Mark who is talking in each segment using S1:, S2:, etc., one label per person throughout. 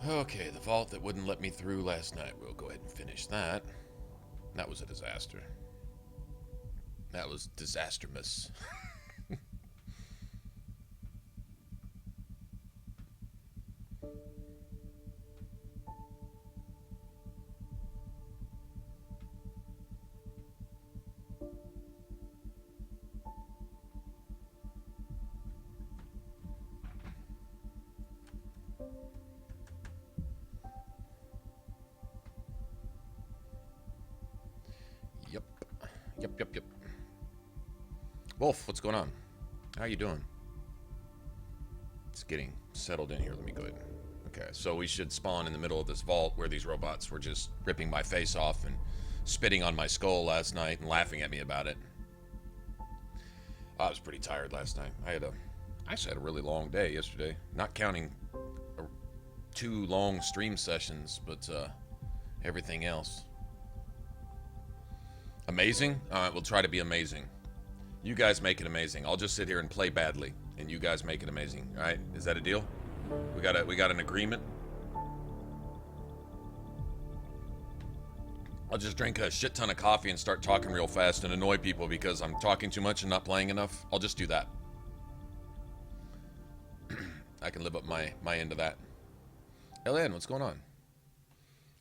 S1: Okay, the vault that wouldn't let me through last night. We'll go ahead and finish that. That was a disaster. That was disastrous. Yep. Wolf, what's going on? How you doing? It's getting settled in here. Let me go ahead. Okay, so we should spawn in the middle of this vault where these robots were just ripping my face off and spitting on my skull last night and laughing at me about it. I was pretty tired last night. I actually had a really long day yesterday. Not counting 2 long stream sessions, but everything else. Amazing? Alright, we'll try to be amazing. You guys make it amazing. I'll just sit here and play badly, and you guys make it amazing. Alright? Is that a deal? We got an agreement? I'll just drink a shit ton of coffee and start talking real fast and annoy people because I'm talking too much and not playing enough. I'll just do that. I can live up my end of that. LN, what's going on?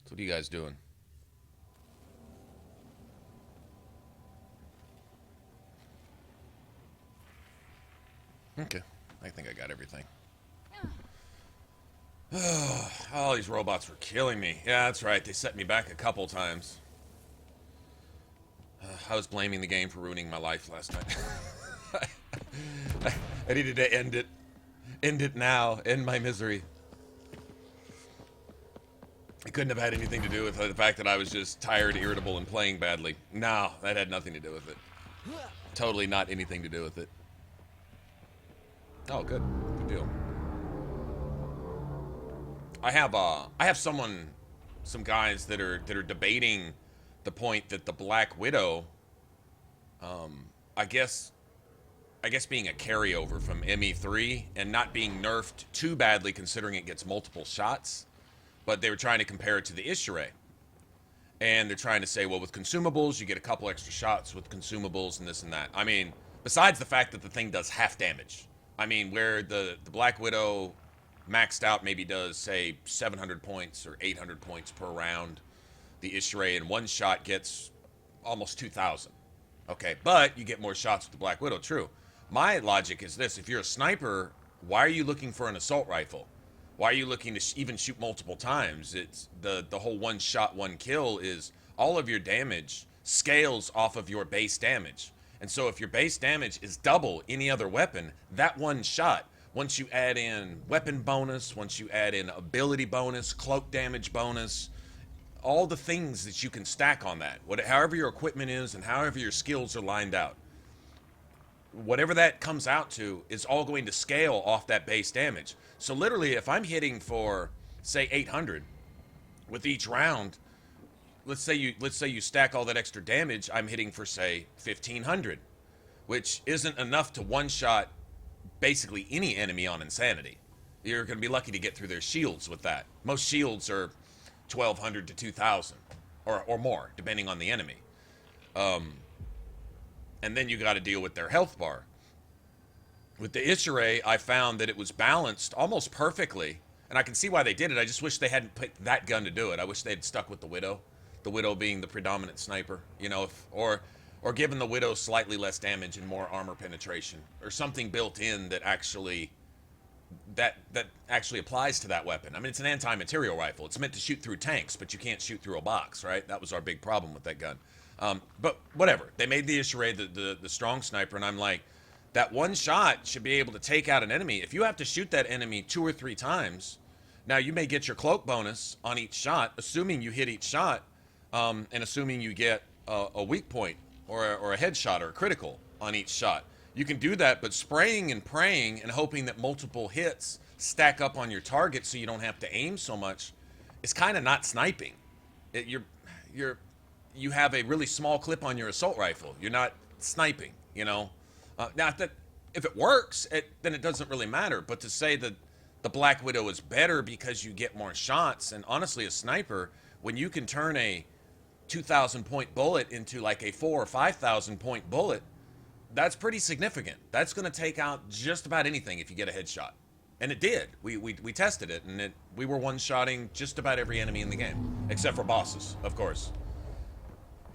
S1: So what are you guys doing? Okay, I think I got everything. Oh, these robots were killing me. Yeah, that's right. They set me back a couple times. I was blaming the game for ruining my life last night. I needed to end it. End it now. End my misery. It couldn't have had anything to do with the fact that I was just tired, irritable, and playing badly. No, that had nothing to do with it. Totally not anything to do with it. Oh, good. Good deal. I have some guys that are debating the point that the Black Widow, I guess being a carryover from ME3 and not being nerfed too badly considering it gets multiple shots, but they were trying to compare it to the Ashara. And they're trying to say, well, with consumables, you get a couple extra shots with consumables and this and that. I mean, besides the fact that the thing does half damage. I mean, where the Black Widow maxed out maybe does, say, 700 points or 800 points per round, the Ashara in one shot gets almost 2,000. Okay, but you get more shots with the Black Widow, true. My logic is this. If you're a sniper, why are you looking for an assault rifle? Why are you looking to even shoot multiple times? It's the whole one shot, one kill is all of your damage scales off of your base damage. And so if your base damage is double any other weapon, that one shot, once you add in weapon bonus, once you add in ability bonus, cloak damage bonus, all the things that you can stack on that, however your equipment is and however your skills are lined out, whatever that comes out to is all going to scale off that base damage. So literally, if I'm hitting for, say, 800 with each round, let's say you stack all that extra damage, I'm hitting for, say, 1,500, which isn't enough to one-shot basically any enemy on Insanity. You're going to be lucky to get through their shields with that. Most shields are 1,200 to 2,000 or more, depending on the enemy. And then you got to deal with their health bar. With the Ashara, I found that it was balanced almost perfectly, and I can see why they did it. I just wish they hadn't picked that gun to do it. I wish they'd stuck with the Widow. The Widow being the predominant sniper, you know, or given the Widow slightly less damage and more armor penetration, or something built in that actually applies to that weapon. I mean, it's an anti-material rifle. It's meant to shoot through tanks, but you can't shoot through a box, right? That was our big problem with that gun. But whatever. They made the Ashara the strong sniper, and I'm like, that one shot should be able to take out an enemy. If you have to shoot that enemy 2 or 3 times, now you may get your cloak bonus on each shot, assuming you hit each shot. And assuming you get a weak point or a headshot or a critical on each shot. You can do that, but spraying and praying and hoping that multiple hits stack up on your target so you don't have to aim so much is kind of not sniping. You have a really small clip on your assault rifle. You're not sniping, you know. Now, that if it works, then it doesn't really matter. But to say that the Black Widow is better because you get more shots. And honestly, a sniper, when you can turn a 2,000 point bullet into like a 4,000 or 5,000 point bullet, that's pretty significant. That's going to take out just about anything if you get a headshot. And it did. We tested it, and we were one-shotting just about every enemy in the game, except for bosses, of course.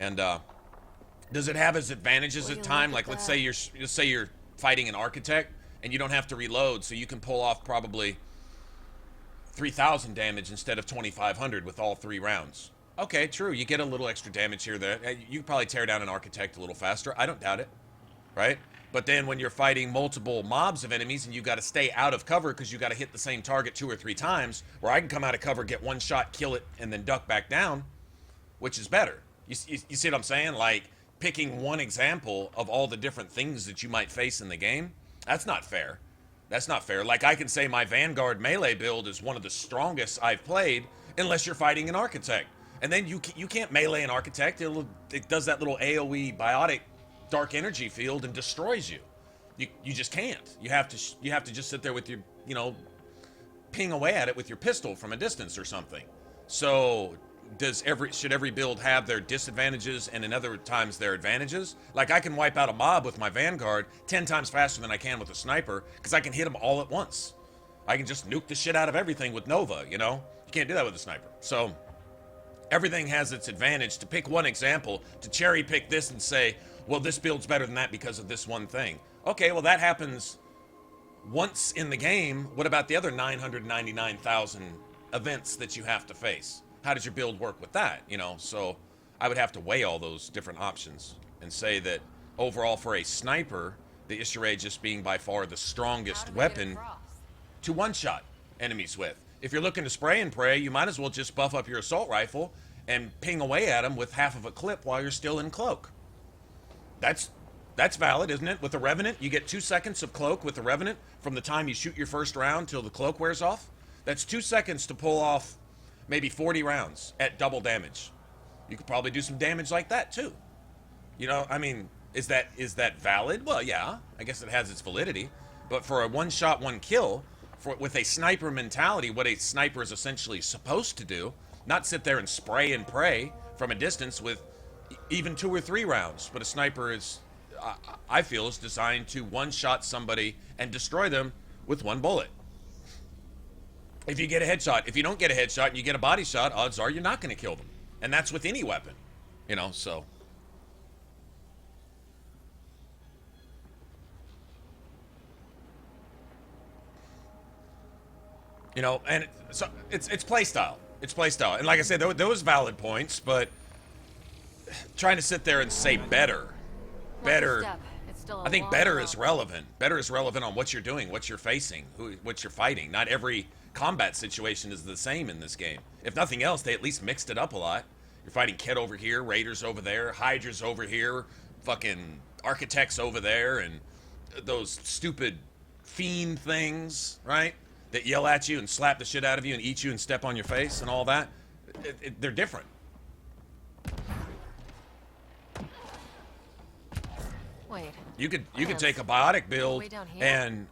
S1: And does it have its advantages at time? Like, let's say you're fighting an architect, and you don't have to reload, so you can pull off probably 3,000 damage instead of 2,500 with all 3 rounds. Okay, true. You get a little extra damage here. There, you could probably tear down an architect a little faster. I don't doubt it, right? But then when you're fighting multiple mobs of enemies and you got to stay out of cover because you got to hit the same target 2 or 3 times, where I can come out of cover, get one shot, kill it, and then duck back down, which is better. You see what I'm saying? Like, picking one example of all the different things that you might face in the game, that's not fair. That's not fair. Like, I can say my Vanguard melee build is one of the strongest I've played, unless you're fighting an architect. And then you can't melee an architect. It does that little AoE biotic dark energy field and destroys you. You just can't. You have to just sit there with your, ping away at it with your pistol from a distance or something. So should every build have their disadvantages and in other times their advantages? Like, I can wipe out a mob with my Vanguard 10 times faster than I can with a sniper because I can hit them all at once. I can just nuke the shit out of everything with Nova, You can't do that with a sniper. So everything has its advantage. To pick one example, to cherry pick this and say, well, this build's better than that because of this one thing. Okay, well, that happens once in the game. What about the other 999,000 events that you have to face? How does your build work with that? So I would have to weigh all those different options and say that overall for a sniper, the Ashara just being by far the strongest weapon to one-shot enemies with. If you're looking to spray and pray, you might as well just buff up your assault rifle and ping away at them with half of a clip while you're still in cloak. That's valid, isn't it? With the Revenant, you get 2 seconds of cloak with the Revenant from the time you shoot your first round till the cloak wears off. That's 2 seconds to pull off maybe 40 rounds at double damage. You could probably do some damage like that too. Is that valid? Well, yeah, I guess it has its validity. But for a one-shot, one-kill, with a sniper mentality, what a sniper is essentially supposed to do, not sit there and spray and pray from a distance with even 2 or 3 rounds, but a sniper is, I feel, is designed to one-shot somebody and destroy them with one bullet. If you get a headshot, if you don't get a headshot and you get a body shot, odds are you're not going to kill them. And that's with any weapon, so. And so it's playstyle. It's playstyle. And like I said, there was valid points, but trying to sit there and say better. I think better is relevant. Better is relevant on what you're doing, what you're facing, what you're fighting. Not every combat situation is the same in this game. If nothing else, they at least mixed it up a lot. You're fighting Kett over here, Raiders over there, Hydras over here, fucking Architects over there, and those stupid fiend things, right? That yell at you and slap the shit out of you and eat you and step on your face and all that. They're different.
S2: Wait.
S1: You could take a biotic build and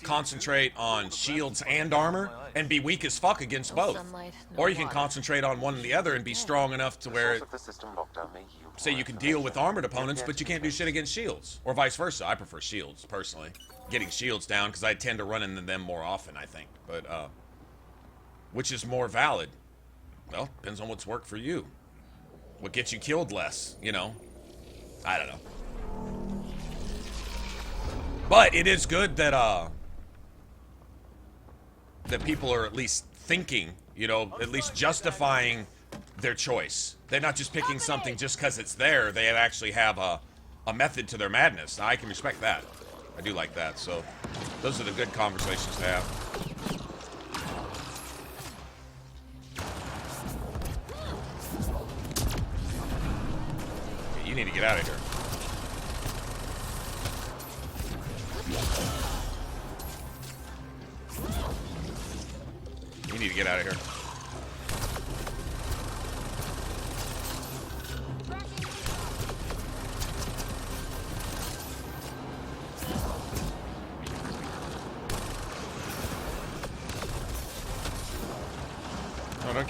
S1: concentrate on shields and armor and be weak as fuck against both. Or you can concentrate on one and the other and be strong enough to where, say, you can deal with armored opponents, but you can't do shit against shields. Or vice versa. I prefer shields, personally. Getting shields down, because I tend to run into them more often, I think. But, which is more valid? Well, depends on what's worked for you. What gets you killed less, I don't know. But it is good that that people are at least thinking, at least justifying their choice. They're not just picking something just because it's there. They actually have a method to their madness. Now, I can respect that. I do like that. So those are the good conversations to have. Okay, you need to get out of here. You need to get out of here.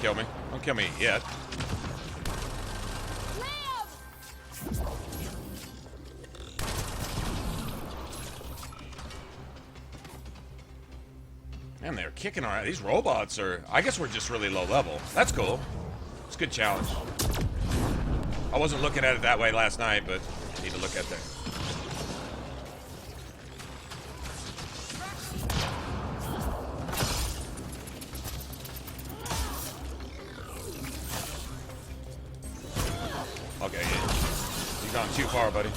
S1: kill me. Don't kill me yet. Man, they're kicking our... These robots are... I guess we're just really low level. That's cool. It's a good challenge. I wasn't looking at it that way last night, but I need to look at that. Okay, yeah. You've gone too far, buddy.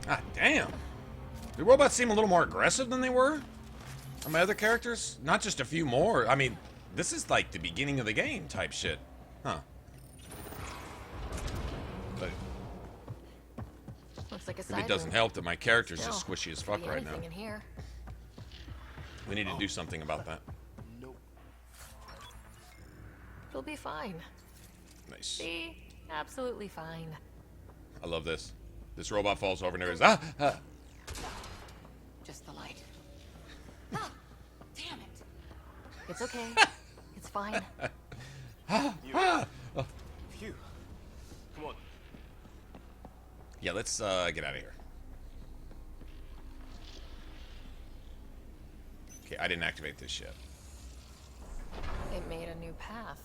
S1: Ah, damn. The robots seem a little more aggressive than they were on my other characters. Not just a few more. I mean, this is like the beginning of the game type shit. Huh. But
S2: looks like a
S1: it doesn't help that my character's just squishy as fuck right now.
S2: In here.
S1: We need to do something about that.
S3: Nope.
S2: It'll be fine.
S1: Nice.
S2: Be absolutely fine.
S1: I love this. This robot falls over and there is ah.
S2: Just the light. Ah, damn it. It's okay. It's fine.
S3: Phew. Come on.
S1: Yeah, let's get out of here. Okay, I didn't activate this yet.
S2: It made a new path.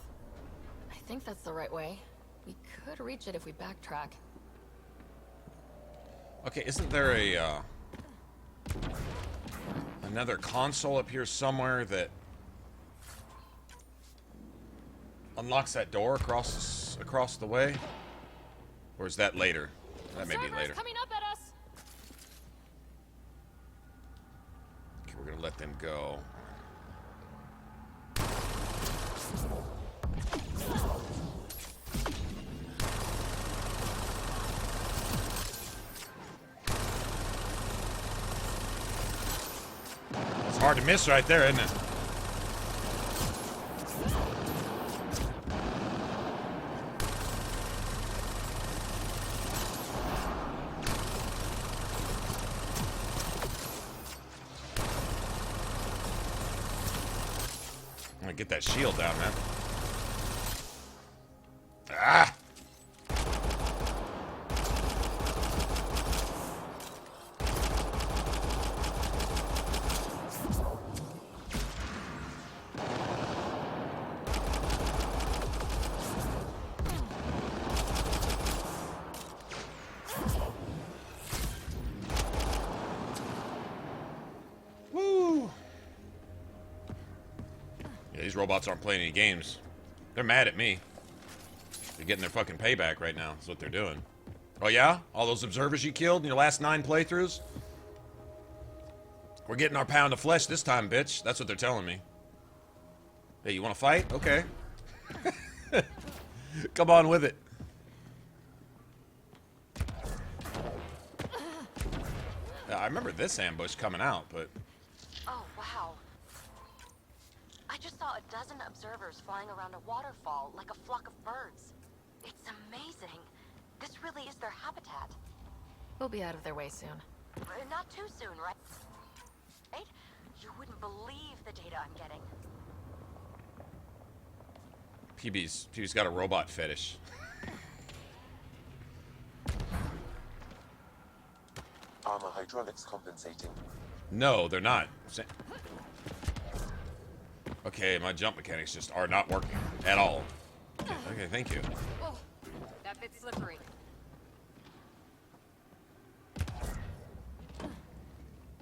S2: I think that's the right way. We could reach it if we backtrack.
S1: Okay, isn't there a another console up here somewhere that unlocks that door across the way? Or is that later? That may be later.
S2: Coming up at us.
S1: Okay, we're gonna let them go. It's hard to miss right there, isn't it? I'm gonna get that shield down, man. Ah! These robots aren't playing any games. They're mad at me. They're getting their fucking payback right now. That's what they're doing. Oh yeah? All those observers you killed in your last 9 playthroughs? We're getting our pound of flesh this time, bitch. That's what they're telling me. Hey, you want to fight? Okay. Come on with it. Yeah, I remember this ambush coming out, but...
S4: Oh, wow. I just saw a dozen observers flying around a waterfall like a flock of birds. It's amazing. This really is their habitat.
S2: We'll be out of their way soon.
S4: Not too soon, right? Right? You wouldn't believe the data I'm getting.
S1: PB's got a robot fetish.
S5: Are my hydraulics compensating?
S1: No, they're not. Okay, my jump mechanics just are not working at all. Okay, thank you.
S2: Whoa, that bit's slippery.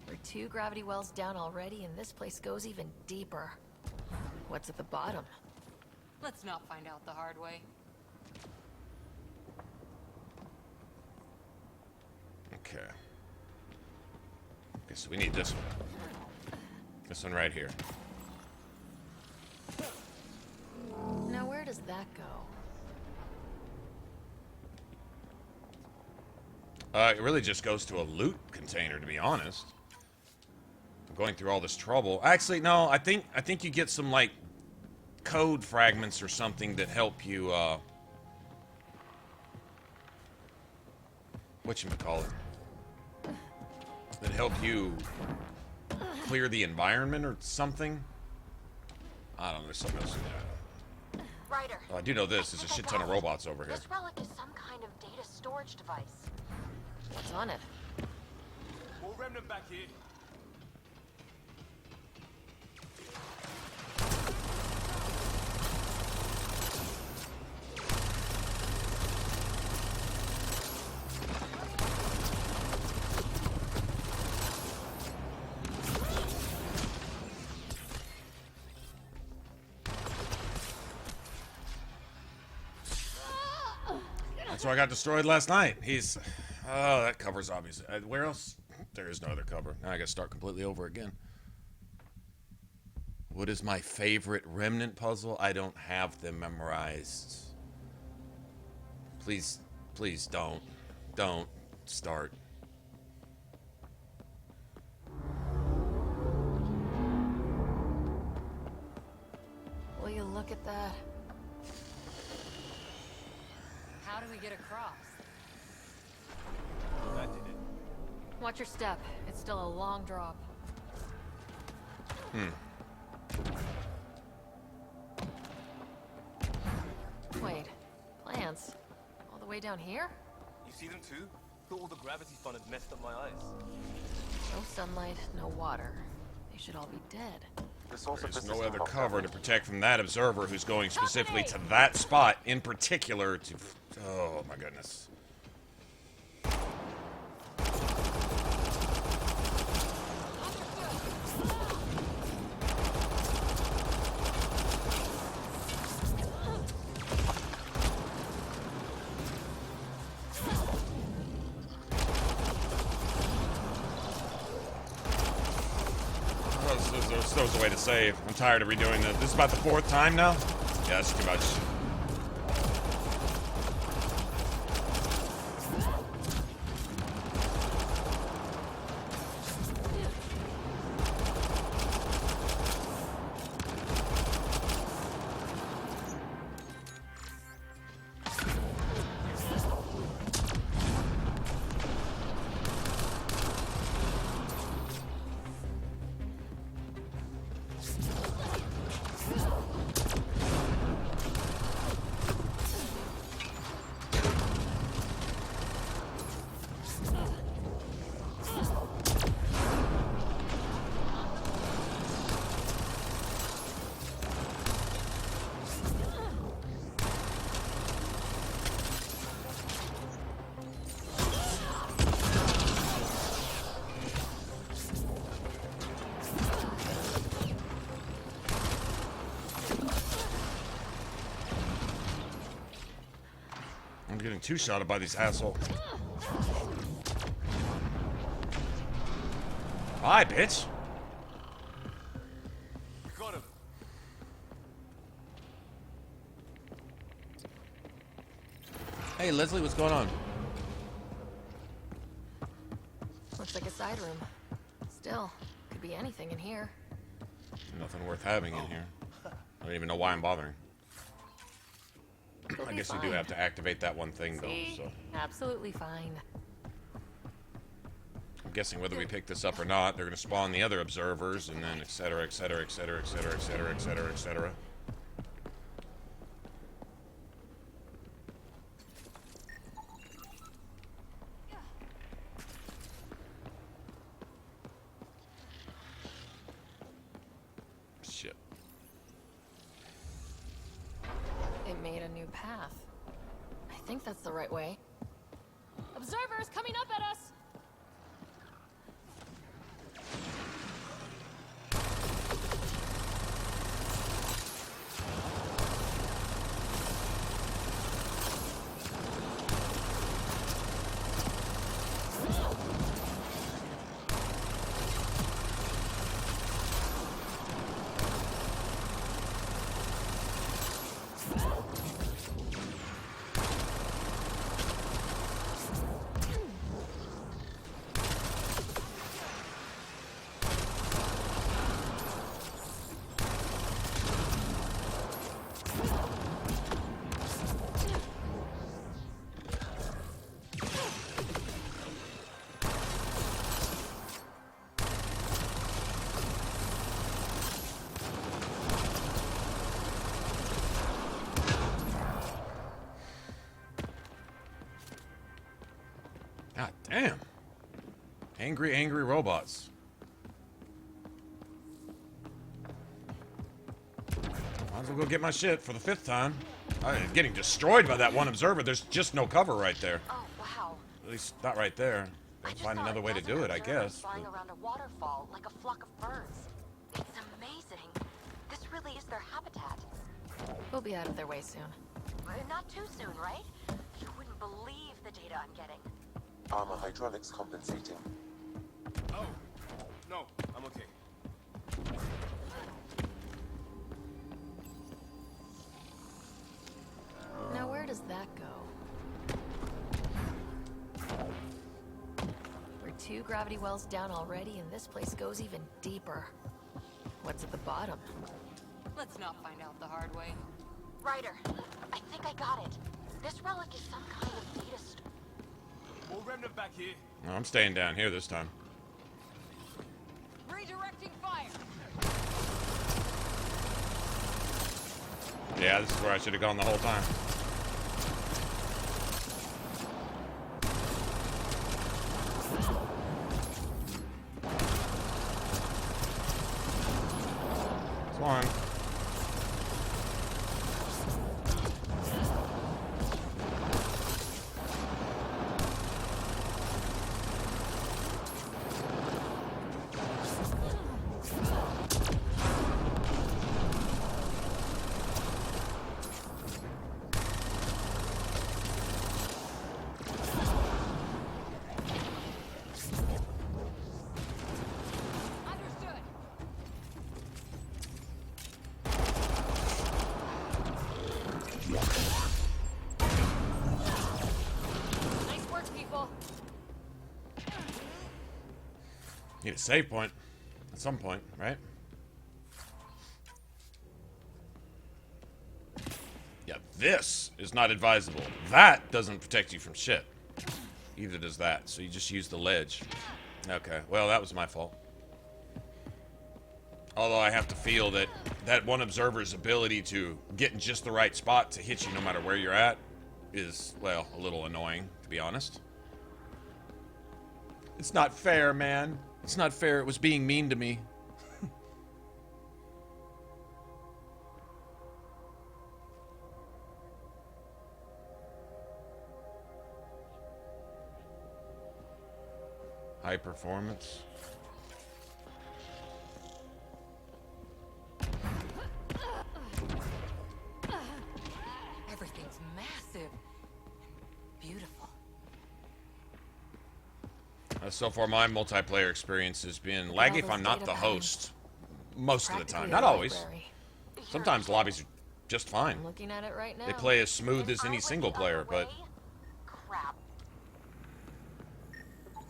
S2: We're 2 gravity wells down already, and this place goes even deeper. What's at the bottom?
S6: Let's not find out the hard way.
S1: Okay. Okay, so we need this one. This one right here.
S2: Now where does that go?
S1: It really just goes to a loot container, to be honest. I'm going through all this trouble. Actually, no, I think you get some, like, code fragments or something that help you, whatchamacallit? That help you clear the environment or something? I don't know, there's something else in there.
S4: Ryder.
S1: Oh, I do know this. There's a shit ton of robots over here.
S4: This relic is some kind of data storage device.
S2: What's on it?
S3: More remnant back here.
S1: That's why I got destroyed last night. He's... Oh, that cover's obviously... where else? There is no other cover. Now I gotta start completely over again. What is my favorite remnant puzzle? I don't have them memorized. Please, please don't. Don't start.
S2: Will you look at that?
S6: How do we get across?
S3: That did it.
S2: Watch your step. It's still a long drop. Wait, plants? All the way down here?
S3: You see them too? Thought all the gravity fun had messed up my eyes.
S2: No sunlight, no water. They should all be dead.
S5: Resource
S1: There's
S5: efficiency
S1: no other
S5: not
S1: cover to
S5: covered.
S1: protect from that observer who's going specifically to that spot in particular to... Oh, my goodness. That was a way to save. I'm tired of redoing this. This is about the 4th time now? Yeah, that's too much. I'm getting two-shotted by these assholes. Bye, bitch.
S3: Got him.
S1: Hey, Leslie, what's going on?
S2: Looks like a side room. Still, could be anything in here.
S1: Nothing worth having in here. I don't even know why I'm bothering.
S2: It'll
S1: I
S2: be
S1: guess you
S2: fine.
S1: do have to activate that one thing, though,
S2: See?
S1: so...
S2: Absolutely fine.
S1: I'm guessing whether we pick this up or not, they're going to spawn the other observers, and then et cetera, et cetera, et cetera, et cetera, et cetera, et cetera, et cetera. Shit.
S2: It made a new path. I think that's the right way. Observers coming up at us!
S1: God damn. Angry, angry robots. Might as well go get my shit for the 5th time. I'm getting destroyed by that one observer. There's just no cover right there.
S4: Oh, wow.
S1: At least not right there.
S4: I
S1: I'll
S4: just
S1: find
S4: saw
S1: another
S4: a
S1: way to
S4: dozen
S1: do it, I
S4: observers
S1: guess.
S4: flying
S1: but-
S4: around a waterfall like a flock of birds. It's amazing. This really is their habitat.
S2: We'll be out of their way soon.
S4: Not too soon, right? You wouldn't believe the data I'm getting.
S5: Armor hydraulics compensating.
S3: Oh, no, I'm okay.
S2: Now where does that go? We're 2 gravity wells down already, and this place goes even deeper. What's at the bottom?
S6: Let's not find out the hard way.
S4: Ryder, I think I got it. This relic is some kind of data
S3: More remnant back here.
S1: No, I'm staying down here this time.
S6: Redirecting fire.
S1: Yeah, this is where I should have gone the whole time. It's one.
S6: Understood. Nice work, people.
S1: Need a save point at some point, right? Yeah, this is not advisable. That doesn't protect you from shit. Either does that, so you just use the ledge. Okay, well, that was my fault. Although I have to feel that that one observer's ability to get in just the right spot to hit you no matter where you're at is, well, a little annoying, to be honest. It's not fair, man. It's not fair. It was being mean to me. High performance.
S6: Everything's massive. Beautiful.
S1: So far, my multiplayer experience has been laggy if I'm not the host. Most of the time.
S2: Practically
S1: Not
S2: a
S1: always.
S2: library.
S1: Sometimes lobbies are just fine.
S2: I'm looking at it right now.
S1: They play as smooth
S4: If
S1: as
S4: I
S1: any
S4: went
S1: single
S4: the
S1: player,
S4: other
S1: but
S4: way, crap.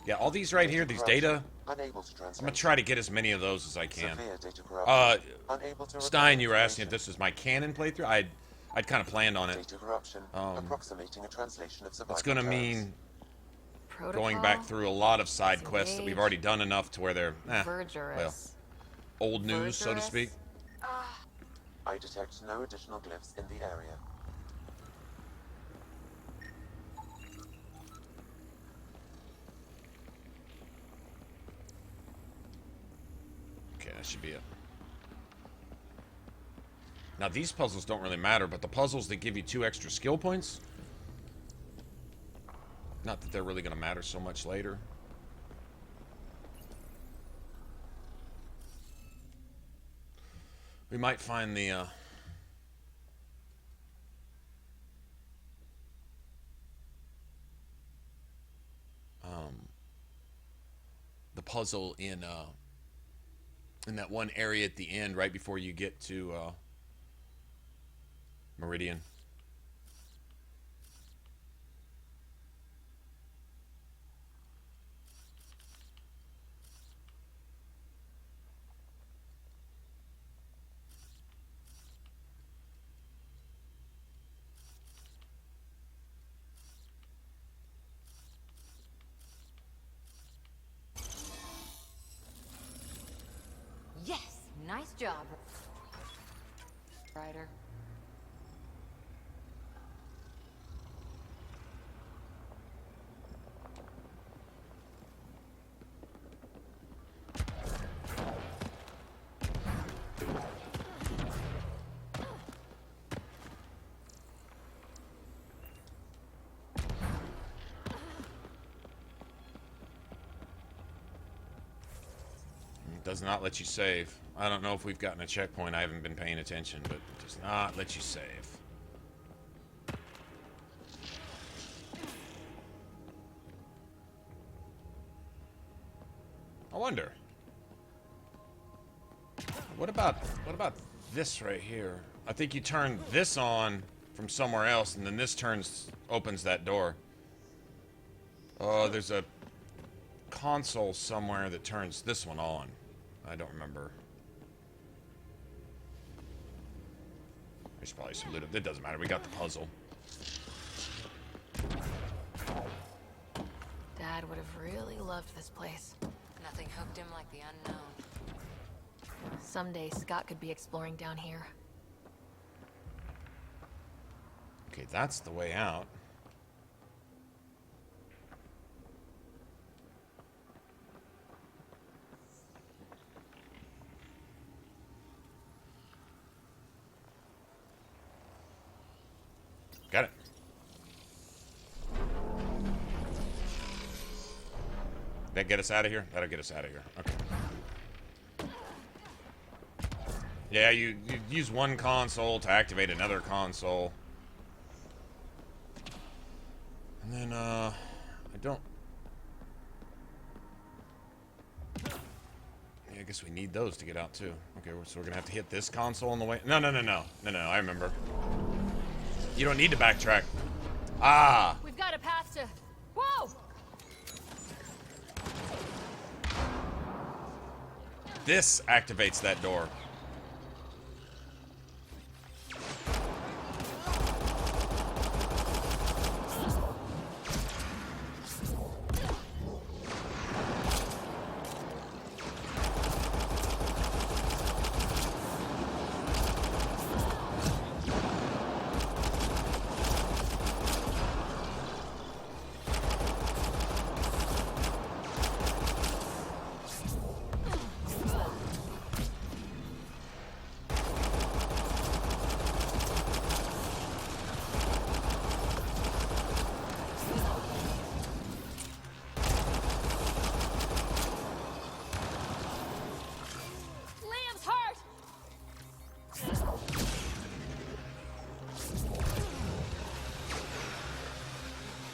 S1: yeah, all these right here, these data,
S5: Unable to translate.
S1: I'm gonna try to get as many of those as I can.
S5: Severe data corruption.
S1: Uh,
S5: Unable to
S1: Stein,
S5: record
S1: you were asking if
S5: information.
S1: this is my canon playthrough. I'd kind of planned on it.
S5: Data corruption. Approximating a translation of survival
S1: It's gonna
S5: terms.
S1: mean
S2: Protocol,
S1: going back through a lot of side quests that we've
S2: Disengage.
S1: already done enough to where they're, well,
S2: Verdurous.
S1: old news, so to
S2: Verdurous?
S1: speak.
S5: I detect no additional glyphs in the area.
S1: Okay, that should be it. Now, these puzzles don't really matter, but the puzzles that give you 2 extra skill points, not that they're really going to matter so much later. We might find the puzzle in that one area at the end, right before you get to Meridian.
S6: Yes, nice job, Ryder.
S1: Does not let you save. I don't know if we've gotten a checkpoint. I haven't been paying attention, but it does not let you save. I wonder. What about this right here? I think you turn this on from somewhere else, and then this opens that door. Oh, there's a console somewhere that turns this one on. I don't remember. There's probably some loot. It doesn't matter. We got the puzzle.
S2: Dad would have really loved this place.
S6: Nothing hooked him like the unknown.
S2: Someday Scott could be exploring down here.
S1: Okay, that's the way out. Got it. That get us out of here? That'll get us out of here. Okay. Yeah, you use one console to activate another console. And then, I don't... Yeah, I guess we need those to get out, too. Okay, so we're gonna have to hit this console on the way... No, I remember. You don't need to backtrack. Ah!
S6: We've got a path to... Whoa!
S1: This activates that door.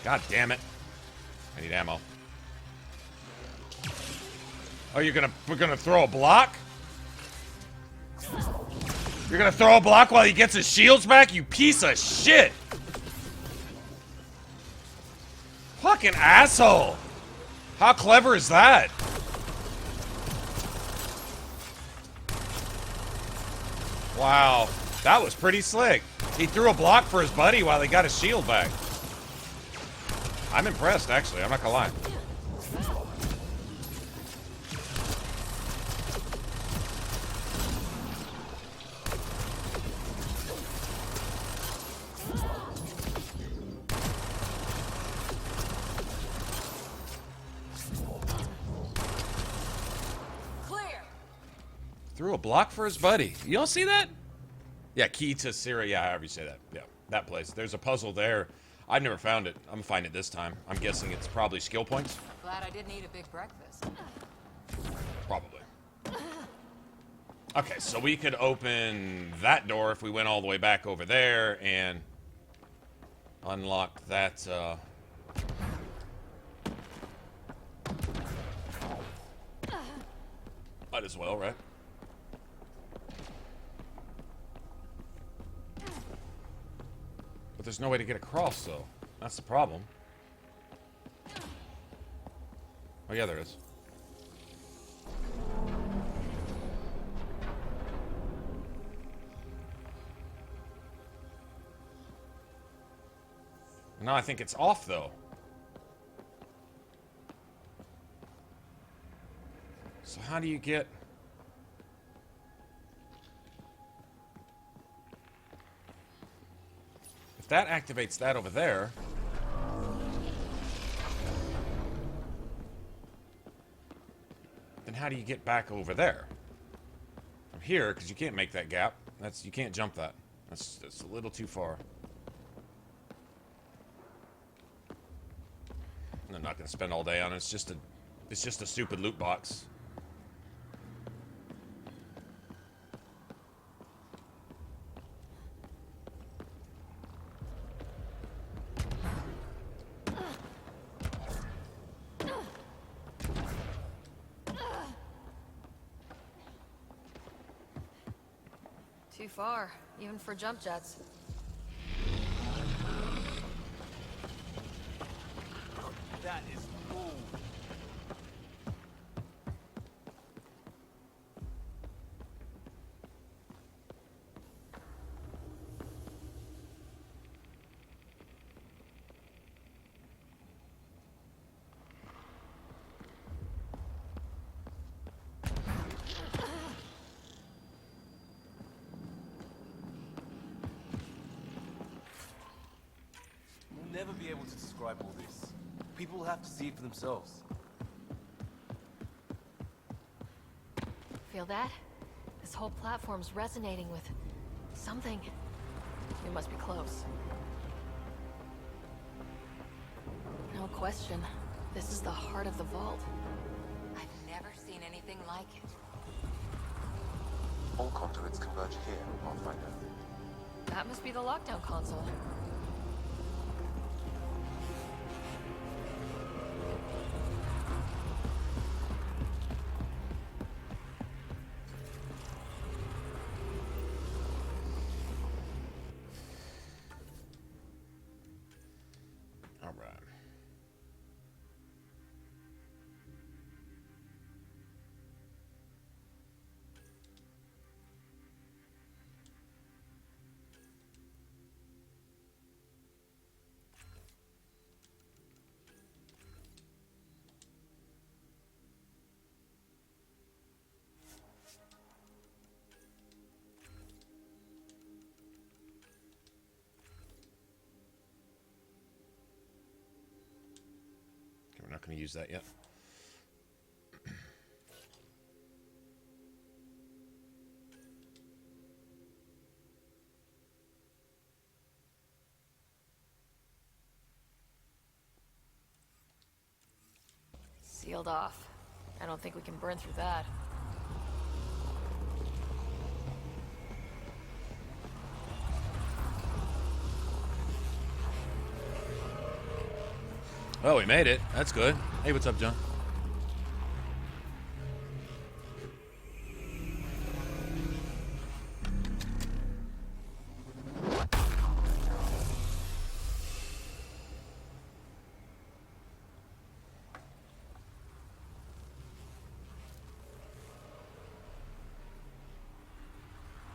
S1: God damn it. I need ammo. Oh, we're gonna throw a block? You're gonna throw a block while he gets his shields back, you piece of shit! Fucking asshole! How clever is that? Wow, that was pretty slick. He threw a block for his buddy while he got his shield back. I'm impressed, actually. I'm not gonna lie.
S6: Clear.
S1: Threw a block for his buddy. You don't see that? Yeah, key to Syria. Yeah, however you say that. Yeah, that place. There's a puzzle there. I've never found it. I'm gonna find it this time. I'm guessing it's probably skill points.
S6: Glad I didn't eat a big breakfast.
S1: Probably. Okay, so we could open that door if we went all the way back over there and unlock that, might as well, right? But there's no way to get across, though. That's the problem. Oh, yeah, there is. No, I think it's off, though. So how do you get... If that activates that over there... Then how do you get back over there? From here, because you can't make that gap. You can't jump that. That's a little too far. I'm not gonna spend all day on it. It's just a stupid loot box.
S2: Too far, even for jump jets.
S3: That is cool. We'll never be able to describe all this. People will have to see it for themselves.
S2: Feel that? This whole platform's resonating with something. We must be close. No question. This is the heart of the vault.
S6: I've never seen anything like it.
S5: All conduits converge here, Pathfinder.
S2: That must be the lockdown console.
S1: All right. We're not going to use that yet.
S2: Sealed off. I don't think we can burn through that.
S1: Oh, we made it. That's good. Hey, what's up, John?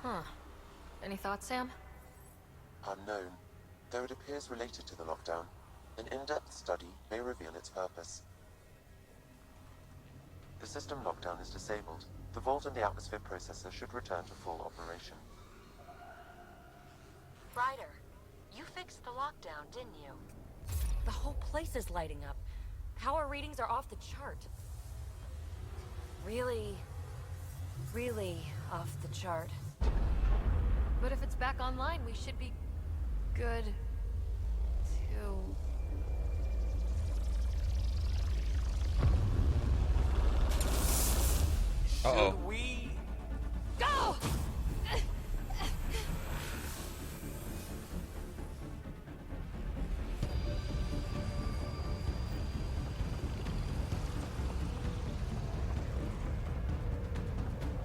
S2: Huh. Any thoughts, Sam?
S5: Unknown. Though it appears related to the lockdown, an in-depth study may reveal its purpose. The system lockdown is disabled. The vault and the atmosphere processor should return to full operation.
S4: Ryder, you fixed the lockdown, didn't you?
S7: The whole place is lighting up. Power readings are off the chart. Really, really off the chart.
S2: But if it's back online, we should be good to...
S1: Uh-oh.
S3: Should we?
S2: Go!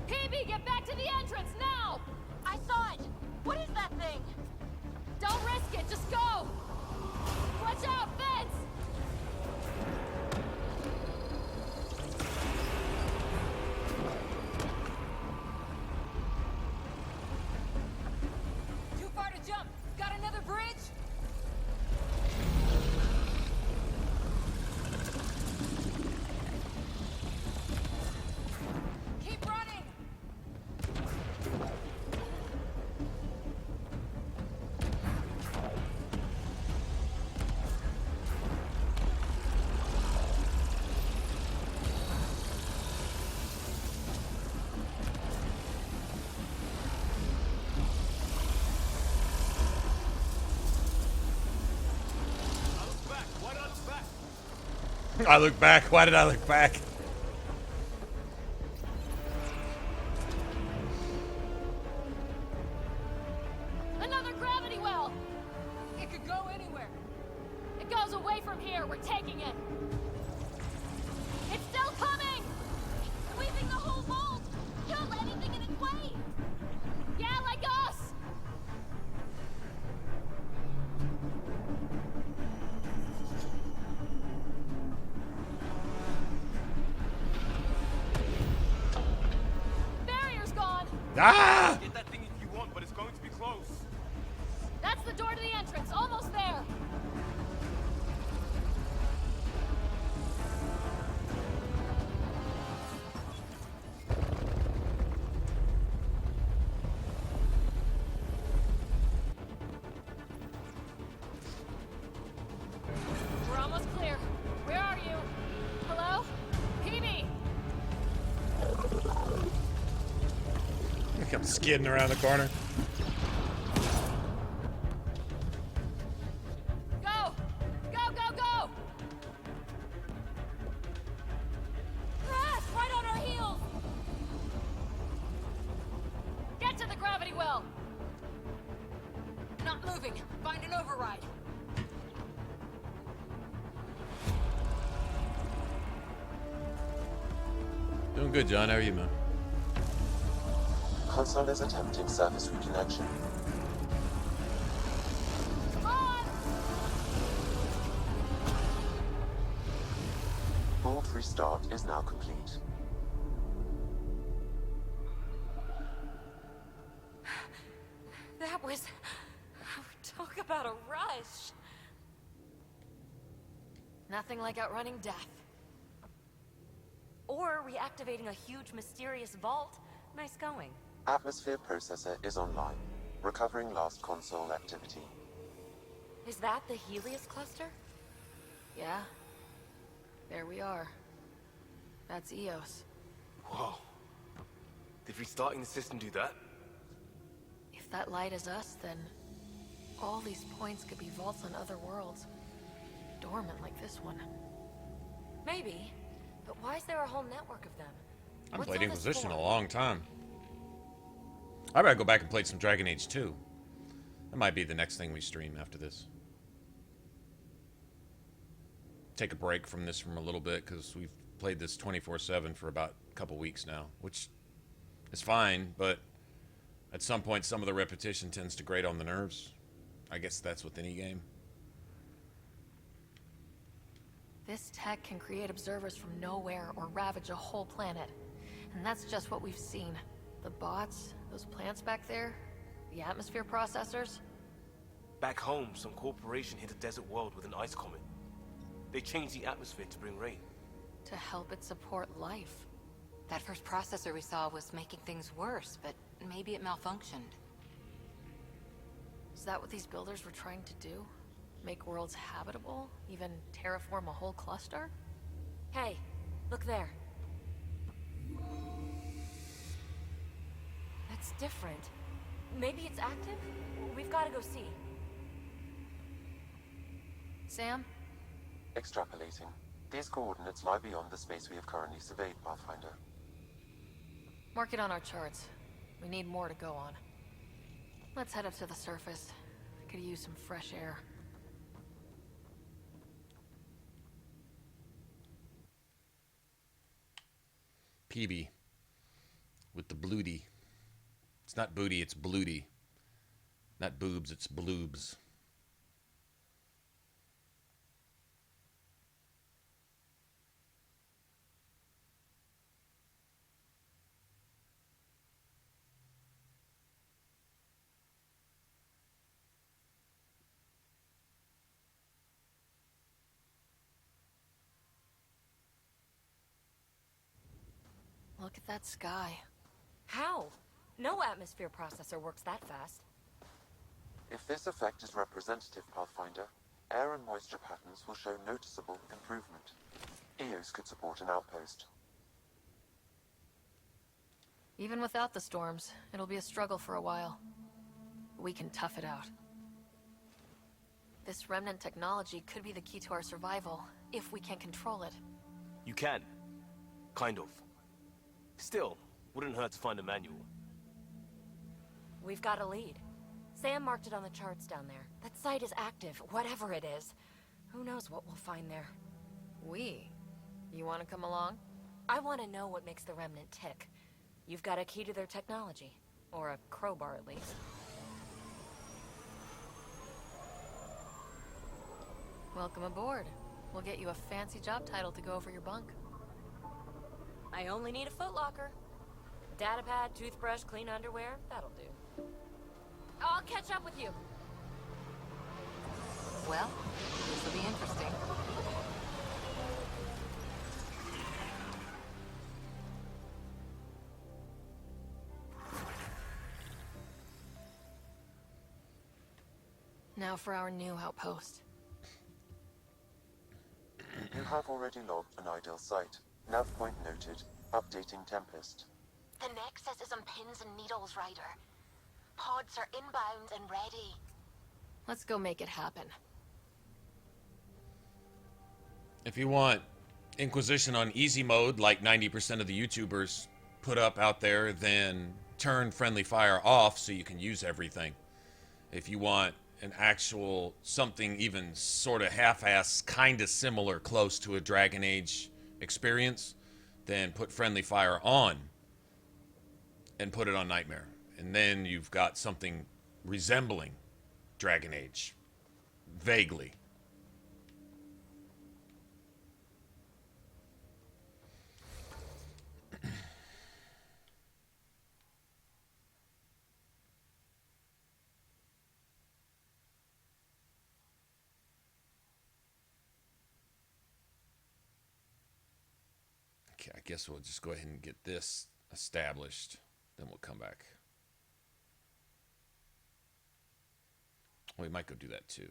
S6: Hippie, get back to the entrance now!
S4: I saw it! What is that thing?
S6: Don't risk it, just go! Watch out, fence! Too far to jump. Got another bridge? Keep running!
S1: I look back. Why did I look back?
S6: Another gravity well! It could go anywhere. It goes away from here. We're taking it. It's still coming!
S4: Sweeping the whole vault! Killed anything in its way!
S6: Yeah, let go!
S1: Ah!
S3: Get that thing if you want, but it's going to be close.
S6: That's the door to the entrance. Almost there. We're almost clear. Where are you? Hello? PB!
S1: Look, I'm skidding around the corner.
S6: Go! Go, go, go! Crash! Right on our heels! Get to the gravity well! Not moving. Find an override.
S1: Doing good, John. How are you, man?
S5: Console is attempting surface reconnection.
S6: Come on!
S5: Board restart is now complete.
S7: That was... Talk about a rush.
S2: Nothing like outrunning death.
S7: Or reactivating a huge mysterious vault. Nice going.
S5: Atmosphere processor is online, recovering last console activity.
S7: Is that the Helios cluster?
S2: Yeah. There we are. That's Eos.
S3: Whoa. Did restarting the system do that?
S2: If that light is us, then all these points could be vaults on other worlds. Dormant like this one.
S7: Maybe. But why is there a whole network of them?
S1: I'm
S7: What's
S1: played
S7: all this
S1: Inquisition
S7: for?
S1: a long time. I better go back and play some Dragon Age 2. That might be the next thing we stream after this. Take a break from this from a little bit, because we've played this 24/7 for about a couple weeks now, which is fine, but at some point some of the repetition tends to grate on the nerves. I guess that's with any game.
S2: This tech can create observers from nowhere or ravage a whole planet. And that's just what we've seen. The bots, those plants back there, the atmosphere processors.
S3: Back home, some corporation hit a desert world with an ice comet. They changed the atmosphere to bring rain.
S2: To help it support life.
S4: That first processor we saw was making things worse, but maybe it malfunctioned.
S2: Is that what these builders were trying to do? Make worlds habitable? Even terraform a whole cluster?
S7: Hey, look there. That's different. Maybe it's active? We've got to go see.
S2: Sam?
S5: Extrapolating. These coordinates lie beyond the space we have currently surveyed, Pathfinder.
S2: Mark it on our charts. We need more to go on. Let's head up to the surface. I could use some fresh air.
S1: PB. With the bloody. It's not booty, it's bloody. Not boobs, it's bloobs.
S2: Look at that sky.
S7: How? No atmosphere processor works that fast.
S5: If this effect is representative, Pathfinder, air and moisture patterns will show noticeable improvement. Eos could support an outpost.
S2: Even without the storms, it'll be a struggle for a while. We can tough it out. This remnant technology could be the key to our survival, if we can control it.
S3: You can. Kind of. Still, wouldn't hurt to find a manual.
S7: We've got a lead. Sam marked it on the charts down there. That site is active, whatever it is. Who knows what we'll find there.
S2: We? You want to come along?
S7: I want to know what makes the Remnant tick. You've got a key to their technology. Or a crowbar, at least.
S2: Welcome aboard. We'll get you a fancy job title to go over your bunk.
S7: I only need a footlocker. Data pad, toothbrush, clean underwear, that'll do. I'll catch up with you.
S2: Well, this will be interesting. Now for our new outpost.
S5: You have already logged an ideal site. Nav point noted. Updating Tempest.
S4: The Nexus is on pins and needles, Ryder. Pods are inbound and ready.
S2: Let's go make it happen.
S1: If you want Inquisition on easy mode, like 90% of the YouTubers put up out there, then turn friendly fire off so you can use everything. If you want an actual something even sort of half-ass, kind of similar, close to a Dragon Age experience, then put friendly fire on and put it on Nightmare. And then you've got something resembling Dragon Age. Vaguely. Okay, I guess we'll just go ahead and get this established. Then we'll come back. We might go do that too.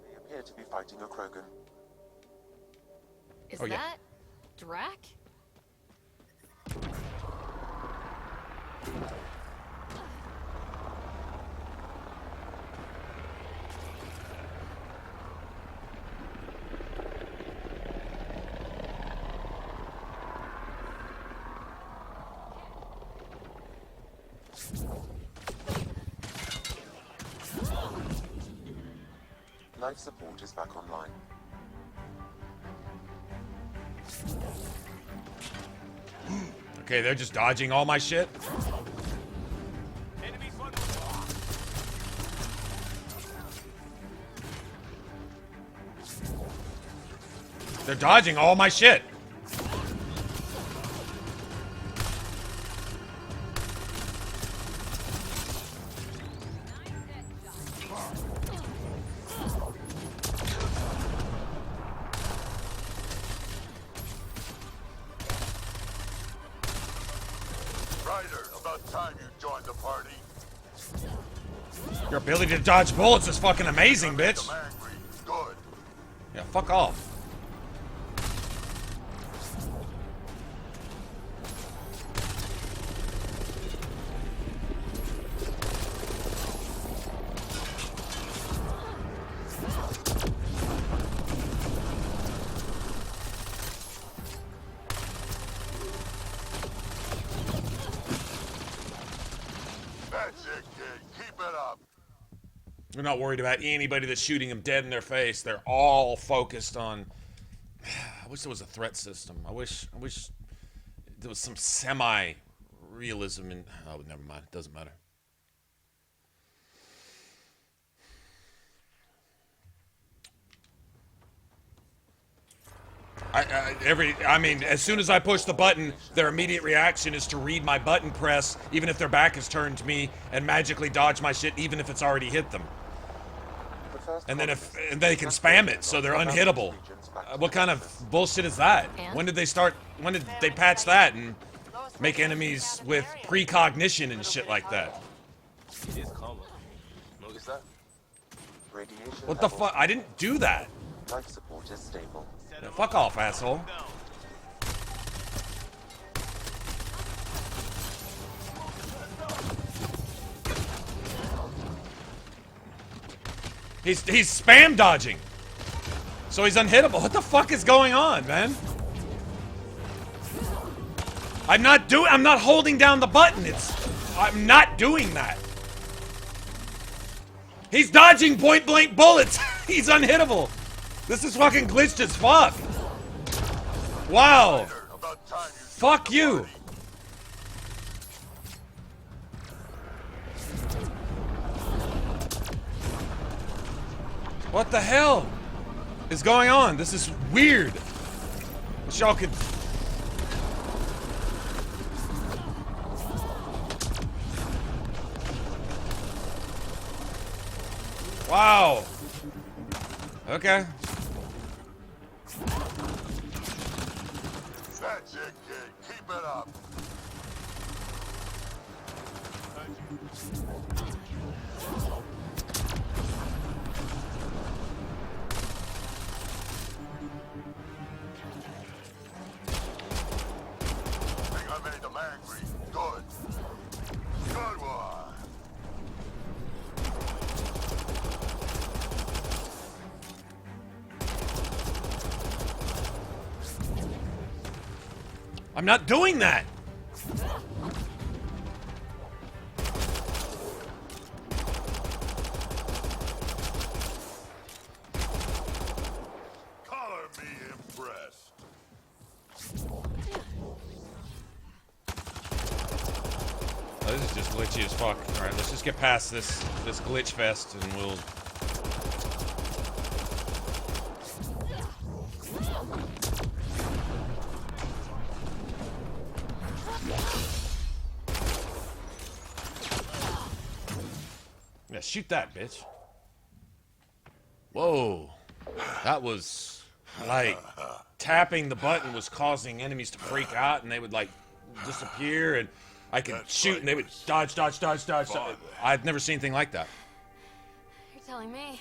S5: They appear to be fighting a Krogan.
S2: Is
S1: Oh, yeah.
S2: that Drac?
S5: Life support is back online.
S1: Okay, they're just dodging all my shit.
S3: Enemies one.
S1: They're dodging all my shit.
S8: Ryder, about time you joined the party.
S1: Your ability to dodge bullets is fucking amazing,
S8: Make
S1: bitch.
S8: them angry. Good.
S1: Yeah, fuck off.
S8: That's it, kid. Keep it up.
S1: They're not worried about anybody that's shooting them dead in their face. They're all focused on. I wish there was a threat system. I wish there was some semi-realism in. Oh, never mind. It doesn't matter. I mean, as soon as I push the button, their immediate reaction is to read my button press, even if their back is turned to me, and magically dodge my shit, even if it's already hit them. And then and they can spam it, so they're unhittable. What kind of bullshit is that?
S2: And?
S1: When did they patch that and make enemies with precognition and shit like that?
S3: It is calmer. Notice that?
S5: Radiation
S1: What the
S5: levels-
S1: fuck? I didn't do that.
S5: Life support is stable.
S1: Yeah, fuck off, asshole. He's spam dodging. So he's unhittable. What the fuck is going on, man? I'm not holding down the button. I'm not doing that. He's dodging point blank bullets. He's unhittable. This is fucking glitched as fuck. Wow.
S8: About time you
S1: Fuck you. What the hell is going on? This is weird. Wish y'all could... Wow. Okay.
S8: That's it, kid. Keep it up. Think I made them angry. Good. Good one.
S1: I'm not doing that.
S8: Color me impressed.
S1: Oh, this is just glitchy as fuck. All right, let's just get past this glitch fest, and we'll. Yeah, shoot that, bitch. Whoa. That was, like, tapping the button was causing enemies to freak out, and they would, like, disappear, and I could shoot, and they would dodge. I've never seen anything like that.
S2: You're telling me.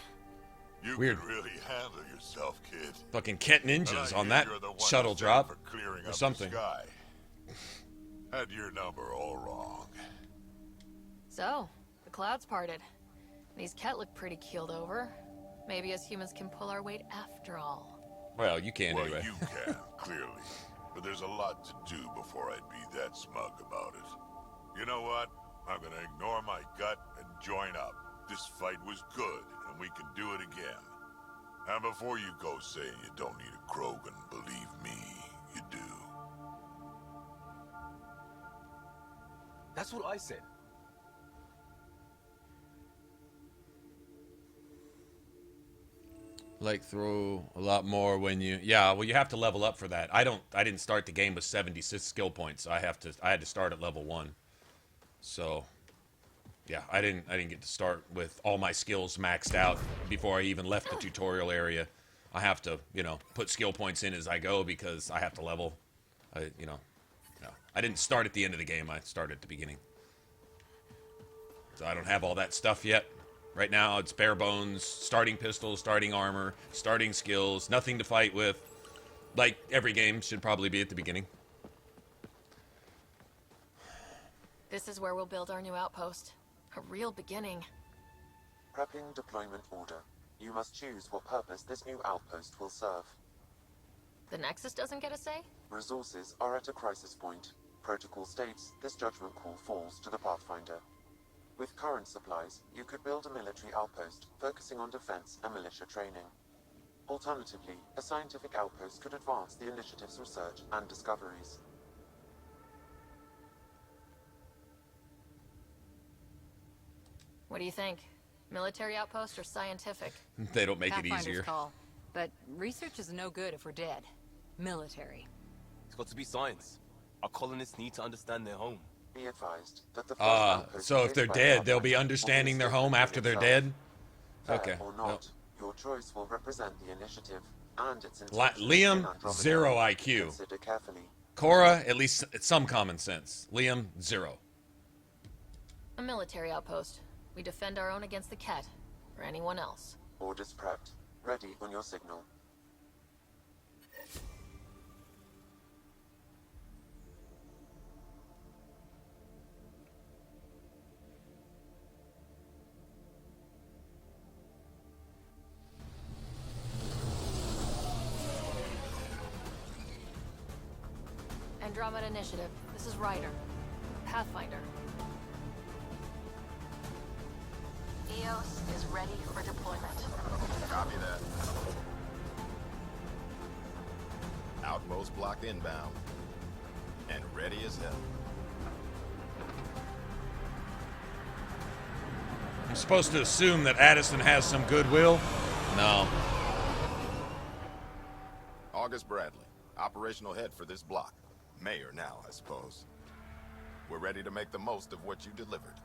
S8: You
S1: Weird.
S8: can really handle yourself, kid.
S1: Fucking Kent ninjas
S8: And I
S1: on
S8: hear
S1: that
S8: you're the one
S1: shuttle
S8: to
S1: drop
S8: thank for clearing
S1: or
S8: up
S1: something.
S8: The sky. Had your number all wrong.
S2: So, the clouds parted. These Ket look pretty keeled over. Maybe us humans can pull our weight after all.
S1: Well, you can
S8: Well,
S1: anyway.
S8: you can, clearly. But there's a lot to do before I'd be that smug about it. You know what? I'm gonna ignore my gut and join up. This fight was good, and we can do it again. And before you go saying you don't need a Krogan, believe me, you do.
S3: That's what I said.
S1: Like throw a lot more when you well you have to level up for that. I didn't start the game with 76 skill points. I had to start at level 1. So yeah, I didn't get to start with all my skills maxed out before I even left the tutorial area. I have to, put skill points in as I go because I have to level. I didn't start at the end of the game. I started at the beginning. So I don't have all that stuff yet. Right now, it's bare bones, starting pistols, starting armor, starting skills, nothing to fight with. Like every game should probably be at the beginning.
S2: This is where we'll build our new outpost. A real beginning.
S5: Prepping deployment order. You must choose what purpose this new outpost will serve.
S2: The Nexus doesn't get a say?
S5: Resources are at a crisis point. Protocol states this judgment call falls to the Pathfinder. With current supplies, you could build a military outpost, focusing on defense and militia training. Alternatively, a scientific outpost could advance the initiative's research and discoveries.
S2: What do you think? Military outpost or scientific?
S1: They don't make it
S9: Pathfinder's
S1: easier.
S9: call. But research is no good if we're dead. Military.
S3: It's got to be science. Our colonists need to understand their home.
S5: Be advised that the first outpost
S1: So if they're
S5: by
S1: dead,
S5: the
S1: they'll be
S5: Arthmoor
S1: understanding
S5: will
S1: their
S5: be
S1: home
S5: stated
S1: after they're
S5: itself.
S1: dead?
S5: Fair
S1: Okay.
S5: or
S1: Well.
S5: not, your choice will represent the initiative and its
S1: Liam,
S5: intentions in Andromeda.
S1: 0 IQ.
S5: Consider carefully.
S1: Cora, at least some common sense. Liam, 0.
S2: A military outpost. We defend our own against the Ket, or anyone else.
S5: Orders prepped. Ready on your signal.
S2: Andromeda Initiative. This is Ryder. Pathfinder.
S4: EOS is ready for deployment.
S10: Copy that. Outpost blocked inbound. And ready as hell.
S1: I'm supposed to assume that Addison has some goodwill. No.
S10: August Bradley, operational head for this block. Mayor now, I suppose. We're ready to make the most of what you delivered.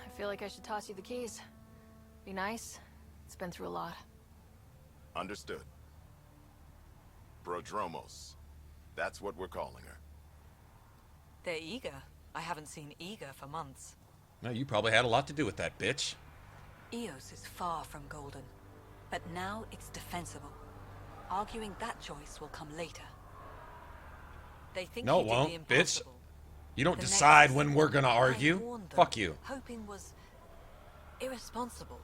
S2: I feel like I should toss you the keys. Be nice. It's been through a lot.
S10: Understood. Prodromos. That's what we're calling her.
S9: They're eager. I haven't seen eager for months.
S1: No, you probably had a lot to do with that, bitch.
S9: Eos is far from golden, but now it's defensible. Arguing that choice will come later. They think
S1: No,
S9: he
S1: it
S9: did the
S1: won't, bitch.
S9: impossible.
S1: You don't
S9: The
S1: decide
S9: Nexus.
S1: when we're gonna
S9: I
S1: argue.
S9: warned them,
S1: Fuck you.
S9: Hoping was irresponsible.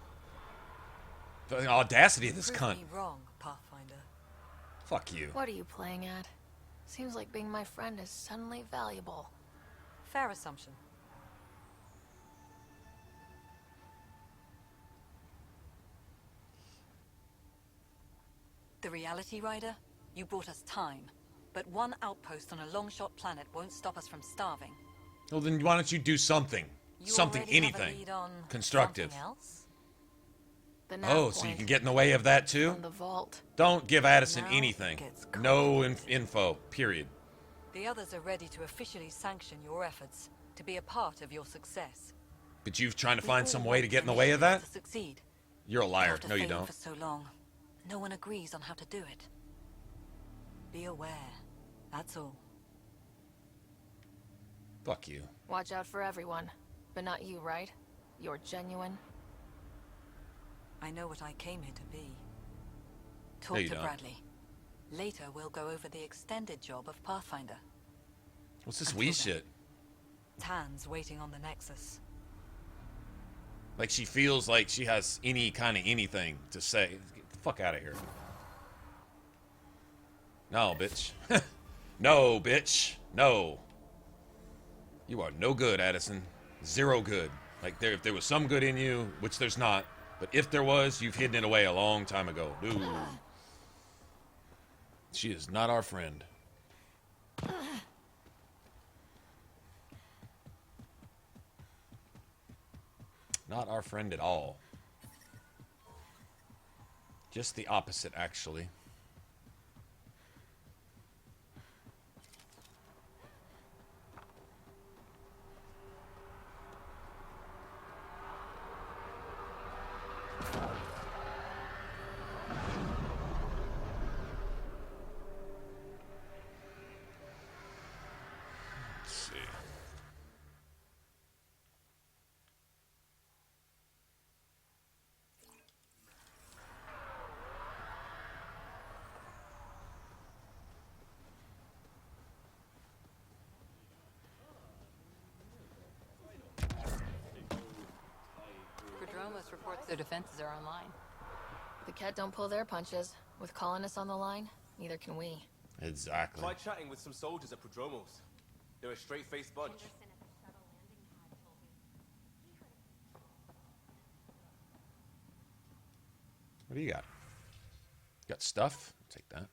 S1: The audacity of this
S9: Prove
S1: cunt.
S9: me wrong, Pathfinder.
S1: Fuck you.
S2: What are you playing at? Seems like being my friend is suddenly valuable.
S9: Fair assumption. The Reality Rider? You bought us time. But one outpost on a long-shot planet won't stop us from starving.
S1: Well, then why don't you do something?
S9: You
S1: Something,
S9: already have a
S1: anything.
S9: lead on
S1: Constructive.
S9: something else?
S2: The nav
S1: Oh, so you
S2: point
S1: can get in the way of that too?
S2: on the vault.
S1: Don't give Addison
S9: Now
S1: anything.
S9: it gets
S1: No info, period.
S9: The others are ready to officially sanction your efforts, to be a part of your success.
S1: But you're trying to
S9: We
S1: find
S9: all
S1: some way to
S9: want
S1: get in the way of that?
S9: To succeed.
S1: You're a liar.
S9: After
S1: No, you
S9: failing
S1: don't.
S9: for so long, no one agrees on how to do it. Be aware. That's all.
S1: Fuck you.
S2: Watch out for everyone. But not you, right? You're genuine.
S9: I know what I came here to be.
S1: No,
S9: Talk
S1: you
S9: to
S1: don't.
S9: Bradley. Later, we'll go over the extended job of Pathfinder.
S1: What's this
S9: Until
S1: wee
S9: then.
S1: shit?
S9: Tan's waiting on the Nexus.
S1: Like she feels like she has any kind of anything to say. Get the fuck out of here. No, bitch. No, bitch. No. You are no good, Addison. Zero good. Like, if there was some good in you, which there's not, but if there was, you've hidden it away a long time ago. Dude. She is not our friend. Not our friend at all. Just the opposite, actually. Let's see.
S6: Prodromos reports their defenses are online.
S2: The Ket don't pull their punches. With colonists on the line, neither can we.
S1: Exactly.
S3: Tried chatting with some soldiers at Prodromos. They're a straight-faced bunch.
S1: What do you got? Got stuff? Take that.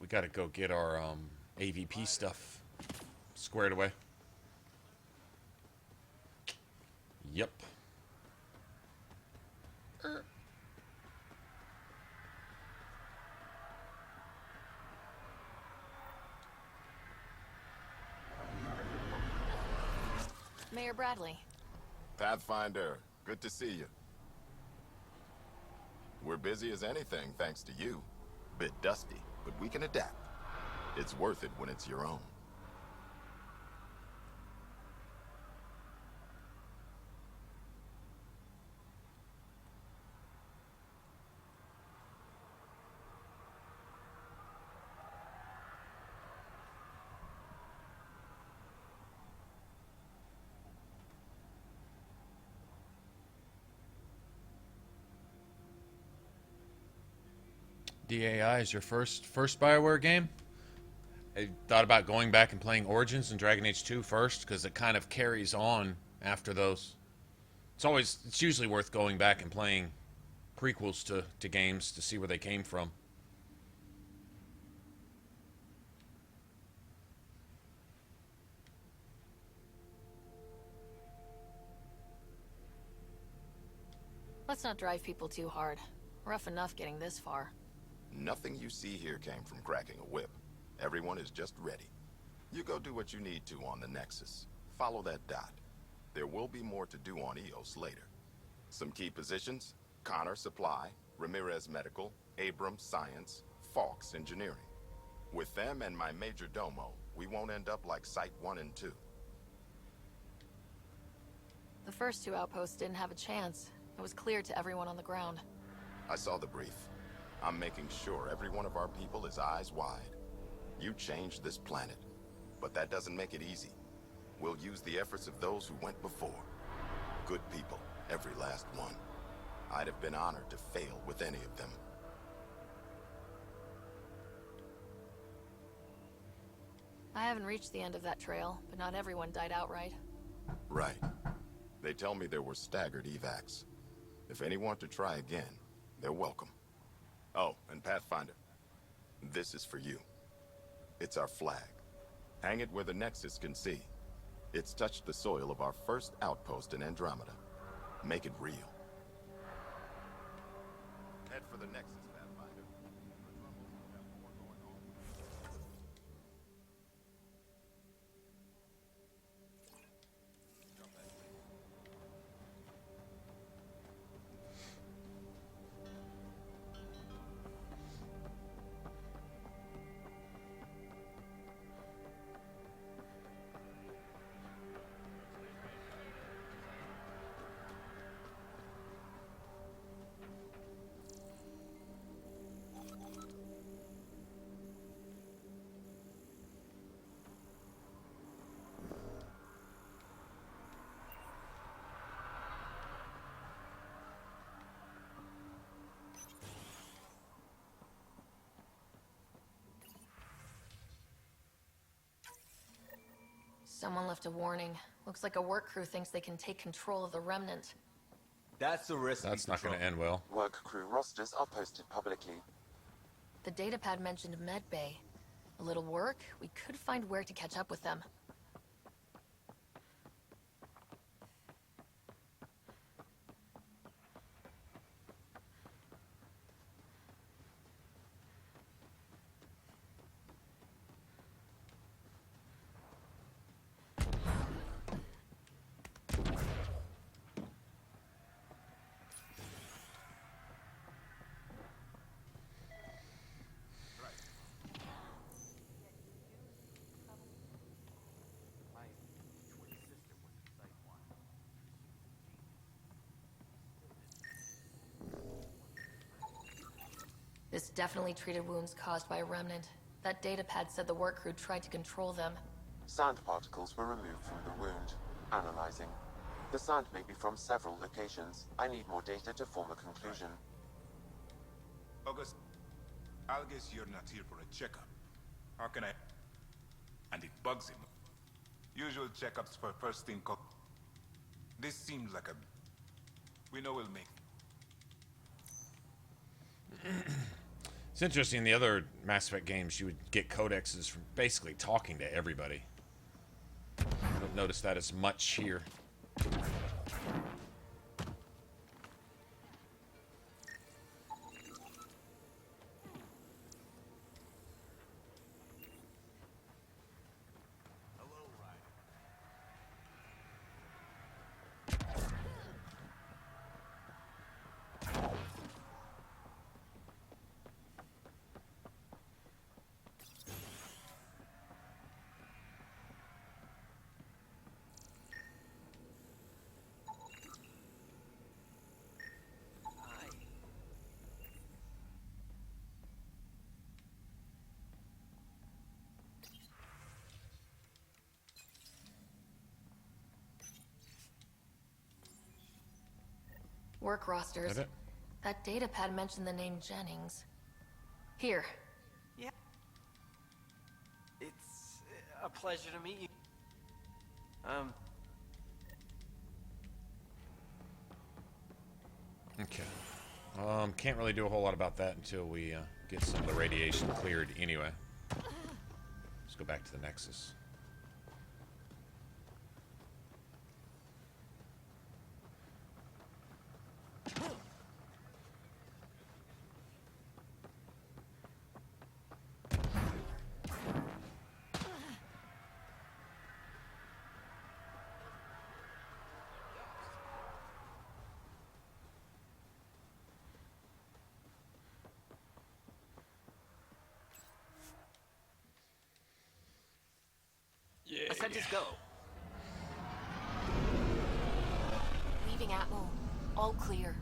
S1: We gotta go get our AVP stuff squared away. Yep.
S2: Mayor Bradley.
S10: Pathfinder, good to see you. We're busy as anything thanks to you. Bit dusty, but we can adapt. It's worth it when it's your own.
S1: DAI is your first BioWare game? I thought about going back and playing Origins and Dragon Age 2 first, because it kind of carries on after those. It's usually worth going back and playing prequels to games to see where they came from.
S2: Let's not drive people too hard. Rough enough getting this far.
S10: Nothing you see here came from cracking a whip. Everyone is just ready. You go do what you need to on the Nexus. Follow that dot. There will be more to do on EOS later. Some key positions: Connor Supply, Ramirez Medical, Abrams Science, Fawkes Engineering. With them and my Major Domo, we won't end up like Site 1 and 2.
S2: The first two outposts didn't have a chance. It was clear to everyone on the ground.
S10: I saw the brief. I'm making sure every one of our people is eyes wide. You changed this planet, but that doesn't make it easy. We'll use the efforts of those who went before. Good people, every last one. I'd have been honored to fail with any of them.
S2: I haven't reached the end of that trail, but not everyone died outright.
S10: Right. They tell me there were staggered evacs. If any want to try again, they're welcome. Oh, and Pathfinder, this is for you. It's our flag. Hang it where the Nexus can see. It's touched the soil of our first outpost in Andromeda. Make it real. Head for the Nexus, Pathfinder.
S2: Someone left a warning. Looks like a work crew thinks they can take control of the remnant.
S11: That's a risk.
S1: That's not going to end well.
S5: Work crew rosters are posted publicly.
S2: The datapad mentioned medbay. A little work, we could find where to catch up with them. This definitely treated wounds caused by a remnant. That datapad said the work crew tried to control them.
S5: Sand particles were removed from the wound. Analyzing. The sand may be from several locations. I need more data to form a conclusion.
S12: August, I'll guess you're not here for a checkup. How can I... And it bugs him. Usual checkups for first thing called... This seems like a... We know we'll make...
S1: It's interesting, in the other Mass Effect games, you would get codexes from basically talking to everybody. I don't notice that as much here.
S2: Work rosters.
S1: Is it?
S2: That datapad mentioned the name Jennings. Here.
S13: Yeah. It's a pleasure to meet you.
S1: Okay. Can't really do a whole lot about that until we get some of the radiation cleared anyway. Let's go back to the Nexus.
S13: I said just go.
S7: Leaving Atmo. All clear.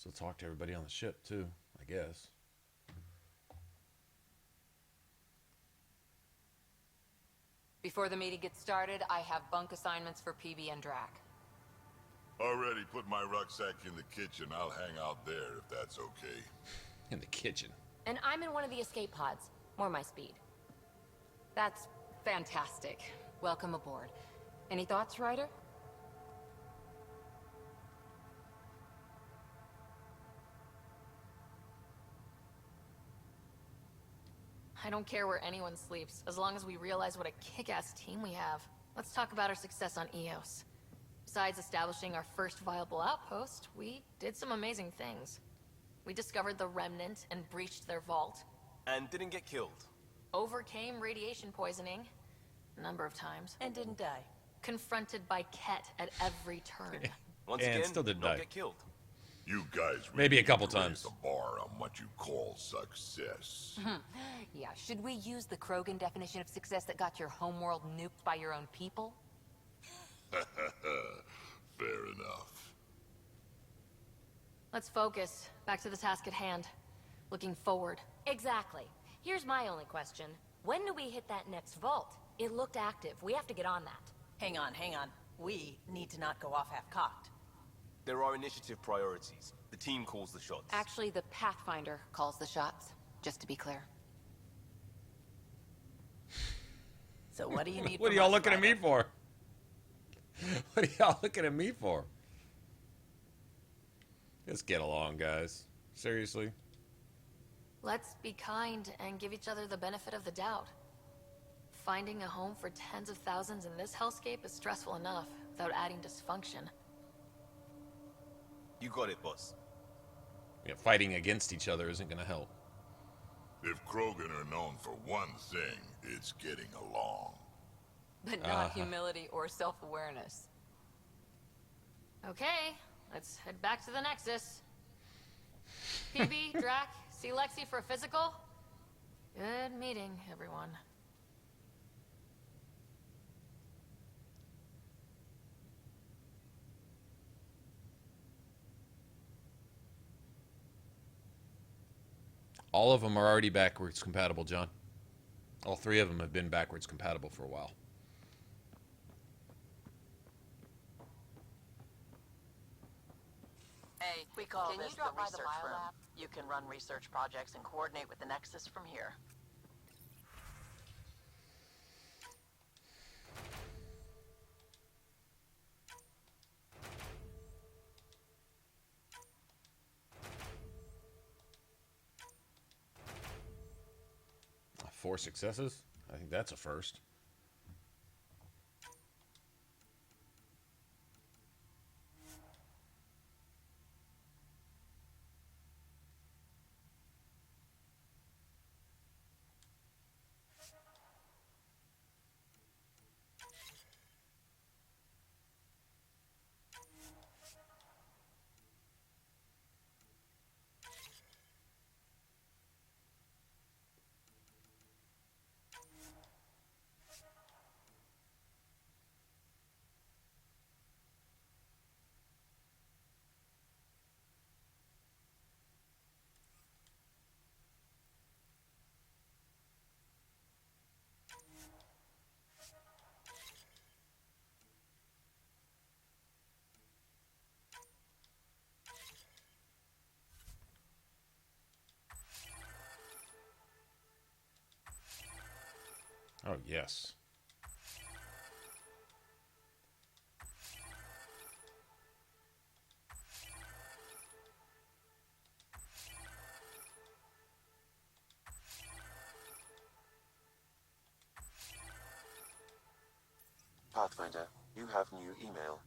S1: So talk to everybody on the ship too, I guess.
S14: Before the meeting gets started, I have bunk assignments for PB and Drac.
S8: Already put my rucksack in the kitchen. I'll hang out there if that's okay.
S1: In the kitchen.
S7: And I'm in one of the escape pods. More my speed.
S14: That's fantastic. Welcome aboard. Any thoughts, Ryder?
S2: I don't care where anyone sleeps, as long as we realize what a kick-ass team we have. Let's talk about our success on Eos. Besides establishing our first viable outpost, we did some amazing things. We discovered the Remnant and breached their vault.
S3: And didn't get killed.
S2: Overcame radiation poisoning a number of times.
S9: And didn't die.
S2: Confronted by Ket at every turn.
S3: Once
S1: And
S3: again,
S1: still didn't
S3: don't
S1: die.
S3: get killed.
S8: You guys really
S1: Maybe a
S8: need
S1: couple
S8: to raise
S1: times.
S8: the bar on what you call success.
S14: Yeah, should we use the Krogan definition of success that got your homeworld nuked by your own people?
S8: Fair enough.
S2: Let's focus. Back to the task at hand. Looking forward.
S7: Exactly. Here's my only question. When do we hit that next vault? It looked active. We have to get on that.
S9: Hang on, hang on. We need to not go off half-cocked.
S3: There are initiative priorities. The team calls the shots.
S14: Actually, the Pathfinder calls the shots, just to be clear.
S9: So what do you need
S1: What are
S9: from
S1: y'all
S9: us,
S1: looking at me
S9: Ryder?
S1: for? What are y'all looking at me for? Let's get along, guys. Seriously.
S2: Let's be kind and give each other the benefit of the doubt. Finding a home for tens of thousands in this hellscape is stressful enough, without adding dysfunction.
S3: You got it, boss.
S1: Yeah, fighting against each other isn't going to help.
S8: If Krogan are known for one thing, it's getting along.
S14: But not humility or self-awareness.
S2: Okay, let's head back to the Nexus. PB, Drac, see Lexi for a physical? Good meeting, everyone.
S1: All of them are already backwards compatible, John. All 3 of them have been backwards compatible for a while.
S15: Hey,
S4: We call
S15: can
S4: this
S15: you drop
S4: the
S15: by the
S4: research room.
S15: biolab?
S4: You can run research projects and coordinate with the Nexus from here.
S1: Four successes? I think that's a first. Oh, yes.
S5: Pathfinder, you have new email.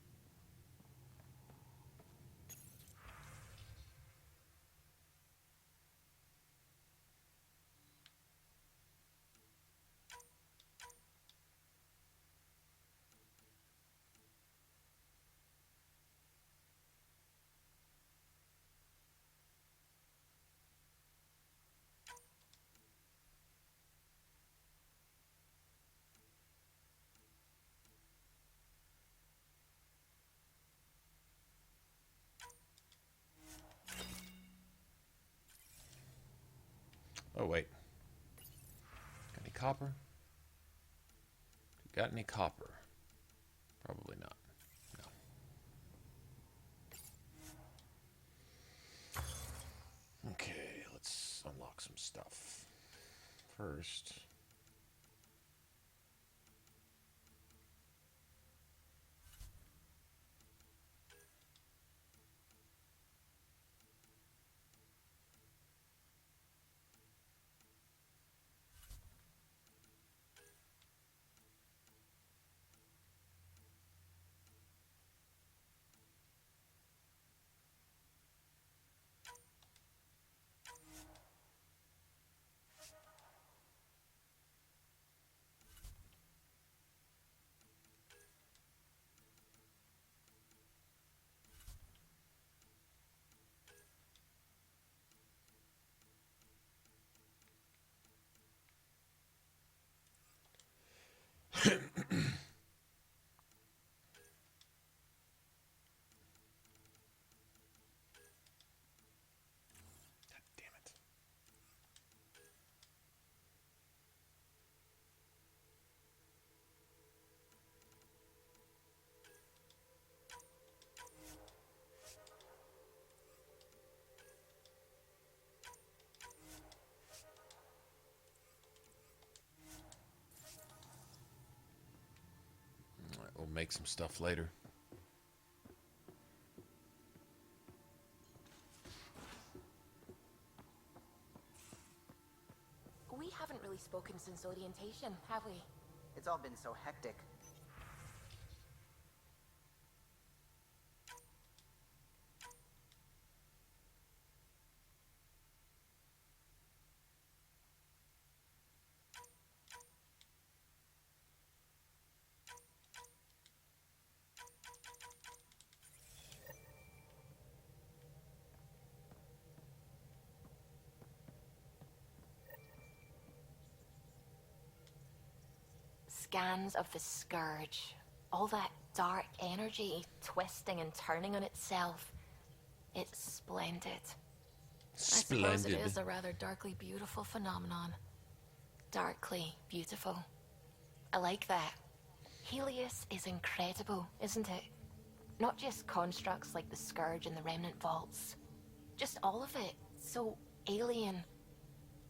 S1: Oh, wait. Got any copper? Got any copper? Probably not. No. Okay, let's unlock some stuff. First... We'll make some stuff later.
S14: We haven't really spoken since orientation, have we?
S16: It's all been so hectic.
S2: Scans of the Scourge. All that dark energy twisting and turning on itself. It's splendid.
S1: Splendid.
S2: I suppose it is a rather darkly beautiful phenomenon. Darkly beautiful. I like that. Helios is incredible, isn't it? Not just constructs like the Scourge and the Remnant Vaults. Just all of it. So alien.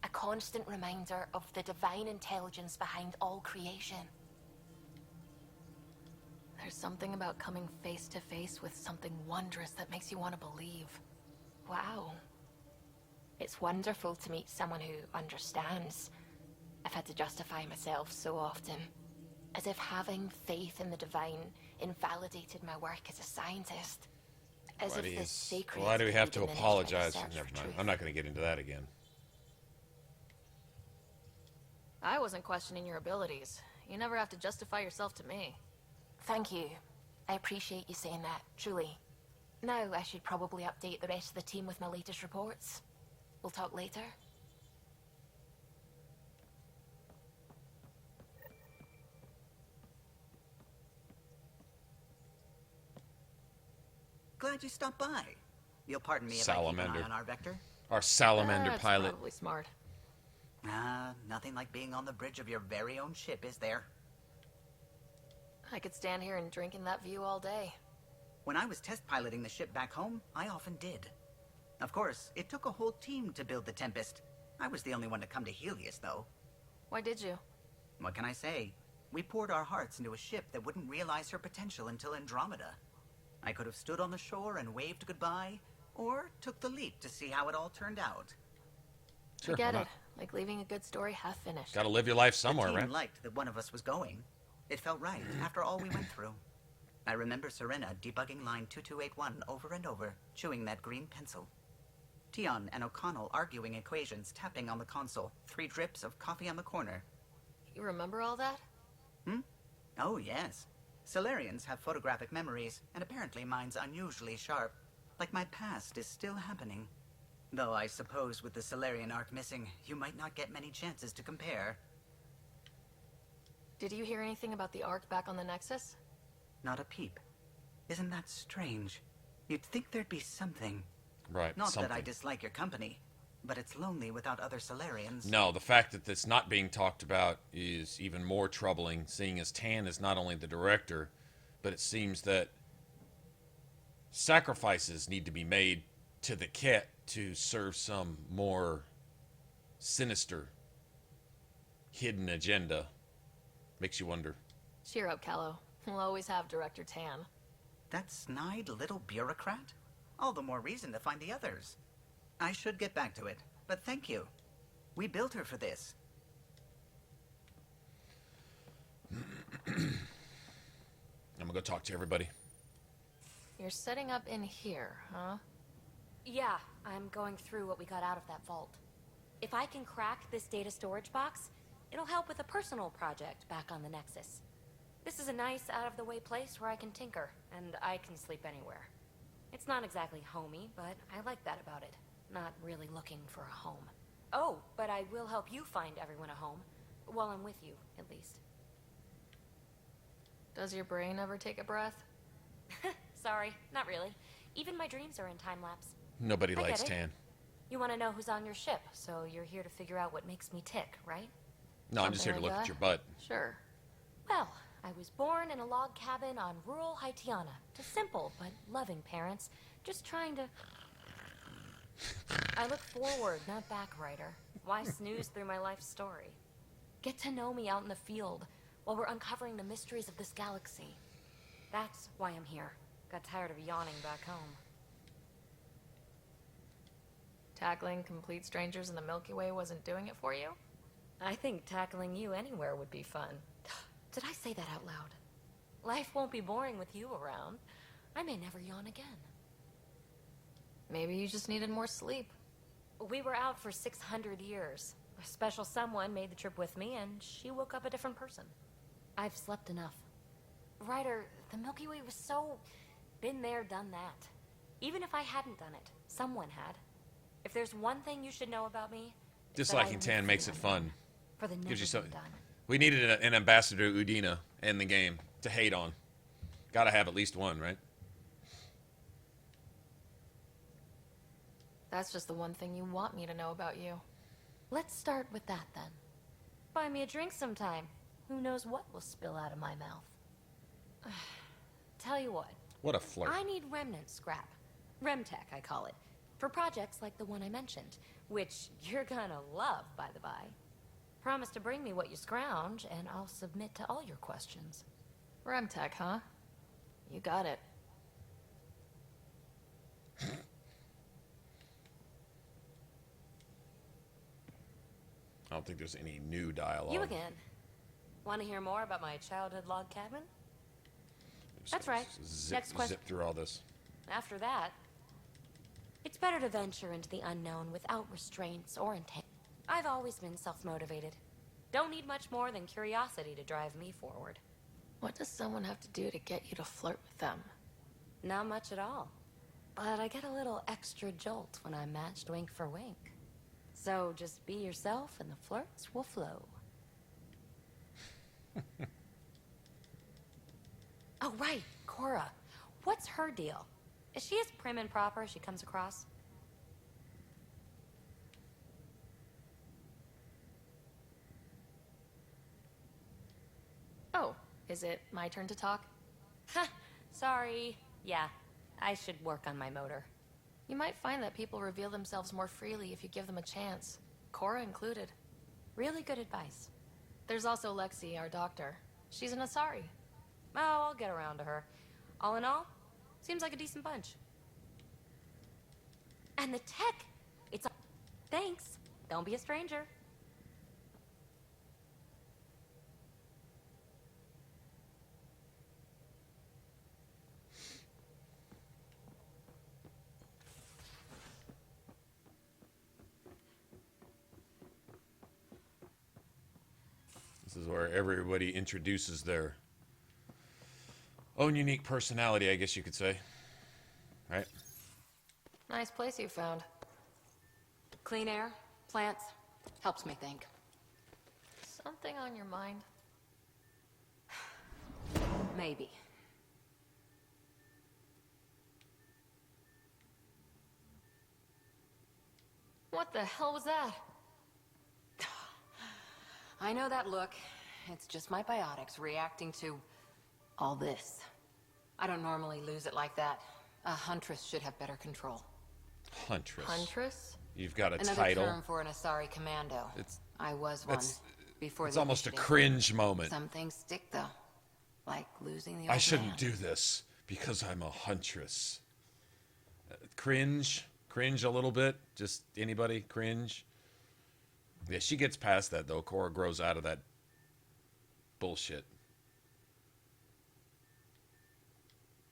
S2: A constant reminder of the divine intelligence behind all creation. There's something about coming face to face with something wondrous that makes you want to believe. Wow. It's wonderful to meet someone who understands. I've had to justify myself so often. As if having faith in the divine invalidated my work as a scientist. As if the sacred
S1: Why do we have to
S2: diminished my
S1: apologize?
S2: search
S1: Never
S2: for
S1: mind.
S2: truth.
S1: I'm not going to get into that again.
S2: I wasn't questioning your abilities. You never have to justify yourself to me. Thank you. I appreciate you saying that, truly. Now I should probably update the rest of the team with my latest reports. We'll talk later.
S16: Glad you stopped by. You'll pardon me if I keep an eye on our vector.
S1: Our salamander
S2: That's
S1: pilot.
S2: probably smart.
S16: Nothing like being on the bridge of your very own ship, is there?
S2: I could stand here and drink in that view all day.
S16: When I was test piloting the ship back home, I often did. Of course, it took a whole team to build the Tempest. I was the only one to come to Helios, though.
S2: Why did you?
S16: What can I say? We poured our hearts into a ship that wouldn't realize her potential until Andromeda. I could have stood on the shore and waved goodbye, or took the leap to see how it all turned out.
S1: Sure,
S2: I get
S1: why
S2: it.
S1: not?
S2: Like leaving a good story half finished.
S1: Gotta live your life somewhere,
S16: the team
S1: right?
S16: liked that one of us was going. It felt right after all we went through. I remember Serena debugging line 2281 over and over, chewing that green pencil. Tion and O'Connell arguing equations, tapping on the console, 3 drips of coffee on the corner.
S2: You remember all that?
S16: Oh, yes. Solarians have photographic memories, and apparently mine's unusually sharp. Like my past is still happening. Though I suppose with the Solarian arc missing, you might not get many chances to compare.
S2: Did you hear anything about the Ark back on the Nexus?
S16: Not a peep. Isn't that strange? You'd think there'd be something.
S1: Right,
S16: Not
S1: something.
S16: that I dislike your company, but it's lonely without other Solarians.
S1: No, the fact that it's not being talked about is even more troubling, seeing as Tan is not only the director, but it seems that sacrifices need to be made to the Ket to serve some more sinister, hidden agenda. Makes you wonder.
S2: Cheer up, Callow. We'll always have Director Tan.
S16: That snide little bureaucrat? All the more reason to find the others. I should get back to it, but thank you. We built her for this.
S1: I'm gonna go talk to everybody.
S2: You're setting up in here, huh?
S7: Yeah, I'm going through what we got out of that vault. If I can crack this data storage box, it'll help with a personal project back on the Nexus. This is a nice, out-of-the-way place where I can tinker, and I can sleep anywhere. It's not exactly homey, but I like that about it. Not really looking for a home. Oh, but I will help you find everyone a home. While I'm with you, at least.
S2: Does your brain ever take a breath?
S7: Sorry, not really. Even my dreams are in time-lapse.
S1: Nobody
S7: I
S1: likes
S7: get it.
S1: Tan.
S7: You want to know who's on your ship, so you're here to figure out what makes me tick, right?
S1: No, I'm just here to
S2: Something
S1: look
S2: like
S1: at
S2: that?
S1: your butt.
S2: Sure.
S7: Well, I was born in a log cabin on rural Haitiana to simple but loving parents, just trying to... I look forward, not back, writer. Why snooze through my life story? Get to know me out in the field while we're uncovering the mysteries of this galaxy. That's why I'm here. Got tired of yawning back home.
S2: Tackling complete strangers in the Milky Way wasn't doing it for you?
S7: I think tackling you anywhere would be fun. Did I say that out loud? Life won't be boring with you around. I may never yawn again.
S2: Maybe you just needed more sleep.
S7: We were out for 600 years. A special someone made the trip with me, and she woke up a different person. I've slept enough. Ryder, the Milky Way was so... been there, done that. Even if I hadn't done it, someone had. If there's one thing you should know about me...
S1: Disliking Tan makes it fun.
S7: For the never
S1: Gives you
S7: been
S1: something.
S7: done.
S1: We needed an ambassador Udina in the game to hate on. Gotta have at least one, right?
S2: That's just the one thing you want me to know about you.
S7: Let's start with that then. Buy me a drink sometime. Who knows what will spill out of my mouth. Tell you what.
S1: What a flirt.
S7: I need remnant scrap. Remtech, I call it. For projects like the one I mentioned. Which you're gonna love, by the by. Promise to bring me what you scrounge, and I'll submit to all your questions.
S2: Remtech, huh? You got it.
S1: I don't think there's any new dialogue.
S7: You again. Want to hear more about my childhood log cabin? That's right. Next question.
S1: Zip through all this.
S7: After that, it's better to venture into the unknown without restraints or intent. I've always been self-motivated. Don't need much more than curiosity to drive me forward.
S2: What does someone have to do to get you to flirt with them?
S7: Not much at all. But I get a little extra jolt when I'm matched wink for wink. So just be yourself and the flirts will flow. Oh, right, Cora. What's her deal? Is she as prim and proper as she comes across?
S2: Oh, is it my turn to talk?
S7: Ha! Sorry. Yeah, I should work on my motor.
S2: You might find that people reveal themselves more freely if you give them a chance. Cora included.
S7: Really good advice.
S2: There's also Lexi, our doctor. She's an Asari.
S7: Oh, I'll get around to her. All in all, seems like a decent bunch. And the tech! It's... Thanks. Don't be a stranger.
S1: This is where everybody introduces their own unique personality, I guess you could say. Right?
S2: Nice place you found.
S14: Clean air, plants, helps me think.
S2: Something on your mind?
S14: Maybe.
S2: What the hell was that?
S14: I know that look. It's just my biotics reacting to all this. I don't normally lose it like that. A huntress should have better control.
S1: Huntress.
S2: Huntress?
S1: You've got a
S14: Another
S1: title.
S14: term for an Asari commando. I was one before.
S1: It's almost a cringe moment.
S14: Some things stick though, like losing the.
S1: I shouldn't do this because I'm a huntress. Cringe a little bit. Just anybody cringe. Yeah, she gets past that though. Cora grows out of that bullshit.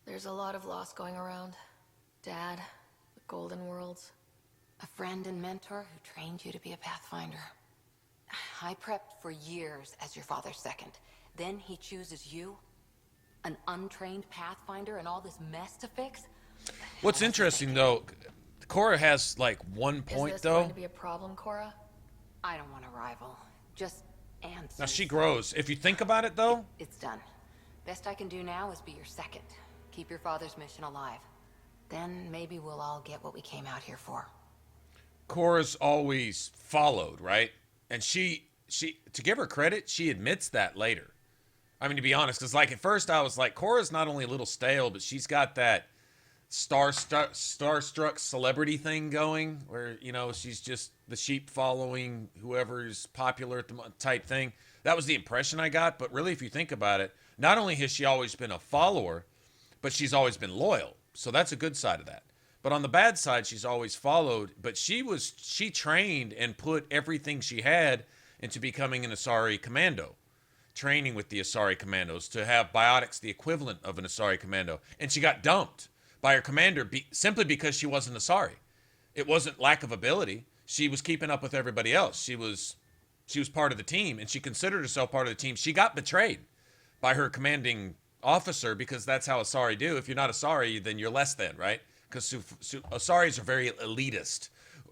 S2: There's a lot of loss going around. Dad, the Golden Worlds.
S14: A friend and mentor who trained you to be a Pathfinder. I prepped for years as your father's second. Then he chooses you, an untrained Pathfinder, and all this mess to fix.
S1: What's interesting though, Cora has like one point
S2: Is this
S1: though.
S2: going to be a problem, Cora?
S14: I don't want a rival. Just answers.
S1: Now she grows. If you think about it though.
S14: It's done. Best I can do now is be your second. Keep your father's mission alive. Then maybe we'll all get what we came out here for.
S1: Cora's always followed, right? And she to give her credit, she admits that later. I mean, to be honest, because like at first I was like, Cora's not only a little stale, but she's got that starstruck celebrity thing going where, you know, she's just the sheep following whoever's popular at the type thing. That was the impression I got. But really, if you think about it, not only has she always been a follower, but she's always been loyal. So that's a good side of that. But on the bad side, she's always followed. But she trained and put everything she had into becoming an Asari commando. Training with the Asari commandos to have biotics the equivalent of an Asari commando. And she got dumped by her commander simply because she wasn't Asari. It wasn't lack of ability. She was keeping up with everybody else. She was part of the team, and she considered herself part of the team. She got betrayed by her commanding officer because that's how Asari do. If you're not Asari, then you're less than, right? Because Asaris are very elitist.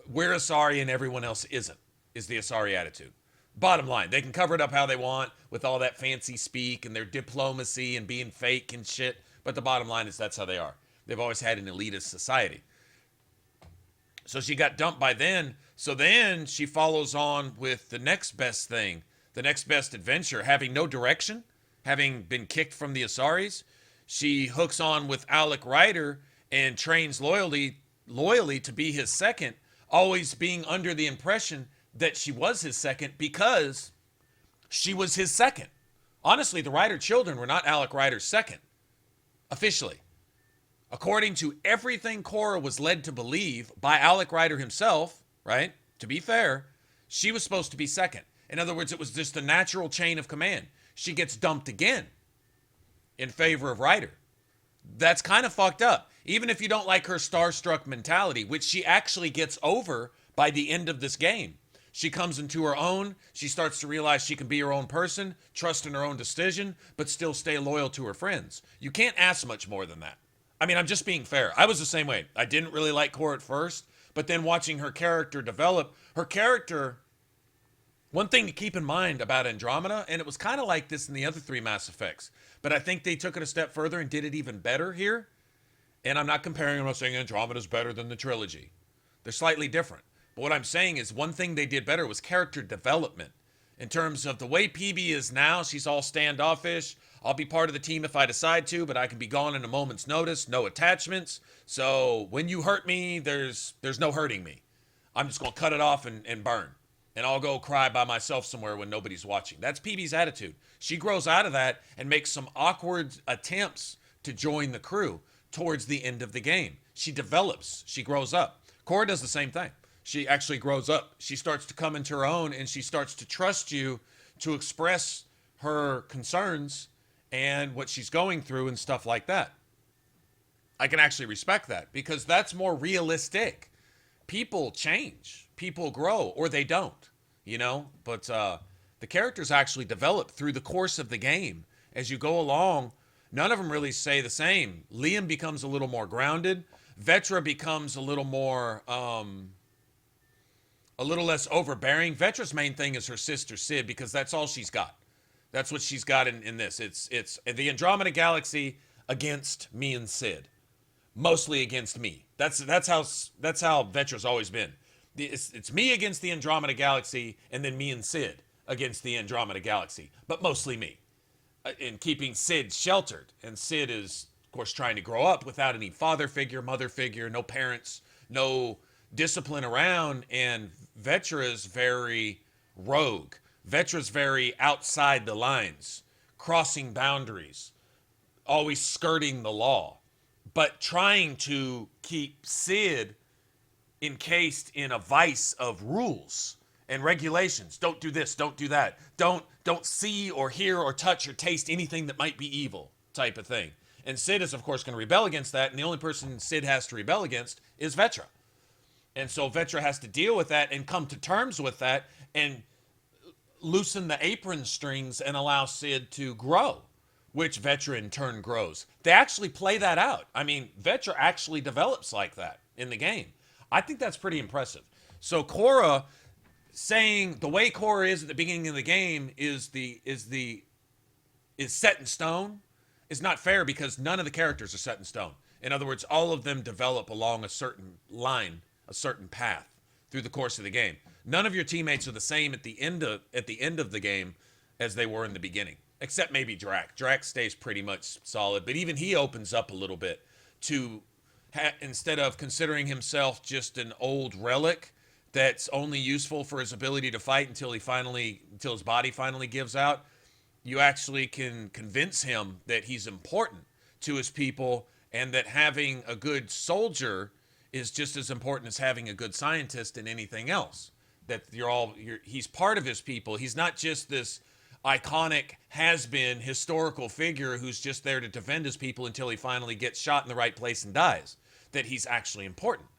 S1: We're Asari and everyone else isn't, is the Asari attitude. Bottom line, they can cover it up how they want with all that fancy speak and their diplomacy and being fake and shit. But the bottom line is that's how they are. They've always had an elitist society. So she got dumped by then. So then she follows on with the next best thing, the next best adventure, having no direction, having been kicked from the Asaris. She hooks on with Alec Ryder and trains loyally to be his second, always being under the impression that she was his second because she was his second. Honestly, the Ryder children were not Alec Ryder's second, officially. According to everything Cora was led to believe by Alec Ryder himself, right? To be fair, she was supposed to be second. In other words, it was just the natural chain of command. She gets dumped again in favor of Ryder. That's kind of fucked up. Even if you don't like her starstruck mentality, which she actually gets over by the end of this game. She comes into her own. She starts to realize she can be her own person, trust in her own decision, but still stay loyal to her friends. You can't ask much more than that. I mean, I'm just being fair. I was the same way. I didn't really like Cora at first, but then watching her character develop, one thing to keep in mind about Andromeda, and it was kind of like this in the other 3 Mass Effects, but I think they took it a step further and did it even better here. And I'm not comparing, I'm not saying Andromeda's better than the trilogy. They're slightly different. But what I'm saying is one thing they did better was character development. In terms of the way PB is now, she's all standoffish. I'll be part of the team if I decide to, but I can be gone in a moment's notice. No attachments. So when you hurt me, there's no hurting me. I'm just going to cut it off and burn. And I'll go cry by myself somewhere when nobody's watching. That's PB's attitude. She grows out of that and makes some awkward attempts to join the crew towards the end of the game. She develops. She grows up. Cora does the same thing. She actually grows up. She starts to come into her own, and she starts to trust you to express her concerns and what she's going through and stuff like that. I can actually respect that because that's more realistic. People change. People grow, or they don't, you know? But the characters actually develop through the course of the game. As you go along, none of them really stay the same. Liam becomes a little more grounded. Vetra becomes a little more... a little less overbearing. Vetra's main thing is her sister Sid because that's all she's got. That's what she's got in this. It's the Andromeda Galaxy against me and Sid, mostly against me. That's how Vetra's always been. It's me against the Andromeda Galaxy, and then me and Sid against the Andromeda Galaxy, but mostly me, in keeping Sid sheltered. And Sid is, of course, trying to grow up without any father figure, mother figure, no parents, no discipline around, and Vetra's very rogue. Vetra's very outside the lines, crossing boundaries, always skirting the law, but trying to keep Sid encased in a vice of rules and regulations. Don't do this, don't do that. Don't see or hear or touch or taste anything that might be evil type of thing. And Sid is, of course, going to rebel against that, and the only person Sid has to rebel against is Vetra. And so Vetra has to deal with that and come to terms with that and loosen the apron strings and allow Sid to grow, which Vetra in turn grows. They actually play that out. I mean, Vetra actually develops like that in the game. I think that's pretty impressive. So Cora saying the way Cora is at the beginning of the game is set in stone is not fair because none of the characters are set in stone. In other words, all of them develop along a certain line, a certain path through the course of the game. None of your teammates are the same at the end of the game as they were in the beginning, except maybe Drac. Drac stays pretty much solid, but even he opens up a little bit to instead of considering himself just an old relic that's only useful for his ability to fight until his body finally gives out, you actually can convince him that he's important to his people and that having a good soldier is just as important as having a good scientist and anything else. That he's part of his people. He's not just this iconic has-been historical figure who's just there to defend his people until he finally gets shot in the right place and dies. That he's actually important.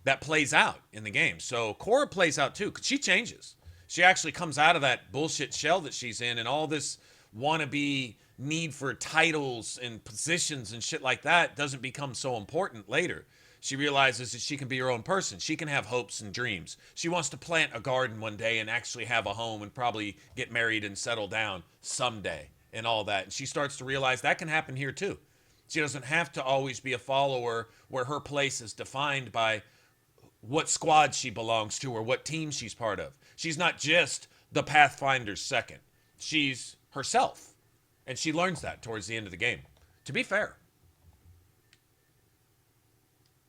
S1: That plays out in the game. So Cora plays out too, because she changes. She actually comes out of that bullshit shell that she's in and all this wannabe need for titles and positions and shit like that doesn't become so important later. She realizes that she can be her own person. She can have hopes and dreams. She wants to plant a garden one day and actually have a home and probably get married and settle down someday and all that. And she starts to realize that can happen here too. She doesn't have to always be a follower where her place is defined by what squad she belongs to or what team she's part of. She's not just the Pathfinder's second. She's herself. And she learns that towards the end of the game. To be fair.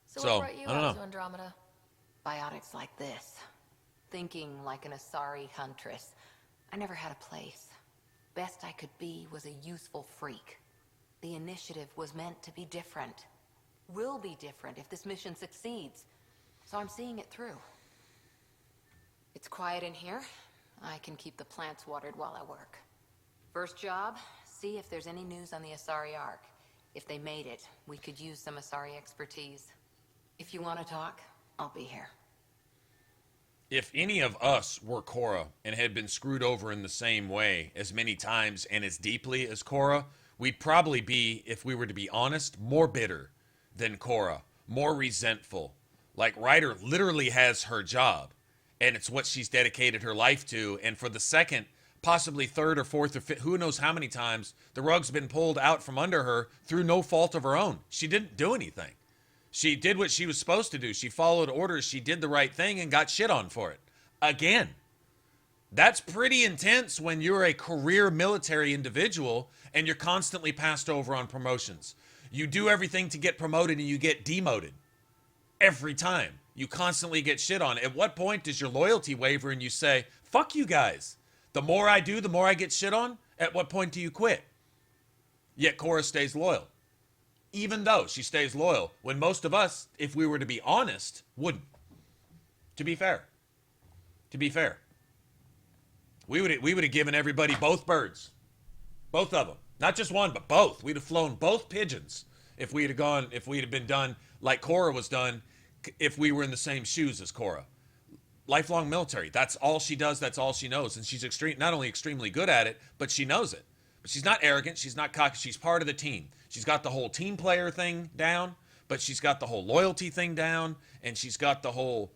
S2: So what brought you
S1: I don't
S2: out
S1: know.
S2: to Andromeda?
S14: Biotics like this. Thinking like an Asari huntress. I never had a place. Best I could be was a useful freak. The initiative was meant to be different. Will be different if this mission succeeds. So I'm seeing it through. It's quiet in here. I can keep the plants watered while I work. First job, see if there's any news on the Asari Ark. If they made it, we could use some Asari expertise. If you want to talk, I'll be here.
S1: If any of us were Korra and had been screwed over in the same way as many times and as deeply as Korra, we'd probably be, if we were to be honest, more bitter than Korra, more resentful. Like, Ryder literally has her job, and it's what she's dedicated her life to, and for the second, possibly third or fourth or fifth, who knows how many times, the rug's been pulled out from under her through no fault of her own. She didn't do anything. She did what she was supposed to do. She followed orders, she did the right thing, and got shit on for it. Again. That's pretty intense when you're a career military individual and you're constantly passed over on promotions. You do everything to get promoted and you get demoted. Every time. You constantly get shit on. At what point does your loyalty waver and you say, fuck you guys. The more I do, the more I get shit on? At what point do you quit? Yet Korra stays loyal. Even though she stays loyal, when most of us, if we were to be honest, wouldn't. To be fair. To be fair. We would have given everybody both birds. Both of them. Not just one, but both. We'd have flown both pigeons if we'd have been done like Korra was done, if we were in the same shoes as Korra. Lifelong military. That's all she does. That's all she knows. And she's not only extremely good at it, but she knows it. But she's not arrogant. She's not cocky. She's part of the team. She's got the whole team player thing down, but she's got the whole loyalty thing down, and she's got the whole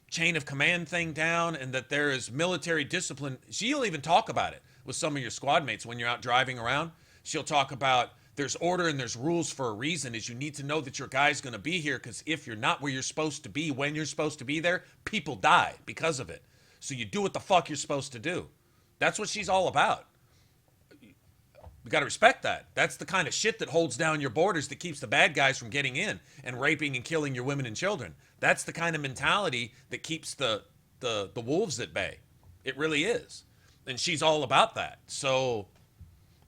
S1: chain of command thing down, and that there is military discipline. She'll even talk about it with some of your squad mates when you're out driving around. She'll talk about there's order and there's rules for a reason, is you need to know that your guy's going to be here, because if you're not where you're supposed to be when you're supposed to be there, people die because of it. So you do what the fuck you're supposed to do. That's what she's all about. We got to respect that. That's the kind of shit that holds down your borders, that keeps the bad guys from getting in and raping and killing your women and children. That's the kind of mentality that keeps the wolves at bay. It really is. And she's all about that. So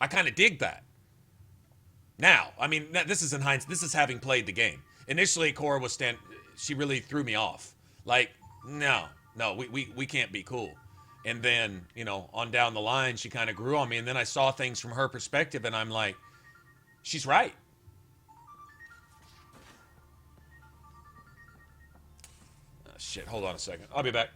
S1: I kind of dig that. Now, I mean, this is in hindsight. This is having played the game. Initially, Korra she really threw me off. Like, no, we can't be cool. And then, on down the line, she kind of grew on me. And then I saw things from her perspective, and I'm like, she's right. Oh, shit, hold on a second. I'll be back.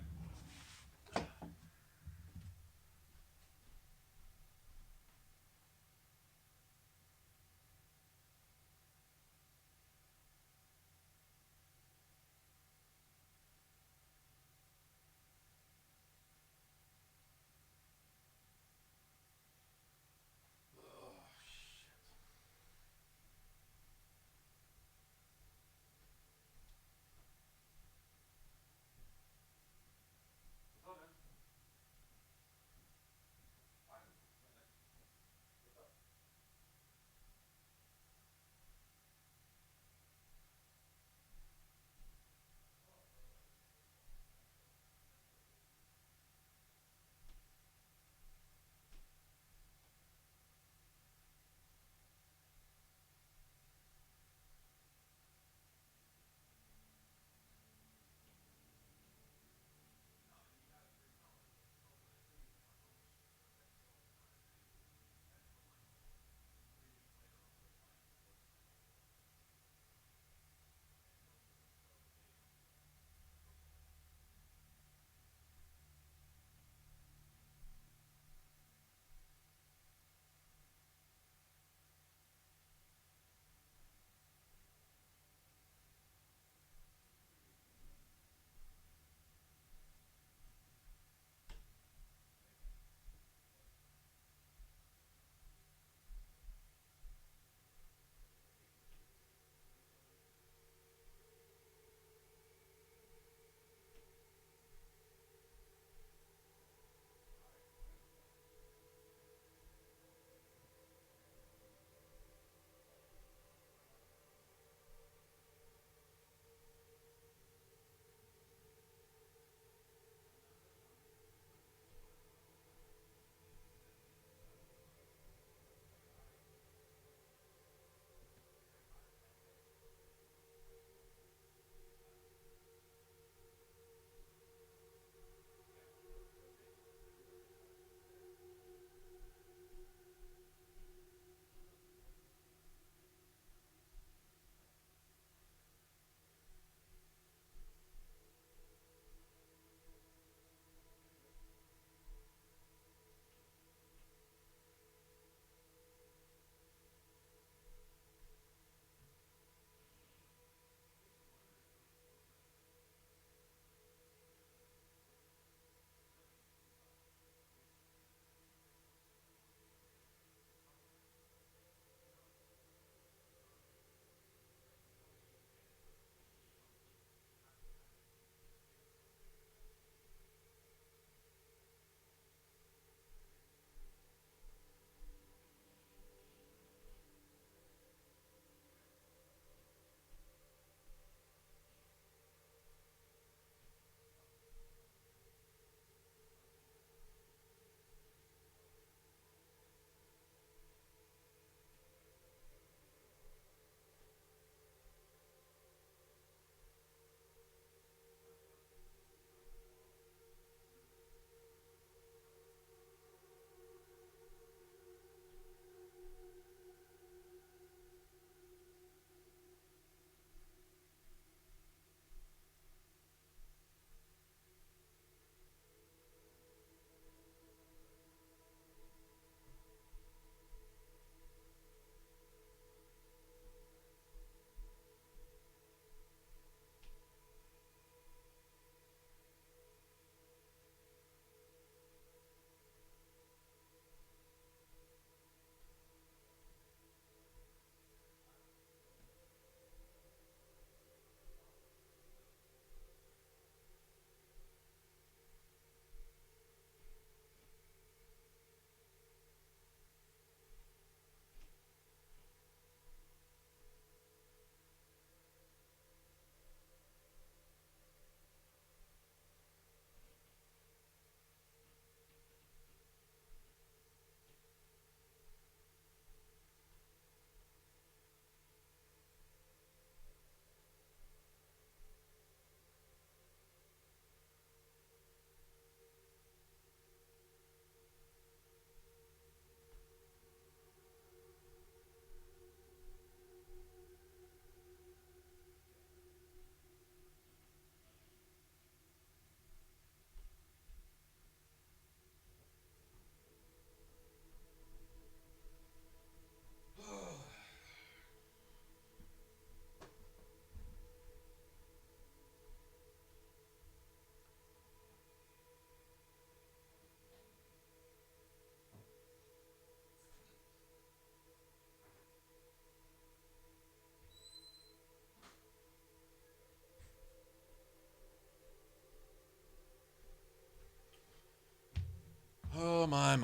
S1: Oh, my.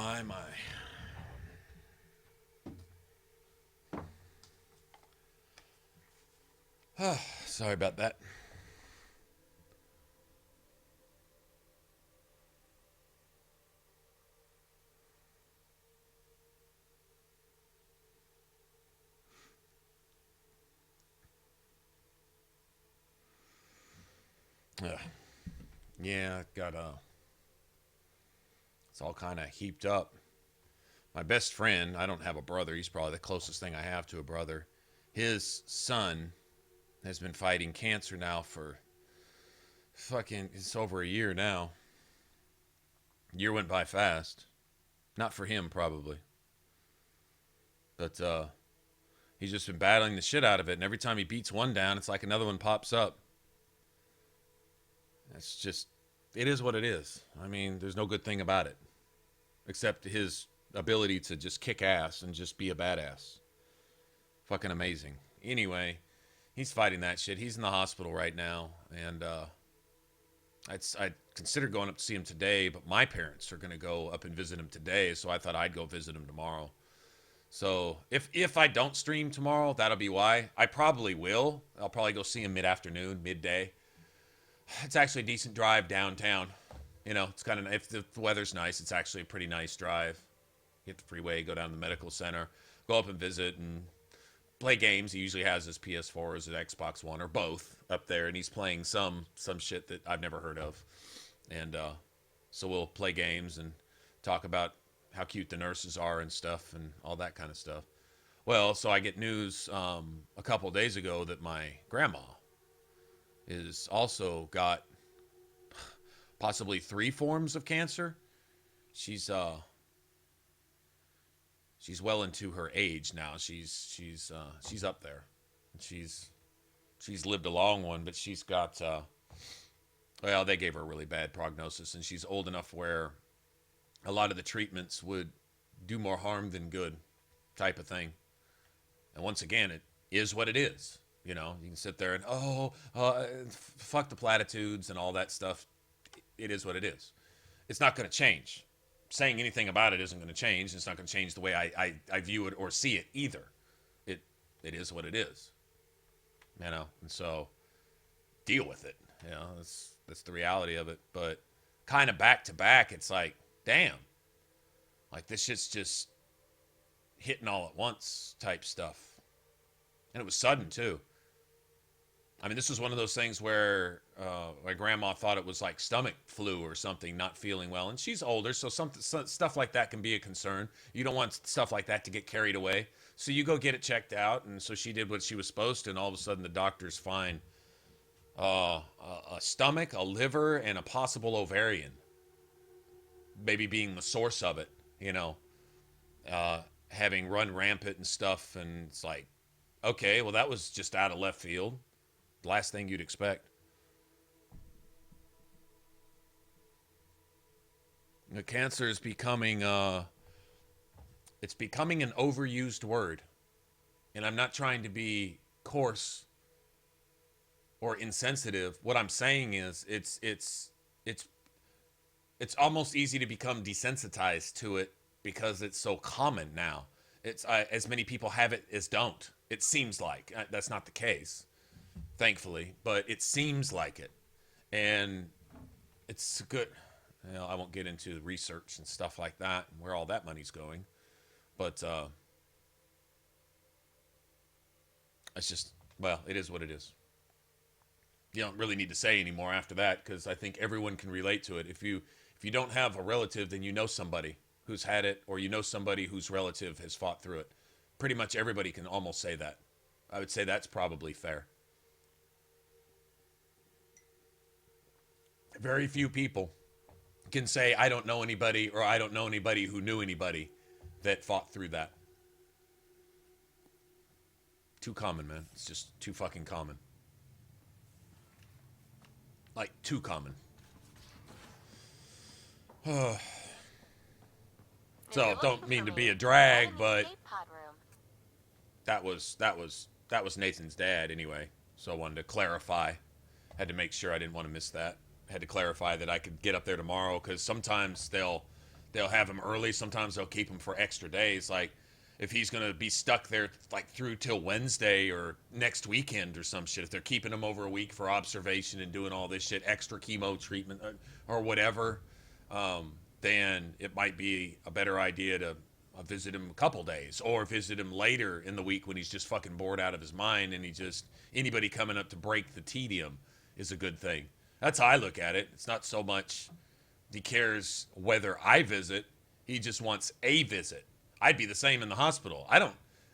S1: Sorry about that. Yeah, got it's all kind of heaped up. My best friend, I don't have a brother. He's probably the closest thing I have to a brother. His son has been fighting cancer now for it's over a year now. Year went by fast. Not for him, probably. But he's just been battling the shit out of it. And every time he beats one down, it's like another one pops up. It's just, it is what it is. I mean, there's no good thing about it. Except his ability to just kick ass and just be a badass. Fucking amazing. Anyway, he's fighting that shit. He's in the hospital right now. And I'd consider going up to see him today, but my parents are going to go up and visit him today, so I thought I'd go visit him tomorrow. So if I don't stream tomorrow, that'll be why. I probably will. I'll probably go see him mid-afternoon, midday. It's actually a decent drive downtown. You know, it's kind of, if the weather's nice, it's actually a pretty nice drive. Hit the freeway, go down to the medical center, go up and visit and play games. He usually has his PS4 or his Xbox One or both up there, and he's playing some shit that I've never heard of. And so we'll play games and talk about how cute the nurses are and stuff and all that kind of stuff. Well, so I get news a couple of days ago that my grandma is also got possibly 3 forms of cancer. She's well into her age now. She's up there. She's lived a long one, but she's got well, they gave her a really bad prognosis, and she's old enough where a lot of the treatments would do more harm than good, type of thing. And once again, it is what it is. You know, you can sit there and fuck the platitudes and all that stuff. It is what it is. It's not going to change. Saying anything about it isn't going to change. It's not going to change the way I view it or see it either. It is what it is. You know, and so deal with it. You know, that's the reality of it. But kind of back to back, it's like, damn, like this shit's just hitting all at once type stuff. And it was sudden too. I mean, this was one of those things where my grandma thought it was like stomach flu or something, not feeling well. And she's older, so stuff like that can be a concern. You don't want stuff like that to get carried away. So you go get it checked out. And so she did what she was supposed to, and all of a sudden the doctors find a stomach, a liver, and a possible ovarian. Maybe being the source of it, you know, having run rampant and stuff. And it's like, okay, well, that was just out of left field. Last thing you'd expect. The cancer is becoming it's becoming an overused word. And I'm not trying to be coarse or insensitive. What I'm saying is it's almost easy to become desensitized to it because it's so common now. It's as many people have it as don't. It seems like that's not the case. Thankfully, but it seems like it, and it's good. You know, I won't get into research and stuff like that and where all that money's going, but it's just, well, it is what it is. You don't really need to say anymore after that, because I think everyone can relate to it. If you don't have a relative, then you know somebody who's had it, or you know somebody whose relative has fought through it. Pretty much everybody can almost say that. I would say that's probably fair. Very few people can say, I don't know anybody, or I don't know anybody who knew anybody that fought through that. Too common, man. It's just too fucking common. Like, too common. So, don't mean to be a drag, but that was Nathan's dad anyway. So I wanted to clarify. Had to make sure I didn't want to miss that. Had to clarify that I could get up there tomorrow, because sometimes they'll they'll have him early. Sometimes they'll keep him for extra days. Like, if he's going to be stuck there, like, through till Wednesday or next weekend or some shit, if they're keeping him over a week for observation and doing all this shit, extra chemo treatment or whatever, then it might be a better idea to visit him a couple days, or visit him later in the week when he's just fucking bored out of his mind and anybody coming up to break the tedium is a good thing. That's how I look at it. It's not so much he cares whether I visit, he just wants a visit. I'd be the same in the hospital.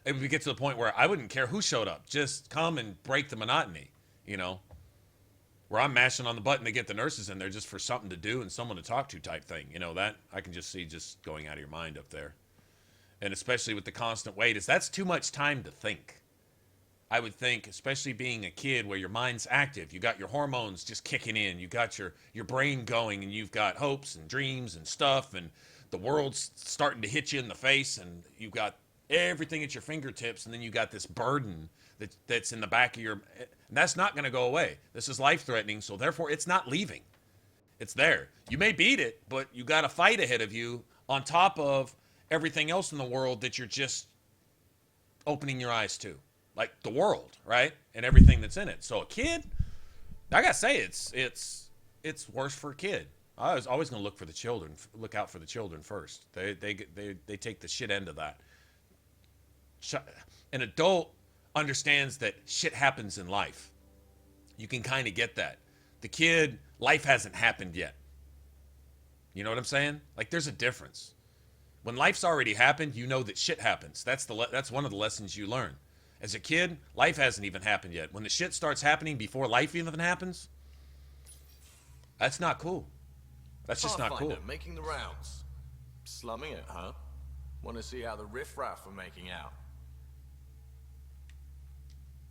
S1: It would get to the point where I wouldn't care who showed up. Just come and break the monotony, where I'm mashing on the button to get the nurses in there just for something to do and someone to talk to type thing. That I can just see just going out of your mind up there. And especially with the constant wait, that's too much time to think. I would think, especially being a kid where your mind's active, you got your hormones just kicking in, you got your brain going, and you've got hopes and dreams and stuff, and the world's starting to hit you in the face, and you've got everything at your fingertips, and then you got this burden that's in the back of and that's not going to go away. This is life-threatening, so therefore it's not leaving. It's there. You may beat it, but you got a fight ahead of you on top of everything else in the world that you're just opening your eyes to, like the world, right? And everything that's in it. So a kid, I gotta say, it's worse for a kid. I was always gonna look out for the children first. They take the shit end of that. An adult understands that shit happens in life. You can kind of get that. The kid, life hasn't happened yet. You know what I'm saying? Like, there's a difference. When life's already happened, you know that shit happens. That's one of the lessons you learn. As a kid, life hasn't even happened yet. When the shit starts happening before life even happens, that's not cool. That's just not cool.
S15: Making the rounds. Slumming it, huh? Want to see how the riffraff are making out?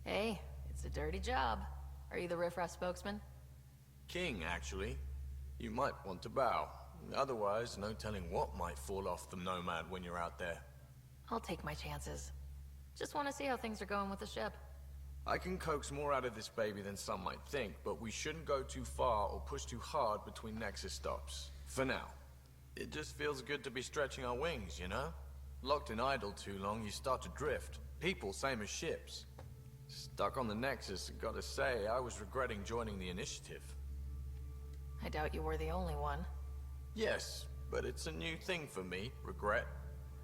S2: Hey, it's a dirty job. Are you the riffraff spokesman?
S15: King, actually. You might want to bow. Otherwise, no telling what might fall off the Nomad when you're out there.
S2: I'll take my chances. Just want to see how things are going with the ship.
S15: I can coax more out of this baby than some might think, but we shouldn't go too far or push too hard between Nexus stops. For now. It just feels good to be stretching our wings, Locked in idle too long, you start to drift. People, same as ships. Stuck on the Nexus, gotta say, I was regretting joining the initiative.
S2: I doubt you were the only one.
S15: Yes, but it's a new thing for me, regret.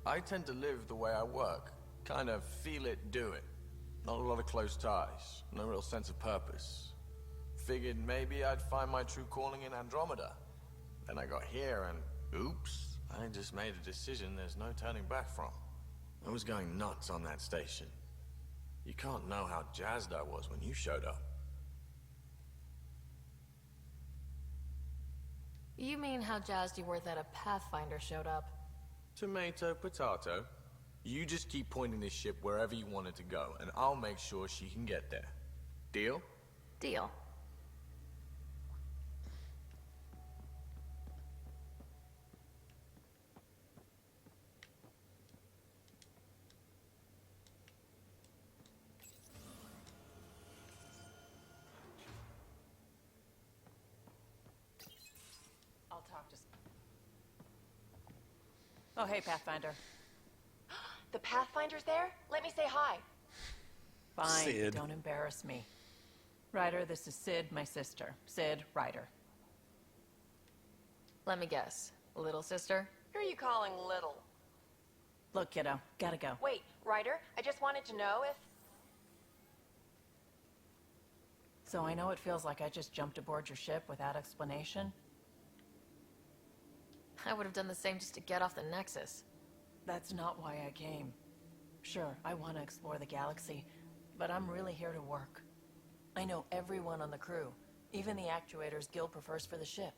S15: I tend to live the way I work. Kind of feel it, do it. Not a lot of close ties, no real sense of purpose. Figured maybe I'd find my true calling in Andromeda. Then I got here and, oops, I just made a decision there's no turning back from. I was going nuts on that station. You can't know how jazzed I was when you showed up.
S2: You mean how jazzed you were that a Pathfinder showed up?
S15: Tomato, potato. You just keep pointing this ship wherever you want it to go, and I'll make sure she can get there. Deal?
S2: Deal.
S17: Oh, hey, Pathfinder.
S4: The Pathfinder's there? Let me say hi.
S17: Fine,
S1: Sid.
S17: Don't embarrass me. Ryder, this is Sid, my sister. Sid, Ryder.
S2: Let me guess. Little sister?
S4: Who are you calling little?
S17: Look, kiddo, gotta go.
S4: Wait, Ryder, I just wanted to know if...
S17: So I know it feels like I just jumped aboard your ship without explanation.
S2: I would have done the same just to get off the Nexus.
S17: That's not why I came. Sure, I want to explore the galaxy, but I'm really here to work. I know everyone on the crew, even the actuators Guild prefers for the ship.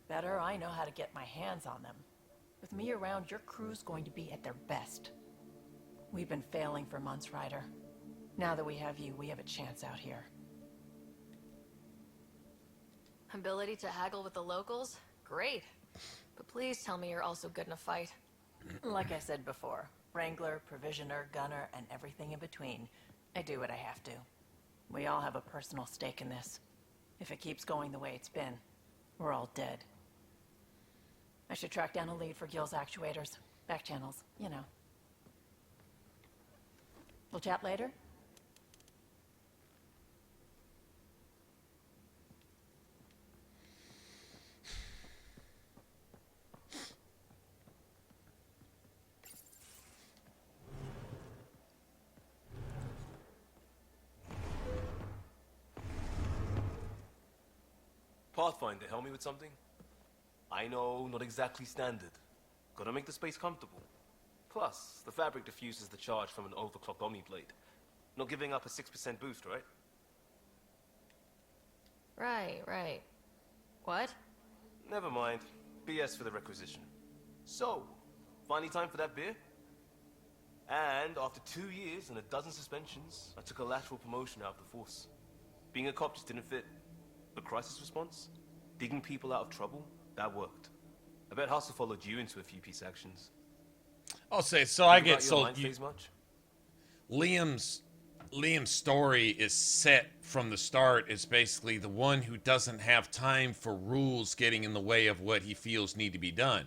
S17: Better, I know how to get my hands on them. With me around, your crew's going to be at their best. We've been failing for months, Ryder. Now that we have you, we have a chance out here.
S2: Ability to haggle with the locals? Great. But please tell me you're also good in a fight.
S17: Like I said before, Wrangler, Provisioner, Gunner, and everything in between. I do what I have to. We all have a personal stake in this. If it keeps going the way it's been, we're all dead. I should track down a lead for Gil's actuators. Back channels, you know. We'll chat later?
S3: Pathfinder, help me with something? I know, not exactly standard. Gotta make the space comfortable. Plus, the fabric diffuses the charge from an overclocked Omniblade. Not giving up a 6% boost, right?
S2: Right. What?
S3: Never mind. BS for the requisition. So, finally time for that beer? And after 2 years and a dozen suspensions, I took a lateral promotion out of the force. Being a cop just didn't fit. But crisis response? Digging people out of trouble? That worked. I bet Hustle followed you into a few peace actions.
S1: I'll say, so I
S3: Think
S1: get
S3: about your
S1: sold.
S3: mind phase much?
S1: Liam's story is set from the start as basically the one who doesn't have time for rules getting in the way of what he feels need to be done.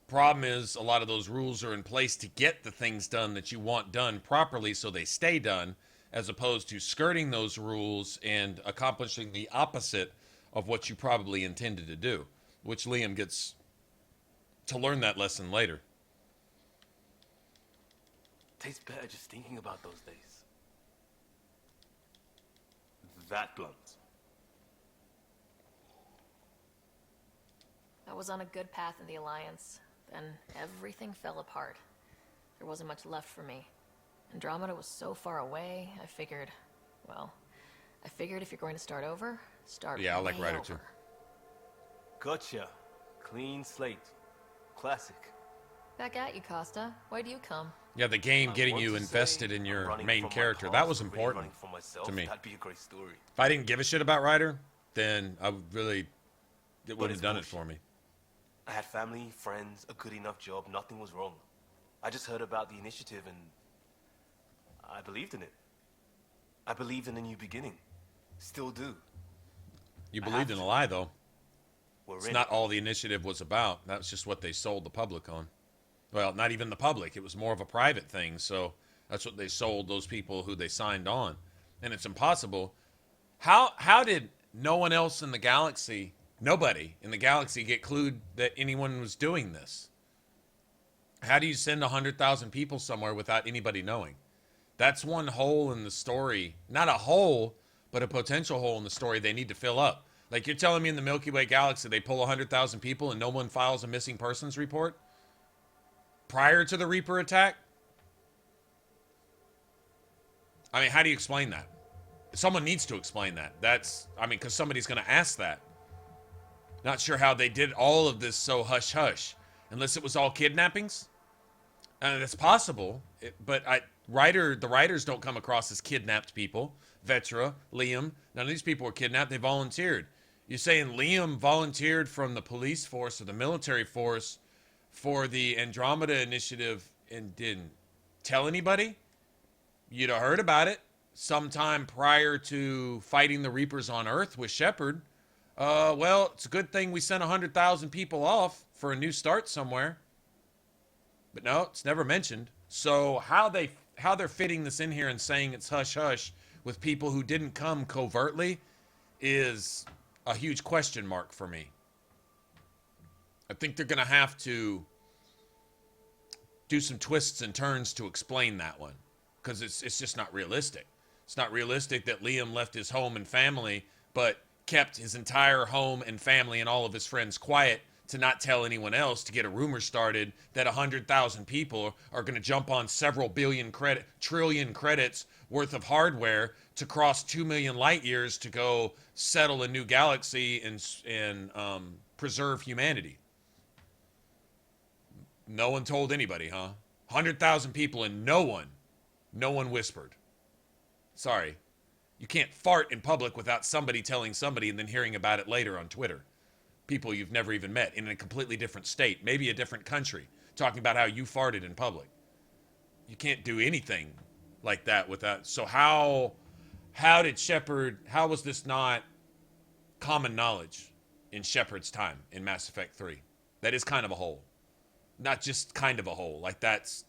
S1: Problem is, a lot of those rules are in place to get the things done that you want done properly so they stay done, as opposed to skirting those rules and accomplishing the opposite of what you probably intended to do, which Liam gets to learn that lesson later.
S3: Tastes better just thinking about those days. That blunt.
S2: I was on a good path in the Alliance. Then everything fell apart. There wasn't much left for me. Andromeda was so far away, I figured if you're going to start over, start
S1: Yeah, I like
S2: way
S1: Ryder
S2: over.
S1: too.
S3: Gotcha. Clean slate. Classic.
S2: Back at you, Costa. Why do you come?
S1: Yeah, the game
S3: I
S1: getting
S3: want
S1: you
S3: to
S1: invested
S3: say
S1: in
S3: I'm
S1: your
S3: running
S1: main
S3: from my
S1: character.
S3: past,
S1: That was
S3: but really
S1: important
S3: running for myself,
S1: to me.
S3: That'd be a great story.
S1: If I didn't give a shit about Ryder, then I would really, it
S3: But
S1: wouldn't
S3: it's
S1: have done it
S3: bullshit.
S1: for me.
S3: I had family, friends, a good enough job, nothing was wrong. I just heard about the initiative and I believed in it. I believed in a new beginning. Still do.
S1: You
S3: I
S1: believed
S3: have
S1: in a
S3: to.
S1: lie, though.
S3: We're
S1: It's
S3: in
S1: not
S3: it.
S1: all the initiative was about. That's just what they sold the public on. Well, not even the public. It was more of a private thing, so that's what they sold those people who they signed on. And it's impossible. How did no one else in the galaxy, nobody in the galaxy, get clued that anyone was doing this? How do you send 100,000 people somewhere without anybody knowing? That's one hole in the story. Not a hole, but a potential hole in the story they need to fill up. Like, you're telling me in the Milky Way galaxy they pull 100,000 people and no one files a missing persons report prior to the Reaper attack? I mean, how do you explain that? Someone needs to explain that. Because somebody's going to ask that. Not sure how they did all of this so hush-hush. Unless it was all kidnappings? That's possible, but the writers don't come across as kidnapped people. Vetra, Liam, none of these people were kidnapped. They volunteered. You're saying Liam volunteered from the police force or the military force for the Andromeda initiative and didn't tell anybody? You'd have heard about it sometime prior to fighting the Reapers on Earth with Shepard. Well, it's a good thing we sent 100,000 people off for a new start somewhere. But no, it's never mentioned. So how they're fitting this in here and saying it's hush-hush with people who didn't come covertly is a huge question mark for me. I think they're going to have to do some twists and turns to explain that one. Because it's just not realistic. It's not realistic that Liam left his home and family, but kept his entire home and family and all of his friends quiet to not tell anyone else, to get a rumor started that 100,000 people are going to jump on several trillion credits worth of hardware to cross 2 million light years to go settle a new galaxy and preserve humanity. No one told anybody, huh? 100,000 people and no one whispered. Sorry. You can't fart in public without somebody telling somebody and then hearing about it later on Twitter. People you've never even met in a completely different state, maybe a different country, talking about how you farted in public. You can't do anything like that without. So how did Shepard, how was this not common knowledge in Shepard's time in Mass Effect 3? That is kind of a hole. Not just kind of a hole. Like, it's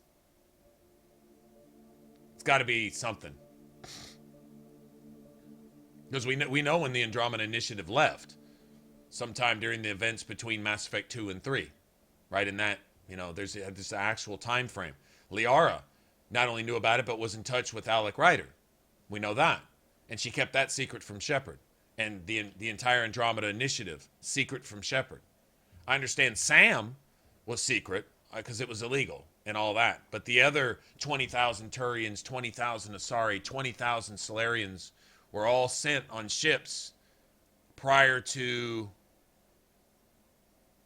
S1: got to be something. Because we know when the Andromeda Initiative left. Sometime during the events between Mass Effect 2 and 3. Right? In that, there's this actual time frame. Liara not only knew about it, but was in touch with Alec Ryder. We know that. And she kept that secret from Shepard. And the entire Andromeda Initiative, secret from Shepard. I understand Sam was secret, because it was illegal and all that. But the other 20,000 Turians, 20,000 Asari, 20,000 Solarians were all sent on ships prior to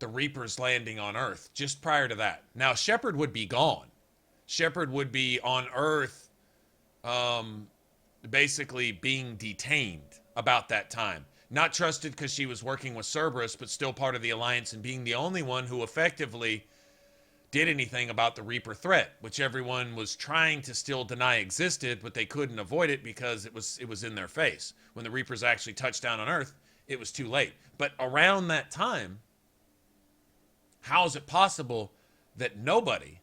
S1: the Reapers landing on Earth, just prior to that. Now, Shepard would be gone. Shepard would be on Earth, basically being detained about that time. Not trusted because she was working with Cerberus, but still part of the Alliance and being the only one who effectively did anything about the Reaper threat, which everyone was trying to still deny existed, but they couldn't avoid it because it was in their face. When the Reapers actually touched down on Earth, it was too late. But around that time, how is it possible that nobody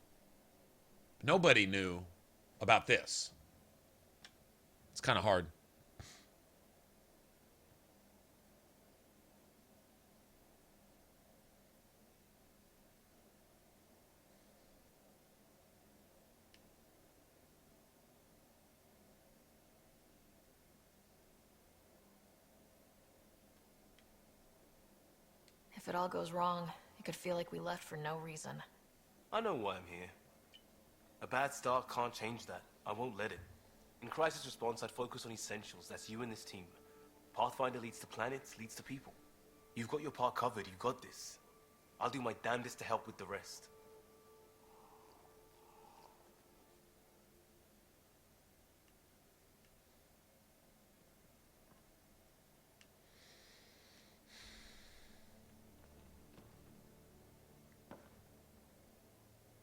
S1: knew about this? It's kind of hard.
S2: If it all goes wrong, it could feel like we left for no reason.
S3: I know why I'm here. A bad start can't change that. I won't let it. In crisis response, I'd focus on essentials. That's you and this team. Pathfinder leads to planets, leads to people. You've got your part covered. You've got this. I'll do my damnedest to help with the rest.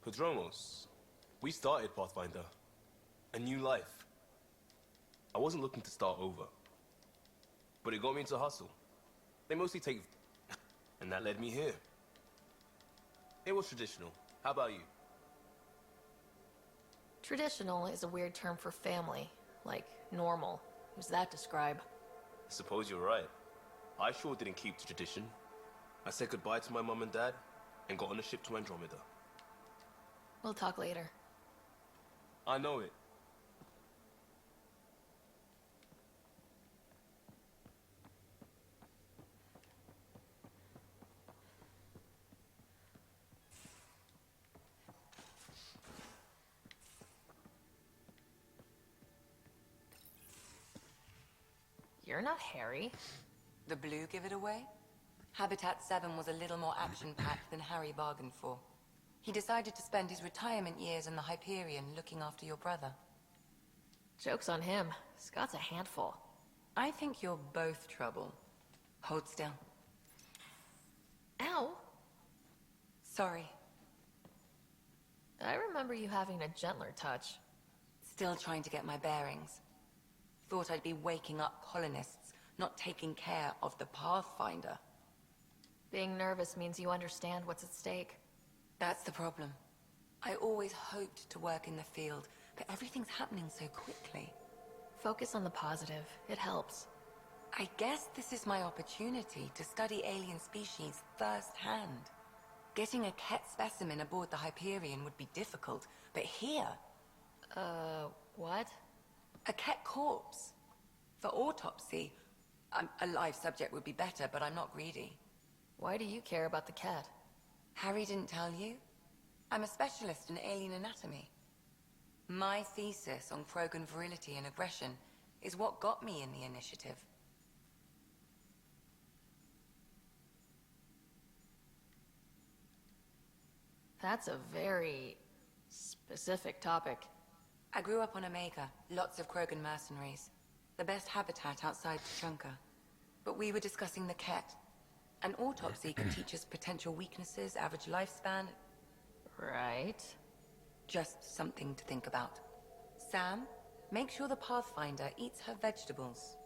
S3: Padromos, we started Pathfinder. A new life. I wasn't looking to start over. But it got me into hustle. They mostly take... and that led me here. It was traditional. How about you?
S2: Traditional is a weird term for family. Like, normal. Who's that describe?
S3: I suppose you're right. I sure didn't keep the tradition. I said goodbye to my mom and dad, and got on a ship to Andromeda.
S2: We'll talk later.
S3: I know it.
S2: You're not Harry.
S14: The blue give it away? Habitat 7 was a little more action-packed than Harry bargained for. He decided to spend his retirement years in the Hyperion looking after your brother.
S2: Joke's on him. Scott's a handful.
S14: I think you're both trouble. Hold still.
S2: Ow!
S14: Sorry.
S2: I remember you having a gentler touch.
S14: Still trying to get my bearings. Thought I'd be waking up colonists, not taking care of the Pathfinder.
S2: Being nervous means you understand what's at stake.
S14: That's the problem. I always hoped to work in the field, but everything's happening so quickly.
S2: Focus on the positive. It helps.
S14: I guess this is my opportunity to study alien species firsthand. Getting a Ket specimen aboard the Hyperion would be difficult, but here...
S2: what?
S14: A Ket corpse. For autopsy, a live subject would be better, but I'm not greedy.
S2: Why do you care about the Ket?
S14: Harry didn't tell you? I'm a specialist in alien anatomy. My thesis on Krogan virility and aggression is what got me in the initiative.
S2: That's a very specific topic.
S14: I grew up on Omega, lots of Krogan mercenaries. The best habitat outside Tuchanka. But we were discussing the Ket. An autopsy can teach us potential weaknesses, average lifespan.
S2: Right.
S14: Just something to think about. Sam, make sure the Pathfinder eats her vegetables.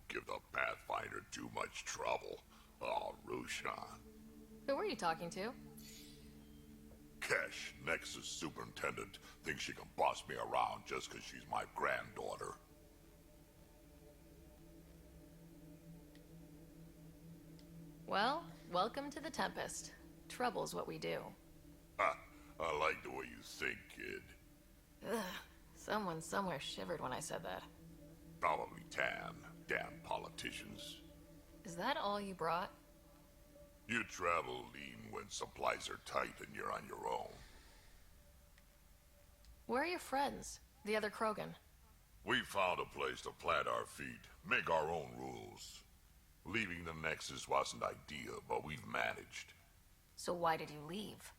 S8: give the Pathfinder too much trouble. Oh, Roshan.
S2: Who were you talking to?
S8: Kesh, Nexus Superintendent, thinks she can boss me around just because she's my granddaughter.
S2: Well, welcome to the Tempest. Trouble's what we do.
S8: Ha, I like the way you think, kid.
S2: Ugh, someone somewhere shivered when I said that.
S8: Probably Tan. Damn politicians.
S2: Is that all you brought?
S8: You travel lean when supplies are tight and you're on your own.
S2: Where are your friends? The other Krogan?
S8: We found a place to plant our feet, make our own rules. Leaving the Nexus wasn't ideal, but we've managed.
S2: So why did you leave?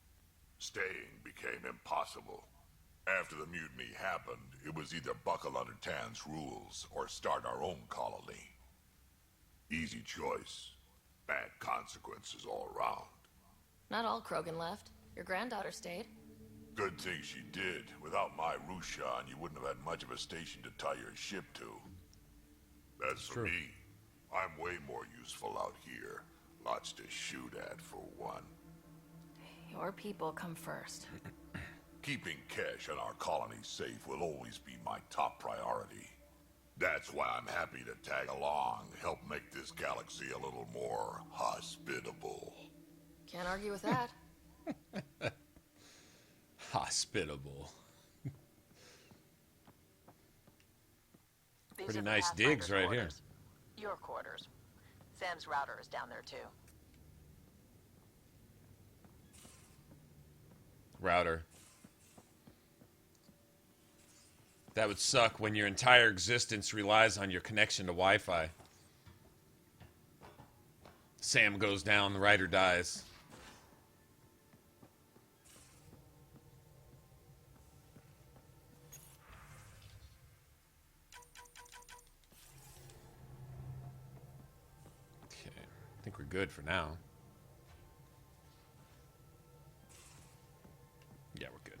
S8: Staying became impossible. After the mutiny happened, it was either buckle under Tan's rules or start our own colony. Easy choice. Bad consequences all around.
S2: Not all Krogan left. Your granddaughter stayed.
S8: Good thing she did. Without my Rushan, you wouldn't have had much of a station to tie your ship to. That's for me. I'm way more useful out here. Lots to shoot at, for one.
S2: Your people come first.
S8: Keeping Kesh and our colony safe will always be my top priority. That's why I'm happy to tag along, help make this galaxy a little more hospitable.
S2: Can't argue with that.
S1: Hospitable.
S4: These
S1: Pretty
S4: are the
S1: nice
S4: Pathfinder's
S1: digs right here.
S4: quarters. Your quarters. Sam's router is down there too.
S1: Router. That would suck when your entire existence relies on your connection to Wi-Fi. Sam goes down, the writer dies. Okay, I think we're good for now. Yeah, we're good.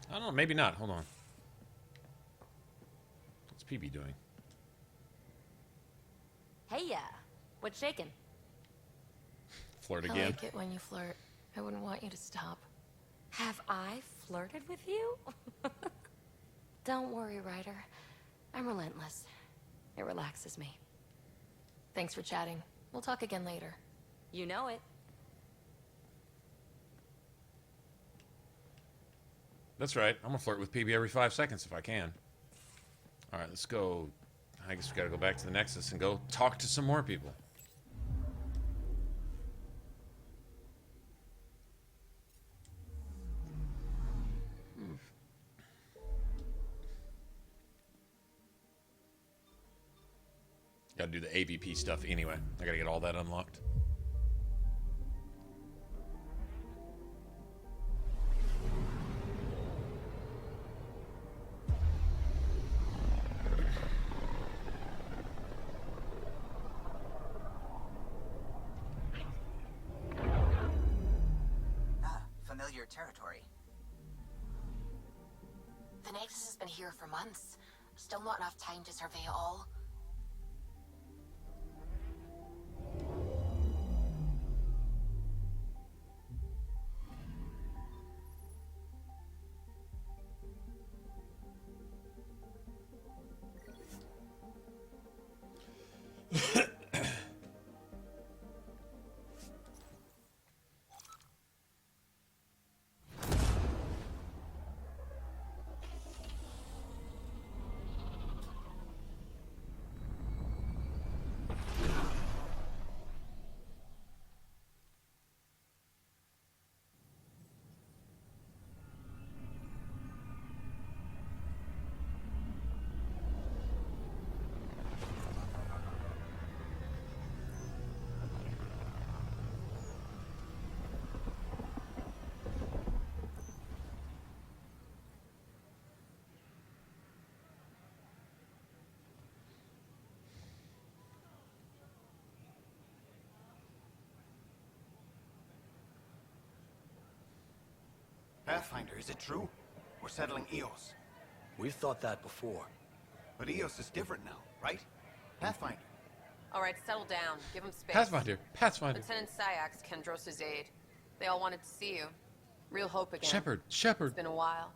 S1: I don't know, maybe not. Hold on. What's PB doing?
S7: Hey, yeah. What's shaking?
S1: Flirt
S2: I
S1: again?
S2: like it when you flirt. I wouldn't want you to stop.
S7: Have I flirted with you? Don't worry, Ryder. I'm relentless. It relaxes me.
S2: Thanks for chatting. We'll talk again later.
S7: You know it.
S1: That's right. I'm gonna flirt with PB every 5 seconds if I can. All right, let's go. I guess we gotta go back to the Nexus and go talk to some more people. Gotta do the AVP stuff anyway. I gotta get all that unlocked.
S16: Familiar territory.
S14: The Nexus has been here for months. Still not enough time to survey it all.
S18: Pathfinder, is it true? We're settling Eos.
S11: We've thought that before.
S18: But Eos is different now, right? Pathfinder.
S19: All right, settle down. Give him space.
S1: Pathfinder. Pathfinder.
S19: Lieutenant Syax, Kendros' aide. They all wanted to see you. Real hope again.
S1: Shepard.
S19: It's been a while.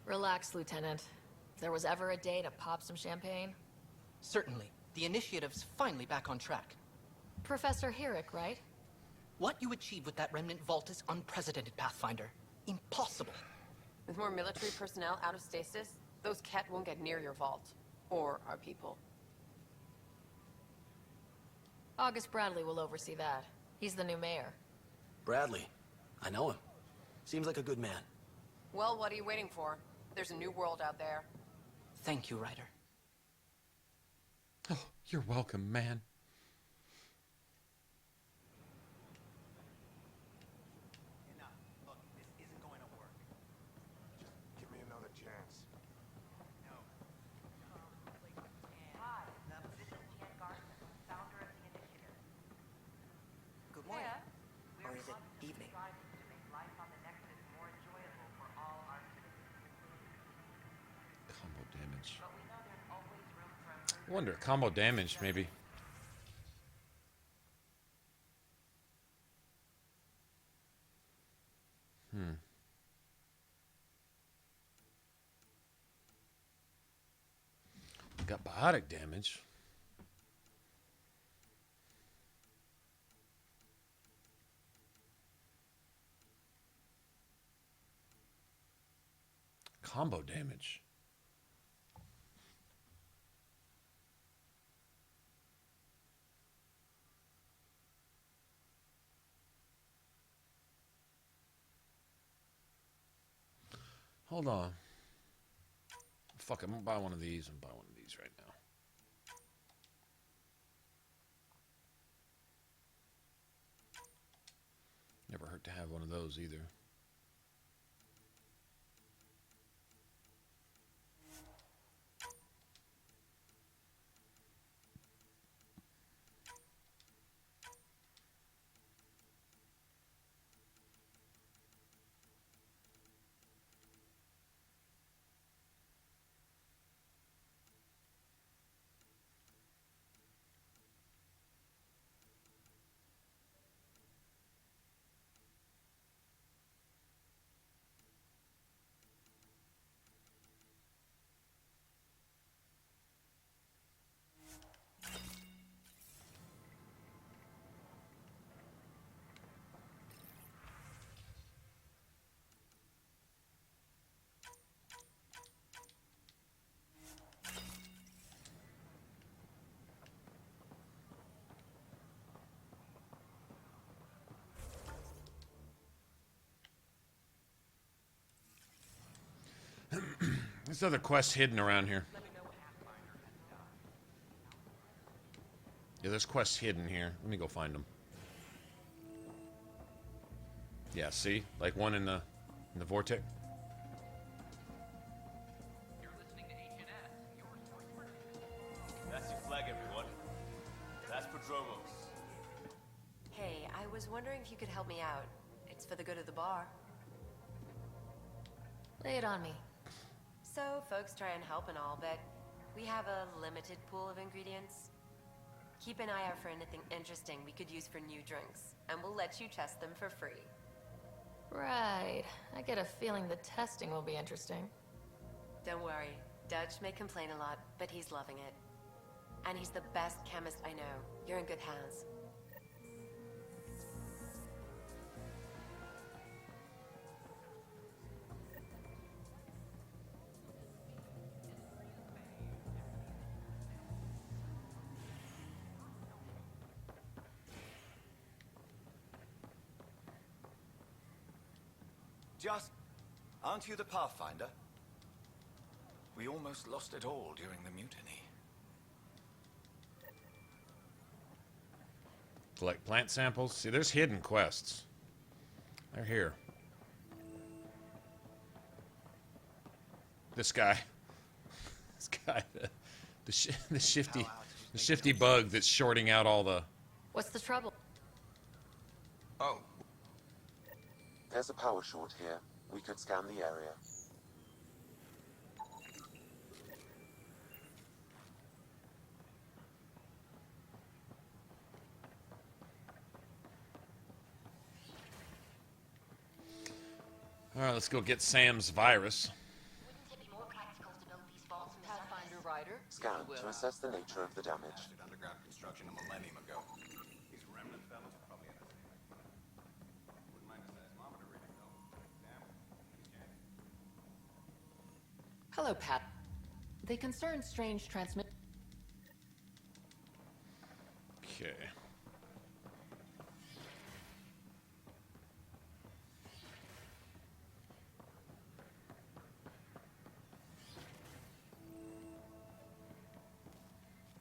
S2: Relax, Lieutenant. If there was ever a day to pop some champagne.
S13: Certainly. The initiative's finally back on track.
S2: Professor Herrick, right?
S13: What you achieved with that remnant vault is unprecedented, Pathfinder. Impossible.
S19: With more military personnel out of stasis, those Ket won't get near your vault. Or our people.
S2: August Bradley will oversee that. He's the new mayor.
S20: Bradley. I know him. Seems like a good man.
S19: Well, what are you waiting for? There's a new world out there.
S13: Thank you, Ryder.
S1: Oh, you're welcome, man.
S18: Look, this isn't going to work.
S10: Just give me another chance.
S18: No.
S16: Hi, the position Vanguard, founder of the initiative.
S20: Good morning.
S16: We're
S20: Or is it evening?
S16: striving to make life on the Nexus more enjoyable for all our citizens.
S1: Combo damage.
S16: But we know there's always room for improvement.
S1: I wonder, combo damage, maybe. Got biotic damage. Combo damage. Hold on. Fuck, I'm gonna buy one of these and buy one of these right now. Never hurt to have one of those either. There's other quests hidden around here. Yeah, there's quests hidden here. Let me go find them. Yeah, see? Like one in the vortex.
S3: That's your flag, everyone. That's Prodromos.
S19: Hey, I was wondering if you could help me out. It's for the good of the bar.
S2: Lay it on me.
S19: So, folks try and help and all, but we have a limited pool of ingredients. Keep an eye out for anything interesting we could use for new drinks, and we'll let you test them for free.
S2: Right. I get a feeling the testing will be interesting.
S19: Don't worry. Dutch may complain a lot, but he's loving it. And he's the best chemist I know. You're in good hands.
S18: Just... aren't you the Pathfinder? We almost lost it all during the mutiny.
S1: Collect plant samples. See, there's hidden quests. They're here. This guy. This guy. The shifty bug that's shorting out all the...
S2: What's the trouble?
S10: Oh.
S5: There's a power short here. We could scan the area.
S1: Alright, let's go get Sam's virus.
S14: Pathfinder Rider.
S5: Scan to assess the nature of the damage.
S10: Underground construction a millennium ago. These remnant fellows are probably wouldn't mind a seismometer reading though.
S14: Hello, Pat. They concern strange transmit.
S1: Okay.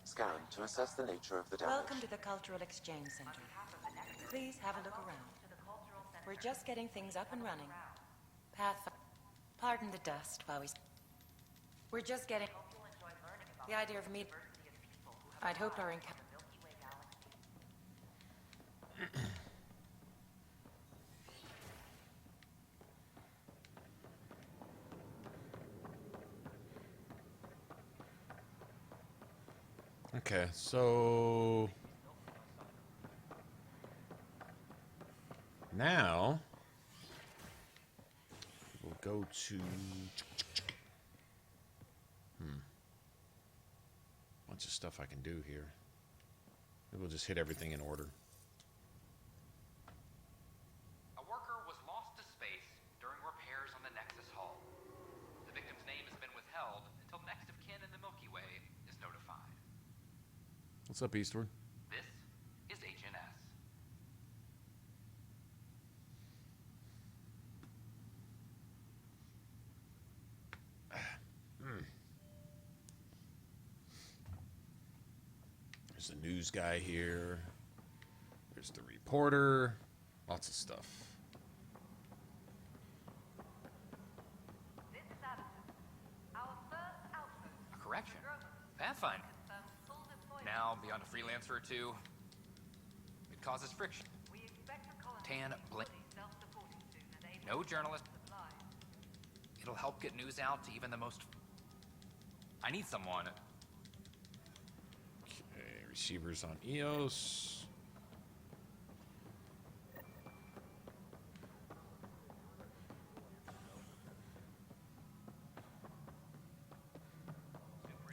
S5: Scan to assess the nature of the damage.
S21: Welcome to the Cultural Exchange Center. Please have a look around. We're just getting things up and running. Pardon the dust while we... We're just getting... The idea of me... I'd hoped our encounter...
S1: Okay, so now we'll go to bunch of stuff I can do here. Maybe we'll just hit everything in order.
S22: A worker was lost to space during repairs on the Nexus hull. The victim's name has been withheld until next of kin in the Milky Way is notified.
S1: What's up, Eastward?
S22: This is HNS.
S1: There's a news guy here. There's the reporter. Lots of stuff.
S22: A correction. Pathfinder. Now, beyond a freelancer or two, it causes friction. Tan, blink. No journalist. It'll help get news out to even the most... I need someone.
S1: Okay, receivers on EOS.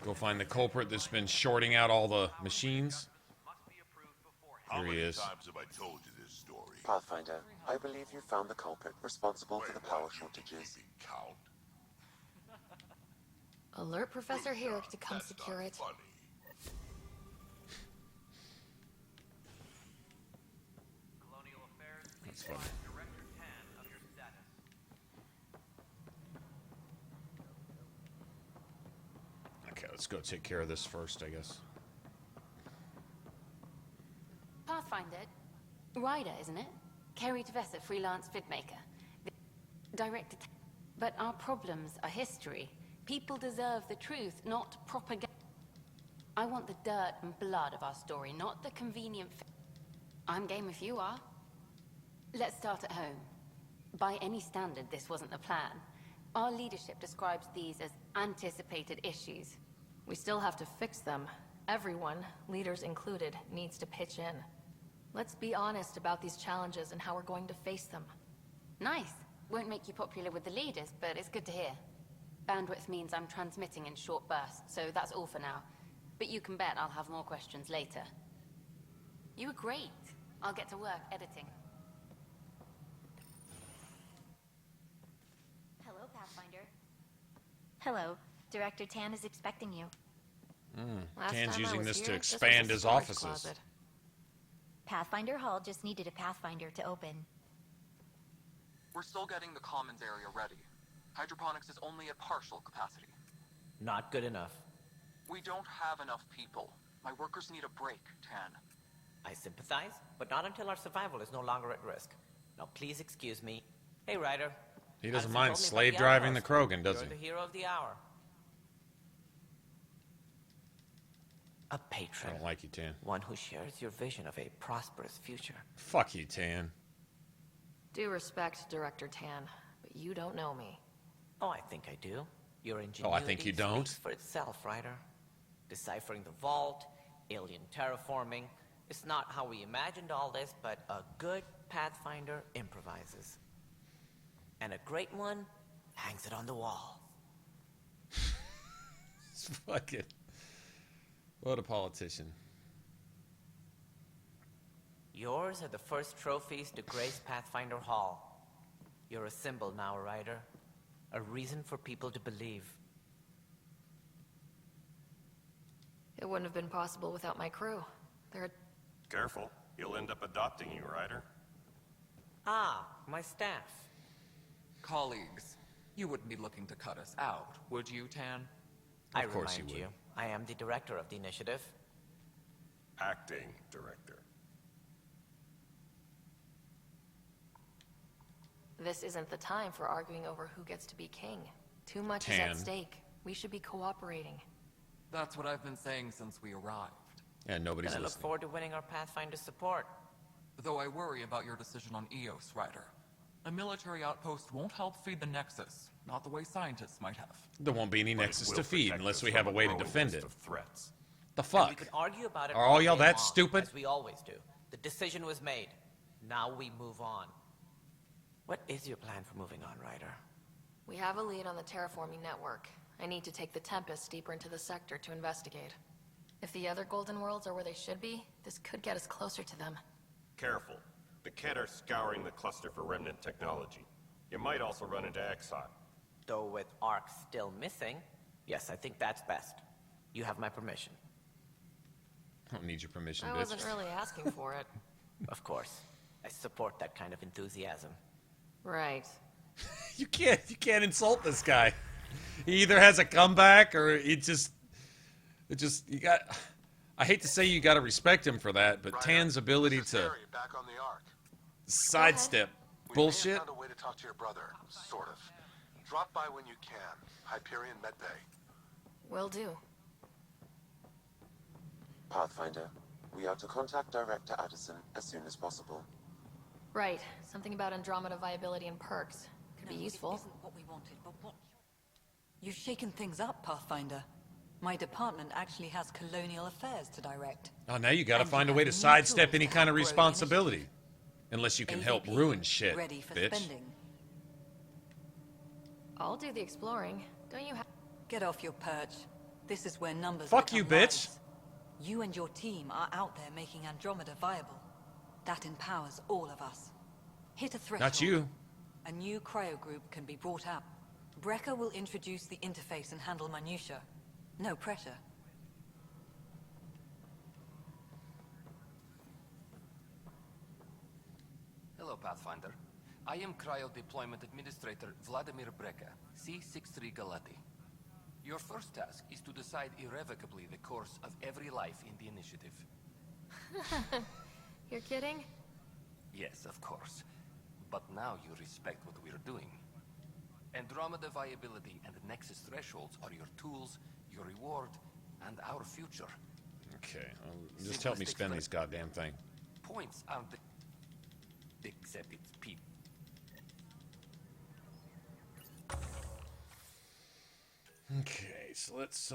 S1: Go find the culprit that's been shorting out all the machines.
S8: How
S1: Here he
S8: many
S1: is.
S8: times have I told you this story?
S5: Pathfinder, I believe you found the culprit responsible for the power shortages.
S8: Count.
S2: Alert Professor Herrick to come secure it.
S1: That's funny. Okay, let's go take care of this first, I guess.
S14: Pathfinder. Rider, isn't it? Kerry Tvessa, freelance vidmaker. Director. But our problems are history. People deserve the truth, not propaganda. I want the dirt and blood of our story, not the convenient... I'm game if you are. Let's start at home. By any standard, this wasn't the plan. Our leadership describes these as anticipated issues.
S2: We still have to fix them. Everyone, leaders included, needs to pitch in. Let's be honest about these challenges and how we're going to face them.
S14: Nice. Won't make you popular with the leaders, but it's good to hear. Bandwidth means I'm transmitting in short bursts, so that's all for now. But you can bet I'll have more questions later. You were great. I'll get to work editing.
S4: Hello, Pathfinder. Hello. Director Tan is expecting you.
S1: Tan's using this to expand his offices.
S4: Pathfinder Hall just needed a Pathfinder to open.
S22: We're still getting the commons area ready. Hydroponics is only at partial capacity.
S13: Not good enough.
S22: We don't have enough people. My workers need a break, Tan.
S13: I sympathize, but not until our survival is no longer at risk. Now please excuse me. Hey, Ryder.
S1: He doesn't
S13: As
S1: mind
S13: told me by
S1: slave driving the
S13: Outlaws,
S1: Krogan, does
S13: you're
S1: he?
S13: the hero of the hour. A patron.
S1: I don't like you, Tan.
S13: One who shares your vision of a prosperous future.
S1: Fuck you, Tan.
S2: Due respect, Director Tan, but you don't know me.
S13: Oh, I think I do. Your ingenuity
S1: Oh, I think you don't.
S13: speaks for itself, Ryder. Deciphering the vault, alien terraforming. It's not how we imagined all this, but a good Pathfinder improvises. And a great one hangs it on the wall.
S1: Fucking. What a politician.
S13: Yours are the first trophies to grace Pathfinder Hall. You're a symbol now, Ryder. A reason for people to believe.
S2: It wouldn't have been possible without my crew. They're...
S6: Careful. He'll end up adopting you, Ryder.
S13: Ah, my staff.
S12: Colleagues, you wouldn't be looking to cut us out, would you, Tan?
S13: I remind you, I am the director of the initiative.
S6: Acting director.
S2: This isn't the time for arguing over who gets to be king. Too much is at stake. We should be cooperating.
S12: That's what I've been saying since we arrived.
S1: Yeah, nobody's
S13: And I look
S1: listening.
S13: forward to winning our Pathfinder support.
S12: Though I worry about your decision on Eos, Ryder. A military outpost won't help feed the Nexus, not the way scientists might have.
S1: There won't be any Nexus to feed unless we have a way to defend it.
S6: Threats.
S1: The
S13: And
S1: fuck?
S13: we could argue about it
S1: Are all
S13: all
S1: y'all
S13: day
S1: that
S13: long,
S1: stupid?
S13: As we always do. The decision was made. Now we move on. What is your plan for moving on, Ryder?
S2: We have a lead on the terraforming network. I need to take the Tempest deeper into the sector to investigate. If the other Golden Worlds are where they should be, this could get us closer to them.
S6: Careful. The Kett are scouring the cluster for remnant technology. You might also run into Exxon.
S13: Though with Ark still missing, yes, I think that's best. You have my permission.
S1: I don't need your permission,
S2: I
S1: bitch.
S2: wasn't really asking for it.
S13: Of course. I support that kind of enthusiasm.
S2: Right.
S1: You can't insult this guy. He either has a comeback or you got. I hate to say you got to respect him for that, but Tan's ability to
S23: back on the Ark.
S1: sidestep bullshit.
S23: We may have found a way to talk to your brother, sort of. Drop by when you can. Hyperion Medbay.
S2: Will do.
S5: Pathfinder, we are to contact Director Addison as soon as possible.
S2: Right. Something about Andromeda viability and perks. Could be useful.
S9: It isn't what we wanted, but what... You've shaken things up, Pathfinder. My department actually has colonial affairs to direct.
S1: Oh, now you got to
S9: And
S1: find a
S9: you
S1: way
S9: have
S1: to
S9: new
S1: sidestep
S9: tools
S1: any
S9: to
S1: kind of
S9: help grow the
S1: responsibility. Unless you can help
S9: AVP,
S1: ruin shit,
S9: ready for
S1: bitch.
S9: spending.
S2: I'll do the exploring. Don't you have...
S9: Get off your perch. This is where numbers
S1: Fuck you,
S9: become
S1: bitch.
S9: lies. You and your team are out there making Andromeda viable. That empowers all of us. Hit a threshold.
S1: Not you.
S9: A new cryo group can be brought out. Brecker will introduce the interface and handle minutiae. No pressure.
S24: Hello, Pathfinder. I am Cryo Deployment Administrator Vladimir Breca, C-63 Galati. Your first task is to decide irrevocably the course of every life in the initiative.
S2: You're kidding?
S24: Yes, of course. But now you respect what we're doing. Andromeda viability and Nexus thresholds are your tools, your reward, and our future.
S1: Okay, well, just help me spend these goddamn thing.
S24: Points aren't the... except it's people.
S1: Okay, so let's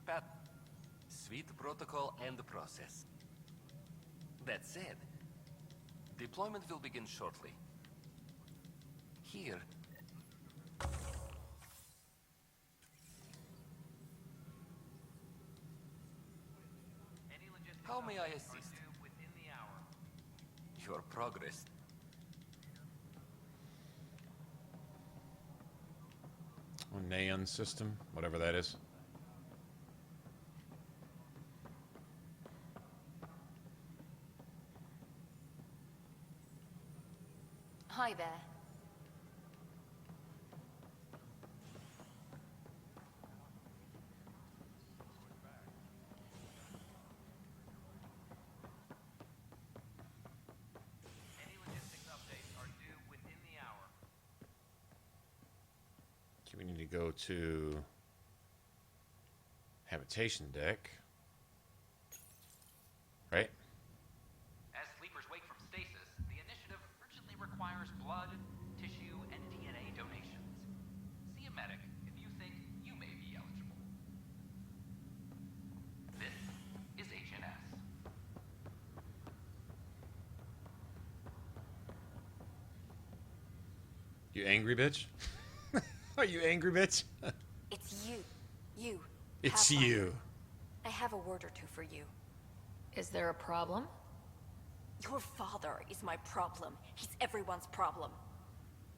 S24: Pat, sweet protocol and the process. That said, deployment will begin shortly. Here. How may I assist? Your progress.
S1: Neon system, whatever that is.
S2: Hi there.
S1: Okay, we need to go to habitation deck. Right? You angry bitch? Are you angry bitch?
S9: It's you. You.
S1: It's
S9: Pathfinder.
S1: you.
S9: I have a word or two for you.
S2: Is there a problem?
S9: Your father is my problem. He's everyone's problem.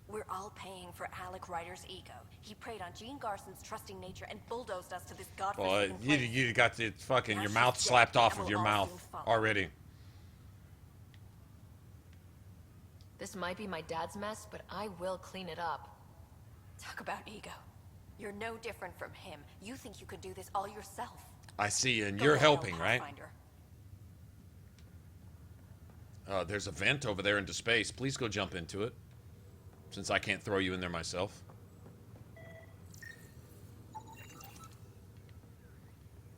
S9: We're all paying for Alec Ryder's ego. He preyed on Jean Garson's trusting nature and bulldozed us to this
S1: Well,
S9: godforsaken place.
S1: you got the fucking
S9: Now
S1: your
S9: she's
S1: mouth
S9: dead,
S1: slapped off
S9: and
S1: of
S9: we'll
S1: your
S9: all
S1: mouth
S9: soon follow.
S1: already.
S2: This might be my dad's mess, but I will clean it up.
S9: Talk about ego. You're no different from him. You think you could do this all yourself.
S1: I see, and
S9: Go
S1: you're
S9: to hell,
S1: helping, right?
S9: Pathfinder.
S1: There's a vent over there into space. Please go jump into it, since I can't throw you in there myself.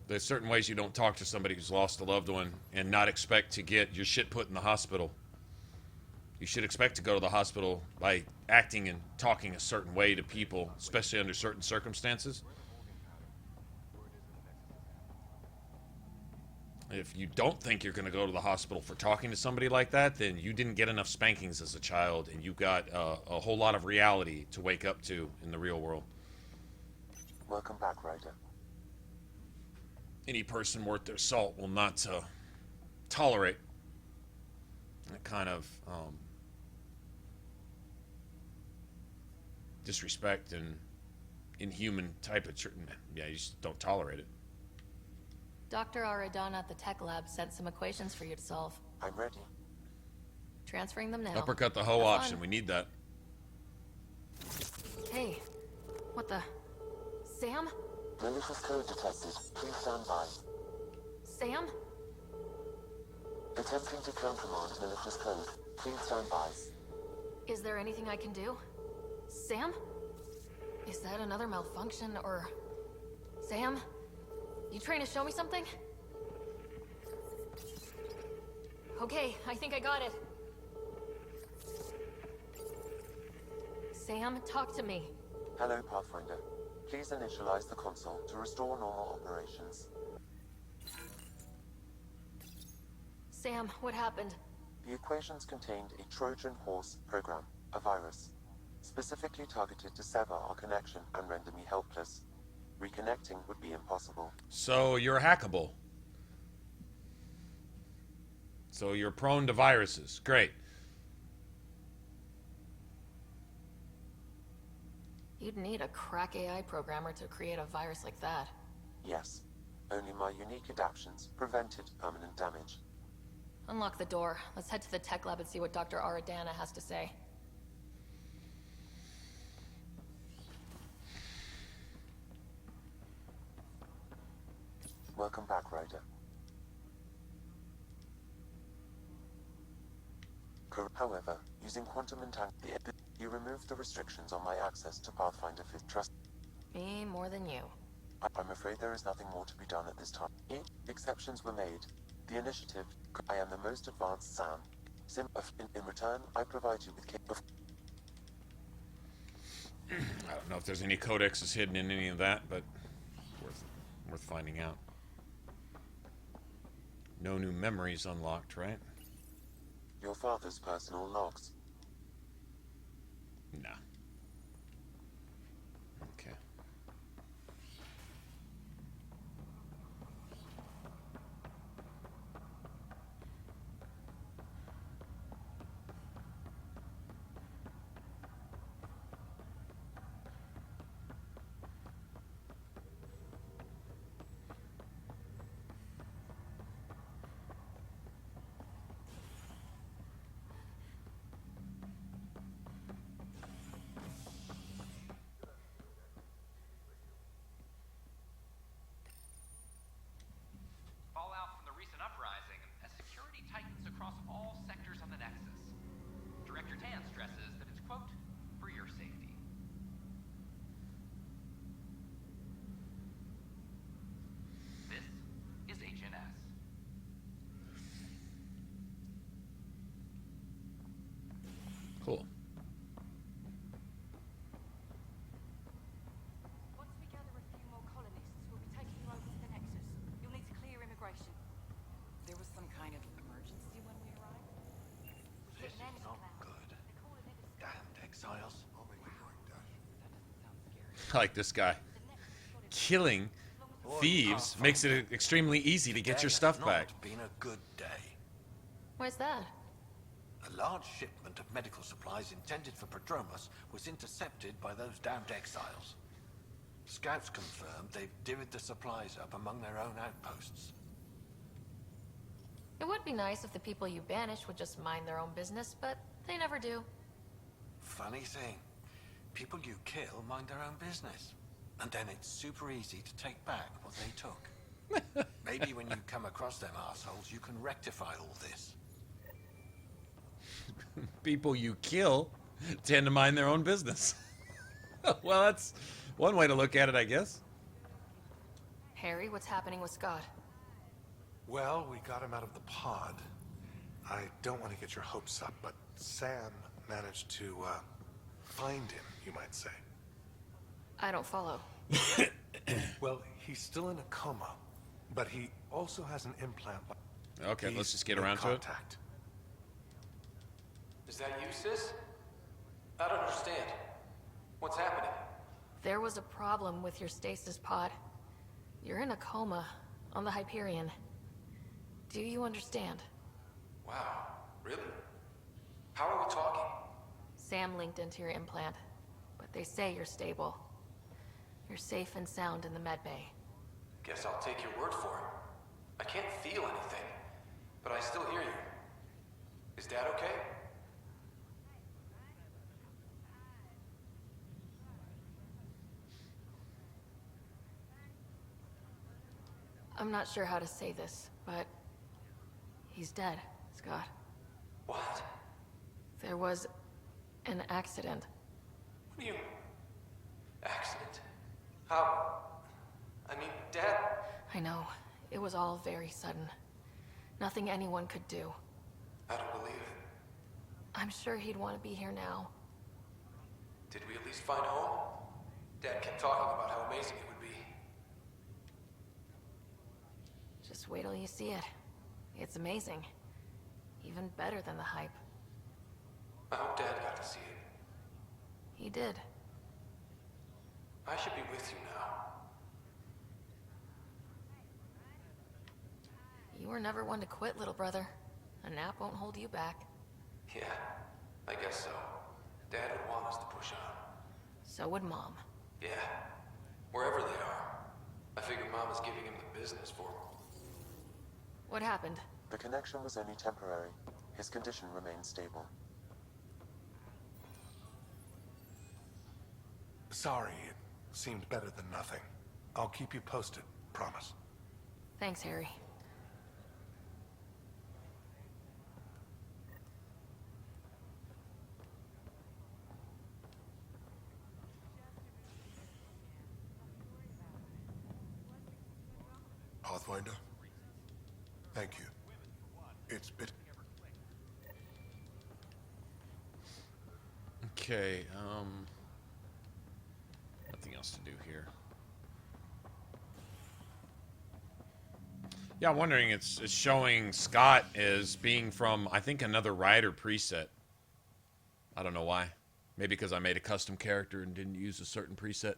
S1: There's certain ways you don't talk to somebody who's lost a loved one and not expect to get your shit put in the hospital. You should expect to go to the hospital by acting and talking a certain way to people, especially under certain circumstances. If you don't think you're going to go to the hospital for talking to somebody like that, then you didn't get enough spankings as a child, and you've got a whole lot of reality to wake up to in the real world.
S5: Welcome back, Ryder.
S1: Any person worth their salt will not tolerate that kind of disrespect and inhuman type of treatment. Yeah, you just don't tolerate it.
S2: Dr. Aradana at the tech lab sent some equations for you to solve.
S5: I'm ready.
S2: Transferring them now.
S1: Uppercut the hoe
S2: Have
S1: option.
S2: fun.
S1: We need that.
S2: Hey, what the? Sam?
S5: Malicious code detected. Please stand by.
S2: Sam?
S5: Attempting to countermand malicious code. Please stand by.
S2: Is there anything I can do? Sam? Is that another malfunction, or... Sam? You trying to show me something? Okay, I think I got it. Sam, talk to me.
S5: Hello, Pathfinder. Please initialize the console to restore normal operations.
S2: Sam, what happened?
S5: The equations contained a Trojan horse program, a virus, specifically targeted to sever our connection and render me helpless. Reconnecting would be impossible.
S1: So you're hackable. So you're prone to viruses. Great.
S2: You'd need a crack AI programmer to create a virus like that.
S5: Yes. Only my unique adaptions prevented permanent damage.
S2: Unlock the door. Let's head to the tech lab and see what Dr. Aradana has to say.
S5: Welcome back, Ryder. However, using quantum entanglement, you removed the restrictions on my access to Pathfinder 5th Trust.
S2: Me more than you.
S5: I'm afraid there is nothing more to be done at this time. Exceptions were made. The initiative. I am the most advanced Sam. In return, I provide you with
S1: I don't know if there's any codexes hidden in any of that, but worth finding out. No new memories unlocked, right?
S5: Your father's personal logs.
S1: Nah. Okay.
S22: Fallout from the recent uprising as security tightens across all sectors on the Nexus. Director Tan stresses that it's, quote, for your safety. This is HNS.
S1: Cool.
S7: Once we gather a few more colonists, we'll be taking you over to the Nexus. You'll need to clear immigration.
S11: There was some kind of emergency when we arrived?
S23: This is not good. Damned exiles.
S1: like this guy. Killing thieves makes it extremely easy to get your stuff back.
S23: It's been a good day.
S2: Why's that?
S23: A large shipment of medical supplies intended for Prodromos was intercepted by those damned exiles. Scouts confirmed they've divvied the supplies up among their own outposts.
S2: It would be nice if the people you banish would just mind their own business, but they never do.
S23: Funny thing, people you kill mind their own business. And then it's super easy to take back what they took. Maybe when you come across them assholes, you can rectify all this.
S1: People you kill tend to mind their own business. Well, that's one way to look at it, I guess.
S2: Harry, what's happening with Scott?
S15: Well, we got him out of the pod. I don't want to get your hopes up, but Sam managed to find him, you might say.
S2: I don't follow.
S15: Well, he's still in a coma, but he also has an implant.
S1: Okay, let's just get around to it.
S24: Is that you, sis? I don't understand. What's happening?
S2: There was a problem with your stasis pod. You're in a coma on the Hyperion. Do you understand?
S24: Wow, really? How are we talking?
S2: Sam linked into your implant, but they say you're stable. You're safe and sound in the medbay.
S24: Guess I'll take your word for it. I can't feel anything, but I still hear you. Is Dad okay?
S2: I'm not sure how to say this, but he's dead, Scott.
S24: What?
S2: There was an accident.
S24: What do you... accident? How? I mean, Dad...
S2: I know. It was all very sudden. Nothing anyone could do.
S24: I don't believe it.
S2: I'm sure he'd want to be here now.
S24: Did we at least find home? Dad kept talking about how amazing it would be.
S2: Just wait till you see it. It's amazing. Even better than the hype.
S24: I hope Dad got to see it.
S2: He did.
S24: I should be with you now.
S2: You were never one to quit, little brother. A nap won't hold you back.
S24: Yeah, I guess so. Dad would want us to push on.
S2: So would Mom.
S24: Yeah, wherever they are. I figure Mom is giving him the business for him.
S2: What happened?
S5: The connection was only temporary. His condition remains stable.
S15: Sorry, it seemed better than nothing. I'll keep you posted, promise.
S2: Thanks, Harry.
S15: Pathfinder? Thank you. It's been...
S1: Okay, nothing else to do here. Yeah, I'm wondering, it's showing Scott as being from, I think, another Rider preset. I don't know why. Maybe because I made a custom character and didn't use a certain preset.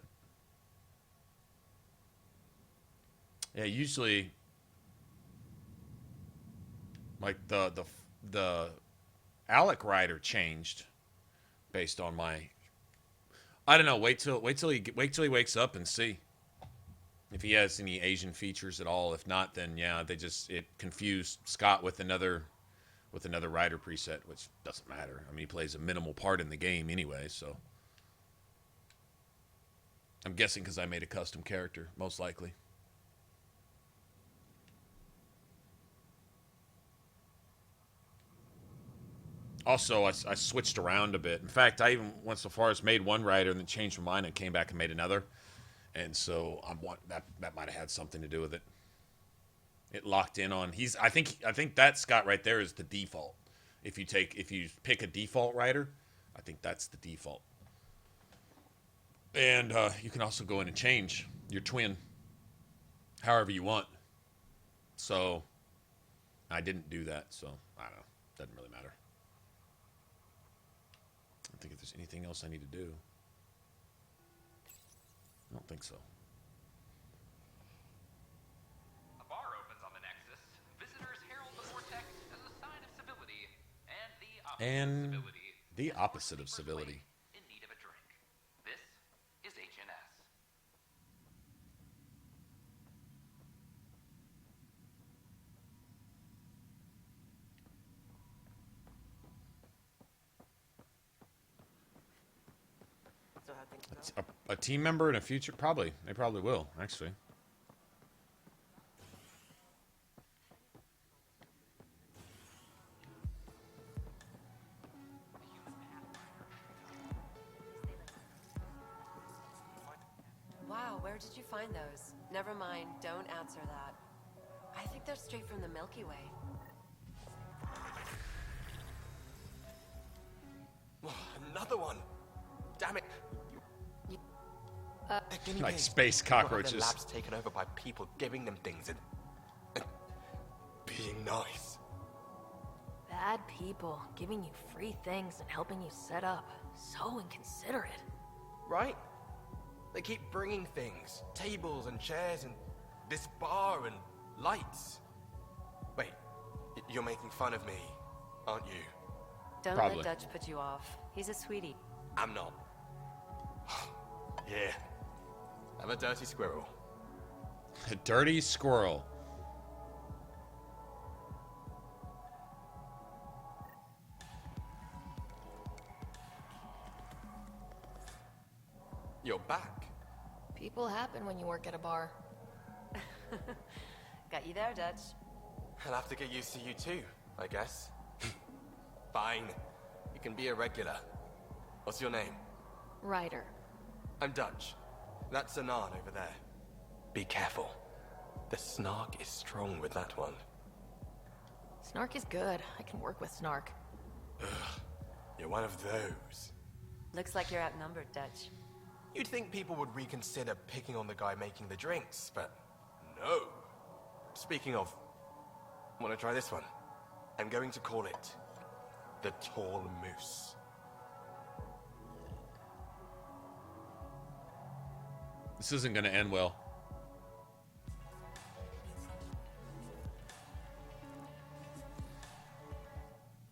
S1: Yeah, usually, like the Alec Rider changed based on my. I don't know. Wait till he wakes up and see if he has any Asian features at all. If not, then yeah, it confused Scott with another Rider preset, which doesn't matter. I mean, he plays a minimal part in the game anyway, so I'm guessing because I made a custom character, most likely. Also, I switched around a bit. In fact, I even went so far as made one rider and then changed my mind and came back and made another. And so that might have had something to do with it. It locked in on I think that Scott right there is the default. If you pick a default rider, I think that's the default. And you can also go in and change your twin however you want. So I didn't do that, so I don't know. Doesn't really matter. I don't think if there's anything else I need to do. think so.
S22: A bar opens on the Nexus. Visitors herald the vortex as a sign of civility and the opposite of civility.
S1: The opposite of civility.
S22: In need of a drink. This is HNS.
S13: So how things go?
S1: A team member in a future? Probably. They probably will, actually.
S19: Wow, where did you find those? Never mind, don't answer that. I think they're straight from the Milky Way.
S3: Another one! Damn it!
S1: Like space cockroaches.
S3: The lab's taken over by people giving them things and being nice.
S2: Bad people giving you free things and helping you set up. So inconsiderate.
S3: Right? They keep bringing things. Tables and chairs and this bar and lights. Wait, you're making fun of me, aren't you?
S19: Don't
S1: Probably.
S19: let Dutch put you off. He's a sweetie.
S3: I'm not. Yeah. I'm a dirty squirrel.
S1: A dirty squirrel.
S3: You're back.
S2: People happen when you work at a bar.
S19: Got you there, Dutch.
S3: I'll have to get used to you too, I guess. Fine. You can be a regular. What's your name?
S2: Ryder.
S3: I'm Dutch. That's Anan over there. Be careful. The snark is strong with that one.
S2: Snark is good. I can work with Snark.
S3: Ugh. You're one of those.
S19: Looks like you're outnumbered, Dutch.
S3: You'd think people would reconsider picking on the guy making the drinks, but no. Speaking of, want to try this one? I'm going to call it the Tall Moose.
S1: This isn't going to end well.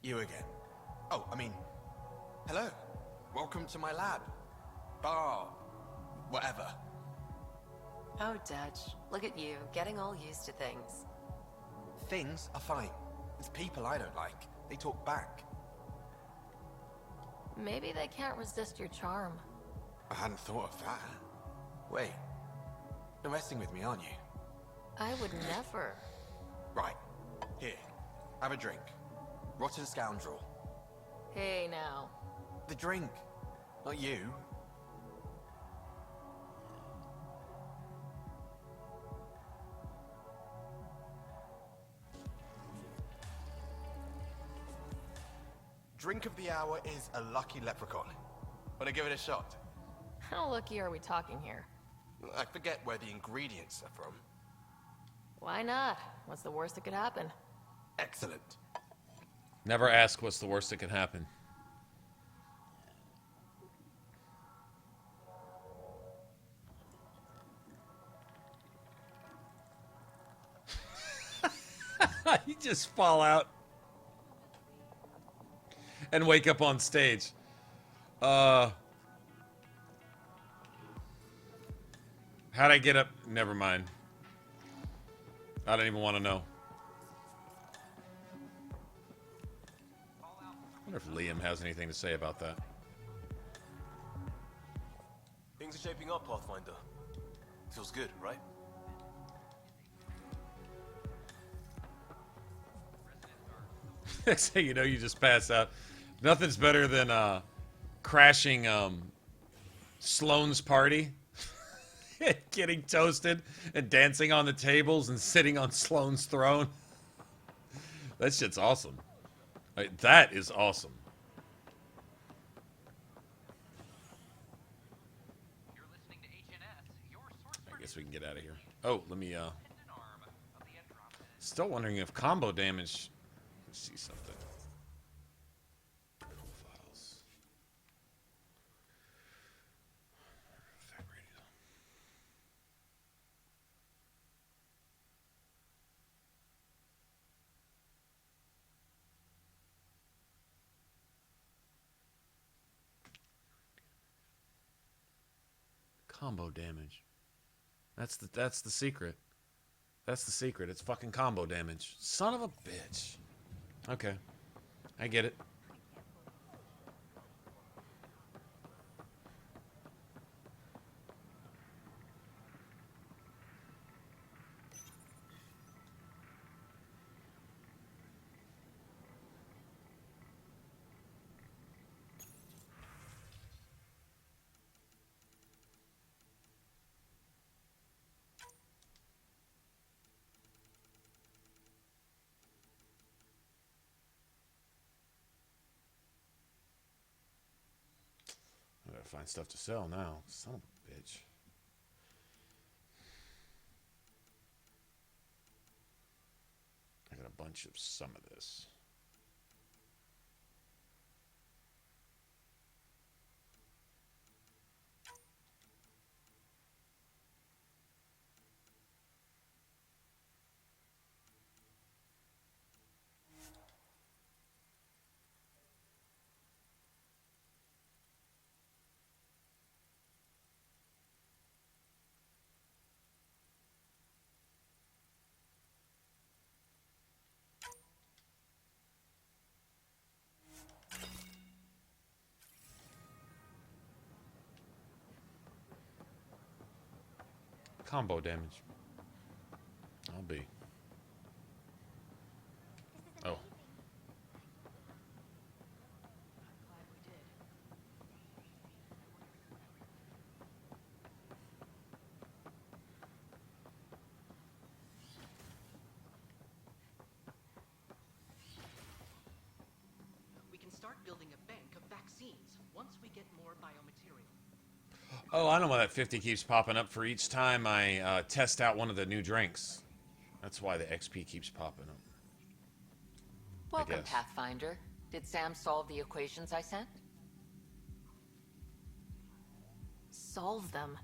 S3: You again. Oh, I mean, hello. Welcome to my lab. Bar. Whatever.
S19: Oh, Dutch. Look at you, getting all used to things.
S3: Things are fine. It's people I don't like. They talk back.
S2: Maybe they can't resist your charm.
S3: I hadn't thought of that. Wait. You're messing with me, aren't you?
S2: I would never.
S3: Right. Here. Have a drink. Rotten scoundrel.
S2: Hey, now.
S3: The drink. Not you. Drink of the hour is a lucky leprechaun. Wanna give it a shot?
S2: How lucky are we talking here?
S3: I forget where the ingredients are from.
S2: Why not? What's the worst that could happen?
S3: Excellent.
S1: Never ask what's the worst that can happen. You just fall out and wake up on stage. How'd I get up? Never mind. I don't even want to know. I wonder if Liam has anything to say about that.
S16: Things are shaping up, Pathfinder. Feels good, right?
S1: Next thing you know, you just pass out. Nothing's better than crashing Sloane's party. Getting toasted and dancing on the tables and sitting on Sloane's throne. That shit's awesome. Like, that is awesome. I guess we can get out of here. Oh, let me still wondering if combo damage. Let's see something. Profiles. Combo damage. That's the secret. That's the secret. It's fucking combo damage. Son of a bitch. Okay. I get it. I gotta find stuff to sell now. Son of a bitch. I got a bunch of some of this. Combo damage. I'll be. Oh.
S10: We can start building a bank of vaccines once we get more biomaterial.
S1: Oh, I know why that 50 keeps popping up for each time I test out one of the new drinks. That's why the XP keeps popping up.
S14: Welcome, Pathfinder. Did Sam solve the equations I sent?
S2: Solve them?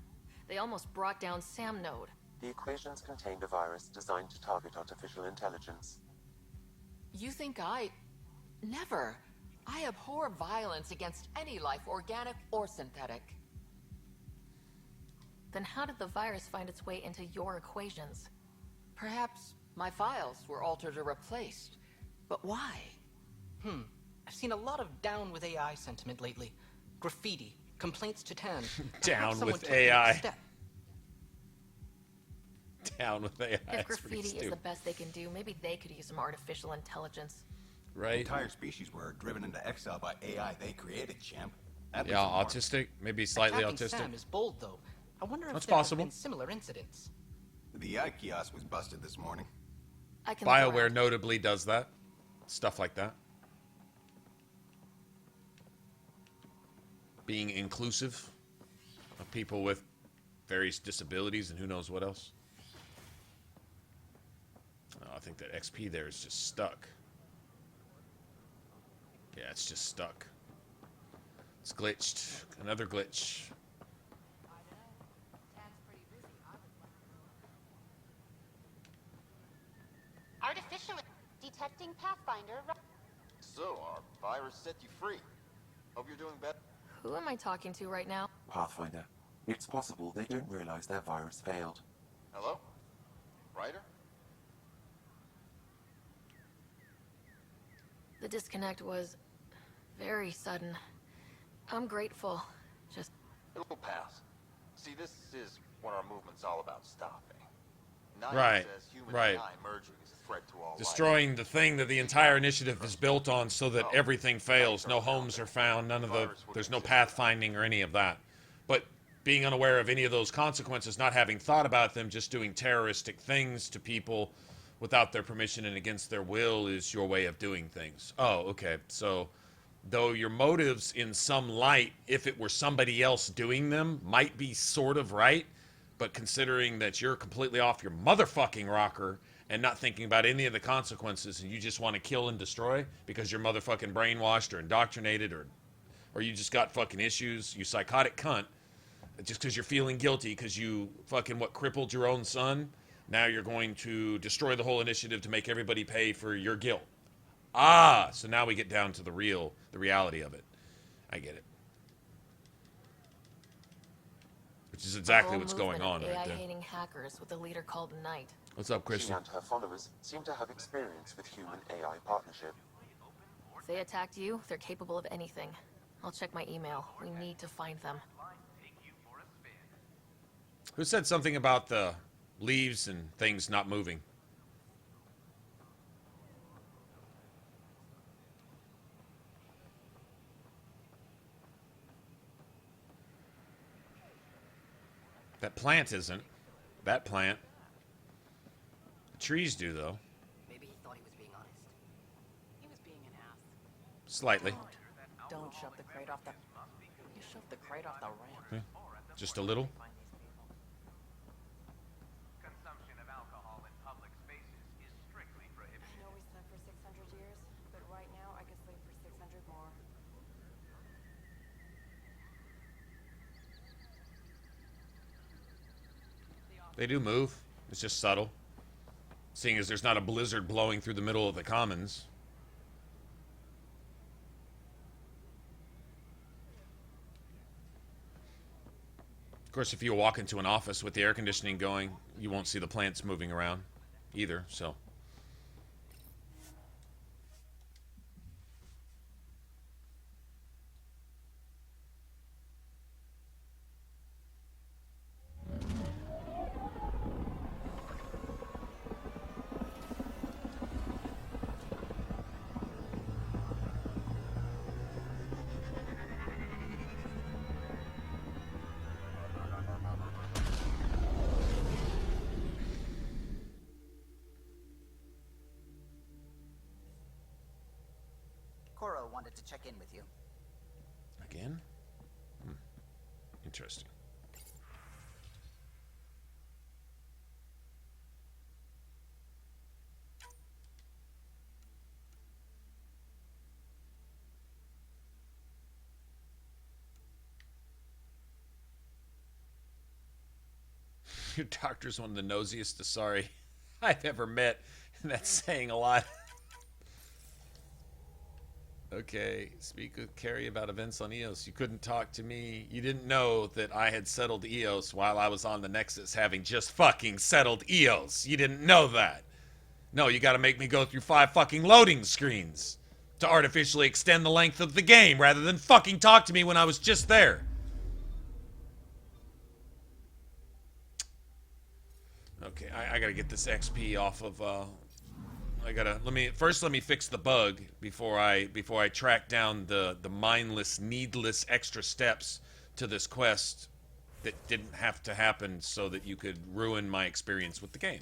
S2: They almost brought down Sam Node.
S5: The equations contained a virus designed to target artificial intelligence.
S14: You think I... Never. I abhor violence against any life, organic or synthetic.
S2: Then how did the virus find its way into your equations?
S14: Perhaps my files were altered or replaced. But why?
S10: I've seen a lot of down with AI sentiment lately. Graffiti, complaints to Tan.
S1: Down with AI. Down with AI.
S2: If graffiti is the best they can do, maybe they could use some artificial intelligence.
S1: Right.
S17: Entire species were driven into exile by AI they created, champ.
S1: Yeah, autistic, maybe slightly
S10: Attacking
S1: autistic.
S10: Sam is bold, though. I wonder if
S1: That's
S10: there
S1: possible.
S10: have been similar incidents.
S17: The AI kiosk was busted this morning.
S1: BioWare notably does that. Stuff like that. Being inclusive of people with various disabilities and who knows what else. Oh, I think that XP there is just stuck. Yeah, it's just stuck. It's glitched. Another glitch.
S4: Artificial detecting Pathfinder.
S18: So, our virus set you free. Hope you're doing better.
S2: Who am I talking to right now?
S5: Pathfinder. It's possible they don't realize their virus failed.
S18: Hello? Ryder?
S2: The disconnect was very sudden. I'm grateful. Just...
S18: It'll pass. See, this is what our movement's all about stopping. Nine
S1: Right,
S18: says human
S1: right.
S18: AI merging is a threat to all life.
S1: Destroying the thing that the entire initiative is built on so that everything fails. No homes are found, none of the... There's no pathfinding or any of that. But being unaware of any of those consequences, not having thought about them, just doing terroristic things to people without their permission and against their will is your way of doing things. Oh, okay. So, though your motives in some light, if it were somebody else doing them, might be sort of right, but considering that you're completely off your motherfucking rocker and not thinking about any of the consequences and you just want to kill and destroy because you're motherfucking brainwashed or indoctrinated or you just got fucking issues, you psychotic cunt, just because you're feeling guilty because you fucking crippled your own son, now you're going to destroy the whole initiative to make everybody pay for your guilt. Ah, so now we get down to the reality of it. I get it. Which is exactly
S2: A whole
S1: what's going on
S2: movement of
S1: right there.
S2: AI-hating hackers with a leader called Knight.
S1: What's up,
S5: She
S1: Christian?
S5: and her followers seem to have experience with human-AI partnership.
S2: If they attacked you, they're capable of anything. I'll check my email. We need to find them.
S1: Who said something about the leaves and things not moving? That plant isn't. That plant. The trees do, though.
S11: Maybe he thought he was being honest. He was being an ass.
S1: Slightly.
S11: Don't shove the crate off the... You shoved the crate off the ramp.
S1: Yeah. Just a little.
S11: Consumption of alcohol in public spaces is strictly prohibited. I know we slept for 600 years, but right now I could sleep for 600 more.
S1: They do move. It's just subtle. Seeing as there's not a blizzard blowing through the middle of the commons. Of course, if you walk into an office with the air conditioning going, you won't see the plants moving around either, so.
S8: Koro wanted to check in with you.
S1: Again? Interesting. Your doctor's one of the nosiest Asari I've ever met, and that's saying a lot. Okay, speak with Carrie about events on EOS. You couldn't talk to me. You didn't know that I had settled EOS while I was on the Nexus, having just fucking settled EOS. You didn't know that. No, you gotta make me go through 5 fucking loading screens to artificially extend the length of the game rather than fucking talk to me when I was just there. Okay, I gotta get this XP off of, let me fix the bug before I track down the mindless, needless extra steps to this quest that didn't have to happen so that you could ruin my experience with the game.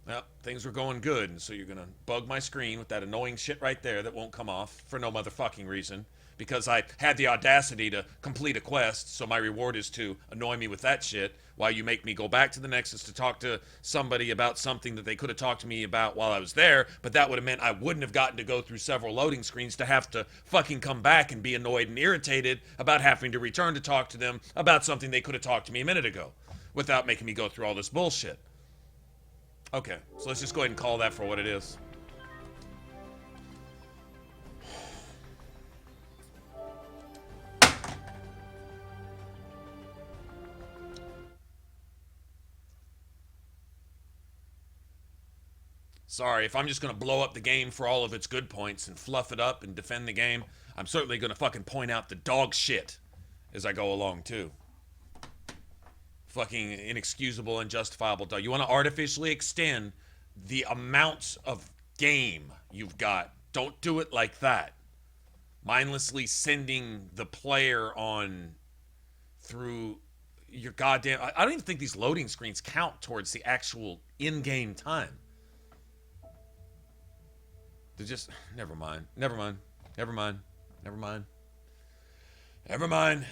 S1: Well, things were going good, and so you're gonna bug my screen with that annoying shit right there that won't come off for no motherfucking reason. Because I had the audacity to complete a quest, so my reward is to annoy me with that shit while you make me go back to the Nexus to talk to somebody about something that they could have talked to me about while I was there, but that would have meant I wouldn't have gotten to go through several loading screens to have to fucking come back and be annoyed and irritated about having to return to talk to them about something they could have talked to me a minute ago without making me go through all this bullshit. Okay, so let's just go ahead and call that for what it is. Sorry, if I'm just going to blow up the game for all of its good points and fluff it up and defend the game, I'm certainly going to fucking point out the dog shit as I go along, too. Fucking inexcusable, unjustifiable dog. You want to artificially extend the amounts of game you've got. Don't do it like that. Mindlessly sending the player on through your goddamn... I don't even think these loading screens count towards the actual in-game time. They're just... Never mind. Never mind. Never mind. Never mind. Never mind.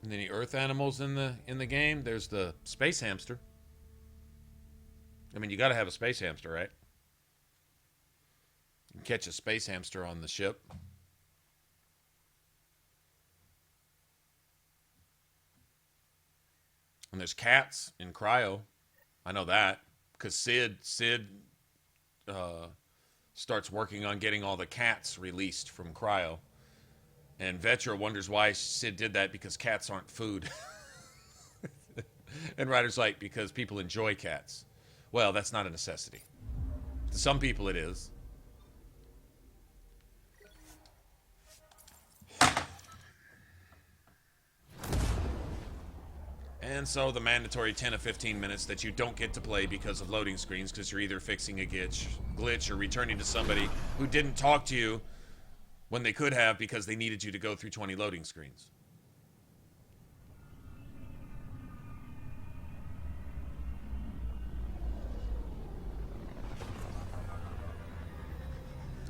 S1: And any Earth animals in the game? There's the space hamster. I mean, you got to have a space hamster, right? You can catch a space hamster on the ship. And there's cats in Cryo. I know that because Sid starts working on getting all the cats released from Cryo. And Vetra wonders why Sid did that, because cats aren't food. And Ryder's like, because people enjoy cats. Well, that's not a necessity. To some people it is. And so the mandatory 10 to 15 minutes that you don't get to play because of loading screens, because you're either fixing a glitch or returning to somebody who didn't talk to you when they could have because they needed you to go through 20 loading screens.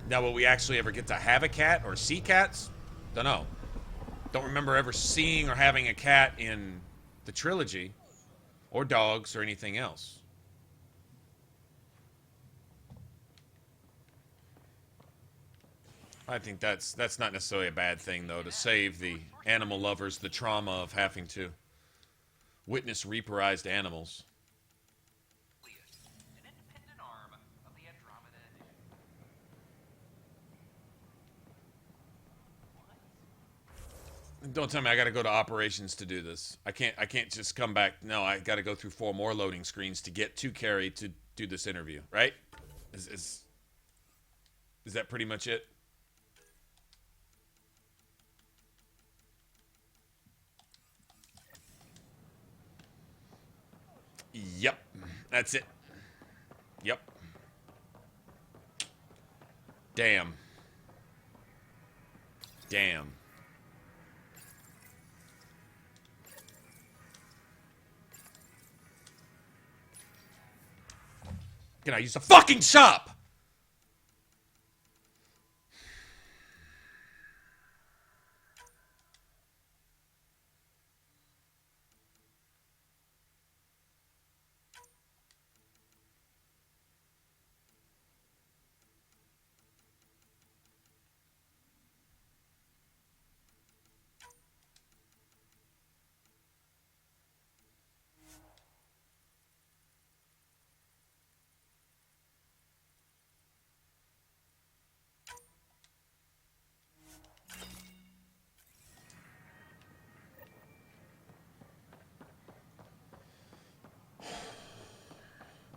S1: Now, will we actually ever get to have a cat or see cats? Don't know. Don't remember ever seeing or having a cat in the trilogy, or dogs, or anything else. I think that's not necessarily a bad thing, though, to save the animal lovers the trauma of having to witness reaperized animals.
S22: An independent arm of the Andromeda Edition.
S1: Don't tell me I got to go to operations to do this. I can't just come back. No, I got to go through 4 more loading screens to get to Carrie to do this interview, right? Is that pretty much it? Yep, that's it. Yep. Damn. Can I use the fucking shop?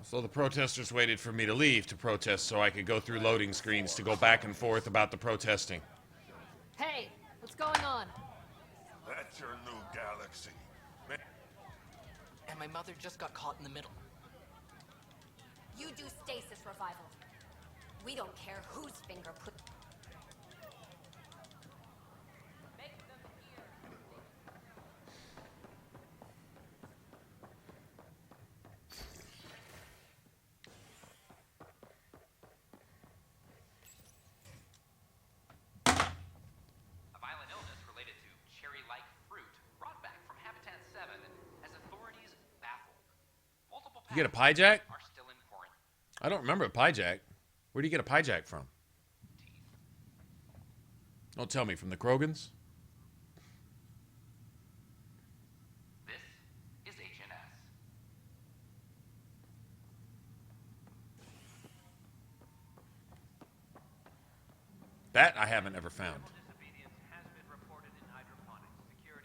S1: So the protesters waited for me to leave to protest so I could go through loading screens to go back and forth about the protesting.
S2: Hey, what's going on?
S15: That's your new galaxy.
S10: And my mother just got caught in the middle.
S8: You do stasis revival. We don't care whose finger put...
S1: You get a PieJack? I don't remember a PieJack. Where do you get a PieJack from? Don't tell me, from the Krogans?
S22: This is HNS.
S1: That I haven't ever found.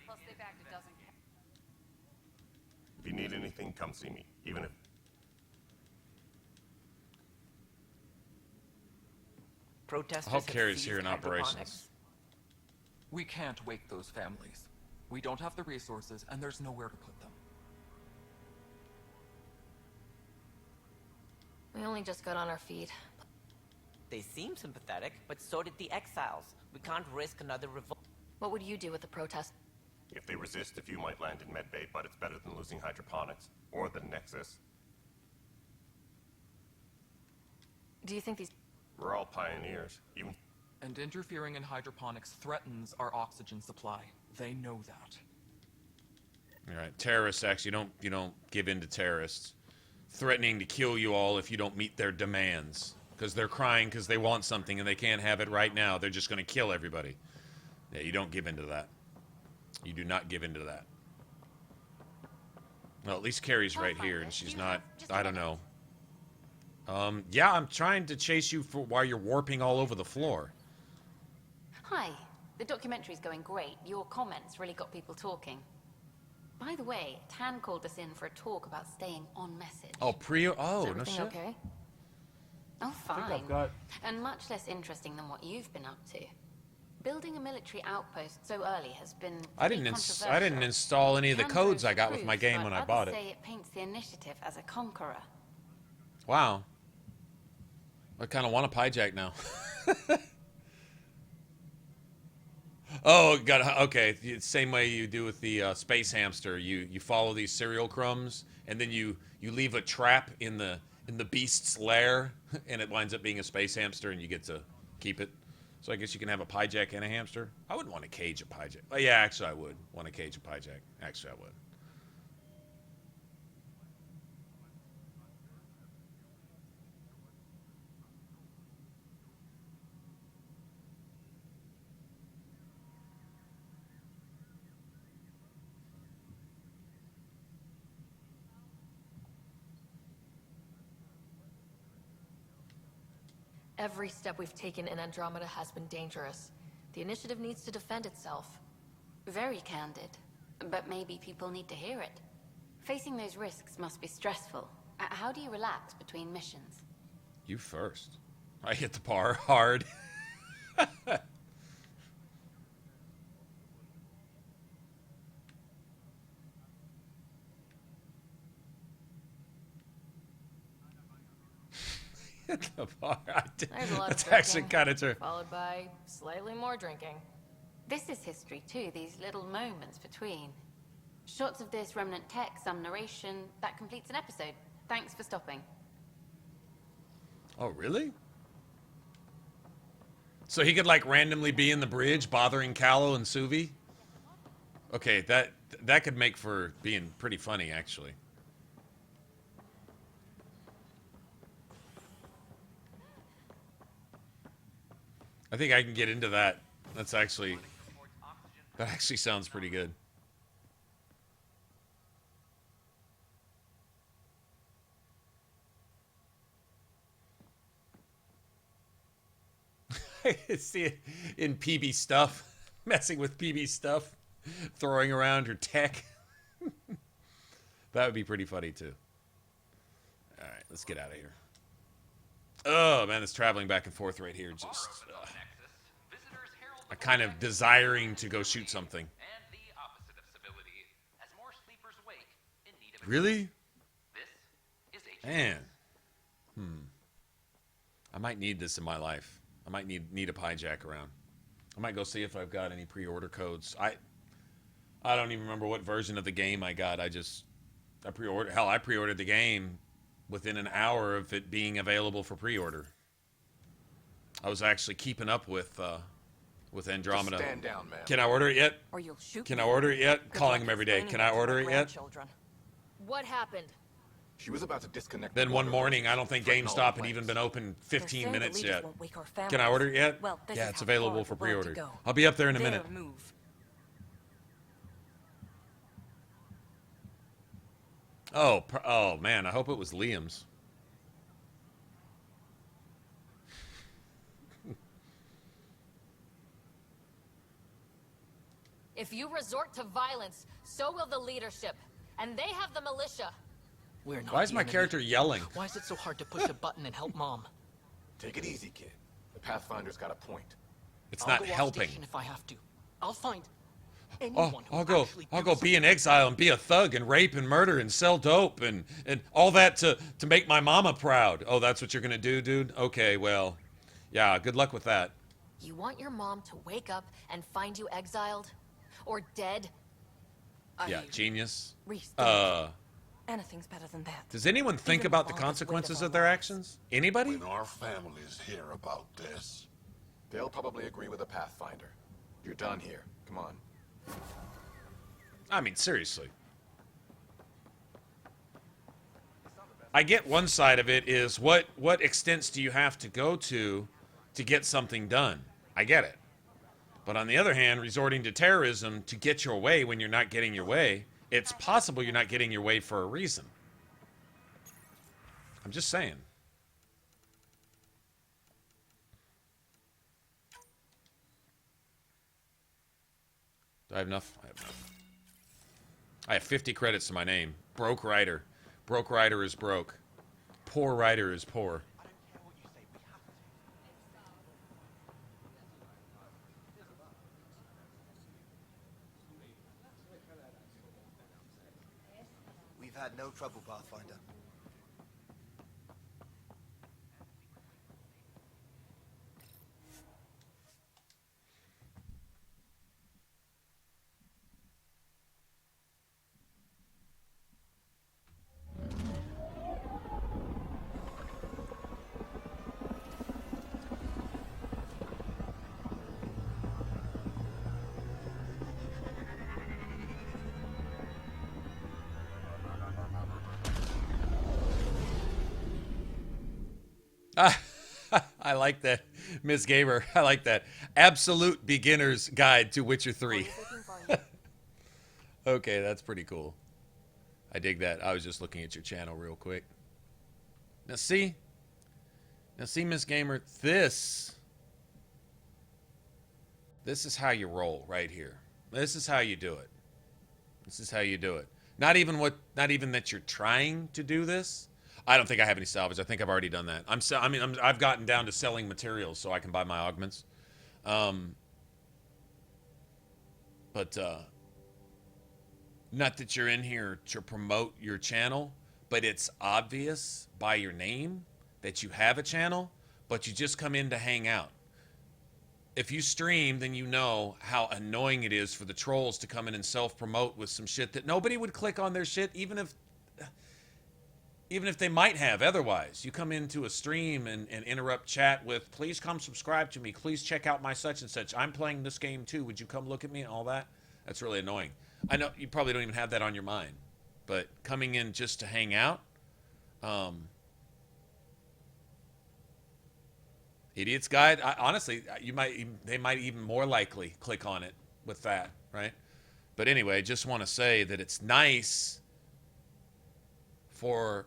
S7: Plus they've acted doesn't count.
S6: If you need anything, come see me. Even if...
S13: Protesters
S1: I hope
S13: have
S1: Carrie's
S13: seized
S1: here in
S13: hydroponics.
S1: operations.
S12: We can't wake those families. We don't have the resources, and there's nowhere to put them.
S2: We only just got on our feet.
S13: They seem sympathetic, but so did the exiles. We can't risk another revolt.
S2: What would you do with the protest?
S6: If they resist, a few might land in medbay, but it's better than losing hydroponics. Or the Nexus.
S2: Do you think these...
S6: We're all pioneers. Even...
S12: And interfering in hydroponics threatens our oxygen supply. They know that.
S1: All right, terrorists actually you don't give in to terrorists, threatening to kill you all if you don't meet their demands because they're crying because they want something and they can't have it right now. They're just going to kill everybody. Yeah, you don't give in to that. You do not give in to that. Well, at least Carrie's right here, and she's not. I don't know. Yeah, I'm trying to chase you while you're warping all over the floor.
S14: Hi. The documentary's going great. Your comments really got people talking. By the way, Tan called us in for a talk about staying on message.
S1: Oh,
S14: Is
S1: no
S14: everything
S1: shit.
S14: okay? Oh, fine.
S1: I think I've got...
S14: And much less interesting than what you've been up to. Building a military outpost so early has been
S1: I didn't install any of the codes I got with my game when I bought it.
S14: Say it paints the initiative as a conqueror.
S1: Wow. I kind of want a hijack now. Oh, okay. Same way you do with the space hamster. You follow these cereal crumbs, and then you leave a trap in the beast's lair, and it winds up being a space hamster, and you get to keep it. So I guess you can have a hijack and a hamster. I wouldn't want to cage a hijack. Oh, yeah, actually I would want to cage a hijack. Actually, I would.
S2: Every step we've taken in Andromeda has been dangerous. The initiative needs to defend itself.
S14: Very candid. But maybe people need to hear it. Facing those risks must be stressful. How do you relax between missions?
S1: You first. I hit the bar hard. The bar.
S2: There's a lot
S1: That's
S2: of
S1: actually
S2: drinking,
S1: kind of true.
S2: followed by slightly more drinking.
S14: This is history too, these little moments between. Shots of this remnant tech, some narration, that completes an episode. Thanks for stopping.
S1: Oh, really? So he could like randomly be in the bridge bothering Callow and Suvi? Okay, that could make for being pretty funny, actually. I think I can get into that. That actually sounds pretty good. See it in PB stuff, messing with PB stuff, throwing around her tech. That would be pretty funny too. All right, let's get out of here. Oh man, this traveling back and forth right here just. I'm kind of desiring to go shoot something. Really? Man. I might need this in my life. I might need a hijack around. I might go see if I've got any pre-order codes. I don't even remember what version of the game I got. I pre-ordered. Hell, I pre-ordered the game within an hour of it being available for pre-order. I was actually keeping up with Andromeda.
S3: Just stand down, man.
S1: Can I order it yet?
S7: Or you'll shoot
S1: Can
S7: me.
S1: I order it yet?
S7: Good
S1: Calling
S7: luck
S1: him every day.
S7: explaining
S1: Can I
S7: that to
S1: order
S7: my
S1: it yet?
S7: grandchildren.
S2: What happened?
S3: She was about to disconnect.
S1: Then
S3: the
S1: one
S3: water
S1: morning,
S3: hoses
S1: I don't think
S3: from all
S1: GameStop
S3: the
S1: had even
S3: plants.
S1: been open 15 minutes yet.
S7: Won't wake our
S1: Can I order it yet?
S7: Well, this
S1: Yeah,
S7: is
S1: it's
S7: how
S1: available
S7: far
S1: for
S7: we're willing to
S1: pre-order.
S7: go.
S1: I'll be up there in a
S7: Their
S1: minute.
S7: move.
S1: Oh man, I hope it was Liam's.
S2: If you resort to violence, so will the leadership. And they have the militia.
S10: We're not
S1: Why is
S10: the
S1: my
S10: enemy.
S1: character yelling?
S10: Why is it so hard to push a button and help Mom?
S3: Take it easy, kid. The Pathfinder's got a point.
S1: It's
S10: I'll
S1: not
S10: go off
S1: helping.
S10: station if I have to. I'll find
S1: Oh,
S10: anyone who
S1: I'll go
S10: actually
S1: be in exile and be a thug and rape and murder and sell dope and all that to make my mama proud. Oh, that's what you're gonna do, dude? Okay, well, yeah, good luck with that.
S2: You want your mom to wake up and find you exiled? Or dead?
S1: Yeah, genius.
S7: Reese, anything's better than that.
S1: Does anyone think
S7: Even
S1: about the
S7: the longest wait
S1: consequences
S7: of
S1: of their actions? Anybody?
S9: When our families hear about this,
S3: They'll probably agree with the Pathfinder. You're done here. Come on.
S1: I mean, seriously. I get one side of it is what extents do you have to go to get something done? I get it. But on the other hand, resorting to terrorism to get your way when you're not getting your way, it's possible you're not getting your way for a reason. I'm just saying. Do I have enough? I have enough. I have 50 credits to my name. Broke writer. Broke writer is broke. Poor writer is poor.
S20: We've had no trouble, Pathfinder.
S1: I like that, Miss Gamer. I like that. Absolute beginner's guide to Witcher 3. Okay, that's pretty cool. I dig that. I was just looking at your channel real quick. Now see, Miss Gamer, this is how you roll right here. This is how you do it. This is how you do it. Not even that you're trying to do this. I don't think I have any salvage. I think I've already done that. I've gotten down to selling materials so I can buy my augments. But not that you're in here to promote your channel, but it's obvious by your name that you have a channel, but you just come in to hang out. If you stream, then you know how annoying it is for the trolls to come in and self-promote with some shit that nobody would click on their shit, even if they might have otherwise. You come into a stream and interrupt chat with, please come subscribe to me. Please check out my such and such. I'm playing this game too. Would you come look at me and all that? That's really annoying. I know you probably don't even have that on your mind, but coming in just to hang out, Idiot's Guide, honestly, they might even more likely click on it with that, right? But anyway, just want to say that it's nice for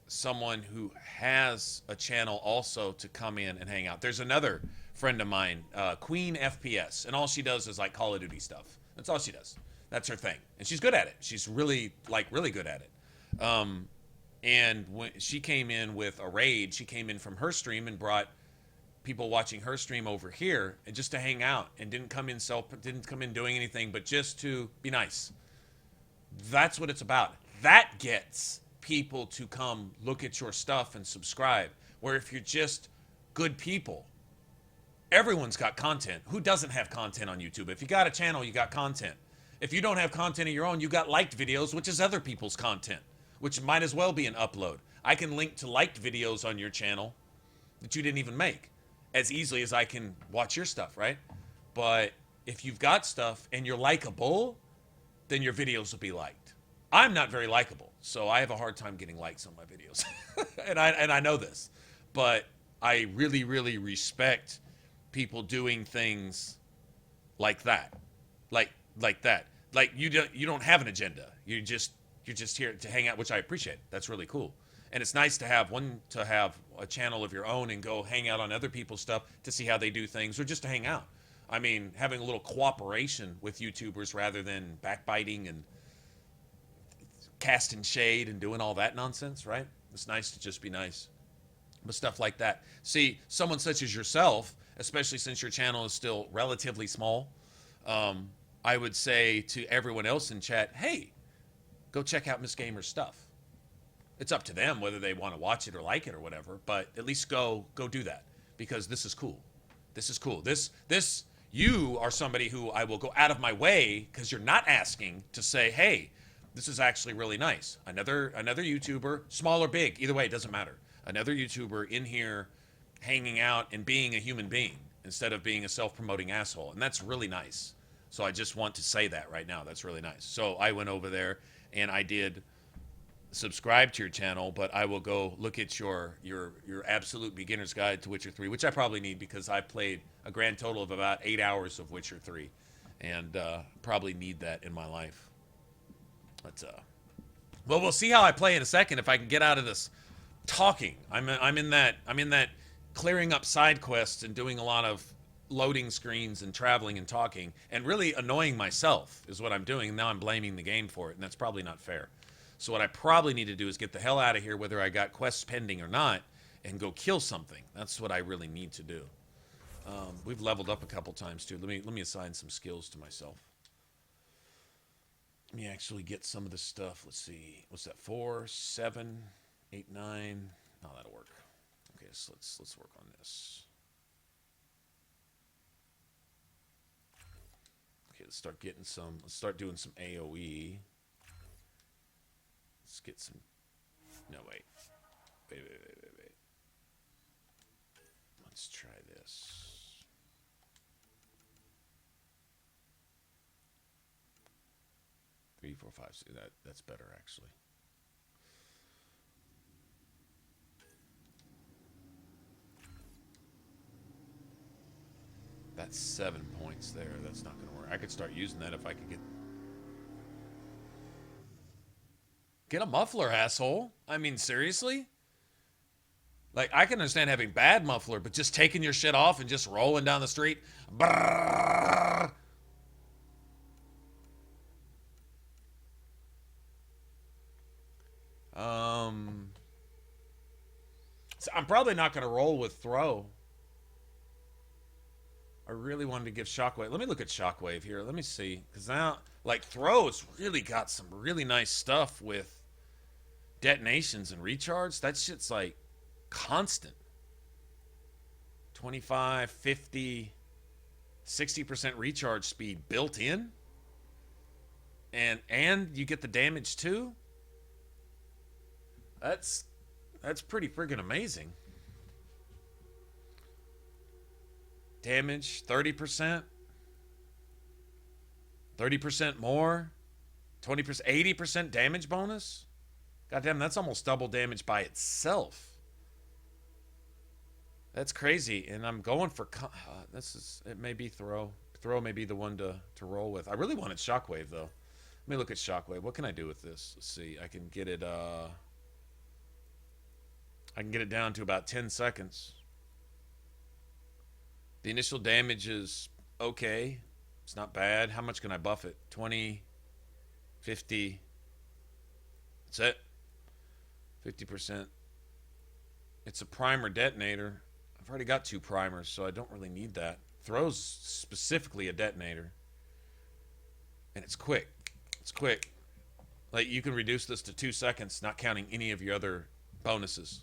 S1: someone who has a channel also to come in and hang out. There's another friend of mine, Queen FPS, and all she does is like Call of Duty stuff. That's all she does. That's her thing, and she's good at it. She's really good at it. And when she came in with a raid, she came in from her stream and brought people watching her stream over here and just to hang out, and didn't come in doing anything but just to be nice. That's what it's about. That gets people to come look at your stuff and subscribe. Where if you're just good people, everyone's got content. Who doesn't have content on YouTube? If you got a channel, you got content. If you don't have content of your own, you got liked videos, which is other people's content, which might as well be an upload. I can link to liked videos on your channel that you didn't even make as easily as I can watch your stuff, right? But if you've got stuff and you're likable, then your videos will be liked. I'm not very likable, so I have a hard time getting likes on my videos. and I know this, but I really, really respect people doing things like that. Like that. Like you don't have an agenda. You're just here to hang out, which I appreciate. That's really cool. And it's nice to have a channel of your own and go hang out on other people's stuff to see how they do things, or just to hang out. I mean, having a little cooperation with YouTubers rather than backbiting and casting shade and doing all that nonsense, right? It's nice to just be nice. But stuff like that. See, someone such as yourself, especially since your channel is still relatively small, I would say to everyone else in chat, hey, go check out Miss Gamer's stuff. It's up to them whether they want to watch it or like it or whatever, but at least go do that, because this is cool. This is cool. You are somebody who I will go out of my way, because you're not asking, to say, hey, this is actually really nice. Another YouTuber, small or big, either way, it doesn't matter. Another YouTuber in here hanging out and being a human being instead of being a self-promoting asshole. And that's really nice. So I just want to say that right now. That's really nice. So I went over there and I did subscribe to your channel, but I will go look at your absolute beginner's guide to Witcher 3, which I probably need because I played a grand total of about 8 hours of Witcher 3, and probably need that in my life. But well, we'll see how I play in a second if I can get out of this talking. I'm in that clearing up side quests and doing a lot of loading screens and traveling and talking and really annoying myself is what I'm doing. Now I'm blaming the game for it, and that's probably not fair. So what I probably need to do is get the hell out of here, whether I got quests pending or not, and go kill something. That's what I really need to do. We've leveled up a couple times too. Let me assign some skills to myself. Let me actually get some of this stuff. Let's see. What's that? 4, 7, 8, 9. Oh, that'll work. Okay, so let's work on this. Okay, let's start getting some. Let's start doing some AOE. Let's get some. No, wait. Wait. Let's try this. Three, 4, 5. See, that's better actually. That's 7 points there. That's not going to work. I could start using that if I could get a muffler, asshole. I mean, seriously? Like, I can understand having bad muffler, but just taking your shit off and just rolling down the street. Brrr. So I'm probably not going to roll with throw. I really wanted to give Shockwave. Let me look at Shockwave here. Let me see. Because now, like, Throw's really got some really nice stuff with detonations and recharge. That shit's, like, constant. 25, 50, 60% recharge speed built in. And you get the damage, too. That's pretty friggin' amazing. Damage 30%, 30% more, 20%, 80% damage bonus. Goddamn, that's almost double damage by itself. That's crazy, and I'm going for it may be throw. Throw may be the one to roll with. I really wanted Shockwave though. Let me look at Shockwave. What can I do with this? Let's see. I can get it. I can get it down to about 10 seconds. The initial damage is okay. It's not bad. How much can I buff it? 20, 50. That's it. 50%. It's a primer detonator. I've already got 2 primers, so I don't really need that. Throw's specifically a detonator. And it's quick. It's quick. Like, you can reduce this to 2 seconds, not counting any of your other bonuses.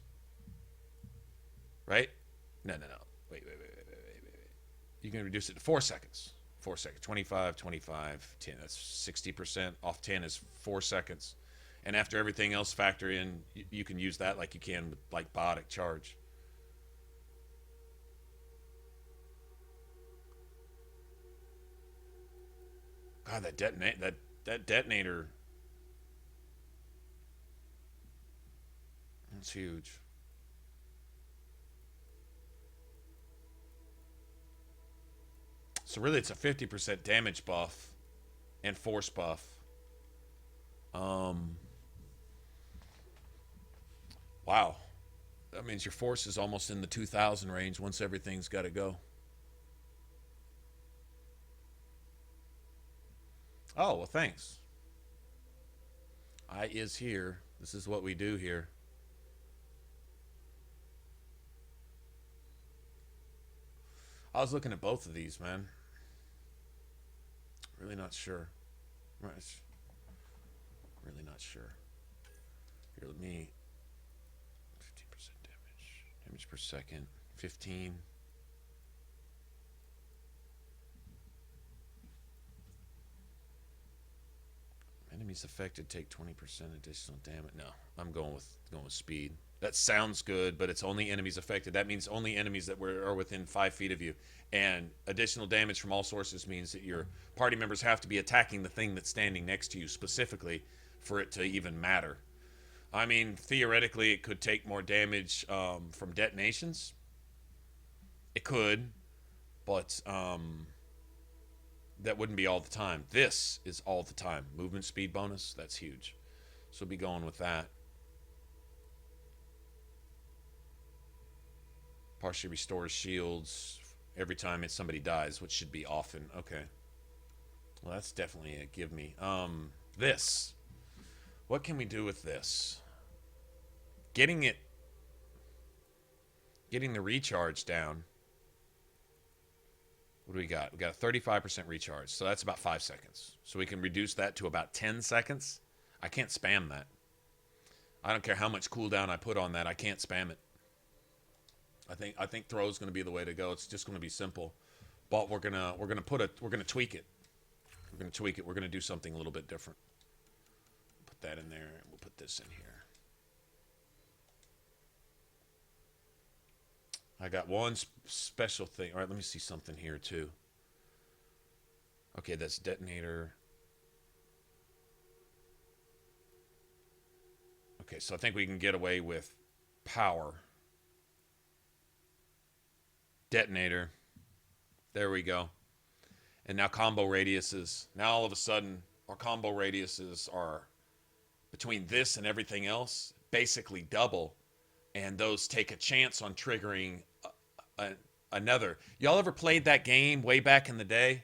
S1: Right? No. Wait. You can reduce it to 4 seconds. 4 seconds. 25, 25, 10. That's 60%. Off 10 is 4 seconds. And after everything else factor in, you can use that like you can with like BioTech charge. God, that detonator. That's huge. So really, it's a 50% damage buff and force buff. Wow. That means your force is almost in the 2,000 range once everything's got to go. Oh, well, thanks. I is here. This is what we do here. I was looking at both of these, man. Really not sure. Right. Really not sure. Here, let me... 15% damage. Damage per second. 15. Enemies affected take 20% additional damage. No, I'm going with speed. That sounds good, but it's only enemies affected. That means only enemies that are within 5 feet of you. And additional damage from all sources means that your party members have to be attacking the thing that's standing next to you specifically for it to even matter. I mean, theoretically, it could take more damage from detonations. It could, but that wouldn't be all the time. This is all the time. Movement speed bonus, that's huge. So we'll be going with that. Partially restores shields every time somebody dies, which should be often. Okay. Well, that's definitely a give me. This. What can we do with this? Getting the recharge down. What do we got? We got a 35% recharge, so that's about 5 seconds. So we can reduce that to about 10 seconds. I can't spam that. I don't care how much cooldown I put on that. I can't spam it. I think throw is going to be the way to go. It's just going to be simple, but we're gonna tweak it. We're gonna tweak it. We're gonna do something a little bit different. Put that in there, and we'll put this in here. I got one special thing. All right, let me see something here too. Okay, that's detonator. Okay, so I think we can get away with power. Detonator. There we go. And now combo radiuses. Now all of a sudden, our combo radiuses are between this and everything else basically double. And those take a chance on triggering another. Y'all ever played that game way back in the day?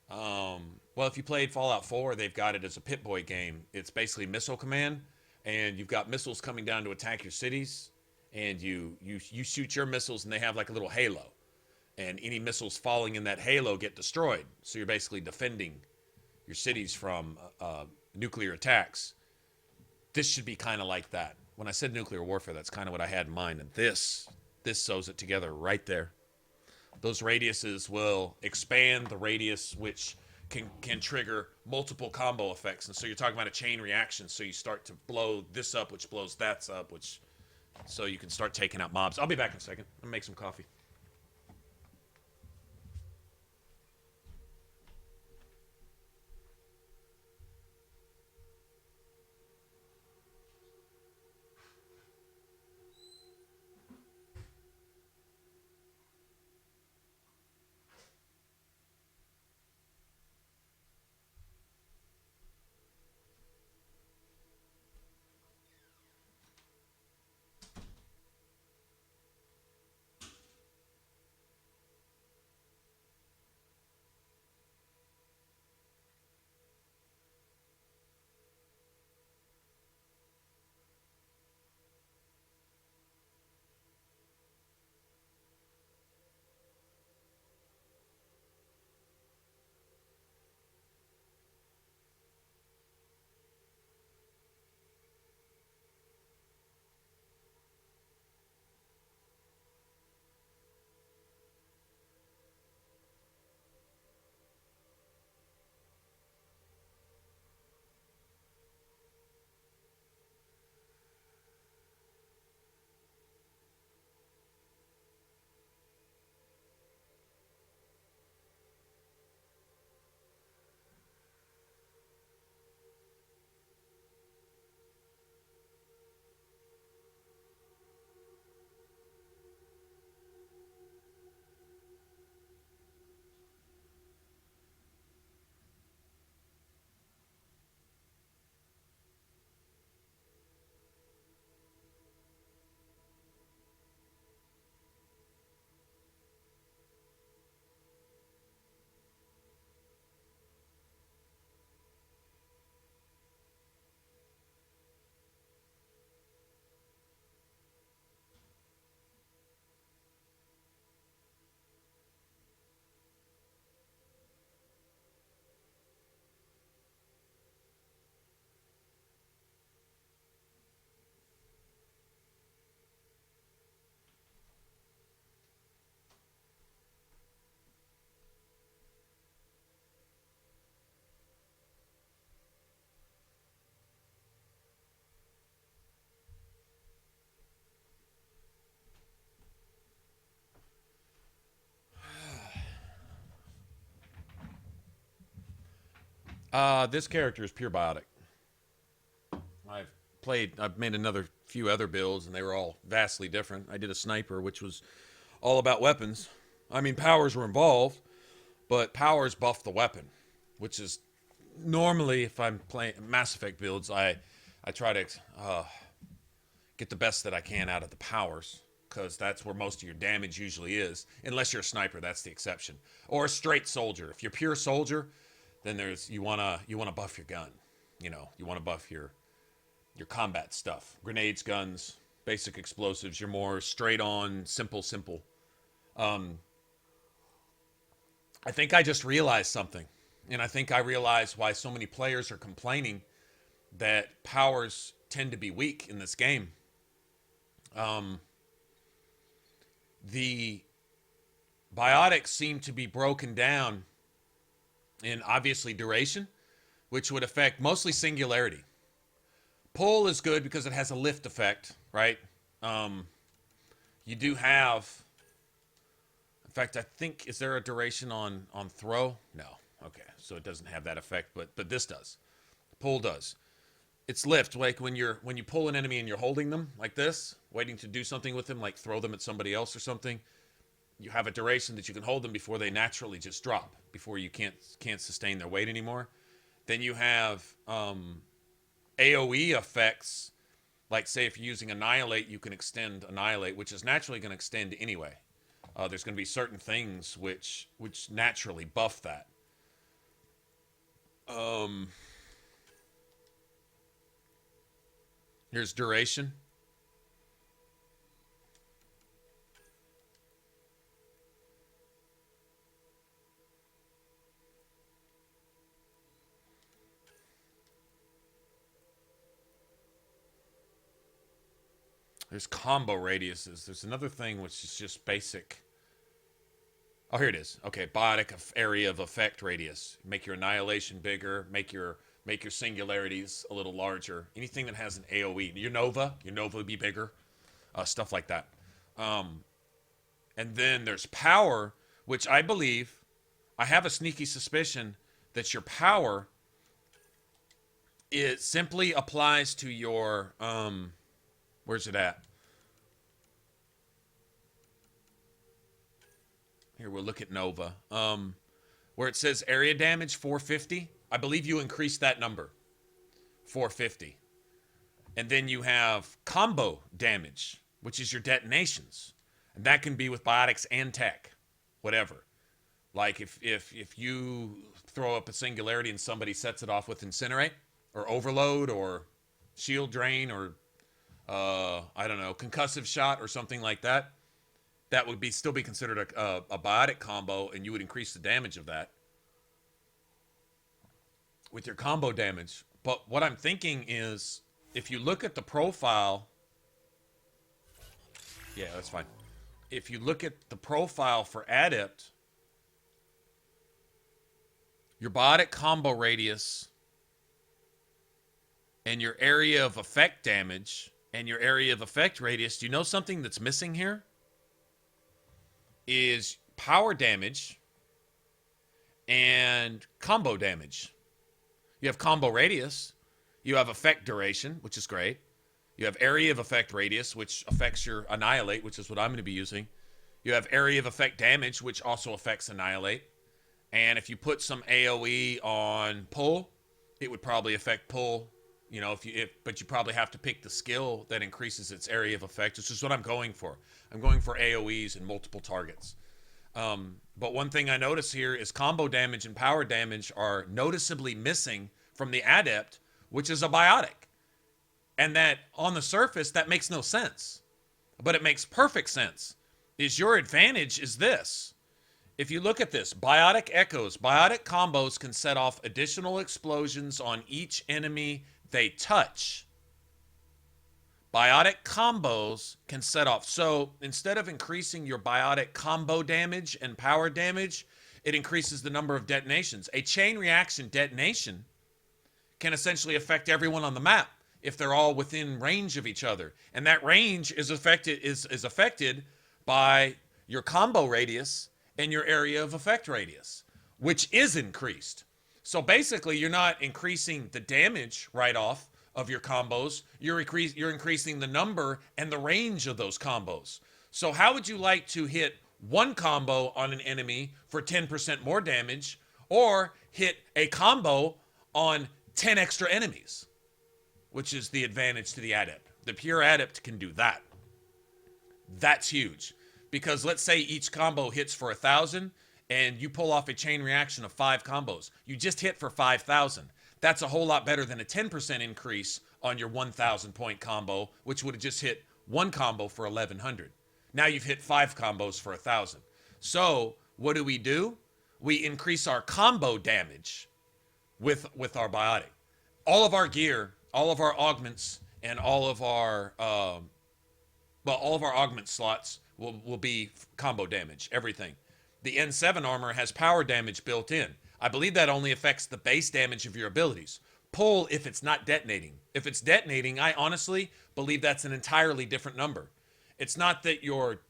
S1: Well, if you played Fallout 4, they've got it as a Pip-Boy game. It's basically missile command, and you've got missiles coming down to attack your cities, and you shoot your missiles, and they have like a little halo. And any missiles falling in that halo get destroyed. So you're basically defending your cities from nuclear attacks. This should be kind of like that. When I said nuclear warfare, that's kind of what I had in mind. And this sews it together right there. Those radiuses will expand the radius, which can trigger multiple combo effects. And so you're talking about a chain reaction. So you start to blow this up, which blows that up, so you can start taking out mobs. I'll be back in a second. I'm gonna make some coffee. This character is pure biotic. I've I've made another few other builds, and they were all vastly different. I did a sniper, which was all about weapons. I mean, powers were involved, but powers buff the weapon, which is normally, if I'm playing Mass Effect builds, I try to get the best that I can out of the powers, because that's where most of your damage usually is. Unless you're a sniper, that's the exception. Or a straight soldier. If you're pure soldier, then you wanna buff your gun. You know, you want to buff your combat stuff. Grenades, guns, basic explosives. You're more straight on, simple. I think I just realized something. And I think I realized why so many players are complaining that powers tend to be weak in this game. The biotics seem to be broken down in obviously duration, which would affect mostly singularity. Pull is good because it has a lift effect, right? You do have, in fact, I think, is there a duration on throw? No. Okay, so it doesn't have that effect, but this does. Pull does. It's lift, like when you pull an enemy and you're holding them like this, waiting to do something with them, like throw them at somebody else or something. You have a duration that you can hold them before they naturally just drop, before you can't sustain their weight anymore. Then you have AoE effects, like say if you're using Annihilate, you can extend Annihilate, which is naturally going to extend anyway. There's going to be certain things which naturally buff that. Here's duration. There's combo radiuses. There's another thing which is just basic. Oh, here it is. Okay, biotic area of effect radius. Make your annihilation bigger. Make your singularities a little larger. Anything that has an AoE. Your Nova would be bigger. Stuff like that. And then there's power, which I believe, I have a sneaky suspicion that your power, it simply applies to your, where's it at? Here, we'll look at Nova. Where it says area damage 450, I believe you increase that number, 450. And then you have combo damage, which is your detonations. And that can be with biotics and tech, whatever. Like if you throw up a singularity and somebody sets it off with Incinerate, or Overload, or Shield Drain, or I don't know, Concussive Shot, or something like that, that would still be considered a biotic combo, and you would increase the damage of that with your combo damage. But what I'm thinking is, if you look at the profile, yeah, that's fine. If you look at the profile for Adept, your biotic combo radius and your area of effect damage and your area of effect radius, do you know something that's missing here? Is power damage and combo damage. You have combo radius. You have effect duration, which is great. You have area of effect radius, which affects your Annihilate, which is what I'm going to be using. You have area of effect damage, which also affects Annihilate. And if you put some AoE on pull, it would probably affect pull. You know, but you probably have to pick the skill that increases its area of effect, which is what I'm going for. I'm going for AoEs and multiple targets. But one thing I notice here is combo damage and power damage are noticeably missing from the Adept, which is a biotic. And that, on the surface, that makes no sense. But it makes perfect sense. Your advantage is this. If you look at this, biotic echoes, biotic combos can set off additional explosions on each enemy they touch. Biotic combos can set off. So instead of increasing your biotic combo damage and power damage, it increases the number of detonations. A chain reaction detonation can essentially affect everyone on the map if they're all within range of each other. And that range is affected by your combo radius and your area of effect radius, which is increased. So basically, you're not increasing the damage right off of your combos, you're increasing the number and the range of those combos. So how would you like to hit one combo on an enemy for 10% more damage, or hit a combo on 10 extra enemies, which is the advantage to the Adept. The pure Adept can do that. That's huge, because let's say each combo hits for 1,000 and you pull off a chain reaction of 5 combos. You just hit for 5,000. That's a whole lot better than a 10% increase on your 1,000 point combo, which would have just hit one combo for 1,100. Now you've hit 5 combos for 1,000. So what do? We increase our combo damage with our biotic. All of our gear, all of our augments, and all of our augment slots will be combo damage, everything. The N7 armor has power damage built in. I believe that only affects the base damage of your abilities. Pull if it's not detonating. If it's detonating, I honestly believe that's an entirely different number. It's not that your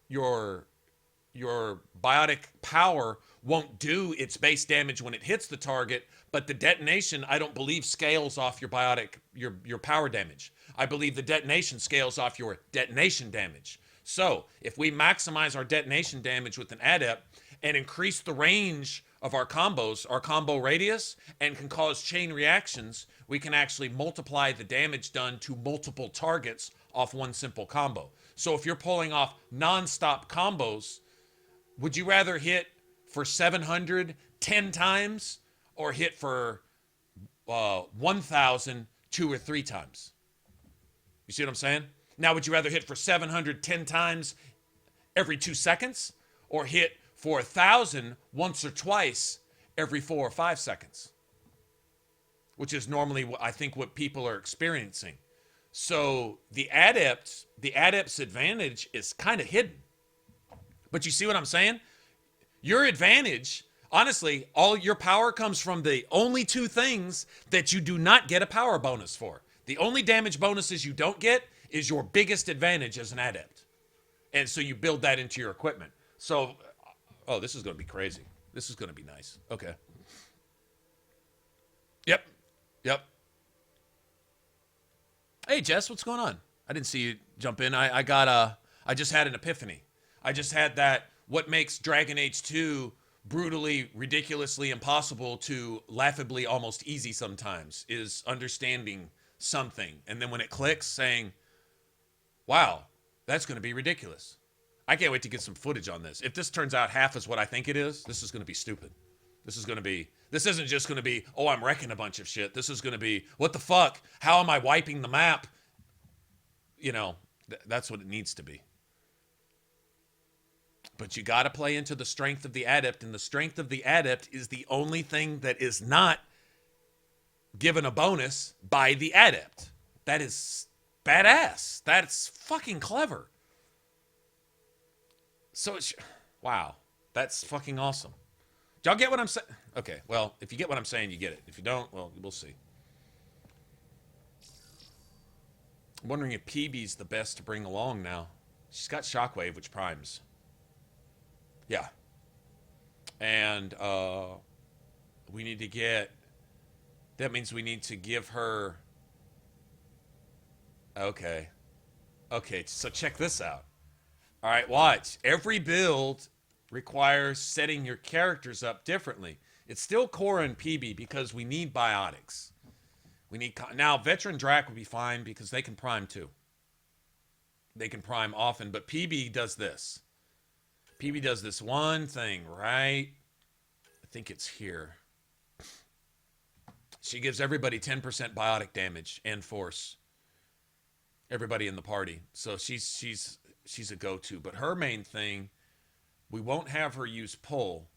S1: biotic power won't do its base damage when it hits the target, but the detonation, I don't believe, scales off your biotic, your power damage. I believe the detonation scales off your detonation damage. So if we maximize our detonation damage with an Adept and increase the range of our combos, our combo radius, and can cause chain reactions, we can actually multiply the damage done to multiple targets off one simple combo. So if you're pulling off non-stop combos, would you rather hit for 700 10 times or hit for 1,000 2 or 3 times? You see what I'm saying? Now, would you rather hit for 700 10 times every 2 seconds, or hit for 1,000 once or twice every 4 or 5 seconds? Which is normally, I think, what people are experiencing. So the Adept's advantage is kind of hidden. But you see what I'm saying? Your advantage, honestly, all your power comes from the only 2 things that you do not get a power bonus for. The only damage bonuses you don't get is your biggest advantage as an Adept. And so you build that into your equipment. So, oh, this is going to be crazy. This is going to be nice. Okay. Yep. Hey, Jess, what's going on? I didn't see you jump in. I just had an epiphany. I just had that what makes Dragon Age 2 brutally, ridiculously impossible to laughably almost easy sometimes is understanding something. And then when it clicks, saying, wow, that's going to be ridiculous. I can't wait to get some footage on this. If this turns out half as what I think it is, this is going to be stupid. This isn't just going to be, oh, I'm wrecking a bunch of shit. This is going to be, what the fuck? How am I wiping the map? You know, that's what it needs to be. But you got to play into the strength of the Adept, and the strength of the Adept is the only thing that is not given a bonus by the Adept. That is badass. That's fucking clever. So it's, wow, that's fucking awesome. Do y'all get what I'm saying? Okay, well, if you get what I'm saying, you get it. If you don't, well, we'll see. I'm wondering if PB's the best to bring along now. She's got Shockwave, which primes. Yeah. And we need to get... That means we need to give her... Okay, so check this out. All right, watch. Every build requires setting your characters up differently. It's still Cora and PB because we need biotics. We need... Now, Veteran Drac would be fine because they can prime too. They can prime often, but PB does this. PB does this one thing, right? I think it's here. She gives everybody 10% biotic damage and force. Everybody in the party. So she's a go-to. But her main thing, we won't have her use pull.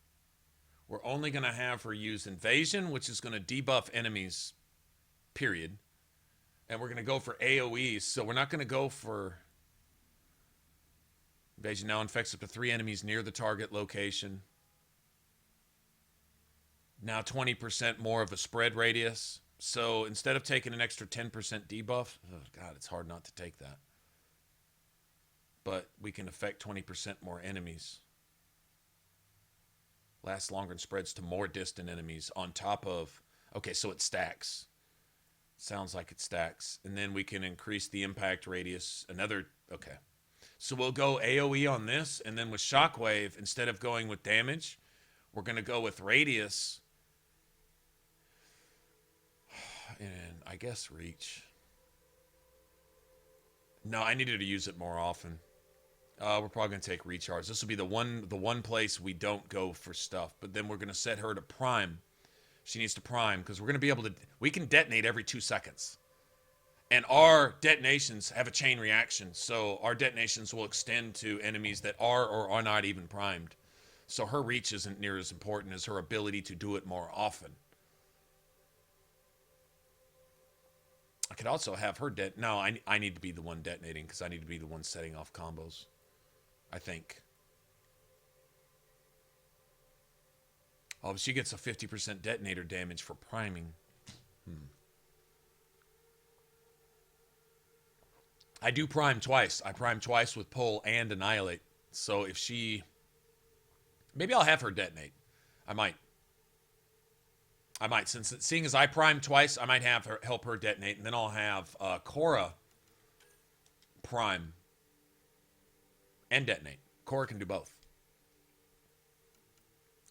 S1: We're only going to have her use invasion, which is going to debuff enemies, period. And we're going to go for AoEs. So we're not going to go for... Invasion now infects up to 3 enemies near the target location. Now 20% more of a spread radius. So instead of taking an extra 10% debuff, oh God, it's hard not to take that. But we can affect 20% more enemies. Lasts longer and spreads to more distant enemies on top of... Okay, so it stacks. Sounds like it stacks. And then we can increase the impact radius. Another, okay. So we'll go AoE on this, and then with Shockwave, instead of going with damage, we're going to go with radius. And I guess reach. No, I needed to use it more often. We're probably going to take recharge. This will be the one place we don't go for stuff. But then we're going to set her to prime. She needs to prime because we're going to be able to... We can detonate every 2 seconds. And our detonations have a chain reaction. So our detonations will extend to enemies that are or are not even primed. So her reach isn't near as important as her ability to do it more often. I could also have her No, I need to be the one detonating because I need to be the one setting off combos. I think. Oh, she gets a 50% detonator damage for priming. I do prime twice. I prime twice with pull and annihilate. So if she... Maybe I'll have her detonate. I might. Since seeing as I prime twice, I might have her help her detonate. And then I'll have Cora prime and detonate. Cora can do both.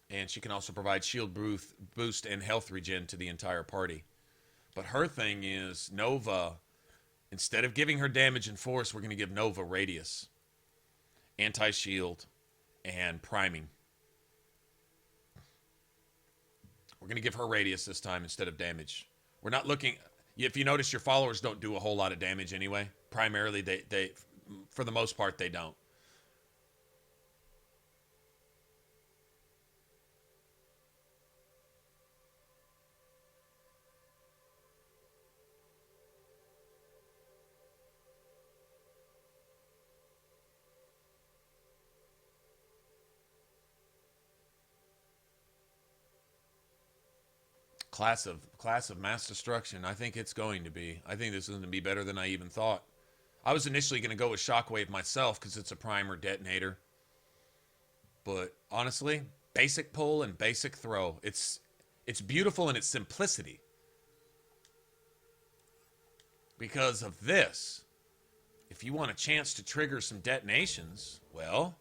S1: And she can also provide shield boost and health regen to the entire party. But her thing is Nova, instead of giving her damage and force, we're going to give Nova radius, anti-shield, and priming. We're going to give her radius this time instead of damage. We're not looking... If you notice, your followers don't do a whole lot of damage anyway. Primarily, they for the most part, they don't. Class of mass destruction. I think it's going to be. I think this is going to be better than I even thought. I was initially going to go with Shockwave myself because it's a primer detonator. But honestly, basic pull and basic throw. It's beautiful in its simplicity. Because of this, if you want a chance to trigger some detonations, well,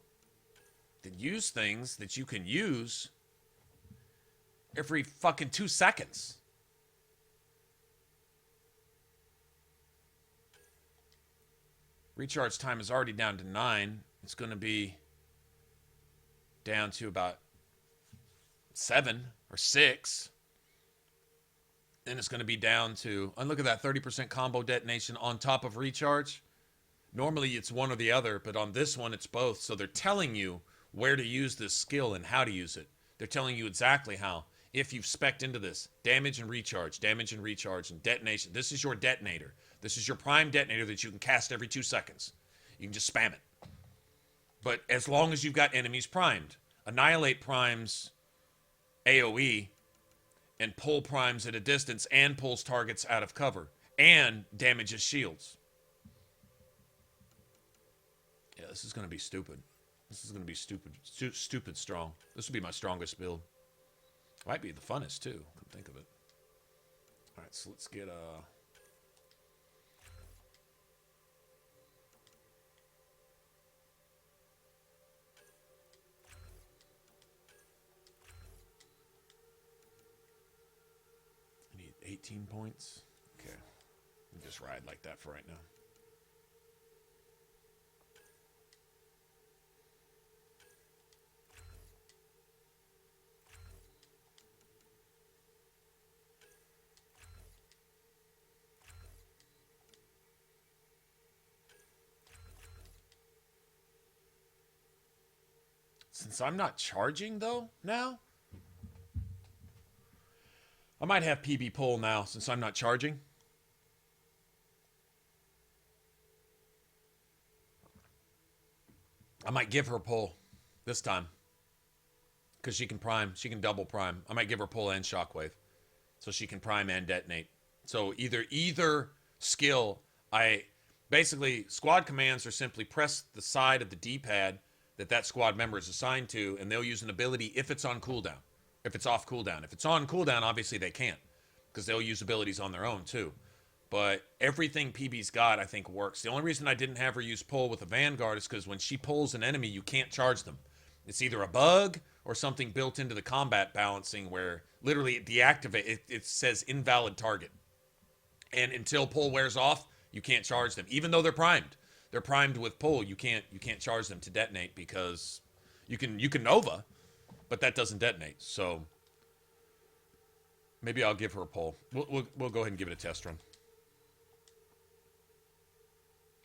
S1: then use things that you can use every fucking 2 seconds. Recharge time is already down to 9. It's going to be down to about 7 or 6. Then it's going to be down to... And look at that, 30% combo detonation on top of recharge. Normally it's one or the other, but on this one it's both. So they're telling you where to use this skill and how to use it. They're telling you exactly how. If you've spec'd into this, damage and recharge, and detonation. This is your detonator. This is your prime detonator that you can cast every 2 seconds. You can just spam it. But as long as you've got enemies primed. Annihilate primes AoE and pull primes at a distance and pulls targets out of cover and damages shields. Yeah, this is going to be stupid. This is going to be stupid strong. This will be my strongest build. Might be the funnest, too. Come think of it. All right, so let's get I need 18 points. Okay. We'll just ride like that for right now. Since I'm not charging, though, now, I might have PB pull now, since I'm not charging. I might give her pull this time. Because she can prime. She can double prime. I might give her pull and shockwave. So she can prime and detonate. So either skill, basically, squad commands are simply press the side of the D-pad that squad member is assigned to, and they'll use an ability if it's on cooldown. If it's off cooldown. If it's on cooldown, obviously they can't, because they'll use abilities on their own, too. But everything PB's got, I think, works. The only reason I didn't have her use pull with a Vanguard is because when she pulls an enemy, you can't charge them. It's either a bug or something built into the combat balancing where literally it deactivates. It says invalid target. And until pull wears off, you can't charge them. Even though they're primed. They're primed with pull. You can't charge them to detonate because you can Nova, but that doesn't detonate. So maybe I'll give her a pull. We'll go ahead and give it a test run.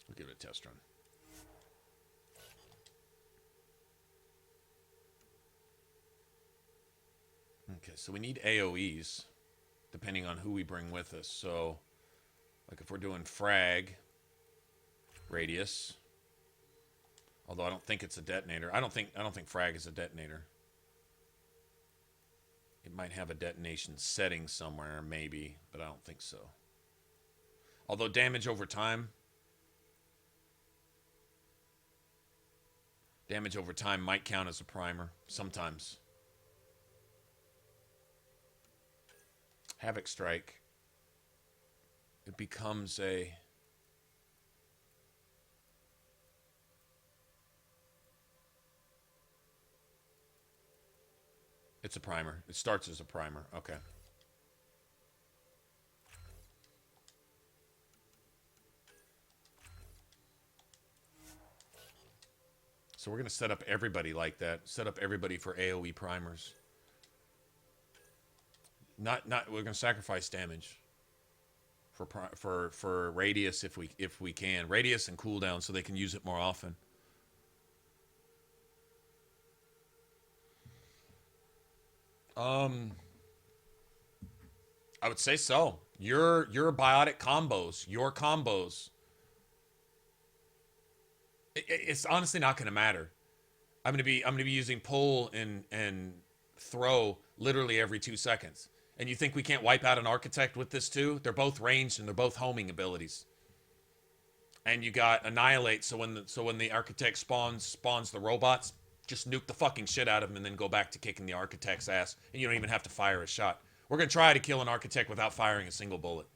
S1: We'll give it a test run. Okay, so we need AoEs, depending on who we bring with us. So, like if we're doing frag, radius. Although I don't think it's a detonator. I don't think frag is a detonator. It might have a detonation setting somewhere, maybe, but I don't think so. Although damage over time. Damage over time might count as a primer, sometimes. Havoc Strike. It becomes a... It's a primer. It starts as a primer. Okay. So we're going to set up everybody like that. Set up everybody for AoE primers. We're going to sacrifice damage for radius if we can. Radius and cooldown so they can use it more often. I would say so. Your biotic combos, your combos. It's honestly not going to matter. I'm going to be using pull and throw literally every 2 seconds. And you think we can't wipe out an architect with this too? They're both ranged and they're both homing abilities. And you got annihilate, so when the architect spawns the robots, just nuke the fucking shit out of them and then go back to kicking the architect's ass. And you don't even have to fire a shot. We're going to try to kill an architect without firing a single bullet.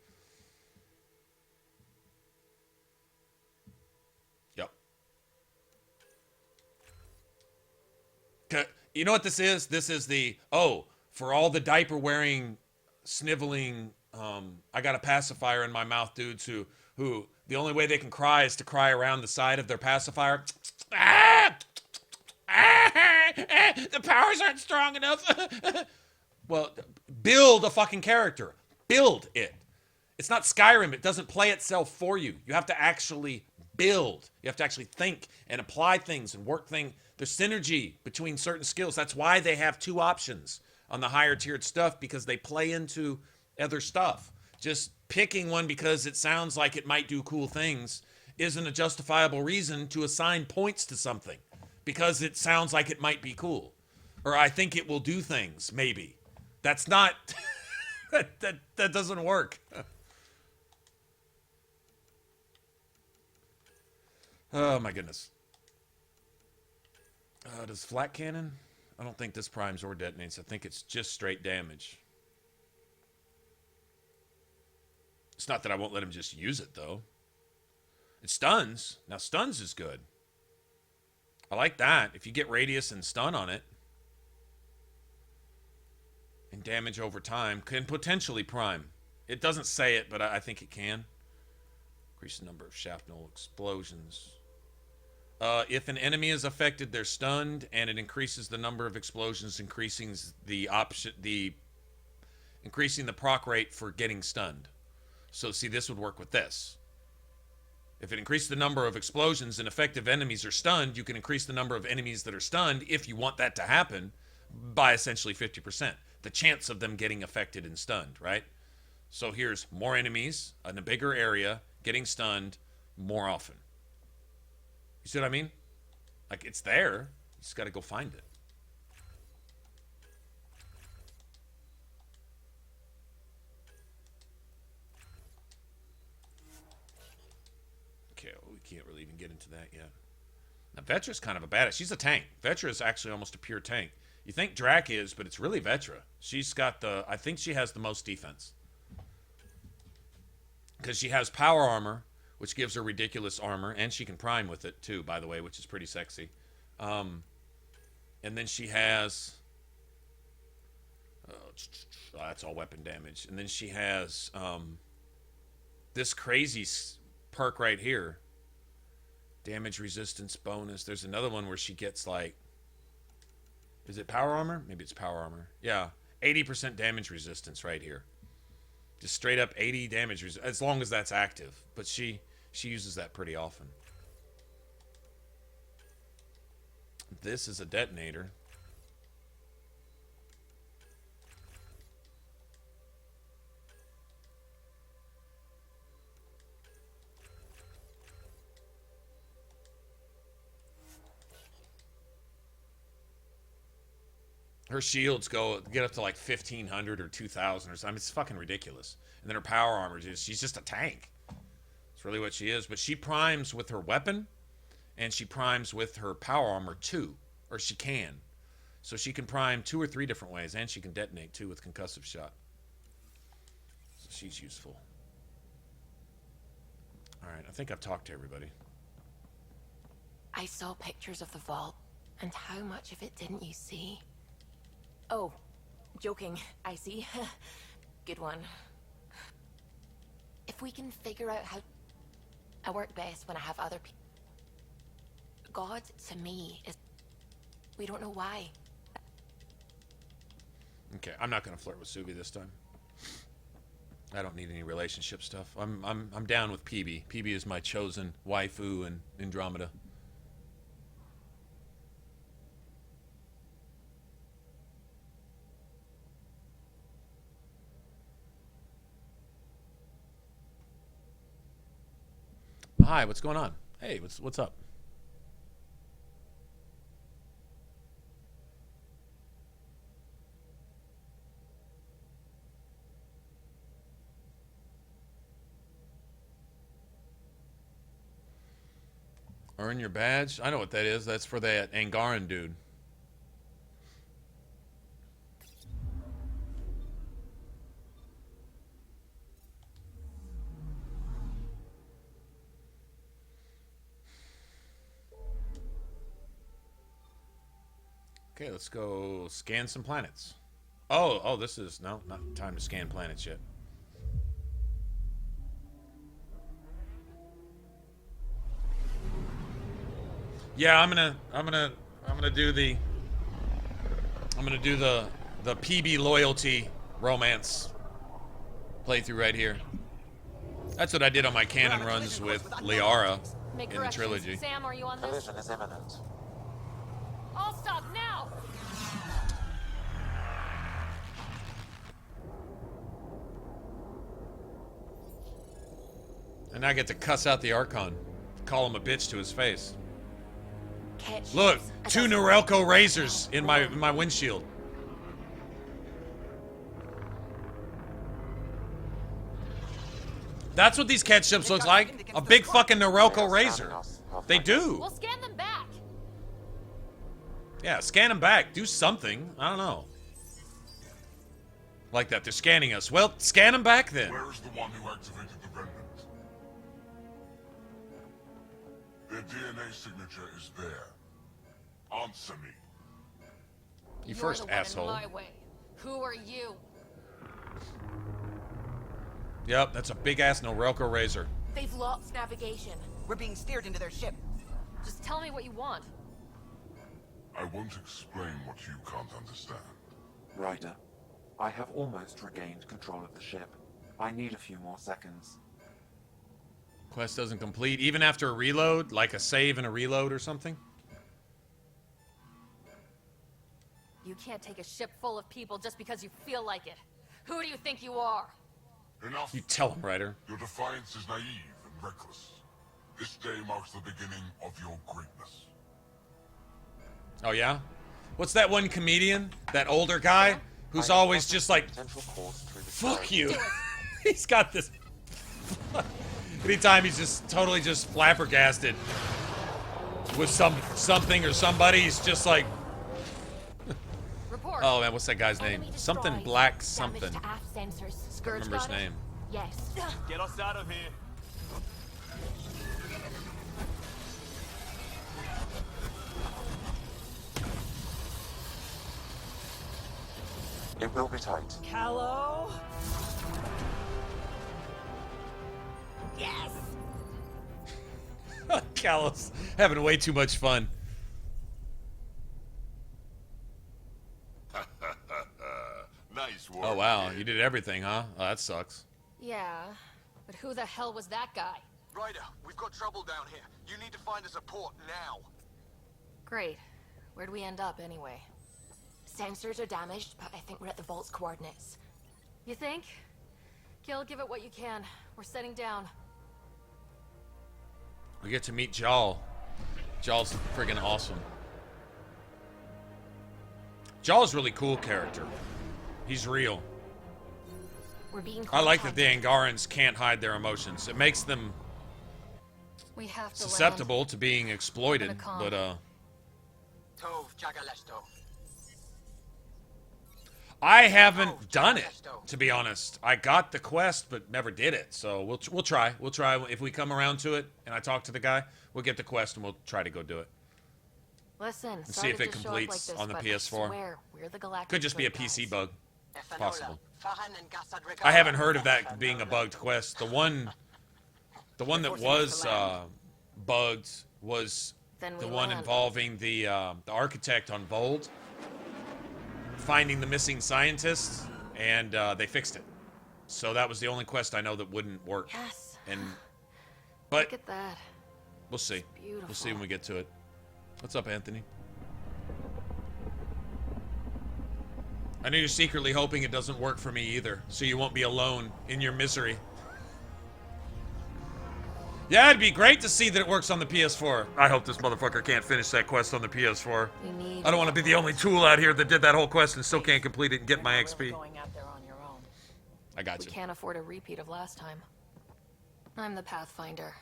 S1: Yep. You know what this is? This is the, for all the diaper-wearing, sniveling, I got a pacifier in my mouth dudes who the only way they can cry is to cry around the side of their pacifier. The powers aren't strong enough. Well, build a fucking character. Build it. It's not Skyrim. It doesn't play itself for you. You have to actually build. You have to actually think and apply things and work things. There's synergy between certain skills. That's why they have 2 options on the higher tiered stuff, because they play into other stuff. Just picking one because it sounds like it might do cool things isn't a justifiable reason to assign points to something. Because it sounds like it might be cool. Or I think it will do things, maybe. That's not... that doesn't work. Oh my goodness. Does flat cannon? I don't think this primes or detonates. I think it's just straight damage. It's not that I won't let him just use it, though. It stuns. Now, stuns is good. I like that. If you get radius and stun on it. And damage over time. Can potentially prime. It doesn't say it, but I think it can. Increase the number of shrapnel explosions. If an enemy is affected, they're stunned, and it increases the number of explosions, increasing the proc rate for getting stunned. So see, this would work with this. If it increases the number of explosions and effective enemies are stunned, you can increase the number of enemies that are stunned, if you want that to happen, by essentially 50%. The chance of them getting affected and stunned, right? So here's more enemies in a bigger area getting stunned more often. You see what I mean? Like, it's there. You just got to go find it. Okay, well, we can't really even get into that yet. Now, Vetra's kind of a badass. She's a tank. Vetra is actually almost a pure tank. You think Drac is, but it's really Vetra. She's got I think she has the most defense. Because she has power armor, which gives her ridiculous armor, and she can prime with it too, by the way, which is pretty sexy. And then she has... that's all weapon damage. And then she has this crazy perk right here. Damage resistance bonus. There's another one where she gets like... Is it power armor? Maybe it's power armor. Yeah. 80% damage resistance right here. Just straight up 80 damage resistance. As long as that's active. But she uses that pretty often. This is a detonator. Her shields get up to like 1,500 or 2,000 or something. It's fucking ridiculous. And then her power armor she's just a tank. That's really what she is. But she primes with her weapon, and she primes with her power armor too, or she can. So she can prime 2 or 3 different ways, and she can detonate too with concussive shot. So she's useful. All right, I think I've talked to everybody.
S2: I saw pictures of the vault, and how much of it didn't you see? Oh, joking, I see. Good one. If we can figure out how... I work best when I have other people. God, to me, is... We don't know why.
S1: Okay, I'm not gonna flirt with Subi this time. I don't need any relationship stuff. I'm down with PB. PB is my chosen waifu in Andromeda. Hi, what's going on? Hey, what's up? Earn your badge? I know what that is. That's for that Angaran dude. Okay, let's go scan some planets. Oh, this is... No, not time to scan planets yet. Yeah, I'm gonna do the PB loyalty romance playthrough right here. That's what I did on my canon runs with Liara in the trilogy.
S2: Sam, are you on this?
S5: Collision is imminent.
S2: I'll stop now!
S1: And I get to cuss out the Archon. Call him a bitch to his face.
S2: Catch
S1: Look,
S2: this.
S1: 2 Norelco razors in my windshield. That's what these cat ships looks like. A big fucking Norelco razor. They do.
S2: We'll scan them back.
S1: Yeah, scan them back. Do something. I don't know. Like that. They're scanning us. Well, scan them back then.
S9: Where's the one who activated the remnant? Their DNA signature is there. Answer me.
S1: You first,
S2: You're the one
S1: asshole.
S2: in my way. Who are you?
S1: Yep, that's a big ass Norelco razor.
S2: They've lost navigation.
S19: We're being steered into their ship.
S2: Just tell me what you want.
S9: I won't explain what you can't understand.
S5: Ryder, I have almost regained control of the ship. I need a few more seconds.
S1: Quest doesn't complete even after a reload, like a save and a reload or something.
S2: You can't take a ship full of people just because you feel like it. Who do you think you are?
S9: Enough.
S1: You tell him, Ryder.
S9: Your defiance is naive and reckless. This day marks the beginning of your greatness.
S1: Oh yeah? What's that one comedian? That older guy? Who's always just like, fuck you. He's got this... Anytime he's just totally just flabbergasted with something or somebody, he's just like... Oh man, what's that guy's name? Something Black something. I don't remember his name.
S8: Yes.
S16: Get us out of here.
S5: It will be tight.
S19: Hello? Yes!
S1: Callus having way too much fun.
S9: Nice work.
S1: Oh wow, you did everything, huh? Oh, that sucks.
S2: Yeah, but who the hell was that guy?
S3: Ryder, we've got trouble down here. You need to find us a port now.
S2: Great. Where'd we end up anyway?
S8: Sensors are damaged, but I think we're at the vault's coordinates.
S2: You think? Gil, give it what you can. We're setting down.
S1: We get to meet Jaal. Jaal's friggin' awesome. Jaal's a really cool character. He's real.
S8: We're being
S1: I like that the Angarans can't hide their emotions. It makes them
S2: we have to
S1: susceptible to being exploited, but I haven't done it, to be honest. I got the quest, but never did it. So we'll try. We'll try. If we come around to it and I talk to the guy, we'll get the quest and we'll try to go do it.
S2: Listen,
S1: And see if it completes on the PS4. Could just be a PC bug. Possible. I haven't heard of that being a bugged quest. The one that was bugged was the one involving the architect on Vold finding the missing scientists, and they fixed it. So that was the only quest I know that wouldn't work.
S2: Yes.
S1: But
S2: look at that.
S1: We'll see. We'll see when we get to it. What's up, Anthony? I know you're secretly hoping it doesn't work for me either, so you won't be alone in your misery. Yeah, it'd be great to see that it works on the PS4. I hope this motherfucker can't finish that quest on the PS4. I don't want to be the only tool out here that did that whole quest and still can't complete it and get my XP. I got you.
S2: We can't afford a repeat of last time. I'm the Pathfinder.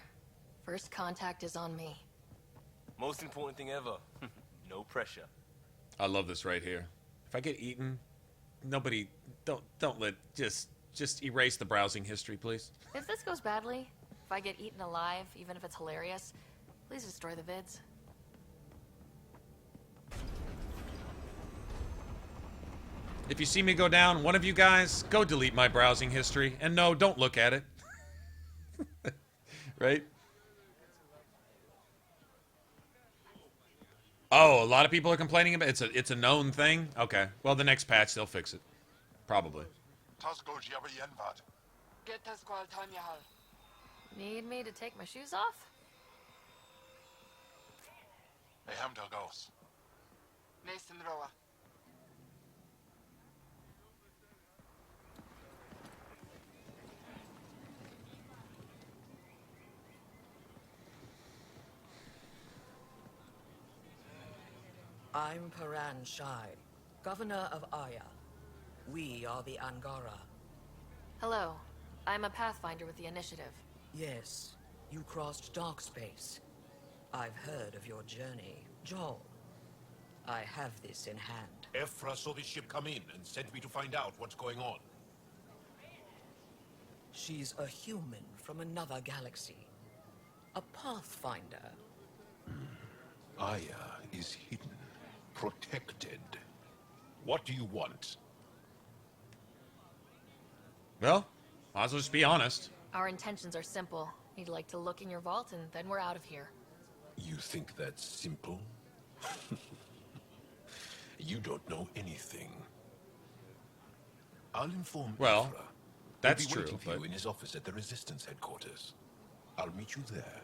S2: First contact is on me.
S16: Most important thing ever. No pressure.
S1: I love this right here. If I get eaten, nobody, don't let, just erase the browsing history, please.
S2: If this goes badly, if I get eaten alive, even if it's hilarious, please destroy the vids.
S1: If you see me go down, one of you guys, go delete my browsing history. And no, don't look at it. Right? Oh, a lot of people are complaining about it. It's a known thing? Okay. Well, the next patch, they'll fix it. Probably.
S2: Need me to take my shoes off?
S21: I'm Paran Shai, Governor of Aya. We are the Angara.
S2: Hello. I'm a Pathfinder with the Initiative.
S21: Yes, you crossed dark space. I've heard of your journey, Jaal. I have this in hand.
S23: Ephra saw this ship come in and sent me to find out what's going on.
S21: She's a human from another galaxy. A Pathfinder.
S23: Aya is hidden, protected. What do you want?
S1: Well, might as well just be honest.
S2: Our intentions are simple. We'd like to look in your vault, and then we're out of here.
S23: You think that's simple? You don't know anything. I'll inform
S1: Well,
S23: Ephra.
S1: that's
S23: He'll be
S1: true,
S23: waiting for
S1: but...
S23: you in his office at the Resistance headquarters. I'll meet you there.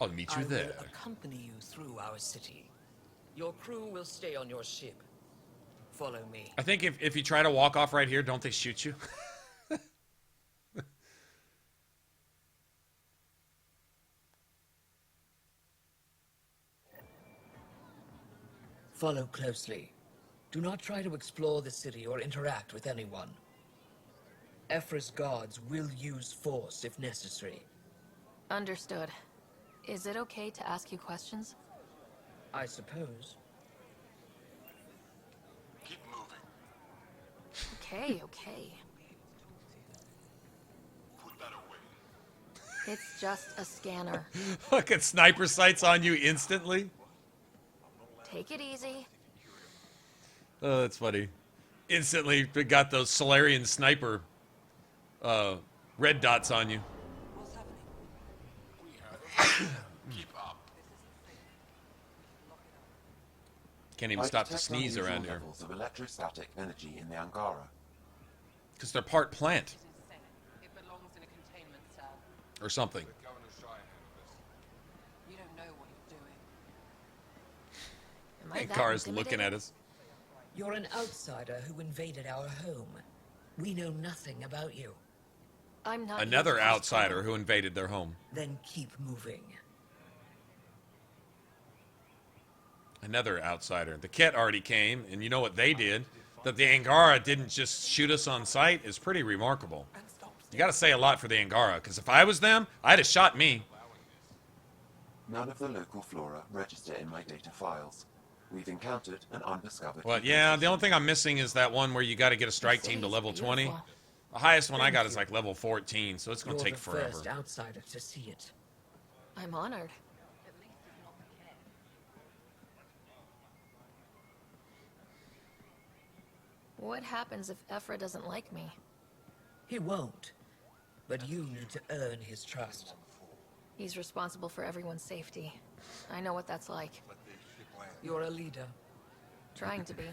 S1: I'll meet you
S21: I
S1: there.
S21: will accompany you through our city. Your crew will stay on your ship. Follow me.
S1: I think if you try to walk off right here, don't they shoot you?
S21: Follow closely. Do not try to explore the city or interact with anyone. Ephra's guards will use force if necessary.
S2: Understood. Is it okay to ask you questions?
S21: I suppose.
S2: Okay, okay. It's just a scanner.
S1: Look at sniper sights on you instantly.
S2: Take it easy.
S1: Oh, that's funny. Instantly got those Solarian sniper red dots on you. Can't even stop to sneeze around here.
S5: Levels of electrostatic energy in the Angara.
S1: Because they're part plant.
S11: It belongs in a containment cell.
S1: Or something.
S11: You don't know what you're doing.
S2: Am I that
S1: Angara's
S2: intimidating?
S1: looking at us.
S21: You're an outsider who invaded our home. We know nothing about you.
S2: I'm not.
S1: Another outsider who invaded their home.
S21: Then keep moving.
S1: Another outsider. The Ket already came, and you know what they did? That the Angara didn't just shoot us on sight is pretty remarkable. You gotta say a lot for the Angara, because if I was them, I'd have shot me.
S5: None of the local flora register in my data files. We've encountered an undiscovered...
S1: Well, yeah, the only thing I'm missing is that one where you gotta get a strike team to level 20. The highest one I got is like level 14, so it's gonna take forever.
S21: You're the first outsider to see it.
S2: I'm honored. What happens if Ephra doesn't like me?
S21: He won't. But you need to earn his trust.
S2: He's responsible for everyone's safety. I know what that's like.
S21: You're a leader.
S2: Trying to be.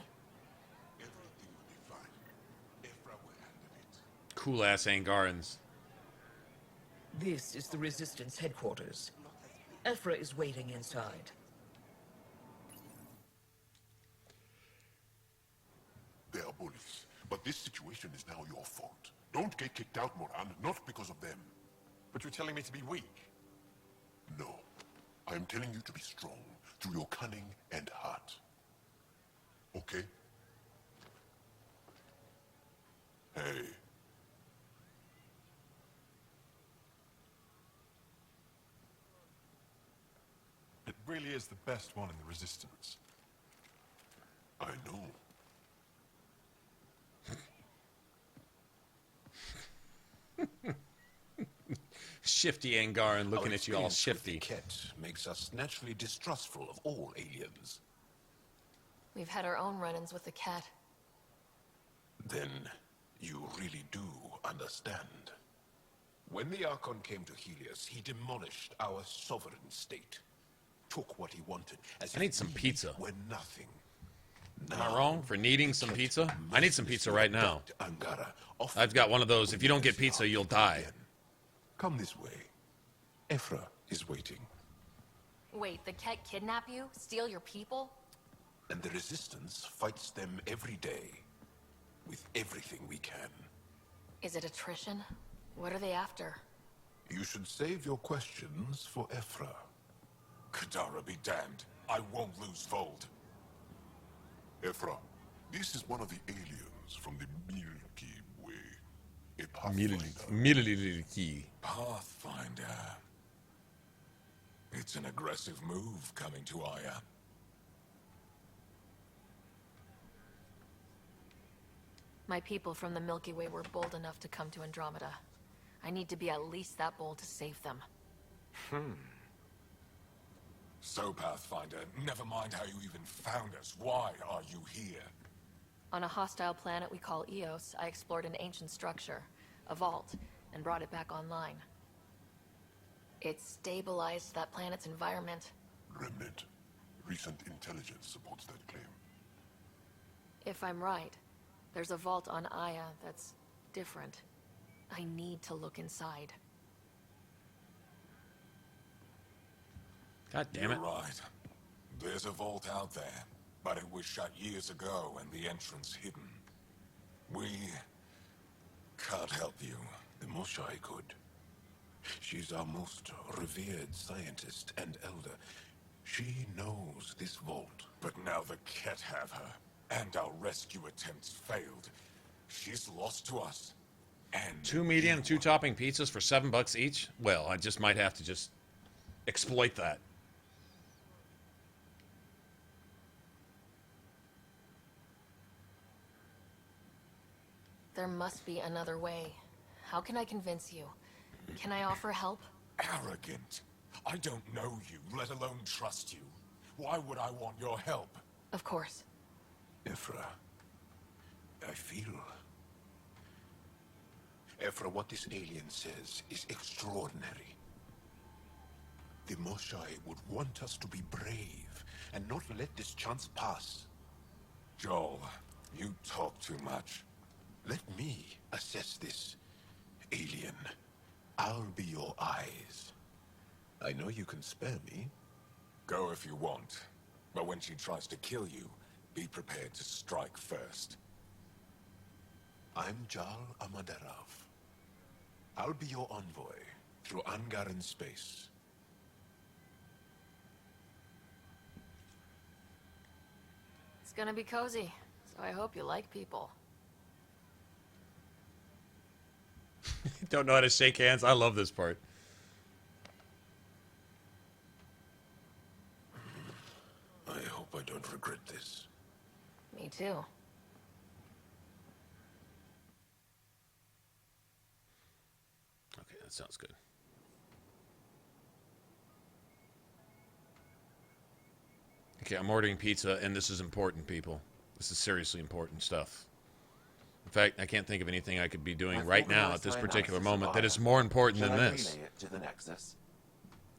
S1: Cool-ass Angarans.
S21: This is the Resistance headquarters. Ephra is waiting inside.
S9: They are bullies, but this situation is now your fault. Don't get kicked out, Moran, not because of them.
S3: But you're telling me to be weak?
S9: No. I am telling you to be strong, through your cunning and heart. Okay? Hey.
S4: It really is the best one in the Resistance.
S9: I know.
S1: Shifty Angaran looking at you all shifty.
S23: Ket makes us naturally distrustful of all aliens.
S2: We've had our own run-ins with the cat.
S23: Then you really do understand. When the Archon came to Helios, he demolished our sovereign state. Took what he wanted as
S1: I need some pizza.
S23: We're nothing.
S1: Am I wrong for needing some pizza? I need some pizza right now. I've got one of those. If you don't get pizza, you'll die.
S23: Come this way. Ephra is waiting.
S2: Wait, the cat kidnap you? Steal your people?
S23: And the Resistance fights them every day. With everything we can.
S2: Is it attrition? What are they after?
S23: You should save your questions for Ephra.
S9: Kadara be damned. I won't lose Fold. Ephra, this is one of the aliens from the Milky Way. A
S1: Milky.
S23: Pathfinder. It's an aggressive move coming to Aya.
S2: My people from the Milky Way were bold enough to come to Andromeda. I need to be at least that bold to save them.
S23: So, Pathfinder, never mind how you even found us. Why are you here?
S2: On a hostile planet we call Eos, I explored an ancient structure, a vault, and brought it back online. It stabilized that planet's environment.
S9: Remnant. Recent intelligence supports that claim.
S2: If I'm right, there's a vault on Aya that's different. I need to look inside.
S1: God damn it.
S23: You're right. There's a vault out there, but it was shut years ago and the entrance hidden. We can't help you. The Moshai could. She's our most revered scientist and elder. She knows this vault. But now the Ket have her, and our rescue attempts failed. She's lost to us. And
S1: 2 medium, 2 topping pizzas for $7 each? Well, I just might have to just exploit that.
S2: There must be another way. How can I convince you? Can I offer help?
S23: arrogant. I don't know you, let alone trust you. Why would I want your help?
S2: Of course.
S15: Ephra, I feel... Ephra, what this alien says is extraordinary. The Moshai would want us to be brave and not let this chance pass.
S23: Joel, you talk too much.
S15: Let me assess this, alien. I'll be your eyes. I know you can spare me.
S23: Go if you want. But when she tries to kill you, be prepared to strike first.
S15: I'm Jal Amaderov. I'll be your envoy through Angaran space.
S2: It's gonna be cozy, so I hope you like people.
S1: Don't know how to shake hands. I love this part.
S15: I hope I don't regret this.
S2: Me too.
S1: Okay, that sounds good. Okay, I'm ordering pizza, and this is important, people. This is seriously important stuff. In fact, I can't think of anything I could be doing right now at this particular moment that is more important than this.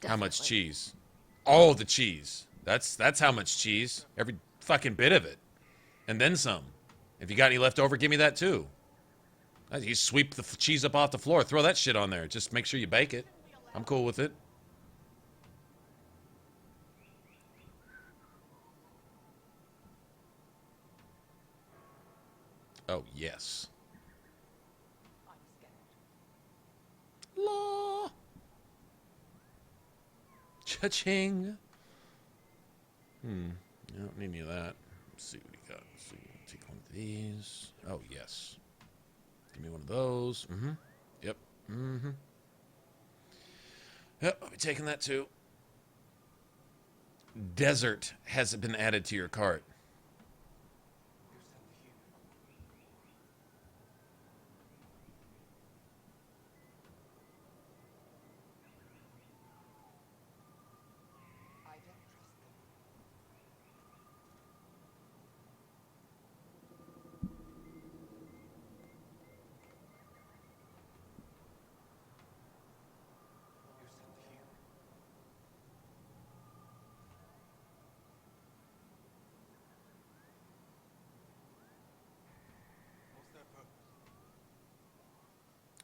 S1: How much cheese? All the cheese. That's how much cheese. Every fucking bit of it. And then some. If you got any left over, give me that too. You sweep the cheese up off the floor. Throw that shit on there. Just make sure you bake it. I'm cool with it. Oh, yes. La. Cha-ching. I don't need any of that. Let's see what we got. Let's see. Take one of these. Oh, yes. Give me one of those. Yep. Yep, I'll be taking that too. Desert has been added to your cart.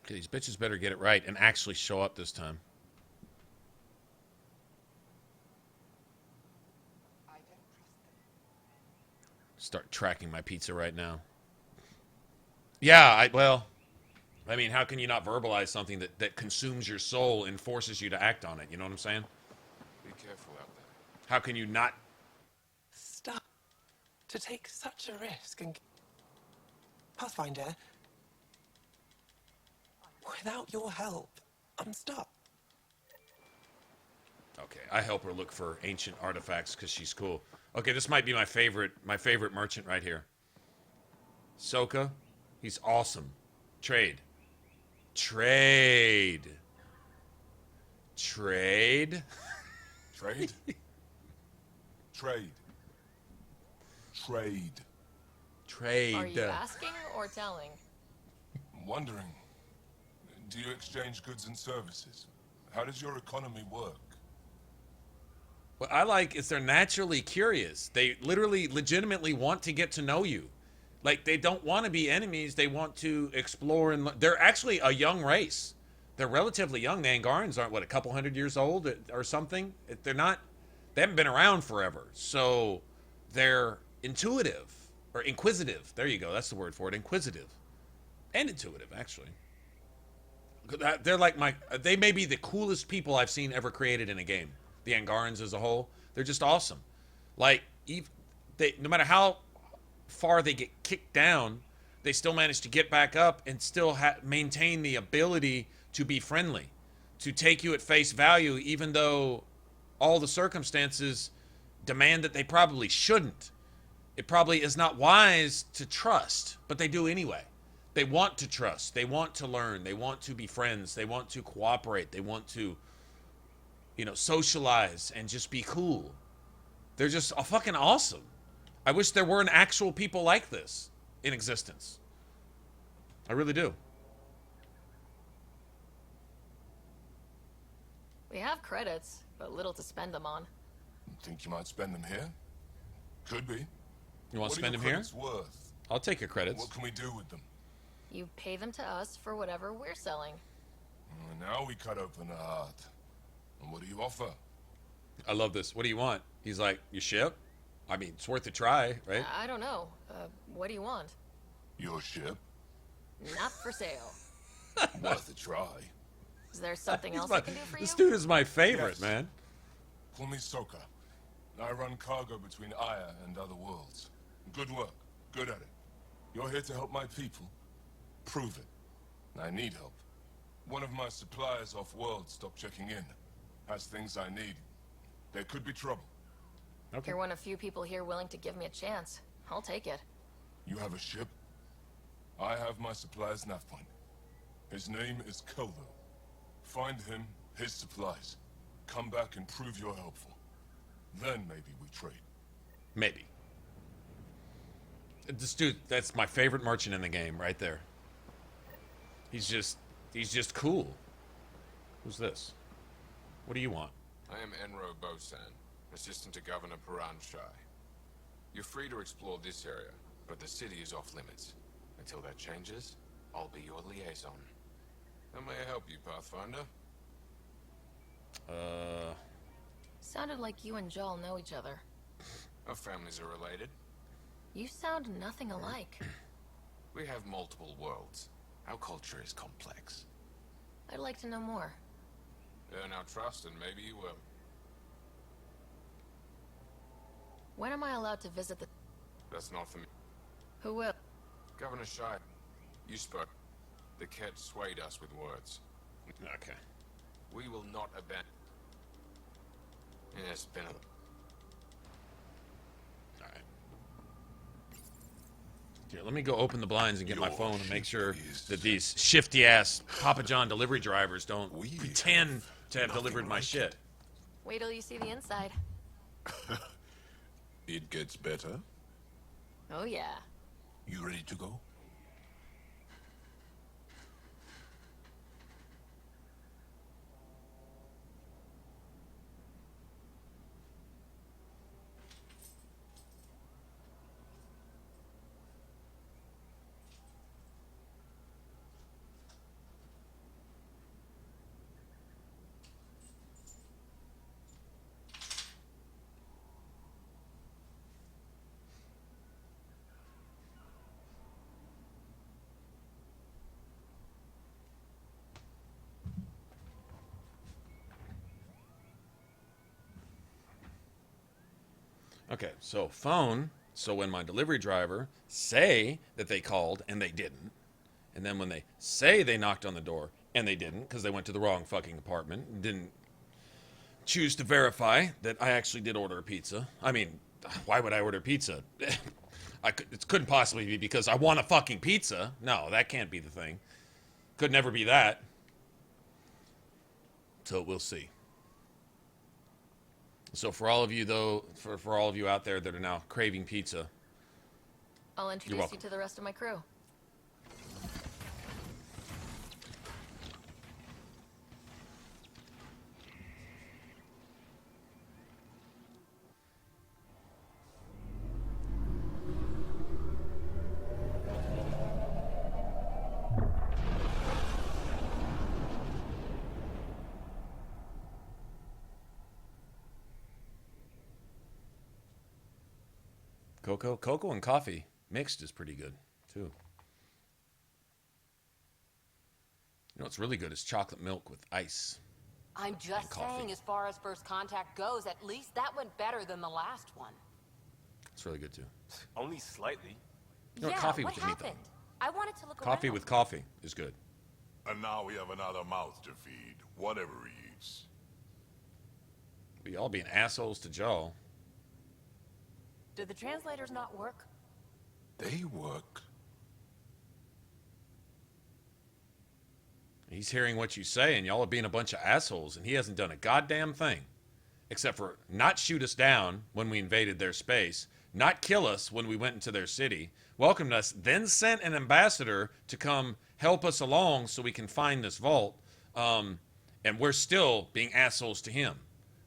S1: Okay, these bitches better get it right and actually show up this time. Start tracking my pizza right now. Yeah, I mean, how can you not verbalize something that consumes your soul and forces you to act on it? You know what I'm saying?
S15: Be careful out there.
S1: How can you not?
S17: Stop. To take such a risk and... Pathfinder... Without your help, I'm stuck.
S1: Okay, I help her look for ancient artifacts because she's cool. Okay, this might be my favorite merchant right here. Soka, he's awesome. Trade. Trade.
S23: Trade? Trade.
S1: Trade.
S2: Are you asking or telling?
S4: I'm wondering, do you exchange goods and services? How does your economy work?
S1: What I like is they're naturally curious. They literally, legitimately want to get to know you. Like, they don't want to be enemies. They want to explore and they're actually a young race. They're relatively young. The Angarans aren't, what, a couple hundred years old or something? They haven't been around forever. So they're intuitive or inquisitive. There you go. That's the word for it. Inquisitive and intuitive, actually. They're like they may be the coolest people I've seen ever created in a game. The Angarans as a whole, they're just awesome. Like, no matter how far they get kicked down, they still manage to get back up and still maintain the ability to be friendly, to take you at face value, even though all the circumstances demand that they probably shouldn't. It probably is not wise to trust, but they do anyway. They want to trust. They want to learn. They want to be friends. They want to cooperate. They want to you know, socialize and just be cool. They're just fucking awesome. I wish there weren't actual people like this in existence. I really do.
S2: We have credits, but little to spend them on.
S4: Think you might spend them here? Could be.
S1: You want to spend them
S4: here?
S1: Worth? I'll take your credits.
S4: What can we do with them?
S2: You pay them to us for whatever we're selling.
S4: Now we cut open the heart. And what do you offer?
S1: I love this. What do you want? He's like, your ship? I mean, it's worth a try, right?
S2: I don't know. What do you want?
S4: Your ship?
S2: Not for sale.
S4: Worth a try.
S2: Is there something else I can do for you?
S1: This dude is my favorite,
S4: Yes.
S1: man.
S4: Call me Soka. I run cargo between Aya and other worlds. Good work. Good at it. You're here to help my people. Prove it. I need help. One of my suppliers off-world stopped checking in. Has things I need. There could be trouble.
S2: You're one of few people here willing to give me a chance. I'll take it.
S4: You have a ship? I have my supplier's nav point. His name is Kelvo. Find him, his supplies. Come back and prove you're helpful. Then maybe we trade.
S1: Maybe. This dude, that's my favorite merchant in the game, right there. He's just cool. Who's this? What do you want?
S13: I am Enro Bosan, assistant to Governor Paarthurnax. You're free to explore this area, but the city is off limits. Until that changes, I'll be your liaison. How may I help you, Pathfinder?
S2: Sounded like you and Jal know each other.
S13: Our families are related.
S2: You sound nothing alike.
S13: We have multiple worlds. Our culture is complex.
S2: I'd like to know more.
S13: Earn our trust and maybe you will.
S2: When am I allowed to visit the...
S13: That's not for me.
S2: Who will?
S13: Governor Shai, you spoke. The Ket swayed us with words.
S1: Okay.
S13: We will not abandon... Yeah, it's been a...
S1: Alright. Here, let me go open the blinds and get my phone and make sure that these shifty-ass Papa John delivery drivers don't pretend to have delivered my shit.
S2: Wait till you see the inside.
S15: It gets better.
S2: Oh yeah.
S15: You ready to go?
S1: Okay, so phone. So when my delivery driver say that they called and they didn't, and then when they say they knocked on the door and they didn't because they went to the wrong fucking apartment and didn't choose to verify that I actually did order a pizza. I mean, why would I order pizza? It couldn't possibly be because I want a fucking pizza. No, that can't be the thing. Could never be that. So we'll see. So for all of you, though, for all of you out there that are now craving pizza,
S2: I'll introduce you to the rest of my crew.
S1: Cocoa and coffee mixed is pretty good, too. You know what's really good is chocolate milk with ice.
S14: I'm just saying, as far as first contact goes, at least that went better than the last one.
S1: It's really good, too.
S16: Only slightly.
S1: You know,
S14: yeah,
S1: coffee
S14: what
S1: with the meat,
S14: happened? I wanted to look
S1: Coffee
S14: around.
S1: with coffee is good.
S9: And now we have another mouth to feed, whatever he eats.
S1: But y'all being assholes to Joel.
S7: Did the translators not work?
S15: They work.
S1: He's hearing what you say, and y'all are being a bunch of assholes, and he hasn't done a goddamn thing. Except for not shoot us down when we invaded their space, not kill us when we went into their city, welcomed us, then sent an ambassador to come help us along so we can find this vault, and we're still being assholes to him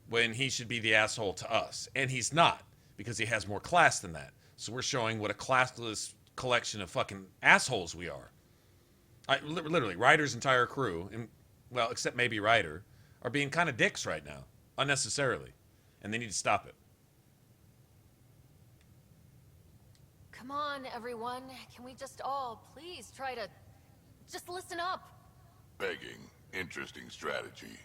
S1: when he should be the asshole to us. And he's not, because he has more class than that. So we're showing what a classless collection of fucking assholes we are. Literally, Ryder's entire crew, and well, except maybe Ryder, are being kind of dicks right now, unnecessarily, and they need to stop it.
S2: Come on, everyone. Can we just all please try to just listen up?
S9: Begging. Interesting strategy.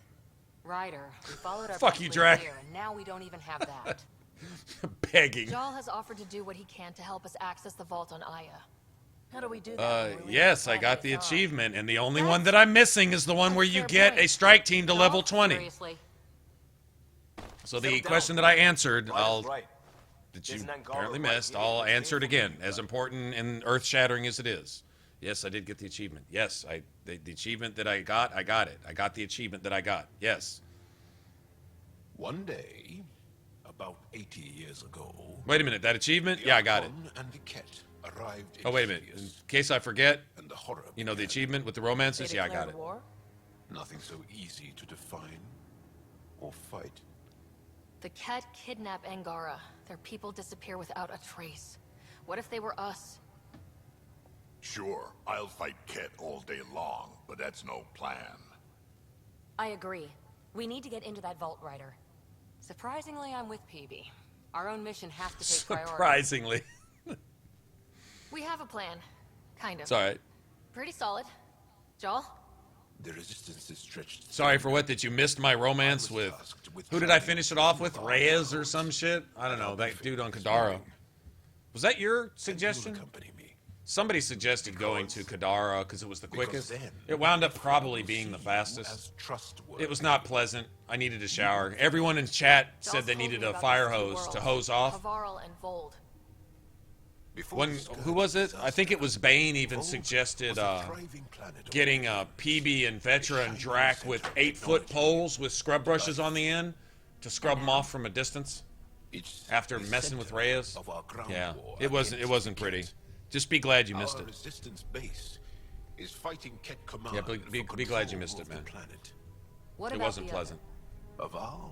S14: Ryder, we followed our
S1: Fuck you,
S14: pathway
S1: Drac.
S14: here, and now we don't even have that.
S1: Begging.
S2: Jal has offered to do what he can to help us access the vault on Aya. How do we do that?
S1: Yes, I got the achievement, and the only one that I'm missing is the one where you get a strike team to level 20.
S14: Seriously.
S1: So the question that I answered, that you apparently missed, I'll answer it again, as important and earth-shattering as it is. Yes, I did get the achievement. Yes, the achievement that I got it. I got the achievement that I got. Yes.
S15: One day, about 80 years ago...
S1: Wait a minute, that achievement? Yeah, I got it.
S15: And the Ket arrived
S1: Oh, wait a minute. In case I forget, you know, the achievement with the romances? Yeah, I got it.
S15: Nothing so easy to define or fight.
S2: The Ket kidnap Angara. Their people disappear without a trace. What if they were us?
S9: Sure, I'll fight Ket all day long, but that's no plan.
S14: I agree. We need to get into that vault, Ryder. Surprisingly, I'm with PB. Our own mission has to take priority.
S1: Surprisingly.
S2: We have a plan. Kind of.
S1: It's all right.
S2: Pretty solid. Jal?
S15: The resistance is stretched.
S1: Sorry for what? That you missed my romance with... Who did I finish it off with? Reyes or some shit? I don't know. That dude on Kadara. Was that your suggestion? Somebody suggested going to Kadara because it was the quickest. It wound up probably being the fastest. It was not pleasant. I needed a shower. Everyone in chat said they needed a fire hose to hose off.
S2: Havarl and Vold.
S1: Who was it? I think it was Bane even suggested getting a PB and Vetra and Drac with 8-foot poles with scrub brushes on the end to scrub them off from a distance after messing with Reyes. Yeah, it wasn't pretty. Just be glad you missed it.
S15: Resistance base is fighting Ket Command.
S1: Yeah, be glad you missed it, man. It wasn't pleasant.
S15: Aval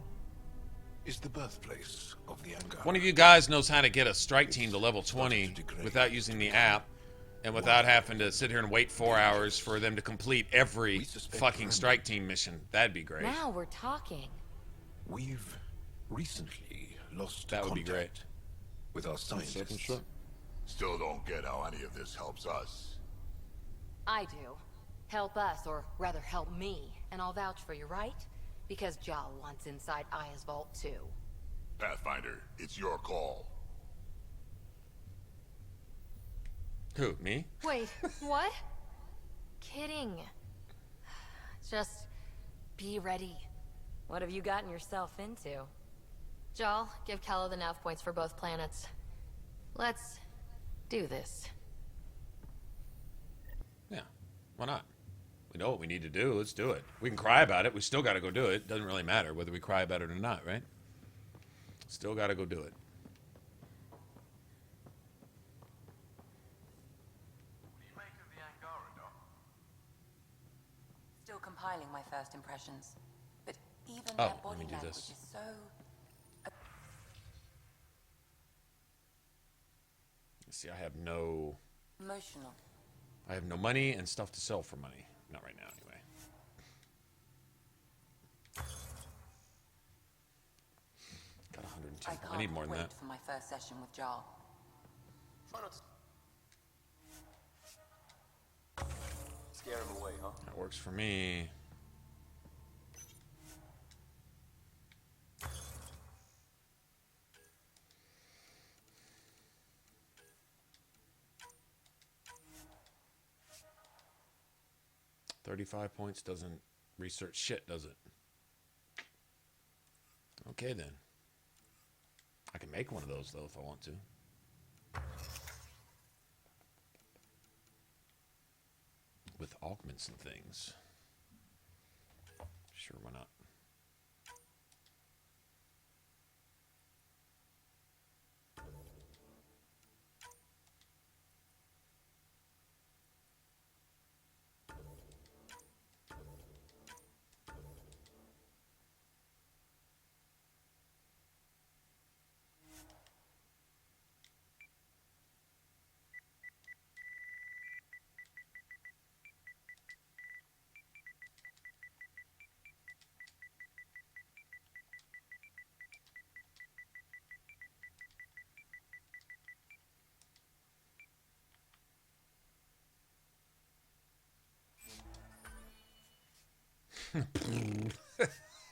S15: is the birthplace of the Angara.
S1: One of you guys knows how to get a strike team to level 20 without using the app and without having to sit here and wait 4 hours for them to complete every fucking strike team mission. That'd be great.
S14: Now we're talking.
S15: We've recently lost
S1: That would be great.
S15: With our scientists.
S9: Still don't get how any of this helps us.
S14: I do. Help us, or rather help me, and I'll vouch for you, right? Because Jal wants inside Aya's vault too.
S9: Pathfinder, it's your call.
S1: Who, me?
S2: Wait, what? Kidding. Just be ready.
S14: What have you gotten yourself into?
S2: Jal, give Kala the nav points for both planets. Let's do this.
S1: Yeah, why not? We know what we need to do. Let's do it. We can cry about it. We still got to go do it. Doesn't really matter whether we cry about it or not, right? Still got to go do it.
S6: Still compiling my first impressions, but even
S1: Oh,
S6: their
S1: let
S6: body
S1: me do
S6: language
S1: this.
S6: is so.
S1: See, I have no
S6: Emotional.
S1: money and stuff to sell for money. Not right now, anyway. Got 110. I need more than that.
S6: For my first session with Jarl.
S16: Scare him away, huh?
S1: That works for me. $35 points doesn't research shit, does it? Okay, then. I can make one of those, though, if I want to. With augments and things. Sure, why not?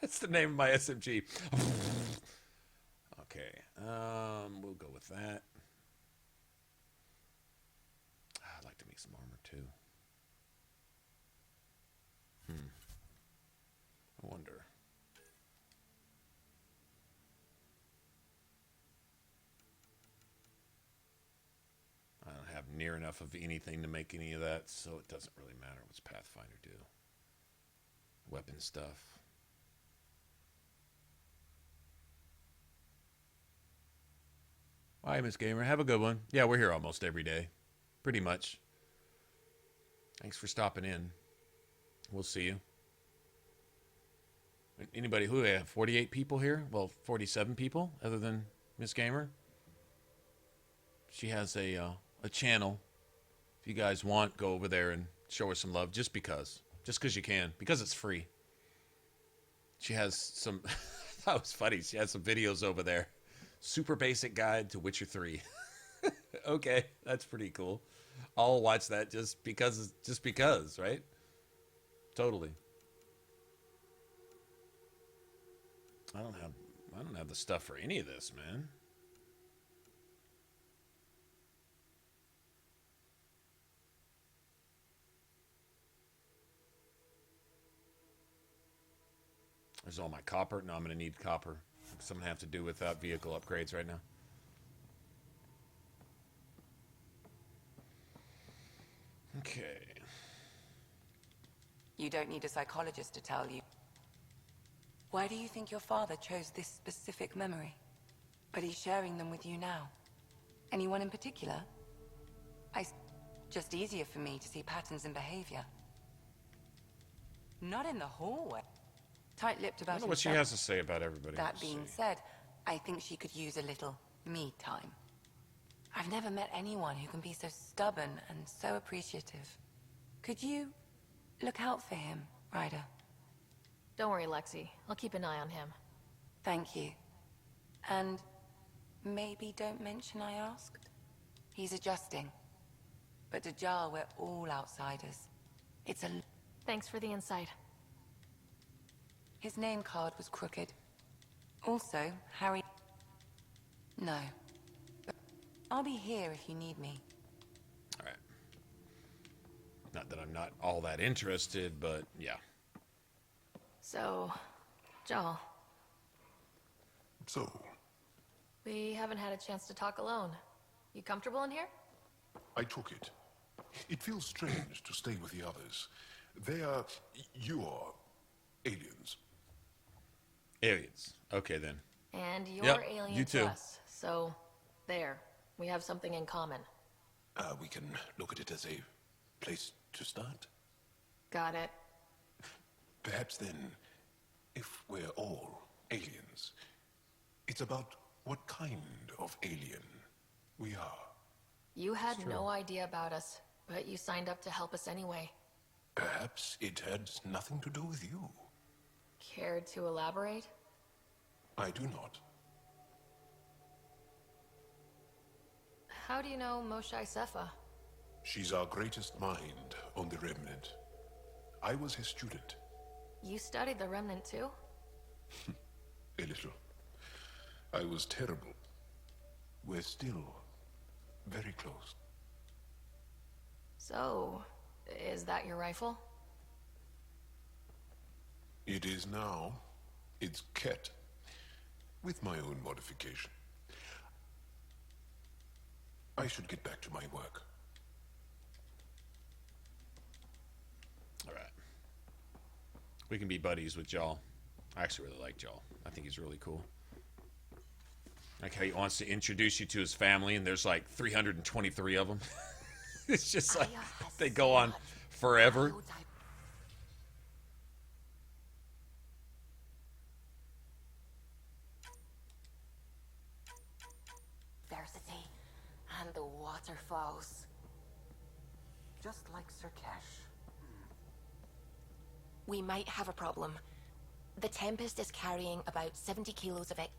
S1: That's the name of my SMG. Okay, we'll go with that. I'd like to make some armor too. I wonder. I don't have near enough of anything to make any of that, so it doesn't really matter. What's Pathfinder do? Weapon stuff. Hi, Miss Gamer. Have a good one. Yeah, we're here almost every day. Pretty much. Thanks for stopping in. We'll see you. Anybody who have 48 people here? Well, 47 people other than Miss Gamer. She has a channel. If you guys want, go over there and show her some love just because. Just because you can. Because it's free. She has some... that was funny. She has some videos over there. Super basic guide to Witcher 3. Okay, that's pretty cool. I'll watch that just because, right? Totally. I don't have the stuff for any of this, man. There's all my copper. No, I'm going to need copper. Something I have to do without vehicle upgrades right now. Okay.
S6: You don't need a psychologist to tell you. Why do you think your father chose this specific memory? But he's sharing them with you now. Anyone in particular? Just easier for me to see patterns in behavior. Not in the hallway. Tight-lipped about
S1: I don't know what she has to say about everybody.
S6: That being said, I think she could use a little me time. I've never met anyone who can be so stubborn and so appreciative. Could you look out for him, Ryder?
S2: Don't worry, Lexi. I'll keep an eye on him.
S6: Thank you. And maybe don't mention I asked. He's adjusting. But Dajjal, we're all outsiders. It's a...
S2: Thanks for the insight.
S6: His name card was crooked. Also, Harry... No. But I'll be here if you need me.
S1: Alright. Not that I'm not all that interested, but yeah.
S2: So, Jal.
S9: So?
S2: We haven't had a chance to talk alone. You comfortable in here?
S9: I took it. It feels strange to stay with the others. They are... you are... aliens.
S1: Aliens. Okay, then.
S2: And you're
S1: Yep,
S2: alien
S1: you
S2: to
S1: too.
S2: us. So, there. We have something in common.
S15: We can look at it as a place to start.
S2: Got it.
S15: Perhaps then, if we're all aliens, it's about what kind of alien we are.
S2: You had no idea about us, but you signed up to help us anyway.
S15: Perhaps it had nothing to do with you.
S2: Care to elaborate?
S15: I do not.
S2: How do you know Moshae Sefa?
S15: She's our greatest mind on the Remnant. I was his student.
S2: You studied the Remnant too?
S15: A little. I was terrible. We're still very close.
S2: So, is that your rifle?
S15: It is now. It's Ket, with my own modification. I should get back to my work.
S1: All right. We can be buddies with Jaw. I actually really like Jaw. I think he's really cool. Like how he wants to introduce you to his family, and there's like 323 of them. It's just like they go on forever.
S14: Diversity and the waterfalls.
S10: Just like Sirkesh.
S8: We might have a problem. The Tempest is carrying about 70 kilos of it.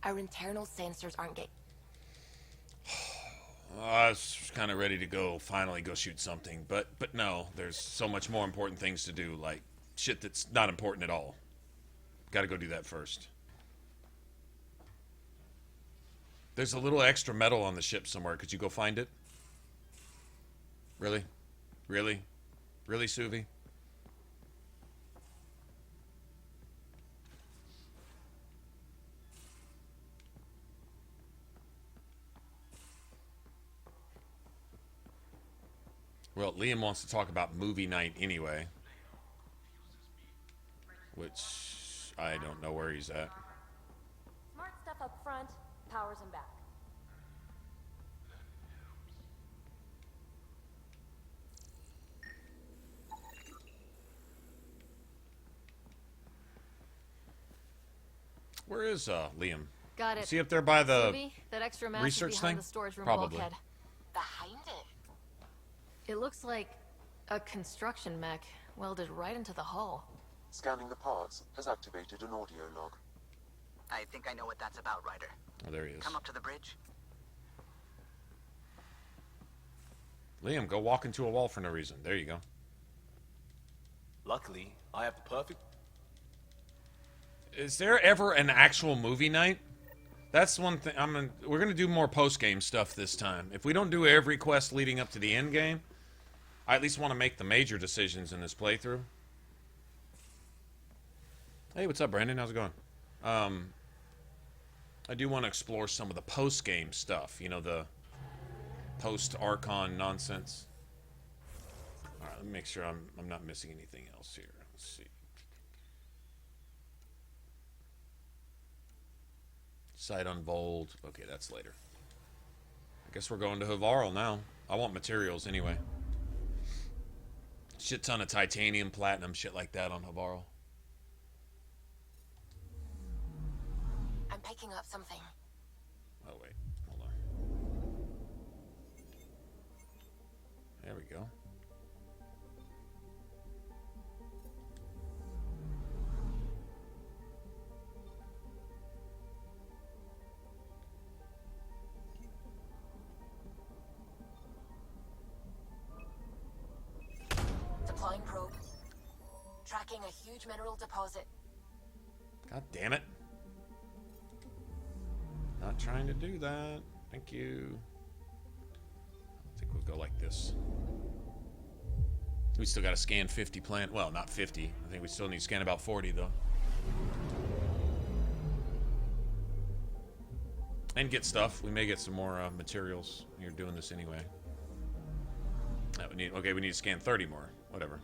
S8: Our internal sensors aren't getting...
S1: I was kind of ready to go, finally go shoot something, but no, there's so much more important things to do, like shit that's not important at all. Gotta go do that first. There's a little extra metal on the ship somewhere. Could you go find it? Really? Really? Really, Suvi? Well, Liam wants to talk about movie night anyway. Which, I don't know where he's at.
S7: Smart stuff up front, powers him back.
S1: Where is Liam?
S2: Got it.
S1: Is he up there by the
S2: Suvi, that extra mass
S1: research
S2: is behind
S1: thing?
S2: the storage room
S1: Probably.
S2: bulkhead.
S14: Behind it?
S2: It looks like a construction mech welded right into the hull.
S5: Scanning the parts has activated an audio log.
S12: I think I know what that's about, Ryder.
S1: Oh, there he is.
S12: Come up to the bridge.
S1: Liam, go walk into a wall for no reason. There you go.
S16: Luckily, I have the perfect...
S1: Is there ever an actual movie night? That's one thing. We're gonna do more post-game stuff this time. If we don't do every quest leading up to the end game, I at least want to make the major decisions in this playthrough. Hey, what's up, Brandon? How's it going? I do want to explore some of the post-game stuff. You know, the post-Archon nonsense. All right, let me make sure I'm not missing anything else here. Let's see. Sight unvolved. Okay, that's later. I guess we're going to Havarl now. I want materials anyway. Shit ton of titanium, platinum, shit like that on Havarl.
S14: I'm picking up something.
S1: Oh, wait. Hold on. There we go.
S14: Deploying probe. Tracking a huge mineral deposit.
S1: God damn it. Not trying to do that. Thank you. I think we'll go like this. We still got to scan 50 plant. Well, not 50. I think we still need to scan about 40, though. And get stuff. We may get some more materials. You're doing this anyway. We need to scan 30 more. Whatever.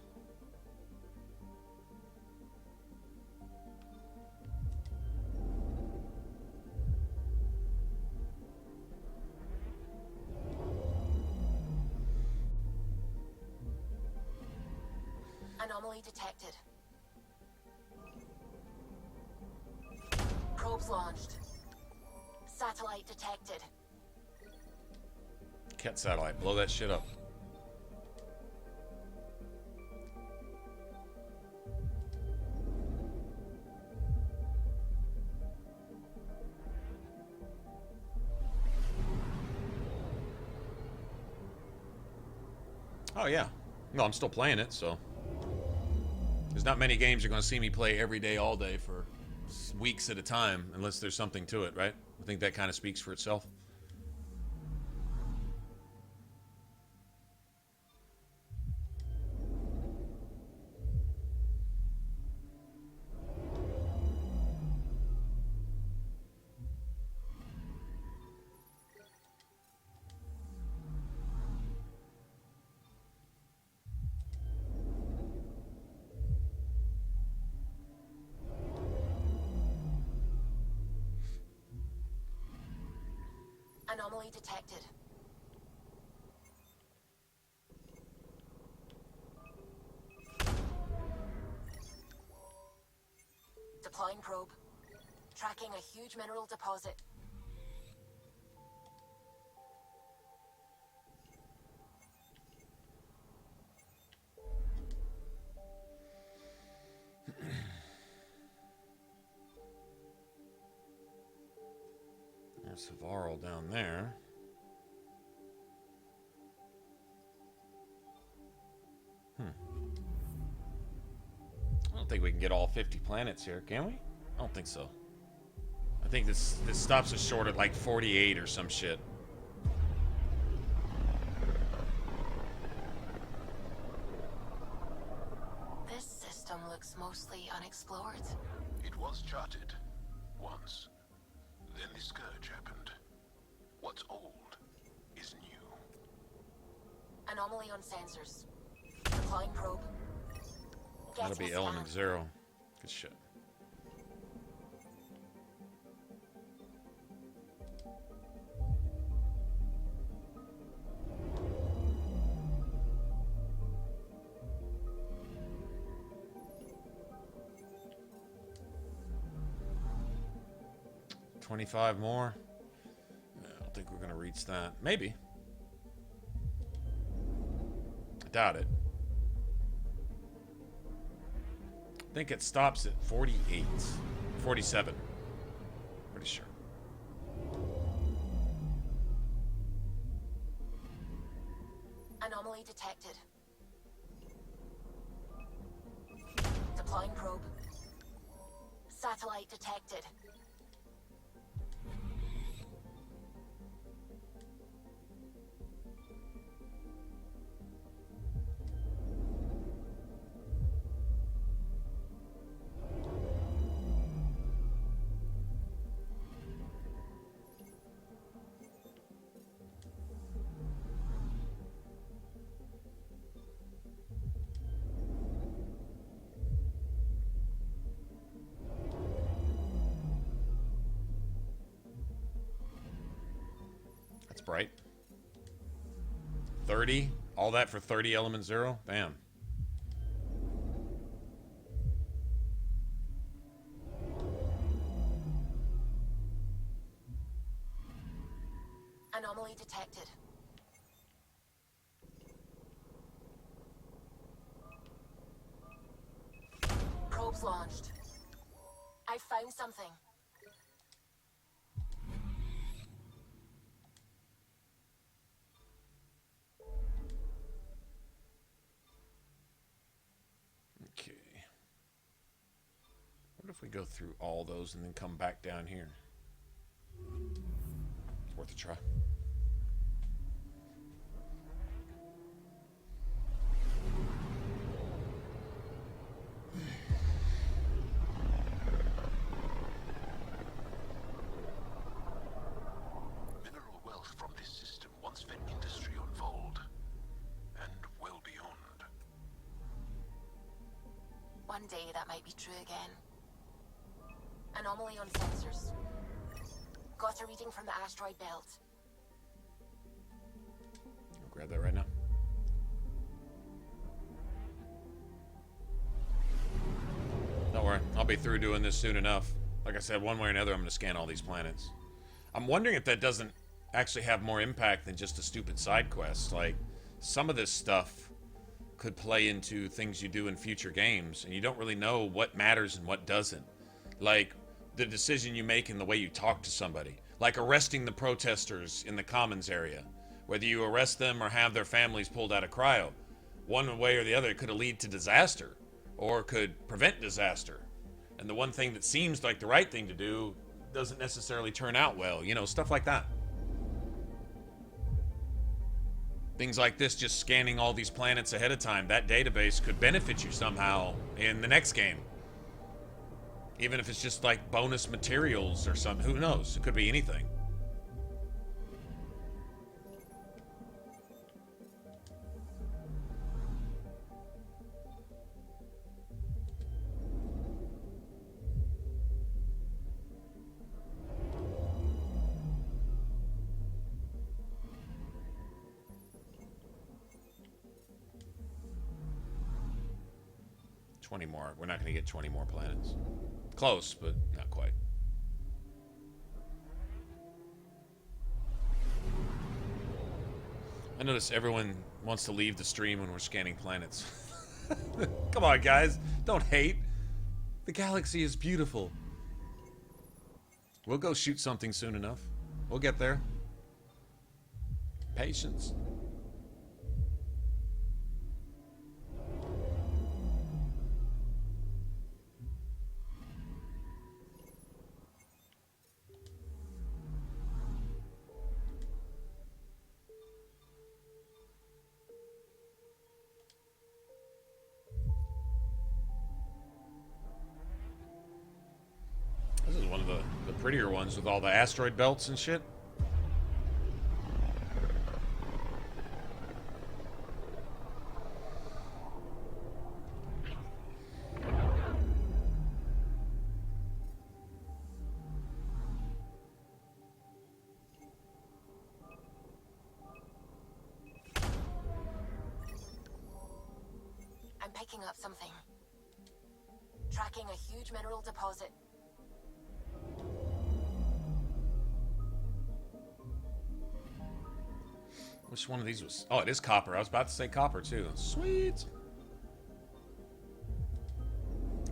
S14: Anomaly detected. Probes launched. Satellite detected.
S1: Cat satellite. Blow that shit up. Oh, yeah. Well, I'm still playing it, so... There's not many games you're going to see me play every day, all day, for weeks at a time, unless there's something to it, right? I think that kind of speaks for itself.
S8: Anomaly detected. Deploying probe. Tracking a huge mineral deposit.
S1: There's Savarl down there. I don't think we can get all 50 planets here, can we? I don't think so. I think this stops us short at like 48 or some shit.
S8: This system looks mostly unexplored.
S15: It was charted. Once. Then the scourge happened. What's old is new.
S8: Anomaly on sensors. Deploying probe.
S1: That'll be element 0. Good shit. $25 more. No, I don't think we're gonna reach that. Maybe. I doubt it. I think it stops at 48. 47. Pretty sure.
S8: Anomaly detected. Deploying probe. Satellite detected.
S1: Right. 30. All that for 30 element 0. Bam.
S8: Anomaly detected. Probes launched. I found something.
S1: Okay. What if we go through all those and then come back down here? It's worth a try.
S15: Mineral wealth from this system once fed industry on Vold, and well beyond.
S8: One day that might be true again. Anomaly on sensors. Got a reading from the asteroid belt.
S1: I'll grab that right now. Don't worry, I'll be through doing this soon enough. Like I said, one way or another, I'm going to scan all these planets. I'm wondering if that doesn't actually have more impact than just a stupid side quest. Like, some of this stuff could play into things you do in future games, and you don't really know what matters and what doesn't. Like, the decision you make in the way you talk to somebody. Like arresting the protesters in the commons area. Whether you arrest them or have their families pulled out of cryo. One way or the other, it could lead to disaster. Or could prevent disaster. And the one thing that seems like the right thing to do doesn't necessarily turn out well. You know, stuff like that. Things like this, just scanning all these planets ahead of time, that database could benefit you somehow in the next game. Even if it's just like bonus materials or something, who knows? It could be anything. 20 more. We're not going to get 20 more planets. Close, but not quite. I notice everyone wants to leave the stream when we're scanning planets. Come on, guys. Don't hate. The galaxy is beautiful. We'll go shoot something soon enough. We'll get there. Patience. This is one of the prettier ones with all the asteroid belts and shit.
S8: I'm picking up something. Tracking a huge mineral deposit.
S1: Which one of these was... Oh, it is copper. I was about to say copper, too. Sweet.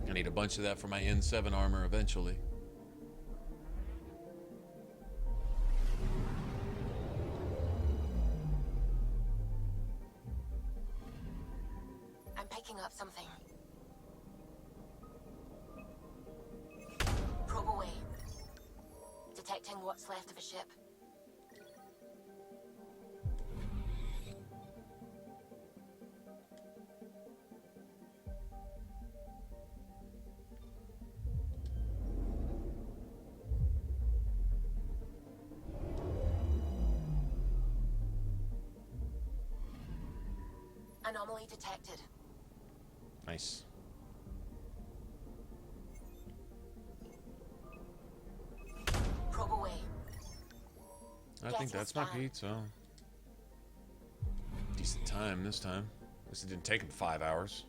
S1: I need a bunch of that for my N7 armor eventually.
S8: I'm picking up something. Probe away. Detecting what's left of a ship. Anomaly detected.
S1: Nice.
S8: Probe away.
S1: I think that's my Pete, so... Decent time this time. At least it didn't take him 5 hours.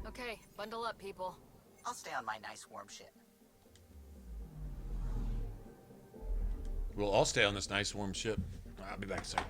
S2: Okay, bundle up, people.
S12: I'll stay on my nice warm ship.
S1: We'll all stay on this nice warm ship. I'll be back soon.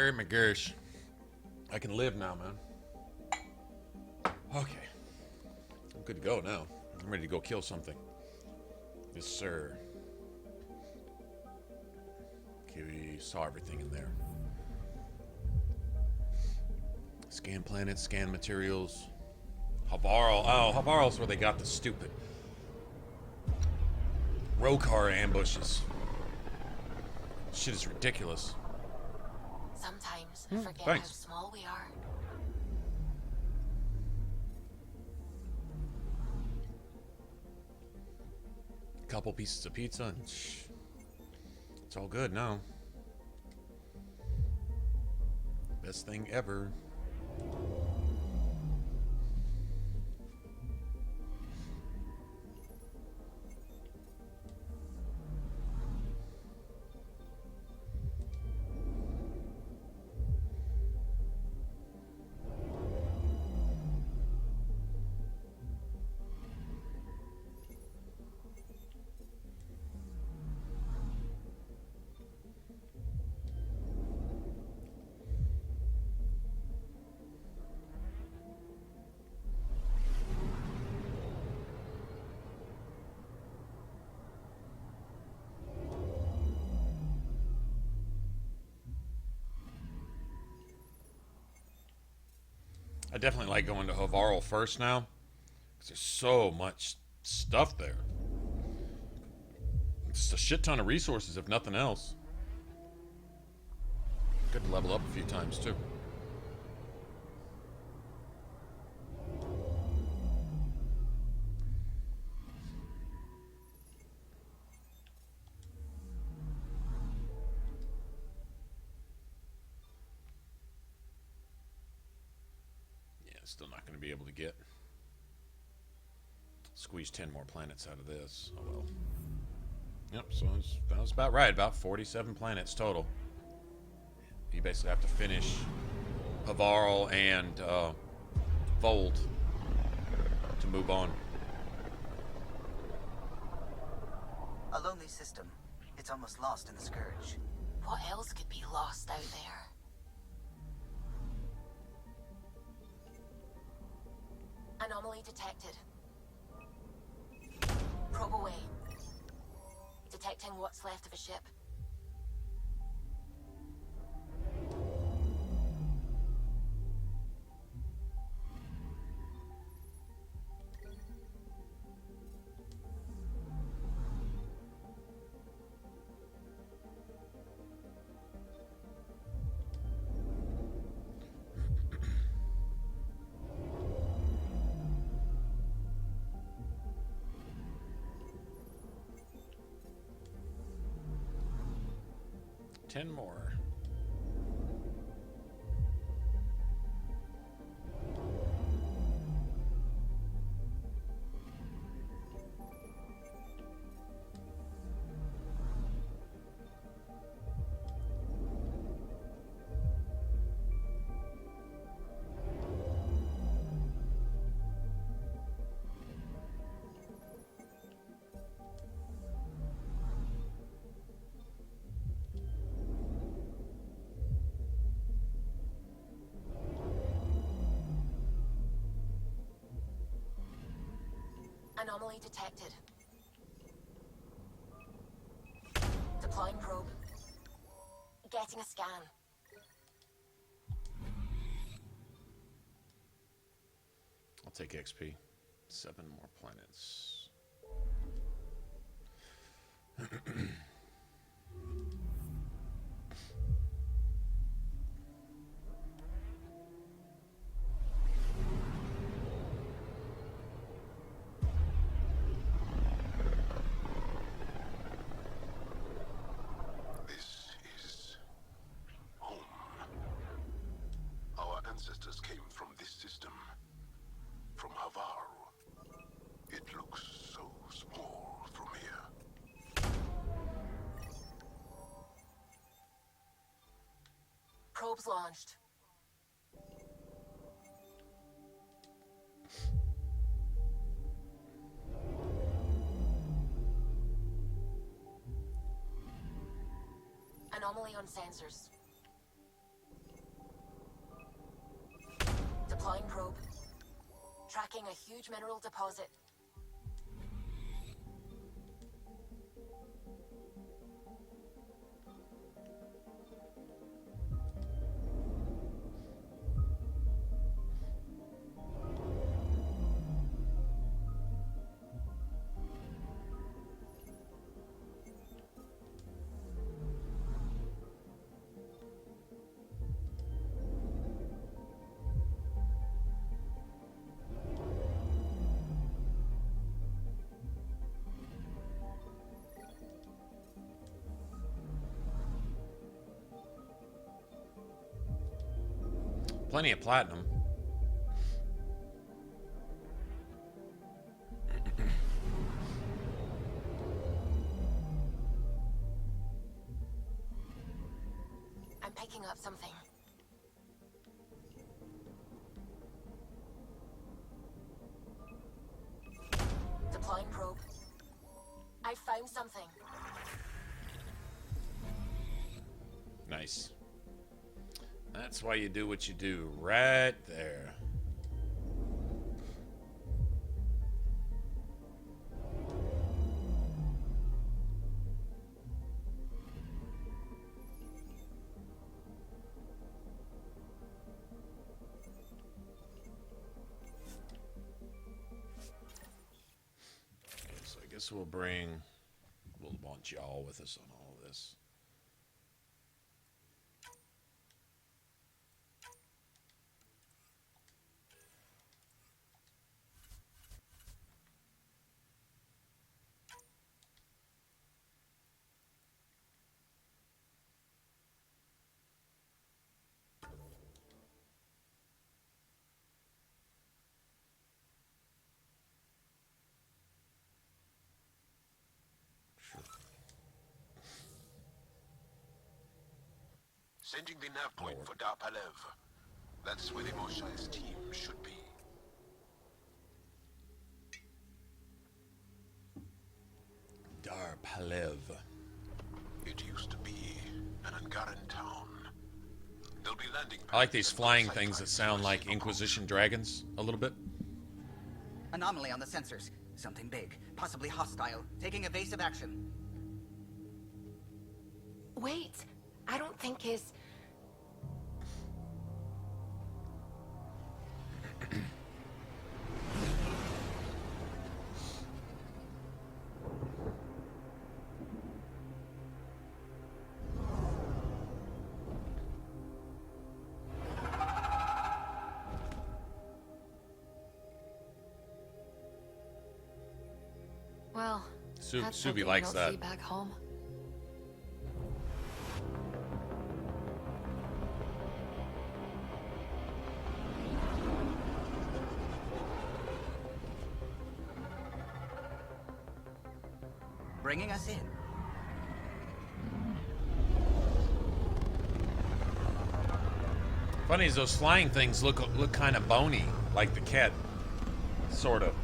S1: Oh my gosh. I can live now, man. Okay. I'm good to go now. I'm ready to go kill something. Yes, sir. Okay, we saw everything in there. Scan planets, scan materials. Havarl. Oh, Havarl's where they got the stupid Rokar ambushes. Shit is ridiculous.
S8: Sometimes I forget
S1: thanks.
S8: how small we are.
S1: Couple pieces of pizza and it's all good now. Best thing ever. I definitely like going to Havarl first now, because there's so much stuff there. It's a shit ton of resources, if nothing else. Good to level up a few times, too. Still not going to be able to get squeeze 10 more planets out of this. Oh well. Yep, so that was about right. About 47 planets total. You basically have to finish Havarl and Vold to move on.
S12: A lonely system. It's almost lost in the Scourge.
S8: What else could be lost out there? Anomaly detected. Probe away. Detecting what's left of a ship.
S1: Ten more.
S8: Anomaly detected. Deploying probe. Getting a scan.
S1: I'll take XP. 7 more planets.
S15: Ancestors came from this system, from Havarl. It looks so small from here.
S8: Probes launched. Anomaly on sensors. Deploying probe. Tracking a huge mineral deposit.
S1: Plenty of platinum.
S8: I'm picking up something. Deploying probe. I found something.
S1: Nice. That's why you do what you do, right there. Okay, so I guess we'll want y'all with us on all of this.
S15: Sending the nav point for Darpalev. That's where the Moshai's team should be.
S1: Darpalev.
S15: It used to be an Angaran town. They'll be landing.
S1: I like these flying things that sound like Inquisition dragons a little bit.
S12: Anomaly on the sensors. Something big, possibly hostile, taking evasive action.
S8: Wait, I don't think his...
S2: Well, that's
S1: Subi
S2: something
S1: likes
S2: you don't
S1: that.
S2: see back home.
S12: Bringing us in.
S1: Funny is those flying things look kind of bony, like the cat, sort of.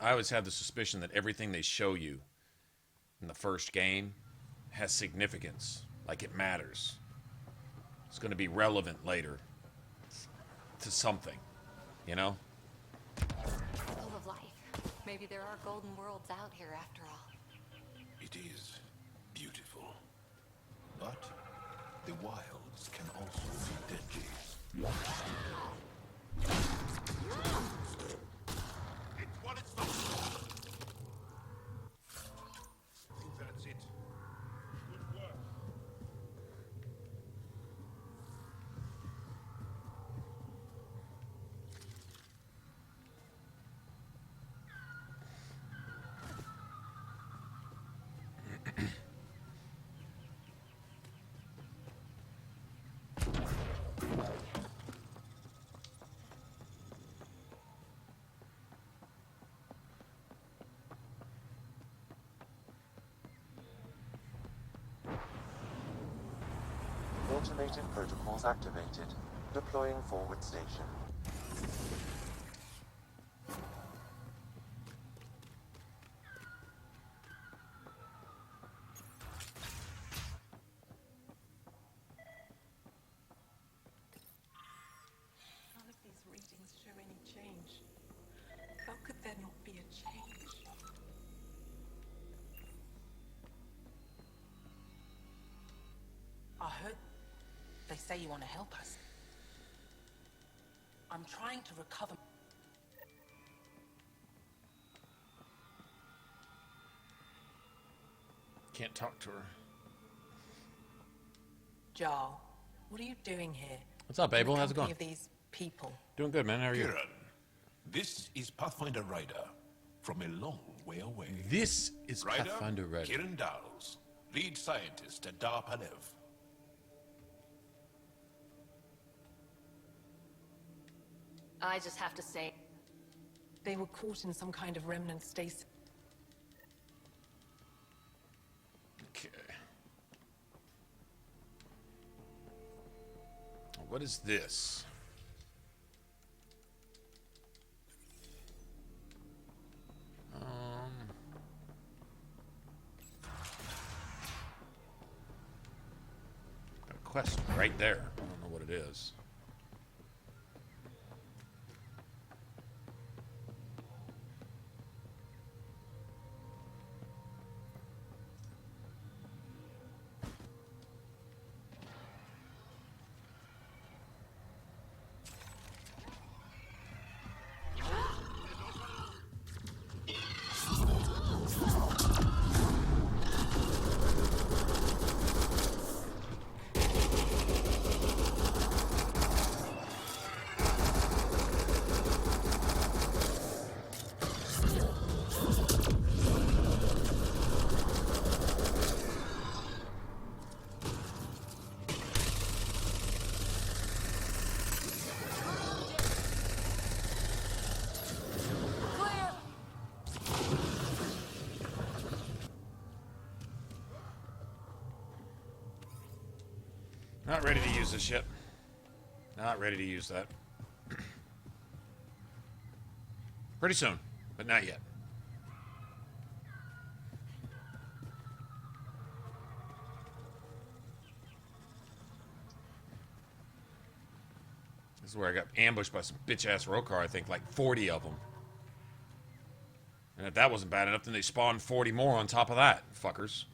S1: I always have the suspicion that everything they show you in the first game has significance, like it matters. It's going to be relevant later to something, you know?
S14: Full of life. Maybe there are golden worlds out here after all.
S15: It is beautiful. But the wilds can also be deadly.
S4: That's it. Good work.
S5: Automated protocols activated. Deploying forward station.
S18: They say you want to help us. I'm trying to recover.
S1: Can't talk to her.
S18: Jarl, what are you doing here?
S1: What's up, Abel? How's it going?
S18: Of these people.
S1: Doing good, man. How are you?
S15: Kieran, this is Pathfinder Ryder, from a long way away.
S1: This is
S15: Ryder,
S1: Pathfinder Ryder.
S15: Kieran Dowles, lead scientist at DARPANEV.
S2: I just have to say,
S18: They were caught in some kind of remnant stasis.
S1: Okay. What is this? Got a question right there. I don't know what it is. Not ready to use this yet. Not ready to use that. Pretty soon, but not yet. This is where I got ambushed by some bitch-ass Rokar, I think, like 40 of them. And if that wasn't bad enough, then they spawned 40 more on top of that, fuckers.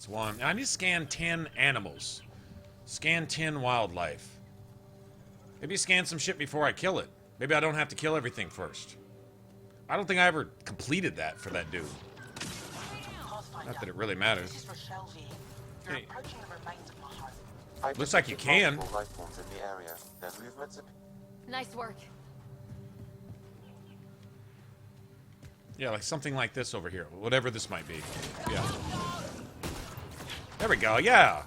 S1: One. I need to scan 10 animals. Scan 10 wildlife. Maybe scan some shit before I kill it. Maybe I don't have to kill everything first. I don't think I ever completed that for that dude. Not that it really matters. Hey. Looks like you can.
S5: Life forms in the area. Their movements
S2: nice work.
S1: Yeah, like something like this over here. Whatever this might be. Yeah. There we go, yeah.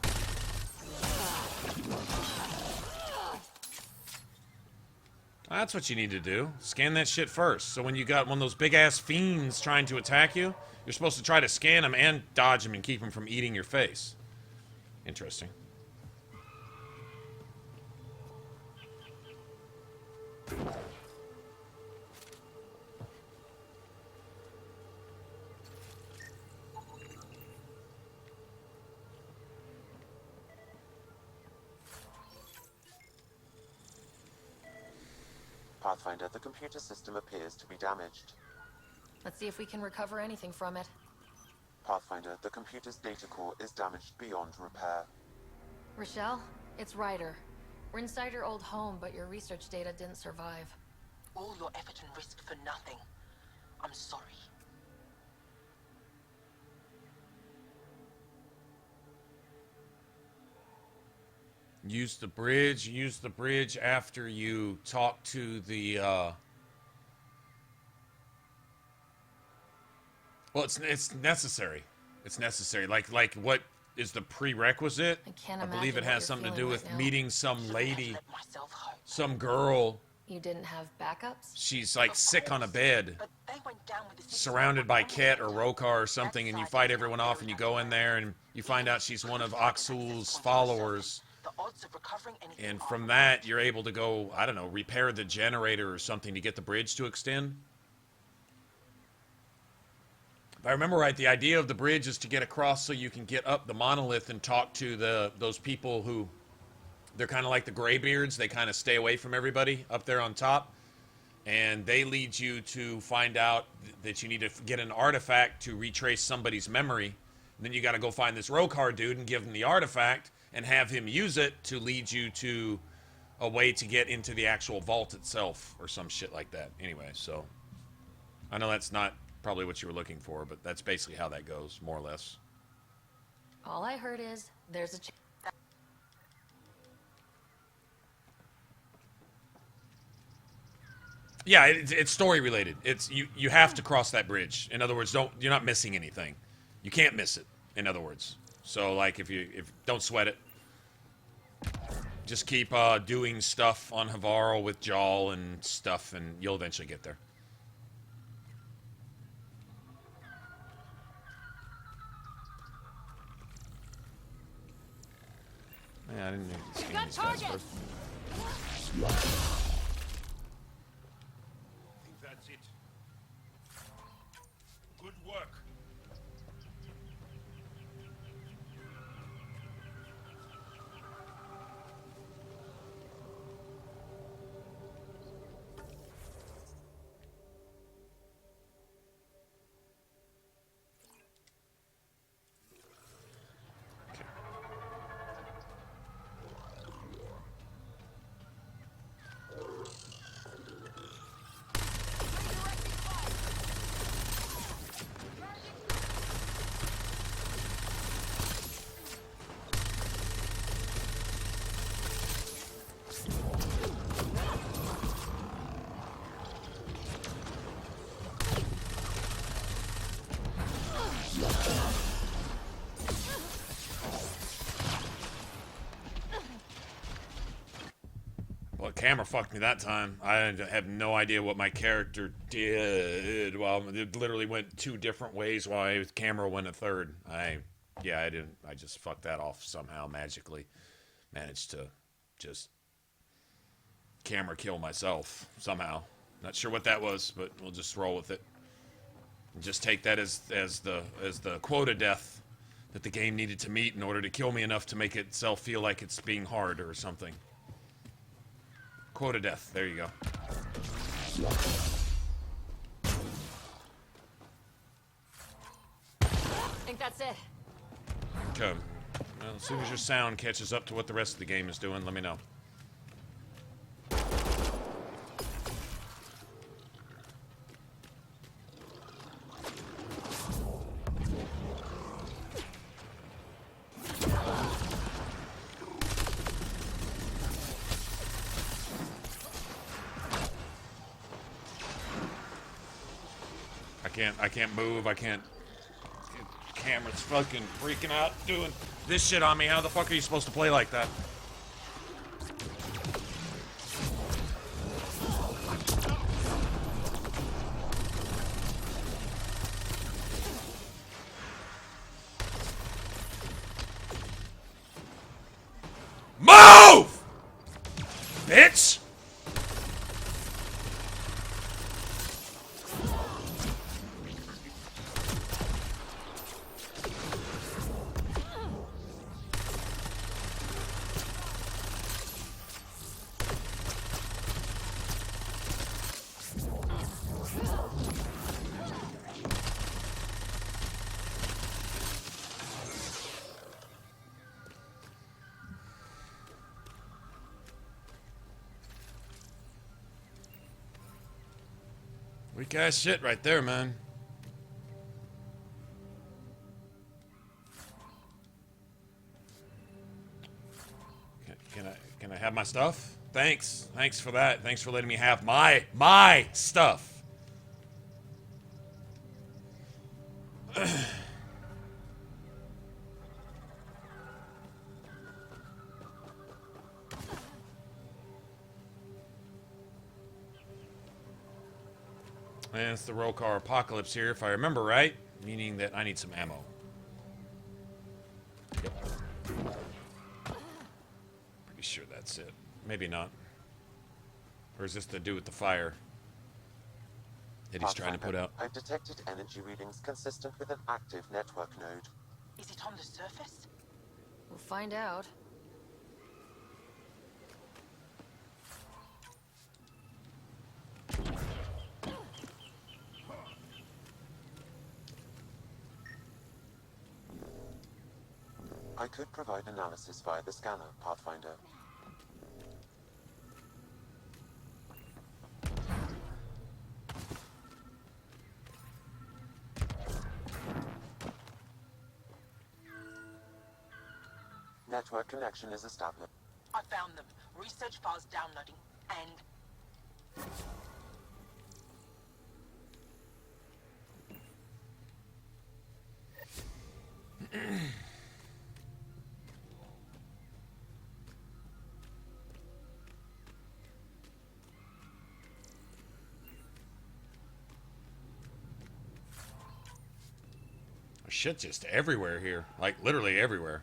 S1: That's what you need to do. Scan that shit first. So when you got one of those big-ass fiends trying to attack you, you're supposed to try to scan them and dodge them and keep them from eating your face. Interesting.
S5: Pathfinder, the computer system appears to be damaged.
S2: Let's see if we can recover anything from it.
S5: Pathfinder, the computer's data core is damaged beyond repair.
S2: Rochelle, it's Ryder. We're inside your old home, but your research data didn't survive.
S18: All your effort and risk for nothing. I'm sorry.
S1: Use the bridge after you talk to the, well, it's necessary. It's necessary. Like what is the prerequisite? I believe it has something to do with meeting some lady, some girl
S2: You didn't have backups?
S1: She's like sick on a bed, surrounded by Ket or Rokar or something, and you fight everyone off and you go in there and you find out she's one of Oxul's followers. And from that, you're able to go, I don't know, repair the generator or something to get the bridge to extend. If I remember right, the idea of the bridge is to get across so you can get up the monolith and talk to those people who, they're kind of like the Greybeards. They kind of stay away from everybody up there on top. And they lead you to find out that you need to get an artifact to retrace somebody's memory. And then you got to go find this Rokar dude and give him the artifact and have him use it to lead you to a way to get into the actual vault itself or some shit like that. Anyway, so I know that's not probably what you were looking for, but that's basically how that goes, more or less.
S2: All I heard is there's a
S1: Yeah, it's story related. It's you have to cross that bridge. In other words, you're not missing anything. You can't miss it. In other words, so like if don't sweat it. Just keep doing stuff on Havarl with Jaal and stuff, and you'll eventually get there. Yeah, I didn't need to scan these guys first.
S15: That's it. Good work.
S1: Well, camera fucked me that time. I have no idea what my character did. Well, it literally went two different ways while the camera went a third. I didn't. I just fucked that off somehow magically. Managed to just camera kill myself somehow. Not sure what that was, but we'll just roll with it. And just take that as the quota death that the game needed to meet in order to kill me enough to make itself feel like it's being hard or something. Quota death. There you go.
S2: I think that's it.
S1: Okay. Well, as soon as your sound catches up to what the rest of the game is doing, let me know. I can't move. I can't. The camera's fucking freaking out doing this shit on me. How the fuck are you supposed to play like that? Move! Bitch! Weak ass shit right there, man. Can I have my stuff? Thanks. Thanks for that. Thanks for letting me have my stuff. And it's the Rokar apocalypse here, if I remember right. Meaning that I need some ammo. Yep. Pretty sure that's it. Maybe not. Or is this to do with the fire that he's trying to put out?
S5: I've detected energy readings consistent with an active network node.
S18: Is it on the surface?
S2: We'll find out.
S5: I could provide analysis via the scanner, Pathfinder. Network connection is established.
S18: I found them. Research files downloading, and...
S1: Shit just everywhere here. Like, literally everywhere.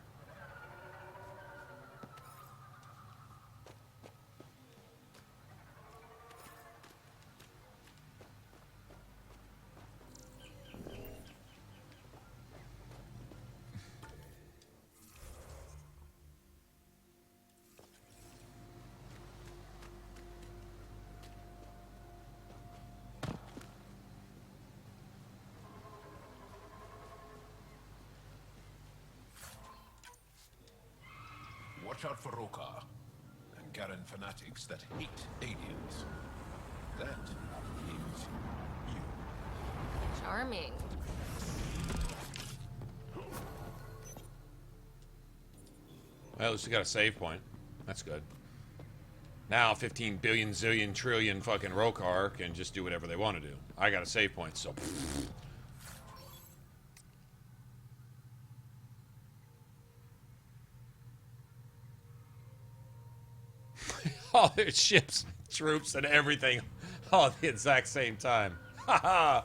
S15: Watch out for Rokar and Garen fanatics that hate aliens. That means you.
S2: Charming.
S1: Well, at least we got a save point. That's good. Now 15 billion, zillion, trillion fucking Rokar can just do whatever they want to do. I got a save point, so... all their ships, troops, and everything all at the exact same time. Haha.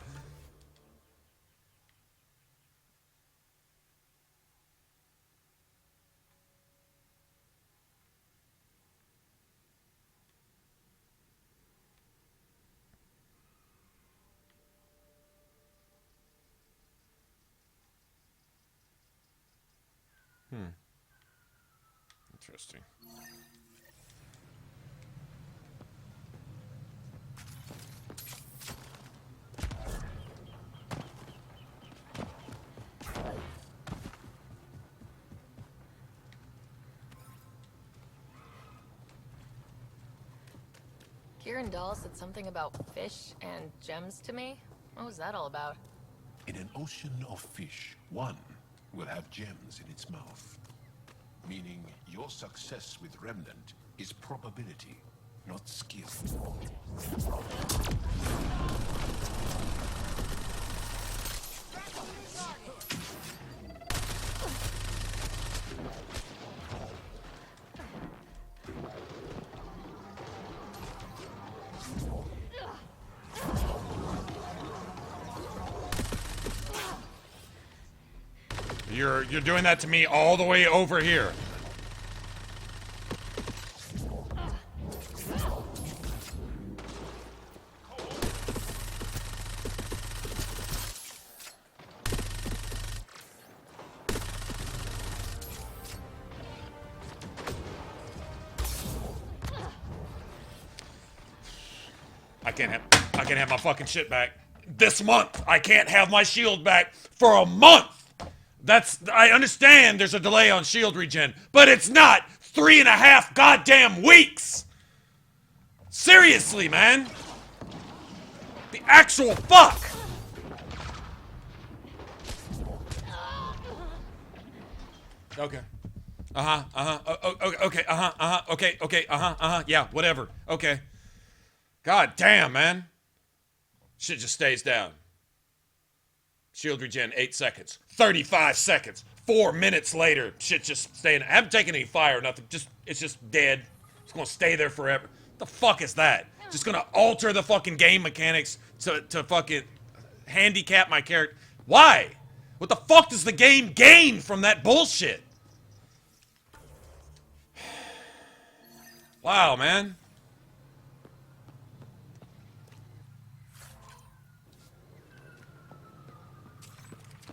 S1: Interesting.
S2: Kieran Dahl said something about fish and gems to me. What was that all about?
S15: In an ocean of fish, one will have gems in its mouth. Meaning your success with Remnant is probability, not skill.
S1: You're doing that to me all the way over here. I can't have my fucking shit back. This month, I can't have my shield back for a month. I understand there's a delay on shield regen, but it's not 3.5 goddamn weeks. Seriously, man. The actual fuck. Okay. Okay. Yeah, whatever. Okay. God damn, man. Shit just stays down. Shield regen, 8 seconds. 35 seconds. 4 minutes later, shit just staying. I haven't taken any fire or nothing. It's just dead. It's gonna stay there forever. What the fuck is that? Just gonna alter the fucking game mechanics to fucking handicap my character. Why? What the fuck does the game gain from that bullshit? Wow, man.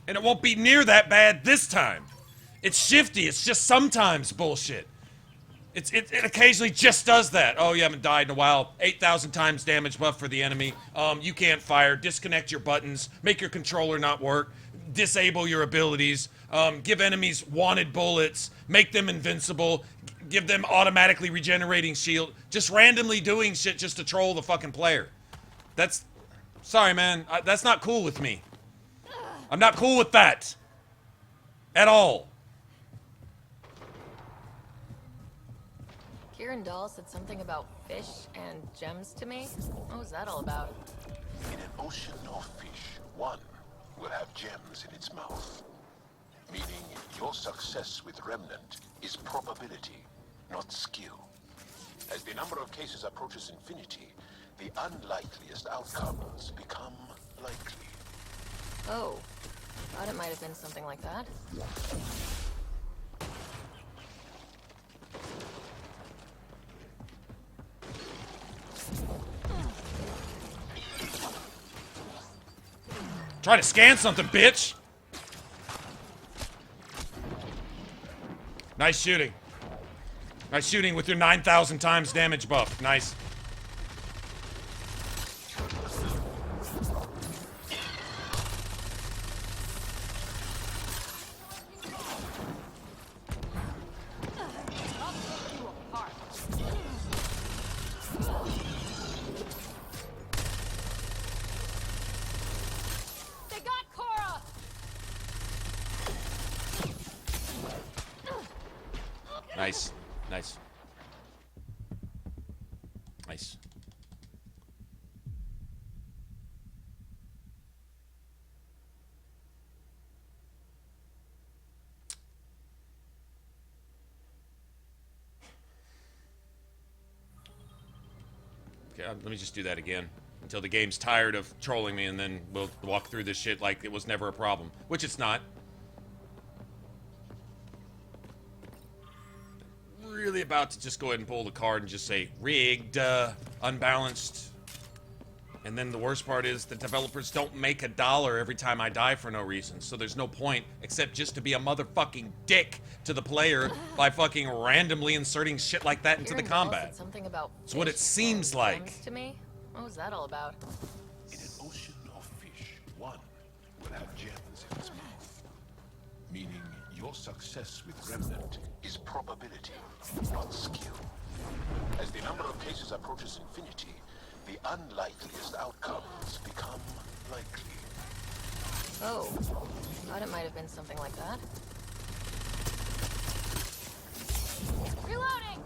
S1: And it won't be near that bad this time. It's shifty. It's just sometimes bullshit. It occasionally just does that. Oh, you haven't died in a while. 8,000 times damage buff for the enemy. You can't fire. Disconnect your buttons. Make your controller not work. Disable your abilities. Give enemies wanted bullets. Make them invincible. Give them automatically regenerating shield. Just randomly doing shit just to troll the fucking player. That's... Sorry, man. That's not cool with me. I'm not cool with that. At all.
S2: Kieran Dahl said something about fish and gems to me. What was that all about?
S15: In an ocean of fish, one will have gems in its mouth. Meaning your success with Remnant is probability, not skill. As the number of cases approaches infinity, the unlikeliest outcomes become likely.
S2: Oh, thought it might have been something like that.
S1: Try to scan something, bitch! Nice shooting. Nice shooting with your 9,000 times damage buff. Nice. Nice. Nice. Nice. Okay, let me just do that again until the game's tired of trolling me, and then we'll walk through this shit like it was never a problem, which it's not. Really about to just go ahead and pull the card and just say rigged, unbalanced. And then the worst part is the developers don't make $1 every time I die for no reason, so there's no point except just to be a motherfucking dick to the player by fucking randomly inserting shit like that into the combat.
S2: Something about
S1: it's what it seems like.
S2: To me, what was that all about?
S15: In an ocean of fish, one will have gems in its mouth. Meaning your success with Remnant is probability, not skill. As the number of cases approaches infinity, the unlikeliest outcomes become likely.
S2: Oh, thought it might have been something like that. Reloading!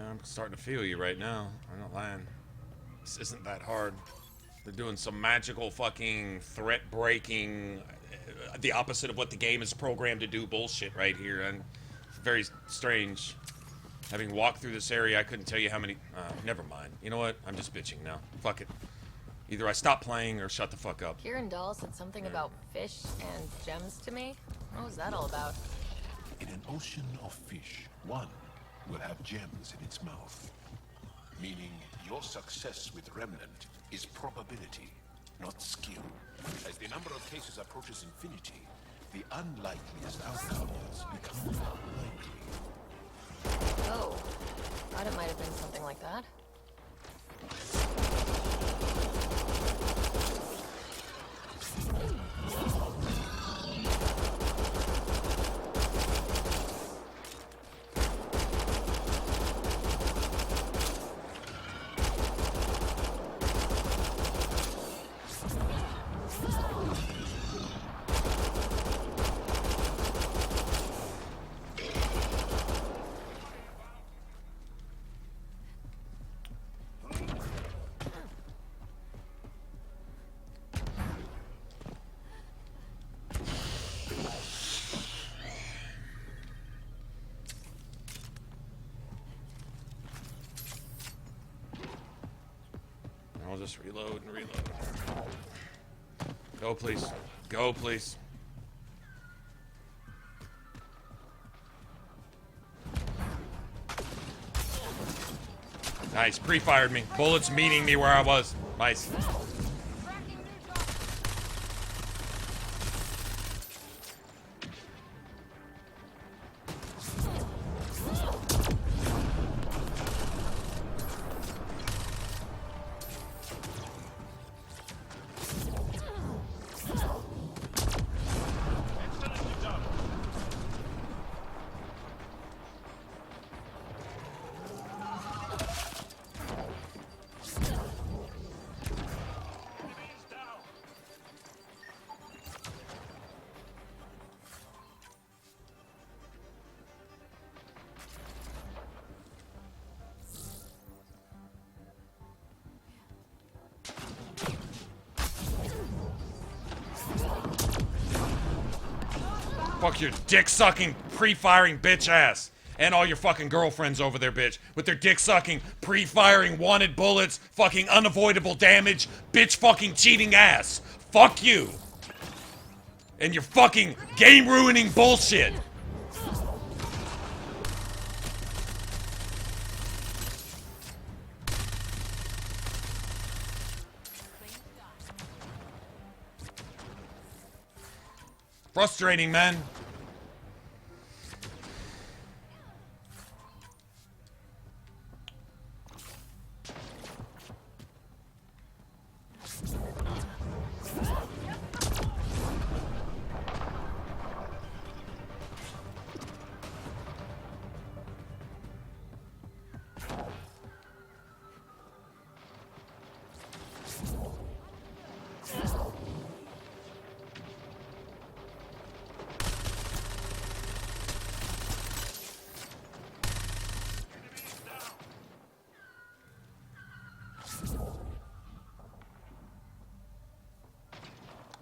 S1: I'm starting to feel you right now. I'm not lying. This isn't that hard. They're doing some magical fucking threat-breaking, the opposite of what the game is programmed to do bullshit right here, and it's very strange. Having walked through this area, I couldn't tell you how many... never mind. You know what? I'm just bitching now. Fuck it. Either I stop playing or shut the fuck up.
S2: Kieran Dahl said something about fish and gems to me. What was that all about?
S15: In an ocean of fish, one will have gems in its mouth. Meaning your success with Remnant is probability, not skill. As the number of cases approaches infinity, the unlikeliest outcomes become likely.
S2: Oh, thought it might have been something like that.
S1: I'll just reload and reload. Go, please. Go, please. Nice. Pre-fired me. Bullets meeting me where I was. Nice. Fuck your dick-sucking, pre-firing bitch ass. And all your fucking girlfriends over there, bitch. With their dick-sucking, pre-firing, wanted bullets, fucking unavoidable damage, bitch fucking cheating ass. Fuck you. And your fucking game-ruining bullshit. Frustrating, man.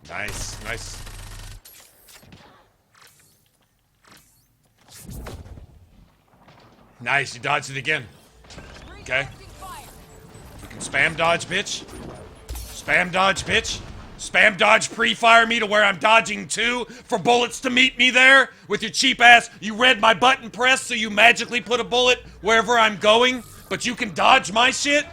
S1: Nice, nice. Nice, you dodged it again. Okay. You can spam dodge, bitch. Spam dodge, bitch. Spam dodge pre-fire me to where I'm dodging too for bullets to meet me there with your cheap ass. You read my button press so you magically put a bullet wherever I'm going, but you can dodge my shit?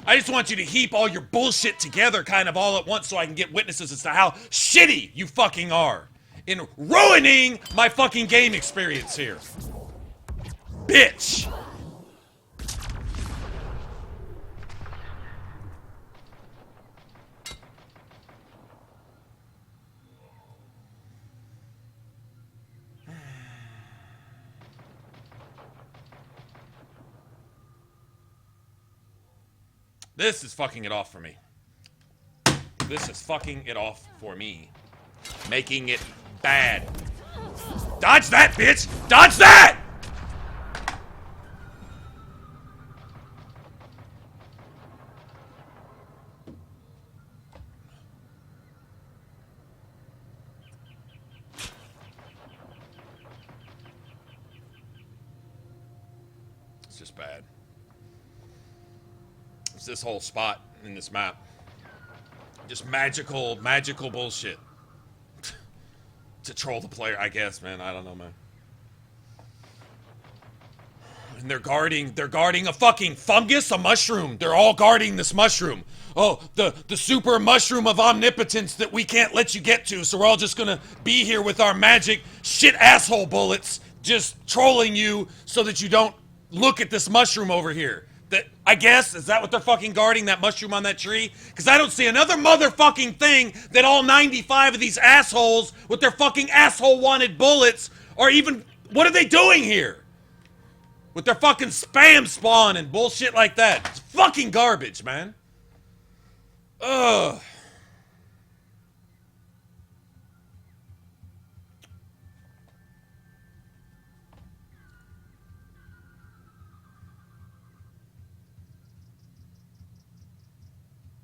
S1: I just want you to heap all your bullshit together kind of all at once so I can get witnesses as to how shitty you fucking are in ruining my fucking game experience here. Bitch! This is fucking it off for me. This is fucking it off for me. Making it bad. Dodge that, bitch! Dodge that! just bad. It's this whole spot in this map. Just magical bullshit. To troll the player, I guess, man. I don't know, man. And they're guarding a fucking fungus, a mushroom. They're all guarding this mushroom. Oh, the super mushroom of omnipotence that we can't let you get to, so we're all just gonna be here with our magic shit asshole bullets, just trolling you so that you don't look at this mushroom over here. That, I guess, is that what they're fucking guarding, that mushroom on that tree? Because I don't see another motherfucking thing that all 95 of these assholes with their fucking asshole wanted bullets are even, what are they doing here? With their fucking spam spawn and bullshit like that. It's fucking garbage, man. Ugh.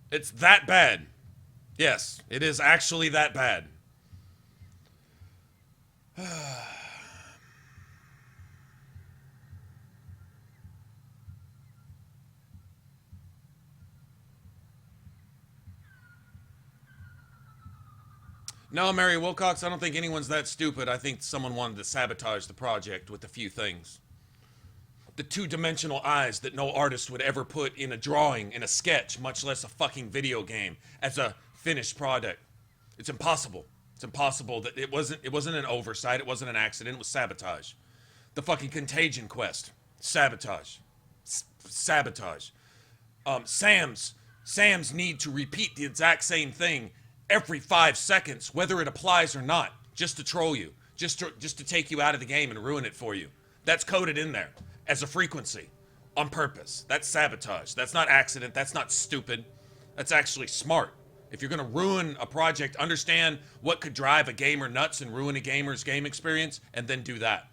S1: It's that bad. Yes, it is actually that bad. No, Mary Wilcox, I don't think anyone's that stupid. I think someone wanted to sabotage the project with a few things. The two-dimensional eyes that no artist would ever put in a drawing, in a sketch, much less a fucking video game, as a finished product. It's impossible. It's impossible. That it wasn't an oversight, it wasn't an accident, it was sabotage. The fucking Contagion quest. Sabotage. Sabotage. Sam's need to repeat the exact same thing every 5 seconds, whether it applies or not, just to troll you, just to take you out of the game and ruin it for you. That's coded in there as a frequency on purpose. That's sabotage. That's not accident. That's not stupid. That's actually smart. If you're going to ruin a project, understand what could drive a gamer nuts and ruin a gamer's game experience, and then do that.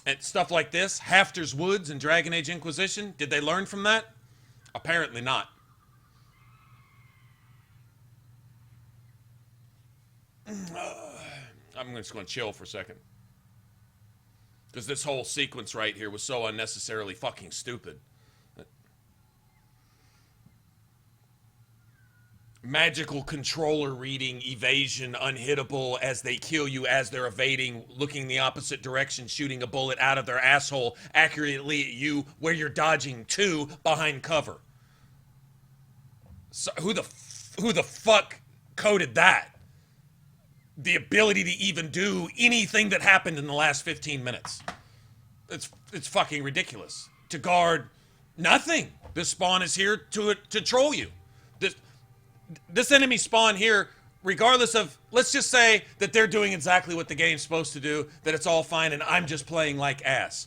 S1: And stuff like this, Hafter's Woods and Dragon Age Inquisition, did they learn from that? Apparently not. I'm just going to chill for a second. Because this whole sequence right here was so unnecessarily fucking stupid. Magical controller reading, evasion, unhittable as they kill you as they're evading, looking the opposite direction, shooting a bullet out of their asshole accurately at you where you're dodging to behind cover. So who the fuck coded that? The ability to even do anything that happened in the last 15 minutes. It's fucking ridiculous. To guard nothing. This spawn is here to troll you. This enemy spawn here, regardless of, let's just say that they're doing exactly what the game's supposed to do, that it's all fine and I'm just playing like ass.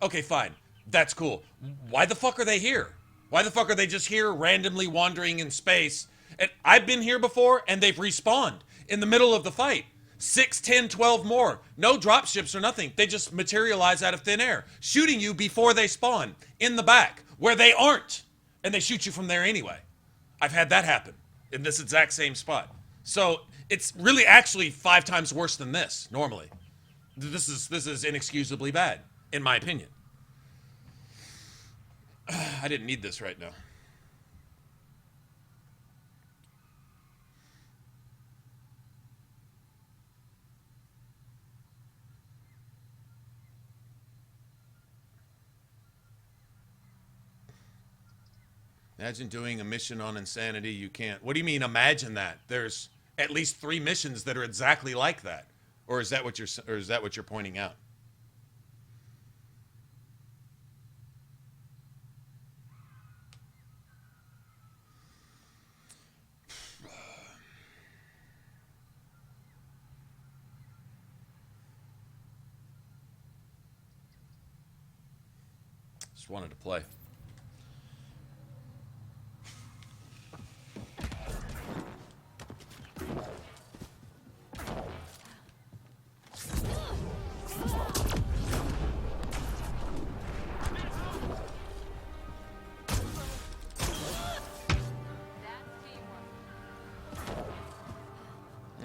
S1: Okay, fine. That's cool. Why the fuck are they here? Why the fuck are they just here randomly wandering in space? And I've been here before and they've respawned in the middle of the fight. 6, 10, 12 more. No dropships or nothing. They just materialize out of thin air, shooting you before they spawn in the back where they aren't. And they shoot you from there anyway. I've had that happen in this exact same spot. So it's really actually 5 times worse than this normally. This is inexcusably bad, in my opinion. I didn't need this right now. Imagine doing a mission on Insanity. You can't. What do you mean, imagine that? There's at least 3 missions that are exactly like that. Or is that what you're pointing out? Just wanted to play.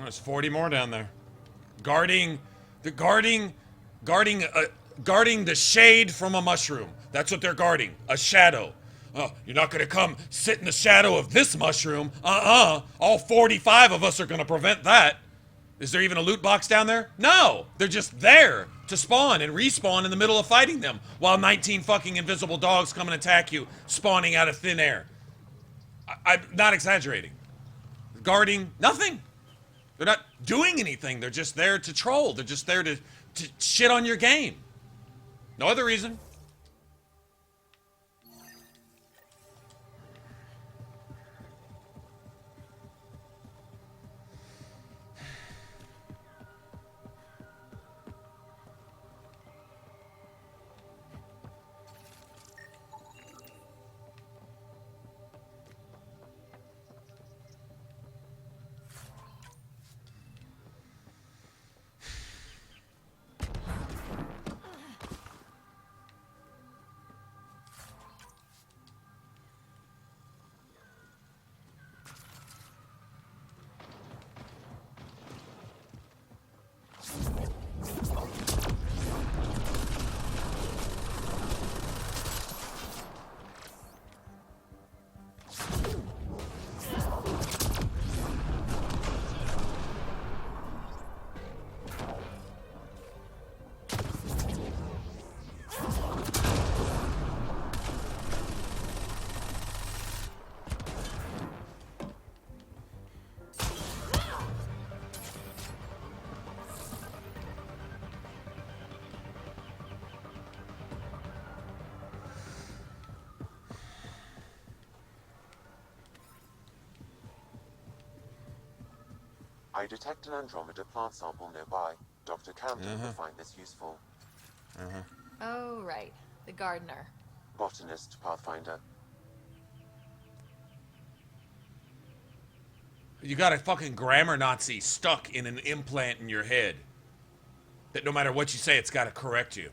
S1: There's 40 more down there. Guarding Guarding the shade from a mushroom. That's what they're guarding. A shadow. Oh, you're not gonna come sit in the shadow of this mushroom. All 45 of us are gonna prevent that. Is there even a loot box down there? No! They're just there to spawn and respawn in the middle of fighting them while 19 fucking invisible dogs come and attack you, spawning out of thin air. I'm not exaggerating. Guarding nothing. They're not doing anything. They're just there to troll. They're just there to shit on your game. No other reason.
S5: I detect an Andromeda plant sample nearby. Dr. Camden will find this useful.
S2: Oh, right. The gardener.
S5: Botanist, Pathfinder.
S1: You got a fucking grammar Nazi stuck in an implant in your head. That no matter what you say, it's got to correct you.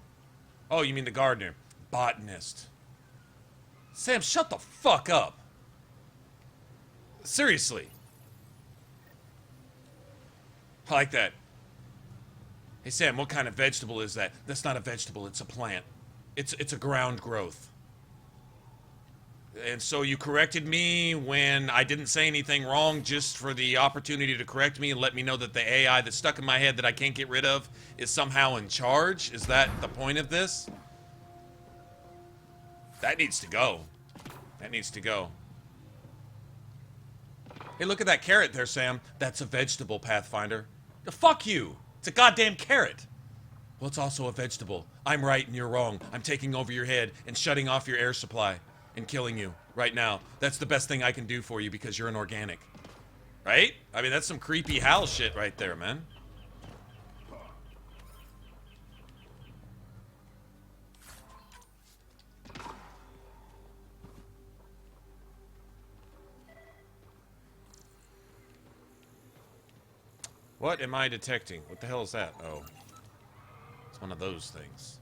S1: Oh, you mean the gardener. Botanist. Sam, shut the fuck up. Seriously. I like that. Hey, Sam, what kind of vegetable is that? That's not a vegetable, it's a plant. It's a ground growth. And so you corrected me when I didn't say anything wrong just for the opportunity to correct me and let me know that the AI that's stuck in my head that I can't get rid of is somehow in charge? Is that the point of this? That needs to go. That needs to go. Hey, look at that carrot there, Sam. That's a vegetable, Pathfinder. Fuck you. It's a goddamn carrot. Well, it's also a vegetable. I'm right and you're wrong. I'm taking over your head and shutting off your air supply and killing you right now. That's the best thing I can do for you because you're an organic. Right? I mean, that's some creepy Hal shit right there, man. What am I detecting? What the hell is that? Oh. It's one of those things.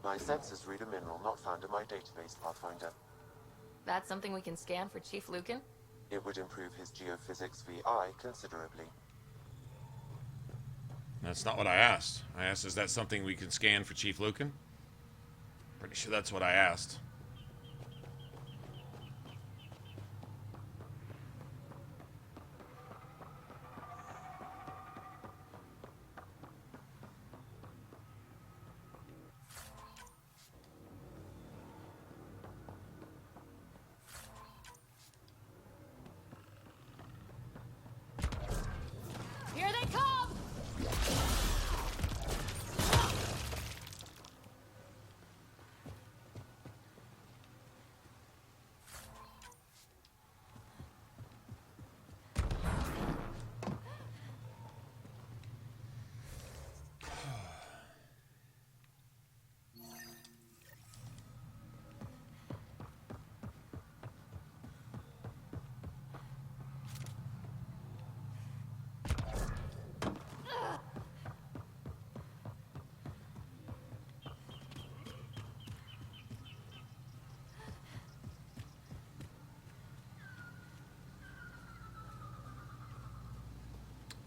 S5: My sensors read a mineral not found in my database, Pathfinder.
S2: That's something we can scan for Chief Lucan?
S5: It would improve his geophysics VI considerably.
S1: That's not what I asked. I asked, is that something we can scan for Chief Lucan? Pretty sure that's what I asked.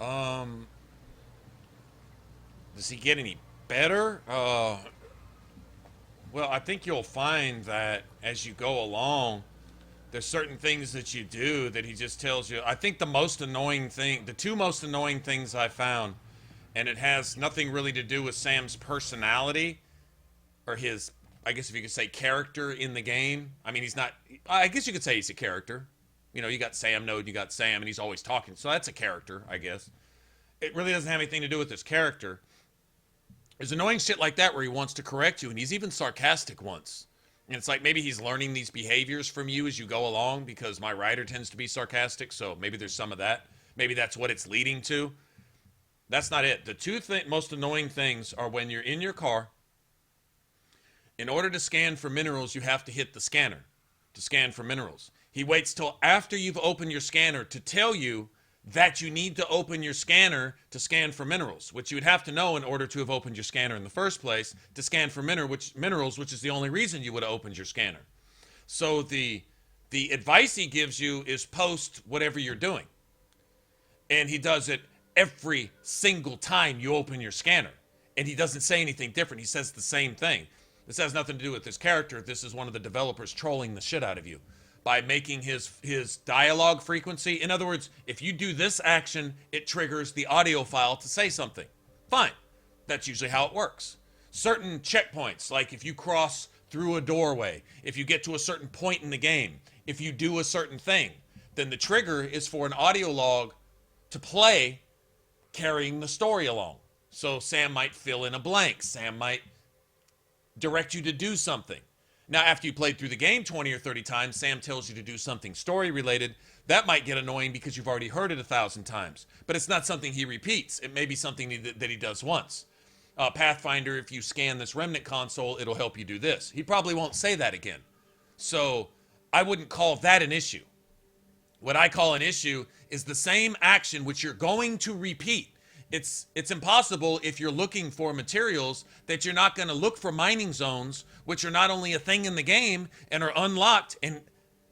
S1: Does he get any better? Well, I think you'll find that as you go along, there's certain things that you do that he just tells you. I think the two most annoying things I found, and it has nothing really to do with Sam's personality or his, I guess if you could say, character in the game. I mean, I guess you could say he's a character. You know, you got Sam Node, you got Sam, and he's always talking. So that's a character, I guess. It really doesn't have anything to do with his character. There's annoying shit like that where he wants to correct you, and he's even sarcastic once. And it's like maybe he's learning these behaviors from you as you go along because my writer tends to be sarcastic, so maybe there's some of that. Maybe that's what it's leading to. That's not it. The two most annoying things are when you're in your car. In order to scan for minerals, you have to hit the scanner to scan for minerals. He waits till after you've opened your scanner to tell you that you need to open your scanner to scan for minerals, which you would have to know in order to have opened your scanner in the first place, to scan for minerals, which is the only reason you would have opened your scanner. So the advice he gives you is post whatever you're doing. And he does it every single time you open your scanner. And he doesn't say anything different. He says the same thing. This has nothing to do with his character. This is one of the developers trolling the shit out of you by making his dialogue frequency. In other words, if you do this action, it triggers the audio file to say something. Fine. That's usually how it works. Certain checkpoints, like if you cross through a doorway, if you get to a certain point in the game, if you do a certain thing, then the trigger is for an audio log to play carrying the story along. So Sam might fill in a blank. Sam might direct you to do something. Now, after you played through the game 20 or 30 times, Sam tells you to do something story-related. That might get annoying because you've already heard it 1,000 times. But it's not something he repeats. It may be something that he does once. Pathfinder, if you scan this remnant console, it'll help you do this. He probably won't say that again. So I wouldn't call that an issue. What I call an issue is the same action which you're going to repeat. It's impossible if you're looking for materials that you're not going to look for mining zones, which are not only a thing in the game and are unlocked, and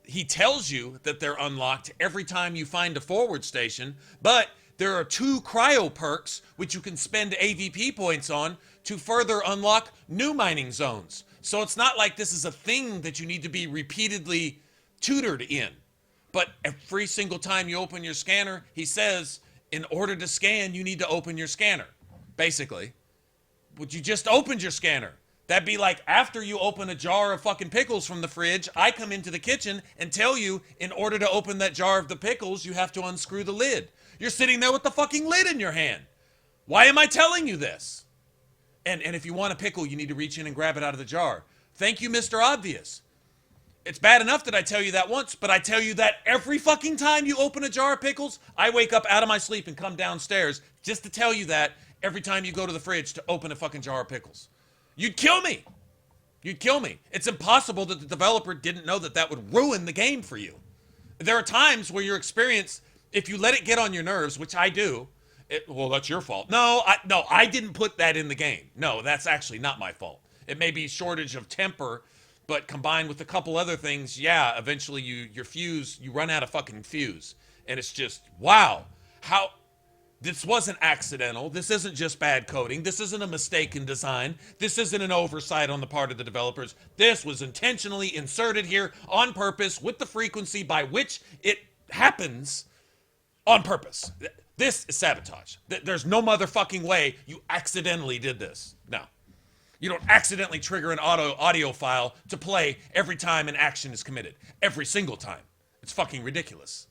S1: he tells you that they're unlocked every time you find a forward station, but there are 2 cryo perks which you can spend AVP points on to further unlock new mining zones. So it's not like this is a thing that you need to be repeatedly tutored in. But every single time you open your scanner, he says, in order to scan, you need to open your scanner. Basically. Would you just opened your scanner? That'd be like after you open a jar of fucking pickles from the fridge, I come into the kitchen and tell you, in order to open that jar of the pickles, you have to unscrew the lid. You're sitting there with the fucking lid in your hand. Why am I telling you this? And if you want a pickle, you need to reach in and grab it out of the jar. Thank you, Mr. Obvious. It's bad enough that I tell you that once, but I tell you that every fucking time you open a jar of pickles, I wake up out of my sleep and come downstairs just to tell you that every time you go to the fridge to open a fucking jar of pickles. You'd kill me. You'd kill me. It's impossible that the developer didn't know that that would ruin the game for you. There are times where your experience, if you let it get on your nerves, which I do, well, that's your fault. No, I didn't put that in the game. No, that's actually not my fault. It may be shortage of temper, but combined with a couple other things, yeah, eventually you run out of fucking fuse. And it's just, wow, how, this wasn't accidental. This isn't just bad coding. This isn't a mistake in design. This isn't an oversight on the part of the developers. This was intentionally inserted here on purpose with the frequency by which it happens on purpose. This is sabotage. There's no motherfucking way you accidentally did this. No. You don't accidentally trigger an audio file to play every time an action is committed. Every single time. It's fucking ridiculous.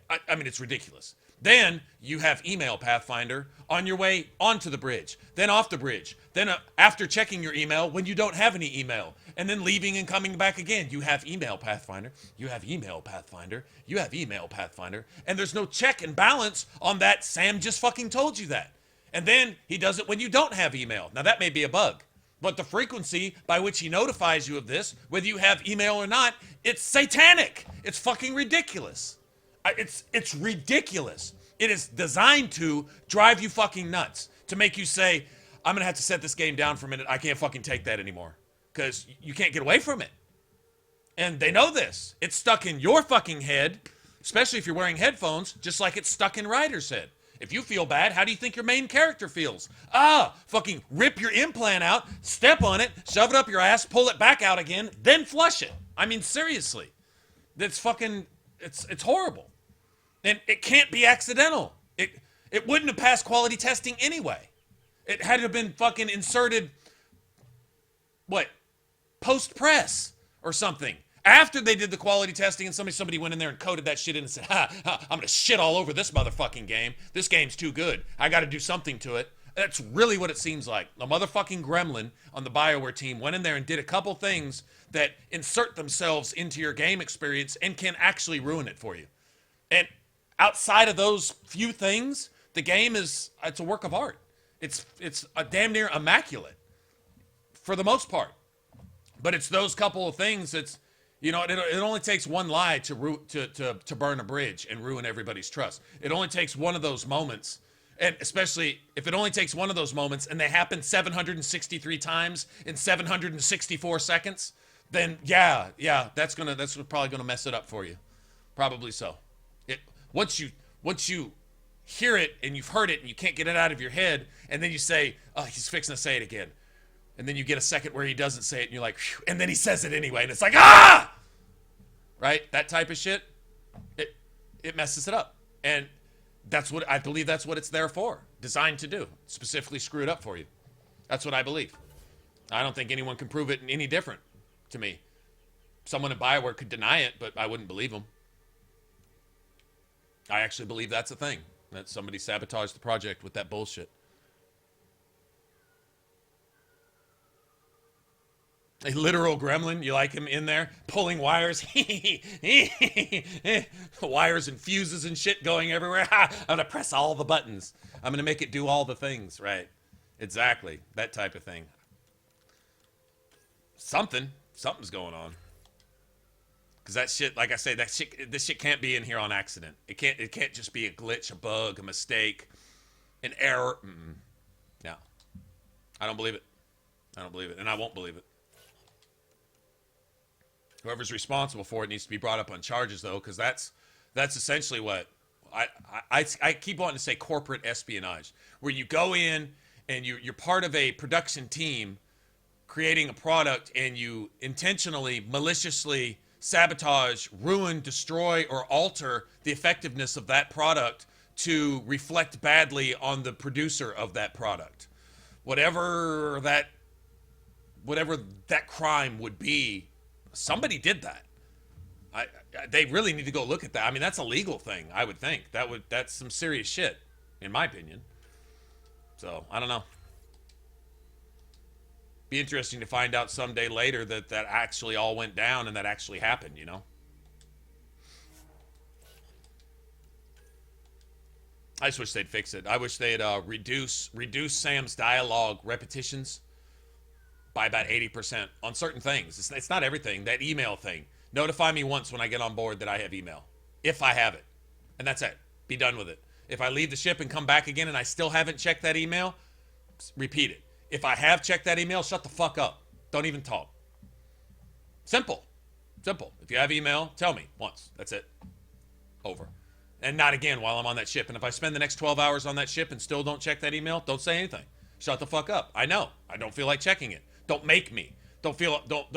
S1: I mean, it's ridiculous. Then you have email Pathfinder on your way onto the bridge, then off the bridge, then after checking your email when you don't have any email, and then leaving and coming back again. You have email Pathfinder, you have email Pathfinder, you have email Pathfinder, and there's no check and balance on that. Sam just fucking told you that. And then he does it when you don't have email. Now that may be a bug. But the frequency by which he notifies you of this, whether you have email or not, it's satanic. It's fucking ridiculous. It's ridiculous. It is designed to drive you fucking nuts. To make you say, I'm going to have to set this game down for a minute. I can't fucking take that anymore. Because you can't get away from it. And they know this. It's stuck in your fucking head, especially if you're wearing headphones, just like it's stuck in Ryder's head. If you feel bad, how do you think your main character feels? Fucking rip your implant out, step on it, shove it up your ass, pull it back out again, then flush it. I mean, seriously. That's fucking, it's horrible. And it can't be accidental. It wouldn't have passed quality testing anyway. It had to have been fucking inserted, post-press or something. After they did the quality testing and somebody went in there and coded that shit in and said, I'm going to shit all over this motherfucking game. This game's too good. I got to do something to it. That's really what it seems like. A motherfucking gremlin on the BioWare team went in there and did a couple things that insert themselves into your game experience and can actually ruin it for you. And outside of those few things, the game it's a work of art. It's a damn near immaculate for the most part. But it's those couple of things that's, it only takes one lie to burn a bridge and ruin everybody's trust. It only takes one of those moments, and especially if it only takes one of those moments and they happen 763 times in 764 seconds, then yeah, that's probably gonna mess it up for you. Probably so. Once you hear it and you've heard it and you can't get it out of your head, and then you say, oh, he's fixing to say it again. And then you get a second where he doesn't say it, and you're like, phew, and then he says it anyway, and it's like, ah! Right? That type of shit, it messes it up. And I believe that's what it's there for. Designed to do. Specifically screw it up for you. That's what I believe. I don't think anyone can prove it any different to me. Someone at BioWare could deny it, but I wouldn't believe them. I actually believe that's a thing. That somebody sabotaged the project with that bullshit. A literal gremlin, you like him in there pulling wires, wires and fuses and shit going everywhere. I'm gonna press all the buttons. I'm gonna make it do all the things. Right? Exactly, that type of thing. Something's going on. Because that shit, like I say, this shit can't be in here on accident. It can't just be a glitch, a bug, a mistake, an error. No, I don't believe it. I don't believe it, and I won't believe it. Whoever's responsible for it needs to be brought up on charges, though, because that's essentially what I keep wanting to say, corporate espionage, where you go in and you're part of a production team creating a product, and you intentionally, maliciously sabotage, ruin, destroy, or alter the effectiveness of that product to reflect badly on the producer of that product. Whatever that crime would be, somebody did that. They really need to go look at that. I mean, that's a legal thing, I would think. That's some serious shit, in my opinion. So, I don't know. Be interesting to find out someday later that actually all went down and that actually happened, I just wish they'd fix it. I wish they'd reduce Sam's dialogue repetitions by about 80% on certain things. It's not everything. That email thing. Notify me once when I get on board that I have email. If I have it. And that's it. Be done with it. If I leave the ship and come back again and I still haven't checked that email, repeat it. If I have checked that email, shut the fuck up. Don't even talk. Simple. Simple. If you have email, tell me once. That's it. Over. And not again while I'm on that ship. And if I spend the next 12 hours on that ship and still don't check that email, don't say anything. Shut the fuck up. I know. I don't feel like checking it. Don't make me. Don't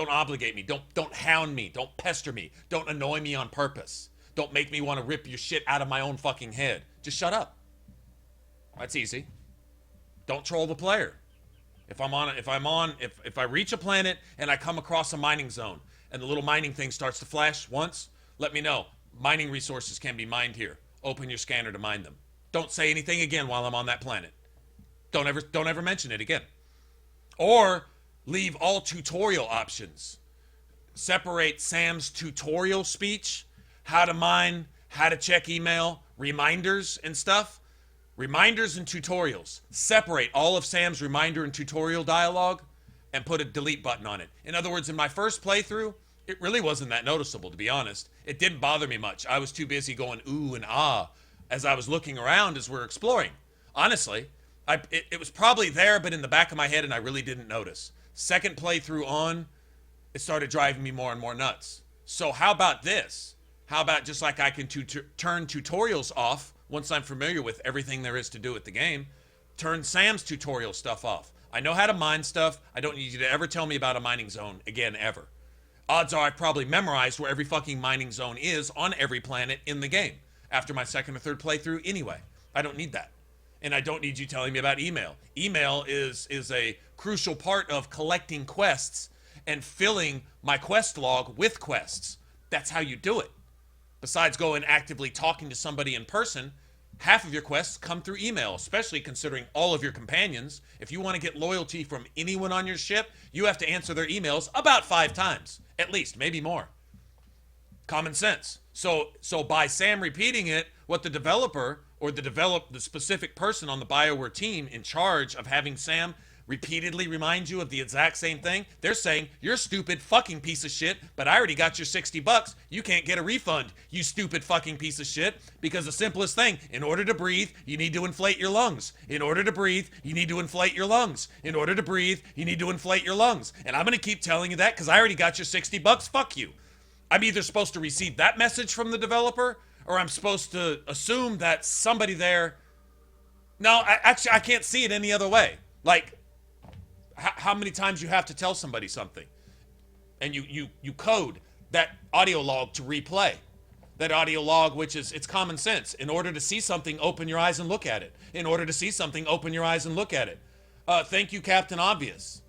S1: obligate me. Don't hound me. Don't pester me. Don't annoy me on purpose. Don't make me want to rip your shit out of my own fucking head. Just shut up. That's easy. Don't troll the player. If I reach a planet and I come across a mining zone and the little mining thing starts to flash once, let me know. Mining resources can be mined here. Open your scanner to mine them. Don't say anything again while I'm on that planet. Don't ever mention it again. Or leave all tutorial options. Separate Sam's tutorial speech, how to mine, how to check email, reminders and stuff. Reminders and tutorials. Separate all of Sam's reminder and tutorial dialogue and put a delete button on it. In other words, in my first playthrough, it really wasn't that noticeable, to be honest. It didn't bother me much. I was too busy going ooh and ah as I was looking around as we're exploring. Honestly, it was probably there, but in the back of my head, and I really didn't notice. Second playthrough on, it started driving me more and more nuts. So how about this? How about just like I can turn tutorials off once I'm familiar with everything there is to do with the game, turn Sam's tutorial stuff off. I know how to mine stuff. I don't need you to ever tell me about a mining zone again, ever. Odds are I've probably memorized where every fucking mining zone is on every planet in the game after my second or third playthrough anyway. I don't need that. And I don't need you telling me about email. Email is a crucial part of collecting quests and filling my quest log with quests. That's how you do it. Besides going actively talking to somebody in person, half of your quests come through email, especially considering all of your companions. If you want to get loyalty from anyone on your ship, you have to answer their emails about 5 times, at least, maybe more. Common sense. So by Sam repeating it, what the developer or the specific person on the BioWare team in charge of having Sam repeatedly remind you of the exact same thing, they're saying, you're a stupid fucking piece of shit, but I already got your $60. You can't get a refund, you stupid fucking piece of shit, because the simplest thing, in order to breathe, you need to inflate your lungs. In order to breathe, you need to inflate your lungs. In order to breathe, you need to inflate your lungs. And I'm going to keep telling you that because I already got your $60. Fuck you. I'm either supposed to receive that message from the developer, or I'm supposed to assume that somebody there... No, I can't see it any other way. Like, how many times you have to tell somebody something, and you code that audio log to replay. That audio log, which is, it's common sense. In order to see something, open your eyes and look at it. In order to see something, open your eyes and look at it. Thank you, Captain Obvious.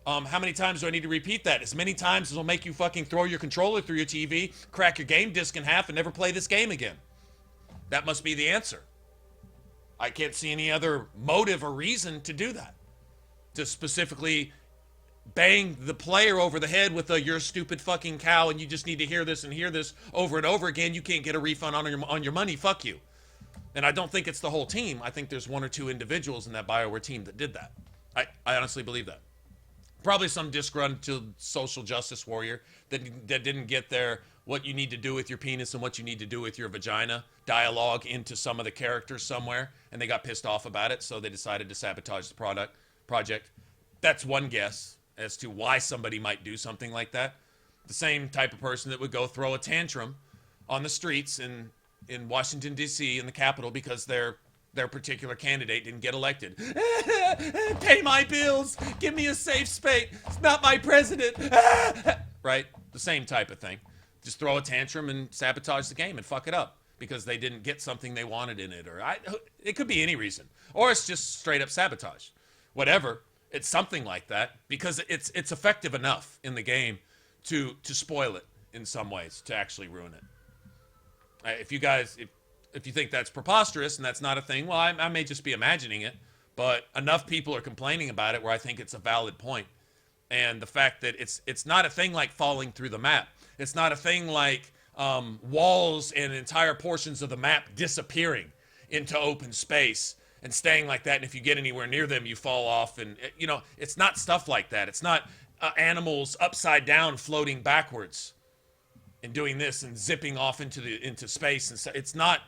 S1: How many times do I need to repeat that? As many times as will make you fucking throw your controller through your TV, crack your game disc in half, and never play this game again. That must be the answer. I can't see any other motive or reason to do that. To specifically bang the player over the head with a "you're a stupid fucking cow and you just need to hear this and hear this over and over again. You can't get a refund on your money. Fuck you." And I don't think it's the whole team. I think there's 1 or 2 individuals in that BioWare team that did that. I honestly believe that. Probably some disgruntled social justice warrior that didn't get their what you need to do with your penis and what you need to do with your vagina dialogue into some of the characters somewhere, and they got pissed off about it, so they decided to sabotage the project. That's one guess as to why somebody might do something like that. The same type of person that would go throw a tantrum on the streets in Washington, D.C., in the Capitol, because their particular candidate didn't get elected. Pay my bills. Give me a safe space. It's not my president. Right? The same type of thing. Just throw a tantrum and sabotage the game and fuck it up because they didn't get something they wanted in it. Or it could be any reason. Or it's just straight up sabotage. Whatever. It's something like that because it's effective enough in the game to spoil it in some ways, to actually ruin it. If you guys... If you think that's preposterous and that's not a thing, well, I may just be imagining it, but enough people are complaining about it where I think it's a valid point. And the fact that it's not a thing like falling through the map. It's not a thing like walls and entire portions of the map disappearing into open space and staying like that. And if you get anywhere near them, you fall off. And, you know, it's not stuff like that. It's not animals upside down floating backwards and doing this and zipping off into space. And so it's not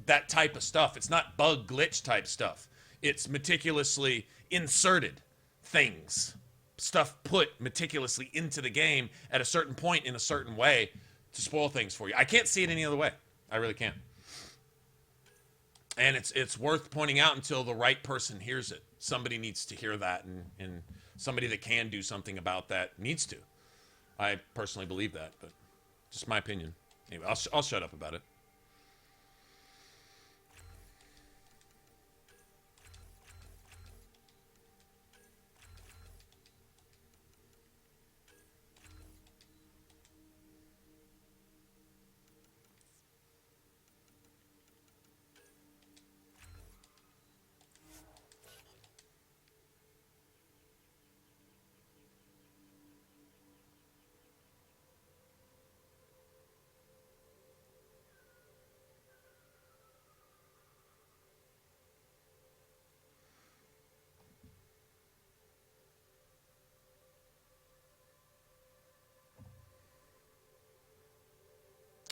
S1: that type of stuff. It's not bug glitch type stuff. It's meticulously inserted things. Stuff put meticulously into the game at a certain point in a certain way to spoil things for you. I can't see it any other way. I really can't. And it's worth pointing out until the right person hears it. Somebody needs to hear that, and somebody that can do something about that needs to. I personally believe that, but just my opinion. Anyway, I'll shut up about it.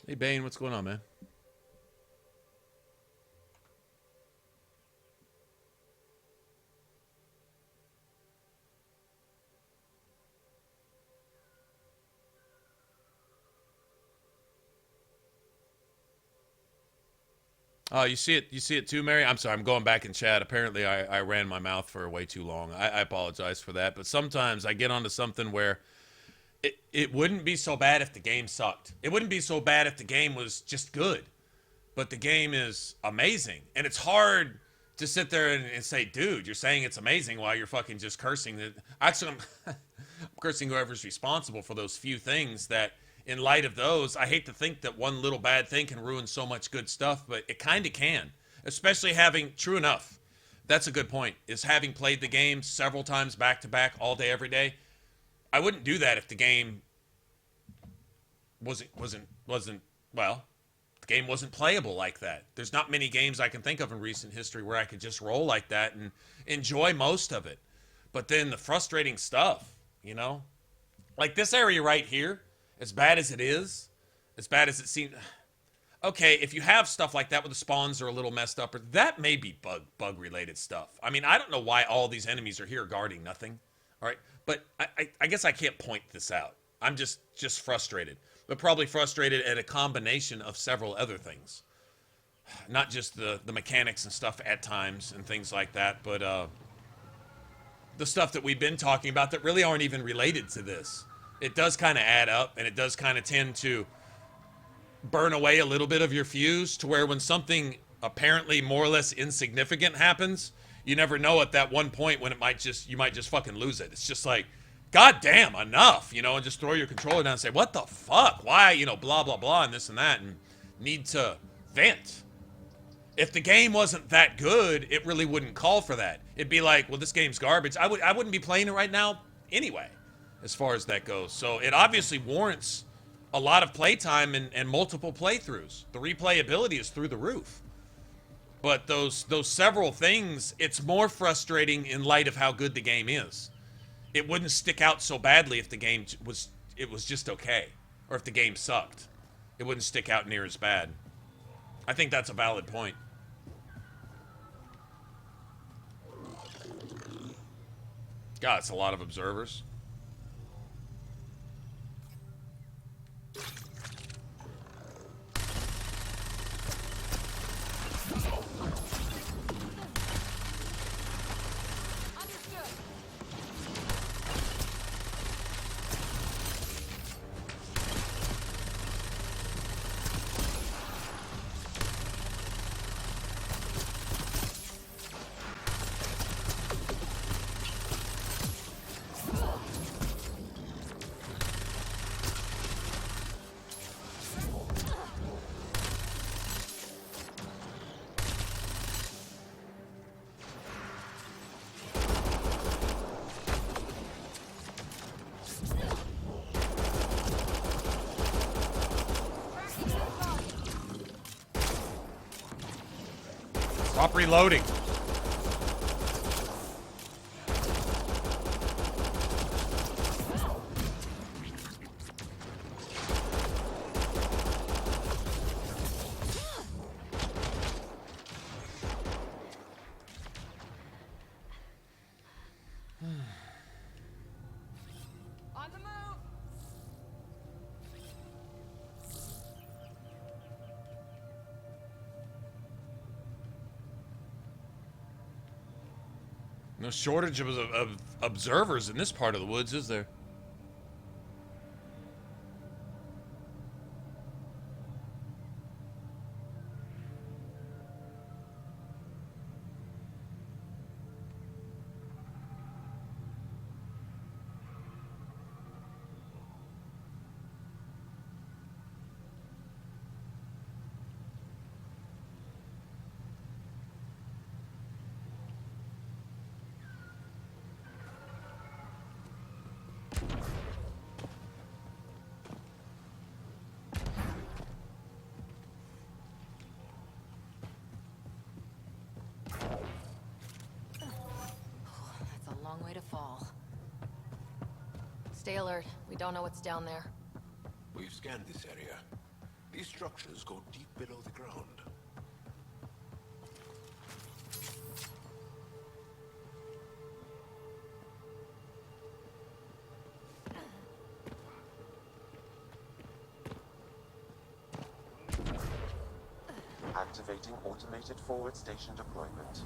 S1: Hey, Bane, what's going on, man? Oh, you see it too, Mary? I'm sorry, I'm going back in chat. Apparently I ran my mouth for way too long. I apologize for that. But sometimes I get onto something where it wouldn't be so bad if the game sucked. It wouldn't be so bad if the game was just good. But the game is amazing. And it's hard to sit there and say, dude, you're saying it's amazing while you're fucking just cursing. Actually, I'm cursing whoever's responsible for those few things that, in light of those, I hate to think that one little bad thing can ruin so much good stuff, but it kind of can. Especially having, true enough, that's a good point, is having played the game several times back to back, all day, every day. I wouldn't do that if the game wasn't well, the game wasn't playable like that. There's not many games I can think of in recent history where I could just roll like that and enjoy most of it. But then the frustrating stuff, you know? Like this area right here, as bad as it is, as bad as it seems, okay, if you have stuff like that where the spawns are a little messed up, or that may be bug-related stuff. I mean, I don't know why all these enemies are here guarding nothing, all right? But I guess I can't point this out. I'm just frustrated, but probably frustrated at a combination of several other things. Not just the mechanics and stuff at times and things like that, but the stuff that we've been talking about that really aren't even related to this. It does kind of add up, and it does kind of tend to burn away a little bit of your fuse to where when something apparently more or less insignificant happens, you never know at that one point when you might just fucking lose it. It's just like, God damn, enough, you know, and just throw your controller down and say, what the fuck? Why, you know, blah, blah, blah, and this and that, and need to vent. If the game wasn't that good, it really wouldn't call for that. It'd be like, well, this game's garbage. I wouldn't be playing it right now anyway, as far as that goes. So it obviously warrants a lot of playtime and multiple playthroughs. The replayability is through the roof. But those several things, it's more frustrating in light of how good the game is. It wouldn't stick out so badly if the game was just okay, or if the game sucked. It wouldn't stick out near as bad. I think that's a valid point. God, it's a lot of observers. Stop reloading.
S7: On the move.
S1: No shortage of observers in this part of the woods, is there?
S2: Way to fall. Stay alert. We don't know what's down there.
S15: We've scanned this area. These structures go deep below the ground.
S5: Activating automated forward station deployment.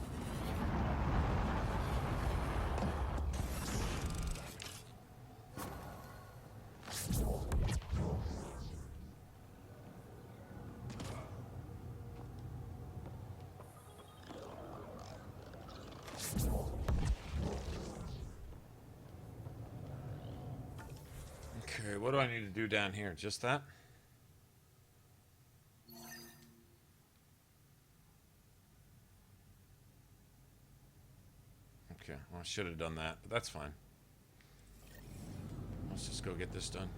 S1: Okay, what do I need to do down here? Just that? Okay, well, I should have done that, but that's fine. Let's just go get this done.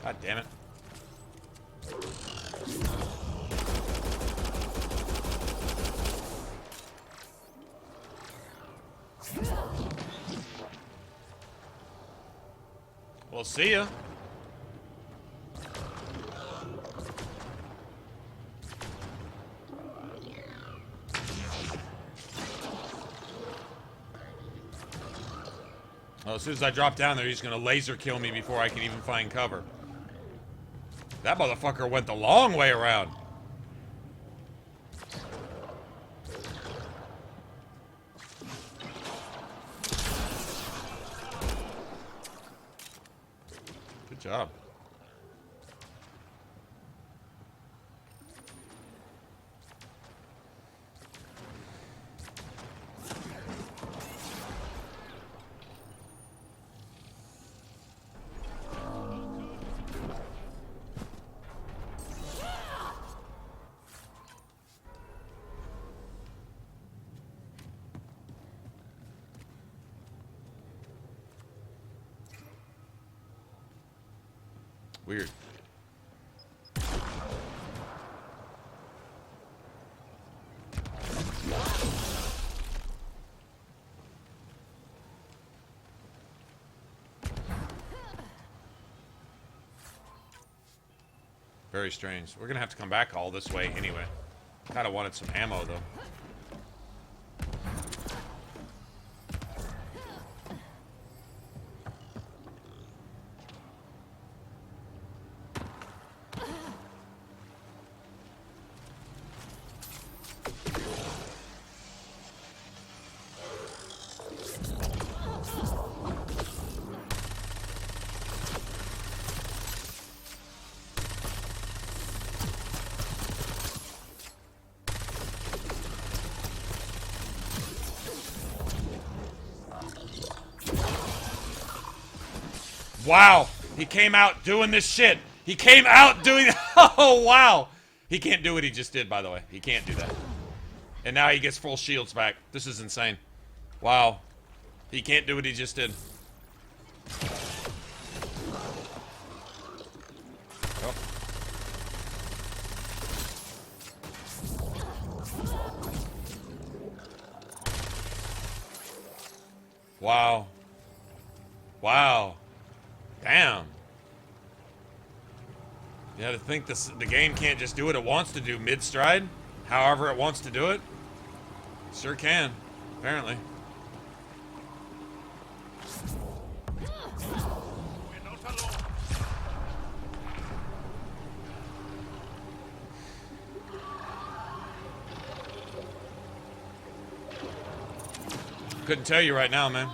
S1: God damn it. Well, see ya. Well, as soon as I drop down there, he's gonna laser kill me before I can even find cover. That motherfucker went the long way around. Good job. Weird. Very strange. We're gonna have to come back all this way anyway. Kinda wanted some ammo though. Wow, he came out doing this shit. He came out doing, oh wow. He can't do what he just did, by the way. He can't do that. And now he gets full shields back. This is insane. Wow. He can't do what he just did. Oh. Wow. Wow. Damn. Yeah, to think the game can't just do what it wants to do mid-stride, however it wants to do it. Sure can, apparently. Couldn't tell you right now, man.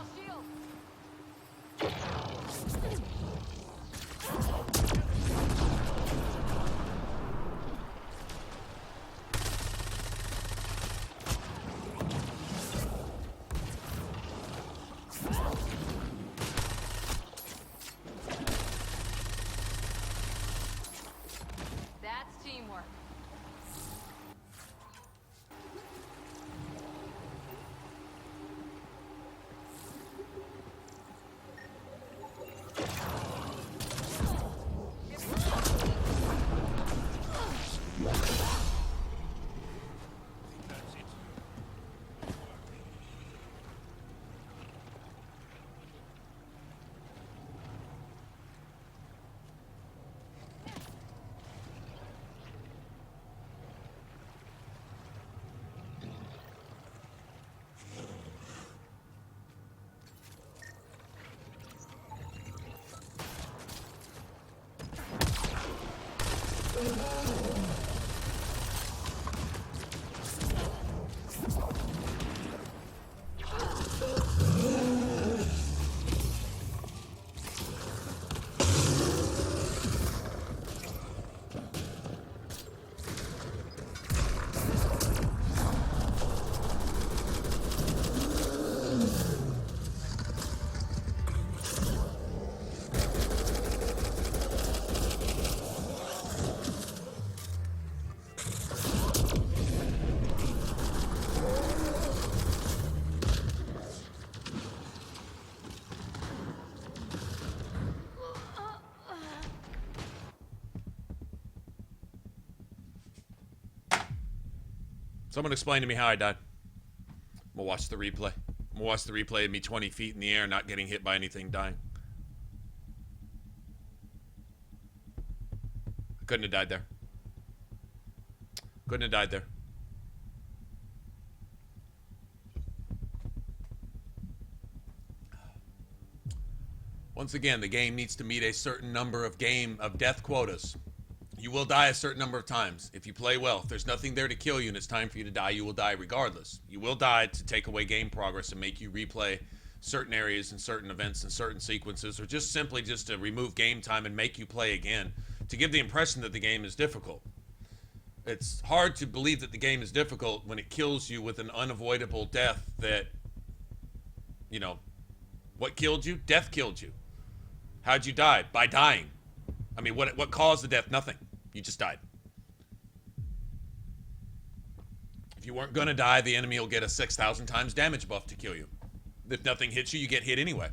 S1: Someone explain to me how I died. I'm gonna watch the replay. I'm gonna watch the replay of me 20 feet in the air, not getting hit by anything, dying. I couldn't have died there. Couldn't have died there. Once again, the game needs to meet a certain number of death quotas. You will die a certain number of times if you play well. If there's nothing there to kill you and it's time for you to die, you will die regardless. You will die to take away game progress and make you replay certain areas and certain events and certain sequences, or just simply just to remove game time and make you play again to give the impression that the game is difficult. It's hard to believe that the game is difficult when it kills you with an unavoidable death that, you know, what killed you? Death killed you. How'd you die? By dying. I mean, what caused the death? Nothing. You just died. If you weren't going to die, the enemy will get a 6,000 times damage buff to kill you. If nothing hits you, you get hit anyway.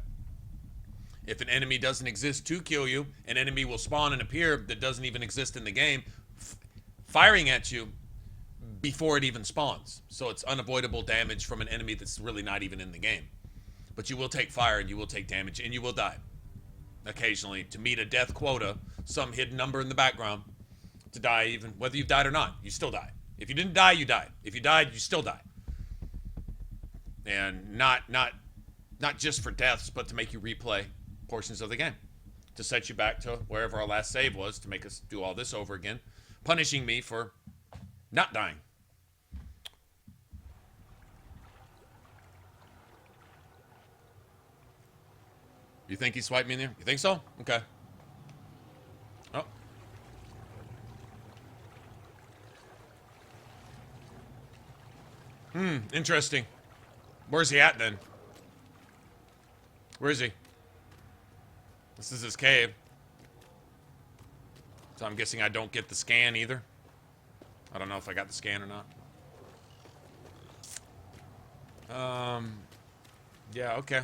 S1: If an enemy doesn't exist to kill you, an enemy will spawn and appear that doesn't even exist in the game, firing at you before it even spawns. So it's unavoidable damage from an enemy that's really not even in the game. But you will take fire and you will take damage and you will die. Occasionally, to meet a death quota, some hidden number in the background, to die even, whether you've died or not, you still die. If you didn't die, you died. If you died, you still die. And not just for deaths, but to make you replay portions of the game. To set you back to wherever our last save was, to make us do all this over again. Punishing me for not dying. You think he swiped me in there? You think so? Okay. Oh. Interesting. Where's he at then? Where is he? This is his cave. So I'm guessing I don't get the scan either. I don't know if I got the scan or not. Yeah, okay.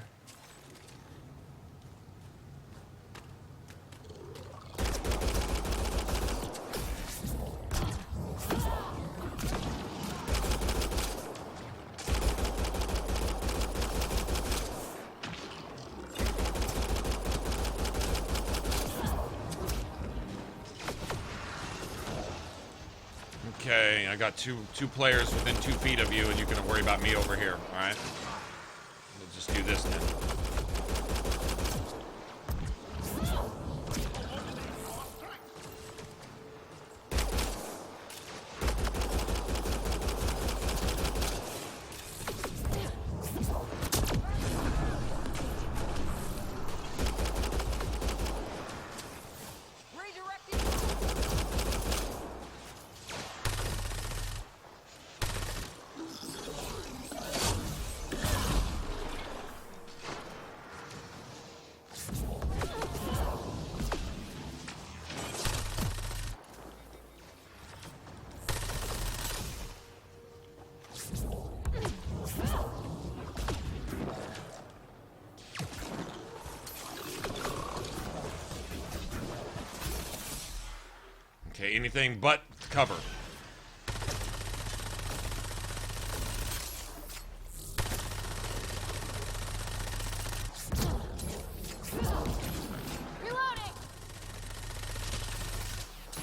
S1: Okay, I got two players within 2 feet of you, and you're gonna worry about me over here. All right, we'll just do this then. Okay, anything but cover.
S2: Reloading.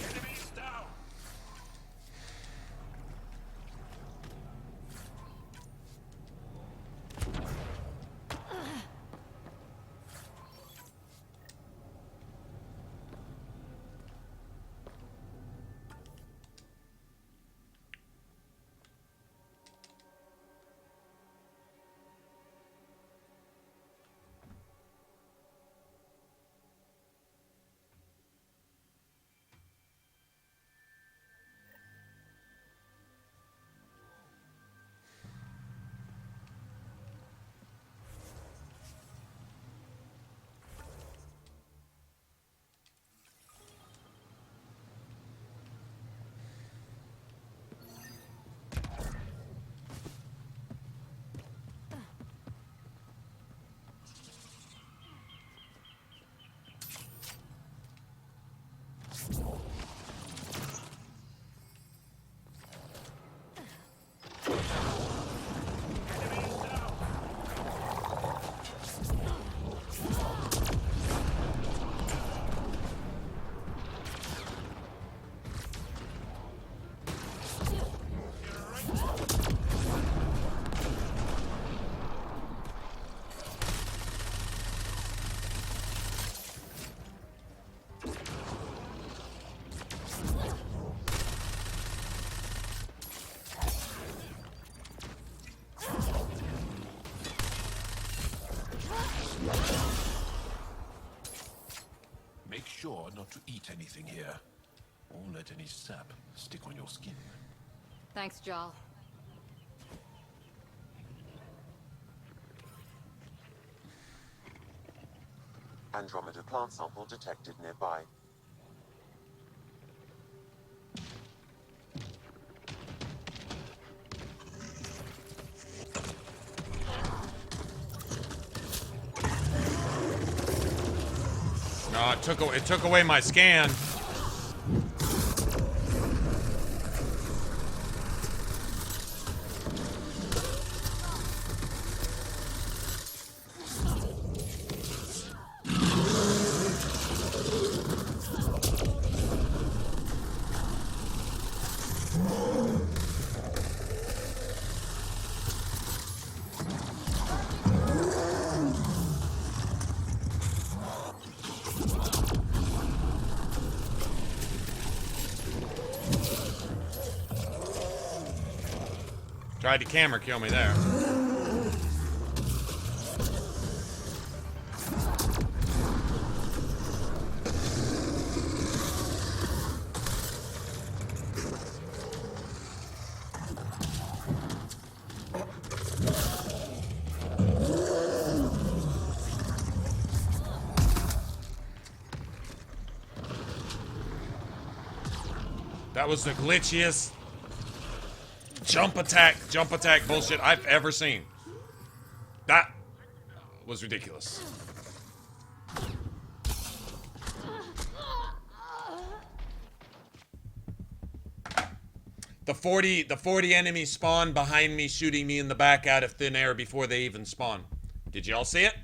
S15: Enemies down. not to eat anything here, or let any sap stick on your skin.
S19: Thanks, Jal.
S5: Andromeda plant sample detected nearby.
S1: No, it took away my scan. Tried to camera kill me there. That was the glitchiest jump attack bullshit I've ever seen. That was ridiculous. The 40 enemies spawned behind me, shooting me in the back out of thin air before they even spawn. Did y'all see it?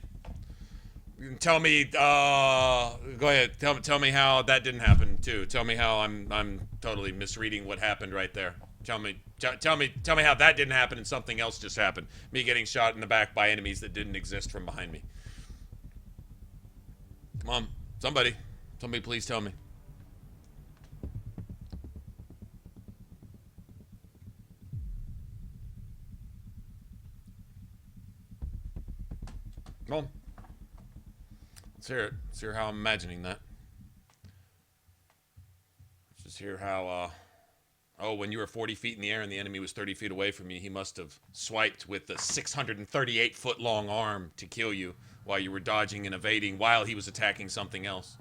S1: Tell me, go ahead. Tell me how that didn't happen too. Tell me how I'm totally misreading what happened right there. Tell me how that didn't happen and something else just happened. Me getting shot in the back by enemies that didn't exist from behind me. Come on, somebody please tell me. Come on. Let's hear it. Let's hear how I'm imagining that. Let's just hear how, oh, when you were 40 feet in the air and the enemy was 30 feet away from you, he must have swiped with the 638-foot-long arm to kill you while you were dodging and evading while he was attacking something else.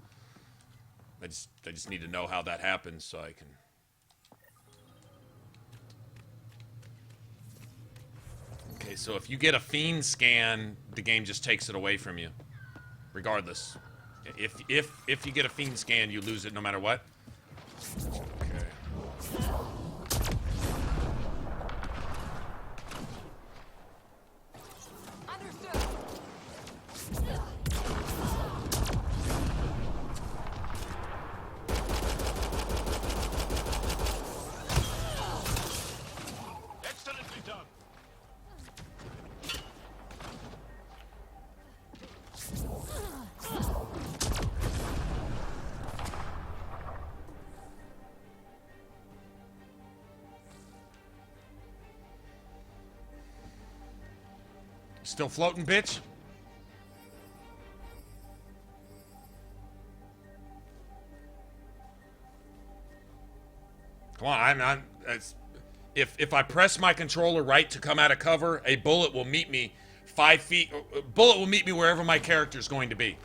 S1: I just need to know how that happens so I can... Okay, so if you get a fiend scan, the game just takes it away from you. Regardless. If you get a fiend scan, you lose it no matter what. Okay.
S15: Excellently done.
S1: Still floating, bitch? Come on, if I press my controller right to come out of cover, a bullet will meet me 5 feet. A bullet will meet me wherever my character's going to be.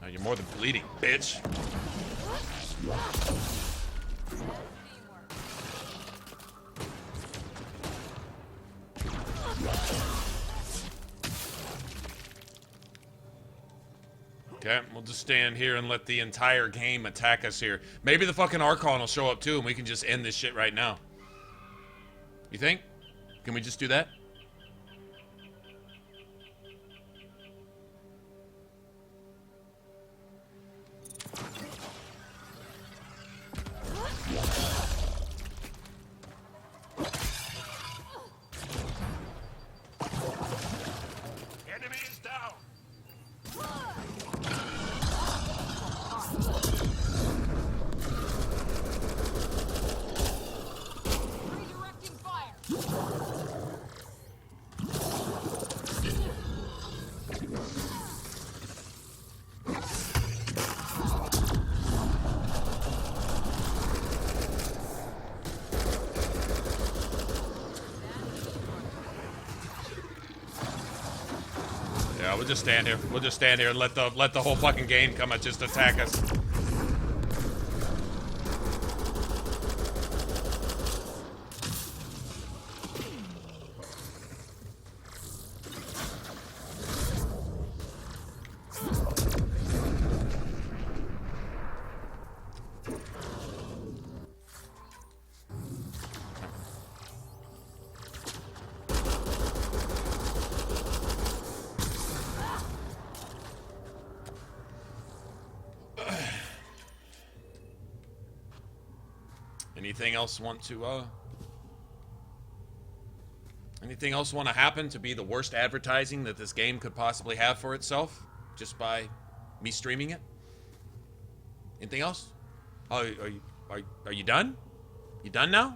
S1: Now you're more than bleeding, bitch. Okay, we'll just stand here and let the entire game attack us here. Maybe the fucking Archon will show up too and we can just end this shit right now. You think? Can we just do that?
S15: Enemy is down.
S1: we'll just stand here. We'll just stand here and let the whole fucking game come and just attack us. Anything else want to anything else want to happen to be the worst advertising that this game could possibly have for itself just by me streaming it? Anything else? Oh, are you done? You done now?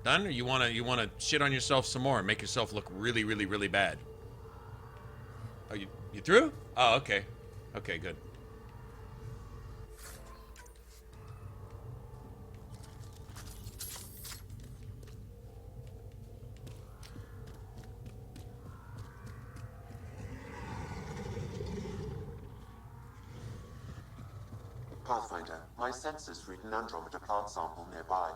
S1: Done? Or you wanna shit on yourself some more and make yourself look really, really, really bad? Oh, you through? Oh, okay. Okay, good.
S5: Pathfinder, my sensors read an Andromeda plant sample nearby.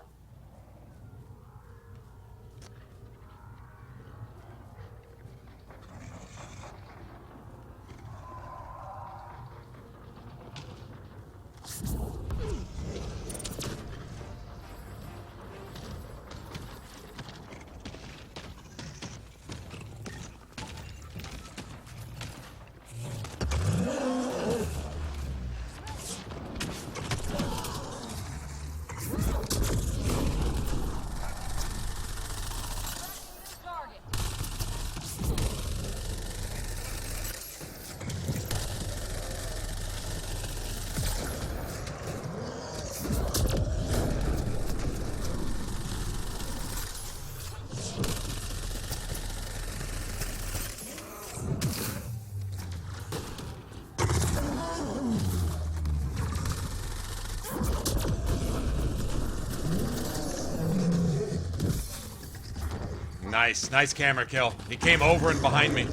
S1: Nice camera kill. He came over and behind me.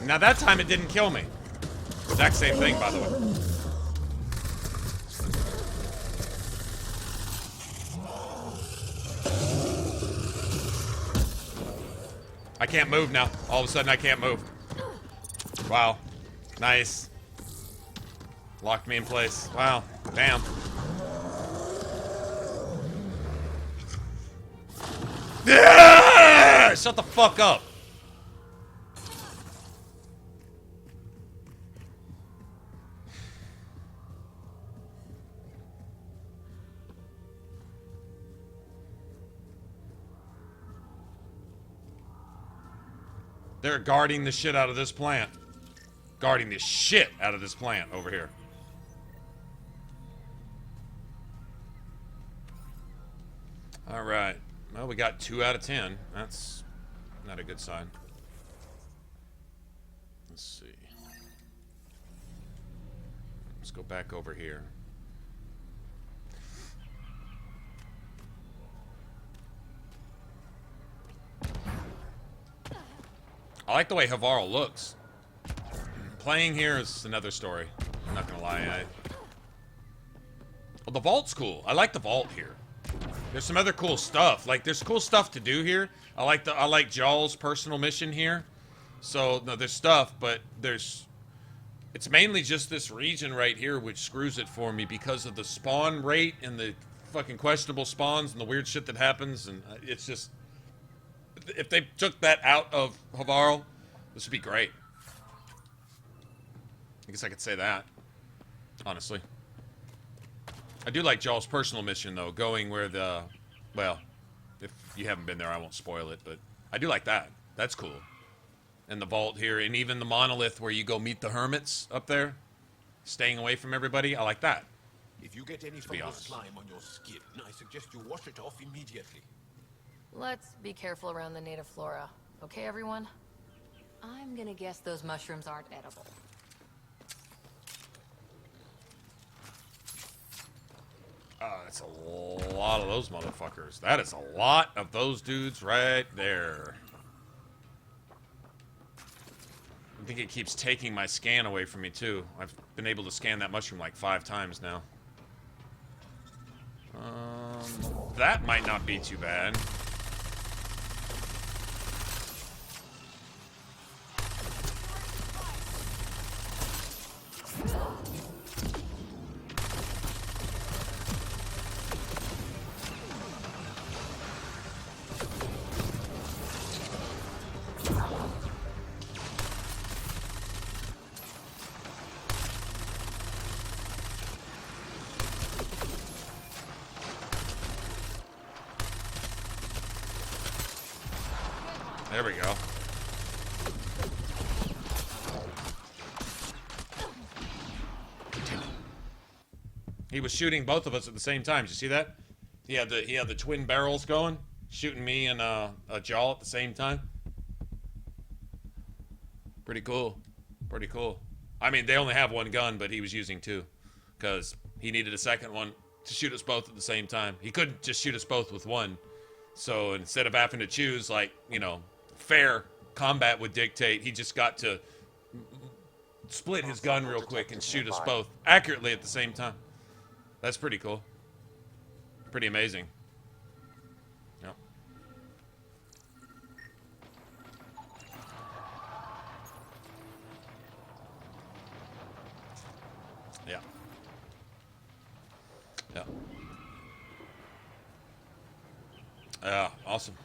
S1: Now that time it didn't kill me. Exact same thing, by the way. I can't move now. All of a sudden I can't move. Wow. Nice. Locked me in place. Wow. Damn. Yeah! Shut the fuck up. They're guarding the shit out of this plant. Guarding the shit out of this plant over here. All right. Well, we got 2 out of 10. That's not a good sign. Let's see. Let's go back over here. I like the way Havarl looks. Playing here is another story. I'm not gonna lie. Well, the vault's cool. I like the vault here. There's some other cool stuff. Like, there's cool stuff to do here. I like Jawl's personal mission here. So, no, there's stuff, but it's mainly just this region right here which screws it for me because of the spawn rate and the fucking questionable spawns and the weird shit that happens. And it's just, if they took that out of Havarl, this would be great. I guess I could say that, honestly. I do like Jawl's personal mission, though, going where the... Well, if you haven't been there, I won't spoil it, but I do like that. That's cool. And the vault here, and even the monolith where you go meet the hermits up there, staying away from everybody, I like that.
S15: If you get any fungal slime on your skin, I suggest you wash it off immediately.
S2: Let's be careful around the native flora. Okay, everyone?
S14: I'm gonna guess those mushrooms aren't edible.
S1: That's a lot of those motherfuckers. That is a lot of those dudes right there. think it keeps taking my scan away from me, too. I've been able to scan that mushroom like 5 times now. That might not be too bad. There we go. He was shooting both of us at the same time. Did you see that? He had the twin barrels going, shooting me and a jaw at the same time. Pretty cool. Pretty cool. I mean, they only have one gun, but he was using 2 because he needed a second one to shoot us both at the same time. He couldn't just shoot us both with one. So instead of having to choose, like, you know, fair combat would dictate, he just got to split his gun real quick and shoot us both accurately at the same time. That's pretty cool. Pretty amazing. Yep. Yeah. Yeah. Yeah, awesome.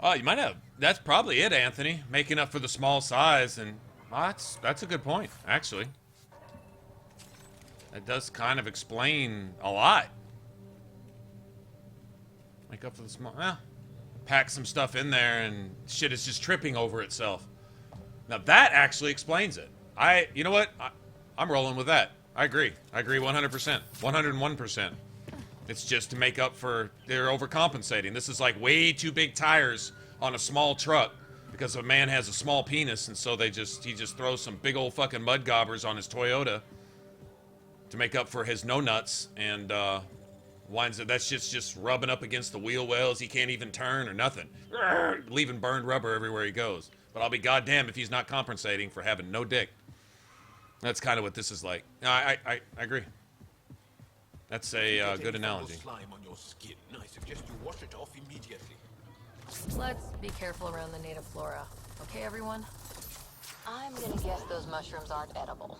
S1: Oh, you might have. That's probably it, Anthony. Making up for the small size, and that's a good point, actually. That does kind of explain a lot. Make up for the small. Well, pack some stuff in there, and shit is just tripping over itself. Now that actually explains it. You know what? I'm rolling with that. I agree. I agree 100%, 101%. It's just to make up for they're overcompensating. This is like way too big tires on a small truck because a man has a small penis, and so he just throws some big old fucking mud gobbers on his Toyota to make up for his no nuts, and winds up that's just rubbing up against the wheel wells. He can't even turn or nothing, leaving burned rubber everywhere he goes. But I'll be goddamn if he's not compensating for having no dick. That's kind of what this is like. I agree. That's a good analogy.
S15: Slime on your skin. I suggest you wash it off immediately.
S2: Let's be careful around the native flora. Okay, everyone? I'm gonna guess those mushrooms aren't edible.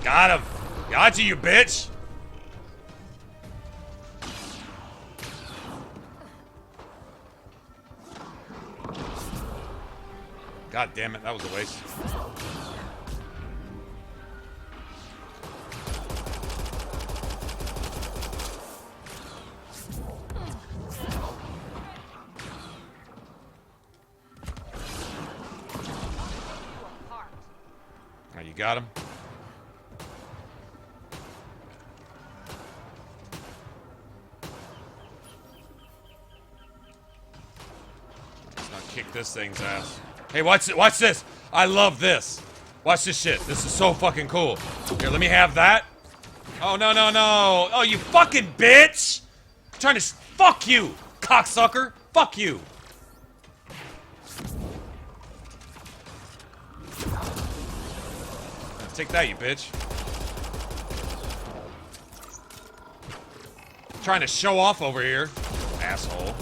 S1: Got him. Got you, you bitch. God damn it, that was a waste. Now you got him. Let's not kick this thing's ass. Hey, watch this. I love this. Watch this shit. This is so fucking cool. Here, let me have that. Oh, no, no, no. Oh, you fucking bitch! I'm trying to... Fuck you, cocksucker. Fuck you. Take that, you bitch. Trying to show off over here. Asshole.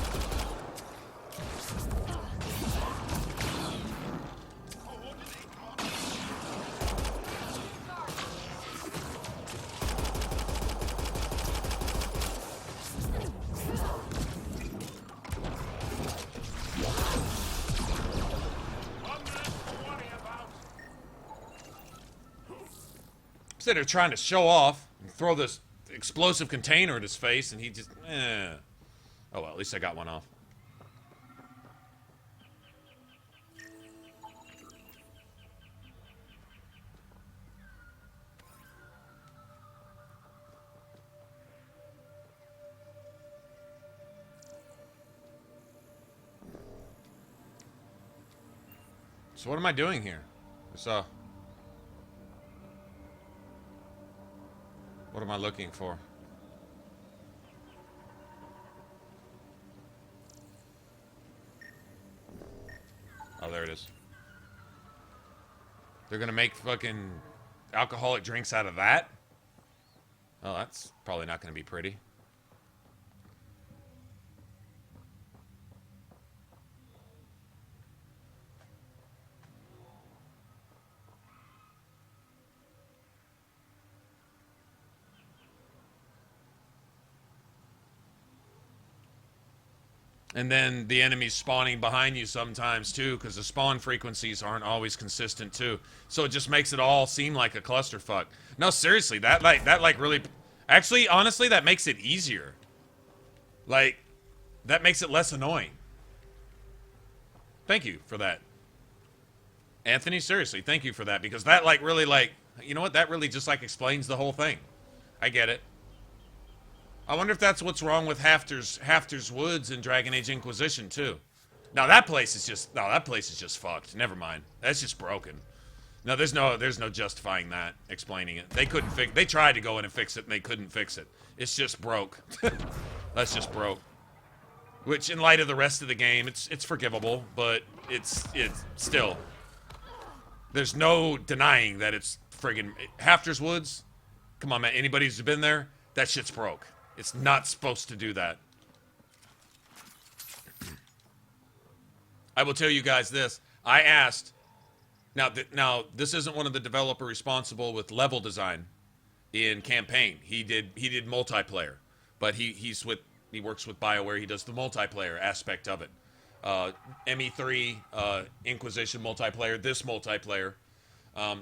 S1: Instead of trying to show off and throw this explosive container at his face, and he just, Oh, well, at least I got one off. So what am I doing here? So, what am I looking for? Oh, there it is. They're gonna make fucking alcoholic drinks out of that? Oh, that's probably not gonna be pretty. And then the enemies spawning behind you sometimes too, because the spawn frequencies aren't always consistent too. So it just makes it all seem like a clusterfuck. No, seriously, that really, actually, honestly, that makes it easier. Like, that makes it less annoying. Thank you for that, Anthony. Seriously, thank you for that, because that really you know what? That really just explains the whole thing. I get it. I wonder if that's what's wrong with Hafter's Woods in Dragon Age Inquisition too. No, that place is just fucked. Never mind. That's just broken. No, there's no justifying that, explaining it. They couldn't fix. They tried to go in and fix it, and they couldn't fix it. It's just broke. That's just broke. Which, in light of the rest of the game, it's forgivable, but it's still. There's no denying that it's friggin' Hafter's Woods. Come on, man. Anybody who's been there, that shit's broke. It's not supposed to do that. I will tell you guys this. I asked. Now this isn't one of the developer responsible with level design in campaign. He did multiplayer, but he works with BioWare. He does the multiplayer aspect of it. ME3 Inquisition multiplayer. This multiplayer,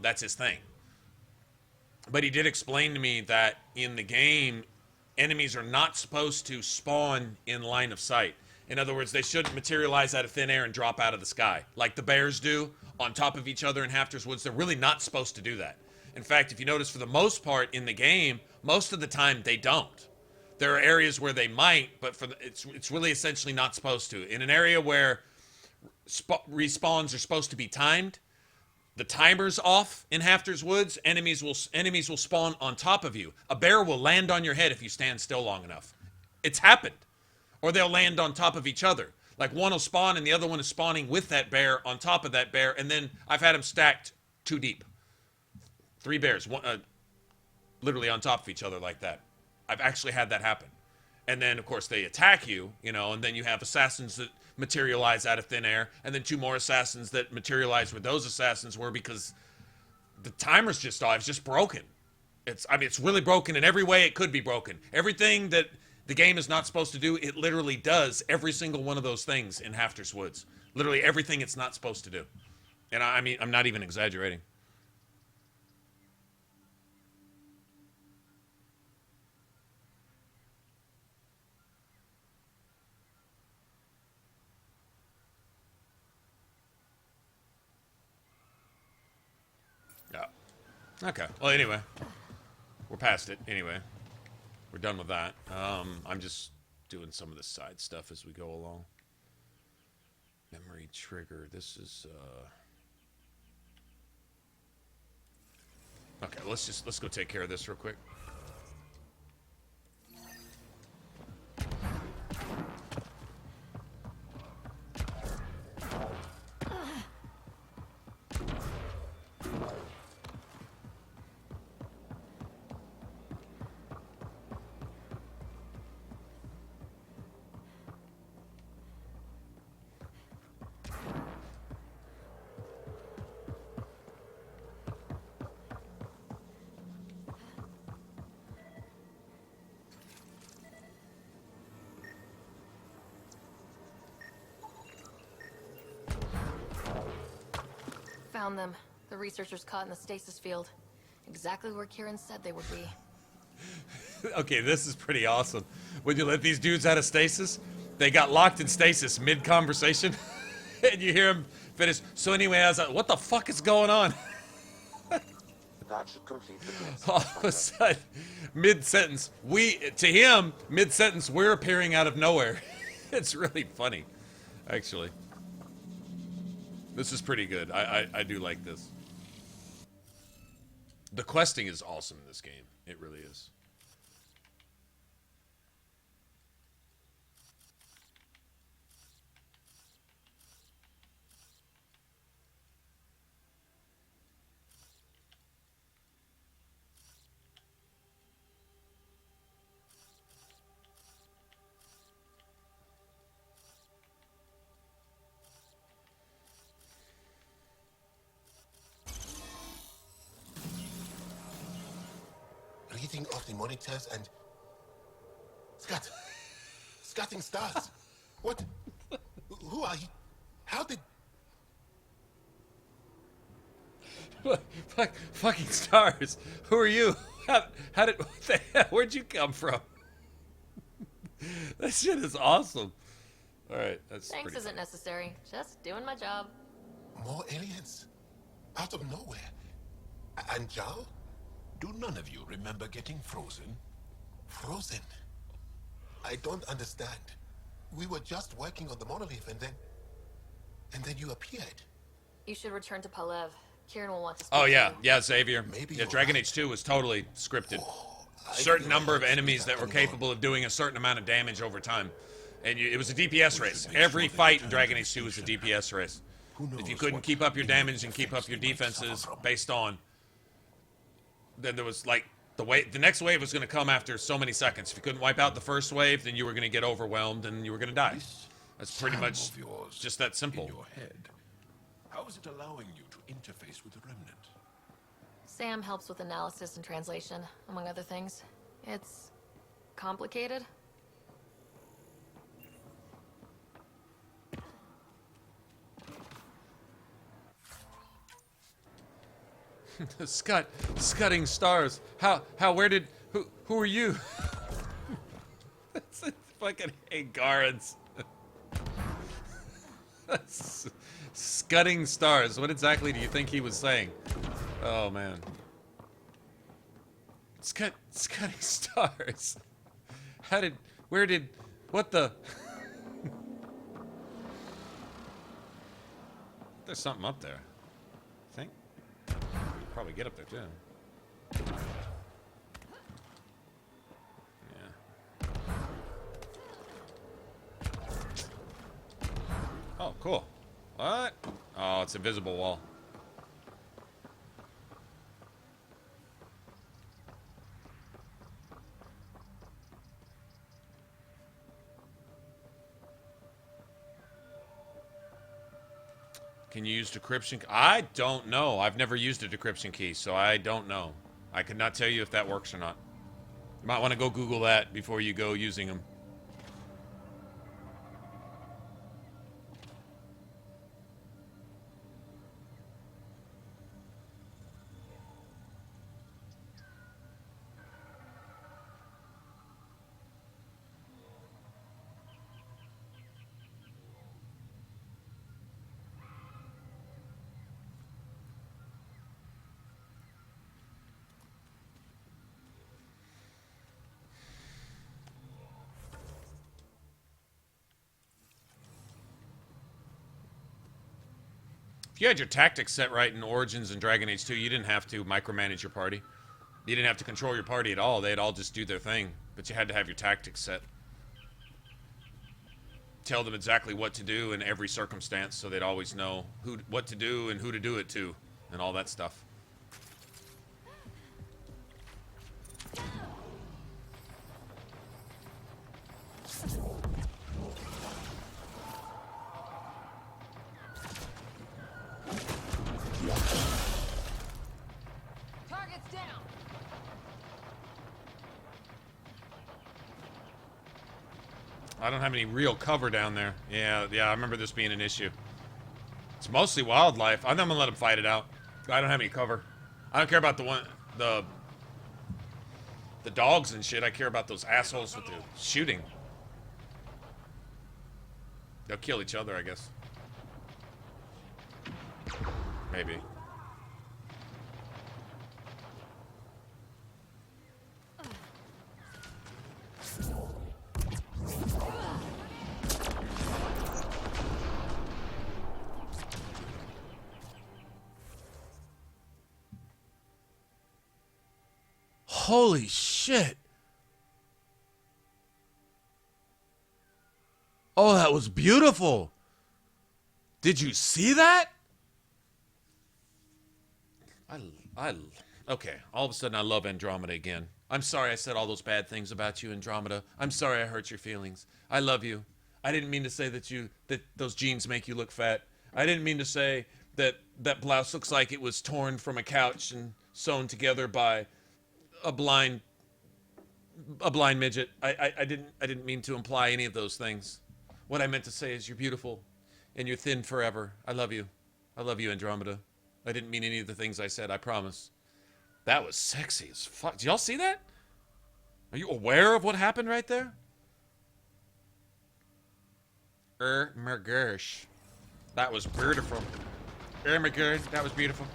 S1: that's his thing. But he did explain to me that in the game, enemies are not supposed to spawn in line of sight. In other words, they shouldn't materialize out of thin air and drop out of the sky like the bears do on top of each other in Hafter's Woods. They're really not supposed to do that. In fact, if you notice, for the most part in the game, most of the time they don't. There are areas where they might, but it's really essentially not supposed to. In an area where respawns are supposed to be timed, the timer's off in Hafter's Woods, enemies will spawn on top of you. A bear will land on your head if you stand still long enough. It's happened. Or they'll land on top of each other. Like one will spawn and the other one is spawning with that bear on top of that bear, and then I've had them stacked 2 deep. 3 bears, literally on top of each other like that. I've actually had that happen. And then, of course, they attack you, and then you have assassins that materialize out of thin air, and then 2 more assassins that materialize where those assassins were, because the timer's just off. It's just broken. It's really broken in every way it could be broken. Everything that the game is not supposed to do, it literally does every single one of those things in Hafter's Woods. Literally everything it's not supposed to do. And I'm not even exaggerating. Okay. Well, anyway, we're past it. Anyway, we're done with that. I'm just doing some of the side stuff as we go along. Memory trigger. This is Okay, let's go take care of this real quick.
S2: Found them. The researchers caught in the stasis field. Exactly where Kieran said they would be.
S1: Okay, this is pretty awesome. When you let these dudes out of stasis, they got locked in stasis mid-conversation, and you hear them finish. So anyway, I was like, what the fuck is going on?
S5: That should complete the quest.
S1: All of a sudden, mid-sentence, to him, mid-sentence, we're appearing out of nowhere. It's really funny, actually. This is pretty good. I do like this. The questing is awesome in this game. It really is.
S15: Reading off the monitors and... Scatting stars. What? Who are you? How did...
S1: Fucking stars. Who are you? How did... What the hell? Where'd you come from? That shit is awesome. Alright, that's
S2: Thanks
S1: pretty
S2: isn't necessary. Just doing my job.
S15: More aliens? Out of nowhere? And Jal? Do none of you remember getting frozen? Frozen? I don't understand. We were just working on the monolith and then you appeared.
S2: You should return to Palev. Kieran will want to speak
S1: Oh
S2: to
S1: yeah,
S2: you.
S1: yeah, Xavier. Yeah, Dragon Age 2 was totally scripted. Certain number of enemies that were capable of doing a certain amount of damage over time. And it was a DPS race. Every fight in Dragon Age 2 was a DPS race. If you couldn't keep up your damage and keep up your defenses based on... Then there was like the next wave was going to come after so many seconds. If you couldn't wipe out the first wave, then you were going to get overwhelmed and you were going to die. That's pretty much just that simple.
S15: In your head. How is it allowing you to interface with the remnant?
S2: Sam helps with analysis and translation, among other things. It's complicated.
S1: Scudding stars. Who are you? That's fucking Angarans. Scudding stars. What exactly do you think he was saying? Oh man. Scudding stars. What the? There's something up there. I think. Probably get up there too. Yeah. Oh, cool. What? Oh, it's a visible wall. Can you use decryption? I don't know. I've never used a decryption key, so I don't know. I could not tell you if that works or not. You might want to go Google that before you go using them. If you had your tactics set right in Origins and Dragon Age 2, you didn't have to micromanage your party. You didn't have to control your party at all. They'd all just do their thing. But you had to have your tactics set. Tell them exactly what to do in every circumstance so they'd always know what to do and who to do it to and all that stuff.
S2: Target's down.
S1: I don't have any real cover down there. Yeah, I remember this being an issue. It's mostly wildlife. I'm gonna let them fight it out. I don't have any cover. I don't care about the dogs and shit. I care about those assholes with the shooting. They'll kill each other, I guess. Maybe. Holy shit. Oh, that was beautiful. Did you see that? Okay, all of a sudden I love Andromeda again. I'm sorry I said all those bad things about you, Andromeda. I'm sorry I hurt your feelings. I love you. I didn't mean to say that those jeans make you look fat. I didn't mean to say that blouse looks like it was torn from a couch and sewn together by a blind midget. I didn't mean to imply any of those things. What I meant to say is you're beautiful and you're thin forever. I love you. I love you, Andromeda. I didn't mean any of the things I said, I promise. That was sexy as fuck. Did y'all see that? Are you aware of what happened right there? My gosh. That was beautiful. My god, that was beautiful.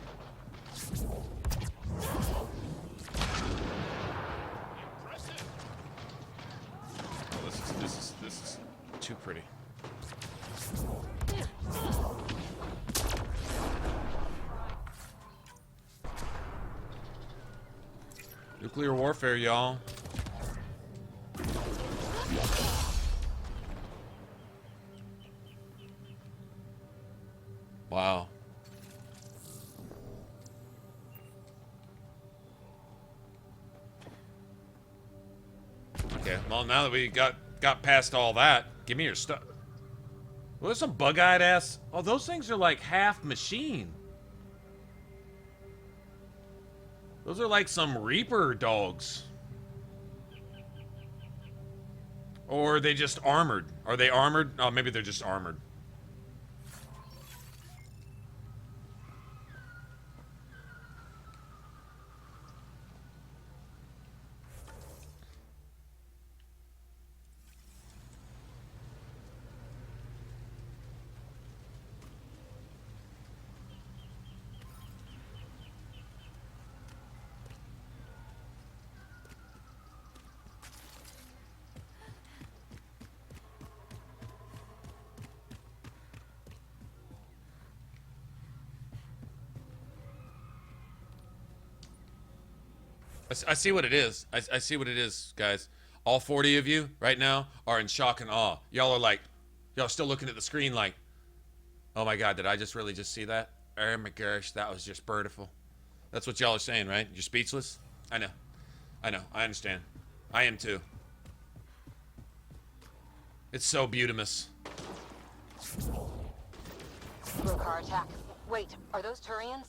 S1: Oh, this is too pretty. Nuclear warfare, y'all. Wow. Okay, well, now that we got past all that, give me your stuff. Well, there's some bug-eyed ass. Oh, those things are like half machine. Those are like some Reaper dogs. Or are they just armored? Are they armored? Oh, maybe they're just armored. I see what it is. I see what it is, guys. All 40 of you right now are in shock and awe. Y'all are like, y'all still looking at the screen like, oh my god, did I just really just see that? Oh my gosh, that was just beautiful. That's what y'all are saying, right? You're speechless? I know. I understand. I am too. It's so beautimous.
S18: Brokar attack. Wait, are those Turians?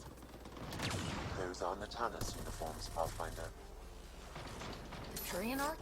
S5: Those are Natanus uniforms, Pathfinder.
S2: Turian Arc?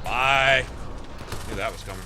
S1: Bye. Knew that was coming.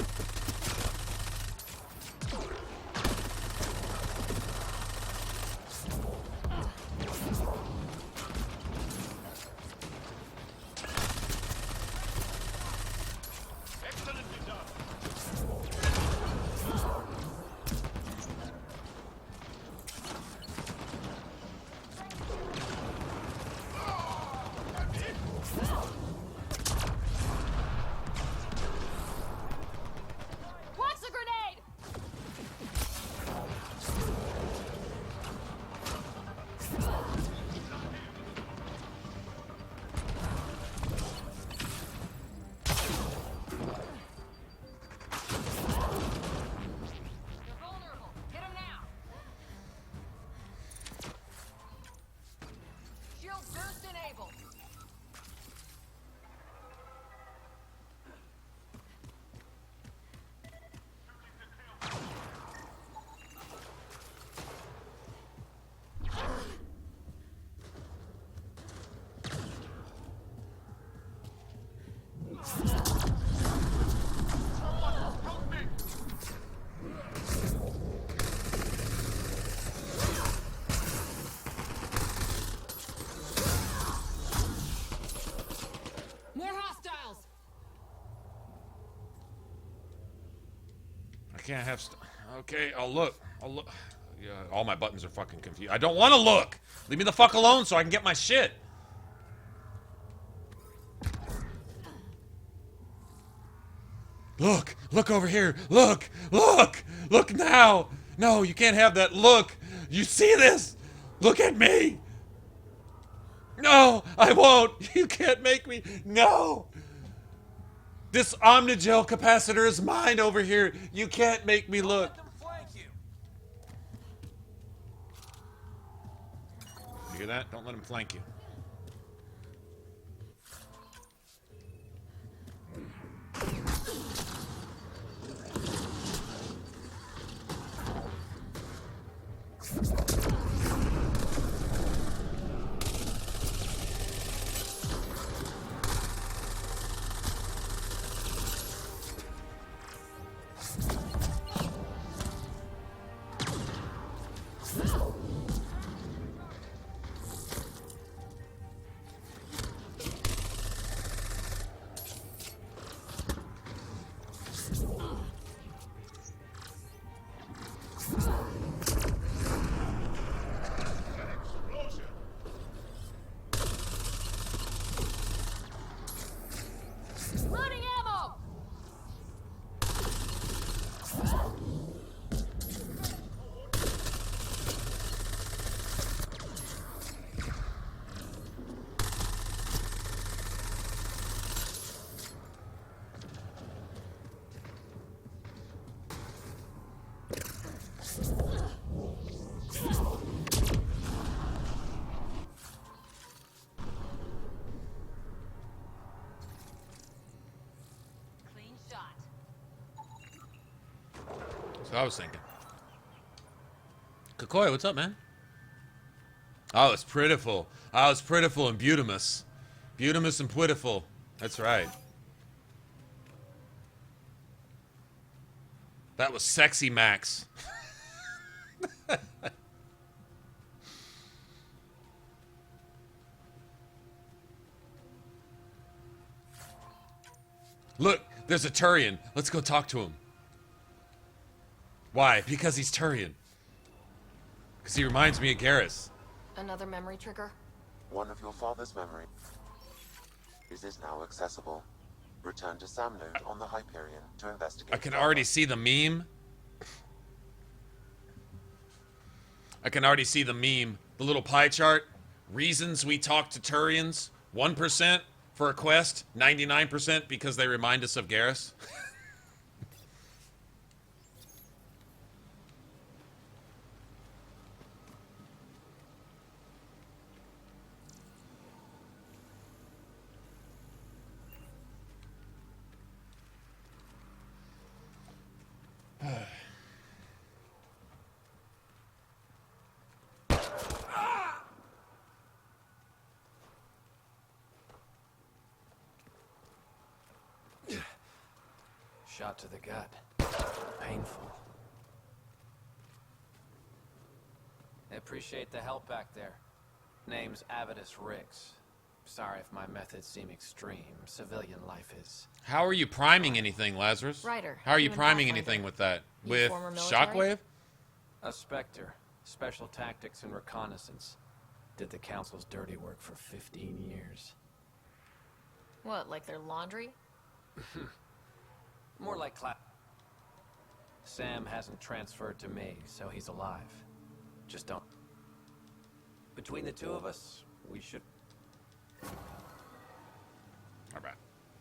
S1: can't have... Okay, I'll look. I'll look. Yeah, all my buttons are fucking confused. I don't want to look! Leave me the fuck alone so I can get my shit. Look! Look over here! Look! Look! Look now! No, you can't have that. Look! You see this? Look at me! No! I won't! You can't make me! No! This Omnigel capacitor is mine over here! You can't make me look! You hear that? Don't let him flank you.
S2: Loading ammo! Clean shot.
S1: That's what I was thinking. Kokoya, what's up, man? Oh, it's pitiful. Oh, it's pitiful and beautimus. Beautimus and pitiful. That's right. That was sexy, Max. Look, there's a Turian. Let's go talk to him. Why? Because he's Turian. Because he reminds me of Garrus.
S2: Another memory trigger?
S5: One of your father's memories is now accessible. Return to Sam node on the Hyperion to investigate.
S1: I can already see the meme. I can already see the meme. The little pie chart. Reasons we talk to Turians. 1% for a quest. 99% because they remind us of Garrus.
S11: Shot to the gut. Painful. I appreciate the help back there. Name's Avidus Rix. Sorry if my methods seem extreme. Civilian life is...
S1: How are you priming anything, Lazarus?
S2: Ryder,
S1: How are you
S2: human
S1: priming
S2: Pathfinder.
S1: anything with that?
S2: You
S1: With
S2: former military?
S1: Shockwave?
S11: a Spectre. Special tactics and reconnaissance. Did the Council's dirty work for 15 years.
S2: What, like their laundry?
S11: More like Sam hasn't transferred to me, so he's alive. Just don't... Between the two of us, we should...
S1: Alright.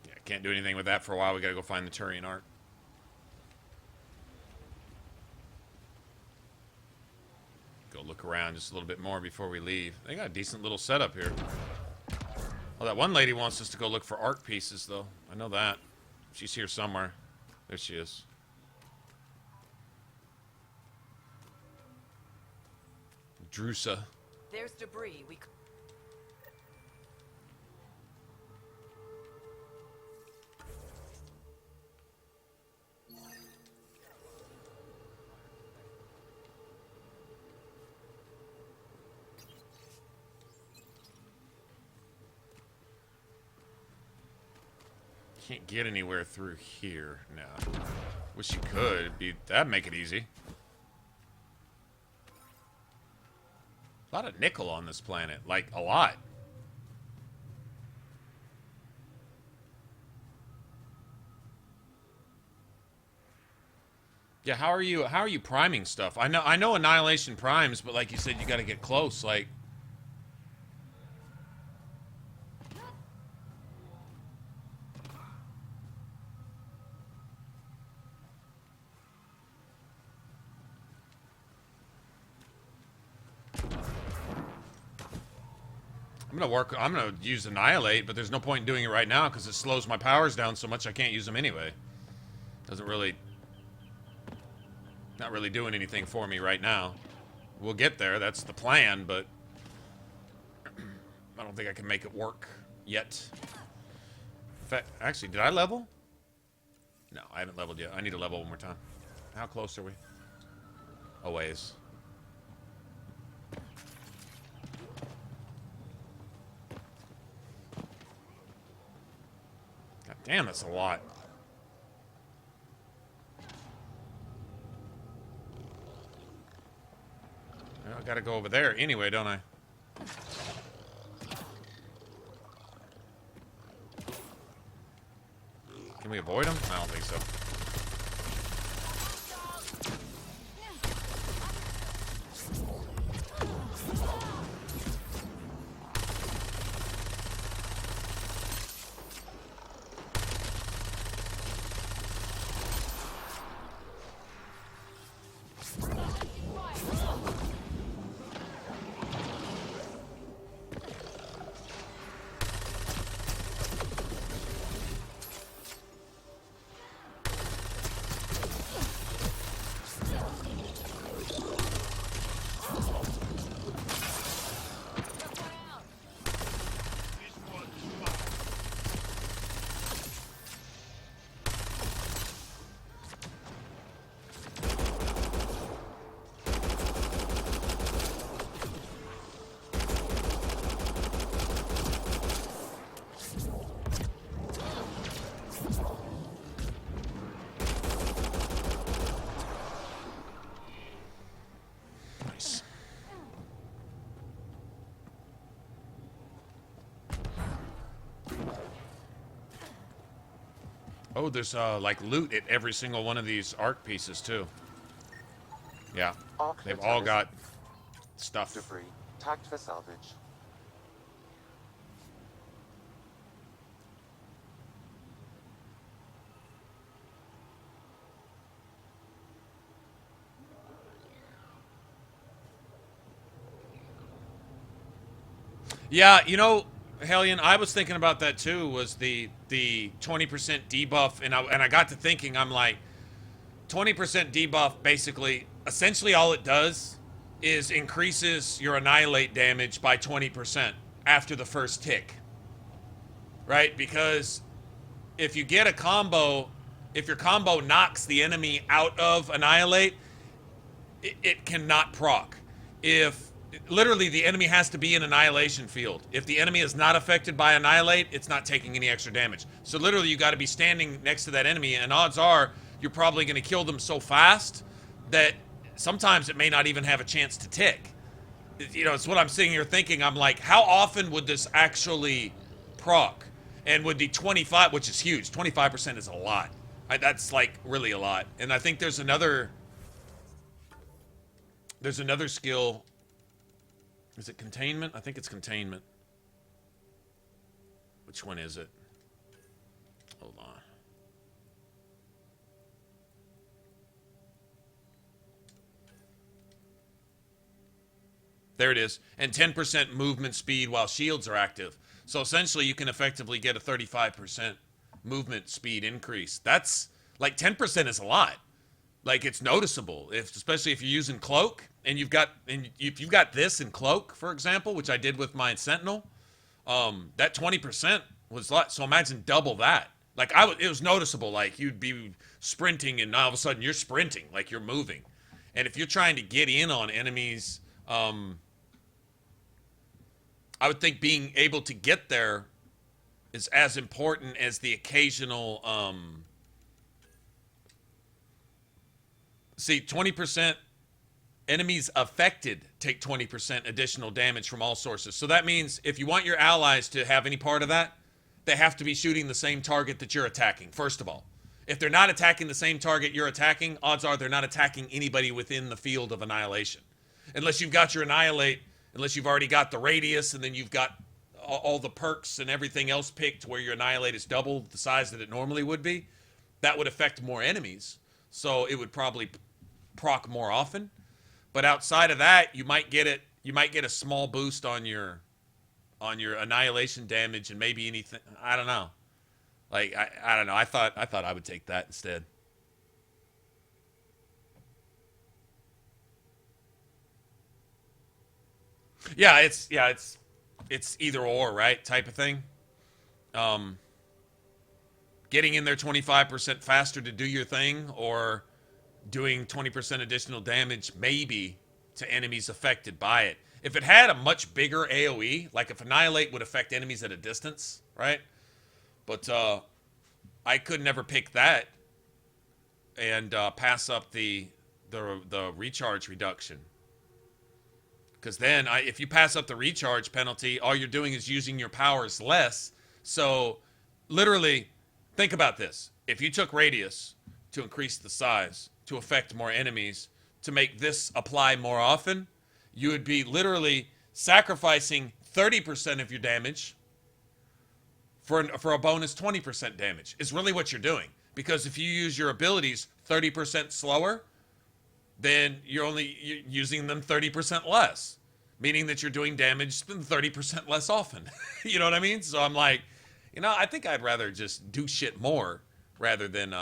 S1: Yeah, can't do anything with that for a while. We gotta go find the Turian art. Go look around just a little bit more before we leave. They got a decent little setup here. Oh, that one lady wants us to go look for art pieces, though. I know that. She's here somewhere. There she is. Drusa.
S18: There's debris. We...
S1: Can't get anywhere through here now. Wish you could. That'd make it easy. A lot of nickel on this planet. Like, a lot. Yeah, how are you priming stuff? I know Annihilation primes, but like you said, you gotta get close, like. I'm gonna use Annihilate, but there's no point in doing it right now because it slows my powers down so much I can't use them anyway. Doesn't really, not really doing anything for me right now. We'll get there, that's the plan, but I don't think I can make it work yet. In fact, actually, did I level? No, I haven't leveled yet. I need to level one more time. How close are we? A ways. God damn, that's a lot. Well, I gotta go over there anyway, don't I? Can we avoid them? I don't think so. Oh, there's like loot at every single one of these arc pieces too. Yeah, they've all got stuff.
S5: Debris tagged for salvage.
S1: Yeah, you know, Hellion, I was thinking about that too, was the 20% debuff, and I got to thinking, I'm like, 20% debuff basically, essentially all it does is increases your annihilate damage by 20% after the first tick. Right? Because if you get a combo, if your combo knocks the enemy out of annihilate, it cannot proc. If literally the enemy has to be in annihilation field. If the enemy is not affected by annihilate, it's not taking any extra damage. So literally you got to be standing next to that enemy, and odds are you're probably going to kill them so fast that sometimes it may not even have a chance to tick. You know, it's what I'm sitting here thinking. I'm like, how often would this actually proc? And would the 25, which is huge, 25% is a lot. That's like really a lot. And I think there's another skill. Is it containment? I think it's containment. Which one is it? Hold on. There it is. And 10% movement speed while shields are active. So essentially you can effectively get a 35% movement speed increase. That's like 10% is a lot. Like, it's noticeable, especially if you're using cloak and if you've got this in cloak, for example, which I did with my Sentinel. That 20% was a lot. So imagine double that. Like, it was noticeable. Like, you'd be sprinting and all of a sudden you're sprinting, like you're moving. And if you're trying to get in on enemies, I would think being able to get there is as important as the occasional See, 20% enemies affected take 20% additional damage from all sources. So that means if you want your allies to have any part of that, they have to be shooting the same target that you're attacking, first of all. If they're not attacking the same target you're attacking, odds are they're not attacking anybody within the field of annihilation. Unless you've got your annihilate, unless you've already got the radius, and then you've got all the perks and everything else picked where your annihilate is double the size that it normally would be, that would affect more enemies. So it would probably proc more often. But outside of that, you might get a small boost on your annihilation damage and maybe anything. I don't know. Like I don't know. I thought I would take that instead. Yeah, it's either or, right? Type of thing. Getting in there 25% faster to do your thing, or doing 20% additional damage maybe to enemies affected by it. If it had a much bigger AoE, like if Annihilate would affect enemies at a distance, right? But I could never pick that and pass up the recharge reduction. Because then, if you pass up the recharge penalty, all you're doing is using your powers less. So, literally, think about this. If you took Radius to increase the size, to affect more enemies, to make this apply more often, you would be literally sacrificing 30% of your damage for a bonus 20% damage. Is really what you're doing. Because if you use your abilities 30% slower, then you're using them 30% less, meaning that you're doing damage 30% less often. You know what I mean? So I'm like, I think I'd rather just do shit more rather than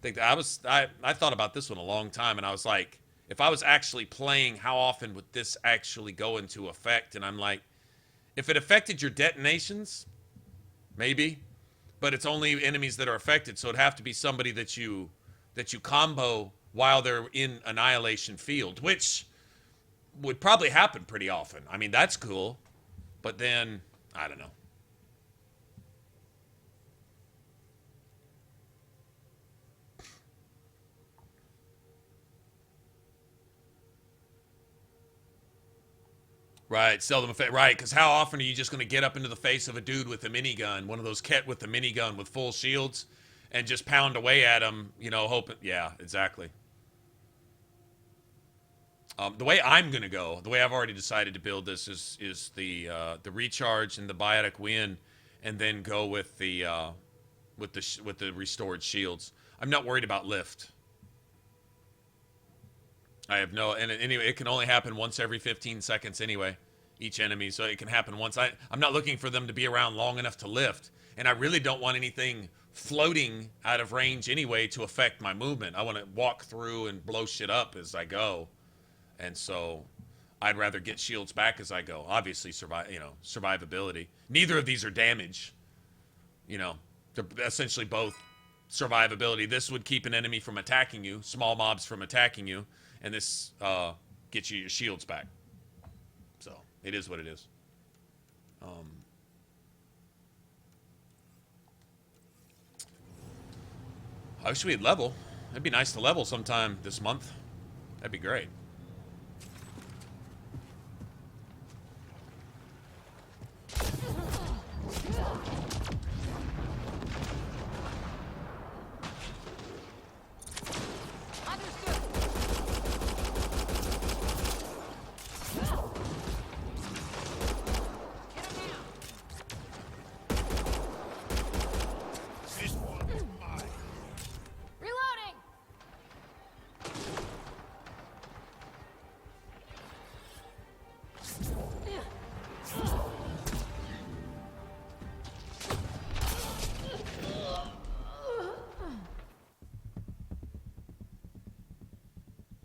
S1: think that. I thought about this one a long time, and I was like, if I was actually playing, how often would this actually go into effect? And I'm like, if it affected your detonations, maybe, but it's only enemies that are affected, so it'd have to be somebody that you combo while they're in annihilation field, which would probably happen pretty often. I mean, that's cool, but then I don't know. Right, seldom effect. Right, because how often are you just going to get up into the face of a dude with a minigun, one of those Ket with the minigun with full shields, and just pound away at him, hoping. Yeah, exactly. The way I'm going to go, the way I've already decided to build this is the recharge and the biotic win, and then go with the restored shields. I'm not worried about lift. I have no, and anyway, it can only happen once every 15 seconds anyway, each enemy, so it can happen once. I'm not looking for them to be around long enough to lift, and I really don't want anything floating out of range anyway to affect my movement. I want to walk through and blow shit up as I go, and so I'd rather get shields back as I go. Obviously, survivability. Neither of these are damage. They're essentially both survivability. This would keep an enemy from attacking you, small mobs from attacking you, and this gets you your shields back. So, it is what it is. I wish we had level. It'd be nice to level sometime this month. That'd be great.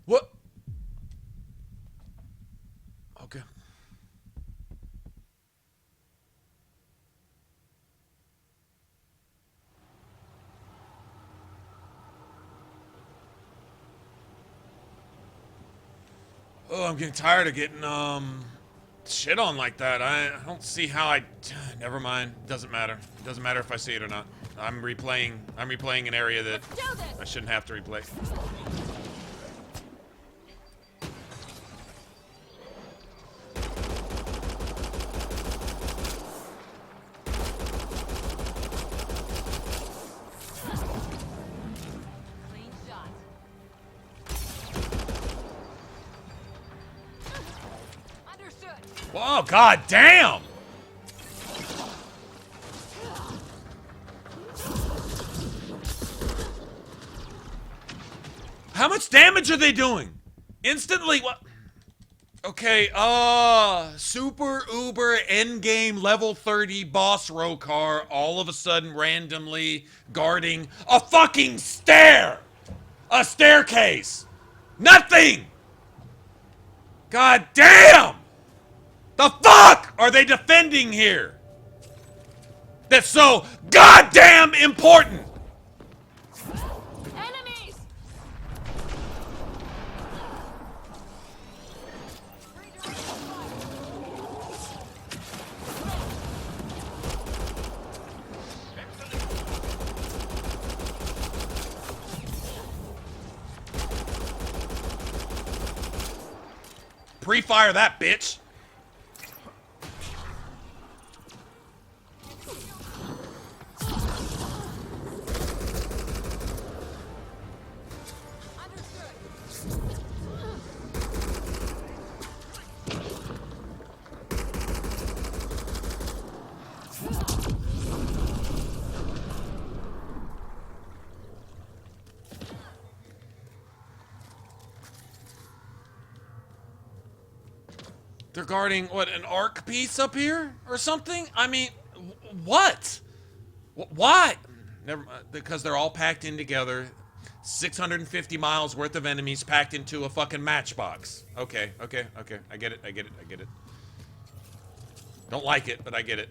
S1: What? Okay. Oh, I'm getting tired of getting shit on like that. I don't see how never mind. Doesn't matter. Doesn't matter if I see it or not. I'm replaying an area that I shouldn't have to replay. Whoa, god damn! How much damage are they doing? Instantly, what? Okay, super uber endgame level 30 boss row car all of a sudden randomly guarding a fucking stair! A staircase! Nothing! God damn! The fuck are they defending here? That's so goddamn important!
S2: Enemies!
S1: Pre-fire that bitch! They're guarding, what, an arc piece up here? Or something? I mean, what? Why? Never mind, because they're all packed in together. 650 miles worth of enemies packed into a fucking matchbox. Okay. I get it. Don't like it, but I get it.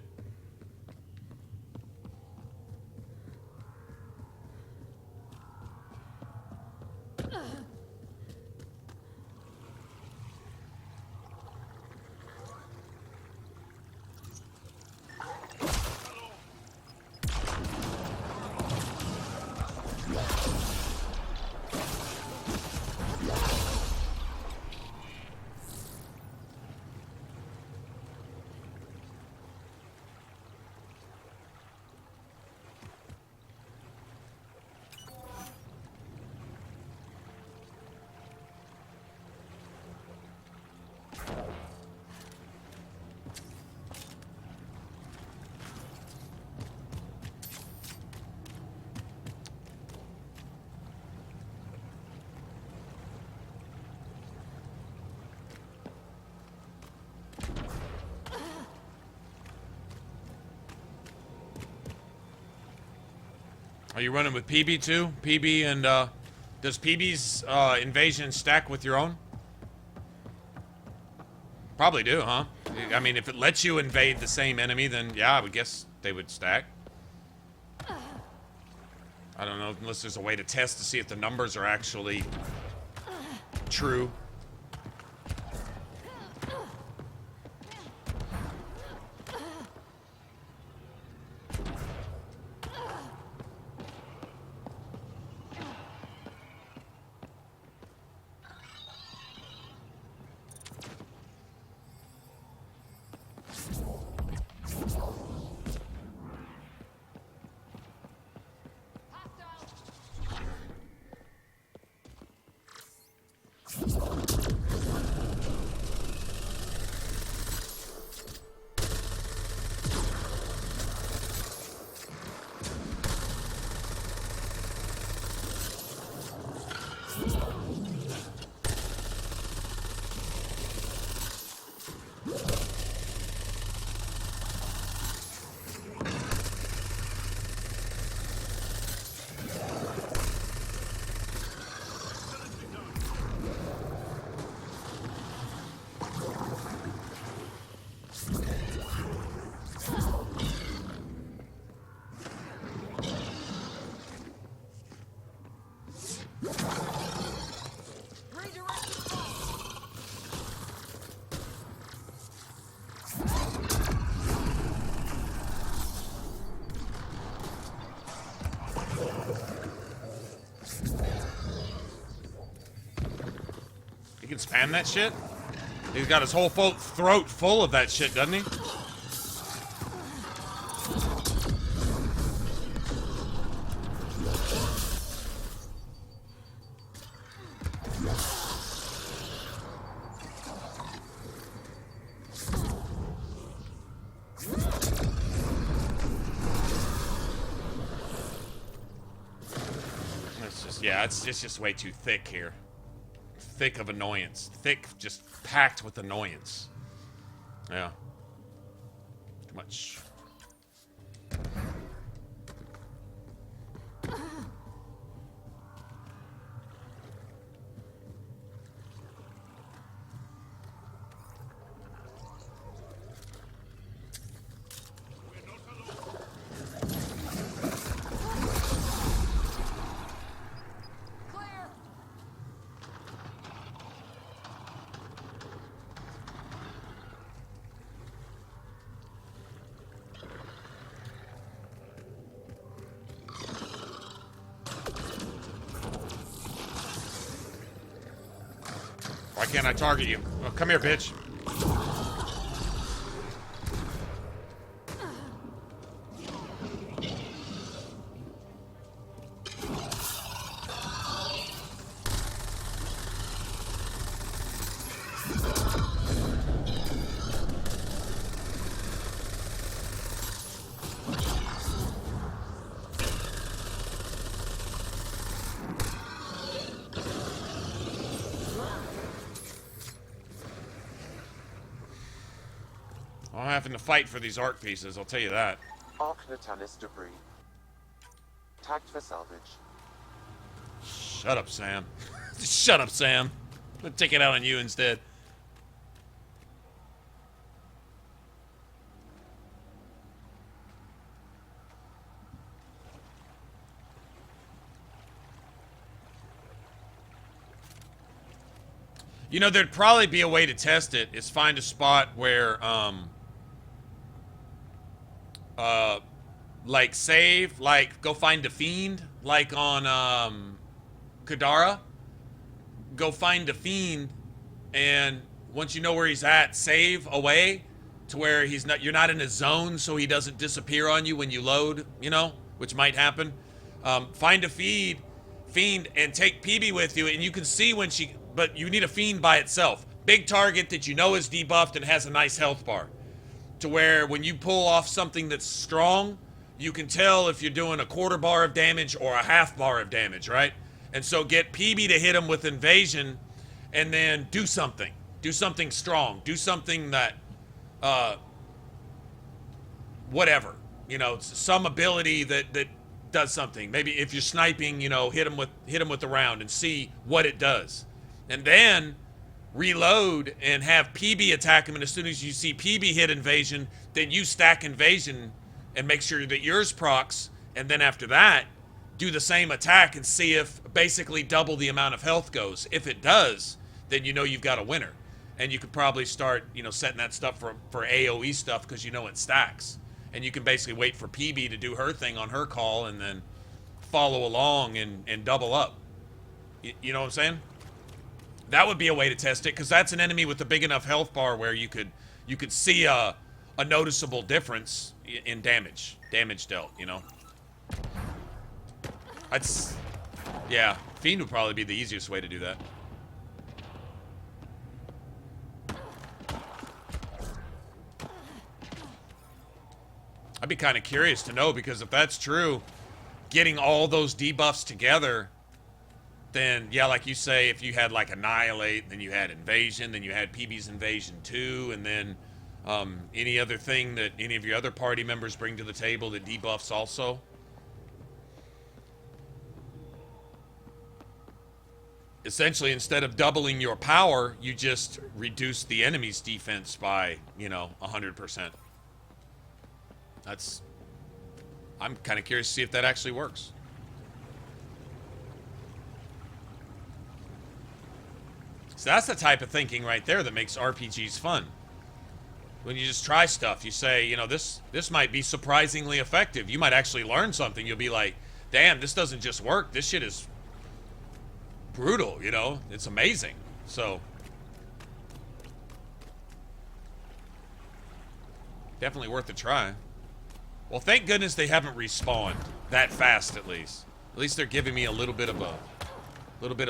S1: Are you running with Pt.2? PB and, does PB's, invasion stack with your own? Probably do, huh? I mean, if it lets you invade the same enemy, then yeah, I would guess they would stack. I don't know, unless there's a way to test to see if the numbers are actually true. He can spam that shit? He's got his whole throat full of that shit, doesn't he? Yeah, it's just way too thick here. Thick of annoyance. Thick, just packed with annoyance. Yeah. Too much. Why can't I target you? Oh, come here, bitch. I'm having to fight for these art pieces, I'll tell you that.
S5: Arc Natalis debris. Tagged for salvage.
S1: Shut up, Sam. Shut up, Sam. I'll take it out on you instead. You know, there'd probably be a way to test it, is find a spot where, like, save, like, go find a fiend, like on, Kadara. Go find a fiend, and once you know where he's at, save away to where he's not, you're not in a zone, so he doesn't disappear on you when you load, you know, which might happen. Find a fiend, and take PB with you, and you can see when she... But you need a fiend by itself. Big target that you know is debuffed and has a nice health bar. To where when you pull off something that's strong, you can tell if you're doing a quarter bar of damage or a half bar of damage, right? And so get PB to hit him with invasion and then do something. Do something strong. Do something that, whatever. You know, some ability that does something. Maybe if you're sniping, you know, hit him with the round and see what it does. And then reload and have PB attack him, and as soon as you see PB hit invasion, then you stack invasion and make sure that yours procs, and then after that, do the same attack and see if basically double the amount of health goes. If it does, then you know you've got a winner. And you could probably start, you know, setting that stuff for AoE stuff because you know it stacks. And you can basically wait for PB to do her thing on her call and then follow along and double up. You know what I'm saying? That would be a way to test it, because that's an enemy with a big enough health bar where you could see a noticeable difference in damage dealt, you know. Yeah, Fiend would probably be the easiest way to do that. I'd be kind of curious to know, because if that's true, getting all those debuffs together, then, yeah, like you say, if you had, like, Annihilate, then you had Invasion, then you had PB's Invasion 2, and then any other thing that any of your other party members bring to the table that debuffs also. Essentially, instead of doubling your power, you just reduce the enemy's defense by, you know, 100%. I'm kind of curious to see if that actually works. So that's the type of thinking right there that makes RPGs fun. When you just try stuff, you say, you know, this might be surprisingly effective. You might actually learn something. You'll be like, damn, this doesn't just work. This shit is brutal, you know? It's amazing. So, definitely worth a try. Well, thank goodness they haven't respawned that fast, at least. At least they're giving me a little bit of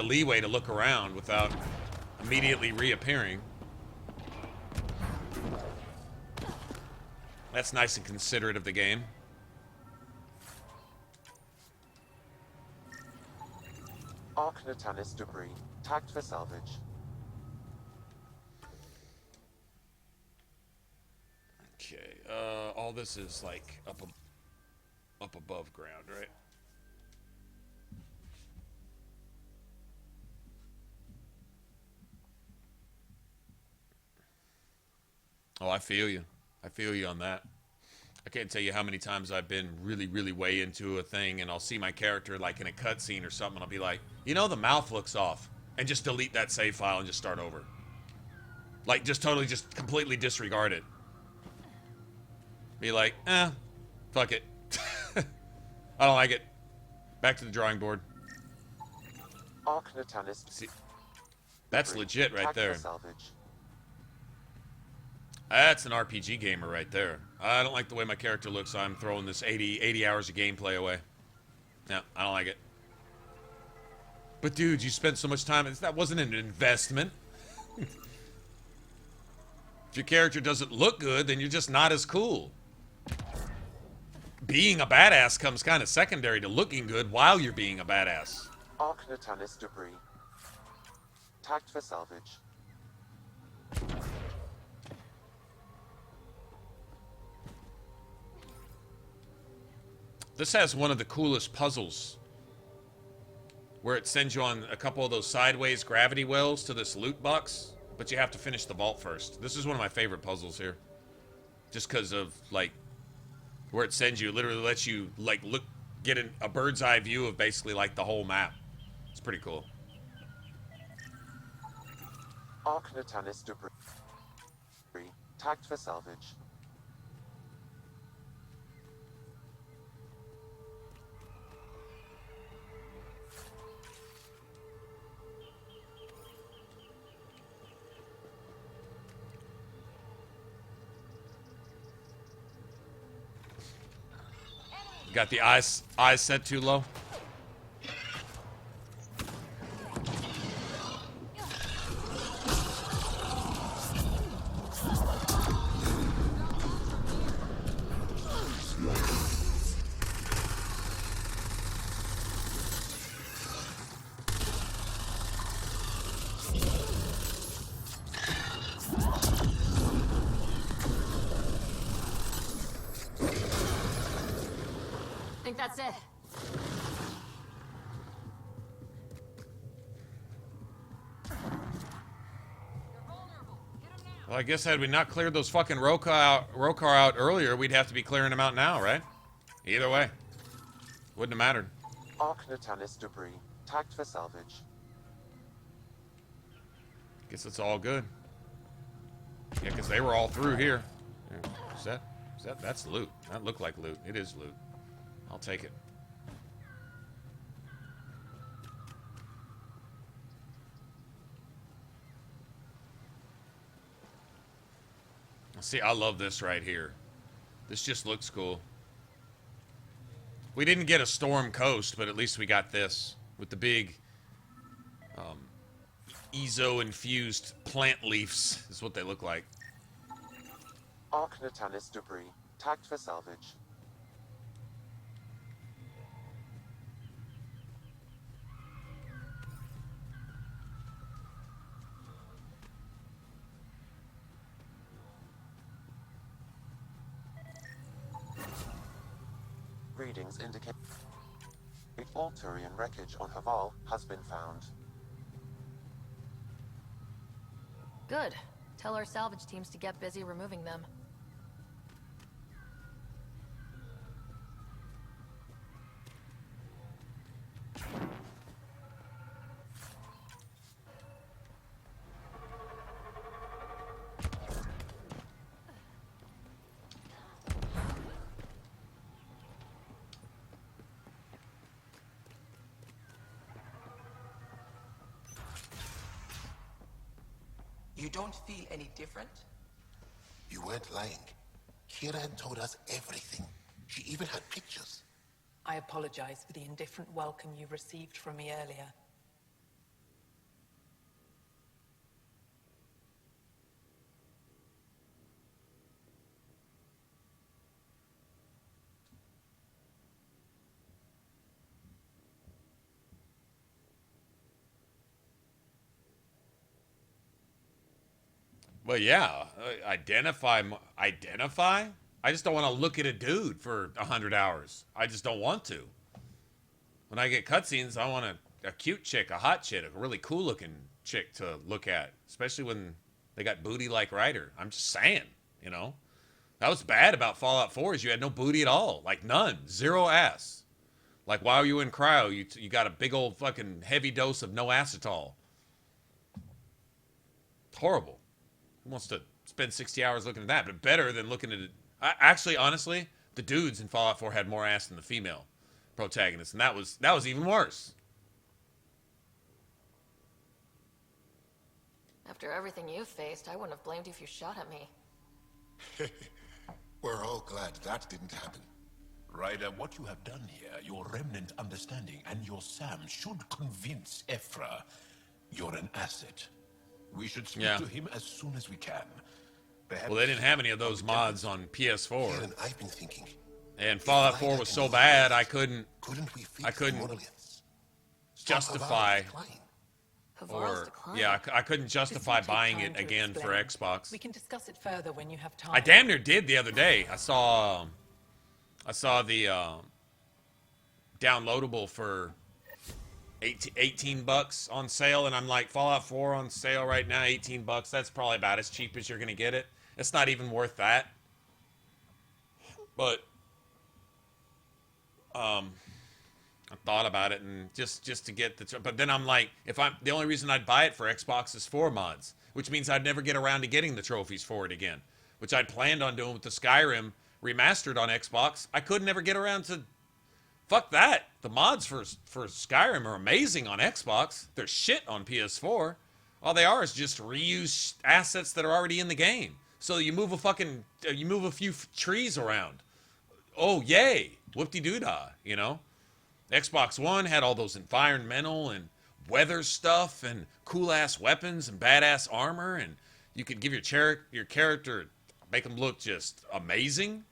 S1: leeway to look around without immediately reappearing. That's nice and considerate of the game.
S5: Archnatanis debris, tagged for salvage.
S1: Okay, all this is like up above ground, right? Oh, I feel you. I feel you on that. I can't tell you how many times I've been really, really way into a thing, and I'll see my character like in a cutscene or something, and I'll be like, you know, the mouth looks off, and just delete that save file and just start over. Like, just totally, just completely disregard it. Be like, fuck it. I don't like it. Back to the drawing board.
S5: Archnatanis.
S1: See, that's legit right there.
S5: Salvage.
S1: That's an RPG gamer right there. I don't like the way my character looks, so I'm throwing this 80 hours of gameplay away. No, I don't like it. But dude, you spent so much time, that wasn't an investment. If your character doesn't look good, then you're just not as cool. Being a badass comes kind of secondary to looking good while you're being a badass.
S5: Archnatanis debris, tagged for salvage.
S1: This has one of the coolest puzzles, where it sends you on a couple of those sideways gravity wells to this loot box, but you have to finish the vault first. This is one of my favorite puzzles here, just because of like where it sends you, literally lets you like get a bird's eye view of basically like the whole map. It's pretty cool.
S5: Archnatanis debris, tagged for salvage.
S1: Got the eyes set too low.
S2: That's it.
S1: Well, I guess had we not cleared those fucking Rokar out earlier, we'd have to be clearing them out now, right? Either way. Wouldn't have mattered.
S5: Archnatanis debris, tagged for salvage.
S1: Guess it's all good. Yeah, because they were all through here. That's loot. That looked like loot. It is loot. I'll take it. See, I love this right here. This just looks cool. We didn't get a Storm Coast, but at least we got this with the big EZO-infused plant leaves is what they look like.
S5: Archnatanis debris, tagged for salvage. Readings indicate all Turian wreckage on Haval has been found.
S2: Good. Tell our salvage teams to get busy removing them.
S17: You don't feel any different?
S15: You weren't lying. Kira told us everything. She even had pictures.
S18: I apologize for the indifferent welcome you received from me earlier.
S1: Well, yeah, identify. Identify. I just don't want to look at a dude for 100 hours. I just don't want to. When I get cutscenes, I want a cute chick, a hot chick, a really cool looking chick to look at, especially when they got booty like Ryder. I'm just saying, you know. That was bad about Fallout 4 is you had no booty at all, like none, zero ass. Like while you were in cryo, you got a big old fucking heavy dose of no ass at all. Horrible. Who wants to spend 60 hours looking at that? But better than looking at it. Actually, honestly, the dudes in Fallout 4 had more ass than the female protagonists, and that was even worse.
S2: After everything you've faced, I wouldn't have blamed you if you shot at me.
S15: We're all glad that didn't happen. Ryder, what you have done here, your remnant understanding and your Sam should convince Ephra you're an asset. We should speak to him as soon as we can. Perhaps
S1: well, they didn't have any of those mods on PS4.
S15: Aaron, I've been thinking.
S1: And Fallout 4 was so bad, I couldn't justify. Or yeah, I couldn't justify buying it again for Xbox.
S18: We can discuss it further when you have time.
S1: I damn near did the other day. I saw the downloadable for 18 bucks on sale, and I'm like, Fallout 4 on sale right now, 18 bucks. That's probably about as cheap as you're gonna get it. It's not even worth that. But I thought about it, and just to get the, but then I'm like, the only reason I'd buy it for Xbox is 4 mods, which means I'd never get around to getting the trophies for it again, which I'd planned on doing with the Skyrim remastered on Xbox. I could never get around to, fuck that. The mods for Skyrim are amazing on Xbox. They're shit on PS4. All they are is just reuse assets that are already in the game. So you move a few trees around. Oh, yay. Whoop-de-doo-dah, you know? Xbox One had all those environmental and weather stuff and cool-ass weapons and badass armor, and you could give your character, make them look just amazing.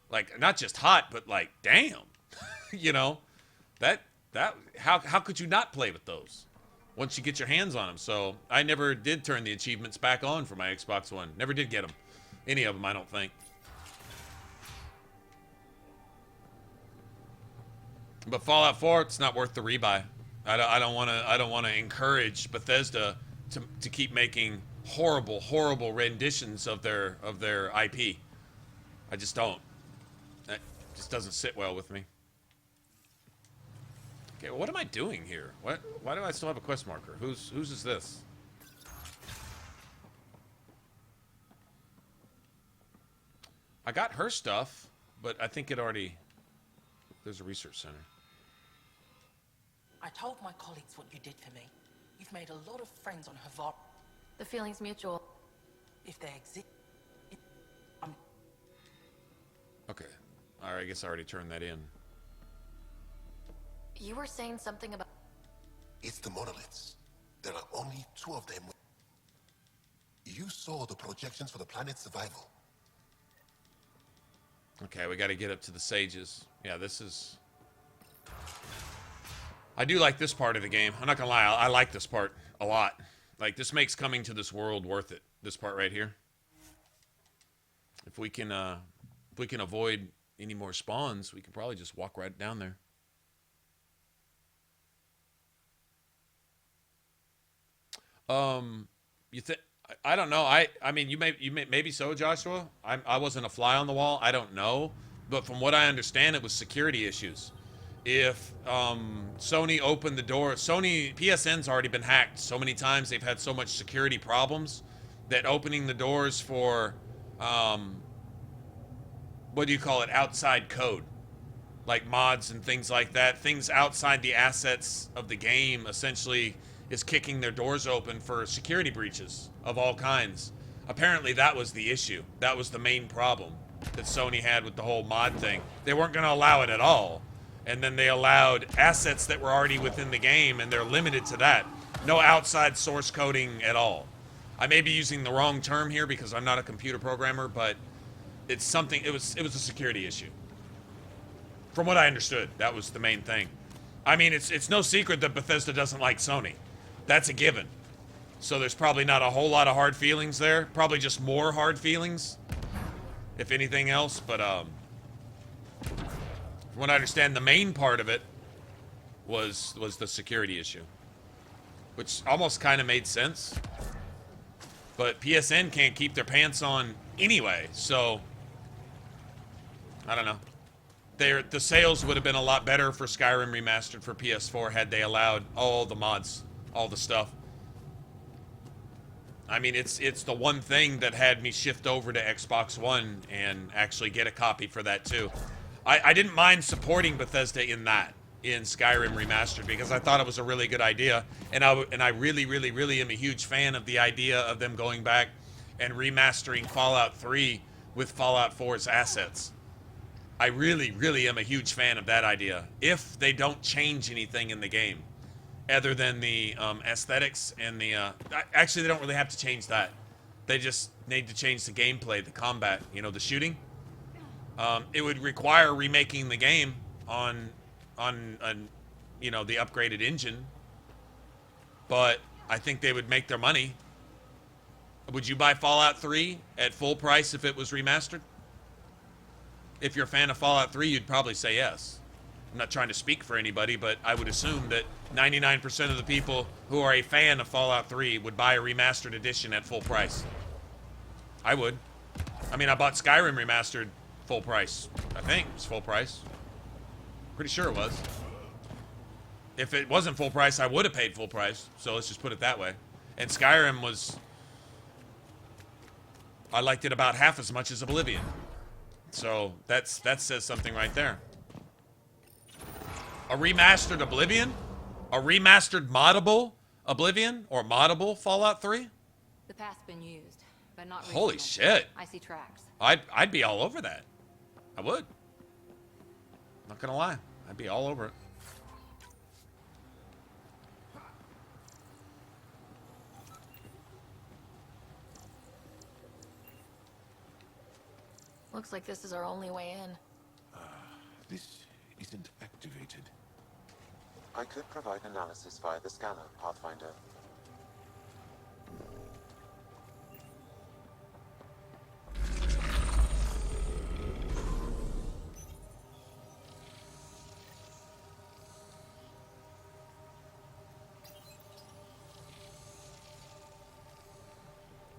S1: Like, not just hot, but like, damn. You know? How could you not play with those once you get your hands on them? So I never did turn the achievements back on for my Xbox One. Never did get them. Any of them, I don't think. But Fallout 4, it's not worth the rebuy. I don't want to encourage Bethesda to keep making horrible renditions of their IP. I just don't. That just doesn't sit well with me. Okay, well, what am I doing here? Why do I still have a quest marker? Whose is this? I got her stuff, but I think it already. There's a research center.
S18: I told my colleagues what you did for me. You've made a lot of friends on Havar.
S2: The feeling's mutual.
S18: If they exist.
S1: Okay. Alright, I guess I already turned that in.
S2: You were saying something about...
S15: It's the monoliths. There are only 2 of them. You saw the projections for the planet's survival.
S1: Okay, we got to get up to the sages. Yeah, this is... I do like this part of the game. I'm not gonna lie, I like this part a lot. Like, this makes coming to this world worth it. This part right here. If we can avoid any more spawns, we can probably just walk right down there. You think? I don't know. I mean, you may maybe so, Joshua. I wasn't a fly on the wall. I don't know, but from what I understand, it was security issues. If Sony opened the door, PSN's already been hacked so many times. They've had so much security problems that opening the doors for what do you call it? Outside code, like mods and things like that. Things outside the assets of the game essentially is kicking their doors open for security breaches of all kinds. Apparently that was the issue. That was the main problem that Sony had with the whole mod thing. They weren't going to allow it at all. And then they allowed assets that were already within the game, and they're limited to that. No outside source coding at all. I may be using the wrong term here because I'm not a computer programmer, but it's something, it was a security issue. From what I understood, that was the main thing. I mean, it's no secret that Bethesda doesn't like Sony. That's a given. So there's probably not a whole lot of hard feelings there. Probably just more hard feelings, if anything else. But from what I understand, the main part of it was the security issue, which almost kind of made sense. But PSN can't keep their pants on anyway, so I don't know. The sales would have been a lot better for Skyrim Remastered for PS4 had they allowed all the mods, all the stuff. I mean, it's the one thing that had me shift over to Xbox One and actually get a copy for that too. I didn't mind supporting Bethesda in Skyrim Remastered because I thought it was a really good idea, and I really, really, really am a huge fan of the idea of them going back and remastering Fallout 3 with Fallout 4's assets. I really, really am a huge fan of that idea. If they don't change anything in the game, other than the aesthetics and the... actually, they don't really have to change that. They just need to change the gameplay, the combat, you know, the shooting. It would require remaking the game on you know, the upgraded engine. But I think they would make their money. Would you buy Fallout 3 at full price if it was remastered? If you're a fan of Fallout 3, you'd probably say yes. I'm not trying to speak for anybody, but I would assume that 99% of the people who are a fan of Fallout 3 would buy a remastered edition at full price. I would. I mean, I bought Skyrim Remastered full price. I think it was full price. Pretty sure it was. If it wasn't full price, I would have paid full price. So let's just put it that way. And Skyrim was... I liked it about half as much as Oblivion. So that says something right there. A remastered Oblivion? A remastered moddable Oblivion? Or moddable Fallout 3?
S19: The path's been used, but not
S1: Holy
S19: recently.
S1: shit.
S19: I see tracks.
S1: I'd be all over that. I would. Not gonna lie. I'd be all over it.
S2: Looks like this is our only way in.
S15: This isn't activated.
S5: I could provide analysis via the scanner, Pathfinder.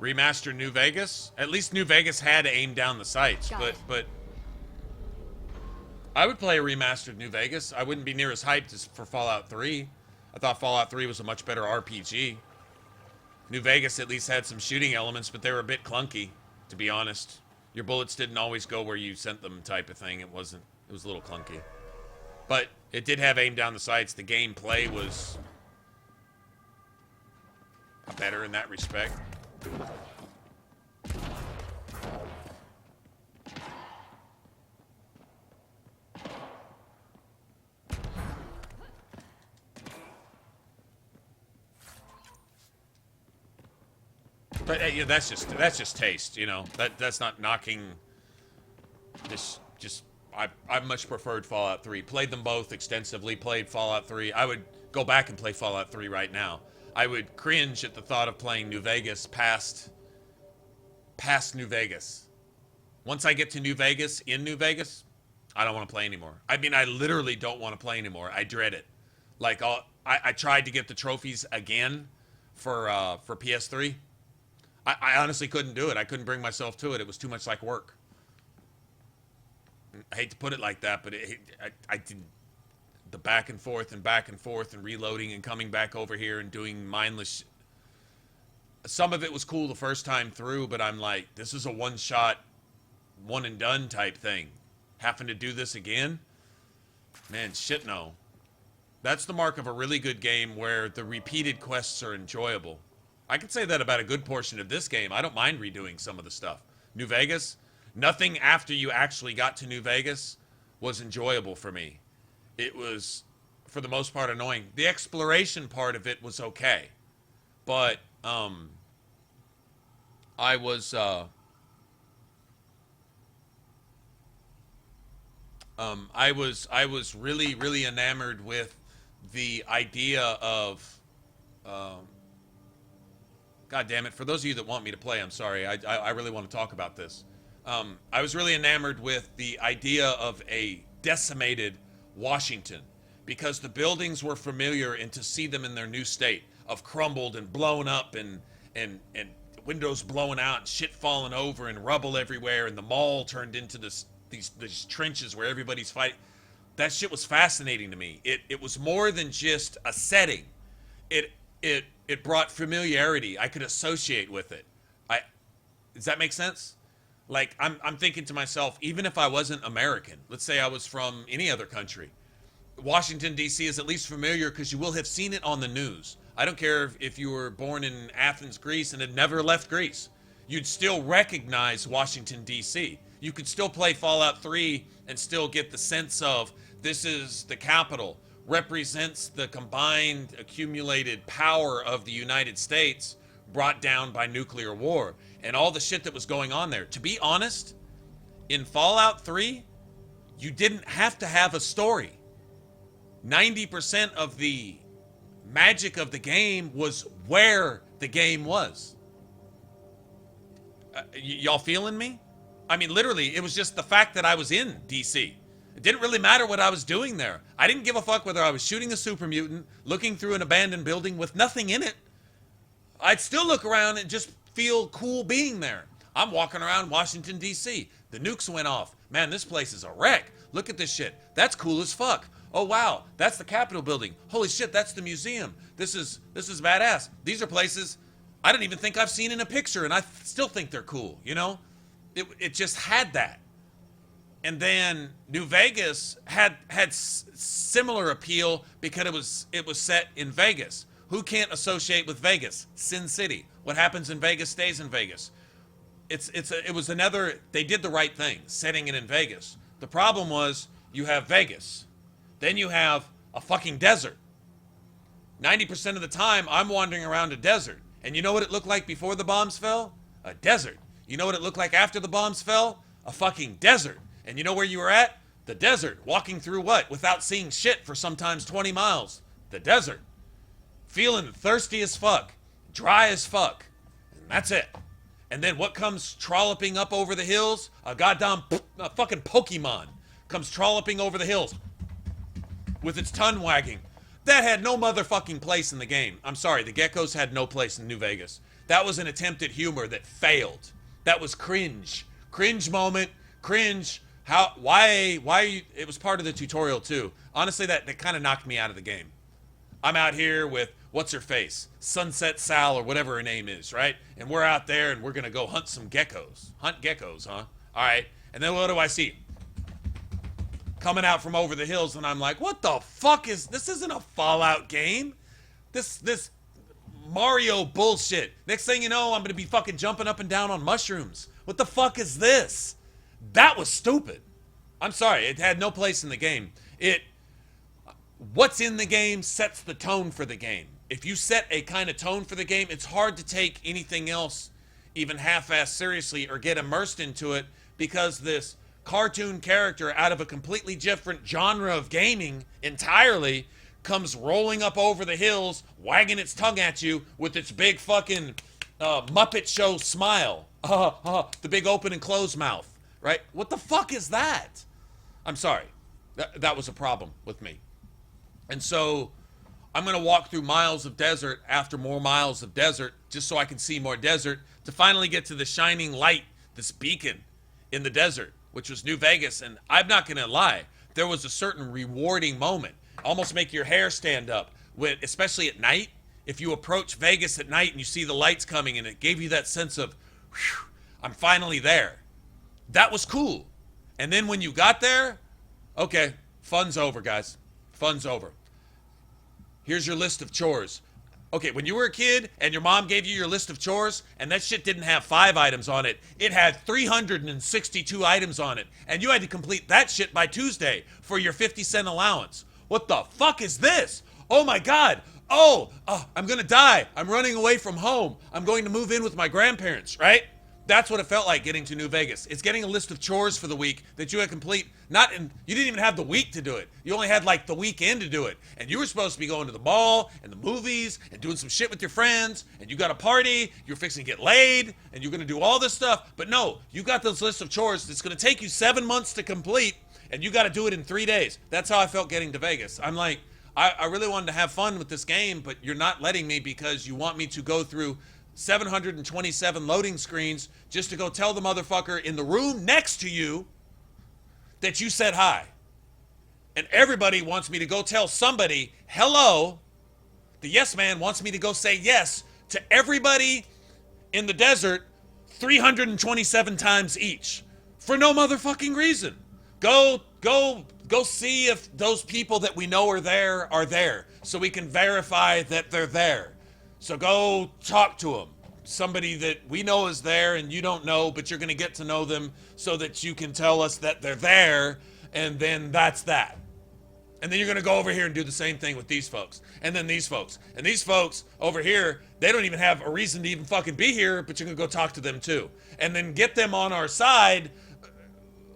S1: Remaster New Vegas? At least New Vegas had aim down the sights, but I would play a remastered New Vegas. I wouldn't be near as hyped as for Fallout 3. I thought Fallout 3 was a much better RPG. New Vegas at least had some shooting elements, but they were a bit clunky, to be honest. Your bullets didn't always go where you sent them type of thing. It was a little clunky. But it did have aim down the sights. The gameplay was better in that respect. But yeah, that's just taste, you know. That's not knocking this. Just I much preferred Fallout 3. Played them both extensively. Played Fallout 3. I would go back and play Fallout 3 right now. I would cringe at the thought of playing New Vegas past New Vegas. Once I get to New Vegas, in New Vegas, I don't want to play anymore. I mean, I literally don't want to play anymore. I dread it. Like, I tried to get the trophies again for PS3. I honestly couldn't do it. I couldn't bring myself to it. It was too much like work. I hate to put it like that, but I did the back and forth and reloading and coming back over here and doing mindless. Some of it was cool the first time through, but I'm like, this is a one-shot, one-and-done type thing. Having to do this again? Man, shit no. That's the mark of a really good game where the repeated quests are enjoyable. I could say that about a good portion of this game. I don't mind redoing some of the stuff. New Vegas, nothing after you actually got to New Vegas was enjoyable for me. It was, for the most part, annoying. The exploration part of it was okay. But, I was really, really enamored with the idea of, God damn it. For those of you that want me to play, I'm sorry. I really want to talk about this. I was really enamored with the idea of a decimated Washington because the buildings were familiar, and to see them in their new state of crumbled and blown up and windows blowing out and shit falling over and rubble everywhere, and the mall turned into these trenches where everybody's fighting. That shit was fascinating to me. It was more than just a setting. It brought familiarity. I could associate with it. Does that make sense? Like, I'm thinking to myself, even if I wasn't American, let's say I was from any other country, Washington, D.C. is at least familiar because you will have seen it on the news. I don't care if you were born in Athens, Greece, and had never left Greece. You'd still recognize Washington, D.C. You could still play Fallout 3 and still get the sense of this is the capital, represents the combined accumulated power of the United States brought down by nuclear war and all the shit that was going on there. To be honest, in Fallout 3, you didn't have to have a story. 90% of the magic of the game was where the game was. Y'all feeling me? I mean, literally, it was just the fact that I was in DC. It didn't really matter what I was doing there. I didn't give a fuck whether I was shooting a super mutant, looking through an abandoned building with nothing in it. I'd still look around and just feel cool being there. I'm walking around Washington, D.C. The nukes went off. Man, this place is a wreck. Look at this shit. That's cool as fuck. Oh, wow. That's the Capitol building. Holy shit, that's the museum. This is badass. These are places I don't even think I've seen in a picture, and I still think they're cool, you know? It just had that. And then New Vegas had similar appeal because it was set in Vegas. Who can't associate with Vegas? Sin City. What happens in Vegas stays in Vegas. It was another, they did the right thing, setting it in Vegas. The problem was you have Vegas. Then you have a fucking desert. 90% of the time, I'm wandering around a desert. And you know what it looked like before the bombs fell? A desert. You know what it looked like after the bombs fell? A fucking desert. And you know where you were at? The desert. Walking through what? Without seeing shit for sometimes 20 miles. The desert. Feeling thirsty as fuck. Dry as fuck. And that's it. And then what comes trolloping up over the hills? A fucking Pokemon comes trolloping over the hills with its tongue wagging. That had no motherfucking place in the game. I'm sorry, the geckos had no place in New Vegas. That was an attempt at humor that failed. That was cringe. Cringe moment. Cringe. Why it was part of the tutorial too. Honestly, that kind of knocked me out of the game. I'm out here with, what's her face? Sunset Sal or whatever her name is, right? And we're out there and we're going to go hunt some geckos. Hunt geckos, huh? All right. And then what do I see? Coming out from over the hills, and I'm like, what the fuck is this? Isn't a Fallout game. This Mario bullshit. Next thing you know, I'm going to be fucking jumping up and down on mushrooms. What the fuck is this? That was stupid. I'm sorry. It had no place in the game. What's in the game sets the tone for the game. If you set a kind of tone for the game, it's hard to take anything else even half-assed seriously or get immersed into it, because this cartoon character out of a completely different genre of gaming entirely comes rolling up over the hills, wagging its tongue at you with its big fucking Muppet Show smile. The big open and close mouth, right? What the fuck is that? I'm sorry. That was a problem with me. And so I'm going to walk through miles of desert after more miles of desert just so I can see more desert to finally get to the shining light, this beacon in the desert, which was New Vegas. And I'm not going to lie, there was a certain rewarding moment, almost make your hair stand up, especially at night. If you approach Vegas at night and you see the lights coming, and it gave you that sense of, whew, I'm finally there. That was cool. And then when you got there, okay, fun's over, guys. Fun's over. Here's your list of chores. Okay, when you were a kid and your mom gave you your list of chores and that shit didn't have 5 items on it, it had 362 items on it. And you had to complete that shit by Tuesday for your 50-cent allowance. What the fuck is this? Oh my God. I'm gonna die. I'm running away from home. I'm going to move in with my grandparents, right? That's what it felt like getting to New Vegas. It's getting a list of chores for the week that you had complete. You didn't even have the week to do it. You only had like the weekend to do it. And you were supposed to be going to the mall and the movies and doing some shit with your friends. And you got a party. You're fixing to get laid. And you're going to do all this stuff. But no, you got this list of chores that's going to take you 7 months to complete. And you got to do it in 3 days. That's how I felt getting to Vegas. I'm like, I really wanted to have fun with this game, but you're not letting me because you want me to go through 727 loading screens just to go tell the motherfucker in the room next to you that you said hi. And everybody wants me to go tell somebody hello. The yes man wants me to go say yes to everybody in the desert 327 times each for no motherfucking reason. Go see if those people that we know are there so we can verify that they're there. So go talk to them. Somebody that we know is there and you don't know, but you're going to get to know them so that you can tell us that they're there, and then that's that. And then you're going to go over here and do the same thing with these folks. And then these folks. And these folks over here, they don't even have a reason to even fucking be here, but you're going to go talk to them too. And then get them on our side.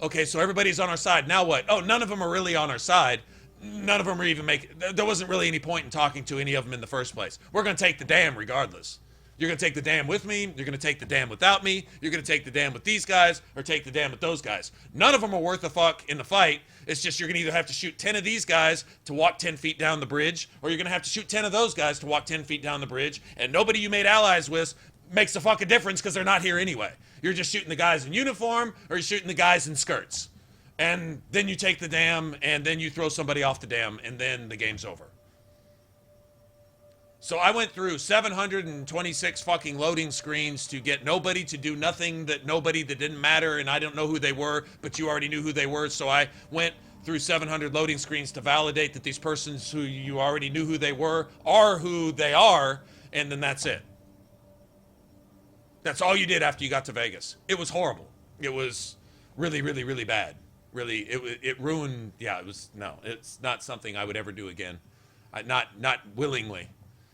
S1: Okay, so everybody's on our side. Now what? Oh, none of them are really on our side. None of them are even making... There wasn't really any point in talking to any of them in the first place. We're going to take the dam regardless. You're going to take the dam with me. You're going to take the dam without me. You're going to take the dam with these guys or take the dam with those guys. None of them are worth a fuck in the fight. It's just you're going to either have to shoot 10 of these guys to walk 10 feet down the bridge, or you're going to have to shoot 10 of those guys to walk 10 feet down the bridge, and nobody you made allies with makes a fucking difference because they're not here anyway. You're just shooting the guys in uniform, or you're shooting the guys in skirts. And then you take the dam, and then you throw somebody off the dam, and then the game's over. So I went through 726 fucking loading screens to get nobody to do nothing that didn't matter, and I don't know who they were, but you already knew who they were, so I went through 700 loading screens to validate that these persons who you already knew who they were are who they are, and then that's it. That's all you did after you got to Vegas. It was horrible. It was really, really, really bad. Really, it ruined. Yeah, it was. No, it's not something I would ever do again. Not willingly.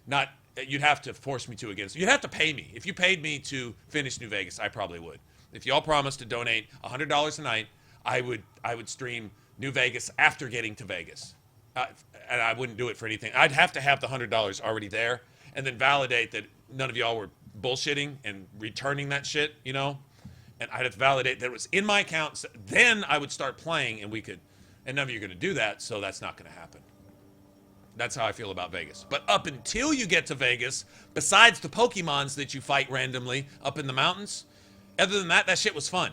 S1: Not. You'd have to force me to again. So you'd have to pay me. If you paid me to finish New Vegas, I probably would. If y'all promised to donate $100 a night, I would stream New Vegas after getting to Vegas, and I wouldn't do it for anything. I'd have to have the $100 already there, and then validate that none of y'all were bullshitting and returning that shit, you know. And I'd have to validate that it was in my account. So then I would start playing, and we could. And none of you are going to do that, so that's not going to happen. That's how I feel about Vegas. But up until you get to Vegas, besides the Pokemons that you fight randomly up in the mountains, other than that, that shit was fun.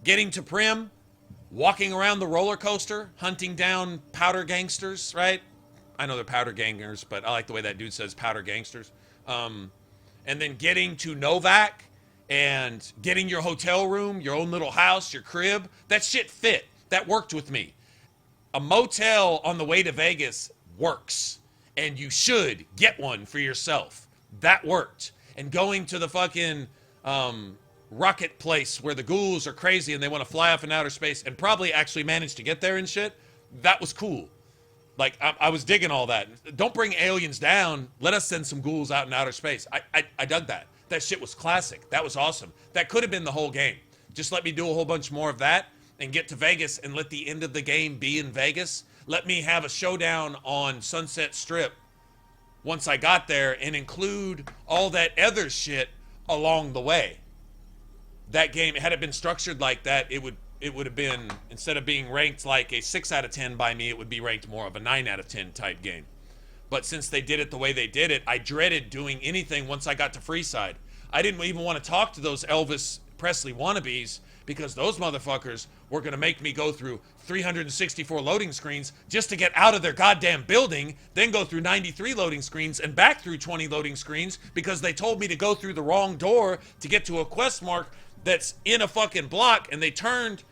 S1: Getting to Prim, walking around the roller coaster, hunting down powder gangsters, right? I know they're powder gangers, but I like the way that dude says powder gangsters. And then getting to Novak and getting your hotel room, your own little house, your crib, that shit fit. That worked with me. A motel on the way to Vegas works, and you should get one for yourself. That worked. And going to the fucking rocket place where the ghouls are crazy and they want to fly off in outer space and probably actually manage to get there and shit, that was cool. Like, I was digging all that. Don't bring aliens down. Let us send some ghouls out in outer space. I dug that. That shit was classic. That was awesome. That could have been the whole game. Just let me do a whole bunch more of that and get to Vegas and let the end of the game be in Vegas. Let me have a showdown on Sunset Strip once I got there and include all that other shit along the way. That game, had it been structured like that, it would have been, instead of being ranked like a 6 out of 10 by me, it would be ranked more of a 9 out of 10 type game. But since they did it the way they did it, I dreaded doing anything once I got to Freeside. I didn't even want to talk to those Elvis Presley wannabes because those motherfuckers were going to make me go through 364 loading screens just to get out of their goddamn building, then go through 93 loading screens and back through 20 loading screens because they told me to go through the wrong door to get to a quest mark that's in a fucking block, and they turned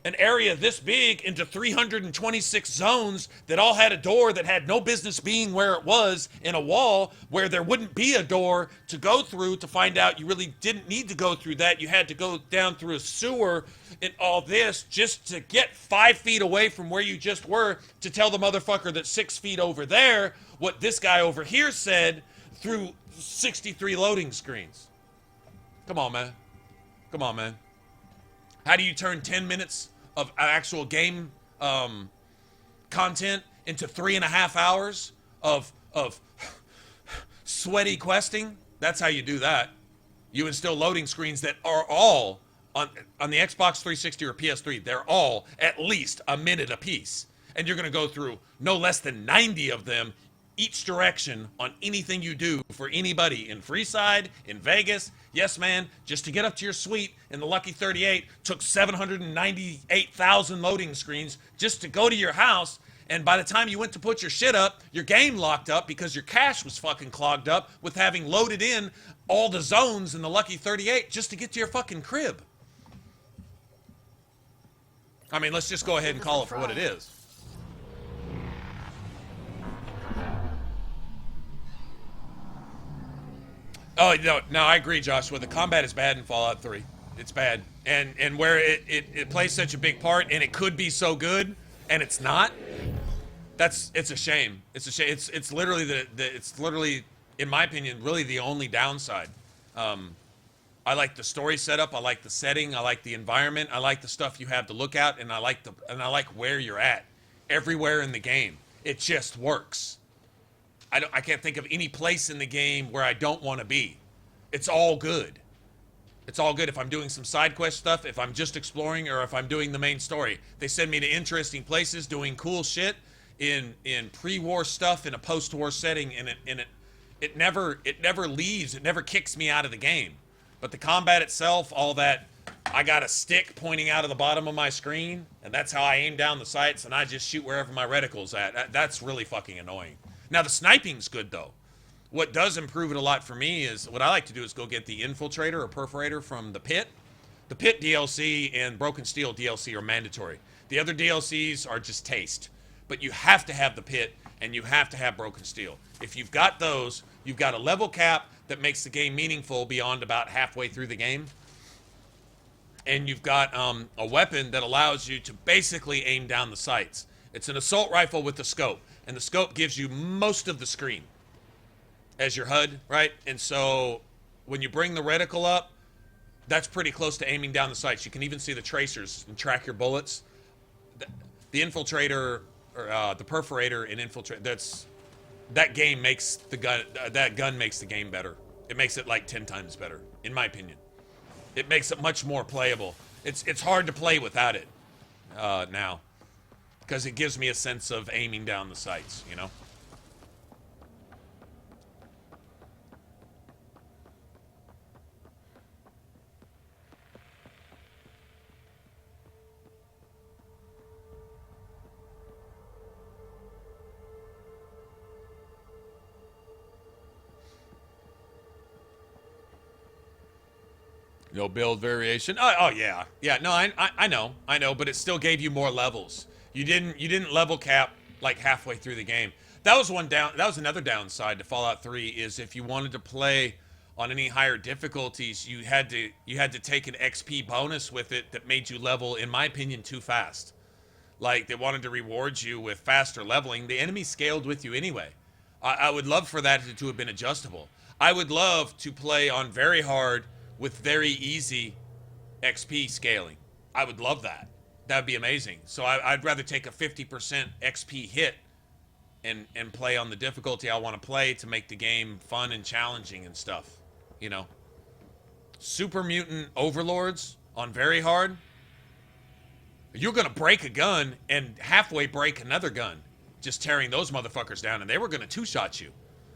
S1: an area this big into 326 zones that all had a door that had no business being where it was, in a wall where there wouldn't be a door to go through, to find out you really didn't need to go through that. You had to go down through a sewer and all this just to get 5 feet away from where you just were to tell the motherfucker that's 6 feet over there what this guy over here said through 63 loading screens. Come on, man. Come on, man. How do you turn 10 minutes of actual game content into 3.5 hours of sweaty questing? That's how you do that. You instill loading screens that are all on the Xbox 360 or PS3. They're all at least a minute apiece, and you're going to go through no less than 90 of them each direction on anything you do for anybody in Freeside, in Vegas. Yes, man, just to get up to your suite in the Lucky 38 took 798,000 loading screens just to go to your house. And by the time you went to put your shit up, your game locked up because your cache was fucking clogged up with having loaded in all the zones in the Lucky 38 just to get to your fucking crib. I mean, let's just go ahead and call it for what it is. Oh, no, I agree, Joshua. The combat is bad in Fallout 3. It's bad. And where it plays such a big part, and it could be so good, and it's not, it's a shame. It's a shame. It's literally it's literally, in my opinion, really the only downside. I like the story setup, I like the setting, I like the environment, I like the stuff you have to look at, and I like where you're at. Everywhere in the game. It just works. I can't think of any place in the game where I don't want to be. It's all good. It's all good if I'm doing some side quest stuff, if I'm just exploring, or if I'm doing the main story. They send me to interesting places, doing cool shit in pre-war stuff in a post-war setting, and it never leaves. It never kicks me out of the game. But the combat itself, all that, I got a stick pointing out of the bottom of my screen, and that's how I aim down the sights, and I just shoot wherever my reticle's at. That's really fucking annoying. Now, the sniping's good, though. What does improve it a lot for me is, what I like to do is go get the Infiltrator or Perforator from the Pit. The Pit DLC and Broken Steel DLC are mandatory. The other DLCs are just taste. But you have to have the Pit, and you have to have Broken Steel. If you've got those, you've got a level cap that makes the game meaningful beyond about halfway through the game. And you've got a weapon that allows you to basically aim down the sights. It's an assault rifle with a scope. And the scope gives you most of the screen as your HUD, right? And so when you bring the reticle up, that's pretty close to aiming down the sights. You can even see the tracers and track your bullets. The Infiltrator, or the Perforator and Infiltrator, that game makes the gun, that gun makes the game better. It makes it like 10 times better, in my opinion. It makes it much more playable. It's hard to play without it now. Because it gives me a sense of aiming down the sights, you know? No build variation. Oh yeah. Yeah, no, I know, but it still gave you more levels. You didn't level cap like halfway through the game. That was another downside to Fallout 3 is if you wanted to play on any higher difficulties, you had to take an XP bonus with it that made you level, in my opinion, too fast. Like, they wanted to reward you with faster leveling. The enemy scaled with you anyway. I would love for that to have been adjustable. I would love to play on very hard with very easy XP scaling. I would love that. That would be amazing. So I'd rather take a 50% XP hit and play on the difficulty I want to play to make the game fun and challenging and stuff, you know. Super Mutant Overlords on very hard, you're going to break a gun and halfway break another gun, just tearing those motherfuckers down, and they were going to two-shot you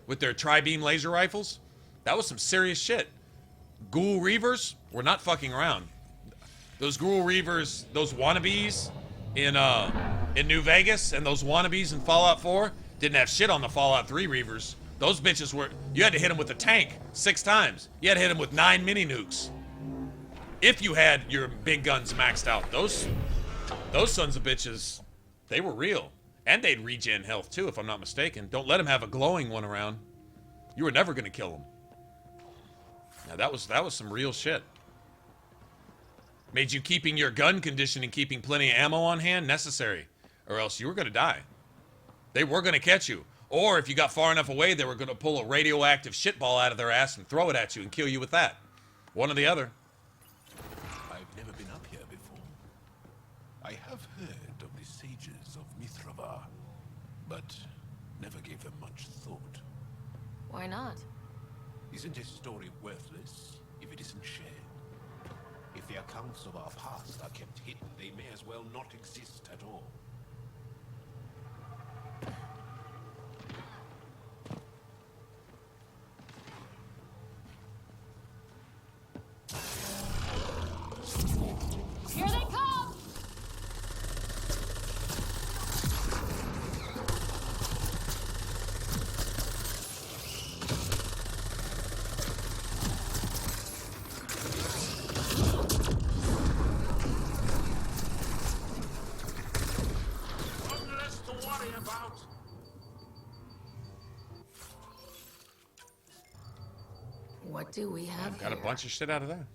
S1: with their tri-beam laser rifles. That was some serious shit. Ghoul Reavers were not fucking around. Those Ghoul Reavers, those wannabes in New Vegas and those wannabes in Fallout 4 didn't have shit on the Fallout 3 Reavers. Those bitches were, you had to hit them with a tank 6 times. You had to hit them with 9 mini nukes. If you had your big guns maxed out. Those sons of bitches, they were real. And they'd regen health too, if I'm not mistaken. Don't let them have a glowing one around. You were never gonna kill them. Now that was some real shit. Made you keeping your gun condition and keeping plenty of ammo on hand necessary, or else you were gonna die. They were gonna catch you. Or if you got far enough away, they were gonna pull a radioactive shitball out of their ass and throw it at you and kill you with that. One or the other.
S15: I have heard of the sages of Mithravar, but never gave them much thought.
S2: Why not?
S15: Isn't a story worthless if it isn't shared? If the accounts of our past are kept hidden, they may as well not exist at all.
S2: Here they come!
S15: One less to worry about.
S2: What do we have
S1: Got a
S2: here?
S1: bunch of shit out of that.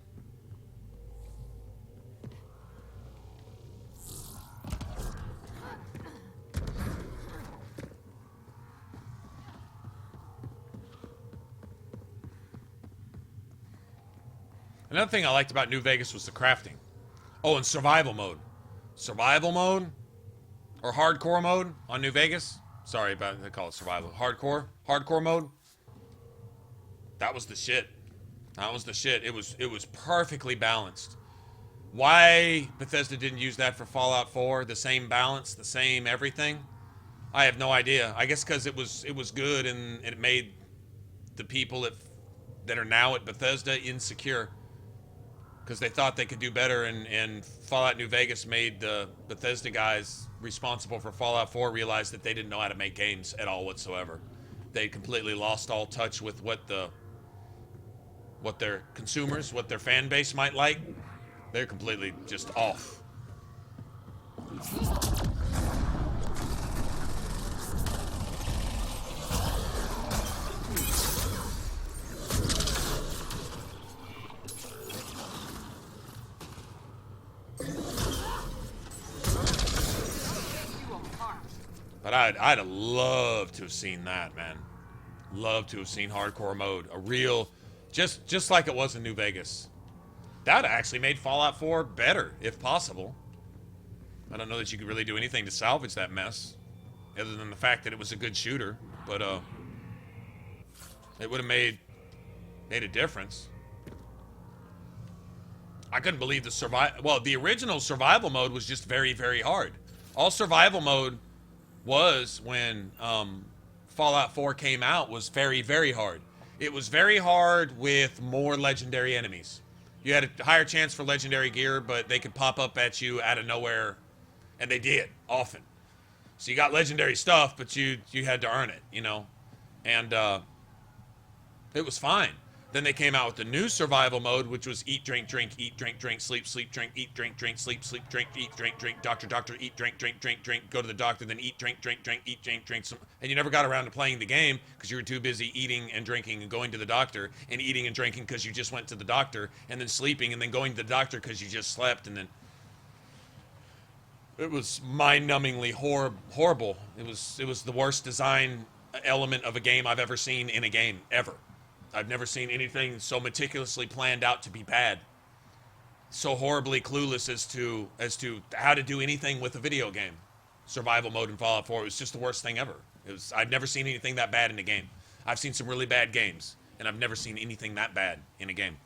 S1: Another thing I liked about New Vegas was the crafting. Oh, and survival mode. Survival mode? Or hardcore mode on New Vegas? Sorry about they call it survival. Hardcore? Hardcore mode? That was the shit. That was the shit. It was perfectly balanced. Why Bethesda didn't use that for Fallout 4? The same balance, the same everything? I have no idea. I guess because it was good and it made the people that are now at Bethesda insecure. Because they thought they could do better, and Fallout New Vegas made the Bethesda guys responsible for Fallout 4 realize that they didn't know how to make games at all whatsoever. They completely lost all touch with what their consumers, what their fan base might like. They're completely just off. But I'd have loved to have seen that, man. Love to have seen hardcore mode. A real, just like it was in New Vegas. That actually made Fallout 4 better, if possible. I don't know that you could really do anything to salvage that mess, other than the fact that it was a good shooter. But it would have made a difference. I couldn't believe the original survival mode was just very, very hard. All survival mode was when Fallout 4 came out was very, very hard. It was very hard with more legendary enemies. You had a higher chance for legendary gear, but they could pop up at you out of nowhere, and they did often. So you got legendary stuff, but you had to earn it, you know, and it was fine. Then they came out with the new survival mode, which was eat, drink, drink, eat, drink, drink, sleep, sleep, drink, eat, drink, drink, sleep, sleep, drink, eat, drink, drink, doctor, doctor, eat, drink, drink, drink, drink, go to the doctor, then eat, drink, drink, drink, eat, drink, drink, some, and you never got around to playing the game because you were too busy eating and drinking and going to the doctor, and eating and drinking because you just went to the doctor, and then sleeping and then going to the doctor because you just slept, and then it was mind-numbingly horrible. It was the worst design element of a game I've ever seen in a game ever. I've never seen anything so meticulously planned out to be bad. So horribly clueless as to how to do anything with a video game. Survival mode in Fallout 4 was just the worst thing ever. I've never seen anything that bad in a game. I've seen some really bad games, and I've never seen anything that bad in a game.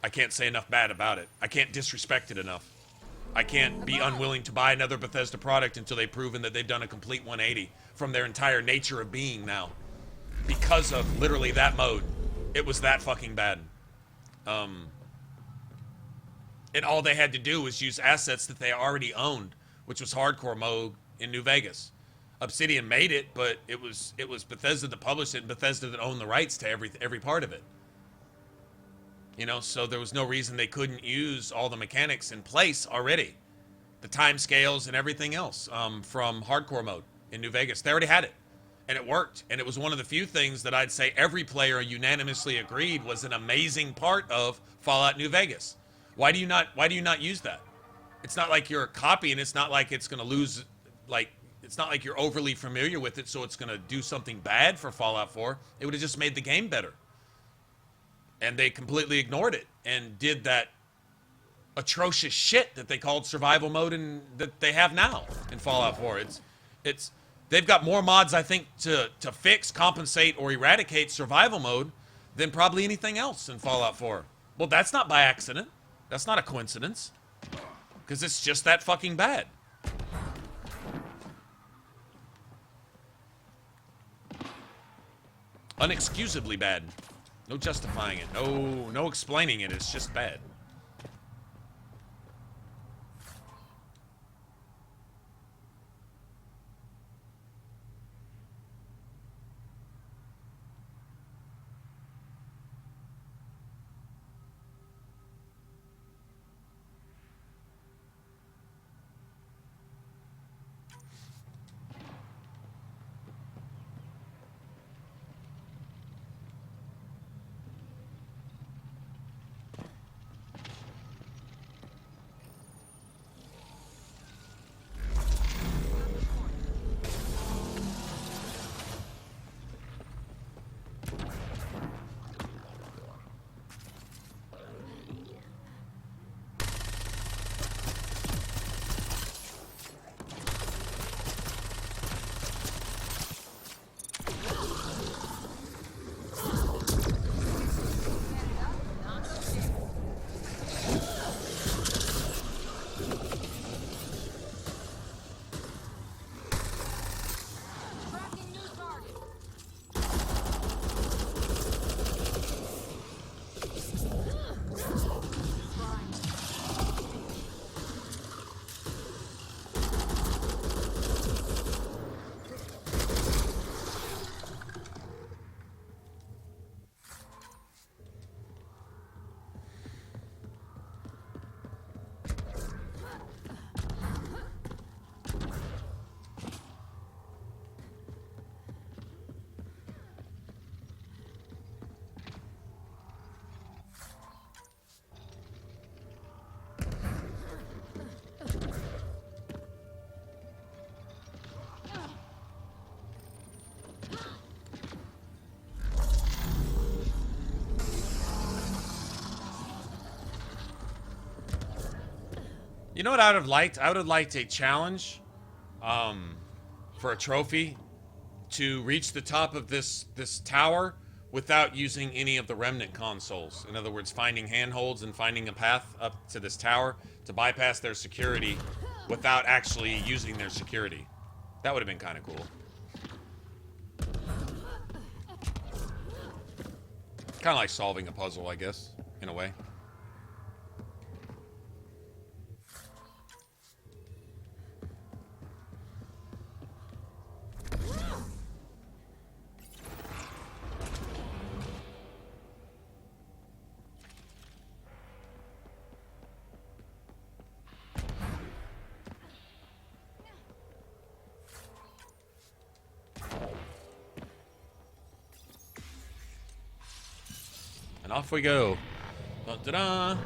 S1: I can't say enough bad about it. I can't disrespect it enough. I can't be unwilling to buy another Bethesda product until they've proven that they've done a complete 180 from their entire nature of being now. Because of literally that mode. It was that fucking bad. And all they had to do was use assets that they already owned, which was hardcore mode in New Vegas. Obsidian made it, but it was Bethesda that published it and Bethesda that owned the rights to every part of it. You know, so there was no reason they couldn't use all the mechanics in place already. The time scales and everything else from hardcore mode in New Vegas. They already had it. And it worked. And it was one of the few things that I'd say every player unanimously agreed was an amazing part of Fallout New Vegas. Why do you not use that? It's not like you're a copy, and it's not like it's going to lose, like, it's not like you're overly familiar with it, so it's going to do something bad for Fallout 4. It would have just made the game better. And they completely ignored it and did that atrocious shit that they called survival mode and that they have now in Fallout 4. They've got more mods, I think, to fix, compensate, or eradicate survival mode than probably anything else in Fallout 4. Well, that's not by accident. That's not a coincidence. Because it's just that fucking bad. Unexcusably bad. No justifying it. No explaining it. It's just bad. You know what I would have liked? I would have liked a challenge for a trophy to reach the top of this tower without using any of the remnant consoles. In other words, finding handholds and finding a path up to this tower to bypass their security without actually using their security. That would have been kind of cool. Kind of like solving a puzzle, I guess, in a way. And off we go. Da-da-da.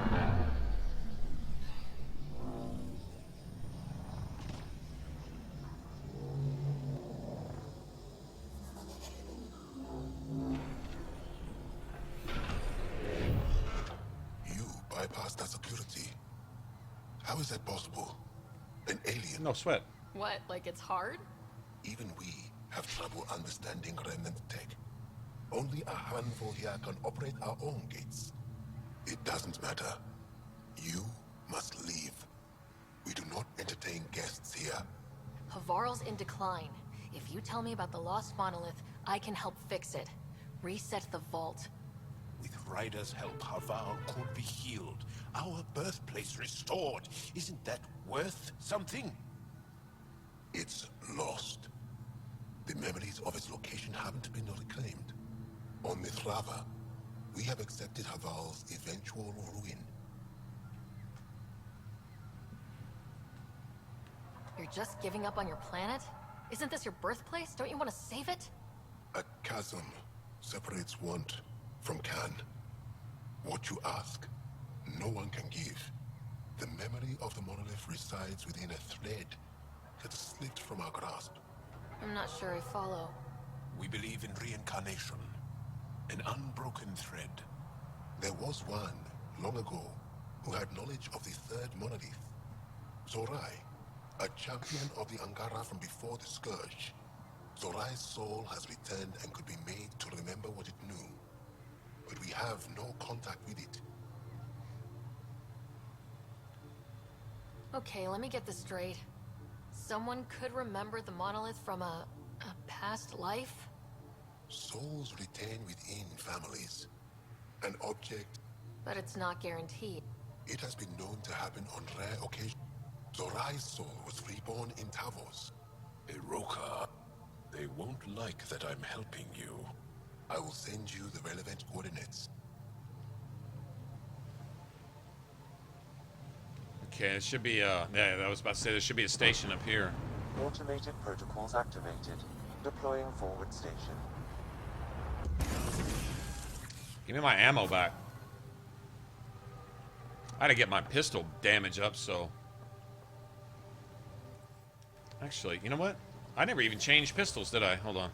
S9: You bypassed that security. How is that possible? An alien?
S1: No sweat.
S2: What, like it's hard?
S9: Even we have trouble understanding remnant tech. Only a handful here can operate our own gates. It doesn't matter. You must leave. We do not entertain guests here.
S2: Havarl's in decline. If you tell me about the lost monolith, I can help fix it. Reset the vault.
S15: With Ryder's help, Havarl could be healed. Our birthplace restored. Isn't that worth something?
S9: It's lost. The memories of its location haven't been reclaimed. On Mithrava, we have accepted Havarl's eventual ruin.
S2: You're just giving up on your planet? Isn't this your birthplace? Don't you want to save it?
S9: A chasm separates want from can. What you ask, no one can give. The memory of the monolith resides within a thread that slipped from our grasp.
S2: I'm not sure I follow.
S15: We believe in reincarnation. An unbroken thread.
S9: There was one, long ago, who had knowledge of the third monolith. Zorai, a champion of the Angara from before the Scourge. Zorai's soul has returned and could be made to remember what it knew, but we have no contact with it.
S2: Okay, let me get this straight. Someone could remember the monolith from a past life?
S9: Souls retain within families. An object.
S2: But it's not guaranteed.
S9: It has been known to happen on rare occasions. Zorai's soul was reborn in Tavos.
S15: Iroka, they won't like that I'm helping you.
S9: I will send you the relevant coordinates.
S1: Okay, it should be, yeah, I was about to say there should be a station up here.
S5: Automated protocols activated. Deploying forward station.
S1: Give me my ammo back. I had to get my pistol damage up, so... Actually, you know what? I never even changed pistols, did I? Hold on.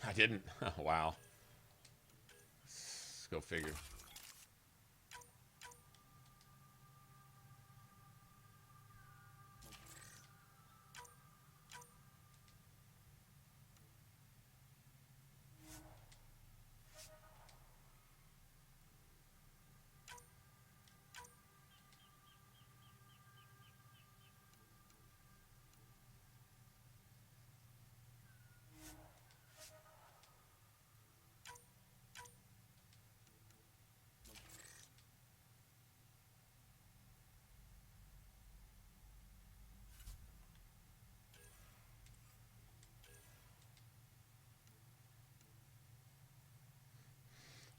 S1: I didn't. Oh, wow. Let's go figure.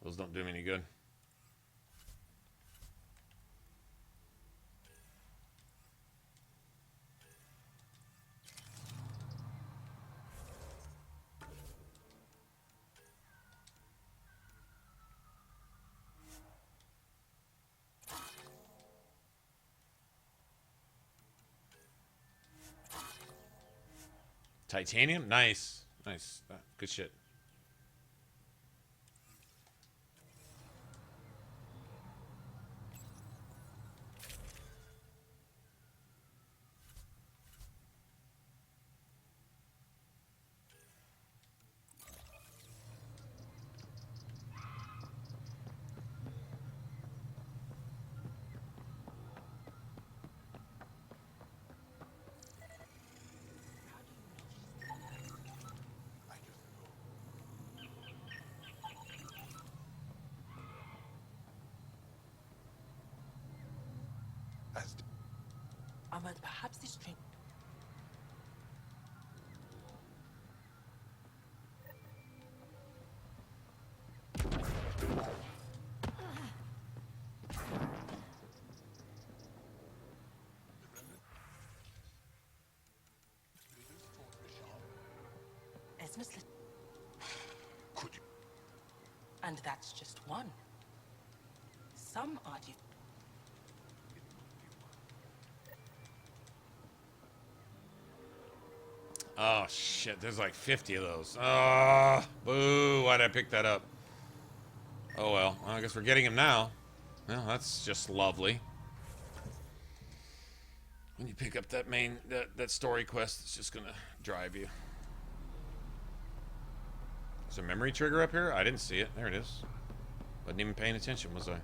S1: Those don't do me any good. Titanium? Nice. Nice. Good shit.
S18: Ahmed, perhaps this train...
S15: Could you?
S18: And that's just one. Some argue...
S1: Oh, shit. There's like 50 of those. Oh, boo. Why'd I pick that up? Oh, well. I guess we're getting him now. Well, that's just lovely. When you pick up that main, that story quest, it's just gonna drive you. There's a memory trigger up here? I didn't see it. There it is. Wasn't even paying attention, was I?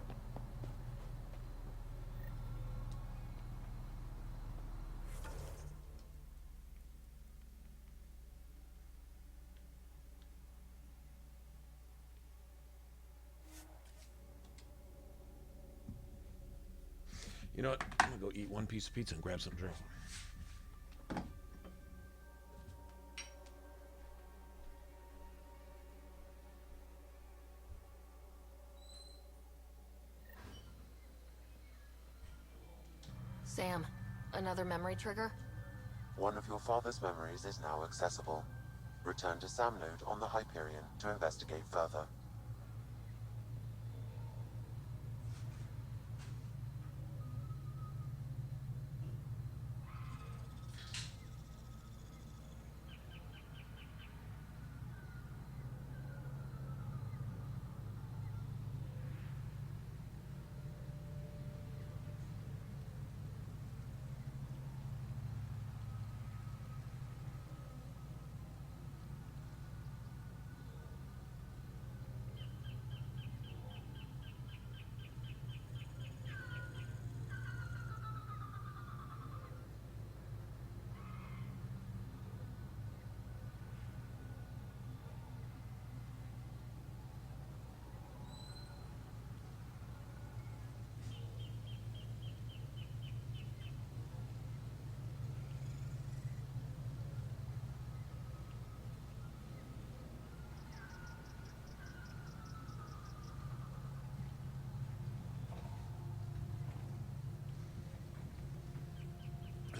S1: You know what? I'm gonna go eat one piece of pizza and grab some drink.
S2: Sam, another memory trigger?
S5: One of your father's memories is now accessible. Return to Sam node on the Hyperion to investigate further.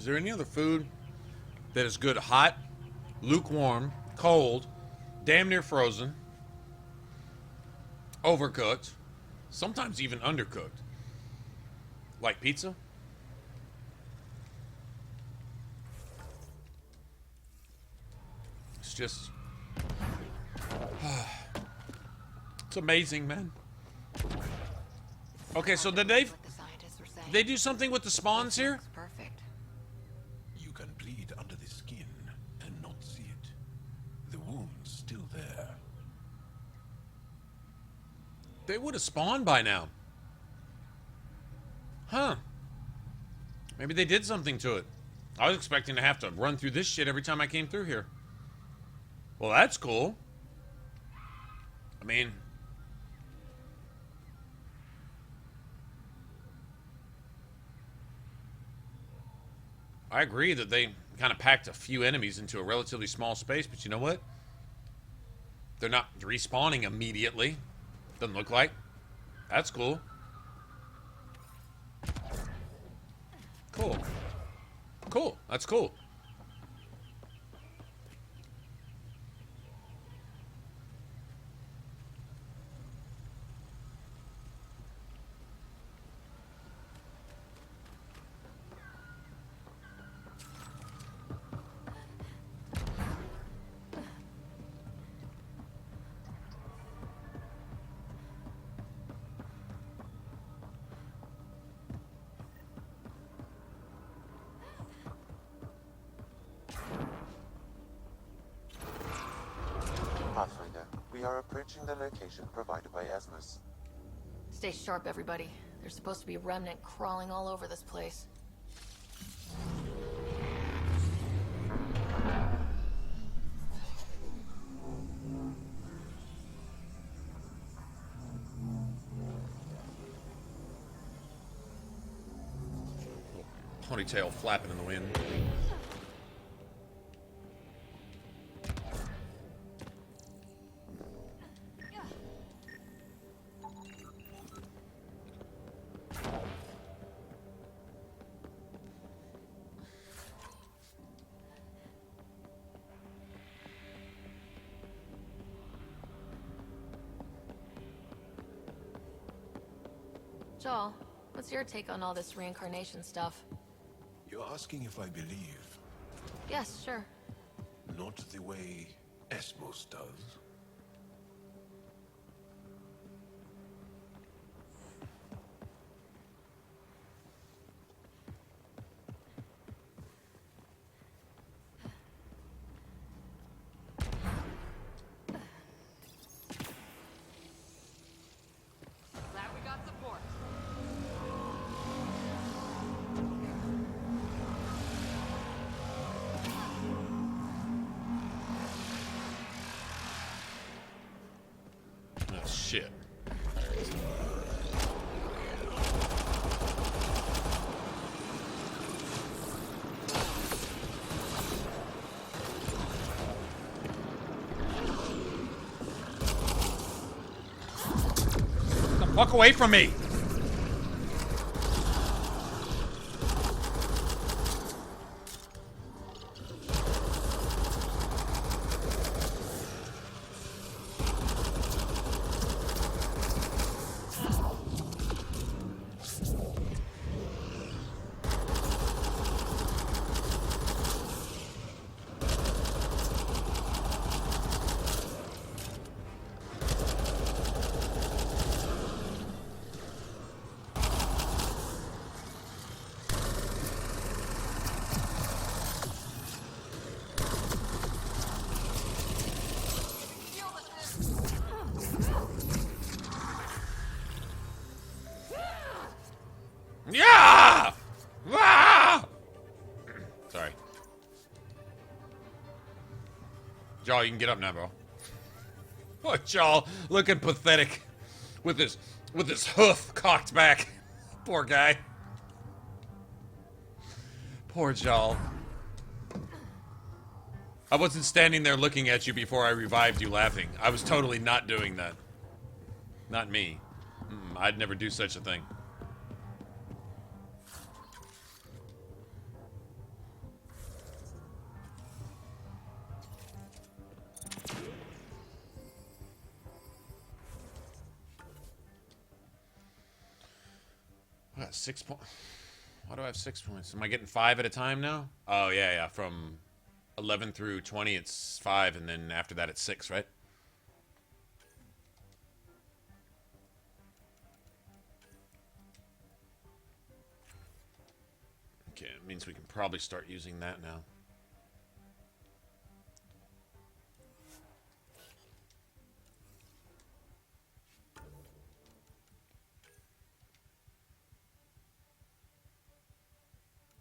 S20: Is there any other food that is good hot, lukewarm, cold, damn near frozen, overcooked, sometimes even undercooked? Like pizza? It's just... it's amazing, man. Okay, so did they do something with the spawns here?
S14: Perfect.
S15: You can bleed under the skin and not see it. The wound's still there.
S20: They would have spawned by now. Huh. Maybe they did something to it. I was expecting to have to run through this shit every time I came through here. Well, that's cool. I mean... I agree that they kind of packed a few enemies into a relatively small space, but you know what? They're not respawning immediately. Doesn't look like. That's cool. Cool. Cool. That's cool.
S5: Pathfinder, we are approaching the location provided by Asmus.
S2: Stay sharp, everybody. There's supposed to be a remnant crawling all over this place.
S20: Ponytail flapping in the wind.
S2: Joel, what's your take on all this reincarnation stuff?
S15: You're asking if I believe,
S2: Yes, sure.
S15: not the way Asmus does.
S7: Glad we got support.
S20: Oh, shit. Get the fuck away from me! Yeah! Ah! Sorry. Jaw, you can get up now, bro. Oh, Jaw, looking pathetic with his hoof cocked back. Poor guy. Poor Jaw. I wasn't standing there looking at you before I revived you laughing. I was totally not doing that. Not me. I'd never do such a thing. got 6 points. Why do I have 6 points? Am I getting 5 at a time now? Oh, yeah, yeah. From 11 through 20, it's 5, and then after that, it's 6, right? Okay, it means we can probably start using that now.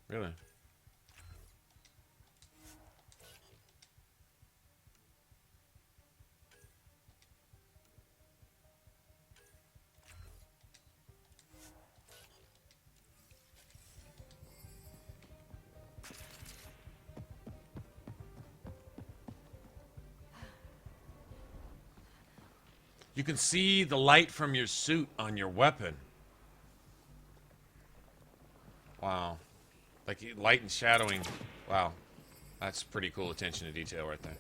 S20: Really? You can see the light from your suit on your weapon. Wow. Like light and shadowing. Wow. That's pretty cool attention to detail right there.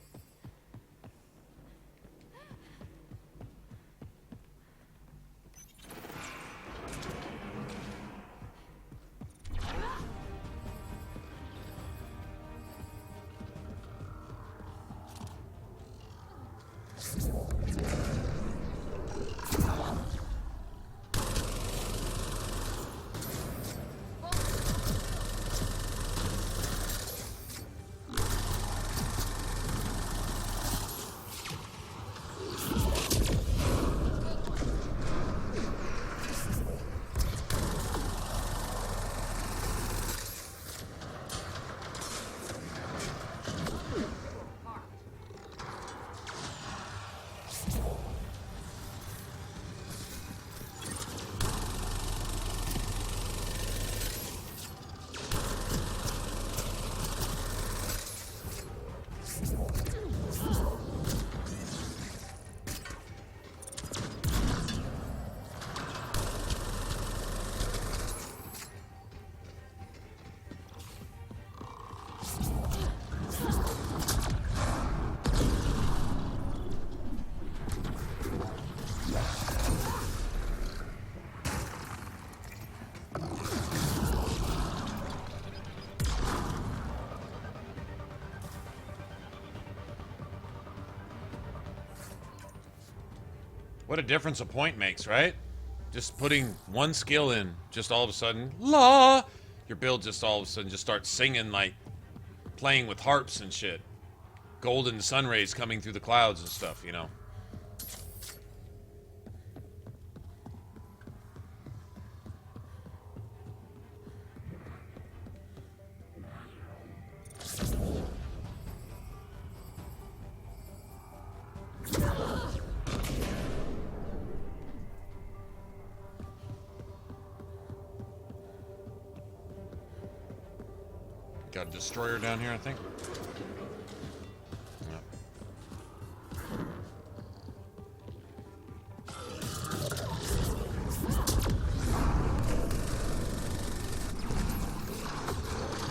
S20: What a difference a point makes, right? Just putting one skill in, just all of a sudden, la! Your build just all of a sudden just starts singing like playing with harps and shit. Golden sun rays coming through the clouds and stuff, you know? Got a destroyer down here, I think. Yep.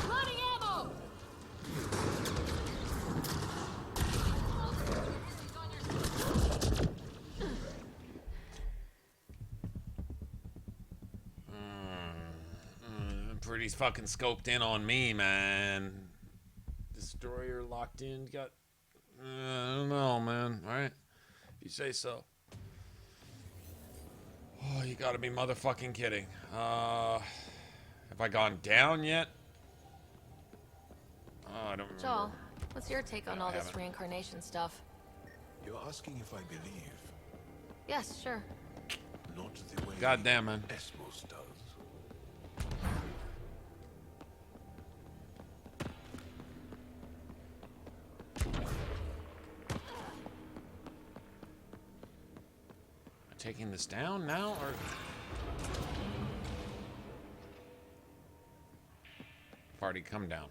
S2: Loading ammo!
S20: Pretty fucking scoped in on me, man. Destroyer locked in. Got. I don't know, man. All right. You say so. Oh, you gotta be motherfucking kidding. Have I gone down yet? Oh, I don't remember.
S2: Joel, what's your take on all this
S20: haven't.
S2: reincarnation stuff?
S15: You're asking if I believe,
S2: Yes, sure.
S15: not the way
S20: Goddamn, man.
S15: Esmos does.
S20: Taking this down now, or party come down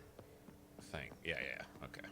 S20: thing? Yeah, okay.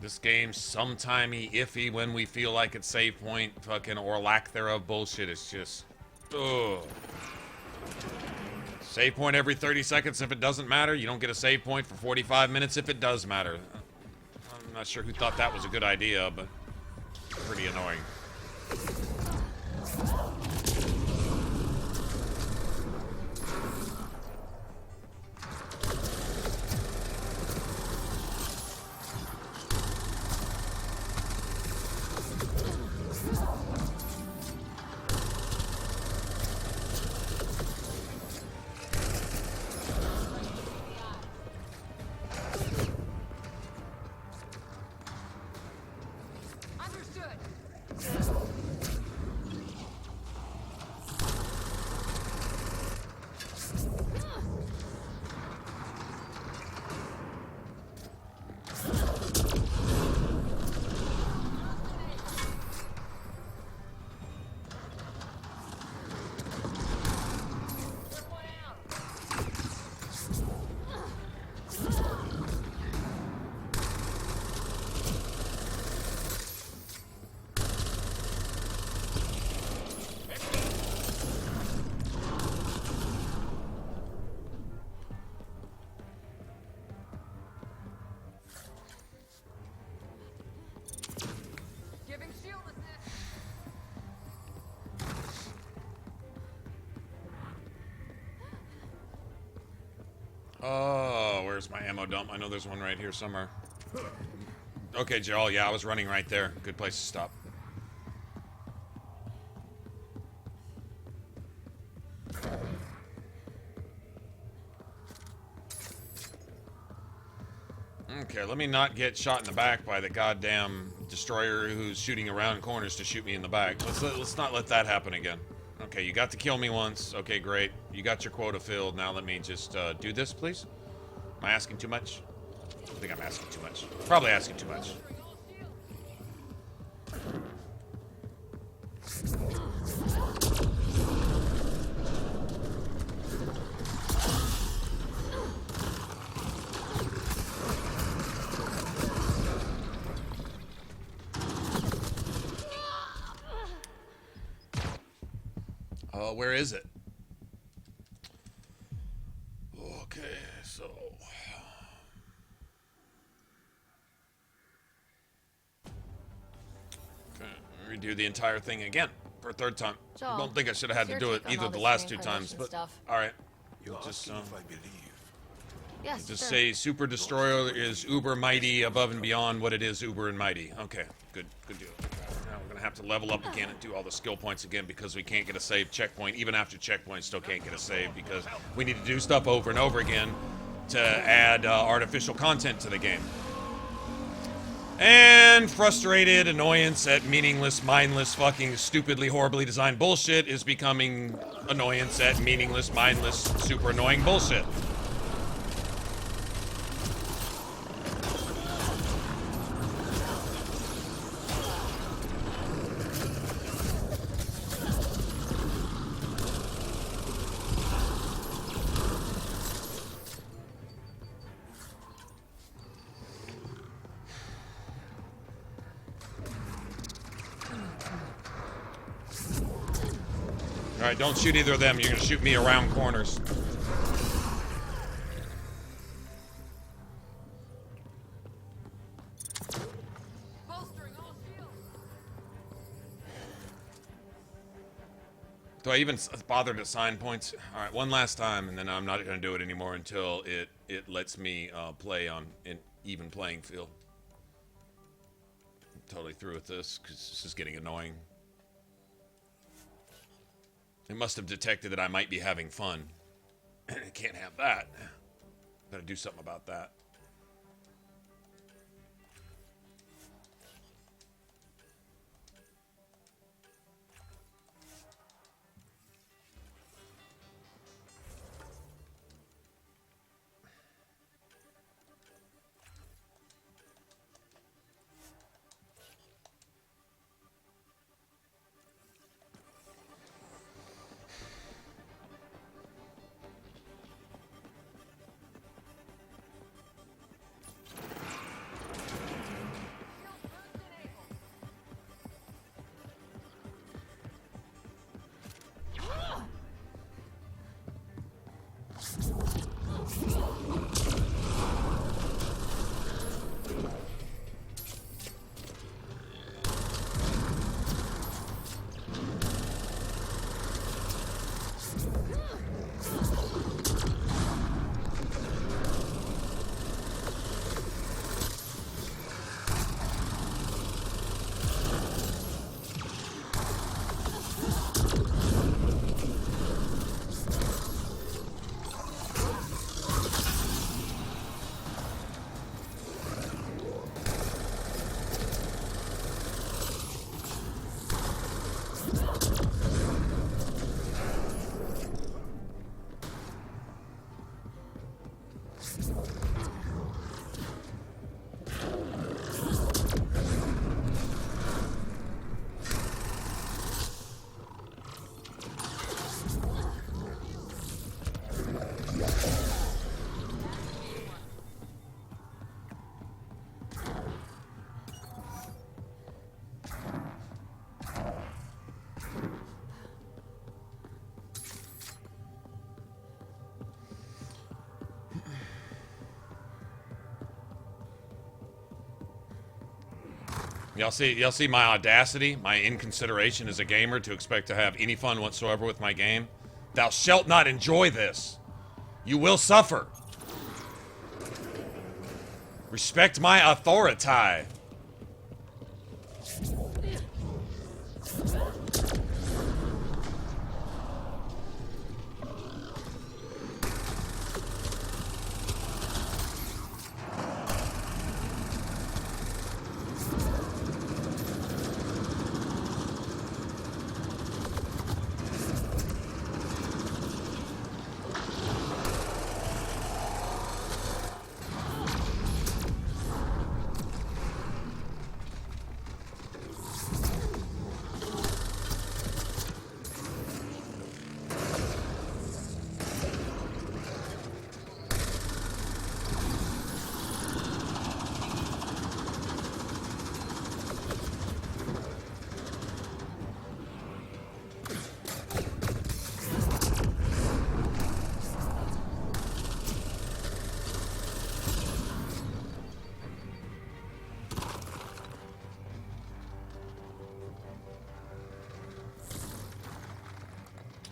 S20: This game's sometimey iffy when we feel like it's save point, fucking, or lack thereof bullshit. It's just, ugh. Save point every 30 seconds if it doesn't matter. You don't get a save point for 45 minutes if it does matter. I'm not sure who thought that was a good idea, but pretty annoying. Oh, where's my ammo dump? I know there's one right here somewhere. Okay, Joel, yeah, I was running right there. Good place to stop. Okay, let me not get shot in the back by the goddamn destroyer who's shooting around corners to shoot me in the back. Let's not let that happen again. Okay, you got to kill me once. Okay, great. You got your quota filled. Now let me just do this, please. Am I asking too much? I think I'm asking too much. Probably asking too much. Where is it? Okay, so... redo the entire thing again for a third time.
S2: Joel,
S20: I don't think I should have had to do it either the last two times, but alright. Just,
S2: yes,
S20: just
S2: sure.
S20: say Super Destroyer is uber mighty above and beyond what it is uber and mighty. Okay, good deal. Now we're gonna have to level up again and do all the skill points again because we can't get a save checkpoint. Even after checkpoint, still can't get a save because we need to do stuff over and over again to add artificial content to the game. And frustrated annoyance at meaningless, mindless, fucking stupidly, horribly designed bullshit is becoming annoyance at meaningless, mindless, super annoying bullshit. Alright, don't shoot either of them. You're gonna shoot me around corners. Do I even bother to assign points? Alright, one last time, and then I'm not gonna do it anymore until it lets me play on an even playing field. I'm totally through with this, because this is getting annoying. It must have detected that I might be having fun. It can't have that. Gotta do something about that. Y'all see my audacity, my inconsideration as a gamer to expect to have any fun whatsoever with my game? Thou shalt not enjoy this. You will suffer. Respect my authority.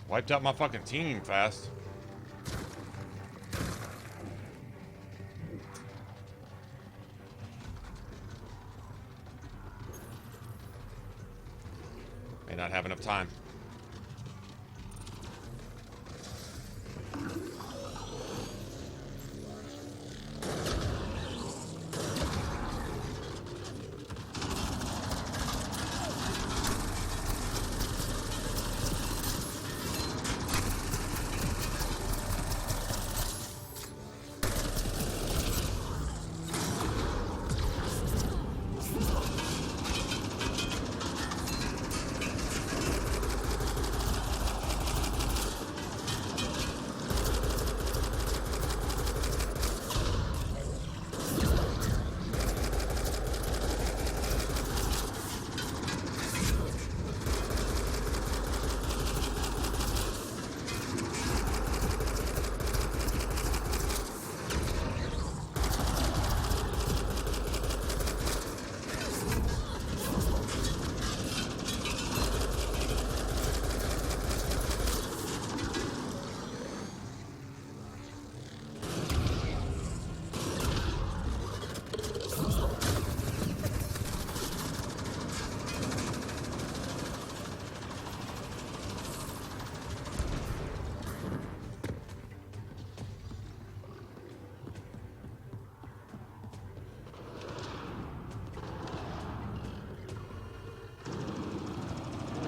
S20: Wiped out my fucking team fast. May not have enough time.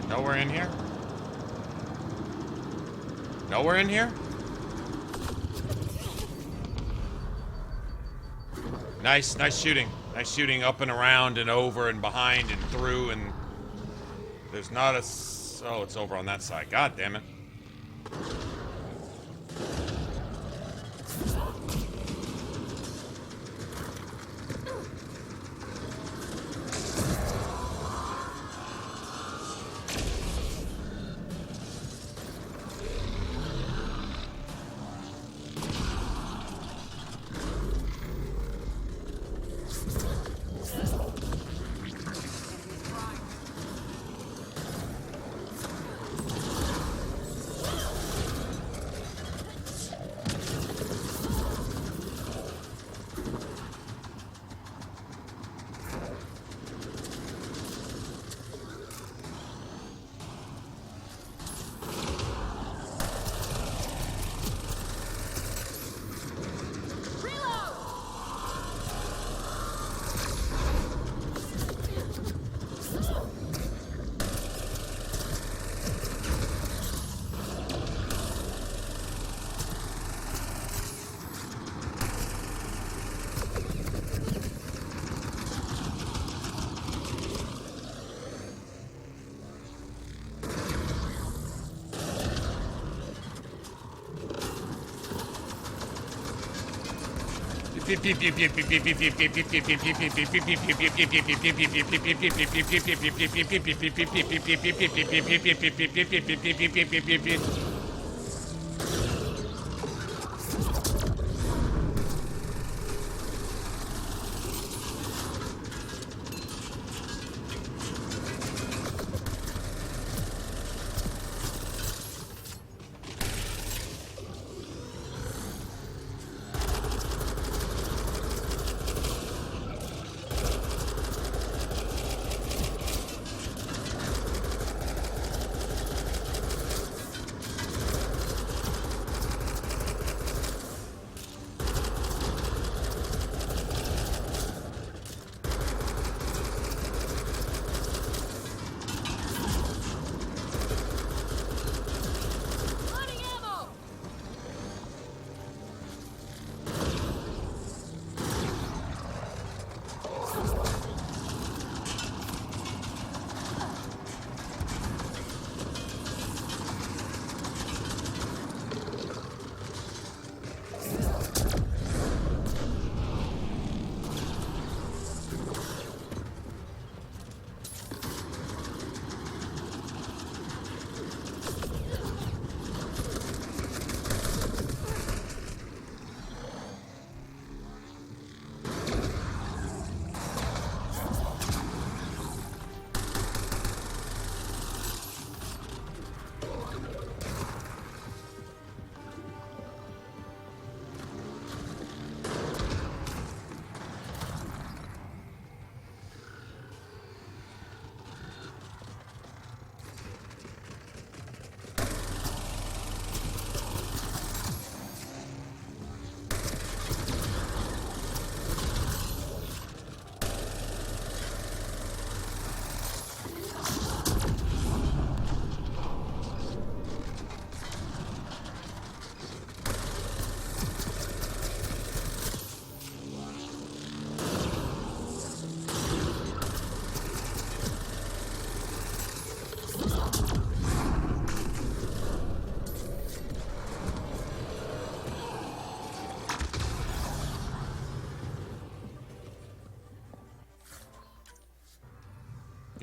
S20: Nowhere in here? Nowhere in here? Nice shooting. Nice shooting up and around and over and behind and through, and there's not a... Oh, it's over on that side. God damn it.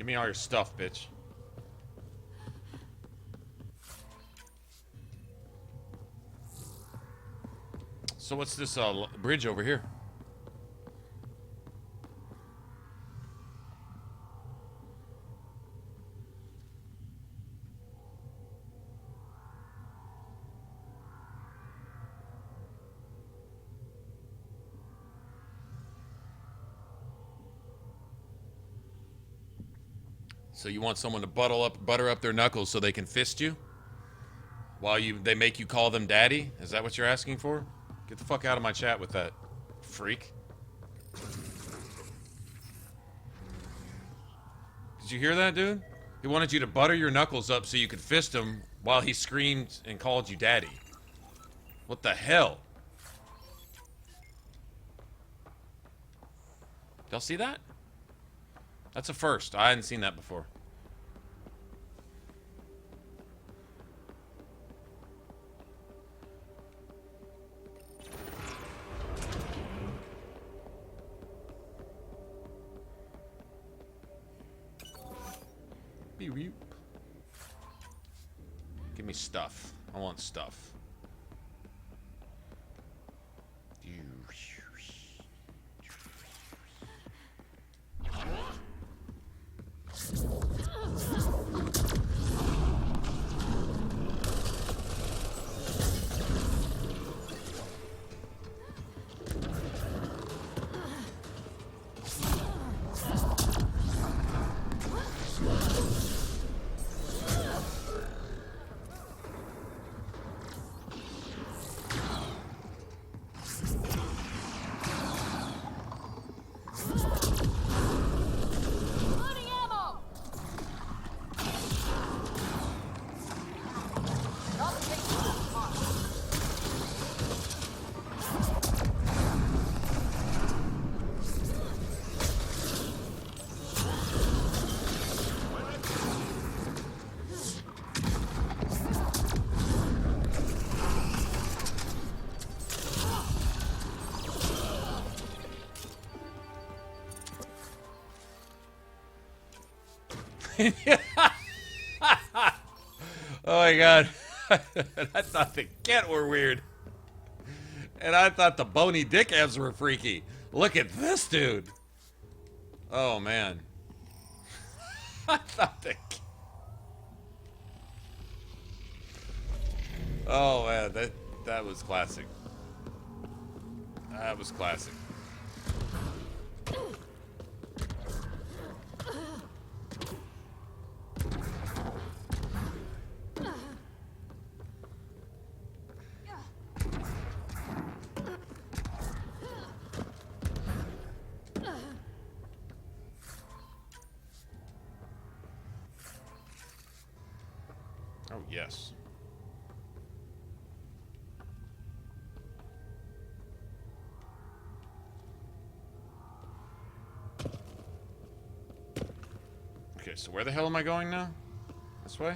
S20: Give me all your stuff, bitch. So what's this bridge over here? So you want someone to butter up their knuckles so they can fist you? While they make you call them daddy? Is that what you're asking for? Get the fuck out of my chat with that, freak. Did you hear that, dude? He wanted you to butter your knuckles up so you could fist him while he screamed and called you daddy. What the hell? Y'all see that? That's a first. I hadn't seen that before. Give me stuff. I want stuff. Oh my god. I thought the cat were weird. And I thought the bony dick abs were freaky. Look at this dude. Oh man. I thought the... Oh man, that was classic. That was classic. Oh, yes. Okay, so where the hell am I going now? This way?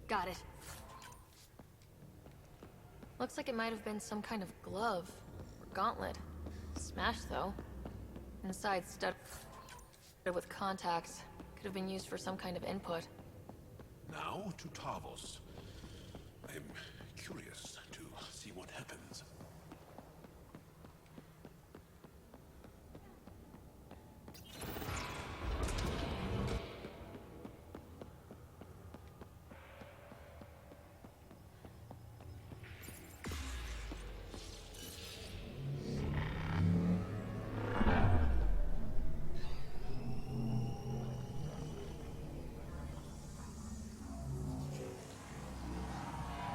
S2: Got it. Looks like it might have been some kind of glove or gauntlet. Smashed though. Inside studded with contacts. Could have been used for some kind of input.
S15: Now to Tavos. I'm curious to see what happens.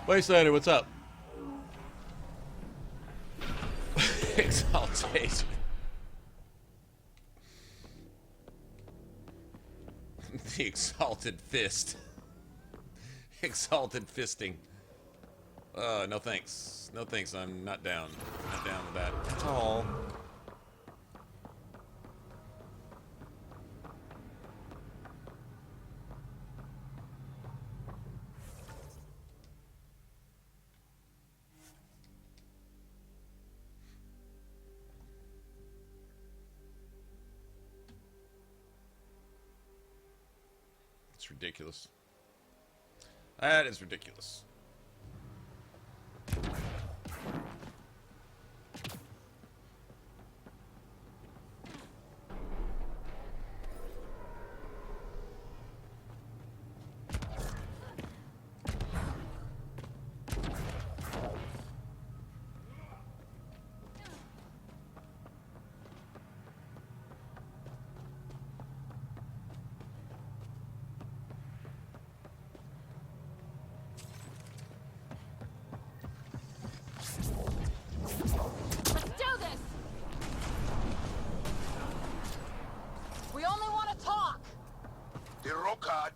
S20: Wastelander, what's up? Exaltation.
S1: The exalted fist. Exalted fisting. No thanks. No thanks. I'm not down. Not down with that at all. It's ridiculous. That is ridiculous.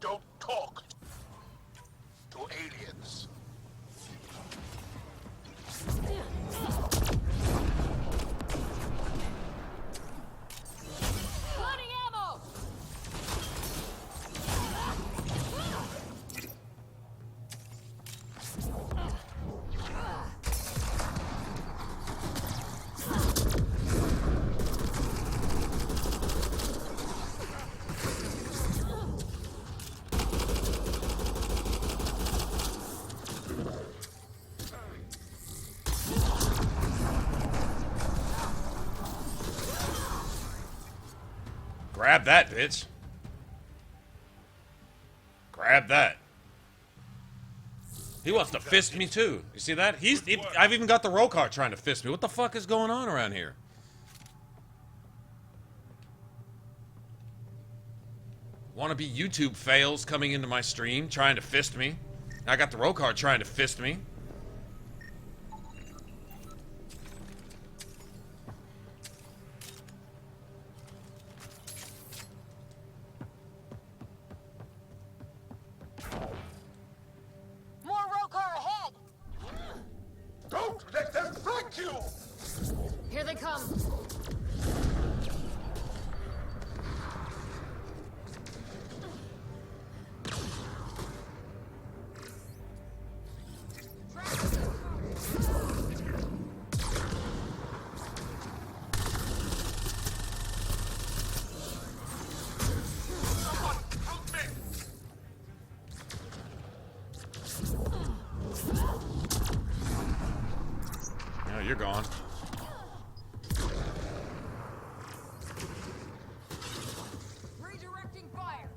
S15: Don't talk to aliens.
S2: Loading ammo!
S1: Grab that, bitch. Grab that. He wants to fist me too. You see that? I've even got the Rokar trying to fist me. What the fuck is going on around here? Wannabe YouTube fails coming into my stream trying to fist me. I got the Rokar trying to fist me. You're gone.
S2: Redirecting fire.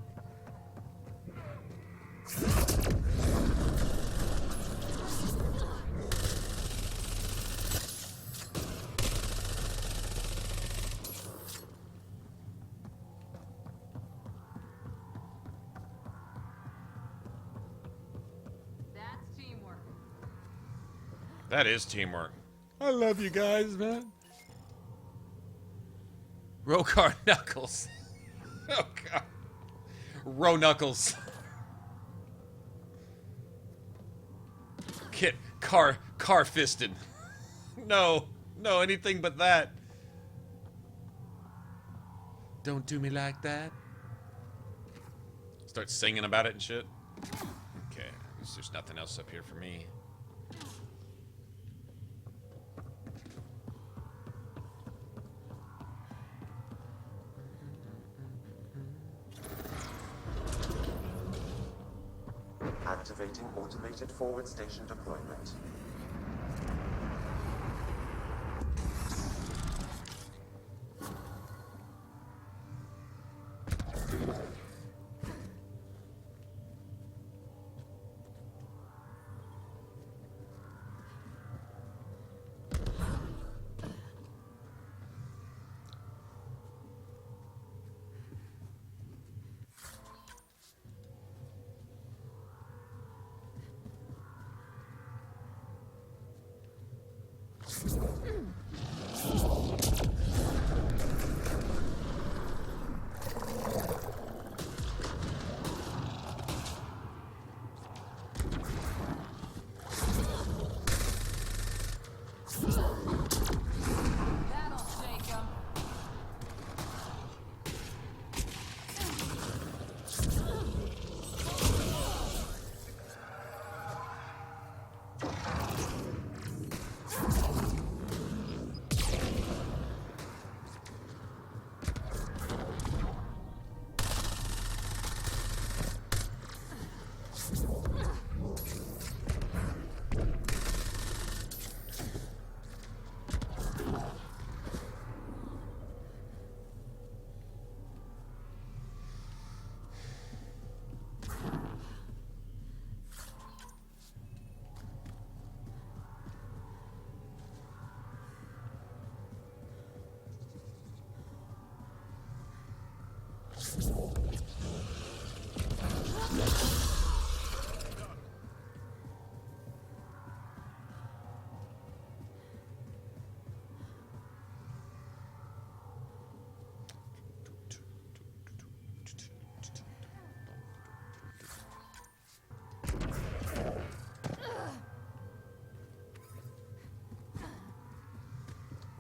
S19: That's teamwork.
S1: That is teamwork. I love you guys, man. Rokar Knuckles. Oh, God. Ro Knuckles. Kit. Car fisted. No. No, anything but that. Don't do me like that. Start singing about it and shit. Okay. There's nothing else up here for me.
S5: Activating automated forward station deployment.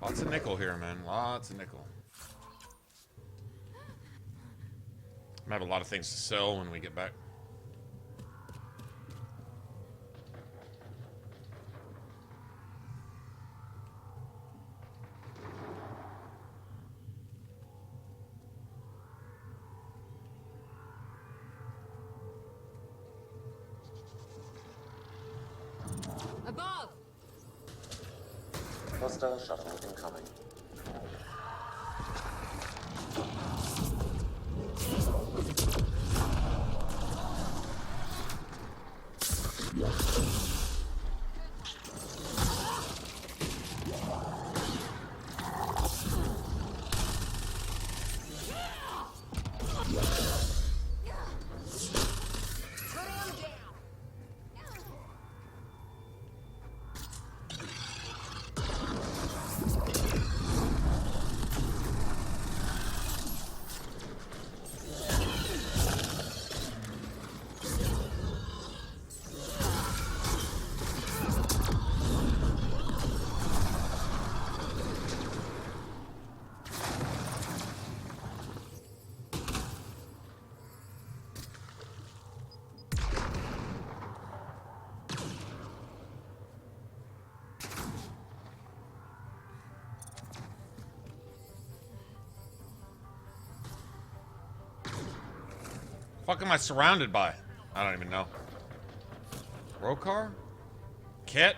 S20: Lots of nickel here, man. Lots of nickel. I have a lot of things to sell when we get back.
S2: Above!
S5: Hostile shuttle incoming.
S20: Fuck am I surrounded by? I don't even know. Rokar? Ket?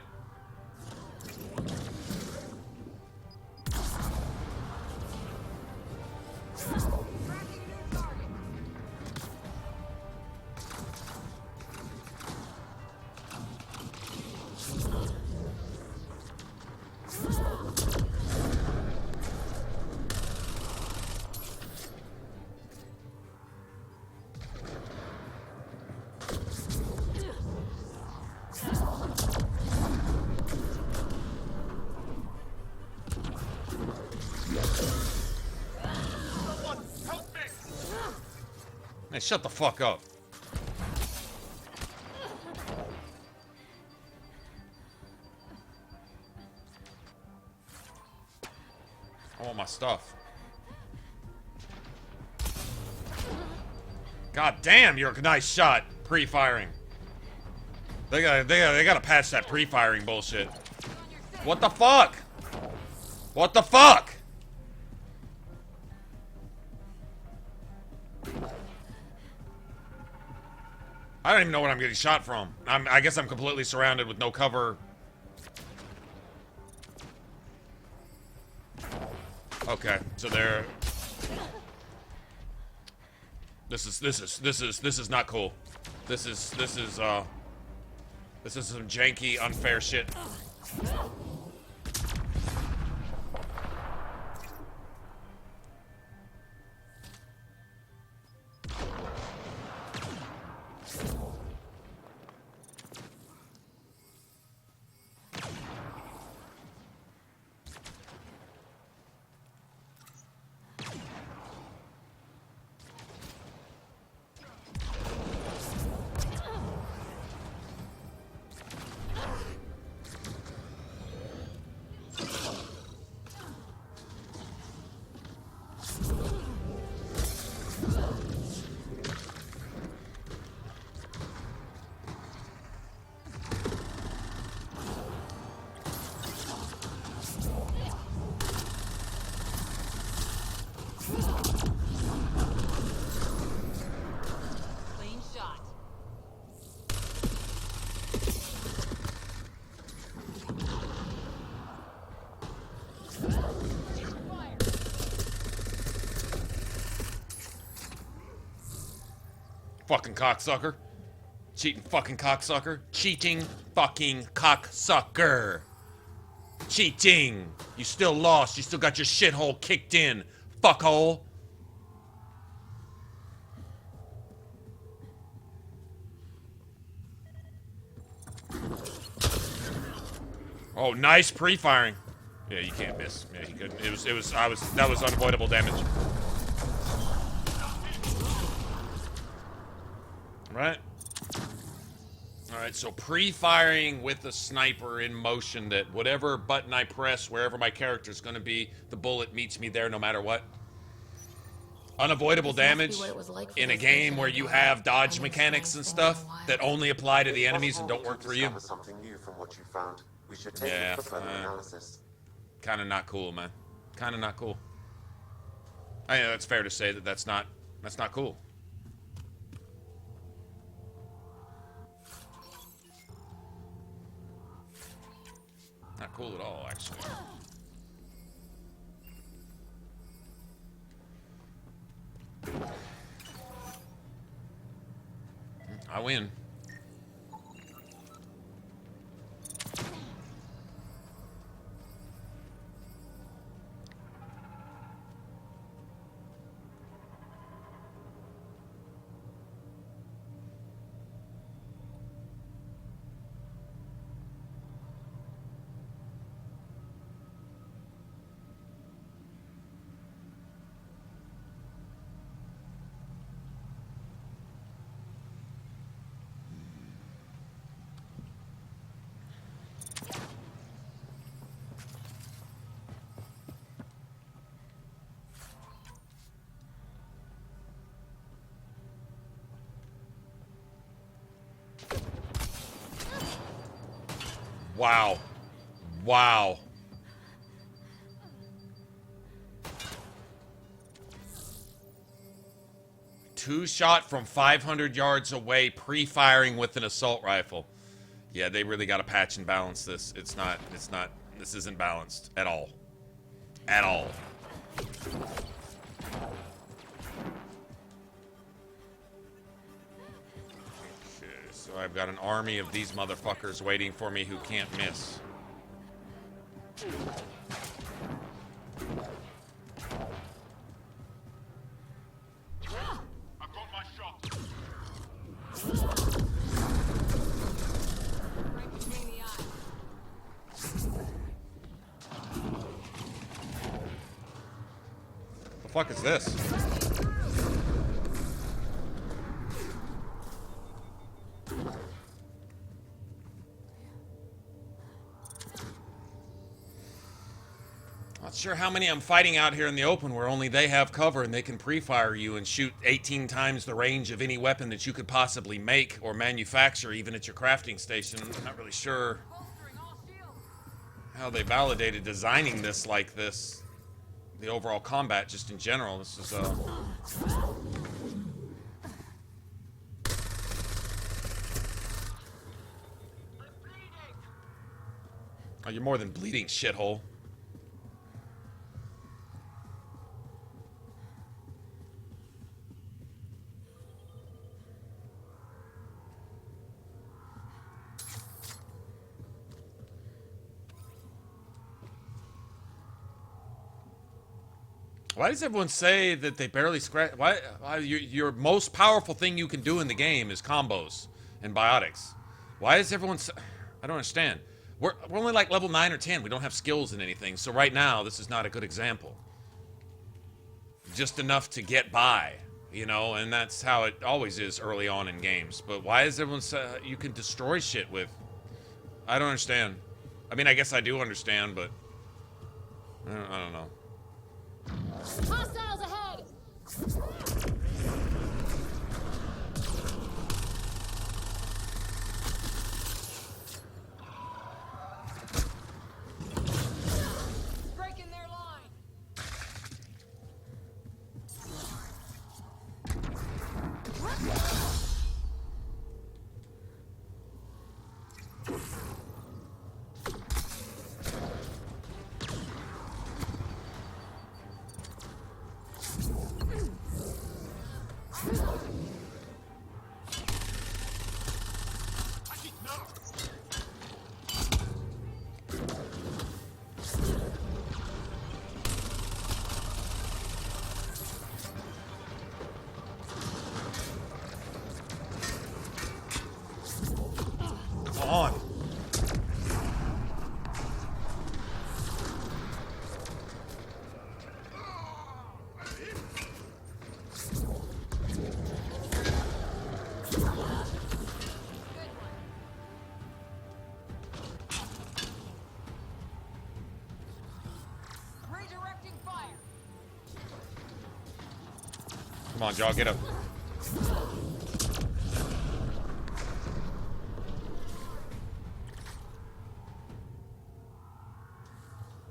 S20: Hey, shut the fuck up. I want my stuff. God damn, you're a nice shot. Pre-firing. They gotta patch that pre-firing bullshit. What the fuck? What the fuck? I don't even know what I'm getting shot from. I guess I'm completely surrounded with no cover. Okay, so there. This is not cool. This is some janky, unfair shit. Fucking cocksucker. Cheating fucking cocksucker. Cheating fucking cocksucker. Cheating. You still lost. You still got your shithole kicked in. Fuckhole.
S1: Oh, nice pre-firing. Yeah, you can't miss. Yeah, he couldn't. That was unavoidable damage. Right. All right, so pre-firing with the sniper in motion, that whatever button I press, wherever my character's going to be, the bullet meets me there no matter what. Unavoidable damage in a game where you have dodge mechanics and stuff that only apply to the enemies and don't work for you.
S5: Something new from what you found. We should take it for further analysis.
S1: Kind of not cool, man. Kind of not cool. I know that's fair to say that that's not cool. Not cool at all, actually. I win. Wow. Wow. Two shot from 500 yards away, pre-firing with an assault rifle. Yeah, they really got to patch and balance this. This isn't balanced at all. At all. So I've got an army of these motherfuckers waiting for me who can't miss.
S15: I've got my shot.
S19: Right between the eyes.
S1: The fuck is this? Not sure how many I'm fighting out here in the open where only they have cover and they can pre-fire you and shoot 18 times the range of any weapon that you could possibly make or manufacture, even at your crafting station. I'm not really sure how they validated designing this like this. The overall combat, just in general, this is Oh, you're more than bleeding, shithole. Why does everyone say that they barely scratch? Why your most powerful thing you can do in the game is combos and biotics? Why does everyone say, I don't understand. We're only like level 9 or 10. We don't have skills in anything. So right now, this is not a good example. Just enough to get by, you know, and that's how it always is early on in games. But why is everyone say you can destroy shit with? I don't understand. I mean, I guess I do understand, but I don't know.
S19: Hostiles ahead! Breaking their line!
S20: Come on, Jaw, get up.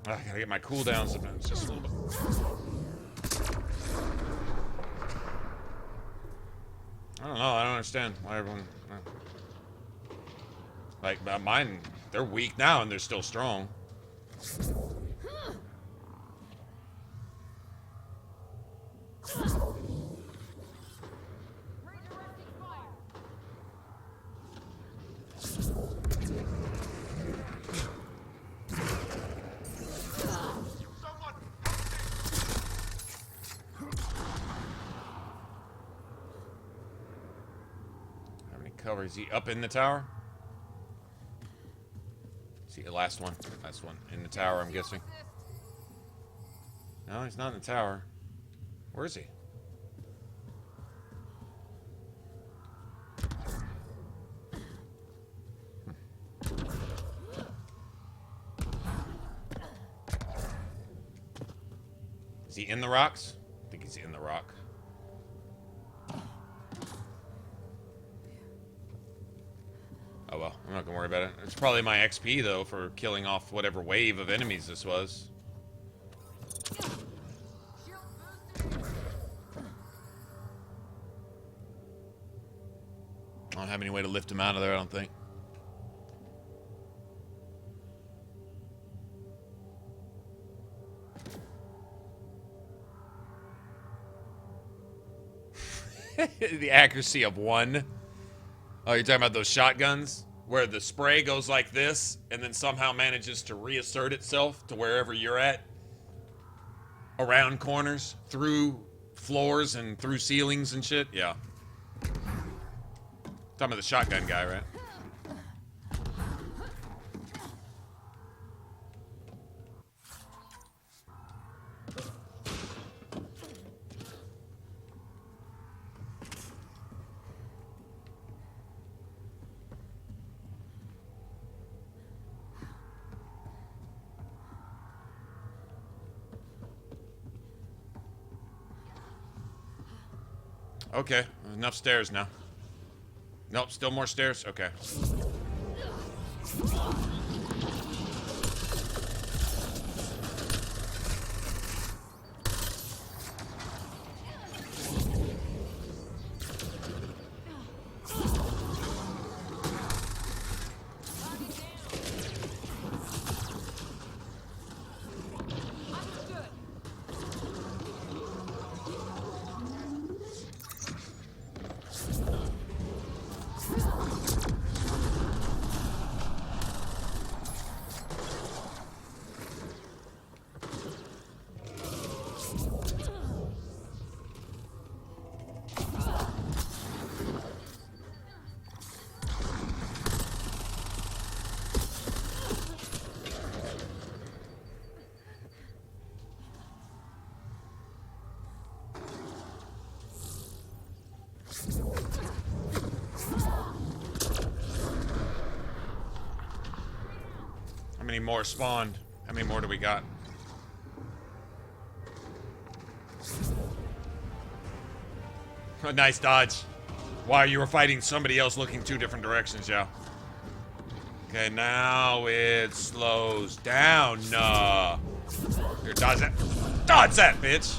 S20: I gotta get my cooldowns up. It's just a little bit. I don't know. I don't understand why everyone. Like, mine, they're weak now and they're still strong. Cover. Is he up in the tower? See the last one. Last one. In the tower, I'm guessing. No, he's not in the tower. Where is he? Is he in the rocks? I think he's in the rock. Oh well, I'm not gonna worry about it. It's probably my XP though for killing off whatever wave of enemies this was. I don't have any way to lift him out of there, I don't think. The accuracy of 1. Oh, you're talking about those shotguns? Where the spray goes like this, and then somehow manages to reassert itself to wherever you're at? Around corners, through floors, and through ceilings and shit? Yeah. Talking about the shotgun guy, right? Okay, enough stairs now. Nope, still more stairs? Okay. How many more spawned? How many more do we got? A nice dodge. While you were fighting somebody else looking 2 different directions, yeah. Okay, now it slows down. Here, dodge that. Dodge that, bitch!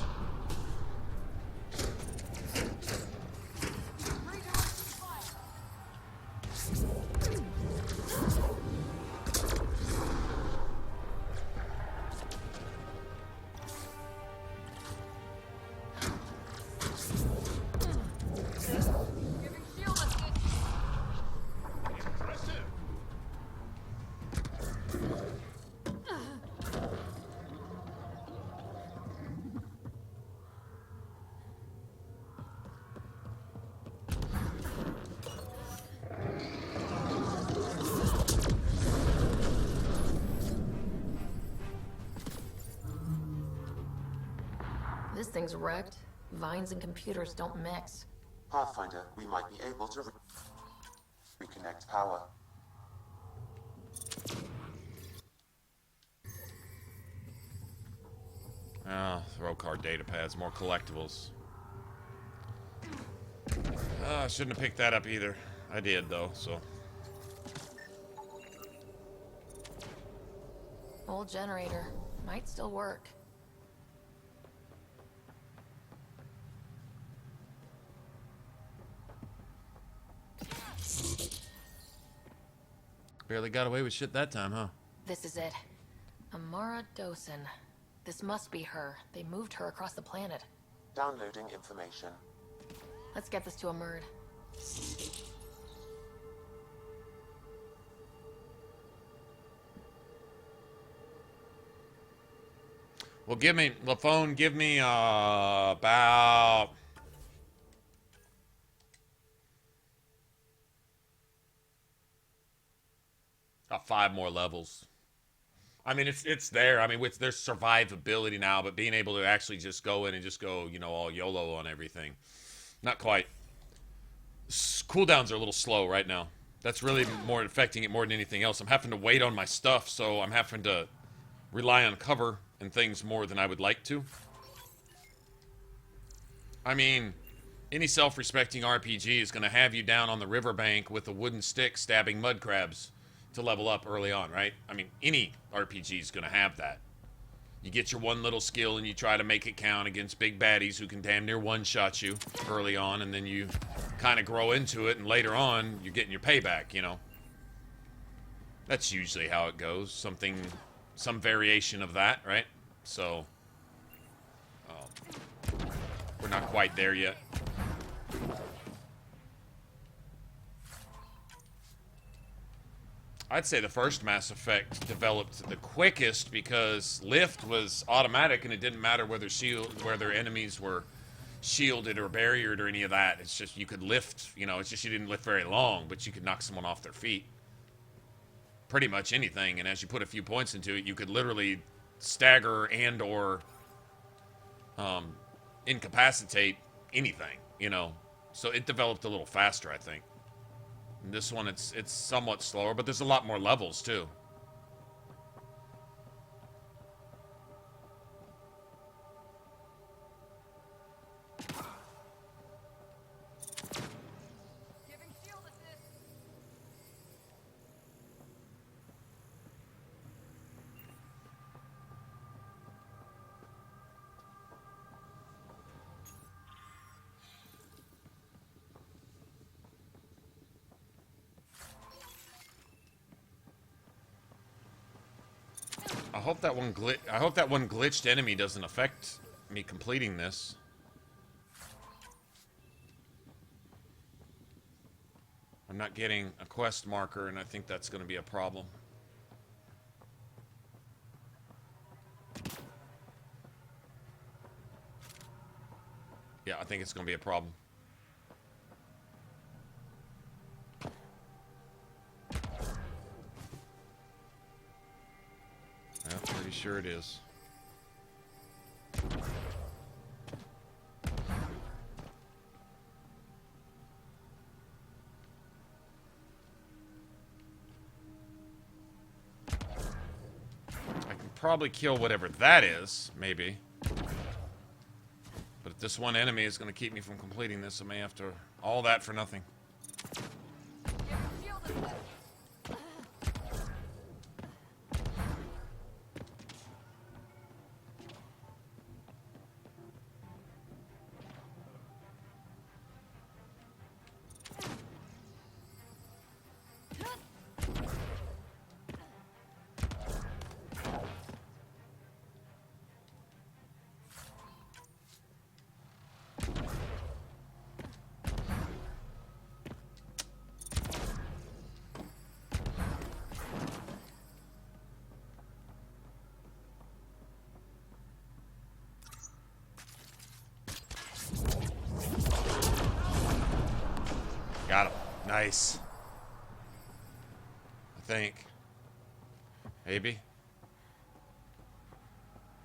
S2: This thing's wrecked. Vines and computers don't mix.
S5: Pathfinder, we might be able to reconnect power.
S20: Oh, throw card data pads, more collectibles. I shouldn't have picked that up either. I did, though, so.
S2: Old generator. Might still work.
S20: Barely got away with shit that time, huh?
S2: This is it. Amara Dosen. This must be her. They moved her across the planet.
S5: Downloading information.
S2: Let's get this to a Murd.
S20: Well, give me, LaPhone, give me about... about 5 more levels. I mean, it's there. I mean, there's survivability now, but being able to actually just go in and just go, you know, all YOLO on everything. Not quite. Cooldowns are a little slow right now. That's really more affecting it more than anything else. I'm having to wait on my stuff, so I'm having to rely on cover and things more than I would like to. I mean, any self-respecting RPG is going to have you down on the riverbank with a wooden stick stabbing mud crabs to level up early on, right? I mean, any RPG is going to have that. You get your one little skill and you try to make it count against big baddies who can damn near one-shot you early on, and then you kind of grow into it, and later on, you're getting your payback, you know? That's usually how it goes. Some variation of that, right? So, we're not quite there yet. I'd say the first Mass Effect developed the quickest because lift was automatic and it didn't matter whether enemies were shielded or barriered or any of that. It's just you could lift, you know, it's just you didn't lift very long, but you could knock someone off their feet. Pretty much anything, and as you put a few points into it, you could literally stagger and or incapacitate anything, you know. So it developed a little faster, I think. And this one, it's somewhat slower, but there's a lot more levels, too. I hope that one glitched enemy doesn't affect me completing this. I'm not getting a quest marker, and I think that's going to be a problem. Yeah, I think it's going to be a problem. Yeah, pretty sure it is. I can probably kill whatever that is, maybe. But if this one enemy is going to keep me from completing this, I may have to... all that for nothing. Got him. Nice. I think. Maybe?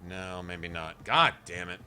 S20: No, maybe not. God damn it.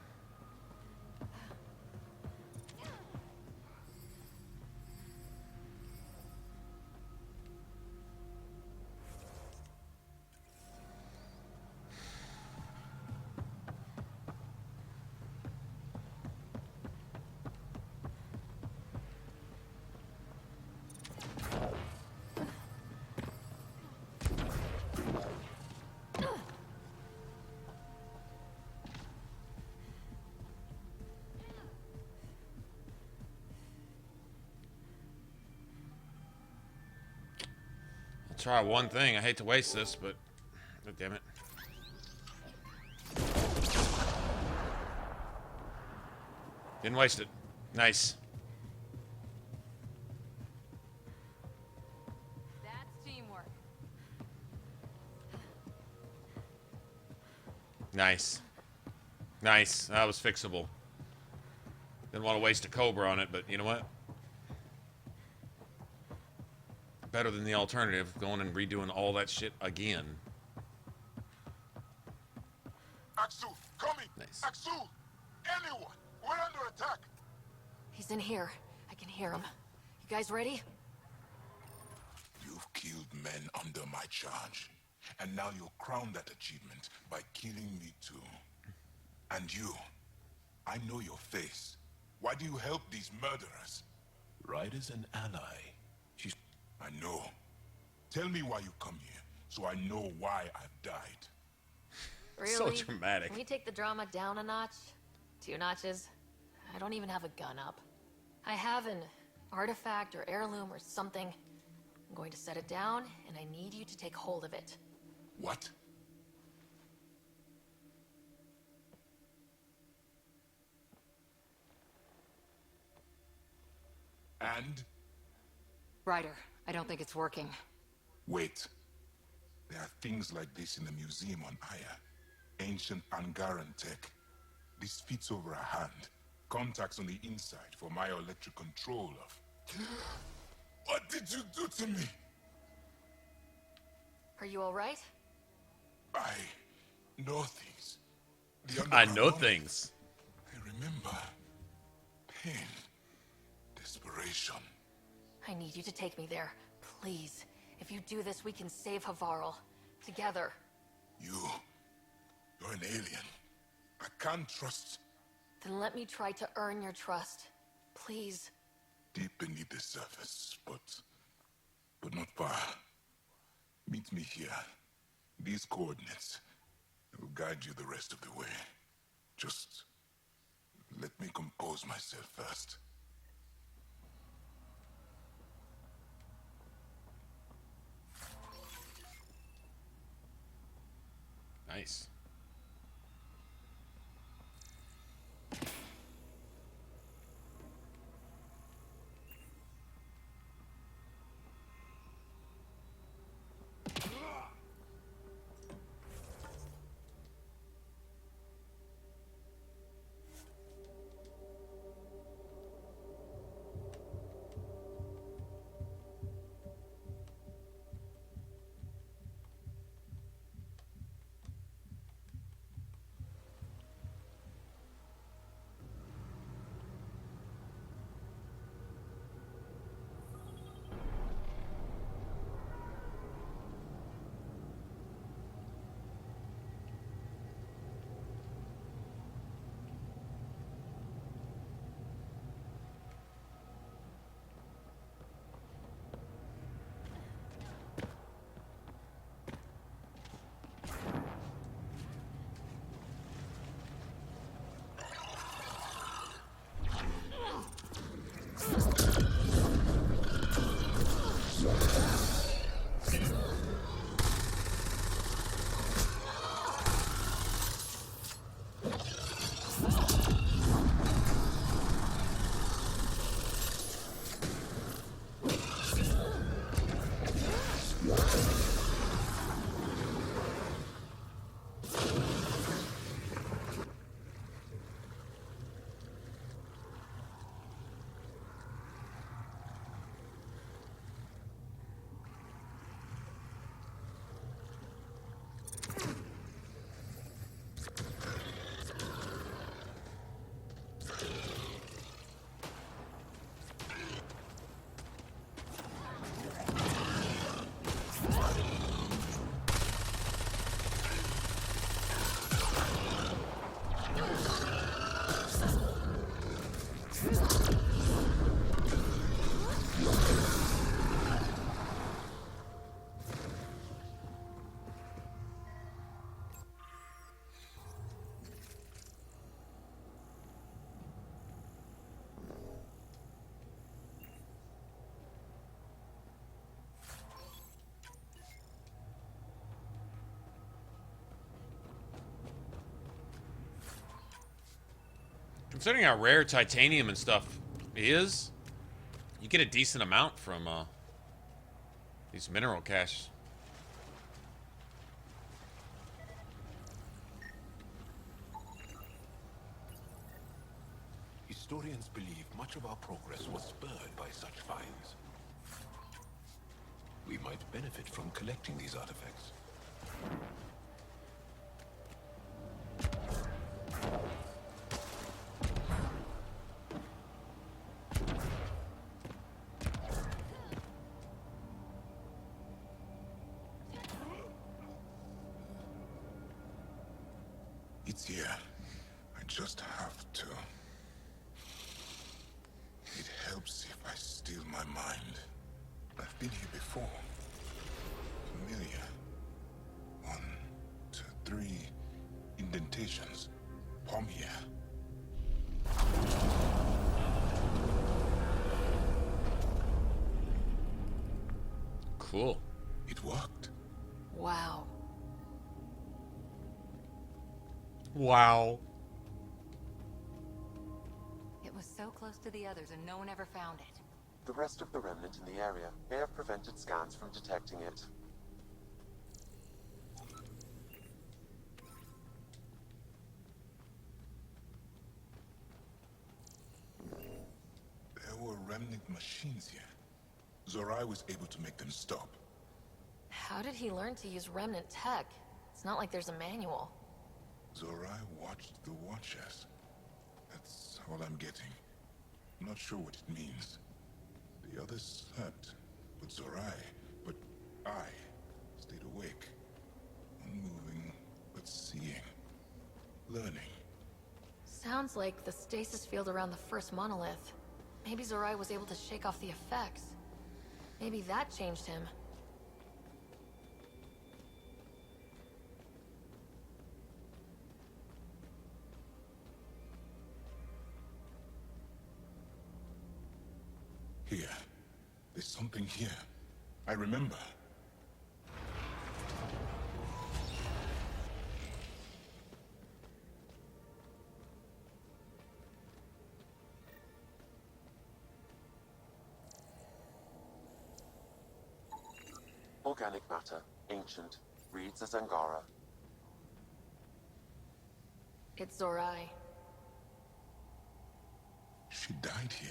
S20: Try one thing. I hate to waste this, but oh, damn it. Didn't waste it. Nice.
S2: That's teamwork.
S20: Nice. Nice. That was fixable. Didn't want to waste a Cobra on it, but you know what? Better than the alternative, going and redoing all that shit again.
S4: Axel, coming!
S20: Nice.
S4: Axel! Anyone! We're under attack!
S2: He's in here. I can hear him. You guys ready?
S9: You've killed men under my charge. And now you'll crown that achievement by killing me too. And you, I know your face. Why do you help these murderers?
S15: Ryder's an ally. She's...
S9: I know. Tell me why you come here, so I know why I've died.
S2: Really?
S20: So dramatic.
S2: Can we take the drama down a notch? 2 notches? I don't even have a gun up. I have an artifact or heirloom or something. I'm going to set it down, and I need you to take hold of it.
S9: What? And?
S14: Ryder, I don't think it's working.
S9: Wait. There are things like this in the museum on Aya. Ancient Angaran tech. This fits over a hand. Contacts on the inside for myoelectric control of... What did you do to me?
S2: Are you alright?
S9: I know things.
S20: I know things.
S9: I remember pain, desperation.
S2: I need you to take me there. Please. If you do this, we can save Havarl. Together.
S9: You're an alien. I can't trust...
S2: Then let me try to earn your trust. Please.
S9: Deep beneath the surface, but not far. Meet me here. These coordinates. I will guide you the rest of the way. Just let me compose myself first.
S20: Nice. Considering how rare titanium and stuff is, you get a decent amount from these mineral caches.
S15: Historians believe much of our progress was spurred by such finds. We might benefit from collecting these artifacts.
S4: It's here. I just have to. It helps if I steal my mind. I've been here before. Familiar. 1, 2, 3 indentations. Palm here.
S20: Cool.
S4: It worked.
S2: Wow.
S20: Wow.
S6: It was so close to the others and no one ever found it.
S5: The rest of the remnant in the area may have prevented scans from detecting it.
S4: There were remnant machines here. Zorai was able to make them stop.
S2: How did he learn to use remnant tech? It's not like there's a manual.
S4: Zorai watched the Watchers. That's all I'm getting. I'm not sure what it means. The others slept, but I stayed awake. Unmoving, but seeing. Learning.
S2: Sounds like the stasis field around the first monolith. Maybe Zorai was able to shake off the effects. Maybe that changed him.
S4: Here. There's something here. I remember.
S5: Organic matter, ancient, reads as Angara.
S2: It's Zorai.
S4: She died here.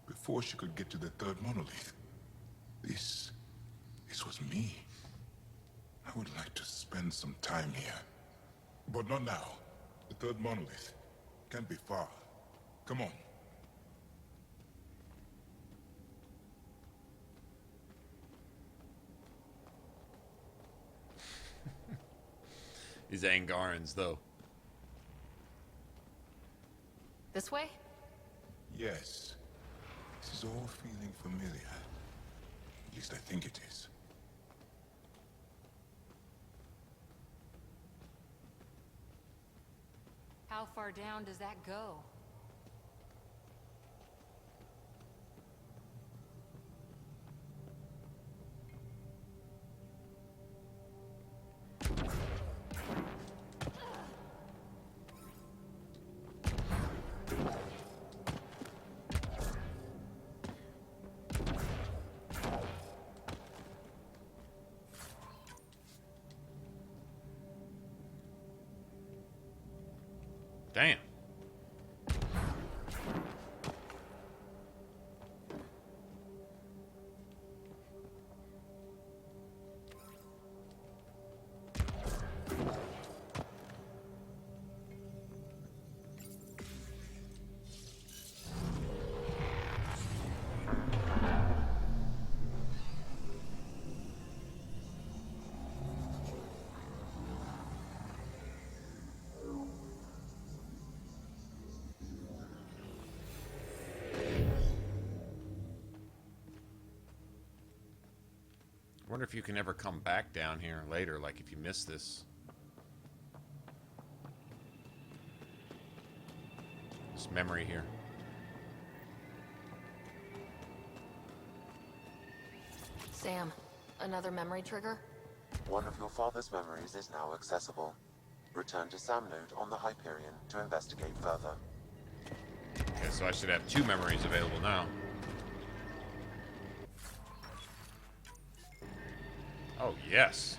S4: Before she could get to the third monolith. This was me. I would like to spend some time here. But not now. The third monolith can't be far. Come on.
S20: These Angarans, though.
S2: This way?
S4: Yes. This is all feeling familiar. At least I think it is.
S6: How far down does that go?
S20: Damn. I wonder if you can ever come back down here later, like if you miss this. This memory here.
S2: Sam, another memory trigger?
S5: One of your father's memories is now accessible. Return to Sam Node on the Hyperion to investigate further.
S20: Okay, so I should have 2 memories available now. Oh, yes.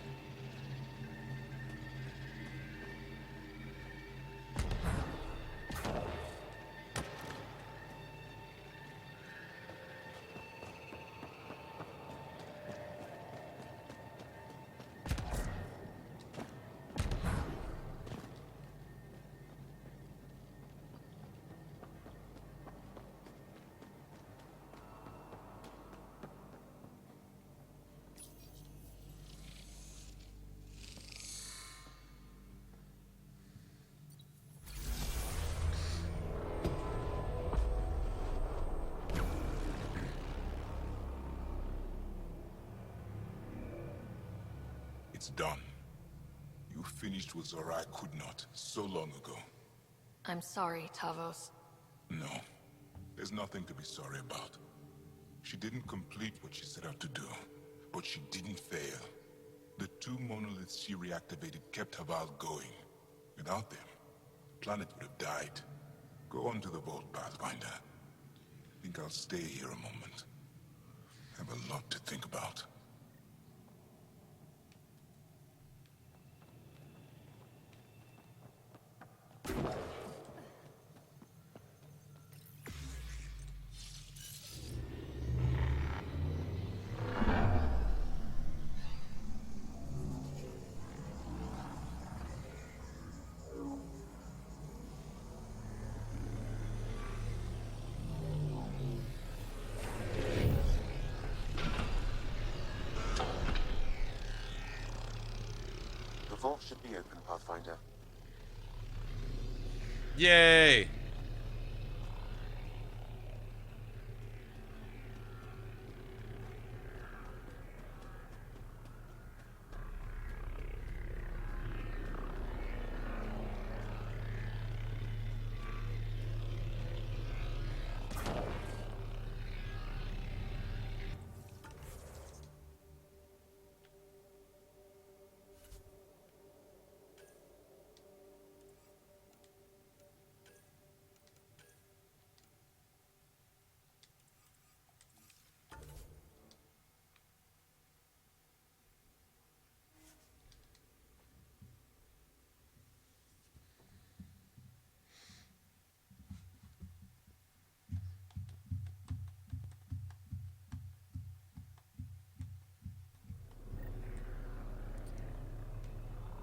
S4: It's done. You finished what Zorai could not so long ago.
S2: I'm sorry, Tavos.
S4: No, there's nothing to be sorry about. She didn't complete what she set out to do, but she didn't fail. The 2 monoliths she reactivated kept Haval going. Without them, the planet would have died. Go on to the vault, Pathfinder. I think I'll stay here a moment. I have a lot to think about.
S5: The vault should be open, Pathfinder.
S20: Yay!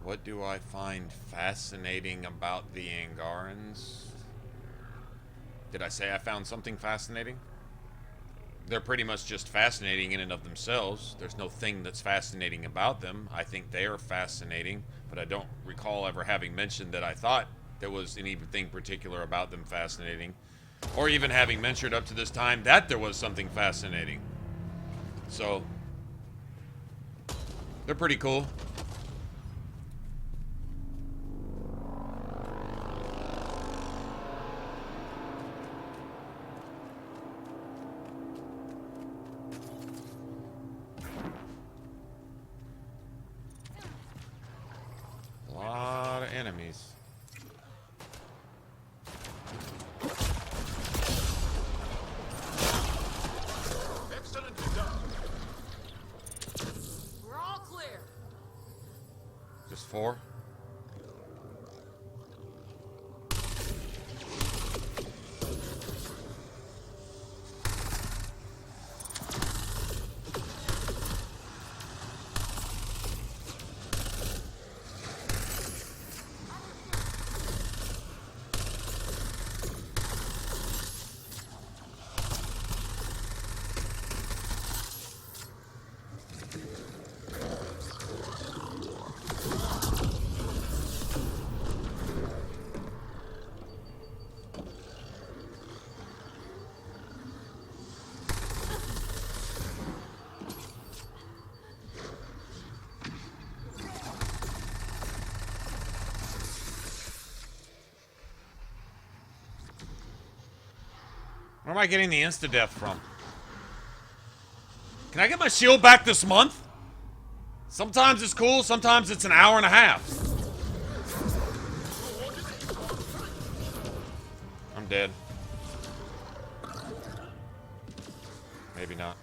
S20: What do I find fascinating about the Angarans? Did I say I found something fascinating? They're pretty much just fascinating in and of themselves. There's no thing that's fascinating about them. I think they are fascinating, but I don't recall ever having mentioned that I thought there was anything particular about them fascinating, or even having mentioned up to this time that there was something fascinating. So, they're pretty cool. Where am I getting the insta-death from? Can I get my shield back this month? Sometimes it's cool, sometimes it's an hour and a half. I'm dead. maybe not.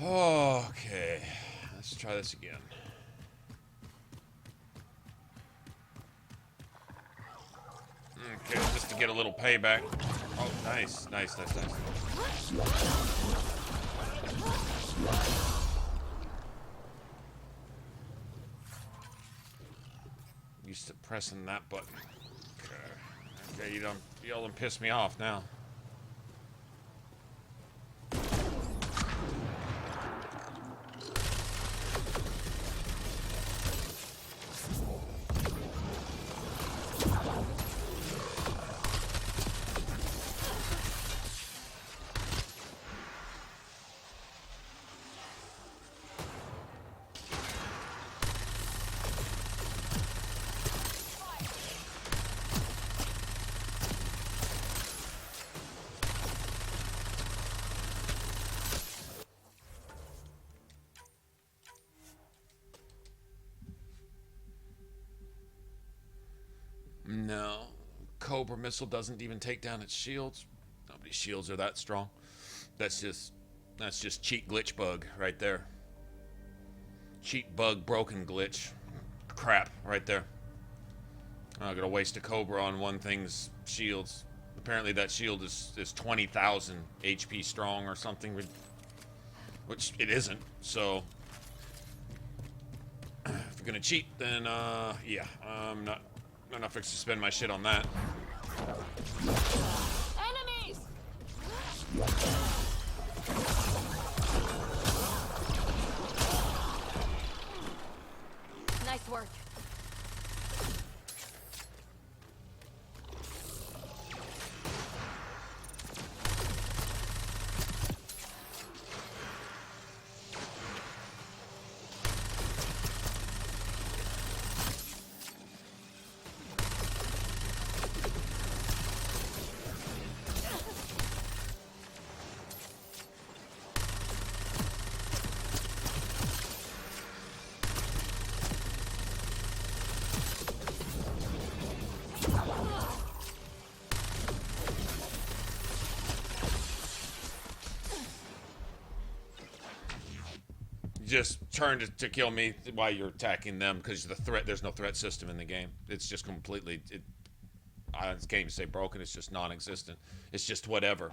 S20: Okay, let's try this again. Okay, just to get a little payback. Oh, nice, nice, nice, nice. Used to pressing that button. Okay, you don't piss me off now. No, Cobra missile doesn't even take down its shields. Nobody's shields are that strong. That's just cheat glitch bug right there. Cheat bug broken glitch. Crap right there. I'm gonna waste a Cobra on one thing's shields. Apparently that shield is 20,000 HP strong or something, which it isn't. So if you're gonna cheat, then yeah, I'm not fixed to spend my shit on that.
S19: Enemies!
S2: Nice work.
S20: Just turn to kill me while you're attacking them because there's no threat system in the game. It's just completely this game say broken. It's just non-existent. It's just whatever,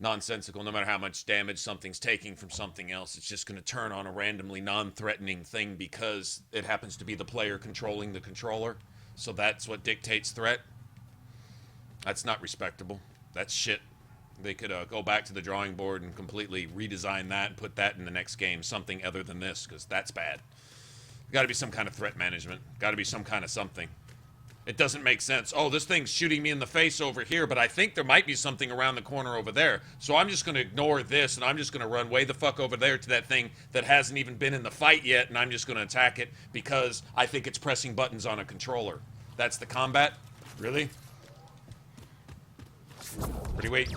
S20: nonsensical. No matter how much damage something's taking from something else, it's just going to turn on a randomly non-threatening thing because it happens to be the player controlling the controller. So that's what dictates threat. That's not respectable. That's shit. They could go back to the drawing board and completely redesign that and put that in the next game, something other than this, because that's bad. Got to be some kind of threat management. Got to be some kind of something.
S1: It doesn't make sense. Oh, this thing's shooting me in the face over here, but I think there might be something around the corner over there. So I'm just going to ignore this, and I'm just going to run way the fuck over there to that thing that hasn't even been in the fight yet, and I'm just going to attack it because I think it's pressing buttons on a controller. That's the combat? Really? Pretty wait.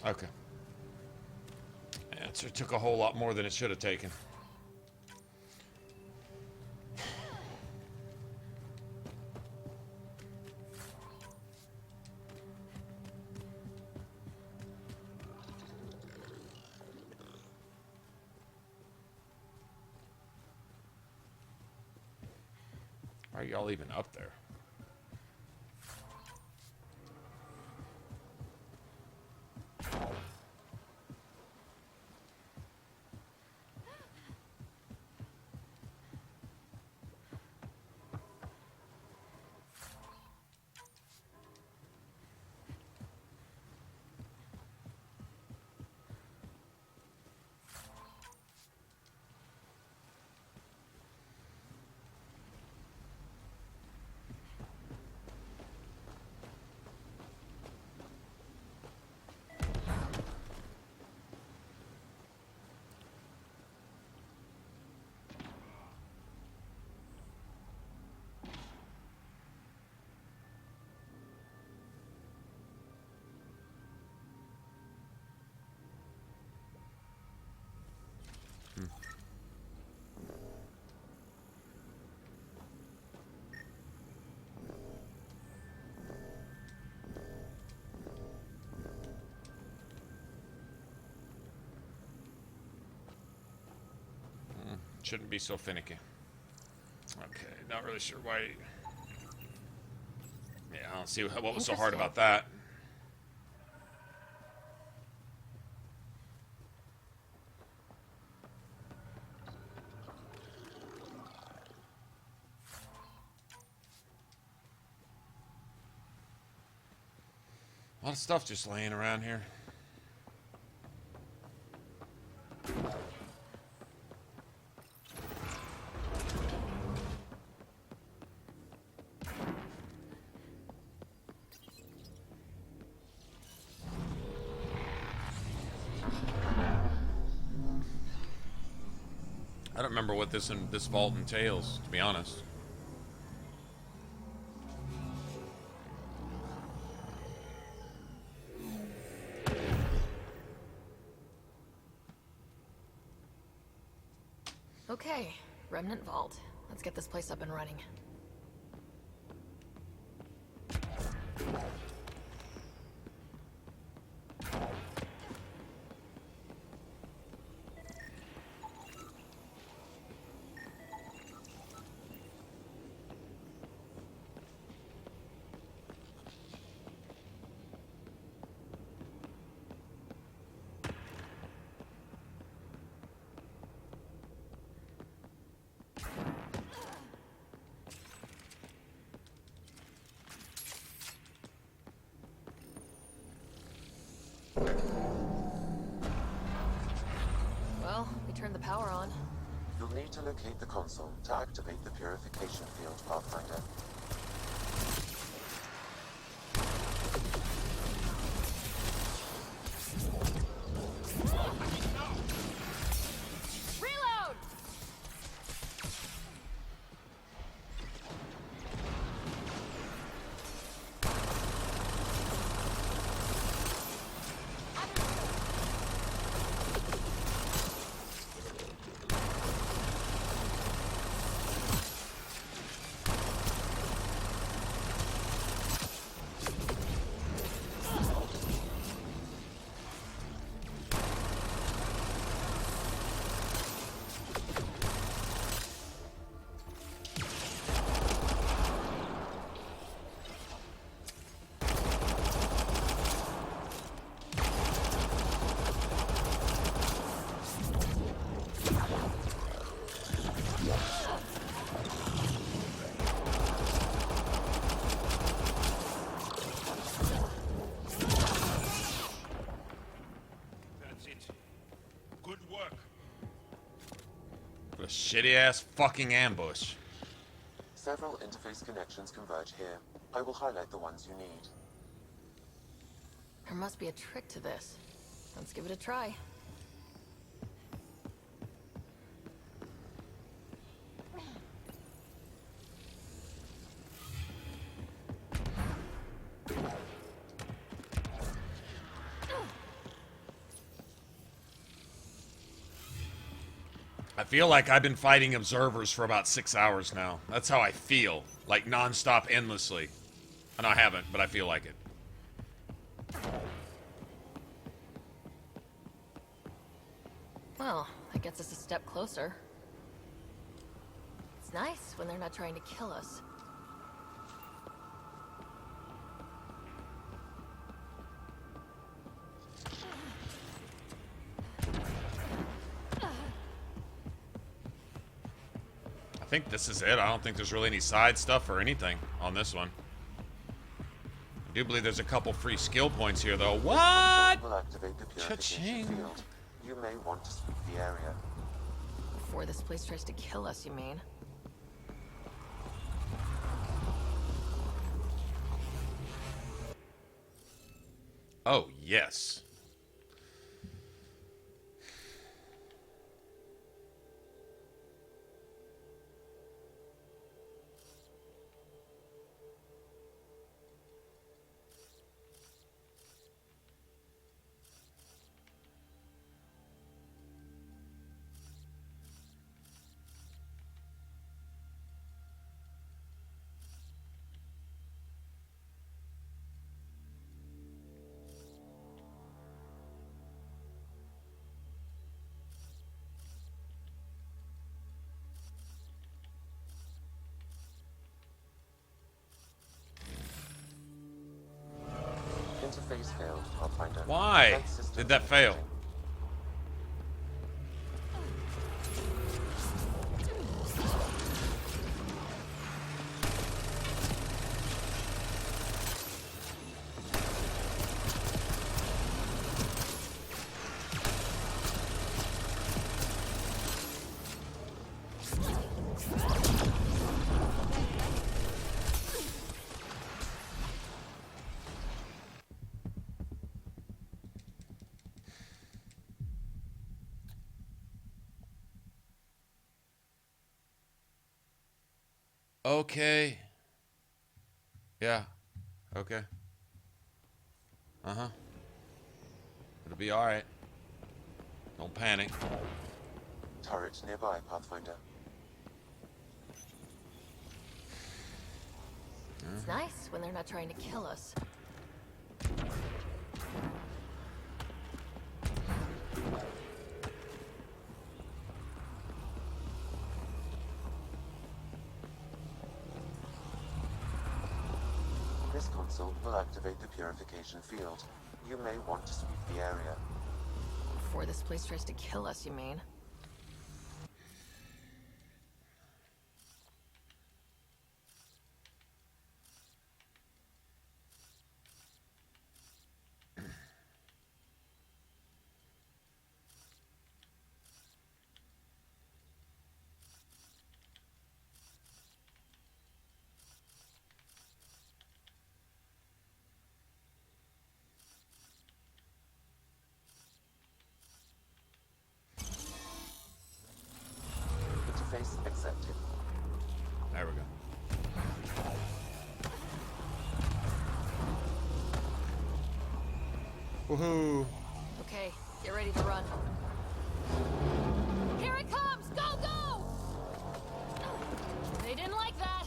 S1: Okay. Answer took a whole lot more than it should have taken. Why are y'all even up there? Shouldn't be so finicky. Okay, not really sure why. Yeah, I don't see what was so hard about that. A lot of stuff just laying around here. I don't remember what this vault entails, to be honest.
S2: Okay, Remnant Vault. Let's get this place up and running. Well, we turned the power on.
S5: You'll need to locate the console to activate the purification field, Pathfinder.
S4: Good work.
S20: What a shitty ass fucking ambush.
S5: Several interface connections converge here. I will highlight the ones you need.
S2: There must be a trick to this. Let's give it a try.
S20: I feel like I've been fighting observers for about 6 hours now. That's how I feel. Like non-stop, endlessly. And I haven't, but I feel like it.
S2: Well, that gets us a step closer. It's nice when they're not trying to kill us.
S20: I think this is it. I don't think there's really any side stuff or anything on this one. I do believe there's a couple free skill points here, though. What?
S5: Will activate the purification field. You may want to sweep the area.
S2: Before this place tries to kill us, you mean?
S20: Oh, yes.
S5: Interface failed, Pathfinder.
S20: Why did that fail? Okay. Yeah. Okay. Uh-huh. It'll be alright. Don't panic.
S5: Turret nearby, Pathfinder.
S2: It's nice when they're not trying to kill us.
S5: This console will activate the purification field. You may want to sweep the area.
S2: Before this place tries to kill us, you mean?
S5: Interface accepted.
S20: There we go. Woohoo!
S2: Okay, get ready to run. Here it comes! Go, go! They didn't like that.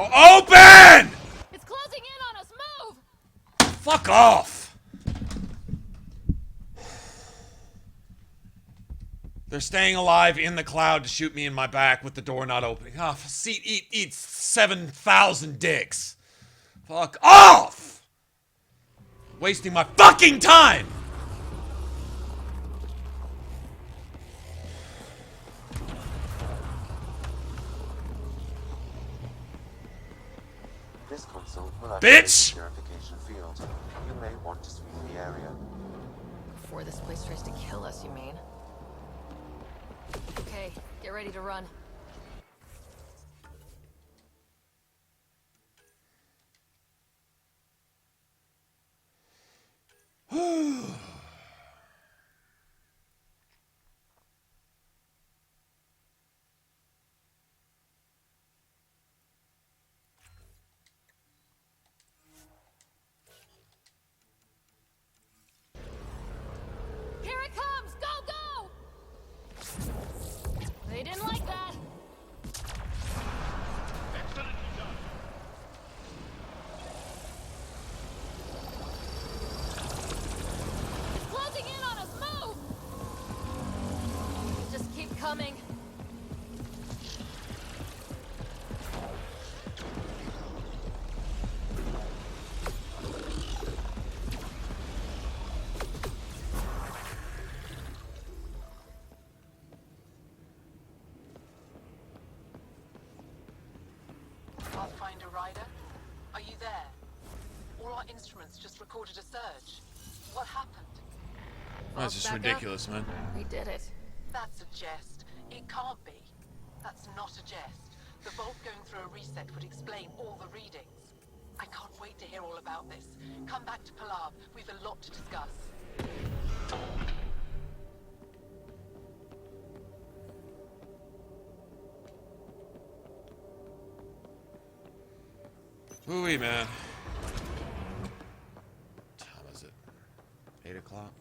S20: Oh, open!
S2: It's closing in on us. Move!
S20: Fuck off! They're staying alive in the cloud to shoot me in my back with the door not opening. Oh, seat eat 7,000 dicks. Fuck off!
S1: Wasting my fucking time!
S5: This console will activate
S1: Bitch!
S5: the purification field. You may want to sweep the area.
S2: Before this place tries to kill us, you mean? Okay, get ready to run. Here it comes! Go, go! They didn't like that. It's closing in on us! Move! Just keep coming.
S18: Pathfinder Rider, are you there? All our instruments just recorded a surge. What happened?
S1: That's just
S2: Back up.
S1: ridiculous, man.
S2: We did it.
S18: That's a jest. It can't be. That's not a jest. The vault going through a reset would explain all the readings. I can't wait to hear all about this. Come back to Palav. We've a lot to discuss.
S1: Ooh-wee, man. What time is it? 8 o'clock?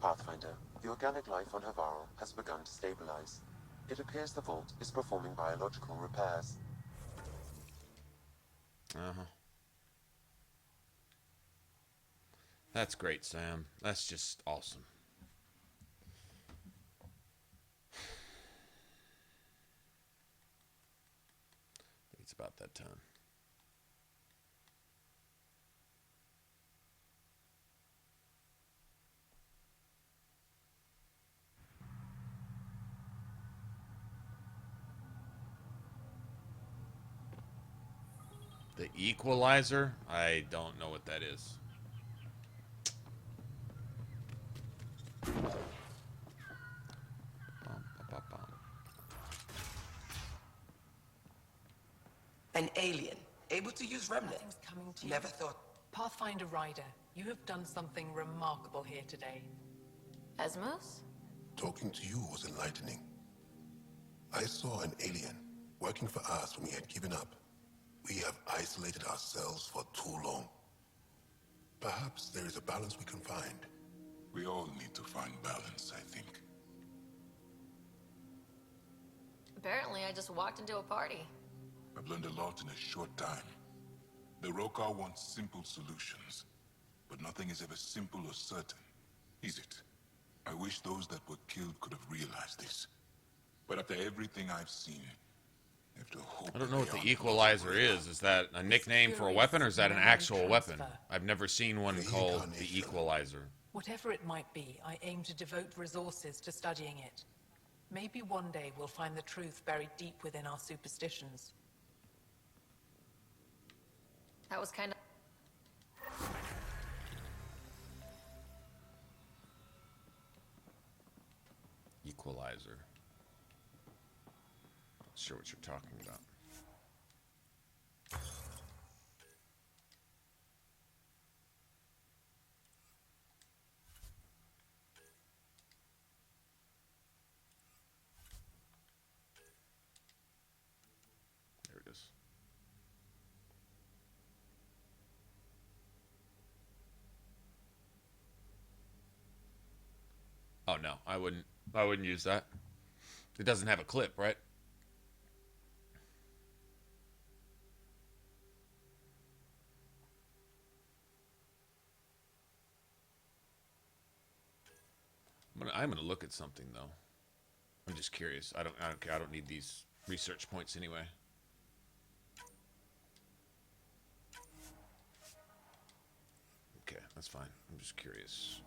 S5: Pathfinder, the organic life on Havarl has begun to stabilize. It appears the vault is performing biological repairs.
S1: Uh-huh. That's great, Sam. That's just awesome. I think it's about that time. The Equalizer? I don't know what that is.
S17: An alien, able to use Remnant.
S18: Nothing's coming to you.
S17: Never thought.
S18: Pathfinder Rider, you have done something remarkable here today.
S2: Esmos?
S9: Talking to you was enlightening. I saw an alien working for us when we had given up. We have isolated ourselves for too long. Perhaps there is a balance we can find.
S4: We all need to find balance, I think.
S2: Apparently, I just walked into a party.
S4: I've learned a lot in a short time. The Rokar wants simple solutions, but nothing is ever simple or certain, is it? I wish those that were killed could have realized this. But after everything I've seen, I have to hope
S1: I don't know what the Equalizer is. Is that a nickname for a weapon, or is that an actual weapon? I've never seen one called the Equalizer.
S18: Whatever it might be, I aim to devote resources to studying it. Maybe one day we'll find the truth buried deep within our superstitions.
S2: That was kind of...
S1: Equalizer. Not sure what you're talking about. There it is. Oh no, I wouldn't use that. It doesn't have a clip, right? I'm gonna look at something though. I'm just curious. I don't care. I don't need these research points anyway.
S20: That's fine. I'm just curious.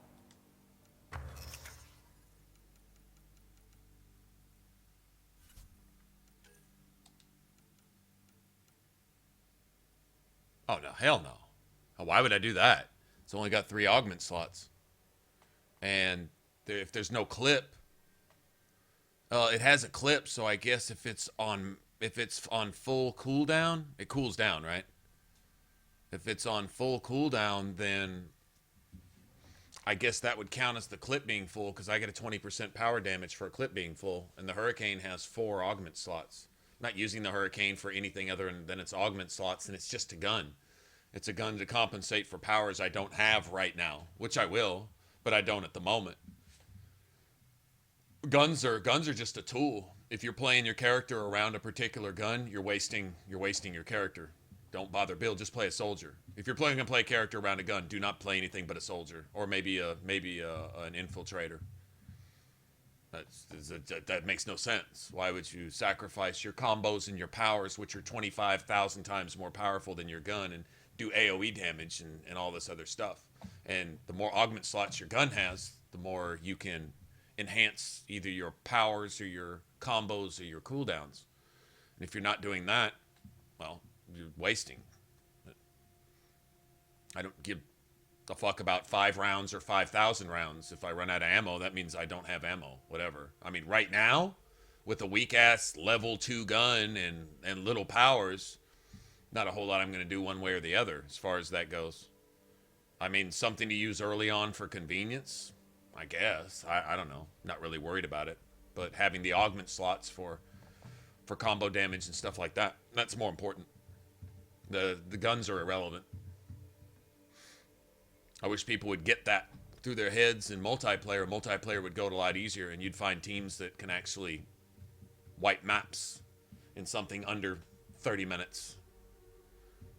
S20: Oh, no. Hell no. Oh, why would I do that? It's only got 3 augment slots. And if there's no clip, it has a clip, so I guess if it's on full cooldown, it cools down, right? If it's on full cooldown, then I guess that would count as the clip being full, because I get a 20% power damage for a clip being full, and the Hurricane has 4 augment slots. I'm not using the Hurricane for anything other than its augment slots, and it's just a gun. It's a gun to compensate for powers I don't have right now, which I will, but I don't at the moment. Guns are just a tool. If you're playing your character around a particular gun, you're wasting your character. Don't bother build, just play a soldier. If you're going to play a character around a gun, do not play anything but a soldier, or maybe an infiltrator. That makes no sense. Why would you sacrifice your combos and your powers, which are 25,000 times more powerful than your gun, and do AoE damage and all this other stuff? And the more augment slots your gun has, the more you can enhance either your powers or your combos or your cooldowns. And if you're not doing that, well, you're wasting. I don't give a fuck about 5 rounds or 5,000 rounds. If I run out of ammo, that means I don't have ammo, whatever. I mean, right now, with a weak-ass level 2 gun and little powers, not a whole lot I'm going to do one way or the other as far as that goes. I mean, something to use early on for convenience, I guess. I don't know. Not really worried about it. But having the augment slots for combo damage and stuff like that, that's more important. The guns are irrelevant. I wish people would get that through their heads in multiplayer. Multiplayer would go a lot easier, and you'd find teams that can actually wipe maps in something under 30 minutes.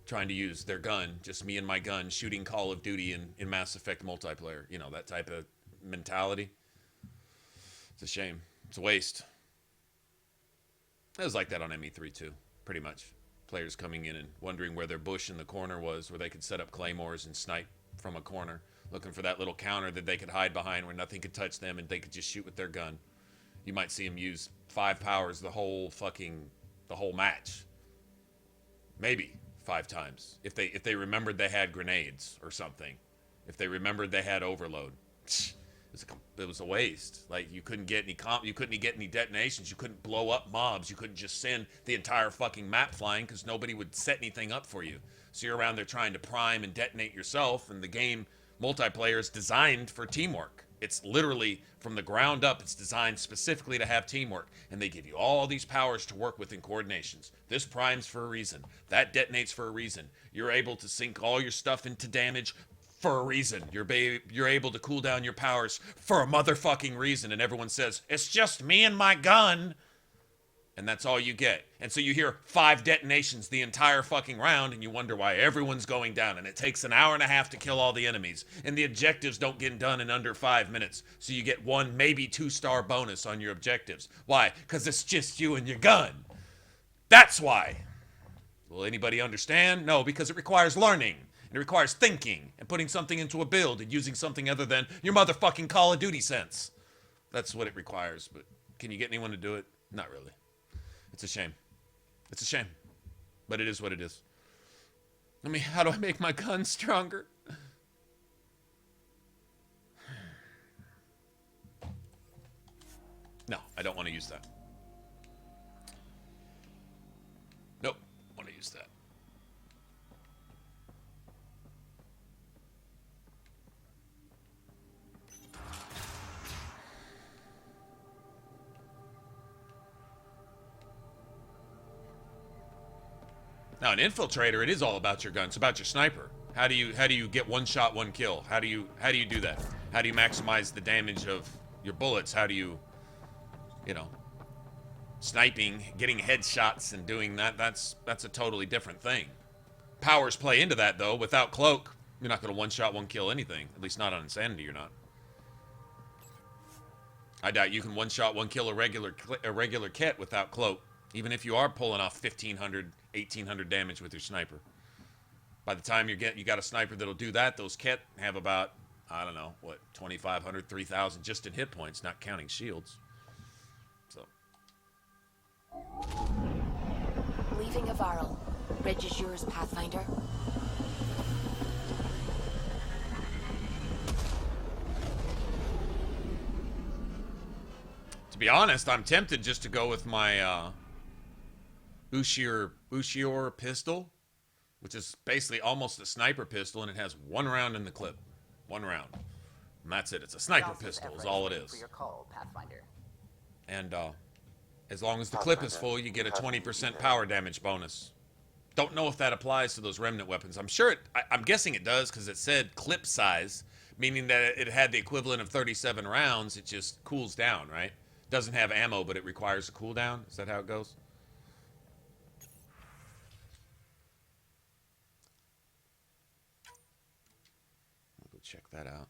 S20: Trying to use their gun, just me and my gun, shooting Call of Duty in Mass Effect multiplayer. You know, that type of mentality. It's a shame. It's a waste. It was like that on ME3 too, pretty much. Players coming in and wondering where their bush in the corner was, where they could set up claymores and snipe from a corner, looking for that little counter that they could hide behind where nothing could touch them and they could just shoot with their gun. You might see them use 5 powers the whole match. Maybe 5 times. If they remembered they had grenades or something. If they remembered they had overload. It was a waste. Like, you couldn't get any detonations. You couldn't blow up mobs. You couldn't just send the entire fucking map flying because nobody would set anything up for you. So you're around there trying to prime and detonate yourself, and the game multiplayer is designed for teamwork. It's literally, from the ground up, it's designed specifically to have teamwork. And they give you all these powers to work with in coordinations. This primes for a reason. That detonates for a reason. You're able to sink all your stuff into damage for a reason. You're able to cool down your powers for a motherfucking reason. And everyone says, it's just me and my gun. And that's all you get. And so you hear 5 detonations the entire fucking round, and you wonder why everyone's going down. And it takes an hour and a half to kill all the enemies. And the objectives don't get done in under 5 minutes. So you get 1, maybe 2-star bonus on your objectives. Why? Because it's just you and your gun. That's why. Will anybody understand? No, because it requires learning. And it requires thinking and putting something into a build and using something other than your motherfucking Call of Duty sense. That's what it requires. But can you get anyone to do it? Not really. It's a shame. It's a shame. But it is what it is. I mean, how do I make my gun stronger? No, I don't want to use that. Nope, I want to use that. Now, an infiltrator, it is all about your gun. It's about your sniper. How do you get 1 shot, 1 kill? How do you do that? How do you maximize the damage of your bullets? How do you sniping, getting headshots and doing that? That's a totally different thing. Powers play into that though. Without cloak, you're not going to 1 shot, 1 kill anything. At least not on Insanity, you're not. I doubt you can 1 shot, 1 kill a regular kit without cloak. Even if you are pulling off 1,500, 1,800 damage with your sniper. By the time you got a sniper that'll do that, those Ket have about, I don't know, what, 2,500, 3,000 just in hit points, not counting shields. So.
S8: Leaving Avaril. Bridge is yours, Pathfinder.
S20: To be honest, I'm tempted just to go with my Ushior pistol, which is basically almost a sniper pistol, and it has 1 round in the clip. 1 round. And that's it. It's a sniper pistol is all it is.
S12: For your call, Pathfinder.
S20: And as long as the clip is full, you get a 20% power damage bonus. Don't know if that applies to those remnant weapons. I'm sure I'm guessing it does, because it said clip size, meaning that it had the equivalent of 37 rounds. It just cools down, right? Doesn't have ammo, but it requires a cooldown. Is that how it goes? We'll go check that out.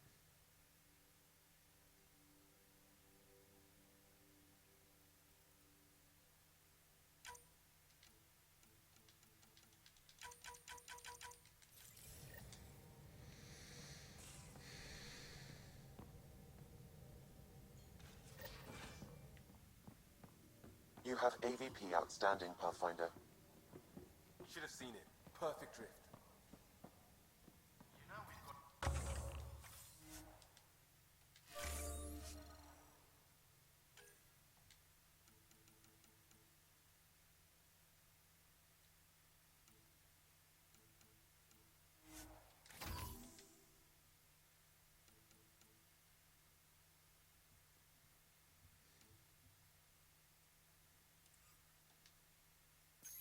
S5: You have AVP outstanding, Pathfinder.
S16: Should have seen it. Perfect drift.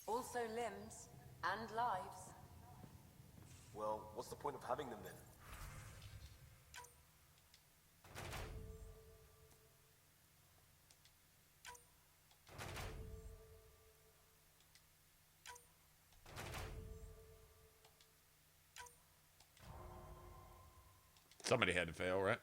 S6: Also limbs and lives.
S16: Well, what's the point of having them then?
S20: Somebody had to fail, right?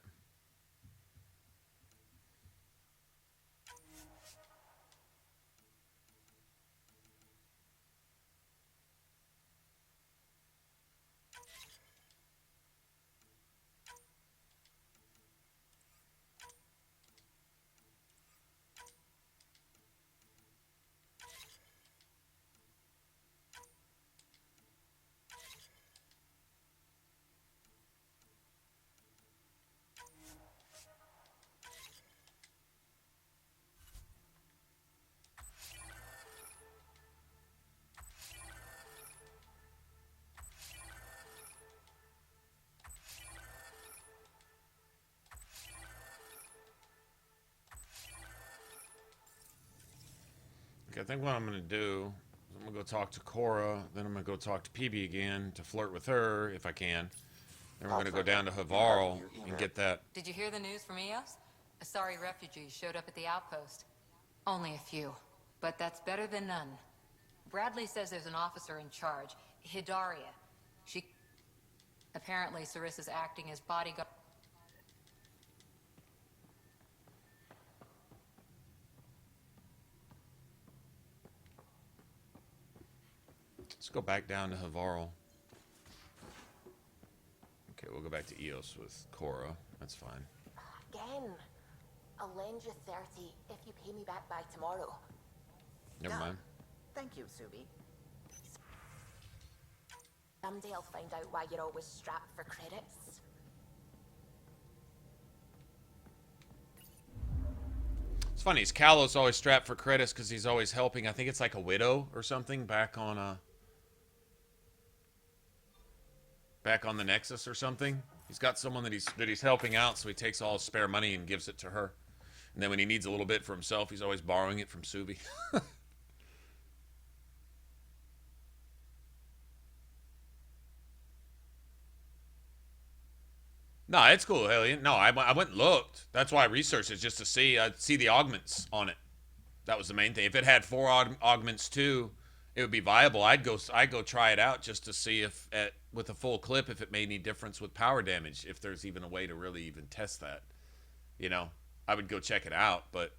S20: I think what I'm going to do is I'm going to go talk to Cora, then I'm going to go talk to PB again to flirt with her if I can. Then we're going to go down to Havarl and get that.
S14: Did you hear the news from Eos? Asari refugees showed up at the outpost. Only a few, but that's better than none. Bradley says there's an officer in charge, Hidaria. She... Apparently, Sarissa's acting as bodyguard.
S20: Let's go back down to Havarl. Okay, we'll go back to Eos with Cora. That's fine.
S8: Again. I'll lend you 30 if you pay me back by tomorrow.
S20: Never mind.
S12: Thank you, Subi.
S8: Someday I'll find out why you're always strapped for credits.
S20: It's funny, is Kalos always strapped for credits because he's always helping? I think it's like a widow or something back on the Nexus or something. He's got someone that he's helping out, so he takes all his spare money and gives it to her. And then when he needs a little bit for himself, he's always borrowing it from Subi. No, it's cool, Alien. No, I went and looked. That's why I researched it, just to see the augments on it. That was the main thing. If it had 4 augments too, it would be viable. I'd go try it out just to see if with a full clip if it made any difference with power damage. If there's even a way to really even test that, you know, I would go check it out. But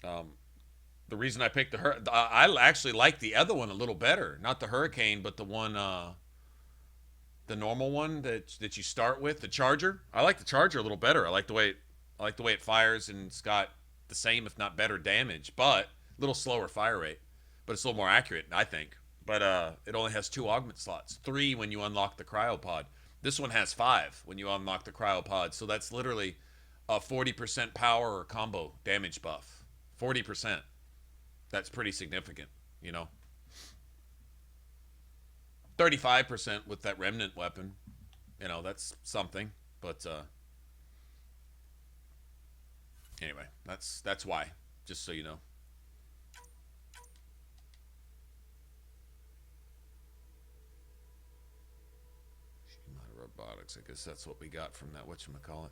S20: the reason I picked I actually like the other one a little better. Not the Hurricane, but the one the normal one that you start with, the Charger. I like the Charger a little better. I like the way it fires, and it's got the same, if not better, damage, but a little slower fire rate. But it's a little more accurate, I think. But it only has 2 augment slots, 3 when you unlock the cryopod. This one has 5 when you unlock the cryopod. So that's literally a 40% power or combo damage buff. 40%. That's pretty significant, you know. 35% with that remnant weapon, you know, that's something. But anyway, that's why, just so you know. Robotics, I guess that's what we got from that whatchamacallit.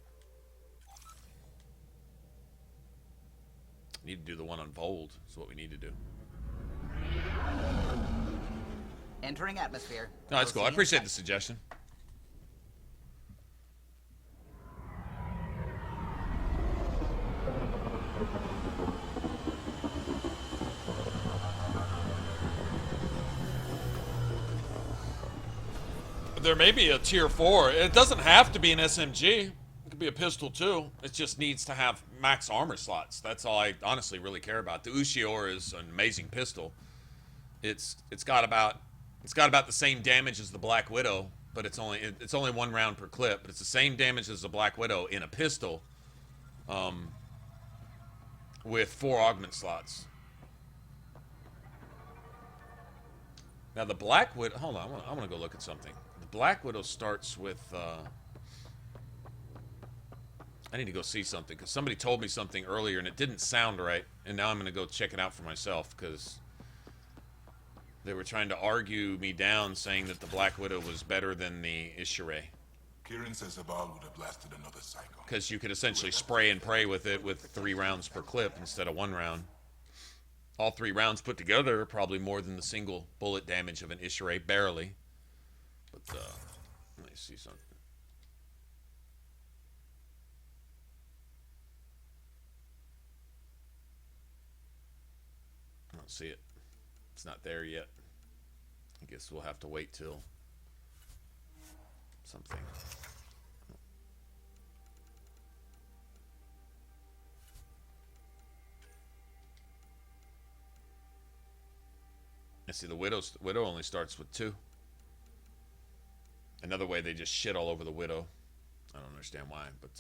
S20: Need to do the one on Vold, is what we need to do.
S12: Entering atmosphere.
S20: No, that's cool. I appreciate the suggestion. There may be a tier 4. It doesn't have to be an SMG. It could be a pistol too. It just needs to have max armor slots. That's all I honestly really care about. The Ushior is an amazing pistol. It's got about the same damage as the Black Widow, but it's only 1 round per clip. But it's the same damage as the Black Widow in a pistol, with 4 augment slots. Now the Black Widow. Hold on, I want to go look at something. The Black Widow starts with. I need to go see something because somebody told me something earlier and it didn't sound right, and now I'm going to go check it out for myself because they were trying to argue me down, saying that the Black Widow was better than the Ishire.
S4: Kieran says Zabal would have blasted another cycle.
S20: Because you could essentially spray and pray with it with 3 rounds per clip instead of 1 round. All 3 rounds put together are probably more than the single bullet damage of an Ishire, barely. But, let me see something. I don't see it. It's not there yet. I guess we'll have to wait till something. I see the Widow only starts with 2. Another way they just shit all over the Widow. I don't understand why, but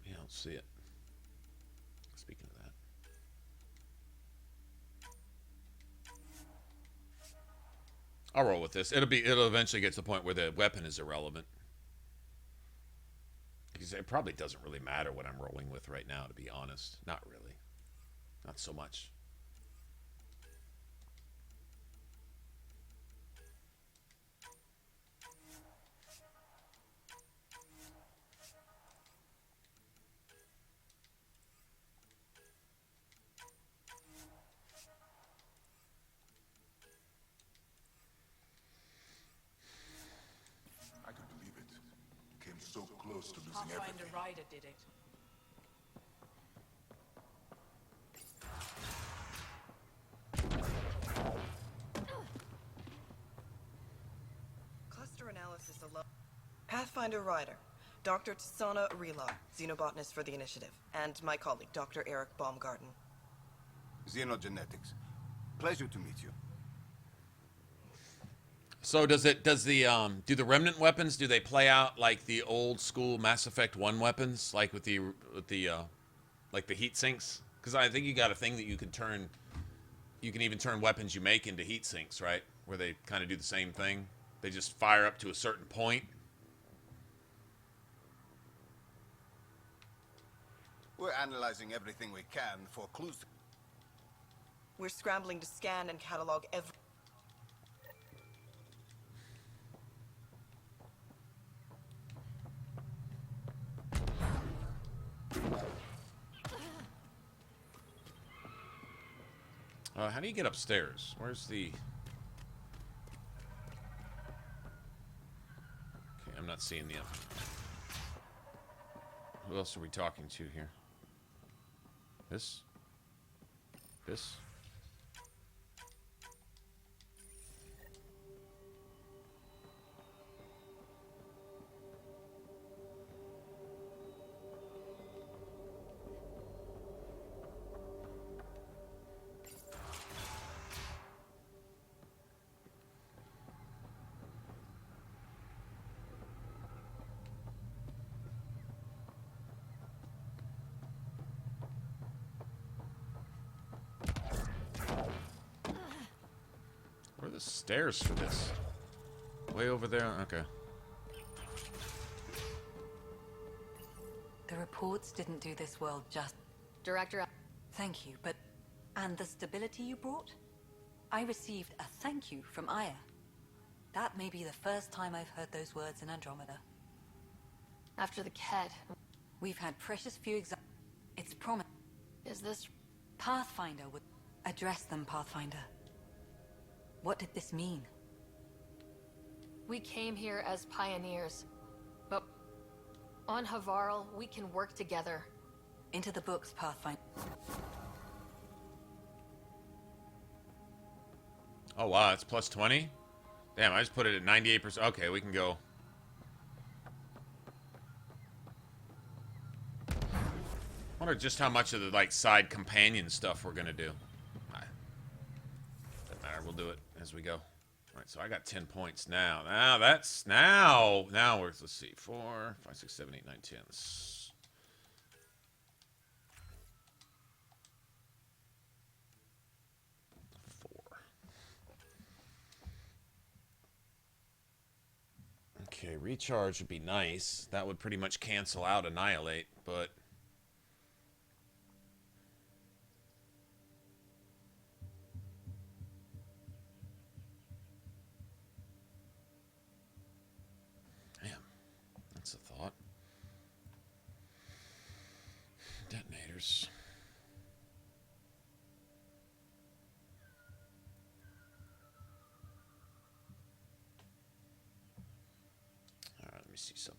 S20: yeah, I don't see it. Speaking of that. I'll roll with this. It'll eventually get to the point where the weapon is irrelevant. Because it probably doesn't really matter what I'm rolling with right now, to be honest. Not really. Not so much.
S4: I could believe it. Came so close to losing
S18: Pathfinder
S4: everything.
S18: Rider did it.
S3: Cluster analysis alone. Pathfinder Rider, Dr. Tsana Rila, xenobotanist for the Initiative, and my colleague, Dr. Eric Baumgarten.
S21: Xenogenetics. Pleasure to meet you.
S20: So do the remnant weapons, do they play out like the old school Mass Effect 1 weapons, like with the like the heat sinks? Because I think you got a thing that you can even turn weapons you make into heat sinks, right? Where they kind of do the same thing. They just fire up to a certain point.
S21: We're analyzing everything we can for clues.
S3: We're scrambling to scan and catalog every...
S20: How do you get upstairs? Where's the... Okay, I'm not seeing the... Who else are we talking to here? This? Tempest. Where are the stairs for this? Way over there? Okay.
S6: The reports didn't do this world just.
S2: Director.
S6: Thank you, but. And the stability you brought? I received a thank you from Aya. That may be the first time I've heard those words in Andromeda.
S2: After the Ked.
S6: We've had precious few examples. It's promised.
S2: Is this.
S6: Pathfinder would. Address them, Pathfinder. What did this mean?
S2: We came here as pioneers. But on Havarl, we can work together.
S6: Into the books, Pathfinder.
S20: Oh wow, it's plus 20? Damn, I just put it at 98%. Okay, we can go. Wonder just how much of the like side companion stuff we're gonna do. Doesn't matter, we'll do it as we go. Alright, so I got 10 points now. Now that's now we're, let's see, 4, 5, 6, 7, 8, 9, 10. Okay, recharge would be nice. That would pretty much cancel out Annihilate, but damn, that's a thought. Detonators. Let me see something.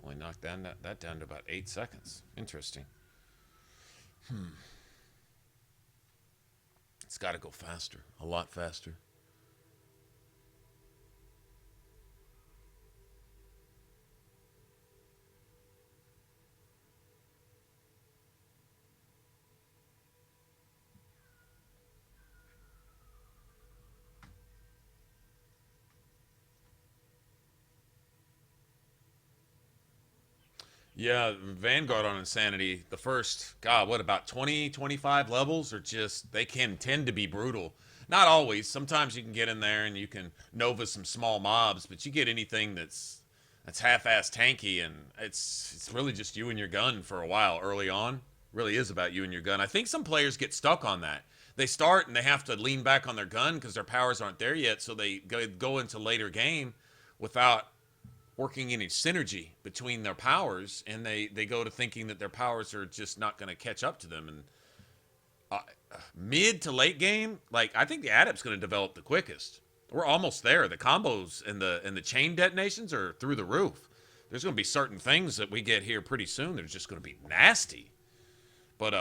S20: Only knocked down that down to about 8 seconds. Interesting. It's got to go faster, a lot faster. Yeah, Vanguard on Insanity, the first, God, what, about 20, 25 levels are just, they can tend to be brutal. Not always. Sometimes you can get in there and you can Nova some small mobs, but you get anything that's half-ass tanky, and it's really just you and your gun for a while early on. Really is about you and your gun. I think some players get stuck on that. They start and they have to lean back on their gun because their powers aren't there yet, so they go into later game without working any synergy between their powers, and they go to thinking that their powers are just not going to catch up to them. And mid to late game, like, I think the Adept's going to develop the quickest. We're almost there. The combos and the chain detonations are through the roof. There's going to be certain things that we get here pretty soon that are just going to be nasty. But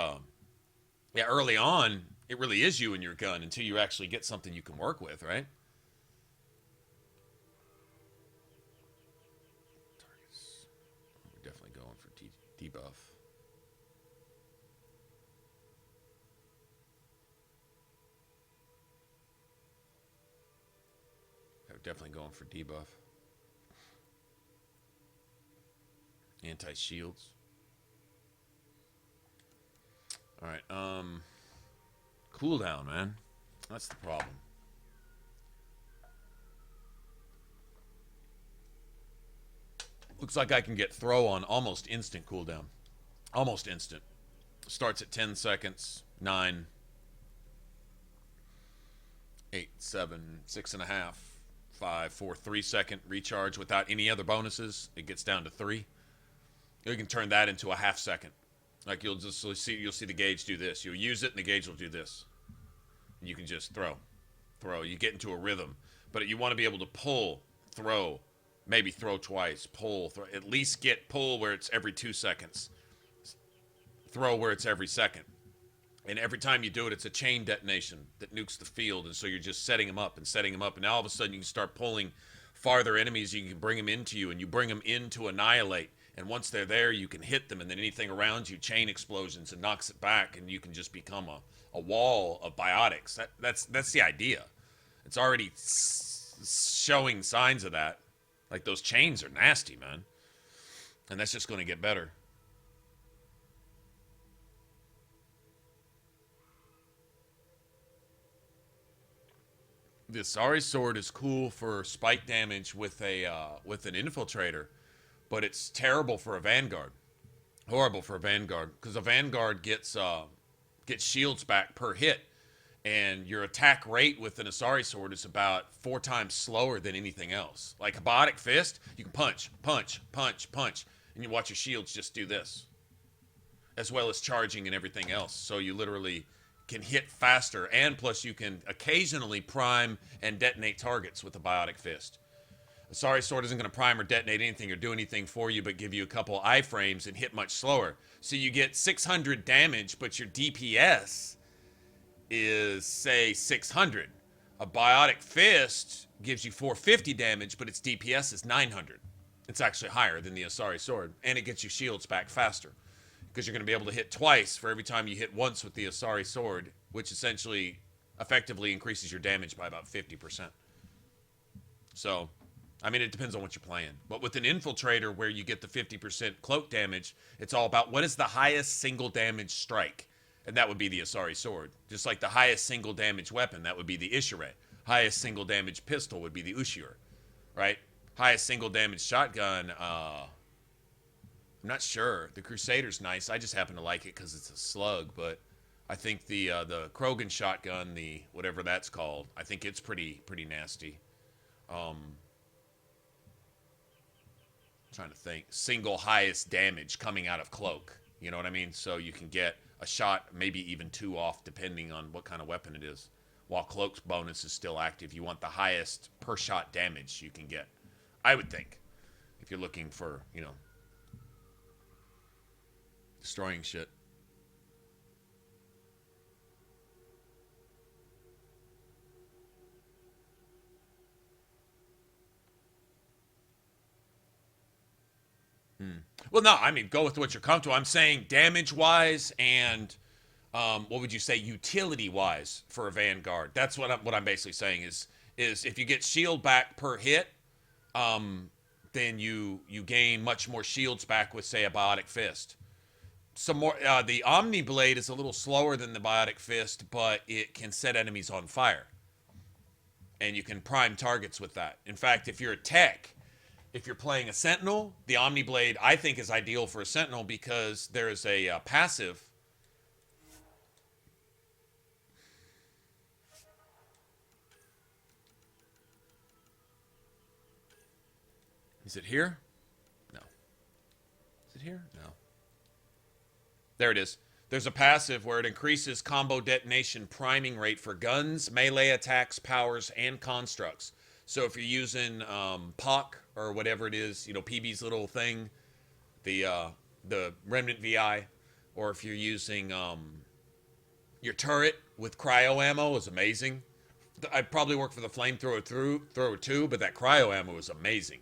S20: yeah, early on, it really is you and your gun until you actually get something you can work with, right? Debuff. They're definitely going for debuff. Anti-shields. All right. Cooldown, man. That's the problem. Looks like I can get throw on almost instant cooldown. Almost instant. Starts at 10 seconds. 9, 8, 7, 6.5, 5, 4, 3 second recharge without any other bonuses. It gets down to 3. You can turn that into a half second. Like you'll see the gauge do this. You'll use it and the gauge will do this. And you can just throw. You get into a rhythm. But you want to be able to pull, throw, maybe throw twice, pull, throw. At least get pull where it's every 2 seconds. Throw where it's every second. And every time you do it, it's a chain detonation that nukes the field. And so you're just setting them up. And now all of a sudden you can start pulling farther enemies. You can bring them into you, and you bring them in to annihilate. And once they're there, you can hit them, and then anything around you, chain explosions, and knocks it back, and you can just become a wall of biotics. That's the idea. It's already showing signs of that. Like, those chains are nasty, man. And that's just going to get better. The Asari sword is cool for spike damage with an infiltrator, but it's terrible for a Vanguard. Horrible for a Vanguard, because a Vanguard gets shields back per hit, and your attack rate with an Asari sword is about 4 times slower than anything else. Like a Biotic Fist, you can punch, and you watch your shields just do this, as well as charging and everything else. So you literally can hit faster, and plus you can occasionally prime and detonate targets with a Biotic Fist. Asari sword isn't going to prime or detonate anything or do anything for you, but give you a couple iframes and hit much slower. So you get 600 damage, but your DPS is, say, 600. A Biotic Fist gives you 450 damage, but its DPS is 900. It's actually higher than the Asari sword, and it gets you shields back faster, because you're going to be able to hit twice for every time you hit once with the Asari sword, which essentially effectively increases your damage by about 50%. So, I mean, it depends on what you're playing. But with an infiltrator where you get the 50% cloak damage, it's all about what is the highest single damage strike. And that would be the Asari sword. Just like the highest single damage weapon, that would be the Ishire. Highest single damage pistol would be the Ushir, right? Highest single damage shotgun, I'm not sure. The Crusader's nice. I just happen to like it because it's a slug. But I think the Krogan shotgun, the whatever that's called, I think it's pretty nasty. Trying to think. Single highest damage coming out of cloak. You know what I mean? So you can get a shot, maybe even 2 off, depending on what kind of weapon it is. While cloak's bonus is still active, you want the highest per shot damage you can get. I would think, if you're looking for, destroying shit. Well, no, I mean, go with what you're comfortable. I'm saying damage-wise and, what would you say, utility-wise for a Vanguard. That's what I'm basically saying is if you get shield back per hit, then you gain much more shields back with, say, a Biotic Fist. Some more. The Omni Blade is a little slower than the Biotic Fist, but it can set enemies on fire, and you can prime targets with that. In fact, if you're a tech, if you're playing a Sentinel, the Omni Blade I think is ideal for a Sentinel because there is a passive. Is it here? No. Is it here? No. There it is. There's a passive where it increases combo detonation priming rate for guns, melee attacks, powers, and constructs. So if you're using POC or whatever it is, PB's little thing, the Remnant VI, or if you're using your turret with cryo ammo is amazing. I'd probably work for the flamethrower thrower too, but that cryo ammo is amazing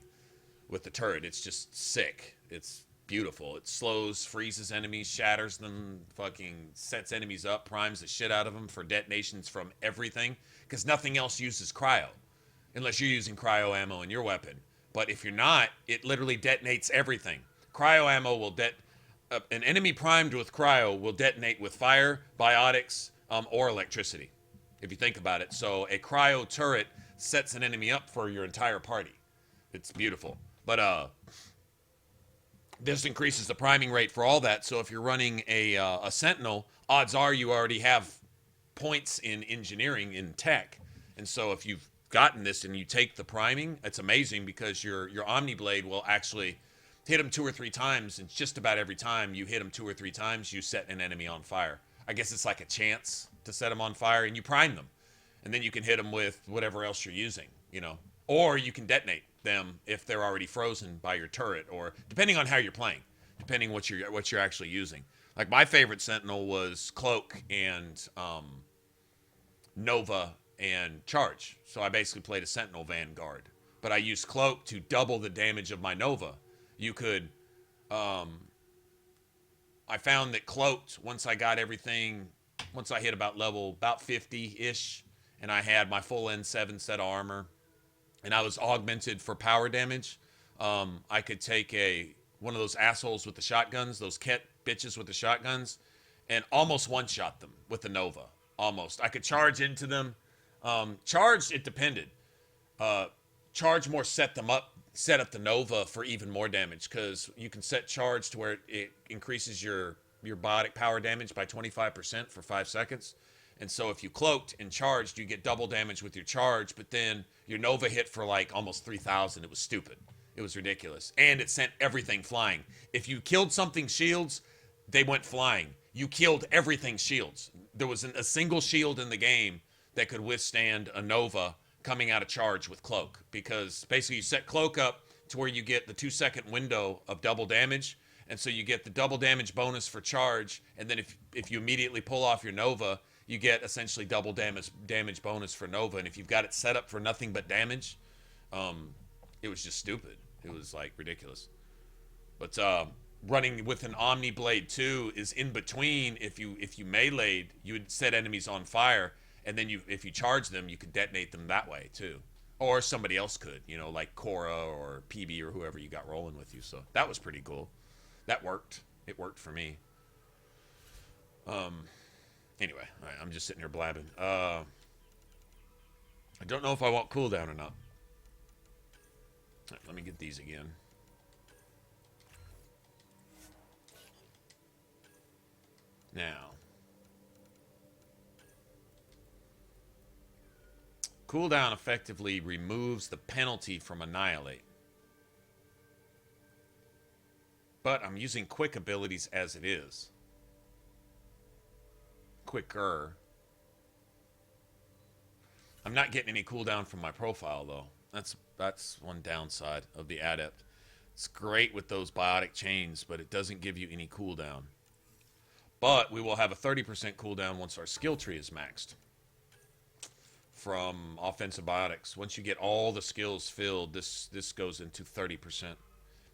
S20: with the turret. It's just sick. It's beautiful. It slows, freezes enemies, shatters them, fucking sets enemies up, primes the shit out of them for detonations from everything, because nothing else uses cryo unless you're using cryo ammo in your weapon. But if you're not, it literally detonates everything. Cryo ammo will
S1: an enemy primed with cryo will detonate with fire, biotics, or electricity, if you think about it. So a cryo turret sets an enemy up for your entire party. It's beautiful. But this increases the priming rate for all that. So if you're running a Sentinel, odds are you already have points in engineering, in tech. And so if you've gotten this and you take the priming, it's amazing because your Omniblade will actually hit them 2 or 3 times, and just about every time you hit them 2 or 3 times, you set an enemy on fire. I guess it's like a chance to set them on fire, and you prime them. And then you can hit them with whatever else you're using, you know. Or you can detonate them if they're already frozen by your turret, or depending on how you're playing, depending what you're actually using. Like my favorite Sentinel was Cloak and Nova and Charge. So I basically played a Sentinel Vanguard. But I used Cloak to double the damage of my Nova. You could, I found that Cloaked, once I got everything, once I hit about 50-ish, and I had my full N7 set of armor, and I was augmented for power damage, I could take one of those assholes with the shotguns, those Ket bitches with the shotguns, and almost one-shot them with the Nova. Almost. I could charge into them. Charge, it depended. Charge more set up the Nova for even more damage, because you can set charge to where it increases your biotic power damage by 25% for 5 seconds. And so if you cloaked and charged, you get double damage with your charge, but then your Nova hit for like almost 3,000. It was stupid. It was ridiculous. And it sent everything flying. If you killed something shields, they went flying. You killed everything shields. There wasn't a single shield in the game that could withstand a Nova coming out of charge with Cloak, because basically you set Cloak up to where you get the 2-second window of double damage, and so you get the double damage bonus for charge, and then if you immediately pull off your Nova, you get essentially double damage bonus for Nova. And if you've got it set up for nothing but damage, it was just stupid. It was like ridiculous. But running with an Omniblade 2 is in between. If you meleeed, you would set enemies on fire, and then if you charge them, you could detonate them that way too. Or somebody else could, you know, like Cora or PB or whoever you got rolling with you. So that was pretty cool. That worked. It worked for me. Anyway, all right, I'm just sitting here blabbing. I don't know if I want cooldown or not. All right, let me get these again. Now, cooldown effectively removes the penalty from Annihilate. But I'm using quick abilities as it is. Quicker. I'm not getting any cooldown from my profile though. That's one downside of the Adept. It's great with those biotic chains, but it doesn't give you any cooldown. But we will have a 30% cooldown once our skill tree is maxed from offensive biotics. Once you get all the skills filled, this goes into 30%.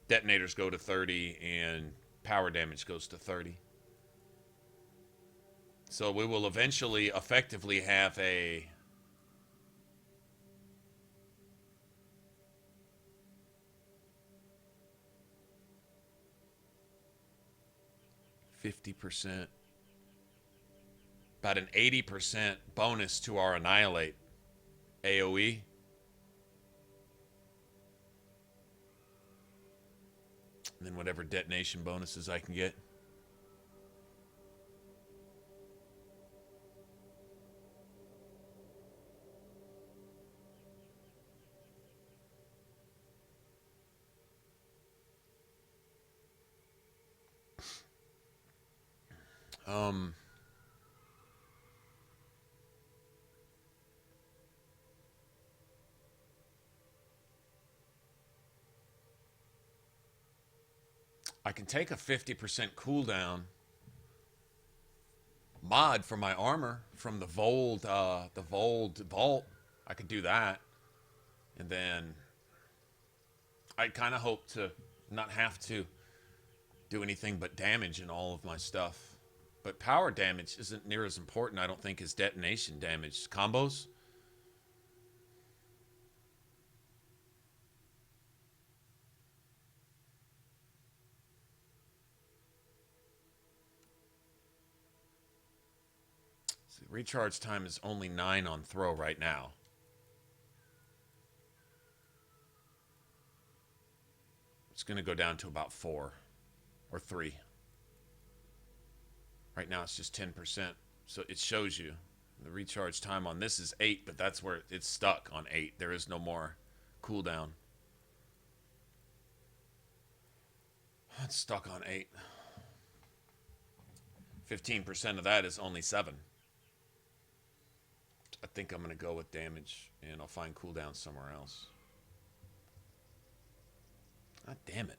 S1: Detonators go to 30 and power damage goes to 30. So we will eventually effectively have a 50%, about an 80% bonus to our Annihilate AoE. And then whatever detonation bonuses I can get. I can take a 50% cooldown mod for my armor from the Vold Vault. I could do that. And then I kind of hope to not have to do anything but damage in all of my stuff. But power damage isn't near as important, I don't think, as detonation damage. Combos?
S20: Recharge time is only 9 on throw right now. It's going to go down to about 4 or 3. Right now it's just 10%. So it shows you the recharge time on this is 8, but that's where it's stuck on 8. There is no more cooldown. It's stuck on 8. 15% of that is only 7. I think I'm going to go with damage, and I'll find cooldown somewhere else. God damn it.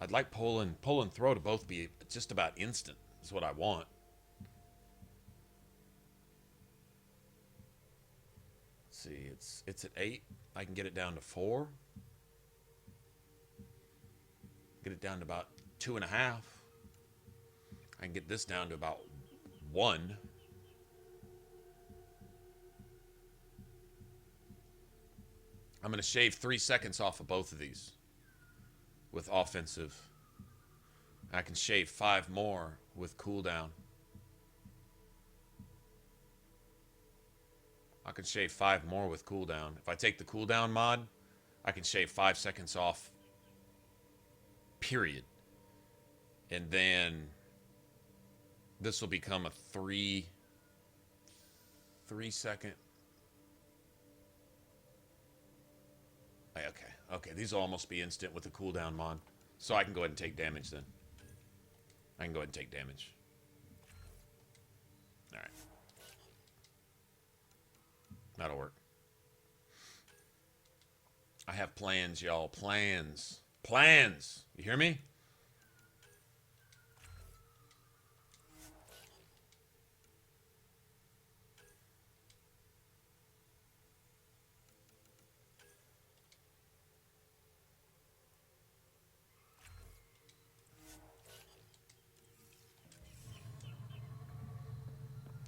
S20: I'd like pull and throw to both be just about instant, is what I want. Let's see, it's at 8. I can get it down to 4. Get it down to about 2.5. I can get this down to about 1. I'm going to shave 3 seconds off of both of these with offensive. I can shave 5 more with cooldown. I can shave 5 more with cooldown. If I take the cooldown mod, I can shave 5 seconds off. Period. And then this will become a 3 second. Okay, these will almost be instant with the cooldown mod. So I can go ahead and take damage then. I can go ahead and take damage. Alright. That'll work. I have plans, y'all. Plans. Plans! You hear me?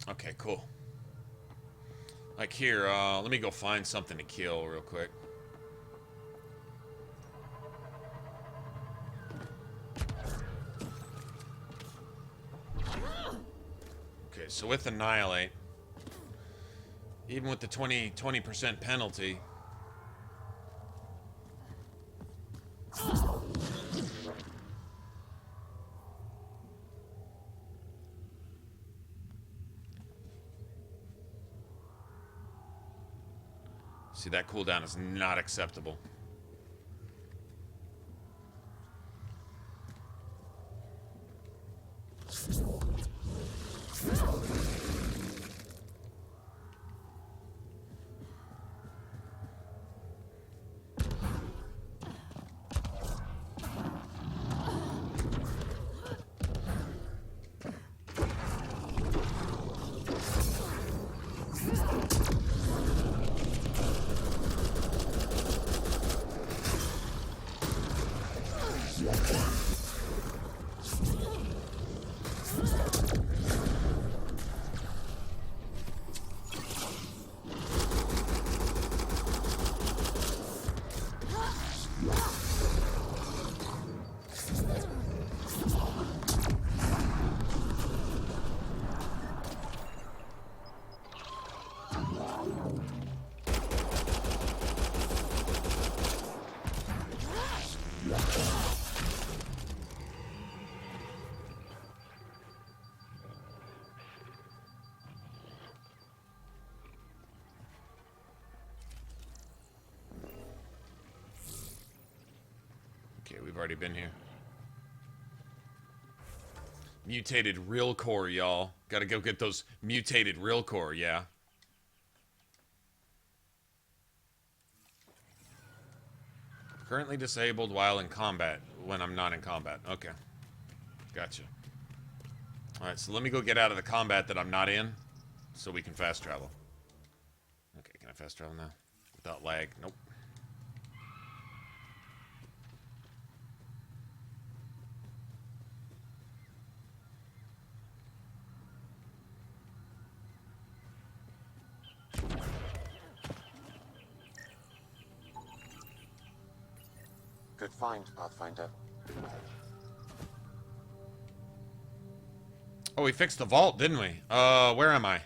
S20: Okay, cool. Like here, let me go find something to kill real quick. Okay, so with Annihilate, even with the 20% penalty, see, that cooldown is not acceptable. We've already been here. Mutated real core, y'all. Gotta go get those mutated real core, yeah. Currently disabled while in combat. When I'm not in combat. Okay. Gotcha. Alright, so let me go get out of the combat that I'm not in, so we can fast travel. Okay, can I fast travel now? Without lag? Nope.
S5: Good find, Pathfinder.
S20: Oh, we fixed the vault, didn't we? Where am I?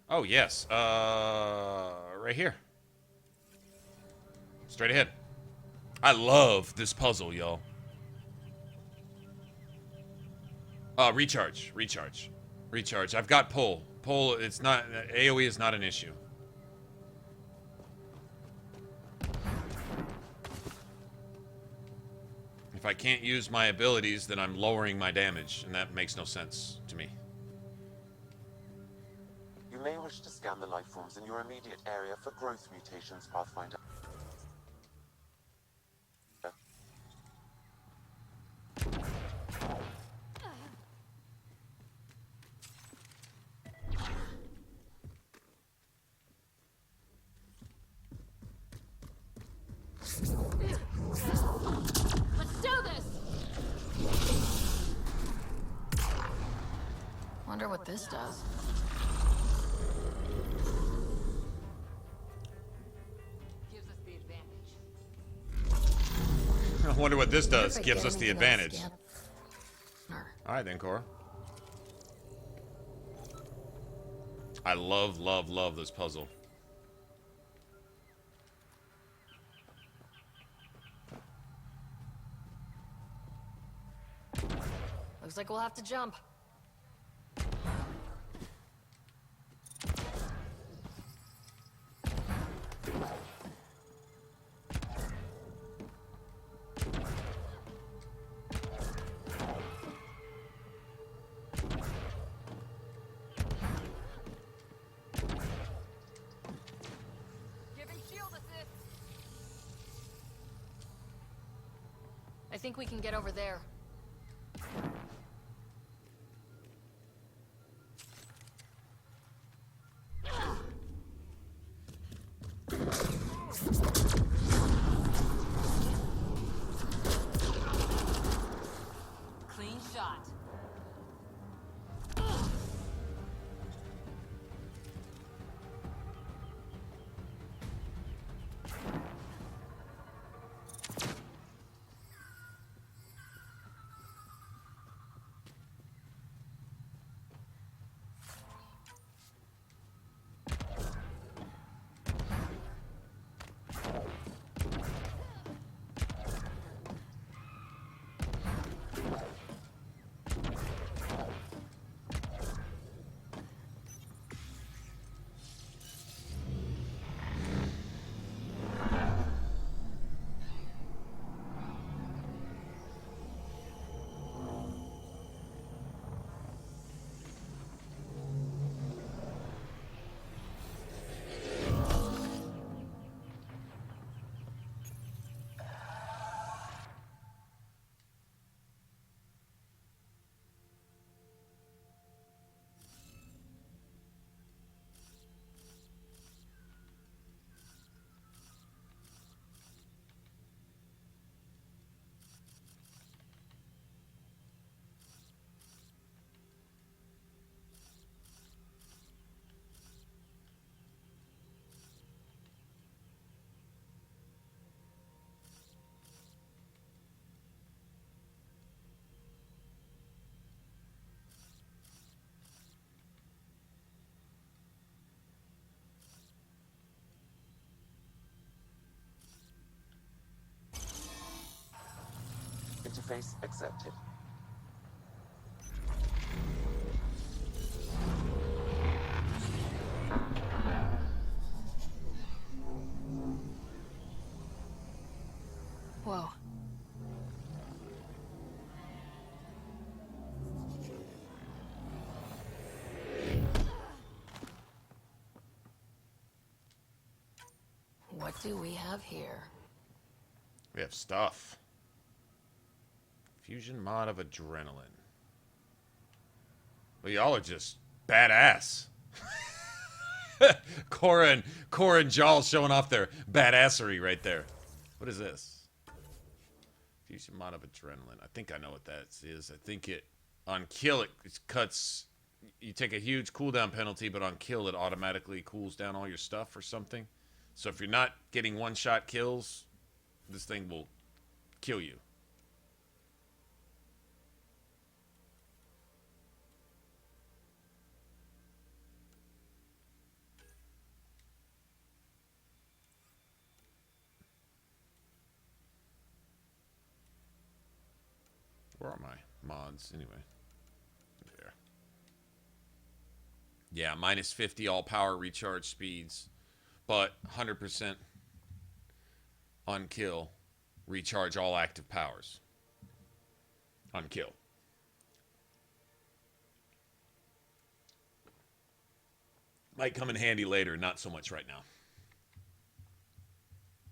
S20: Oh, yes. Right here. Straight ahead. I love this puzzle, y'all. Recharge. I've got pull. Pull, it's not, AoE is not an issue. If I can't use my abilities, then I'm lowering my damage, and that makes no sense to me.
S5: You may wish to scan the life forms in your immediate area for growth mutations, Pathfinder.
S2: Let's do this! Wonder what this does.
S14: Gives us the advantage.
S20: I wonder what this does.
S2: If I
S20: Gives
S2: get
S20: us the
S2: anything else
S20: advantage.
S2: scanned.
S20: Alright then, Cora. I love this puzzle.
S2: Looks like we'll have to jump.
S7: Giving shield assist.
S2: I think we can get over there.
S14: Clean shot.
S5: Interface accepted.
S2: Whoa. What do we have here?
S20: We have stuff. Fusion mod of adrenaline. Well, y'all are just badass. Cora and Jawl showing off their badassery right there. What is this? Fusion mod of adrenaline. I think I know what that is. I think it on kill it cuts. You take a huge cooldown penalty, but on kill it automatically cools down all your stuff or something. So if you're not getting one-shot kills, this thing will kill you. Where are my mods anyway? There. Yeah, minus 50 all power recharge speeds, but 100% on kill, recharge all active powers. On kill. Might come in handy later, not so much right now.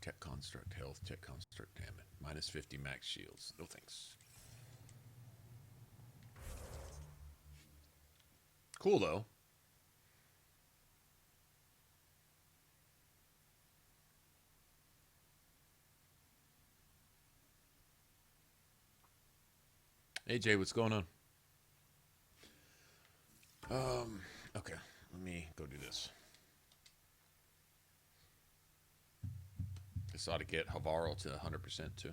S20: Tech construct health, tech construct damage. Minus 50 max shields. No thanks. Cool though. Hey Jay, what's going on? Okay, let me go do this. This ought to get Havarl to 100% too.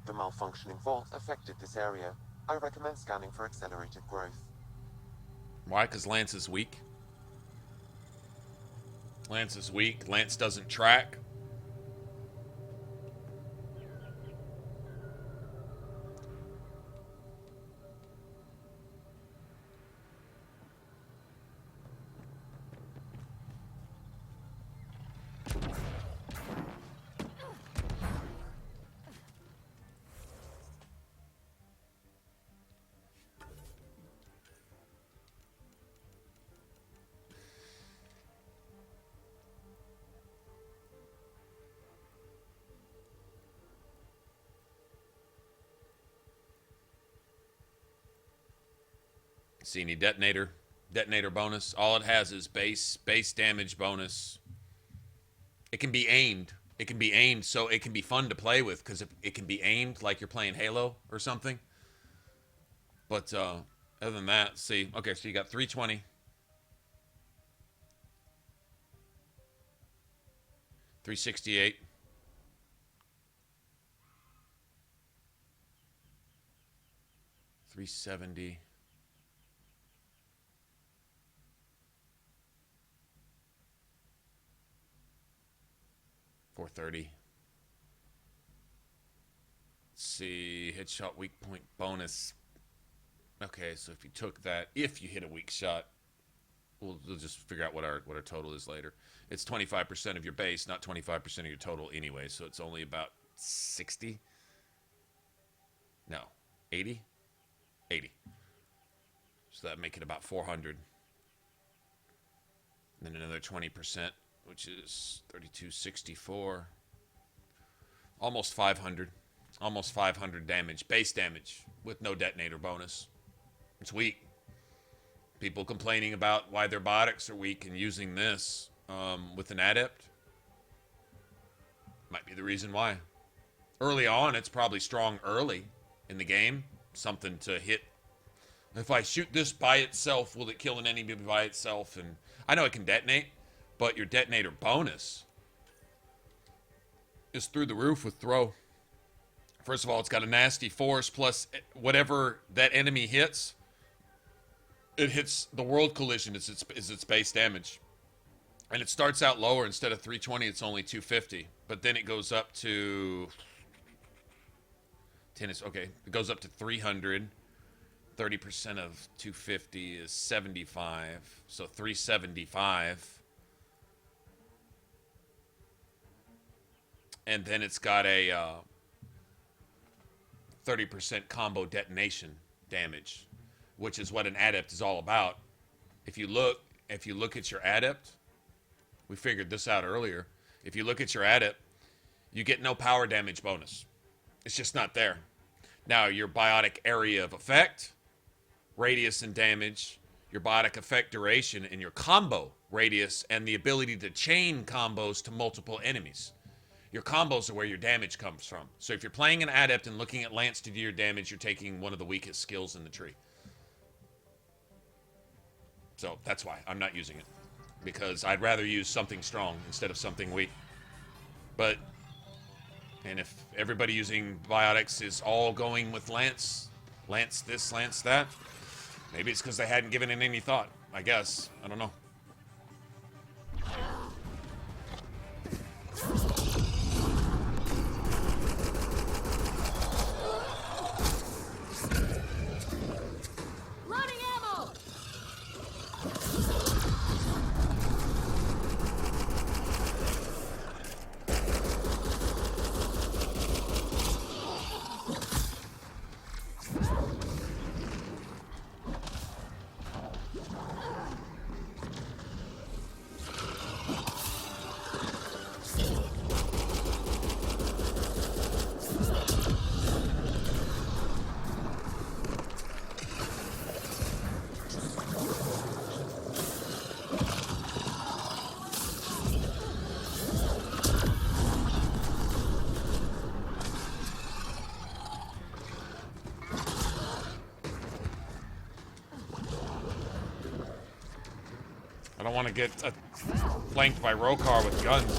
S5: The malfunctioning vault affected this area. I recommend scanning for accelerated growth.
S20: Why? Because Lance is weak. Lance is weak. Lance doesn't track. See any detonator bonus? All it has is base damage bonus. It can be aimed. It can be aimed, so it can be fun to play with because it can be aimed like you're playing Halo or something. But other than that, see, okay, so you got 320. 368. $370. 430. Let's see, headshot weak point bonus. Okay, so if you took that, if you hit a weak shot, we'll just figure out what our total is later. It's 25% of your base, not 25% of your total anyway, so it's only about 60. No, 80? 80. So that'd make it about 400. And then another 20%. Which is 3264. Almost 500. Almost 500 damage. Base damage with no detonator bonus. It's weak. People complaining about why their biotics are weak and using this with an Adept. Might be the reason why. Early on, it's probably strong early in the game. Something to hit. If I shoot this by itself, will it kill an enemy by itself? And I know it can detonate. But your detonator bonus is through the roof with throw. First of all, it's got a nasty force plus whatever that enemy hits. It hits the world collision is its base damage. And it starts out lower. Instead of 320, it's only 250. But then it goes up to... Okay, it goes up to 300. 30% of 250 is 75. So 375. And then it's got a 30% combo detonation damage, which is what an Adept is all about. If you look at your Adept, we figured this out earlier. If you look at your Adept, you get no power damage bonus. It's just not there. Now, your biotic area of effect, radius and damage, your biotic effect duration, and your combo radius, and the ability to chain combos to multiple enemies. Your combos are where your damage comes from. So if you're playing an Adept and looking at Lance to do your damage, you're taking one of the weakest skills in the tree. So that's why I'm not using it. Because I'd rather use something strong instead of something weak. But, and if everybody using biotics is all going with Lance this, Lance that,
S1: Maybe it's because they hadn't given it any thought. I guess. I don't know.
S19: Loading ammo!
S1: I don't want to get flanked by Rokar with guns.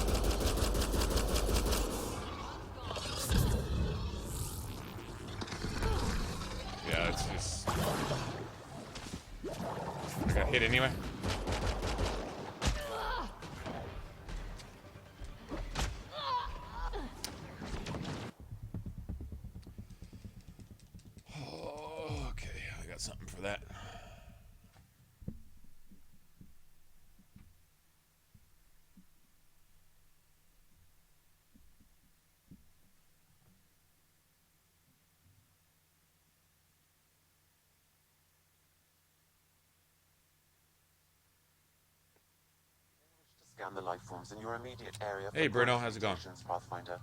S1: Yeah, it's just... I got hit anyway. Okay, I got something for that.
S5: Scan the life forms in your immediate area.
S1: Hey, Bruno, how's it going?
S5: Pathfinder.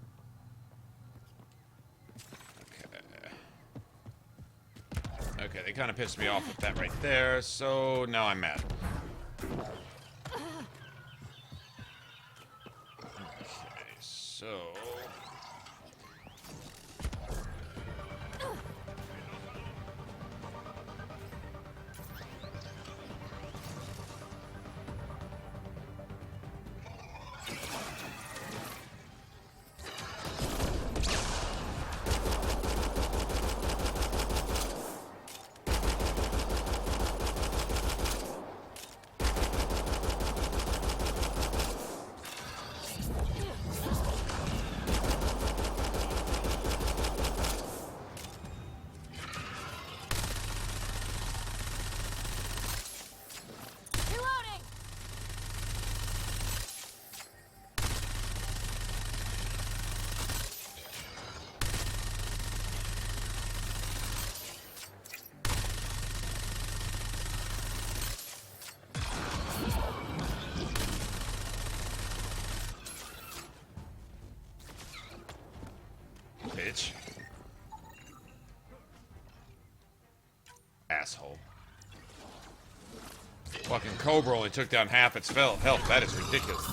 S1: Okay, they kind of pissed me off with that right there, so now I'm mad. Okay, so... Bitch. Asshole. Fucking Cobra only took down half its health. That is ridiculous.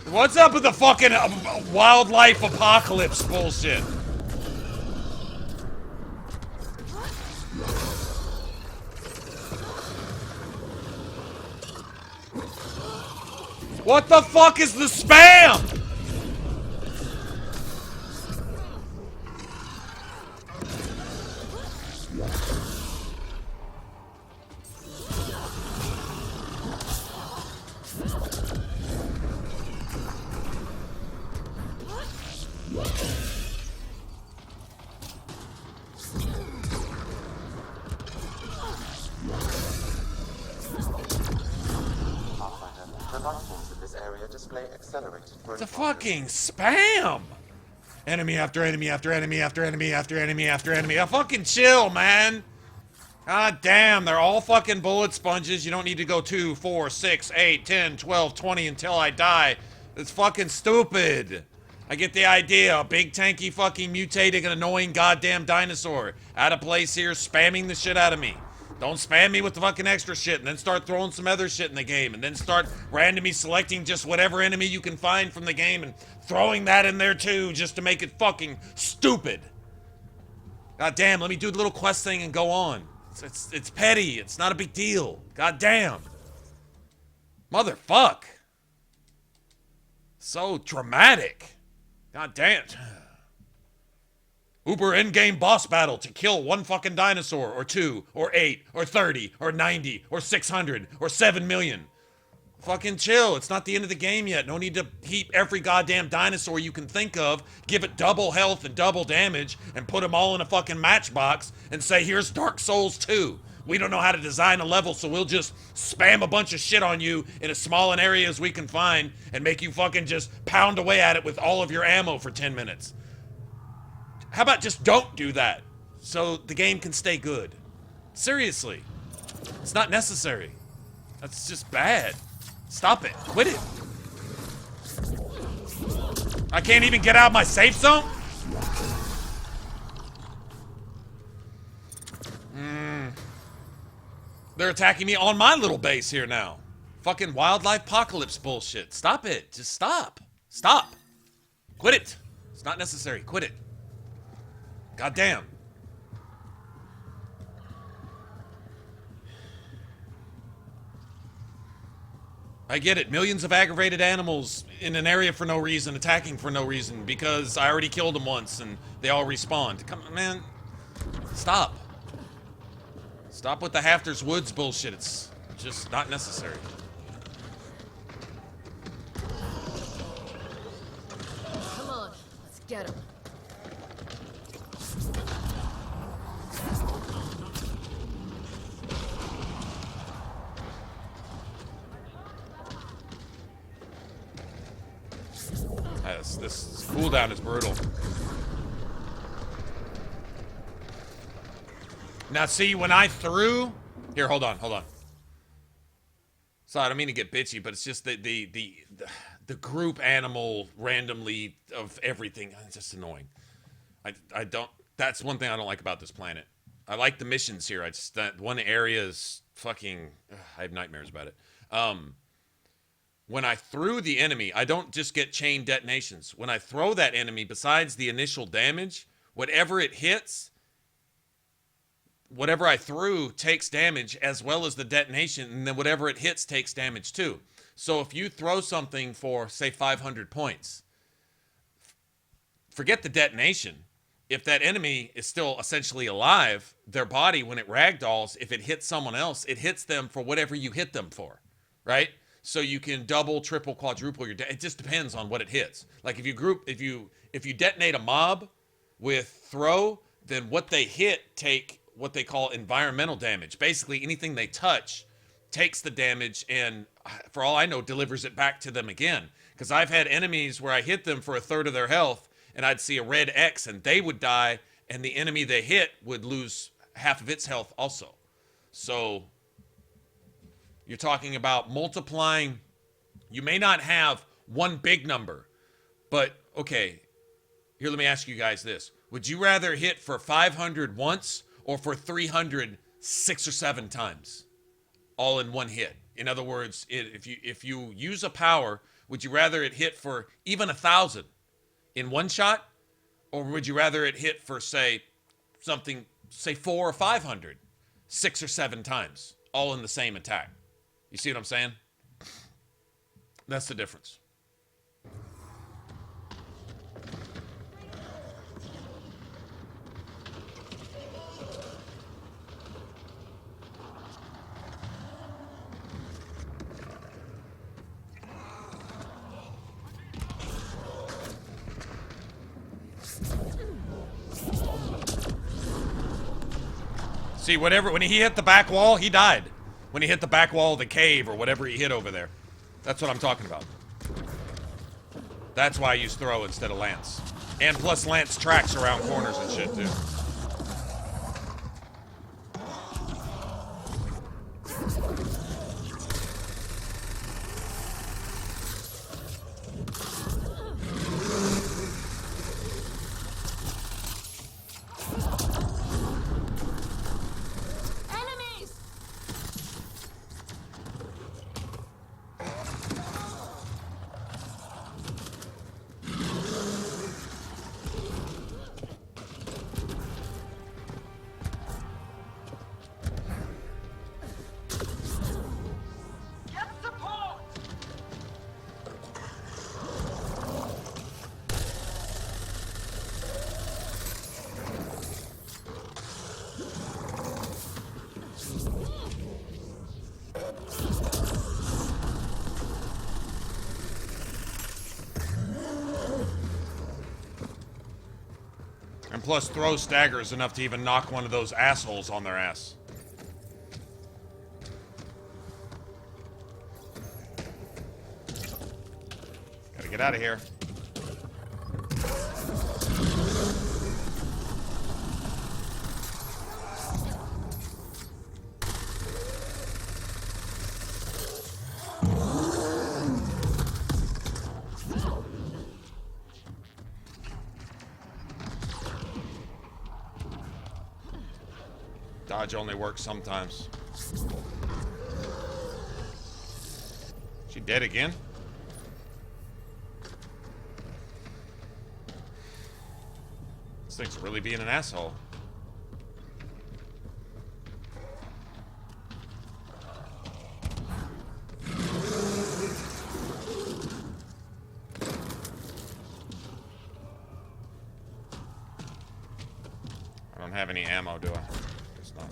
S1: What's up with the fucking wildlife apocalypse bullshit? What the fuck is the spam? It's a fucking spam! Enemy after enemy after enemy after enemy after enemy after enemy. Fucking chill, man!
S20: God damn, they're all fucking bullet sponges. You don't need to go 2, 4, 6, 8, 10, 12, 20 until I die. It's fucking stupid. I get the idea. A big tanky fucking mutating and annoying goddamn dinosaur. Out of place here, spamming the shit out of me. Don't spam me with the fucking extra shit and then start throwing some other shit in the game and then start randomly selecting just whatever enemy you can find from the game and throwing that in there too just to make it fucking stupid. God damn, let me do the little quest thing and go on. It's petty. It's not a big deal. God damn. Motherfuck. So dramatic. God damn. Uber in-game boss battle to kill one fucking dinosaur, or 2, or 8, or 30, or 90, or 600, or 7 million. Fucking chill. It's not the end of the game yet. No need to heap every goddamn dinosaur you can think of, give it double health and double damage, and put them all in a fucking matchbox and say, here's Dark Souls 2. We don't know how to design a level, so we'll just spam a bunch of shit on you in as small an area as we can find and make you fucking just pound away at it with all of your ammo for 10 minutes. How about just don't do that so the game can stay good? Seriously. It's not necessary. That's just bad. Stop it. Quit it. I can't even get out of my safe zone? They're attacking me on my little base here now. Fucking wildlife apocalypse bullshit. Stop it. Just stop. Stop. Quit it. It's not necessary. Quit it. God damn. I get it. Millions of aggravated animals in an area for no reason, attacking for no reason, because I already killed them once and they all respawned. Come on, man. Stop. Stop with the Hafter's Woods bullshit. It's just not necessary.
S19: Come on, let's get him.
S20: This cooldown is brutal. Now see, when I threw... Here, hold on. Sorry, I don't mean to get bitchy, but it's just the group animal randomly of everything. It's just annoying. I don't... That's one thing I don't like about this planet. I like the missions here. That one area is fucking... I have nightmares about it. When I threw the enemy, I don't just get chain detonations. When I throw that enemy, besides the initial damage, whatever it hits, whatever I threw takes damage as well as the detonation, and then whatever it hits takes damage too. So if you throw something for, say, 500 points, forget the detonation. If that enemy is still essentially alive, their body, when it ragdolls, if it hits someone else, it hits them for whatever you hit them for, right? So you can double, triple, quadruple your it just depends on what it hits. Like if you detonate a mob with throw, then what they hit take what they call environmental damage. Basically anything they touch takes the damage and, for all I know, delivers it back to them again. Because I've had enemies where I hit them for a third of their health and I'd see a red X and they would die and the enemy they hit would lose half of its health also. So you're talking about multiplying. You may not have one big number, but okay, here, let me ask you guys this. Would you rather hit for 500 once or for 300 6 or 7 times all in one hit? In other words, if you use a power, would you rather it hit for even 1,000 in one shot, or would you rather it hit for, say, something, say 400 or 500 6 or 7 times all in the same attack? You see what I'm saying? That's the difference. See, when he hit the back wall, he died. When he hit the back wall of the cave or whatever he hit over there. That's what I'm talking about. That's why I use throw instead of lance. And plus lance tracks around corners and shit too.
S1: And plus, throw stagger is enough to even knock one of those assholes on their ass. Gotta get out of here. Dodge only works sometimes. She dead again? This thing's really being an asshole. I don't have any ammo, do I? Guess not.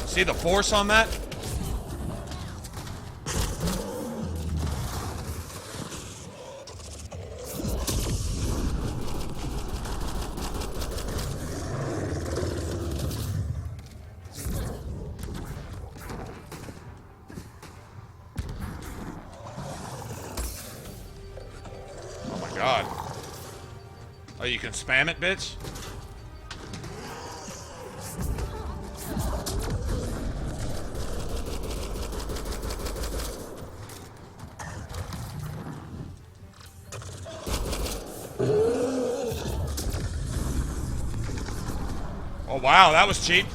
S1: See the force on that? Oh my god. Oh, you can spam it, bitch? Oh wow, that was cheap.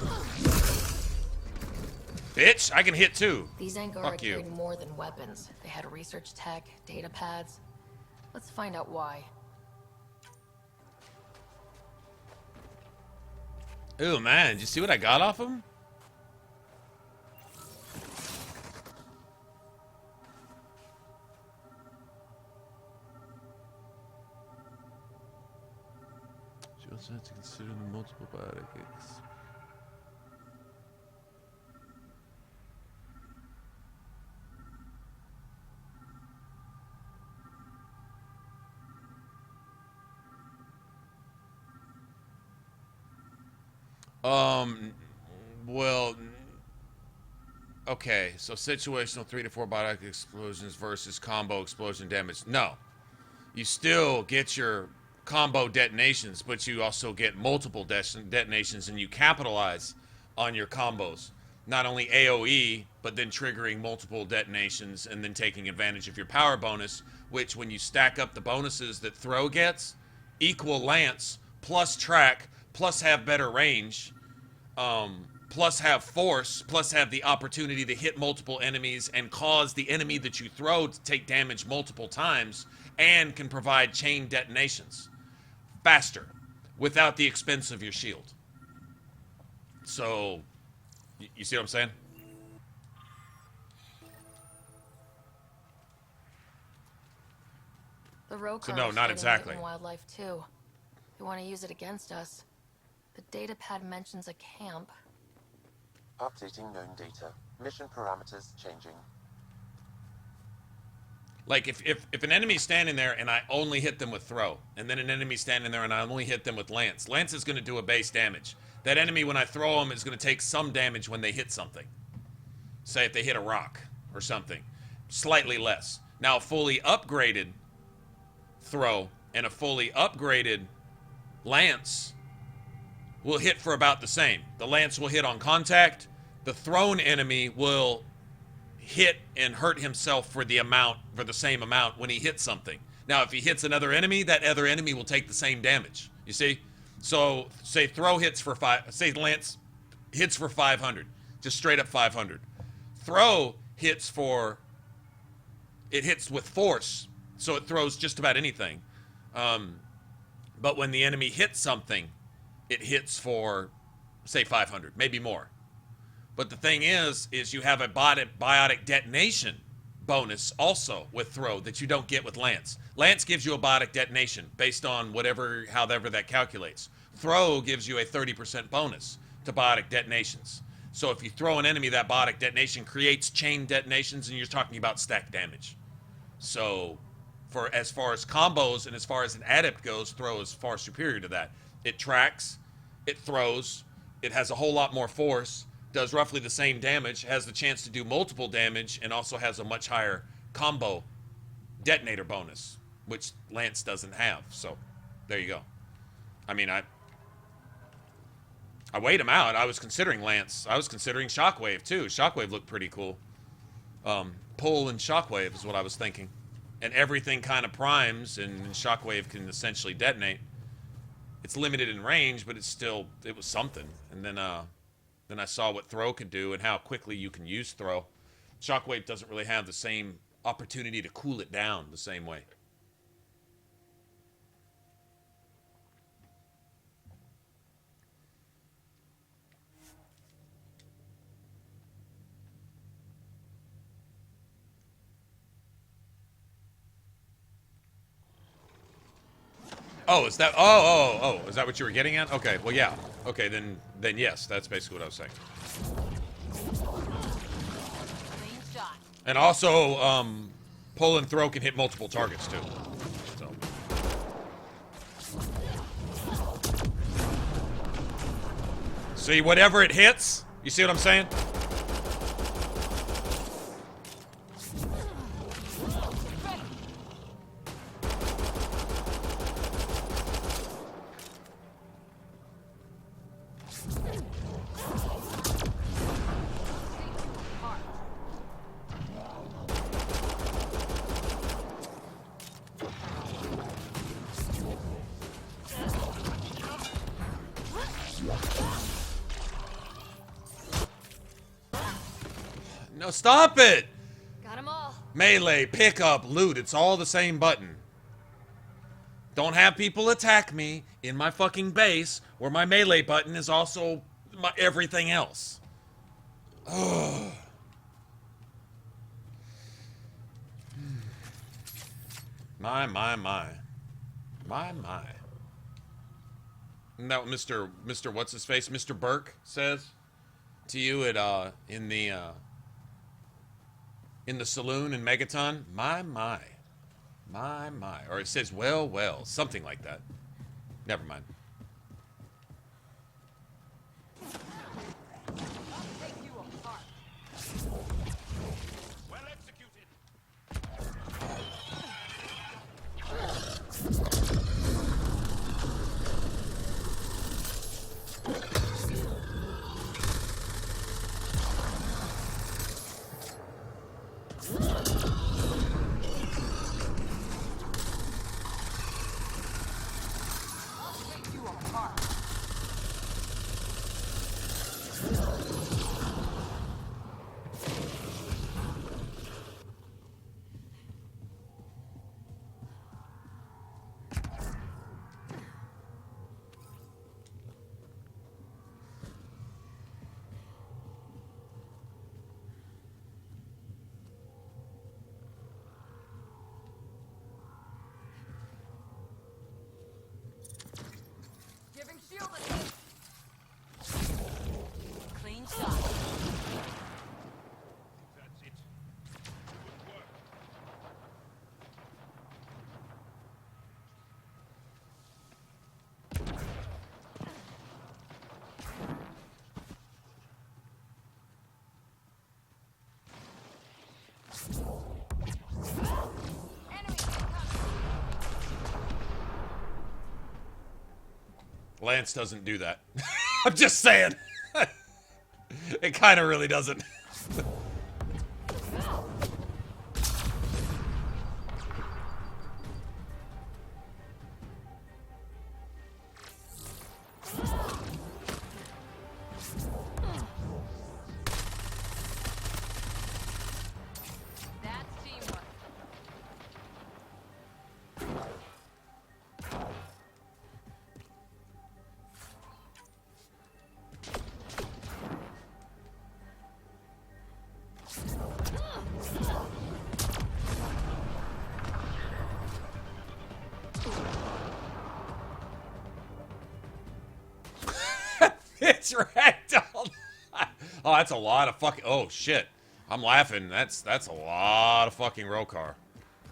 S1: Bitch, I can hit too.
S2: These Angara
S1: Fuck you.
S2: carried more than weapons. They had research tech, data pads. Let's find out why.
S1: Ooh man, did you see what I got off him?
S20: You also have to consider the multiple BioTechs.
S1: Well, okay, so situational 3 to 4 BioTech explosions versus combo explosion damage. No, you still get your combo detonations, but you also get multiple detonations, and you capitalize on your combos. Not only AoE, but then triggering multiple detonations and then taking advantage of your power bonus, which when you stack up the bonuses that throw gets, equal lance, plus track, plus have better range, plus have force, plus have the opportunity to hit multiple enemies and cause the enemy that you throw to take damage multiple times, and can provide chain detonations faster without the expense of your shield. So, you see what I'm saying?
S2: The rogue
S1: So
S2: car
S1: no,
S2: was
S1: not
S2: fighting
S1: exactly.
S2: mutant wildlife too. They want to use it against us. The data pad mentions a camp.
S5: Updating known data. Mission parameters changing.
S1: Like, if an enemy's standing there and I only hit them with throw, and then an enemy's standing there and I only hit them with lance, lance is going to do a base damage. That enemy, when I throw them, is going to take some damage when they hit something. Say if they hit a rock or something. Slightly less. Now, a fully upgraded throw and a fully upgraded lance will hit for about the same. The lance will hit on contact. The thrown enemy will hit and hurt himself for the same amount when he hits something. Now, if he hits another enemy, that other enemy will take the same damage. You see? So, say throw hits for say lance hits for 500. Just straight up 500. Throw hits it hits with force, so it throws just about anything. But when the enemy hits something, it hits for say 500, maybe more. But the thing is you have a biotic detonation bonus also with throw that you don't get with Lance. Lance gives you a biotic detonation based on however that calculates. Throw gives you a 30% bonus to biotic detonations. So if you throw an enemy, that biotic detonation creates chain detonations, and you're talking about stack damage. So for as far as combos and as far as an adept goes, throw is far superior to that. It tracks, it throws, it has a whole lot more force, does roughly the same damage, has the chance to do multiple damage, and also has a much higher combo detonator bonus, which Lance doesn't have. So there you go. I mean, I weighed him out. I was considering Lance. I was considering Shockwave too. Shockwave looked pretty cool. Pull and Shockwave is what I was thinking. And everything kind of primes, and Shockwave can essentially detonate. It's limited in range, but it was something. And then I saw what throw could do and how quickly you can use throw. Shockwave doesn't really have the same opportunity to cool it down the same way. Oh, is that? Oh, is that what you were getting at? Okay, well, yeah. Okay, then yes, that's basically what I was saying. And also, pull and throw can hit multiple targets too. So. See, whatever it hits, you see what I'm saying? No, stop it!
S2: Got them all.
S1: Melee, pickup, loot, it's all the same button. Don't have people attack me in my fucking base where my melee button is also my everything else. Ugh. My. Isn't that what Mr. what's his face, Mr. Burke says to you at in the saloon in Megaton? My. Or it says well, something like that. Never mind.
S18: Clean shot.
S15: That's it. Good work.
S1: Lance doesn't do that. I'm just saying. It kind of really doesn't.
S18: That's teamwork.
S1: gets ragdolled. Oh, that's a lot of fucking... Oh, shit. I'm laughing. That's a lot of fucking Rokar.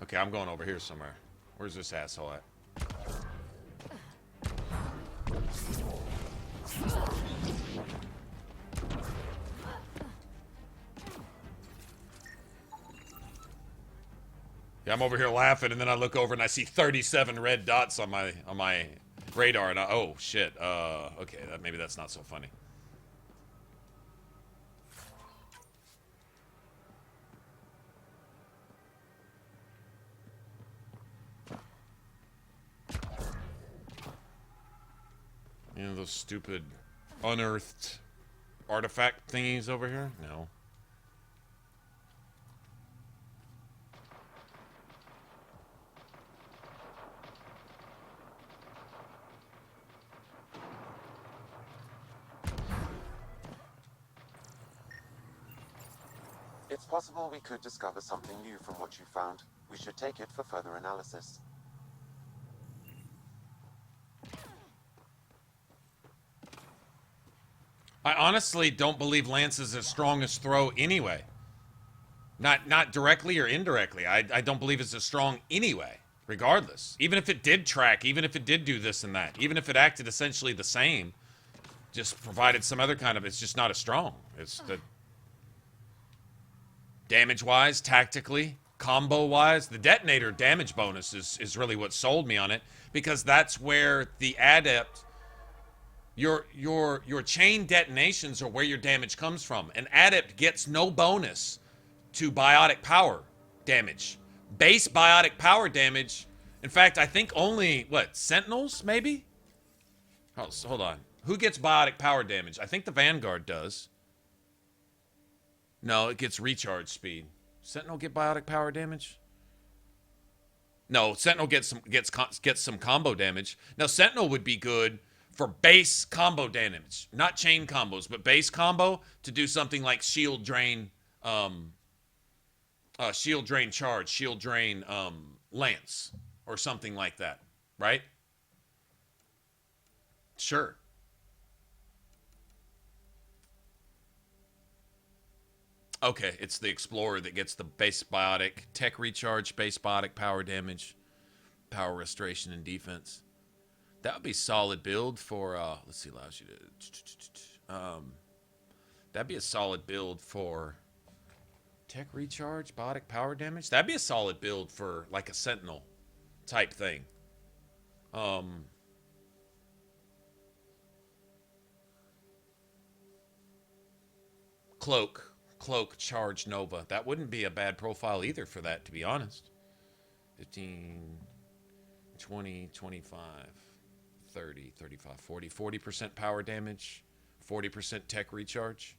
S1: Okay, I'm going over here somewhere. Where's this asshole at? Yeah, I'm over here laughing, and then I look over and I see 37 red dots on my radar, and oh shit. Okay, maybe that's not so funny. You know those stupid unearthed artifact thingies over here? No.
S5: It's possible we could discover something new from what you found. We should take it for further analysis.
S1: I honestly don't believe Lance is his strongest throw anyway. Not directly or indirectly. I don't believe it's as strong anyway, regardless. Even if it did track, even if it did do this and that, even if it acted essentially the same, just provided some other kind of, it's just not as strong. It's the damage-wise, tactically, combo-wise, the detonator damage bonus is really what sold me on it, because that's where the Adept, your chain detonations are where your damage comes from. An Adept gets no bonus to biotic power damage. Base biotic power damage, in fact, I think only, what, Sentinels, maybe? Oh, so hold on. Who gets biotic power damage? I think the Vanguard does. No, it gets recharge speed. Sentinel get biotic power damage? No, Sentinel gets some combo damage. Now, Sentinel would be good for base combo damage. Not chain combos, but base combo to do something like shield drain charge, shield drain lance, or something like that, right? Sure. Okay, it's the Explorer that gets the base biotic tech recharge, base biotic power damage, power restoration, and defense. That would be solid build for, let's see, allows you to, that'd be a solid build for tech recharge, biotic power damage. That'd be a solid build for, like, a Sentinel type thing. Cloak, charge, Nova. That wouldn't be a bad profile either for that, to be honest. 15, 20, 25, 30, 35, 40. 40% power damage, 40% tech recharge.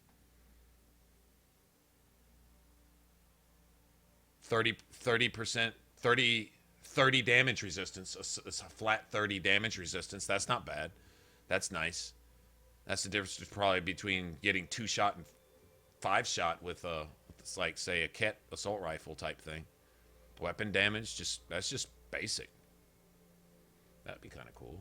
S1: 30% 30 damage resistance. A flat 30 damage resistance. That's not bad. That's nice. That's the difference probably between getting 2-shot and 5-shot with it's like, say, a Ket assault rifle type thing. Weapon damage, that's just basic. That'd be kind of cool.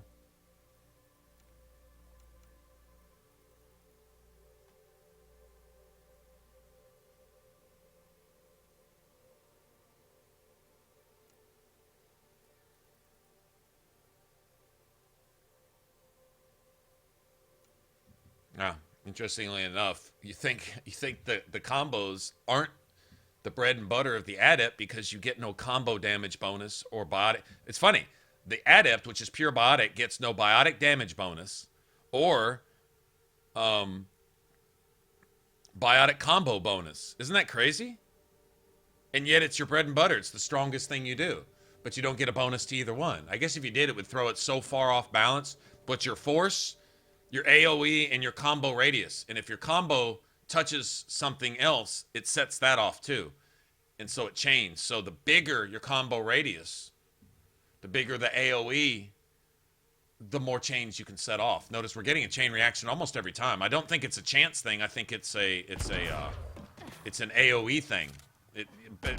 S1: Now, interestingly enough, you think that the combos aren't the bread and butter of the Adept because you get no combo damage bonus or biotic. It's funny. The Adept, which is pure biotic, gets no biotic damage bonus or biotic combo bonus. Isn't that crazy? And yet it's your bread and butter. It's the strongest thing you do. But you don't get a bonus to either one. I guess if you did, it would throw it so far off balance. But your force, your AoE, and your combo radius. And if your combo touches something else, it sets that off too. And so it chains. So the bigger your combo radius, the bigger the AoE, the more chains you can set off. Notice we're getting a chain reaction almost every time. I don't think it's a chance thing. I think it's an AoE thing.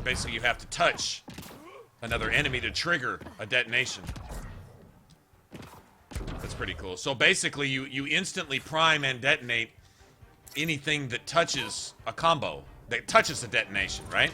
S1: Basically you have to touch another enemy to trigger a detonation.
S20: pretty cool. So basically, you instantly prime and detonate anything that touches a combo, that touches a detonation, right?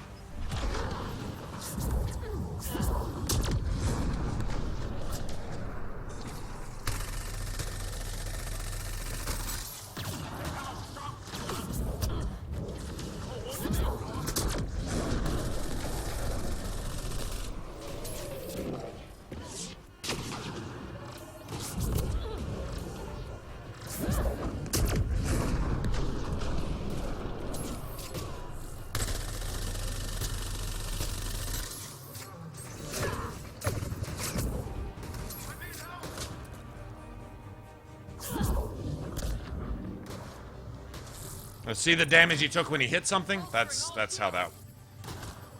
S20: See the damage he took when he hit something? That's how that...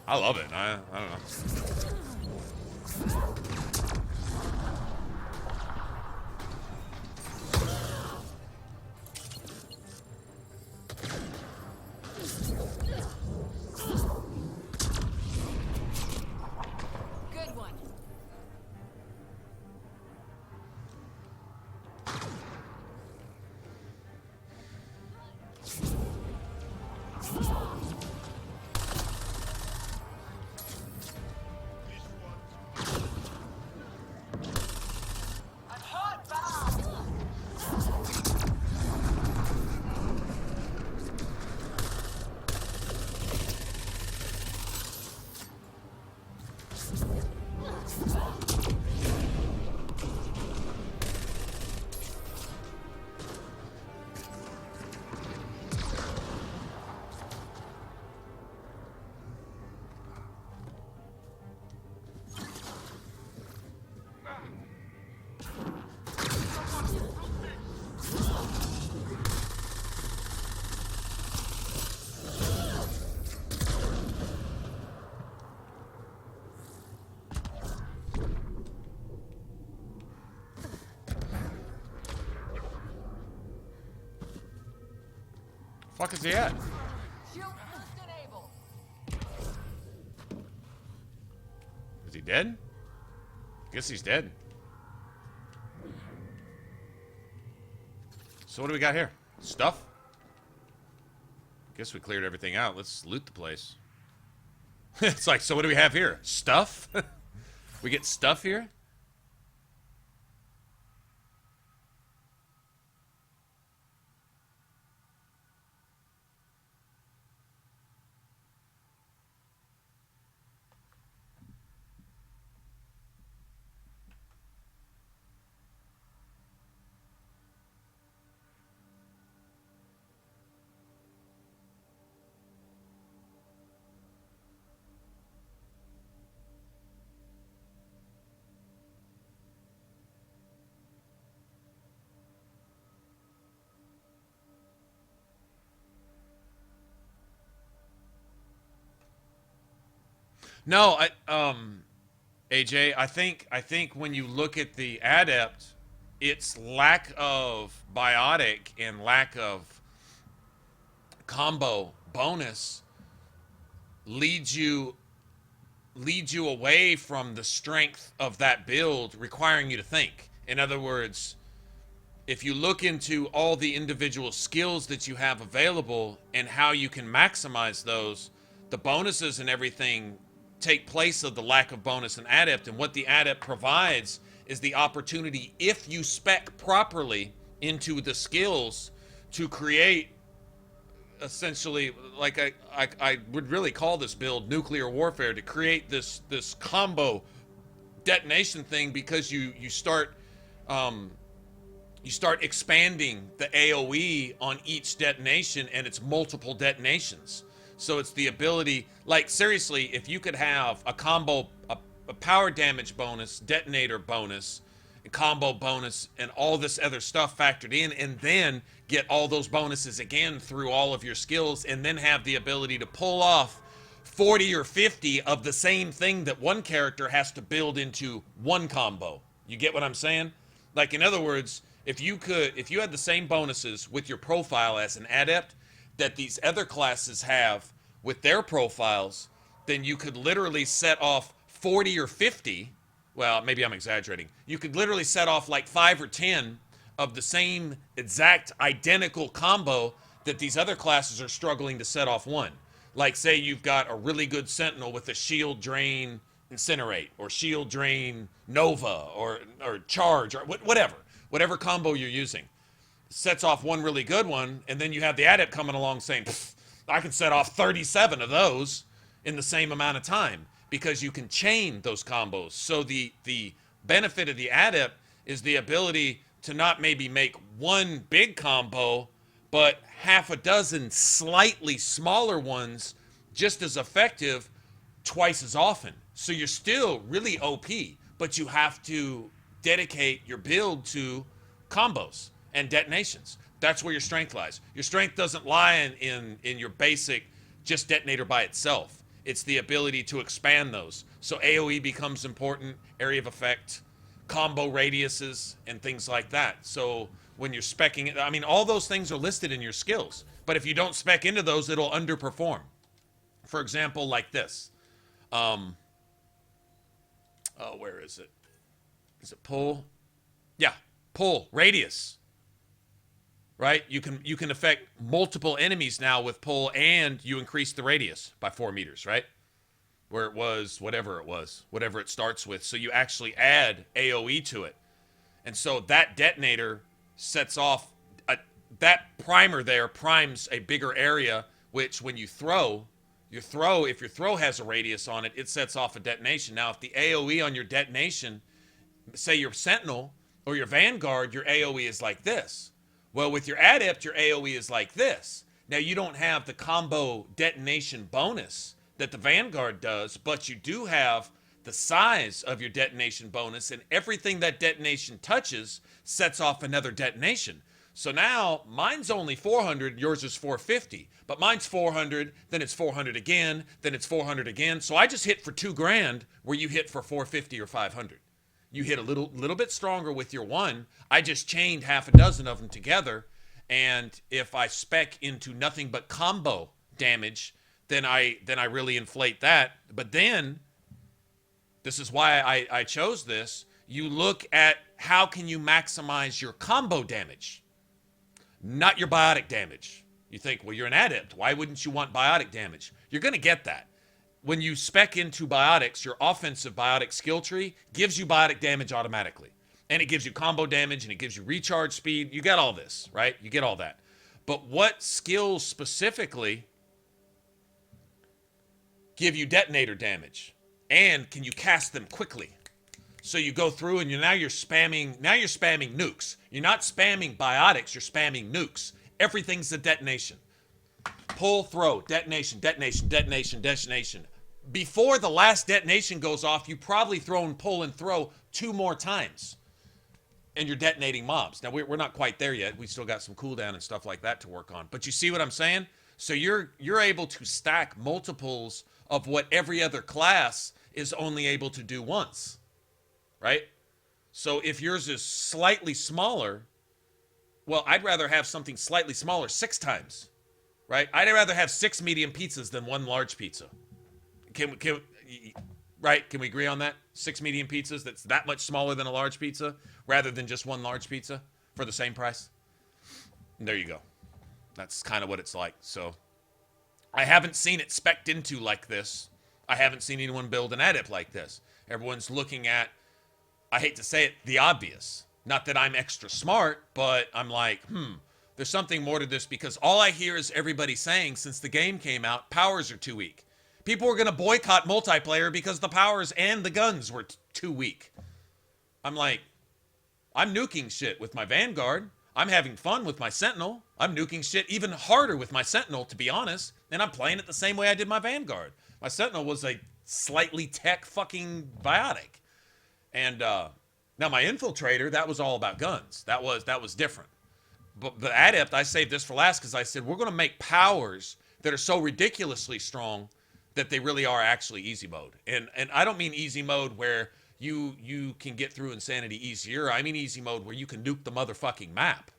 S20: I love it. I don't know.
S19: Good one.
S20: Fuck is he at? Is he dead? Guess he's dead. So what do we got here? Stuff? Guess we cleared everything out. Let's loot the place. It's like, so what do we have here? Stuff? We get stuff here? No, AJ, I think when you look at the Adept, its lack of biotic and lack of combo bonus leads you away from the strength of that build, requiring you to think. In other words, if you look into all the individual skills that you have available and how you can maximize those, the bonuses and everything take place of the lack of bonus in Adept, and what the Adept provides is the opportunity, if you spec properly into the skills, to create essentially, like I would really call this build nuclear warfare, to create this combo detonation thing, because you start expanding the AoE on each detonation, and it's multiple detonations. So it's the ability, like seriously, if you could have a combo, a power damage bonus, detonator bonus, and combo bonus, and all this other stuff factored in, and then get all those bonuses again through all of your skills, and then have the ability to pull off 40 or 50 of the same thing that one character has to build into one combo. You get what I'm saying? Like, in other words, if you had the same bonuses with your profile as an Adept that these other classes have with their profiles, then you could literally set off 40 or 50
S1: well, maybe I'm exaggerating. You could literally set off like 5 or 10 of the same exact identical combo that these other classes are struggling to set off one. Like, say you've got a really good Sentinel with a shield drain incinerate, or shield drain nova, or charge, or whatever combo you're using. Sets off one really good one, and then you have the Adept coming along saying, I can set off 37 of those in the same amount of time, because you can chain those combos. So the benefit of the Adept is the ability to not maybe make one big combo, but half a dozen slightly smaller ones just as effective twice as often. So you're still really OP, but you have to dedicate your build to combos and detonations. That's where your strength lies. Your strength doesn't lie in your basic just detonator by itself. It's the ability to expand those. So AoE becomes important, area of effect, combo radiuses, and things like that. So when you're speccing it, I mean, all those things are listed in your skills. But if you don't spec into those, it'll underperform. For example, like this. Where is it? Is it pull? Yeah, pull, radius. Right? You can affect multiple enemies now with pull, and you increase the radius by 4 meters, right? Where it was, whatever it starts with. So you actually add AoE to it. And so that detonator sets off, that primer there primes a bigger area, which when you throw, if your throw has a radius on it, it sets off a detonation. Now, if the AoE on your detonation, say your Sentinel or your Vanguard, your AoE is like this. Well, with your Adept, your AoE is like this. Now, you don't have the combo detonation bonus that the Vanguard does, but you do have the size of your detonation bonus, and everything that detonation touches sets off another detonation. So now, mine's only 400, yours is 450. But mine's 400, then it's 400 again, then it's 400 again. So I just hit for $2,000 where you hit for 450 or 500. You hit a little bit stronger with your one. I just chained half a dozen of them together, and if I spec into nothing but combo damage, then I really inflate that. But then, this is why I chose this, you look at how can you maximize your combo damage, not your biotic damage. You think, well, you're an Adept. Why wouldn't you want biotic damage? You're going to get that. When you spec into biotics, your offensive biotic skill tree gives you biotic damage automatically. And it gives you combo damage, and it gives you recharge speed. You get all this, right? You get all that. But what skills specifically give you detonator damage? And can you cast them quickly? So you go through and now you're spamming nukes. You're not spamming biotics, you're spamming nukes. Everything's a detonation. Pull, throw, detonation, detonation, detonation, detonation. Before the last detonation goes off, you probably thrown pull and throw 2 more times. And you're detonating mobs. Now, we're not quite there yet. We still got some cooldown and stuff like that to work on. But you see what I'm saying? So you're able to stack multiples of what every other class is only able to do once. Right? So if yours is slightly smaller, well, I'd rather have something slightly smaller 6 times. Right? I'd rather have 6 medium pizzas than 1 large pizza. Can we agree on that? 6 medium pizzas that's that much smaller than a large pizza rather than just 1 large pizza for the same price? And there you go. That's kind of what it's like. So I haven't seen it spec'd into like this. I haven't seen anyone build an Adept like this. Everyone's looking at, I hate to say it, the obvious. Not that I'm extra smart, but I'm like, there's something more to this, because all I hear is everybody saying since the game came out, powers are too weak. People were going to boycott multiplayer because the powers and the guns were too weak. I'm like, I'm nuking shit with my Vanguard. I'm having fun with my Sentinel. I'm nuking shit even harder with my Sentinel, to be honest. And I'm playing it the same way I did my Vanguard. My Sentinel was a slightly tech fucking biotic. And now my Infiltrator, that was all about guns. That was different. But the Adept, I saved this for last because I said, we're going to make powers that are so ridiculously strong that they really are actually easy mode. And I don't mean easy mode where you can get through Insanity easier. I mean easy mode where you can nuke the motherfucking map.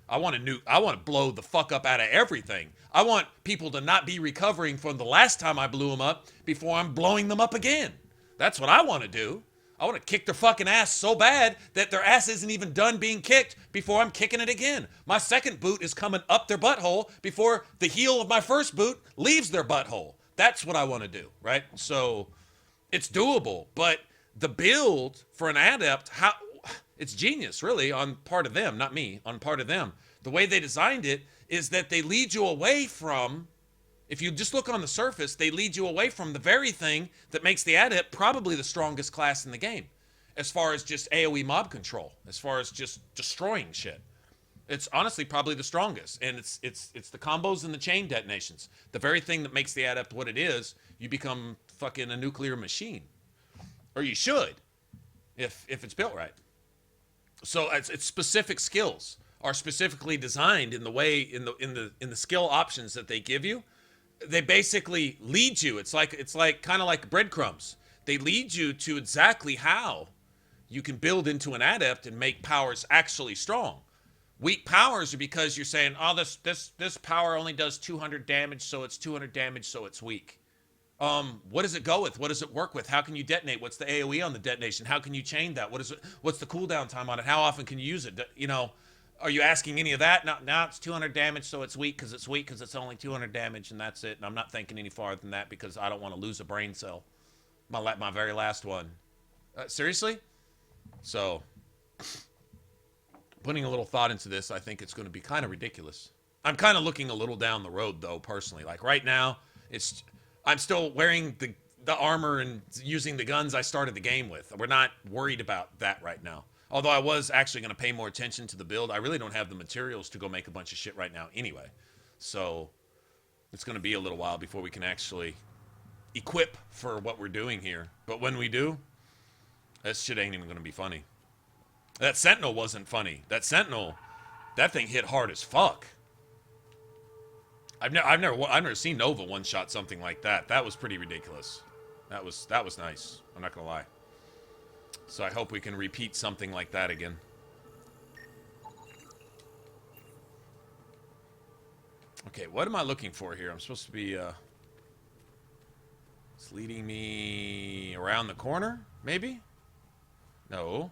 S1: I want to blow the fuck up out of everything. I want people to not be recovering from the last time I blew them up before I'm blowing them up again. That's what I want to do. I want to kick their fucking ass so bad that their ass isn't even done being kicked before I'm kicking it again. My second boot is coming up their butthole before the heel of my first boot leaves their butthole. That's what I want to do, right? So it's doable, but the build for an Adept, it's genius, really, on part of them, not me, on part of them. The way they designed it is that they lead you away from, if you just look on the surface, they lead you away from the very thing that makes the Adept probably the strongest class in the game, as far as just AoE mob control, as far as just destroying shit. It's honestly probably the strongest, and it's the combos and the chain detonations. The very thing that makes the Adept what it is, you become fucking a nuclear machine. Or you should, if it's built right. So it's specific skills are specifically designed in the way, in the skill options that they give you. They basically lead you. It's like kind of like breadcrumbs. They lead you to exactly how you can build into an Adept and make powers actually strong. Weak powers are because you're saying, oh, this power only does 200 damage, so it's 200 damage, so it's weak. What does it go with? What does it work with? How can you detonate? What's the AoE on the detonation? How can you chain that? What's the cooldown time on it? How often can you use it? You know, are you asking any of that? No, it's 200 damage, so it's weak because it's only 200 damage, and that's it. And I'm not thinking any farther than that because I don't want to lose a brain cell. My very last one. Seriously? So, putting a little thought into this, I think it's going to be kind of ridiculous. I'm kind of looking a little down the road, though, personally. Like, right now, I'm still wearing the armor and using the guns I started the game with. We're not worried about that right now. Although I was actually going to pay more attention to the build. I really don't have the materials to go make a bunch of shit right now anyway. So it's going to be a little while before we can actually equip for what we're doing here. But when we do, that shit ain't even going to be funny. That Sentinel wasn't funny. That thing hit hard as fuck. I've never seen Nova one-shot something like that. That was pretty ridiculous. That was nice. I'm not going to lie. So I hope we can repeat something like that again. Okay, what am I looking for here? I'm supposed to be, it's leading me around the corner, maybe? No.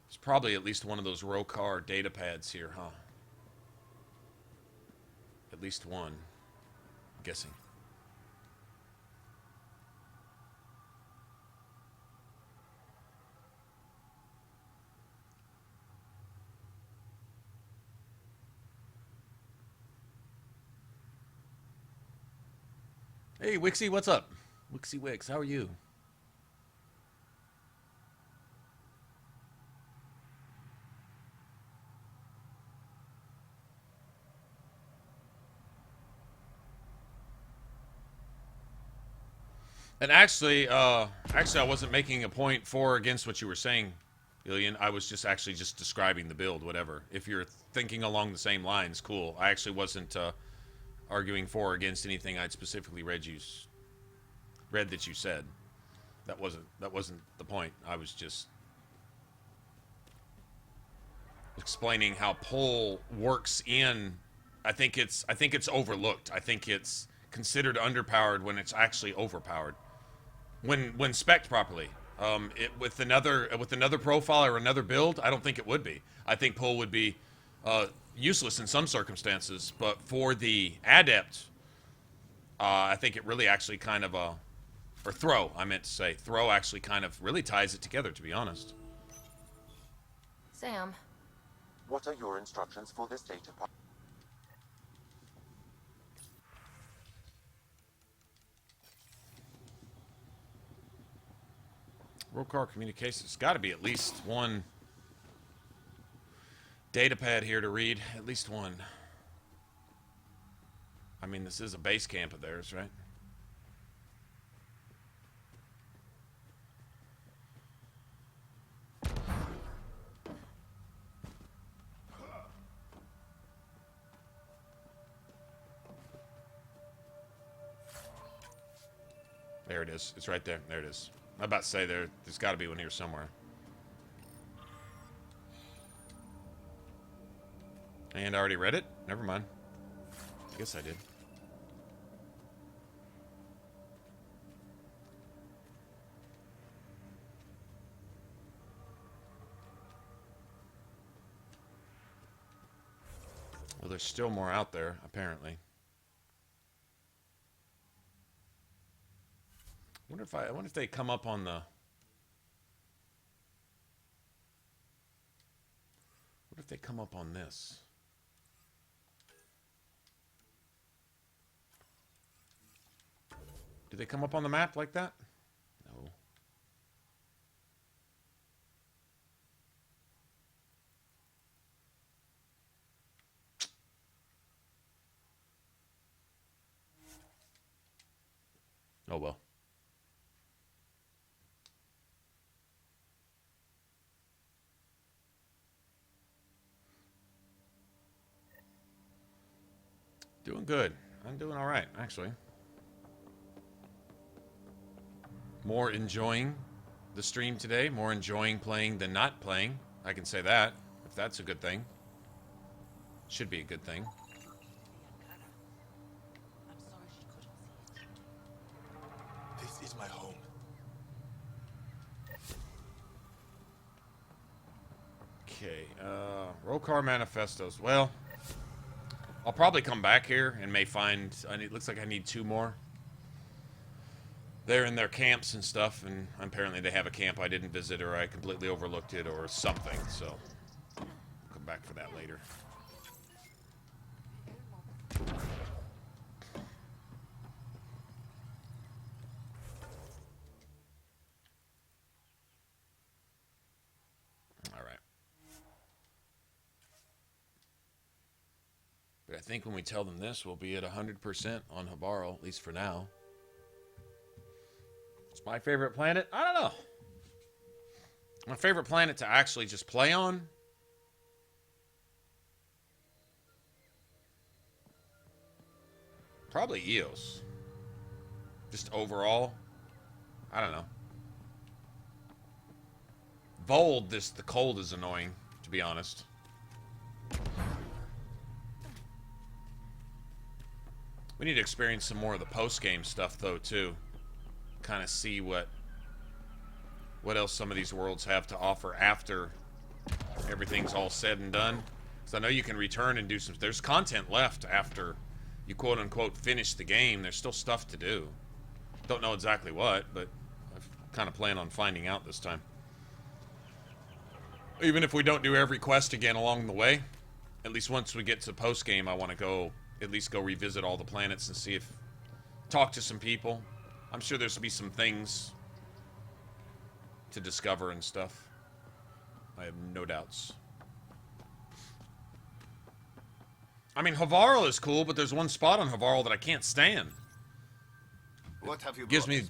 S1: It's probably at least one of those Rokar data pads here, huh? At least one. I'm guessing. Hey, Wixie, what's up? Wixie Wix, how are you? And actually, I wasn't making a point for or against what you were saying, Ilian. I was just describing the build, whatever. If you're thinking along the same lines, cool. I actually wasn't arguing for or against anything I'd specifically read that you said. That wasn't the point. I was just explaining how pull works in. I think it's overlooked. I think it's considered underpowered when it's actually overpowered. When spec'd properly. With another profile or another build, I don't think it would be. I think pull would be useless in some circumstances, but for the Adept, I think it really actually kind of or throw, I meant to say. Throw actually kind of really ties it together, to be honest.
S2: Sam.
S5: What are your instructions for this data part?
S1: Rokar Communications. There's got to be at least one data pad here to read. At least one. I mean, this is a base camp of theirs, right? There it is. It's right there. There it is. I'm about to say there's got to be one here somewhere. And I already read it? Never mind. I guess I did.
S20: Well, there's still more out there, apparently. I wonder if they come up on the... What if they come up on this? Do they come up on the map like that? No. Oh well. Doing good. I'm doing all right, actually. More enjoying the stream today. More enjoying playing than not playing. I can say that, if that's a good thing. Should be a good thing.
S9: This is my home.
S20: Okay, Rokar Manifestos. Well, I'll probably come back here and may find... It looks like I need 2 more. They're in their camps and stuff, and apparently they have a camp I didn't visit, or I completely overlooked it, or something, so... I'll come back for that later. Alright. But I think when we tell them this, we'll be at 100% on Havarl, at least for now. It's my favorite planet? I don't know. My favorite planet to actually just play on? Probably Eos. Just overall. I don't know. Vold, the cold is annoying, to be honest. We need to experience some more of the post-game stuff, though, too. Kind of see what else some of these worlds have to offer after everything's all said and done. Because I know you can return and do some... There's content left after you quote-unquote finish the game. There's still stuff to do. Don't know exactly what, but I kind of plan on finding out this time. Even if we don't do every quest again along the way, at least once we get to post-game, I want to go... At least go revisit all the planets and see if... Talk to some people. I'm sure there's be some things to discover and stuff. I have no doubts. I mean, Havarl is cool, but there's one spot on Havarl that I can't stand.
S21: What have you
S20: Gives me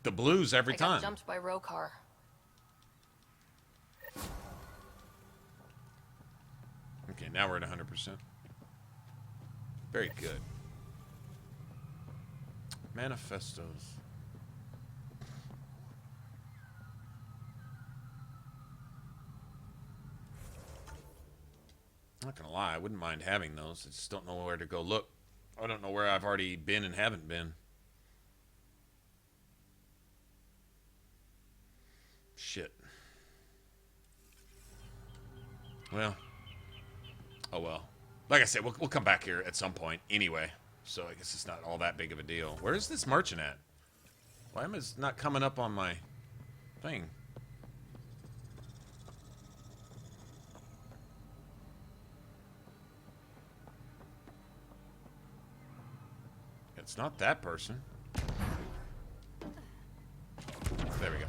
S20: the blues every
S2: I
S20: time.
S2: got jumped by Rokar.
S20: Okay, now we're at 100%. Very good. Manifestos. I'm not gonna lie, I wouldn't mind having those. I just don't know where to go look. I don't know where I've already been and haven't been. Shit. Well. Oh well. Like I said, we'll come back here at some point anyway. So I guess it's not all that big of a deal. Where is this merchant at? Why am I not coming up on my thing? It's not that person. There we go.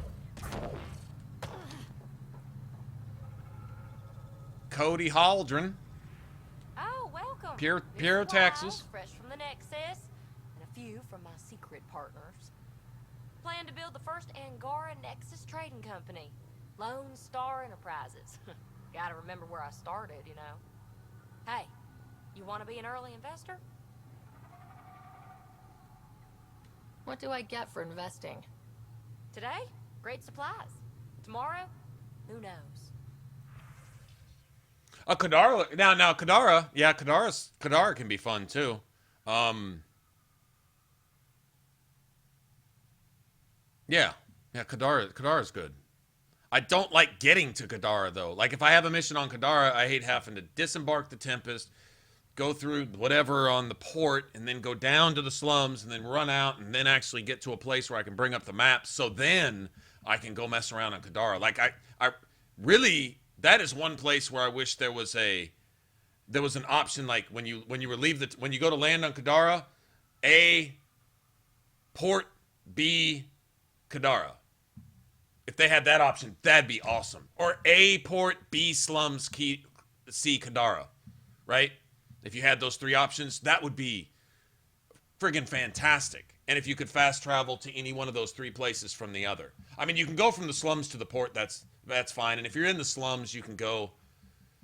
S20: Cody Haldren.
S13: Oh, welcome.
S20: Pure taxes.
S13: Fresh from the Nexus, and a few from my secret partners. Plan to build the first Angara Nexus trading company, Lone Star Enterprises. Gotta remember where I started, you know. Hey, you want to be an early investor?
S2: What do I get for investing?
S13: Today, great supplies. Tomorrow, who knows?
S20: Kadara. Now Kadara. Yeah, Kadara can be fun too. Yeah, Kadara's good. I don't like getting to Kadara though. Like if I have a mission on Kadara, I hate having to disembark the Tempest,
S1: go through whatever on the port, and then go down to the slums, and then run out, and then actually get to a place where I can bring up the map, so then I can go mess around on Kadara. Like, I really, that is one place where I wish there was an option, like when you go to land on Kadara, A, port, B, Kadara. If they had that option, that'd be awesome. Or A, port, B, slums, C, Kadara, right? If you had those three options, that would be friggin' fantastic. And if you could fast travel to any one of those three places from the other. I mean, you can go from the slums to the port, that's fine. And if you're in the slums, you can go,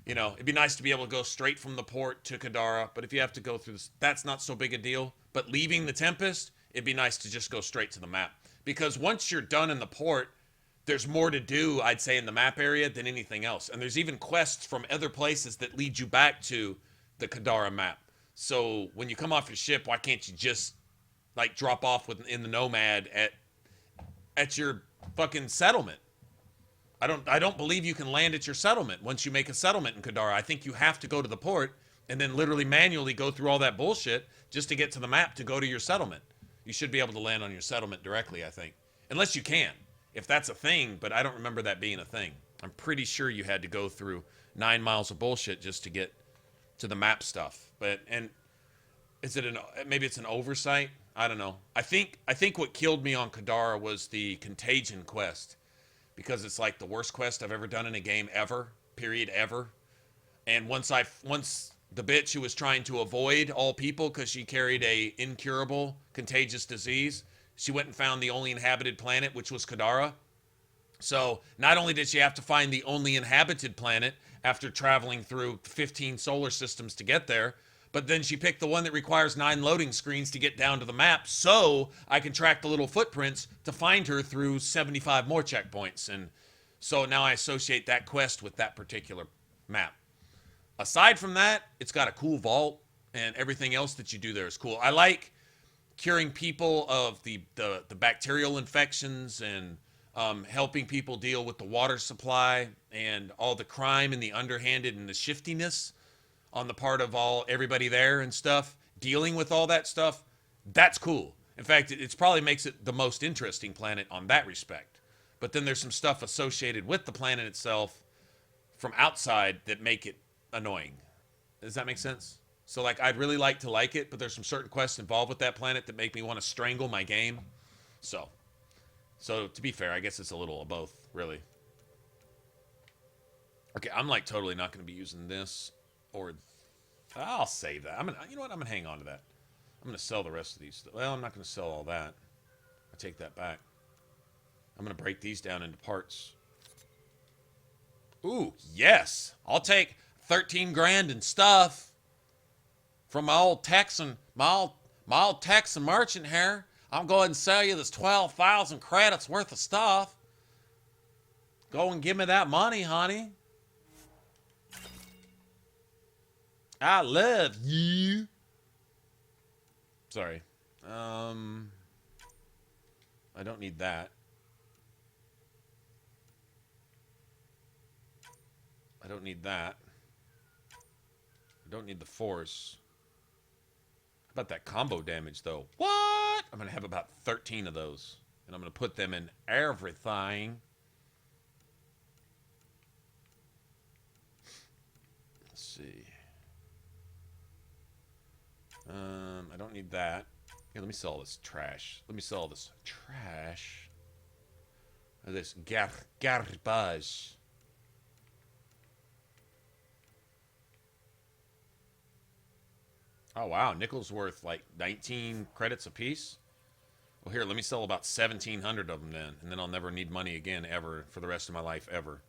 S1: you know, it'd be nice to be able to go straight from the port to Kadara. But if you have to go through this, that's not so big a deal. But leaving the Tempest, it'd be nice to just go straight to the map. Because once you're done in the port, there's more to do, I'd say, in the map area than anything else. And there's even quests from other places that lead you back to the Kadara map. So when you come off your ship, why can't you just, like, drop off in the Nomad at your fucking settlement? I don't believe you can land at your settlement once you make a settlement in Kadara. I think you have to go to the port and then literally manually go through all that bullshit just to get to the map to go to your settlement. You should be able to land on your settlement directly, I think. Unless you can. If that's a thing, but I don't remember that being a thing. I'm pretty sure you had to go through 9 miles of bullshit just to get to the map stuff. And is it maybe it's an oversight? I don't know. I think what killed me on Kadara was the Contagion quest, because it's like the worst quest I've ever done in a game ever, period, ever. And once the bitch who was trying to avoid all people because she carried a incurable contagious disease, she went and found the only inhabited planet, which was Kadara. So not only did she have to find the only inhabited planet after traveling through 15 solar systems to get there, but then she picked the one that requires 9 loading screens to get down to the map, so I can track the little footprints to find her through 75 more checkpoints. And so now I associate that quest with that particular map. Aside from that, it's got a cool vault, and everything else that you do there is cool. I like curing people of the bacterial infections, and helping people deal with the water supply and all the crime and the underhanded and the shiftiness on the part of everybody there and stuff. Dealing with all that stuff, that's cool. In fact, it probably makes it the most interesting planet on that respect. But then there's some stuff associated with the planet itself from outside that make it annoying. Does that make sense? So, like, I'd really like to like it, but there's some certain quests involved with that planet that make me want to strangle my game. So to be fair, I guess it's a little of both, really. Okay, I'm, like, totally not going to be using this, or I'll save that. You know what? I'm going to hang on to that. I'm going to sell the rest of these. Well, I'm not going to sell all that. I take that back. I'm going to break these down into parts. Ooh, yes. I'll take 13 grand and stuff from my old Texan merchant here. I'm going to sell you this 12,000 credits worth of stuff. Go and give me that money, honey. I love you. Sorry. I don't need that. I don't need that. I don't need the force. How about that combo damage, though? What? I'm going to have about 13 of those. And I'm going to put them in everything. Let's see. I don't need that. Here, let me sell this trash. Let me sell this trash. This garbage. Oh, wow. Nickel's worth like 19 credits a piece. Well, here, let me sell about 1,700 of them then. And then I'll never need money again, ever, for the rest of my life, ever.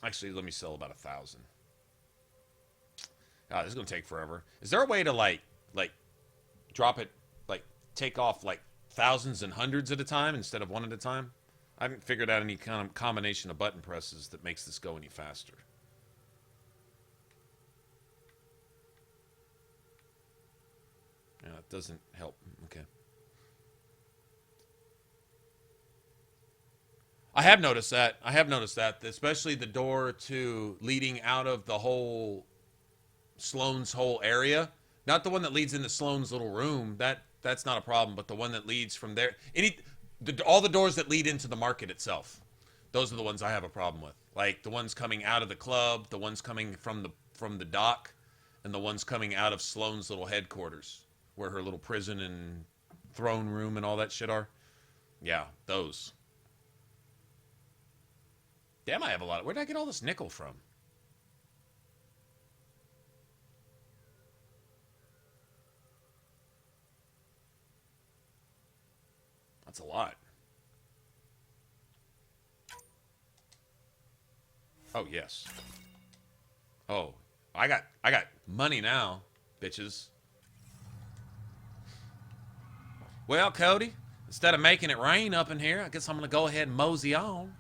S1: Actually, let me sell about 1,000. God, this is going to take forever. Is there a way to, like, drop it, like, take off, like, thousands and hundreds at a time instead of one at a time? I haven't figured out any kind of combination of button presses that makes this go any faster. Yeah, it doesn't help. Okay.
S20: I have noticed that. I have noticed that, especially the door to leading out of the whole Sloane's whole area. Not the one that leads into Sloane's little room. That's not a problem, but the one that leads from there. All the doors that lead into the market itself. Those are the ones I have a problem with. Like the ones coming out of the club, the ones coming from the dock, and the ones coming out of Sloane's little headquarters, where her little prison and throne room and all that shit are. Yeah, those. Damn, I have a lot. Where did I get all this nickel from? That's a lot. Oh, yes. Oh, I got money now, bitches. Well, Cody, instead of making it rain up in here, I guess I'm going to go ahead and mosey on.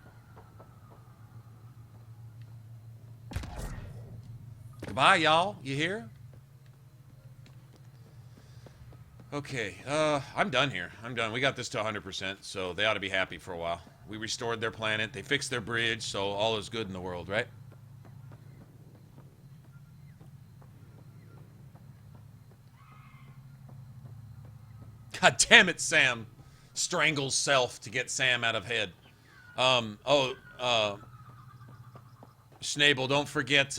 S20: Goodbye, y'all. You hear? Okay, I'm done here. I'm done. We got this to 100%, so they ought to be happy for a while. We restored their planet. They fixed their bridge, so all is good in the world, right? God damn it, Sam. Strangles self to get Sam out of head. Schnabel, don't forget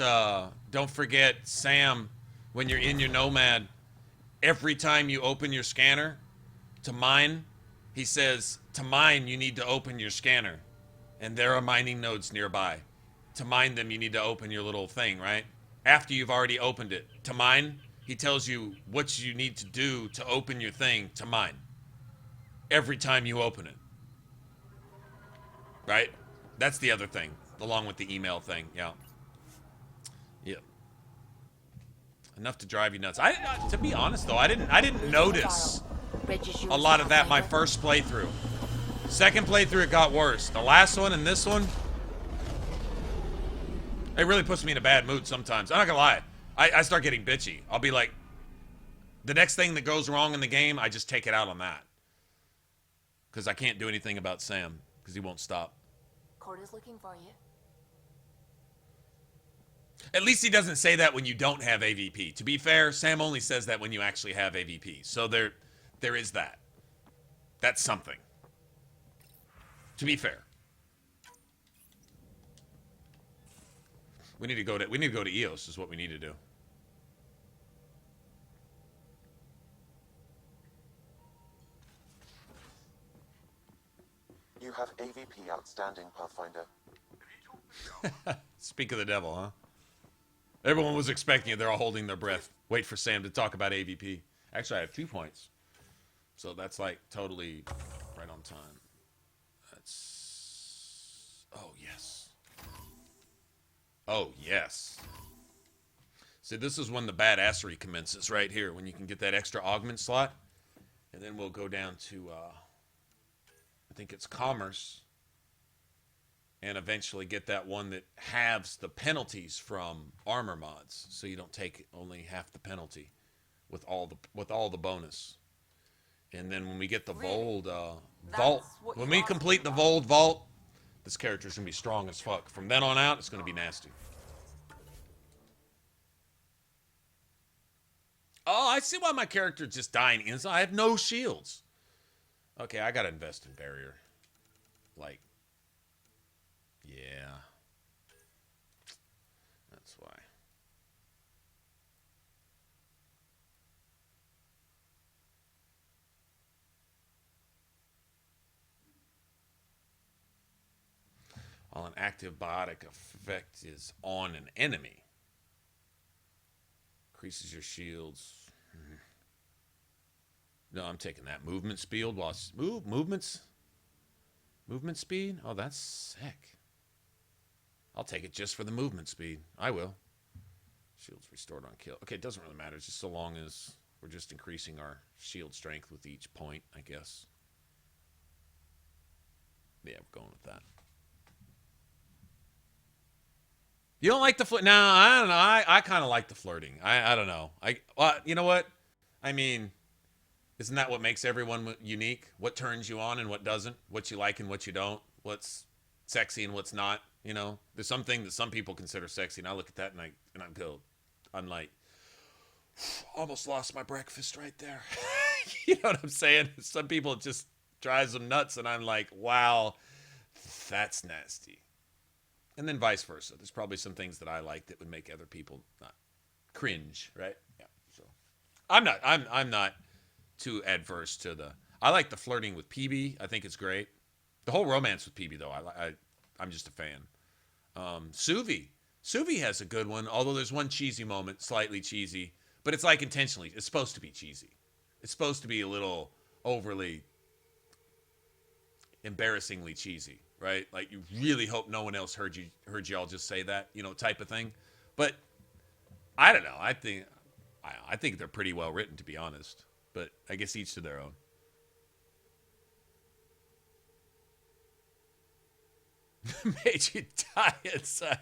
S20: Sam when you're in your Nomad. Every time you open your scanner to mine, he says, to mine, you need to open your scanner. And there are mining nodes nearby. To mine them, you need to open your little thing, right? After you've already opened it. To mine, he tells you what you need to do to open your thing to mine. Every time you open it. Right? That's the other thing, along with the email thing, yeah. Yep. Enough to drive you nuts. To be honest though, I didn't notice a lot of that my first playthrough. Second playthrough it got worse. The last one and this one, it really puts me in a bad mood sometimes. I'm not gonna lie. I start getting bitchy. I'll be like, the next thing that goes wrong in the game, I just take it out on that. Because I can't do anything about Sam, because he won't stop.
S8: Corda's looking for you.
S20: At least he doesn't say that when you don't have AVP. To be fair, Sam only says that when you actually have AVP. So there is that. That's something. To be fair. We need to go to EOS is what we need to do.
S5: You have AVP outstanding, Pathfinder.
S20: Speak of the devil, huh? Everyone was expecting it. They're all holding their breath. Wait for Sam to talk about AVP. Actually, I have 2 points. So that's like totally right on time. That's... Oh, yes. Oh, yes. See, this is when the badassery commences right here. When you can get that extra augment slot. And then we'll go down to... I think it's commerce, and eventually get that one that halves the penalties from armor mods, so you don't take only half the penalty with all the bonus. And then when we get the Vold vault, when we complete the Vold vault, this character's gonna be strong as fuck. From then on out, it's gonna be nasty. Oh, I see why my character's just dying inside. I have no shields. Okay, I gotta invest in barrier. Like, yeah. That's why. While an active biotic effect is on an enemy, increases your shields. No, I'm taking that movement speed. While movement speed. Oh, that's sick. I'll take it just for the movement speed. I will. Shields restored on kill. Okay, it doesn't really matter. It's just so long as we're just increasing our shield strength with each point, I guess. Yeah, we're going with that. You don't like the flirt? No, I don't know. I kind of like the flirting. I don't know. You know what? I mean, isn't that what makes everyone unique? What turns you on and what doesn't? What you like and what you don't? What's
S1: sexy and what's not. You know, there's something that some people consider sexy, and I look at that and I go, I'm like, almost lost my breakfast right there. You know what I'm saying? Some people it just drives them nuts, and I'm like, wow, that's nasty. And then vice versa. There's probably some things that I like that would make other people not cringe, right? Yeah. So I'm not too adverse to the. I like the flirting with PB. I think it's great. The whole romance with PB though, I'm just a fan. Suvi has a good one, although there's one cheesy moment, slightly cheesy, but it's like intentionally. It's supposed to be cheesy. It's supposed to be a little overly, embarrassingly cheesy, right? Like you really hope no one else heard y'all just say that, you know, type of thing. But I don't know. I think they're pretty well written, to be honest. But I guess each to their own. Made you die inside.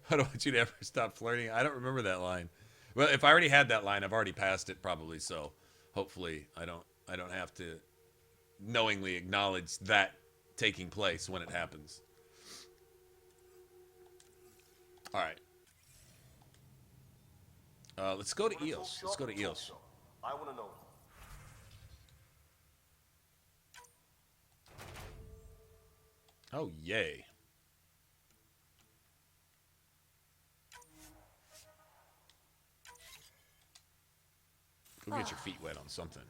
S1: I don't want you to ever stop flirting. I don't remember that line. Well, if I already had that line, I've already passed it probably. So hopefully I don't have to knowingly acknowledge that taking place when it happens. All right. Let's go to Eos. Let's go to Eos.
S16: I want to know.
S1: Oh, yay. Go get your feet wet on something.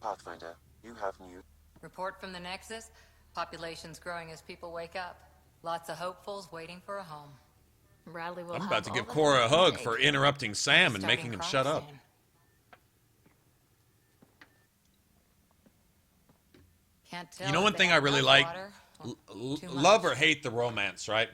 S5: Pathfinder, you have new...
S14: Report from the Nexus. Population's growing as people wake up. Lots of hopefuls waiting for a home.
S2: Bradley will
S1: I'm
S2: have
S1: about to
S2: all
S1: give
S2: the
S1: Cora a
S2: help
S1: hug
S2: he
S1: for
S2: needs.
S1: interrupting Sam and
S14: Starting
S1: making him
S14: crop
S1: shut up.
S14: soon. Can't tell
S1: You know
S14: if
S1: one
S14: they
S1: thing I
S14: have
S1: really
S14: enough
S1: like?
S14: water or too much.
S1: Love or hate the romance, right?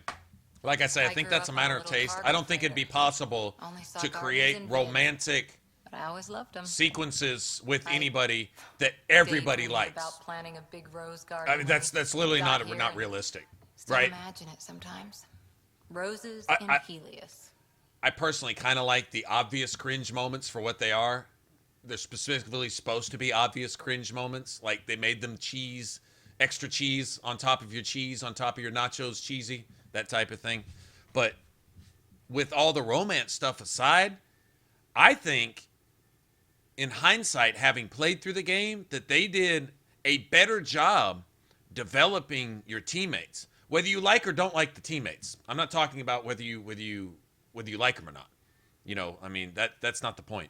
S1: Like I say, I
S14: I
S1: think
S14: grew
S1: that's a
S14: up on a
S1: matter of
S14: little
S1: taste.
S14: cargo
S1: I don't think it'd be possible
S14: Only saw
S1: to
S14: gardens
S1: create
S14: and
S1: romantic
S14: But I always loved them.
S1: sequences with
S14: I
S1: anybody that everybody
S14: Daydream
S1: likes.
S14: About planting a big rose garden.
S1: I mean, that's literally
S14: got
S1: not
S14: here
S1: not
S14: and
S1: realistic,
S14: Still
S1: right?
S14: imagine it sometimes. Roses
S1: I-
S14: and
S1: I-
S14: Helios.
S1: I personally kind of like the obvious cringe moments for what they are. They're specifically supposed to be obvious cringe moments. Like they made them cheese, extra cheese on top of your nachos, cheesy, that type of thing. But with all the romance stuff aside, I think in hindsight, having played through the game, that they did a better job developing your teammates. Whether you like or don't like the teammates. I'm not talking about whether you like them or not. You know, I mean, that's not the point.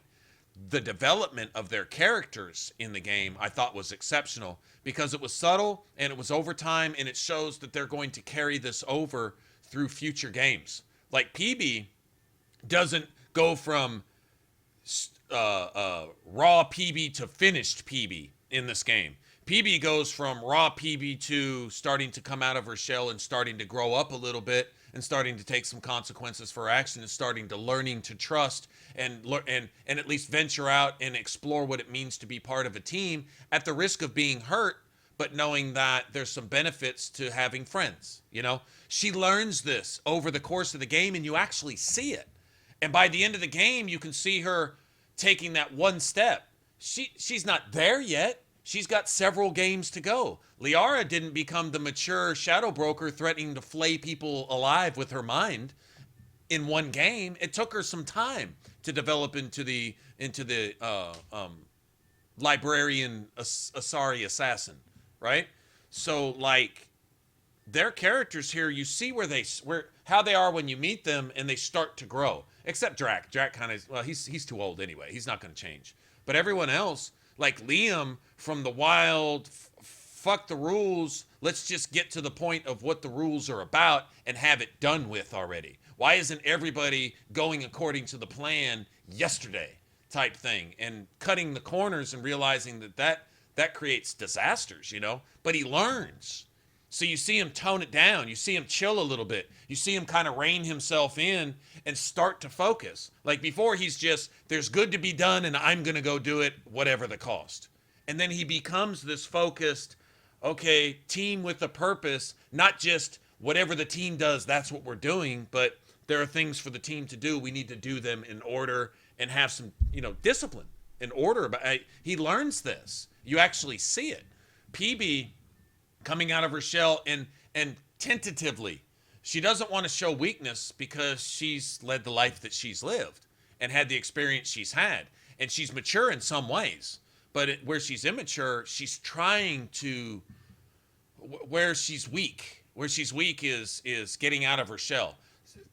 S1: The development of their characters in the game, I thought was exceptional because it was subtle and it was over time, and it shows that they're going to carry this over through future games. Like PB doesn't go from raw PB to finished PB in this game. PB goes from raw PB to starting to come out of her shell and starting to grow up a little bit and starting to take some consequences for her action and starting to learning to trust and at least venture out and explore what it means to be part of a team at the risk of being hurt, but knowing that there's some benefits to having friends. You know, she learns this over the course of the game, and you actually see it. And by the end of the game, you can see her taking that one step. She's not there yet. She's got several games to go. Liara didn't become the mature shadow broker threatening to flay people alive with her mind in one game. It took her some time to develop into the librarian Asari assassin, right? So like their characters here, you see how they are when you meet them, and they start to grow. Except Drac. Drac kind of, well, he's too old anyway. He's not going to change. But everyone else, like Liam from the wild, fuck the rules, let's just get to the point of what the rules are about and have it done with already. Why isn't everybody going according to the plan yesterday type thing, and cutting the corners and realizing that creates disasters, you know? But he learns. So you see him tone it down. You see him chill a little bit. You see him kind of rein himself in and start to focus. Like before, he's just, there's good to be done and I'm going to go do it, whatever the cost. And then he becomes this focused, okay, team with a purpose, not just whatever the team does, that's what we're doing, but there are things for the team to do. We need to do them in order and have some, you know, discipline,
S20: an order. But he learns this. You actually see it. PB coming out of her shell and tentatively, she doesn't want to show weakness because she's led the life that she's lived and had the experience she's had. And she's mature in some ways. But where she's immature, she's trying to... Where she's weak is getting out of her shell,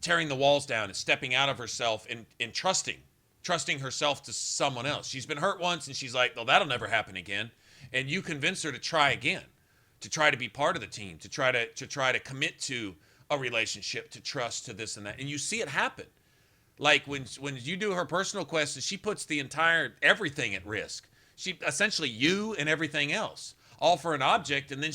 S20: tearing the walls down and stepping out of herself and trusting herself to someone else. She's been hurt once and she's like, well, that'll never happen again. And you convince her to try again, to try to be part of the team, to try to commit to a relationship, to trust, to this and that. And you see it happen. Like when you do her personal quest, she puts the entire everything at risk. She essentially you and everything else, all for an object, and then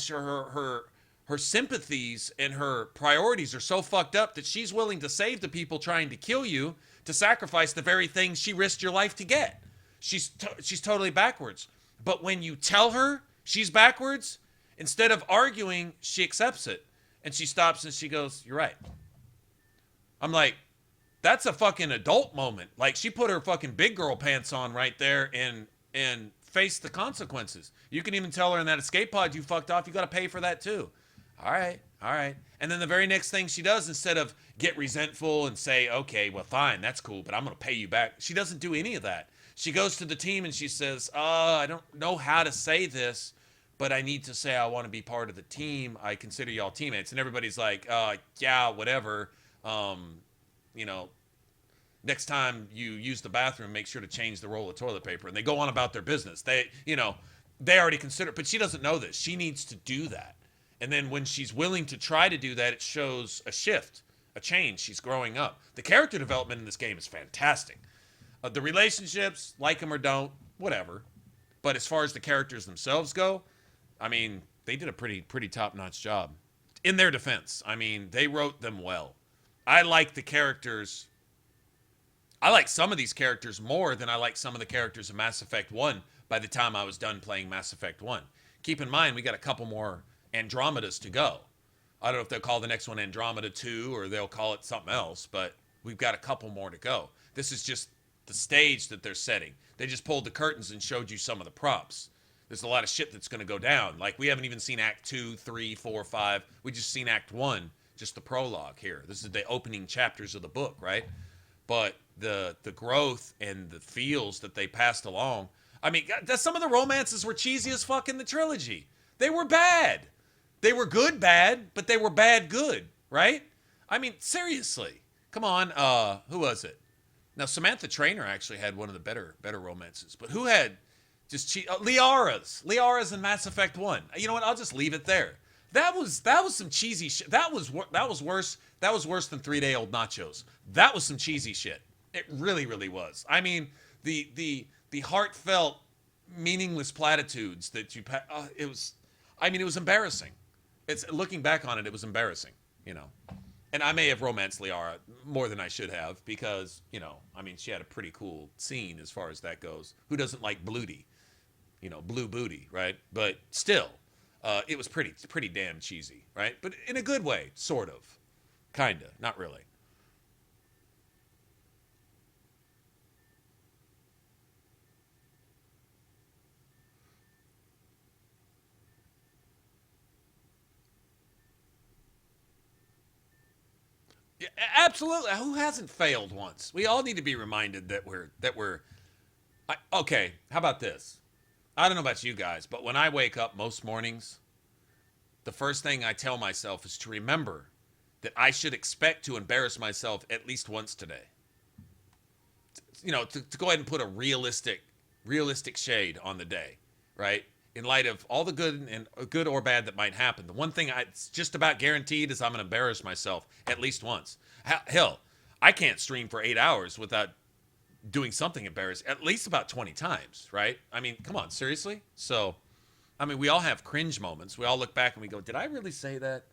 S20: her sympathies and her priorities are so fucked up that she's willing to save the people trying to kill you to sacrifice the very things she risked your life to get. She's totally backwards. But when you tell her she's backwards, instead of arguing, she accepts it. And she stops and she goes, you're right. I'm like, that's a fucking adult moment. Like, she put her fucking big girl pants on right there and faced the consequences. You can even tell her in that escape pod you fucked off, you got to pay for that too. All right. And then the very next thing she does, instead of get resentful and say, okay, well, fine, that's cool, but I'm going to pay you back. She doesn't do any of that. She goes to the team and she says, I don't know how to say this, but I need to say I want to be part of the team. I consider y'all teammates. And everybody's like, yeah, whatever. Next time you use the bathroom, make sure to change the roll of toilet paper. And they go on about their business. They already consider it, but she doesn't know this. She needs to do that. And then when she's willing to try to do that, it shows a shift, a change. She's growing up. The character development in this game is fantastic. The relationships, like them or don't, whatever. But as far as the characters themselves go, I mean, they did a pretty top-notch job. In their defense, I mean, they wrote them well. I like the characters. I like some of these characters more than I like some of the characters in Mass Effect 1 by the time I was done playing Mass Effect 1. Keep in mind, we got a couple more Andromedas to go. I don't know if they'll call the next one Andromeda 2 or they'll call it something else, but we've got a couple more to go. This is just the stage that they're setting. They just pulled the curtains and showed you some of the props. There's a lot of shit that's going to go down. Like, we haven't even seen Act 2, 3, 4, 5. We just seen Act 1, just the prologue here. This is the opening chapters of the book, right? But the growth and the feels that they passed along. I mean, some of the romances were cheesy as fuck in the trilogy. They were bad. They were good bad, but they were bad good, right? I mean, seriously. Come on, who was it? Now, Samantha Trainer actually had one of the better romances. But who had just Liara's in Mass Effect 1. You know what? I'll just leave it there. That was some cheesy shit. That was worse. That was worse than 3-Day-Old Nachos. That was some cheesy shit. It really, really was. I mean, the heartfelt, meaningless platitudes that you it was embarrassing. It's looking back on it, it was embarrassing, you know. And I may have romanced Liara more than I should have because, you know, I mean, she had a pretty cool scene as far as that goes. Who doesn't like Blooty? You know, blue booty, right? But still, it was pretty damn cheesy, right? But in a good way, sort of. Kinda, not really. Yeah, absolutely. Who hasn't failed once? We all need to be reminded that we're okay, how about this? I don't know about you guys, but when I wake up most mornings, the first thing I tell myself is to remember that I should expect to embarrass myself at least once today. You know, to go ahead and put a realistic shade on the day, right? In light of all the good or bad that might happen. The one thing it's just about guaranteed is I'm going to embarrass myself at least once. Hell, I can't stream for 8 hours without doing something embarrassing at least about 20 times, right? I mean, come on, seriously? So, I mean, we all have cringe moments. We all look back and we go, did I really say that?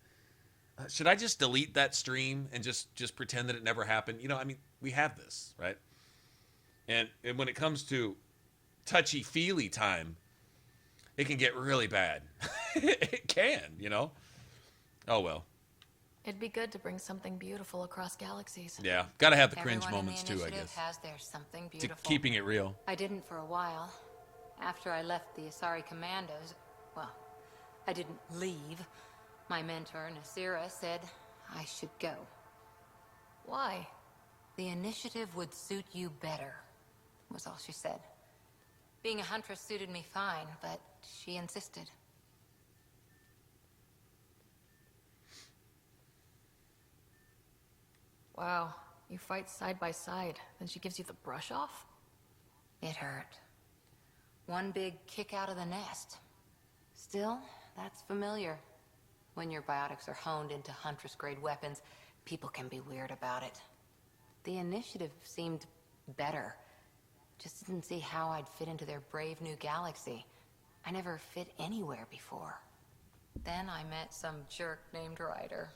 S20: Should I just delete that stream and just pretend that it never happened? You know, I mean, we have this, right? And when it comes to touchy-feely time, it can get really bad. It can, you know? Oh, well.
S2: It'd be good to bring something beautiful across galaxies.
S20: Yeah, gotta have the cringe
S14: Everyone in
S20: moments
S14: the
S20: too, I
S14: initiative
S20: guess.
S14: has their something
S20: To
S14: beautiful.
S20: keeping it real.
S14: I didn't for a while. After I left the Asari Commandos, well, I didn't leave. My mentor, Nasira, said I should go.
S2: Why?
S14: The initiative would suit you better, was all she said. Being a huntress suited me fine, but she insisted.
S2: Wow, you fight side by side, then she gives you the brush off?
S14: It hurt. One big kick out of the nest. Still, that's familiar. When your biotics are honed into Huntress-grade weapons, people can be weird about it. The initiative seemed better. Just didn't see how I'd fit into their brave new galaxy. I never fit anywhere before. Then I met some jerk named Ryder.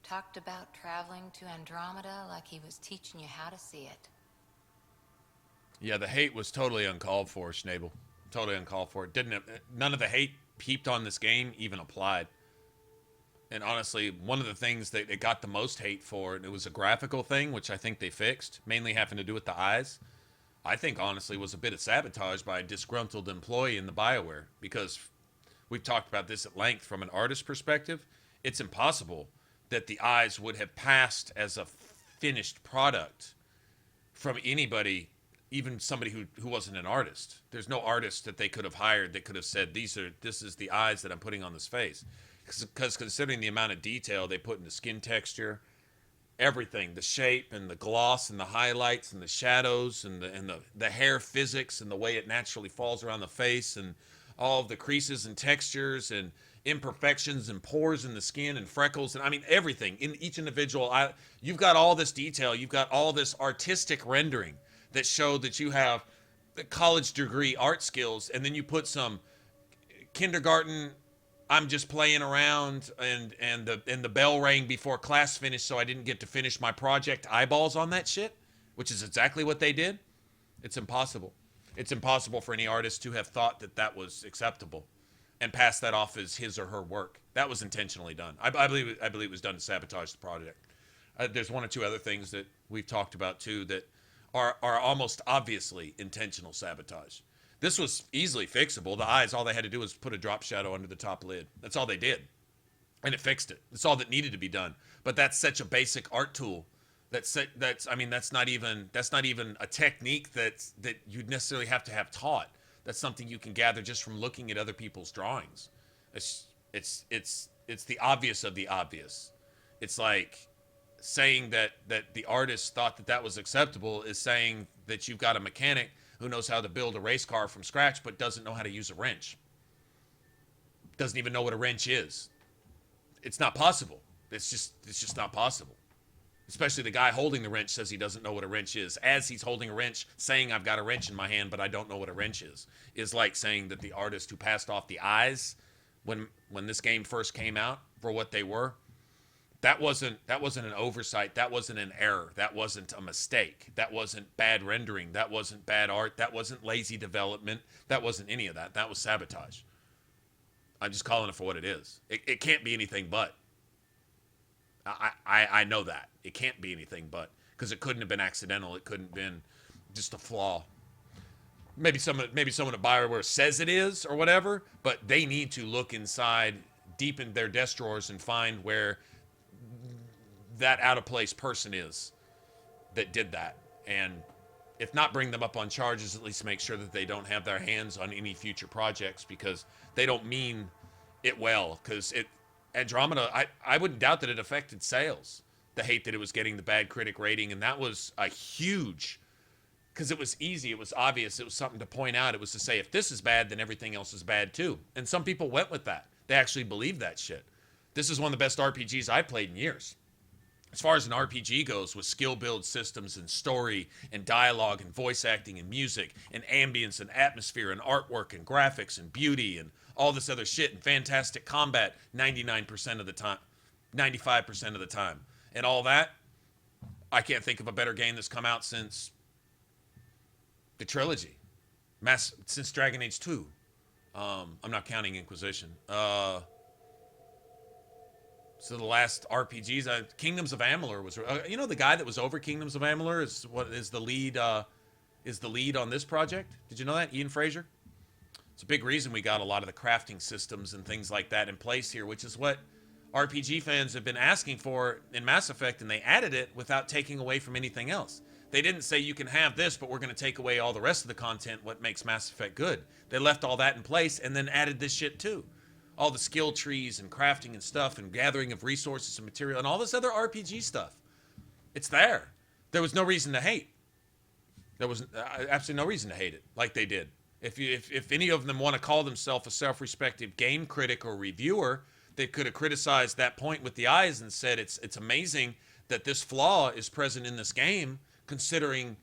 S14: Talked about traveling to Andromeda like he was teaching you how to see it.
S20: Yeah, the hate was totally uncalled for, Schnabel. Totally uncalled for. None of the hate heaped on this game even applied. And honestly, one of the things that it got the most hate for, it was a graphical thing, which I think they fixed, mainly having to do with the eyes. I think, honestly, was a bit of sabotage by a disgruntled employee in the BioWare. Because we've talked about this at length from an artist perspective. It's impossible that the eyes would have passed as a finished product from anybody, even somebody who wasn't an artist. There's no artist that they could have hired that could have said, this is the eyes that I'm putting on this face. Because considering the amount of detail they put into skin texture, everything, the shape and the gloss and the highlights and the shadows and the hair physics and the way it naturally falls around the face and all of the creases and textures and imperfections and pores in the skin and freckles and I mean everything in each individual. You've got all this detail, you've got all this artistic rendering that showed that you have the college degree art skills, and then you put some kindergarten I'm just playing around and the bell rang before class finished so I didn't get to finish my project eyeballs on that shit, which is exactly what they did. It's impossible. It's impossible for any artist to have thought that that was acceptable and pass that off as his or her work. That was intentionally done. I believe it was done to sabotage the project. There's one or two other things that we've talked about too that are almost obviously intentional sabotage. This was easily fixable. The eyes, all they had to do was put a drop shadow under the top lid. That's all they did. And it fixed it. That's all that needed to be done. But that's such a basic art tool that's not even a technique that you'd necessarily have to have taught. That's something you can gather just from looking at other people's drawings. It's the obvious of the obvious. It's like saying that the artist thought that was acceptable is saying that you've got a mechanic who knows how to build a race car from scratch but doesn't know how to use a wrench. Doesn't even know what a wrench is. It's not possible. It's just not possible. Especially the guy holding the wrench says he doesn't know what a wrench is. As he's holding a wrench, saying I've got a wrench in my hand, but I don't know what a wrench is like saying that the artist who passed off the eyes when this game first came out for what they were, that wasn't an oversight. That wasn't an error. That wasn't a mistake. That wasn't bad rendering. That wasn't bad art. That wasn't lazy development. That wasn't any of that. That was sabotage. I'm just calling it for what it is. It can't be anything but. I know that. It can't be anything but. Because it couldn't have been accidental. It couldn't have been just a flaw. Maybe someone at BioWare says it is or whatever, but they need to look inside, deep in their desk drawers and find where that out-of-place person is that did that. And if not bring them up on charges, at least make sure that they don't have their hands on any future projects because they don't mean it well. Because Andromeda, I wouldn't doubt that it affected sales. The hate that it was getting, the bad critic rating, and that was a huge... Because it was easy, it was obvious, it was something to point out. It was to say, if this is bad, then everything else is bad too. And some people went with that. They actually believed that shit. This is one of the best RPGs I've played in years. As far as an RPG goes, with skill build systems and story and dialogue and voice acting and music and ambience and atmosphere and artwork and graphics and beauty and all this other shit and fantastic combat 99% of the time, 95% of the time. And all that, I can't think of a better game that's come out since the trilogy. Since Dragon Age 2. I'm not counting Inquisition. So the last RPGs, Kingdoms of Amalur was, you know, the guy that was over Kingdoms of Amalur is what is the lead on this project. Did you know that? Ian Fraser. It's a big reason we got a lot of the crafting systems and things like that in place here, which is what RPG fans have been asking for in Mass Effect, and they added it without taking away from anything else. They didn't say you can have this, but we're going to take away all the rest of the content, what makes Mass Effect good. They left all that in place and then added this shit too. All the skill trees and crafting and stuff and gathering of resources and material and all this other RPG stuff. It's there. There was no reason to hate. There was absolutely no reason to hate it like they did. If any of them want to call themselves a self-respective game critic or reviewer, they could have criticized that point with the eyes and said it's amazing that this flaw is present in this game, considering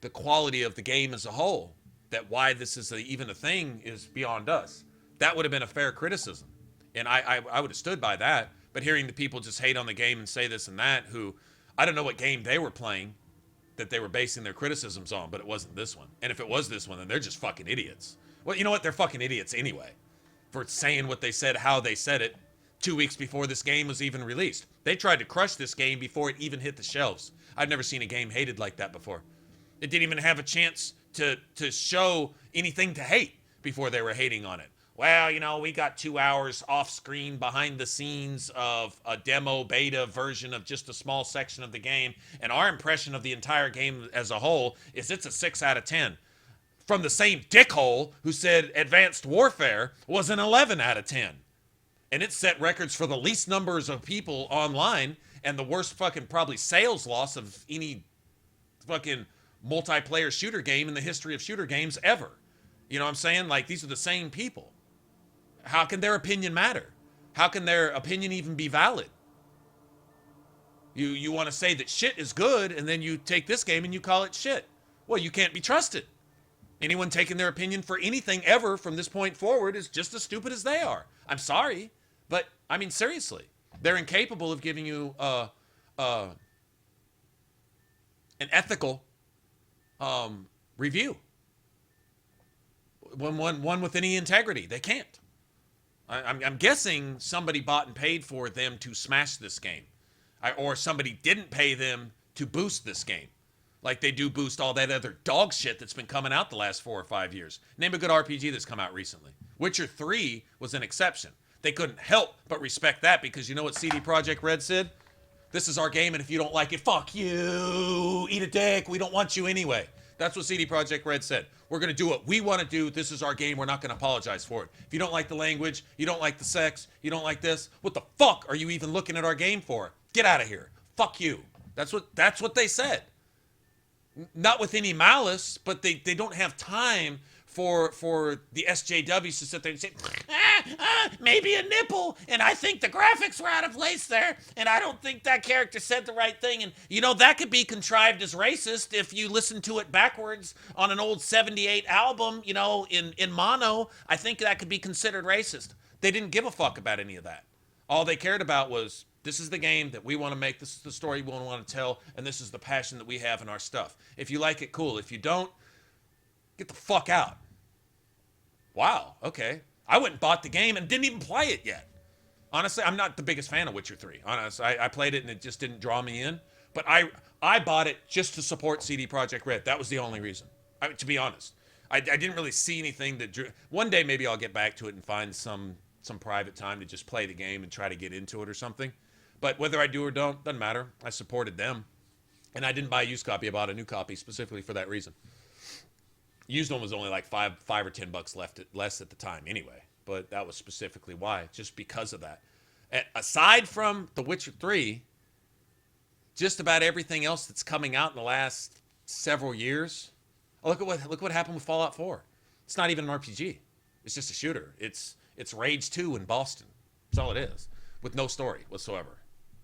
S20: the quality of the game as a whole. That why this is even a thing is beyond us. That would have been a fair criticism, and I would have stood by that. But hearing the people just hate on the game and say this and that, who I don't know what game they were playing that they were basing their criticisms on, but it wasn't this one. And if it was this one, then they're just fucking idiots. Well, you know what? They're fucking idiots anyway for saying what they said, how they said it 2 weeks before this game was even released. They tried to crush this game before it even hit the shelves. I've never seen a game hated like that before. It didn't even have a chance to show anything to hate before they were hating on it. Well, you know, we got 2 hours off screen behind the scenes of a demo beta version of just a small section of the game. And our impression of the entire game as a whole is it's a 6 out of 10. From the same dickhole who said Advanced Warfare was an 11 out of 10. And it set records for the least numbers of people online and the worst fucking probably sales loss of any fucking multiplayer shooter game in the history of shooter games ever. You know what I'm saying? Like, these are the same people. How can their opinion matter? How can their opinion even be valid? You want to say that shit is good, and then you take this game and you call it shit. Well, you can't be trusted. Anyone taking their opinion for anything ever from this point forward is just as stupid as they are. I'm sorry, but I mean, seriously. They're incapable of giving you an ethical review. One with any integrity. They can't. I'm guessing somebody bought and paid for them to smash this game. Or somebody didn't pay them to boost this game. Like they do boost all that other dog shit that's been coming out the last 4 or 5 years. Name a good RPG that's come out recently. Witcher 3 was an exception. They couldn't help but respect that because you know what CD Projekt Red said? This is our game, and if you don't like it, fuck you. Eat a dick. We don't want you anyway. That's what CD Projekt Red said. We're going to do what we want to do. This is our game. We're not going to apologize for it. If you don't like the language, you don't like the sex, you don't like this, what the fuck are you even looking at our game for? Get out of here. Fuck you. That's what they said. Not with any malice, but they don't have time for the SJWs to sit there and say, maybe a nipple, and I think the graphics were out of place there, and I don't think that character said the right thing, and you know, that could be contrived as racist if you listen to it backwards on an old 78 album, you know, in mono. I think that could be considered racist. They didn't give a fuck about any of that. All they cared about was, this is the game that we want to make, this is the story we want to tell, and this is the passion that we have in our stuff. If you like it, cool. If you don't, get the fuck out. Wow, okay. I went and bought the game and didn't even play it yet. Honestly, I'm not the biggest fan of Witcher 3. Honestly, I played it and it just didn't draw me in. But I bought it just to support CD Projekt Red. That was the only reason, to be honest. I didn't really see anything that drew. One day maybe I'll get back to it and find some private time to just play the game and try to get into it or something. But whether I do or don't, doesn't matter. I supported them. And I didn't buy a used copy. I bought a new copy specifically for that reason. Used one was only like $5 or $10 less at the time anyway. But that was specifically why, just because of that. Aside from The Witcher 3, just about everything else that's coming out in the last several years. Oh, look what happened with Fallout 4. It's not even an RPG. It's just a shooter. It's Rage 2 in Boston. That's all it is, with no story whatsoever.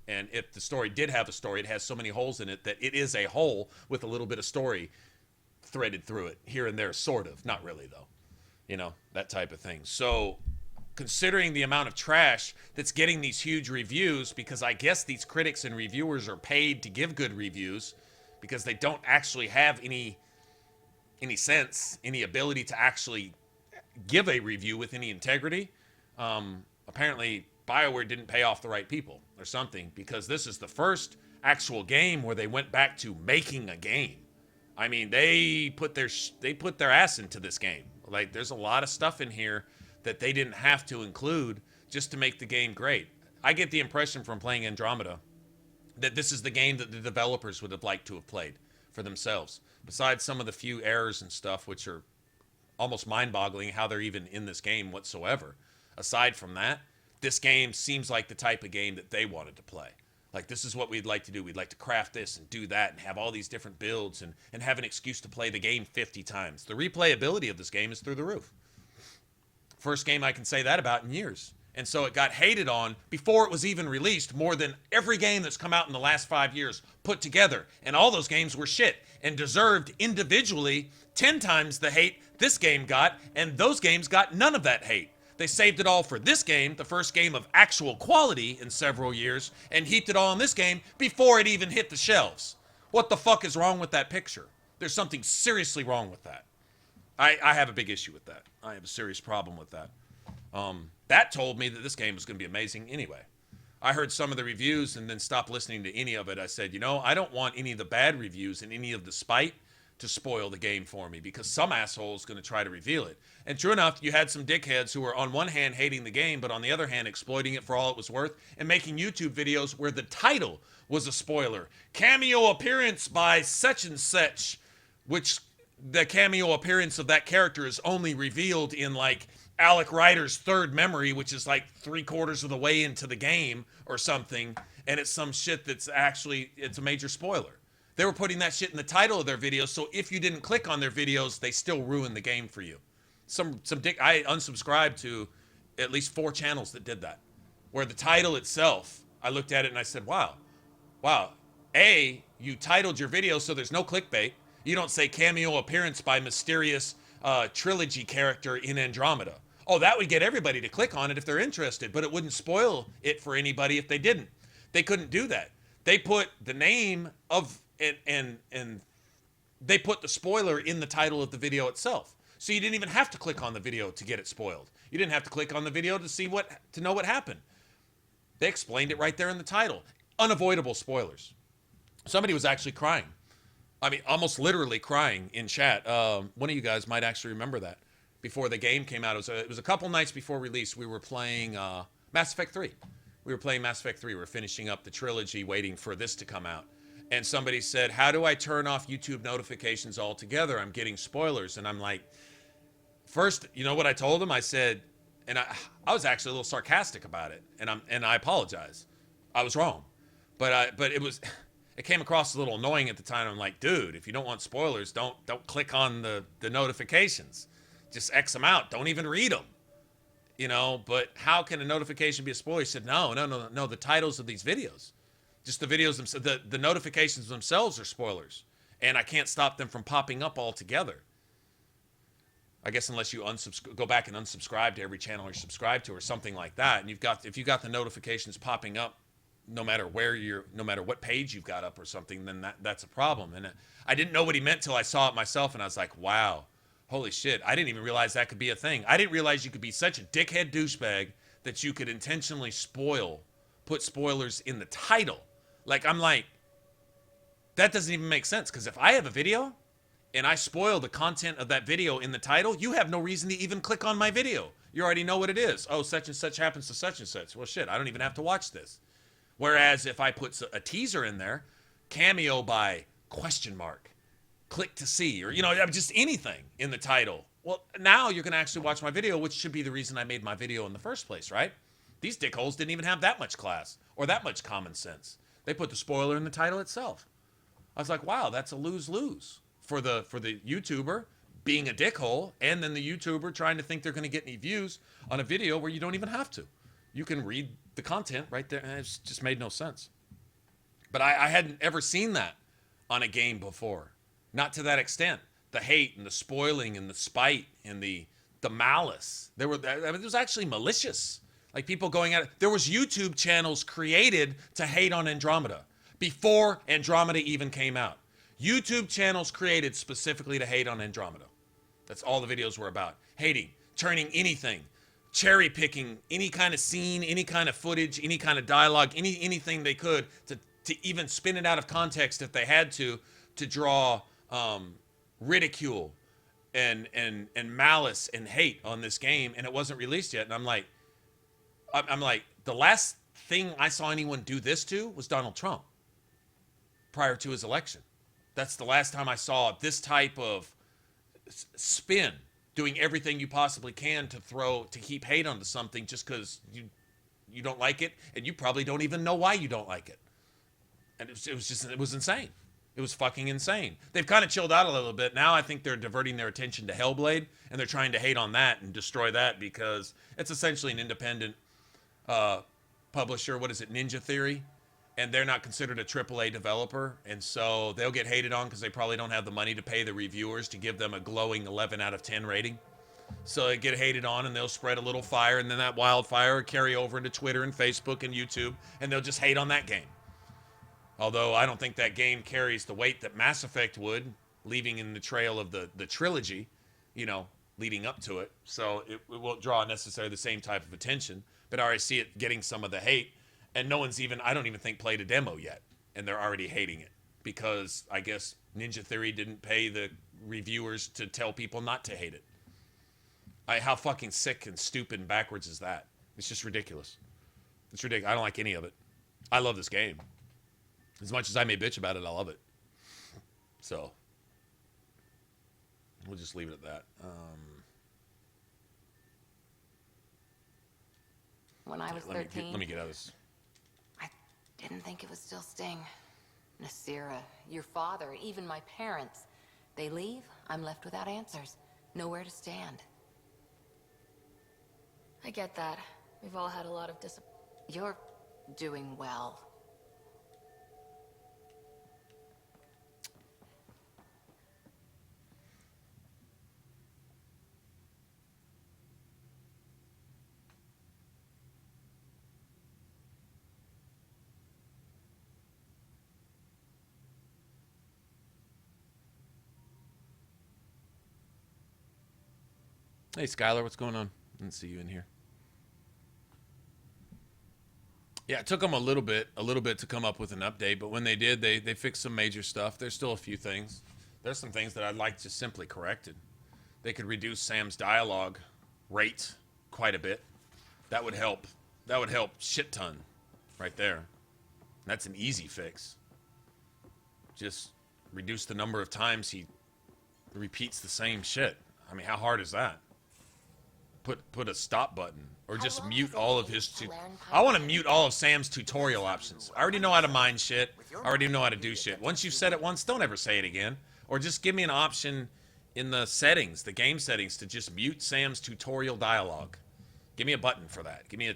S20: And if the story did have a story, it has so many holes in it that it is a hole with a little bit of story threaded through it here and there, sort of. Not really, though. You know, that type of thing. So considering the amount of trash that's getting these huge reviews, because I guess these critics and reviewers are paid to give good reviews because they don't actually have any sense, any ability to actually give a review with any integrity. Apparently
S1: BioWare didn't pay off the right people or something, because this is the first actual game where they went back to making a game. I mean, they put their ass into this game. Like, there's a lot of stuff in here that they didn't have to include just to make the game great. I get the impression from playing Andromeda that this is the game that the developers would have liked to have played for themselves. Besides some of the few errors and stuff, which are almost mind-boggling how they're even in this game whatsoever. Aside from that, this game seems like the type of game that they wanted to play. Like, this is what we'd like to do. We'd like to craft this and do that and have all these different builds and have an excuse to play the game 50 times. The replayability of this game is through the roof. First game I can say that about in years. And so it got hated on before it was even released more than every game that's come out in the last 5 years put together. And all those games were shit and deserved individually 10 times the hate this game got, and those games got none of that hate. They saved it all for this game, the first game of actual quality in several years, and heaped it all in this game before it even hit the shelves. What the fuck is wrong with that picture? There's something seriously wrong with that. I have a big issue with that. I have a serious problem with that. That told me that this game was going to be amazing anyway. I heard some of the reviews and then stopped listening to any of it. I said, you know, I don't want any of the bad reviews and any of the spite to spoil the game for me, because some asshole is going to try to reveal it. And true enough, you had some dickheads who were on one hand hating the game, but on the other hand exploiting it for all it was worth and making YouTube videos where the title was a spoiler. Cameo appearance by such and such, which the cameo appearance of that character is only revealed in like Alec Ryder's third memory, which is like 3/4 of the way into the game or something. And it's some shit that's actually, it's a major spoiler. They were putting that shit in the title of their videos, so if you didn't click on their videos, they still ruined the game for you. I unsubscribed to at least 4 channels that did that, where the title itself, I looked at it and I said, wow, A, you titled your video so there's no clickbait. You don't say cameo appearance by mysterious trilogy character in Andromeda. Oh, that would get everybody to click on it if they're interested, but it wouldn't spoil it for anybody if they didn't. They couldn't do that. They put the name of and they put the spoiler in the title of the video itself. So you didn't even have to click on the video to get it spoiled. You didn't have to click on the video to know what happened. They explained it right there in the title. Unavoidable spoilers. Somebody was actually crying. I mean, almost literally crying in chat. One of you guys might actually remember that. Before the game came out, it was a couple nights before release. We were playing Mass Effect 3. We were playing Mass Effect 3. We were finishing up the trilogy, waiting for this to come out. And somebody said, how do I turn off YouTube notifications altogether? I'm getting spoilers. And I'm like, first, you know what I told him? I said, and I was actually a little sarcastic about it. And I apologize. I was wrong. But it came across a little annoying at the time. I'm like, dude, if you don't want spoilers, don't click on the notifications. Just X them out. Don't even read them. You know, but how can a notification be a spoiler? He said, no, the titles of these videos. Just the videos themselves, the notifications themselves are spoilers. And I can't stop them from popping up altogether. I guess unless you go back and unsubscribe to every channel you're subscribed to or something like that. And if you've got the notifications popping up, no matter what page you've got up or something, then that's a problem. And I didn't know what he meant till I saw it myself, and I was like, wow, holy shit, I didn't even realize that could be a thing. I didn't realize you could be such a dickhead douchebag that you could intentionally put spoilers in the title. Like, I'm like, that doesn't even make sense, because if I have a video and I spoil the content of that video in the title, you have no reason to even click on my video. You already know what it is. Oh, such and such happens to such and such. Well, shit, I don't even have to watch this. Whereas if I put a teaser in there, cameo by ? Click to see, or, you know, just anything in the title. Well, now you're going to actually watch my video, which should be the reason I made my video in the first place, right? These dickholes didn't even have that much class or that much common sense. They put the spoiler in the title itself. I was like, wow, that's a lose-lose for the YouTuber being a dickhole, and then the YouTuber trying to think they're going to get any views on a video where you don't even have to. You can read the content right there, and it just made no sense. But I hadn't ever seen that on a game before. Not to that extent. The hate and the spoiling and the spite and the malice. It was actually malicious. Like, people going at it. There was YouTube channels created to hate on Andromeda before Andromeda even came out. YouTube channels created specifically to hate on Andromeda. That's all the videos were about. Hating, turning anything, cherry picking any kind of scene, any kind of footage, any kind of dialogue, anything they could to even spin it out of context if they had to draw ridicule and malice and hate on this game, and it wasn't released yet. And I'm like, the last thing I saw anyone do this to was Donald Trump prior to his election. That's the last time I saw this type of spin, doing everything you possibly can to heap hate onto something just because you don't like it, and you probably don't even know why you don't like it. And it was insane. It was fucking insane. They've kind of chilled out a little bit. Now I think they're diverting their attention to Hellblade, and they're trying to hate on that and destroy that because it's essentially an independent publisher. What is it, Ninja Theory? And they're not considered a AAA developer, and so they'll get hated on because they probably don't have the money to pay the reviewers to give them a glowing 11 out of 10 rating. So they get hated on, and they'll spread a little fire, and then that wildfire will carry over into Twitter and Facebook and YouTube, and they'll just hate on that game. Although I don't think that game carries the weight that Mass Effect would, leaving in the trail of the trilogy, leading up to it. So it won't draw necessarily the same type of attention, but I already see it getting some of the hate. And no one's I don't even think, played a demo yet. And they're already hating it. Because I guess Ninja Theory didn't pay the reviewers to tell people not to hate it. How fucking sick and stupid and backwards is that? It's just ridiculous. It's ridiculous. I don't like any of it. I love this game. As much as I may bitch about it, I love it. So, we'll just leave it at that.
S14: When I was 13...
S1: Let me get out of this.
S14: Didn't think it would still sting. Nasira, your father, even my parents. They leave, I'm left without answers. Nowhere to stand.
S2: I get that. We've all had a lot of
S14: You're doing well.
S1: Hey, Skylar, what's going on? Didn't see you in here. Yeah, it took them a little bit to come up with an update, but when they did, they fixed some major stuff. There's still a few things. There's some things that I'd like just simply corrected. They could reduce Sam's dialogue rate quite a bit. That would help. That would help shit ton right there. That's an easy fix. Just reduce the number of times he repeats the same shit. I mean, how hard is that? Put a stop button, or just mute all of his I want to mute all of Sam's tutorial options. I already know how to mine shit. I already know how to do shit. Once you've said it once, don't ever say it again. Or just give me an option in the settings, the game settings, to just mute Sam's tutorial dialogue. Give me a button for that. Give me a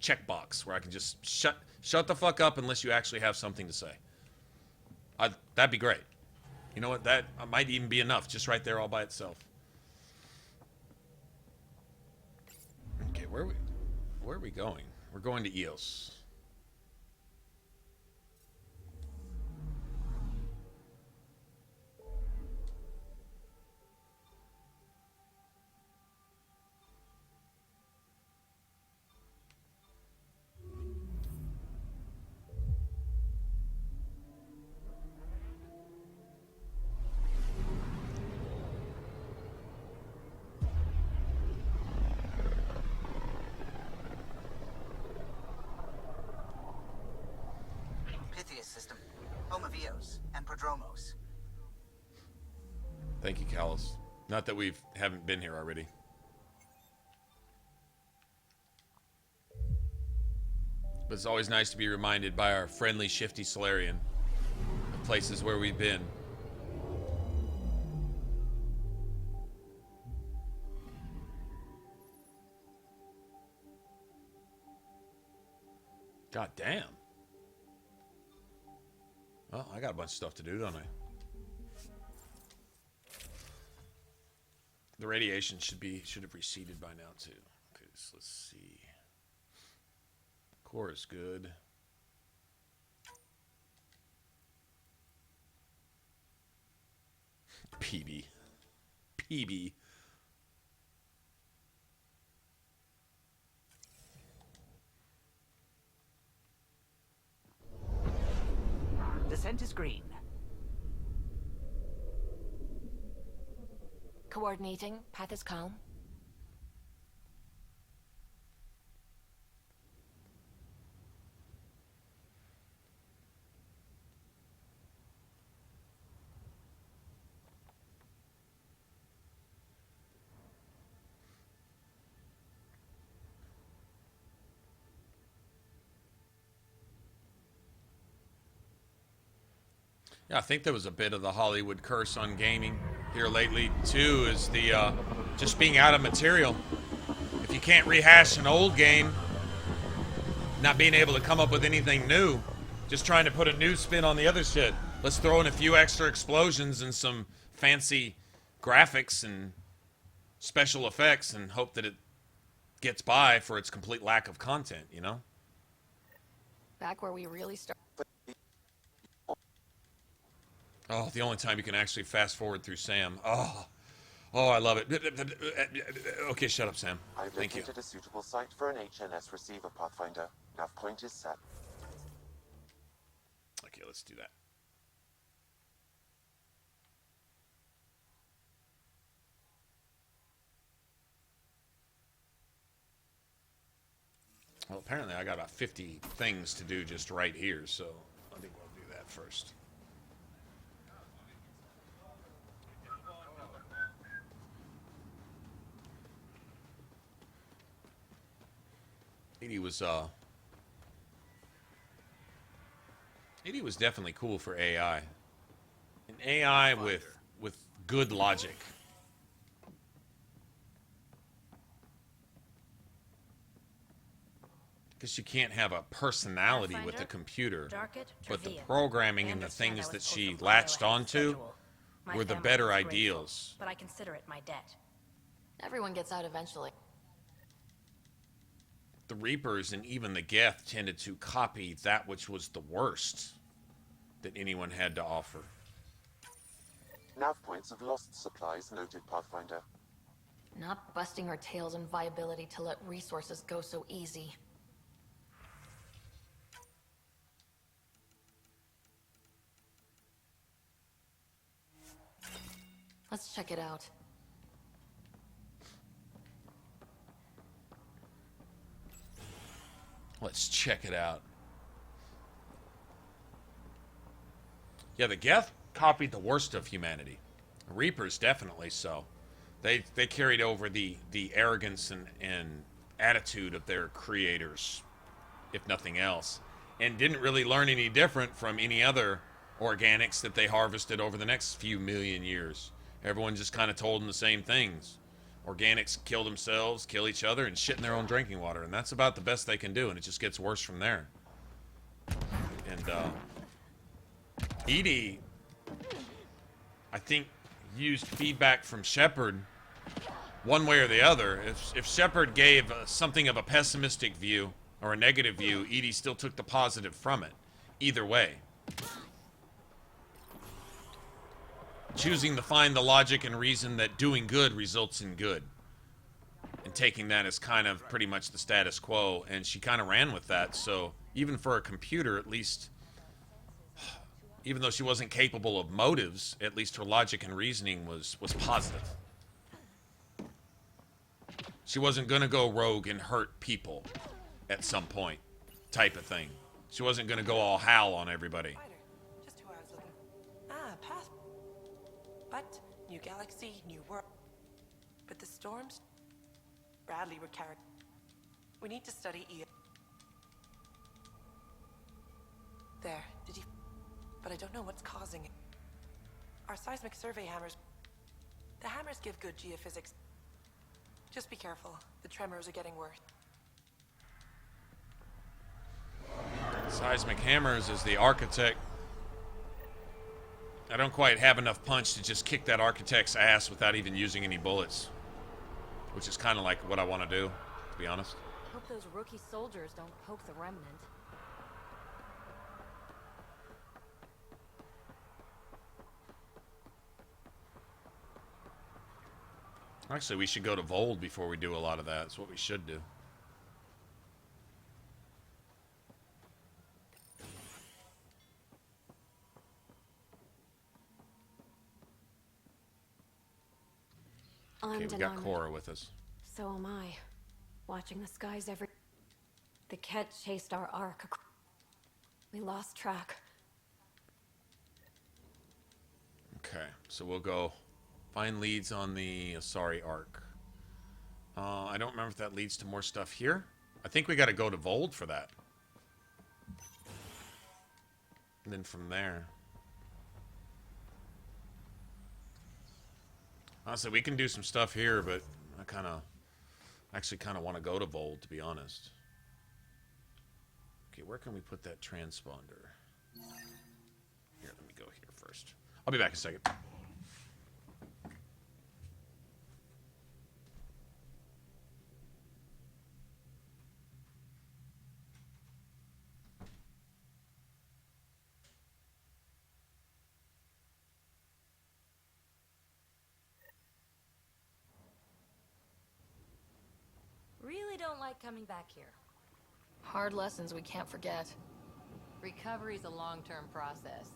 S1: checkbox where I can just shut the fuck up unless you actually have something to say. That'd be great. You know what? That might even be enough, just right there all by itself. Okay, where are we going? We're going to EOS.
S12: System, home of Eos and Prodromos.
S1: Thank you, Callus. Not that we haven't been here already. But it's always nice to be reminded by our friendly, shifty Solarian of places where we've been. God damn. Well, I got a bunch of stuff to do, don't I? The radiation should have receded by now too. Okay, so let's see. Core is good. PB.
S10: Scent is green.
S8: Coordinating. Path is calm.
S20: Yeah, I think there was a bit of the Hollywood curse on gaming here lately, too, is the just being out of material. If you can't rehash an old game, not being able to come up with anything new, just trying to put a new spin on the other shit. Let's throw in a few extra explosions and some fancy graphics and special effects and hope that it gets by for its complete lack of content, you know?
S2: Back where we really start.
S20: Oh, the only time you can actually fast forward through Sam. Oh, I love it. Okay, shut up, Sam.
S5: I've
S20: Thank you.
S5: located a suitable site for an HNS receiver, Pathfinder. Nav point is set.
S20: Okay, let's do that. Well, apparently I got about 50 things to do just right here, so I think we'll do that first. Hippie was definitely cool for AI. An AI with good logic. Because you can't have a personality with a computer, but the programming and the things that she latched onto were the better ideals.
S22: But I consider it my debt.
S2: Everyone gets out eventually.
S20: The Reapers and even the Geth tended to copy that which was the worst that anyone had to offer.
S5: Nav points of lost supplies noted, Pathfinder.
S2: Not busting our tails in viability to let resources go so easy. Let's check it out.
S20: Let's check it out. Yeah, the Geth copied the worst of humanity. The Reapers definitely so. They carried over the arrogance and attitude of their creators, if nothing else, and didn't really learn any different from any other organics that they harvested over the next few million years. Everyone just kind of told them the same things. Organics kill themselves, kill each other, and shit in their own drinking water. And that's about the best they can do, and it just gets worse from there. And, Edie, I think, used feedback from Shepard one way or the other. If Shepard gave something of a pessimistic view or a negative view, Edie still took the positive from it. Either way. Choosing to find the logic and reason that doing good results in good. And taking that as kind of pretty much the status quo. And she kind of ran with that. So even for a computer, at least, even though she wasn't capable of motives, at least her logic and reasoning was positive. She wasn't going to go rogue and hurt people at some point, type of thing. She wasn't going to go all Hal on everybody.
S3: Just who I was looking. Path. But new galaxy, new world. But the storms Bradley were carried. We need to study There, did you? But I don't know what's causing it. Our seismic survey hammers. The hammers give good geophysics. Just be careful. The tremors are getting worse.
S20: Seismic hammers is the architect. I don't quite have enough punch to just kick that architect's ass without even using any bullets. Which is kind of like what I want to do, to be honest.
S13: Hope those rookie soldiers don't poke the remnant.
S20: Actually, we should go to Vold before we do a lot of that. That's what we should do.
S1: Okay, we got Cora with us.
S10: So am I. Watching the skies every... The Ket chased our arc. We lost track.
S1: Okay, so we'll go find leads on the Asari arc. I don't remember if that leads to more stuff here. I think we got to go to Vold for that. And then from there... Honestly, we can do some stuff here, but I actually kind of want to go to Vold, to be honest. Okay, where can we put that transponder? Here, let me go here first. I'll be back in a second.
S13: Really don't like coming back here.
S2: Hard lessons we can't forget.
S14: Recovery's a long-term process.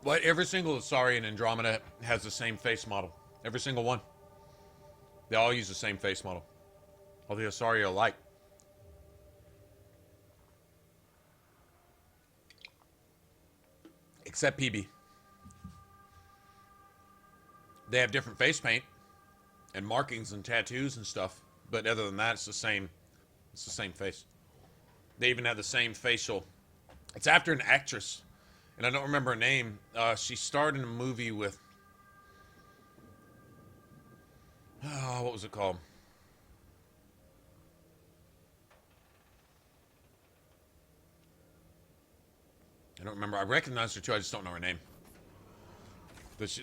S1: What? Every single Asari in Andromeda has the same face model. Every single one. They all use the same face model. All the Asari are alike. Except PB. They have different face paint and markings and tattoos and stuff, but other than that, it's the same face. They even have the same facial. It's after an actress, and I don't remember her name. She starred in a movie with, what was it called? I don't remember. I recognize her too, I just don't know her name.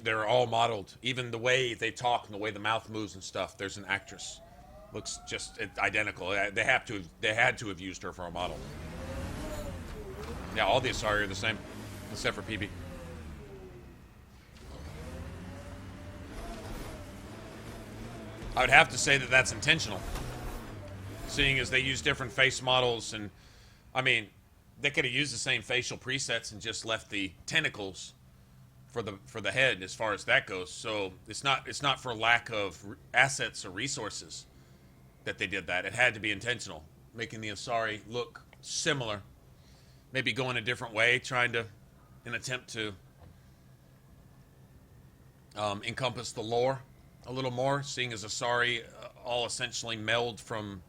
S1: They're all modeled. Even the way they talk and the way the mouth moves and stuff, there's an actress. Looks just identical. They had to have used her for a model. Yeah, all the Asari are the same, except for PB. I would have to say that that's intentional, seeing as they use different face models, and I mean, they could have used the same facial presets and just left the tentacles for the head as far as that goes. So it's not for lack of assets or resources that they did that. It had to be intentional, making the Asari look similar, maybe going a different way, trying to, an attempt to encompass the lore a little more, seeing as Asari all essentially meld from,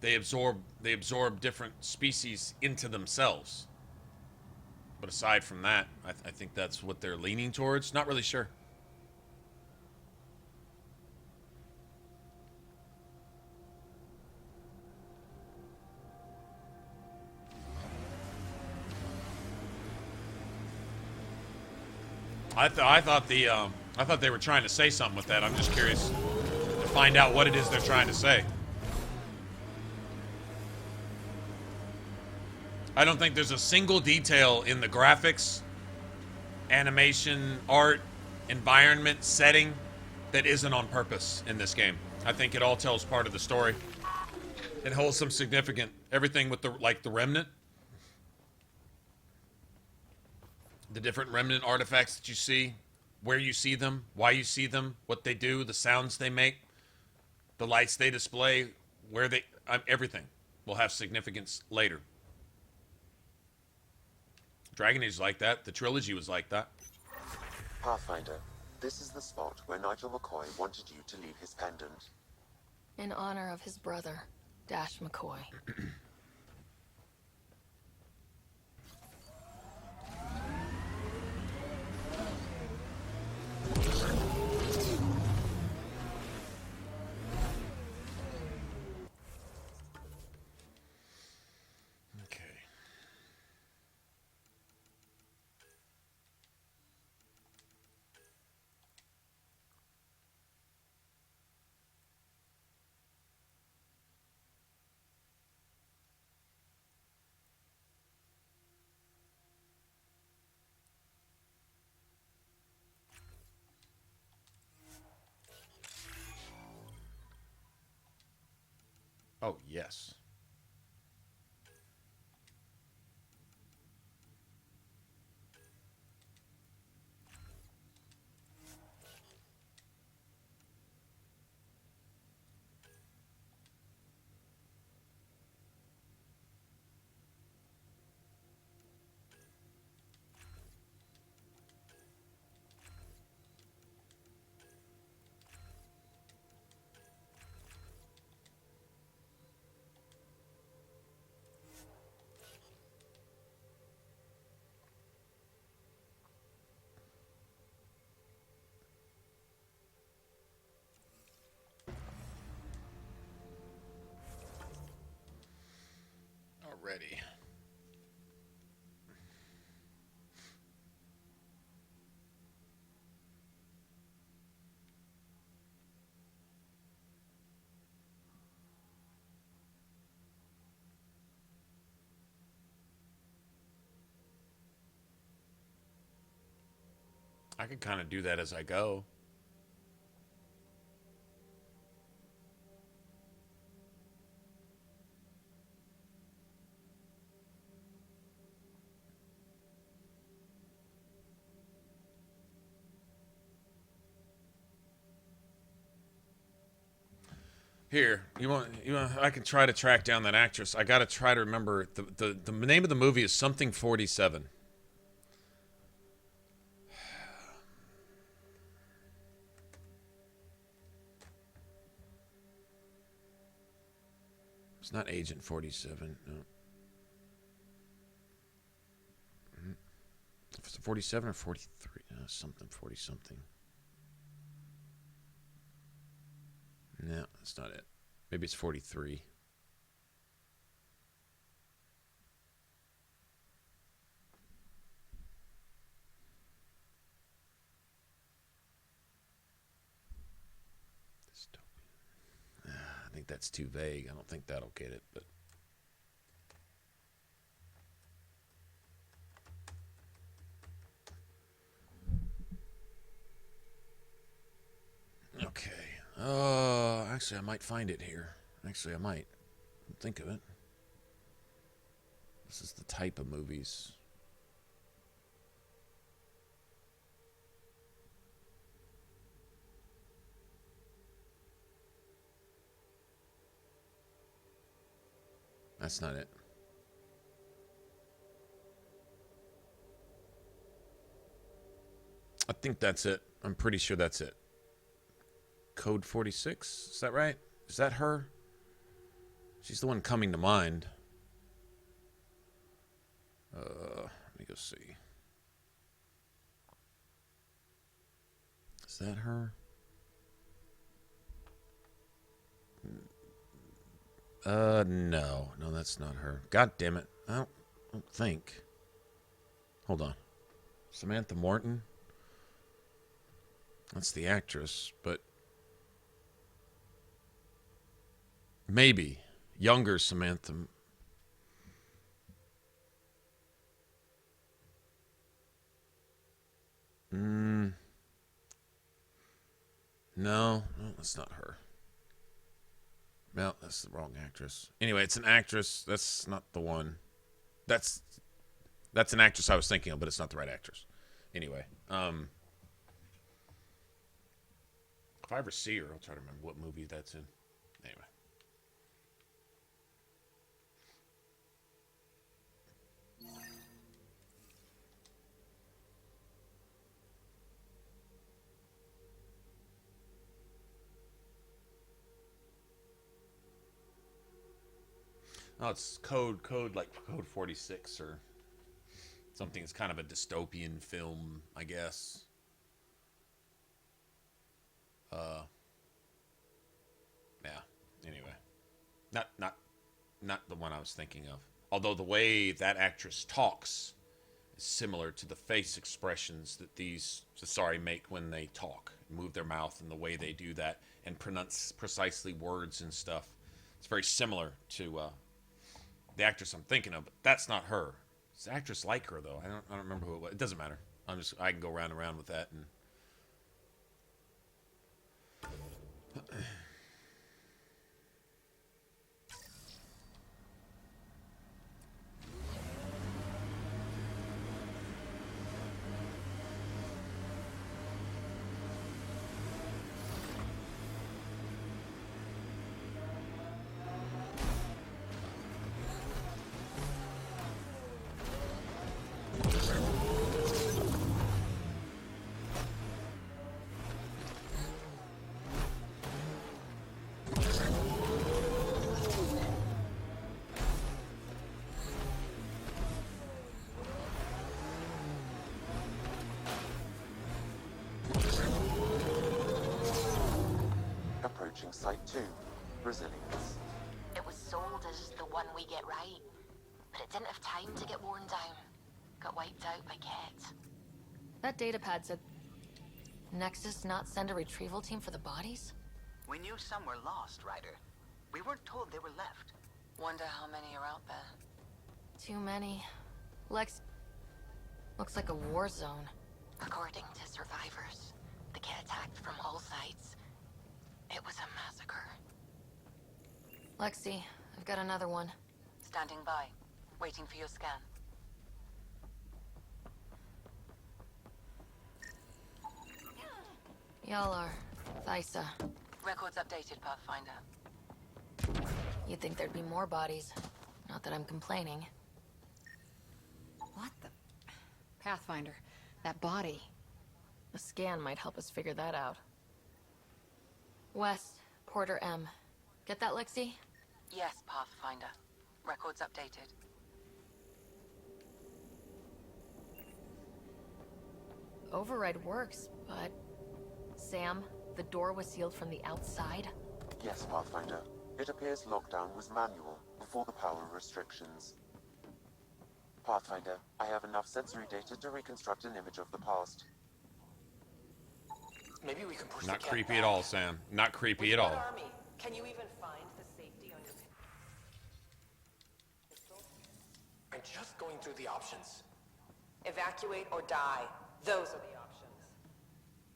S1: they absorb different species into themselves. But aside from that, I think that's what they're leaning towards. Not really sure.
S20: I thought they were trying to say something with that. I'm just curious to find out what it is they're trying to say. I don't think there's a single detail in the graphics, animation, art, environment, setting that isn't on purpose in this game. I think it all tells part of the story. It holds some significant everything with the remnant. The different remnant artifacts that you see, where you see them, why you see them, what they do, the sounds they make, the lights they display, where they everything will have significance later. Dragon Age is like that. The trilogy was like that.
S5: Pathfinder, this is the spot where Nigel McCoy wanted you to leave his pendant.
S2: In honor of his brother, Dash McCoy.
S20: Oh, yes. Already. I could kind of do that as I go. Here, you want I can try to track down that actress. I got to try to remember the name of the movie is something 47. It's not Agent 47. No. It's 47 or 43. Something 40 something. No, that's not it. Maybe it's 43. I think that's too vague. I don't think that'll get it, but okay. Actually, I might find it here. Actually, I might think of it. This is the type of movies. That's not it. I think that's it. I'm pretty sure that's it. Code 46? Is that right? Is that her? She's the one coming to mind. Let me go see. Is that her? No, that's not her. God damn it. I don't think. Hold on. Samantha Morton? That's the actress, but maybe younger Samantha. No, that's not her. No, that's the wrong actress. Anyway, it's an actress. That's not the one. That's an actress I was thinking of, but it's not the right actress. Anyway, if I ever see her, I'll try to remember what movie that's in. Anyway. Oh, it's code like Code 46 or something. It's kind of a dystopian film, I guess. Yeah. Anyway, not the one I was thinking of. Although the way that actress talks is similar to the face expressions that these Sasari make when they talk, move their mouth and the way they do that, and pronounce precisely words and stuff. It's very similar to the actress I'm thinking of, but that's not her. It's an actress like her though. I don't remember who it was. It doesn't matter. I can go round and round with that and.
S5: Site 2, Resilience.
S8: It was sold as the one we get right, but it didn't have time to get worn down. Got wiped out by Ket.
S2: That datapad said Nexus not send a retrieval team for the bodies?
S12: We knew some were lost, Ryder. We weren't told they were left.
S6: Wonder how many are out there.
S2: Too many. Lex looks like a war zone.
S8: According to survivors, the Ket attacked from all sides. It was a massacre.
S2: Lexi, I've got another one.
S6: Standing by, waiting for your scan.
S2: Y'all are Thysa.
S6: Records updated, Pathfinder.
S2: You'd think there'd be more bodies. Not that I'm complaining.
S10: What the? Pathfinder, that body.
S2: A scan might help us figure that out. West, Porter M. Get that, Lexi?
S6: Yes, Pathfinder. Records updated.
S2: Override works, but... Sam, the door was sealed from the outside?
S5: Yes, Pathfinder. It appears lockdown was manual before the power restrictions. Pathfinder, I have enough sensory data to reconstruct an image of the past.
S17: Maybe we can push
S20: Not
S17: the
S20: creepy at all, Sam. Not creepy at all.
S3: Army, can you even find the safety on your pistol?
S17: I'm just going through the options.
S3: Evacuate or die. Those are the options.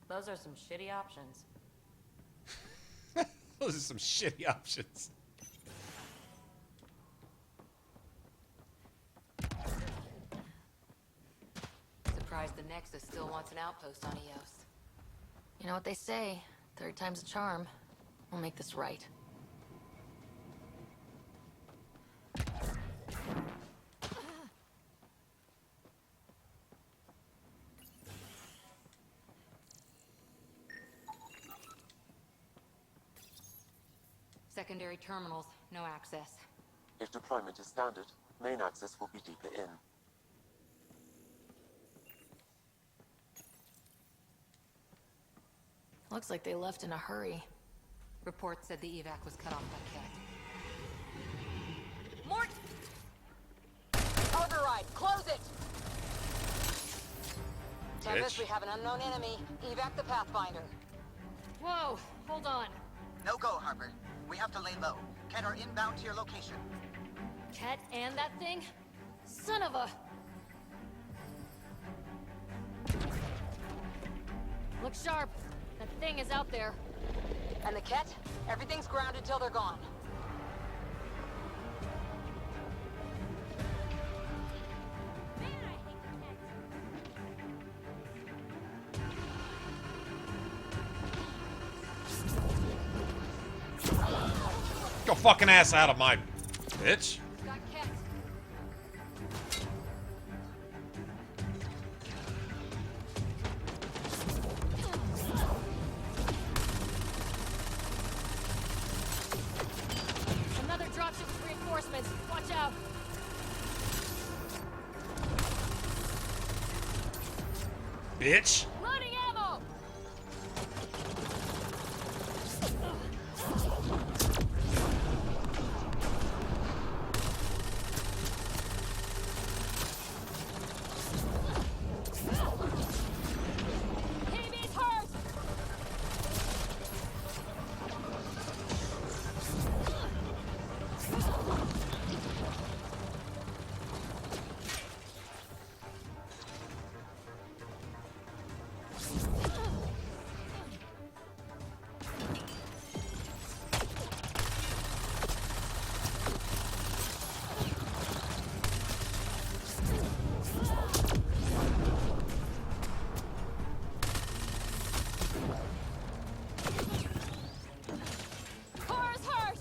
S13: Those are some shitty options.
S20: Those are some shitty options.
S14: Surprised the Nexus still wants an outpost on Eos.
S2: You know what they say, third time's a charm. We'll make this right.
S14: Secondary terminals, no access.
S5: If deployment is standard, main access will be deeper in.
S2: Looks like they left in a hurry.
S14: Report said the evac was cut off by Ket.
S13: Mort! Override, close it!
S14: Tempest,
S1: bitch.
S14: we have an unknown enemy. Evac the Pathfinder.
S2: Whoa, hold on.
S12: No go, Harper. We have to lay low. Ket are inbound to your location.
S2: Ket and that thing? Son of a... Look sharp. That thing is out there.
S14: And the Ket? Everything's grounded till they're gone.
S1: Get your fucking ass out of my bitch.
S2: Got Ket. Another dropship with reinforcements. Watch out.
S1: Bitch.
S2: Loading ammo. Hippie's hurt. Cora's hurt.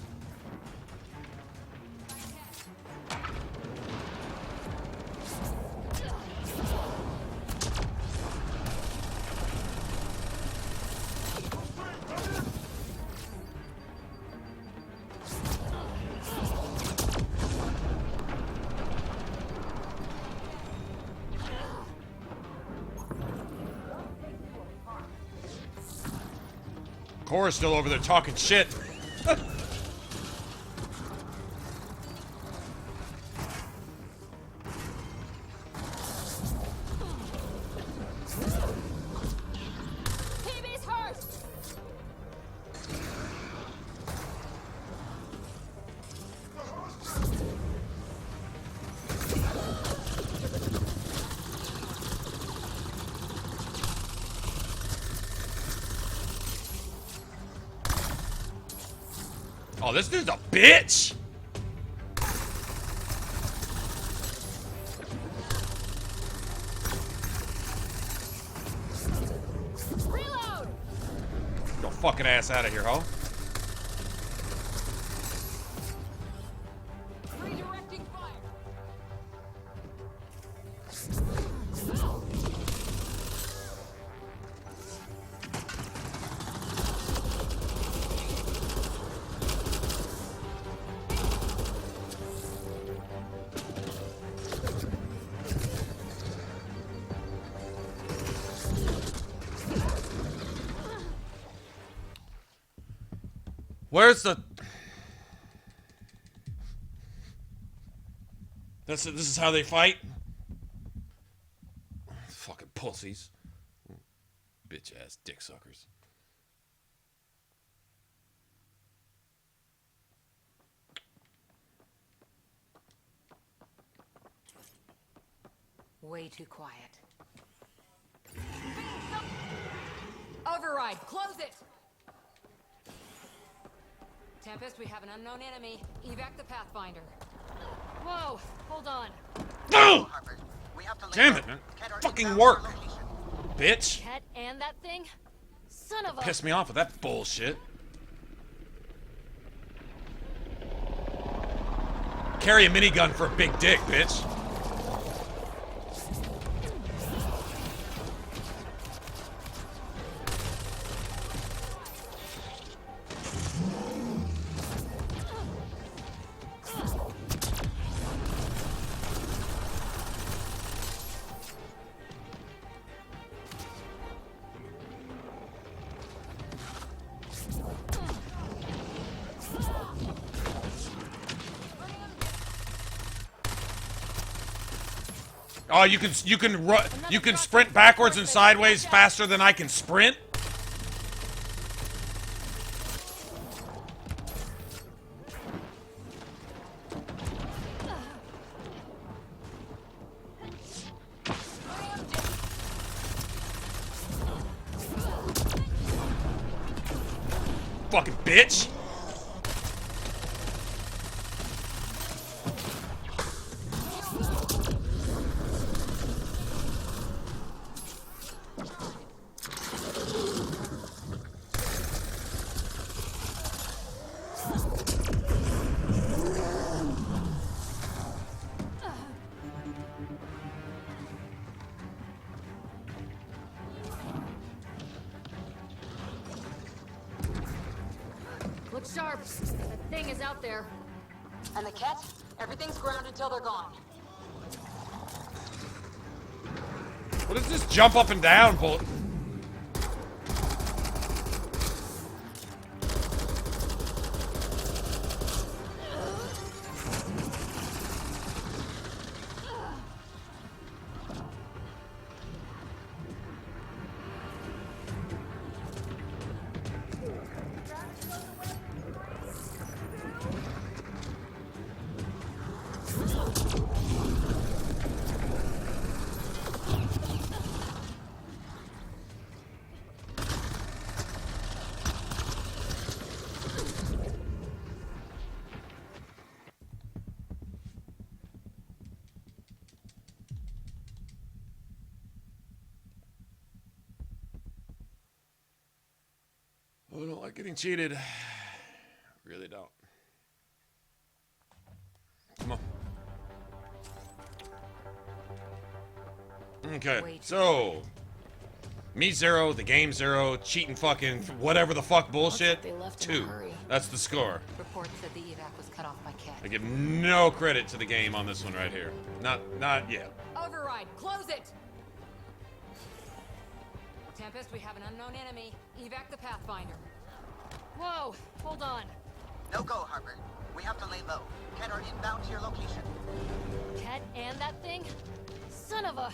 S1: Cora's still over there talking shit.
S2: Hippie's hurt.
S1: Oh, this dude's a bitch.
S2: Reload.
S1: Get your fucking ass out of here, ho.
S2: Redirecting fire.
S1: Where's the... This is how they fight? Fucking pussies. Bitch ass dick suckers.
S14: Way too quiet.
S2: Override. Close it.
S14: Tempest, we have an unknown enemy. Evac the Pathfinder.
S2: Whoa, hold on.
S1: No!
S12: Harper, we have to lay
S1: Damn
S12: low.
S1: it, man.
S12: Ket are
S1: Fucking
S12: inbound to your
S1: work.
S12: location.
S1: Bitch.
S2: Ket and that thing? Son of a...
S1: Pissed me off with that bullshit. Carry a minigun for a big dick, bitch. Oh, you can run. You can sprint backwards and sideways faster than I can sprint. Fucking bitch.
S19: Look sharp. That thing is out there.
S14: And the Ket? Everything's grounded till they're gone.
S1: What is this jump up and down bull? I don't like getting cheated. Really don't. Come on. Okay, so me 0, the game 0, cheating fucking whatever the fuck bullshit. 2. That's the score.
S14: Reports said the evac was cut off by Ket.
S1: I give no credit to the game on this one right here. Not yet.
S14: Override, close it! Tempest, we have an unknown enemy. Evac the Pathfinder.
S19: Whoa, hold on.
S12: No go, Harper. We have to lay low. Ket are inbound to your location.
S19: Ket and that thing? Son of a...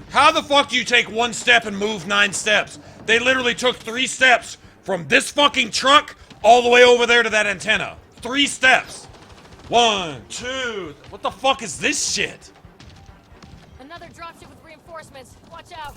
S1: How the fuck do you take 1 step and move 9 steps? They literally took 3 steps from this fucking truck all the way over there to that antenna. 3 steps. 1, 2. What the fuck is this shit?
S19: Another dropship with reinforcements. Watch out.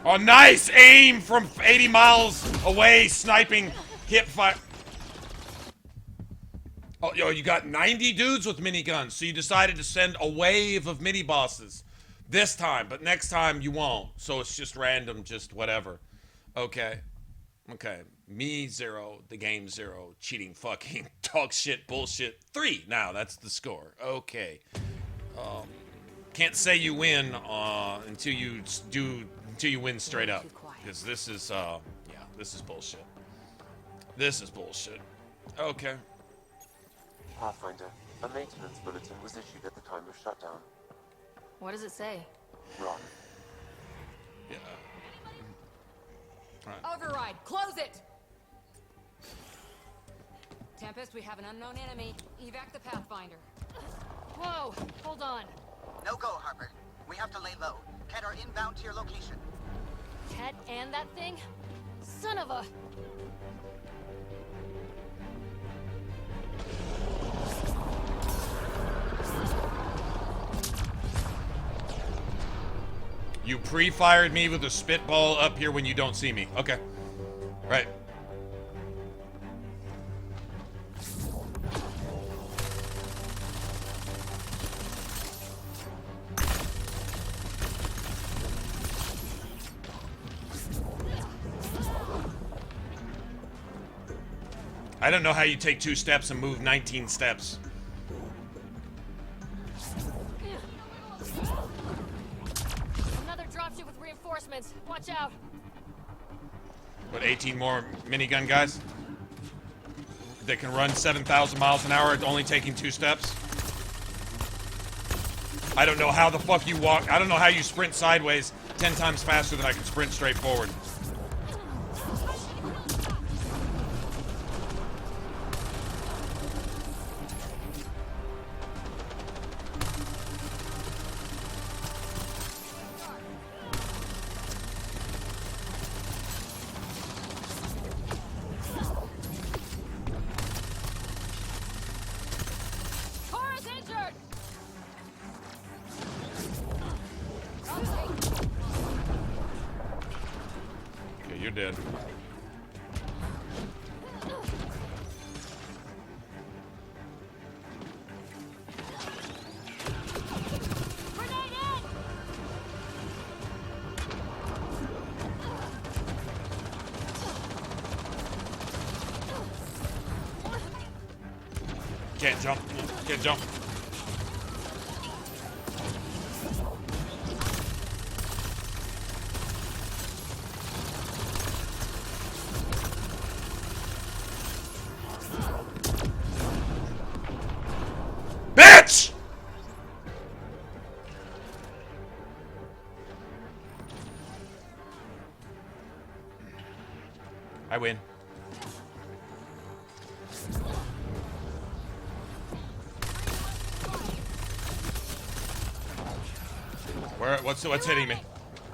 S1: Oh, nice aim from 80 miles away, sniping hip fire. Oh, yo, you got 90 dudes with miniguns, so you decided to send a wave of mini bosses this time, but next time you won't. So it's just random, just whatever. Okay. Okay. Me 0, the game 0, cheating fucking dog shit bullshit 3. Now that's the score. Okay. Can't say you win until you win straight up, because this is yeah, this is bullshit. This is bullshit. Okay.
S5: Pathfinder, a maintenance bulletin was issued at the time of shutdown.
S2: What does it say?
S5: Run.
S1: Yeah.
S14: Override, close it! Tempest, we have an unknown enemy. Evac the Pathfinder.
S19: Whoa, hold on.
S12: No go, Harper. We have to lay low. Ket are inbound to your location.
S19: Ket and that thing? Son of a...
S20: You pre-fired me with a spitball up here when you don't see me. Okay. Right. I don't know how you take 2 steps and move 19 steps.
S19: Another dropship with reinforcements. Watch out.
S20: What, 18 more minigun guys? That can run 7,000 miles an hour only taking 2 steps? I don't know how the fuck you walk. I don't know how you sprint sideways 10 times faster than I can sprint straight forward. Dead. Can't jump. Can't jump. Bitch! I win. What's hitting me?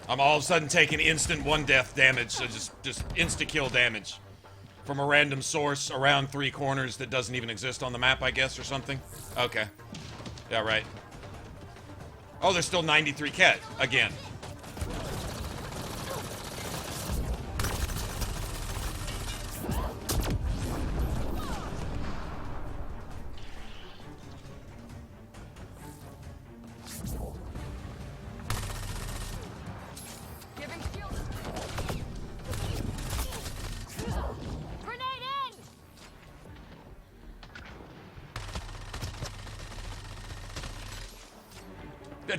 S20: I'm all of a sudden taking instant 1 death damage, so just insta-kill damage from a random source around 3 corners that doesn't even exist on the map, I guess, or something. Okay. Yeah, right. Oh, there's still 93 ket again.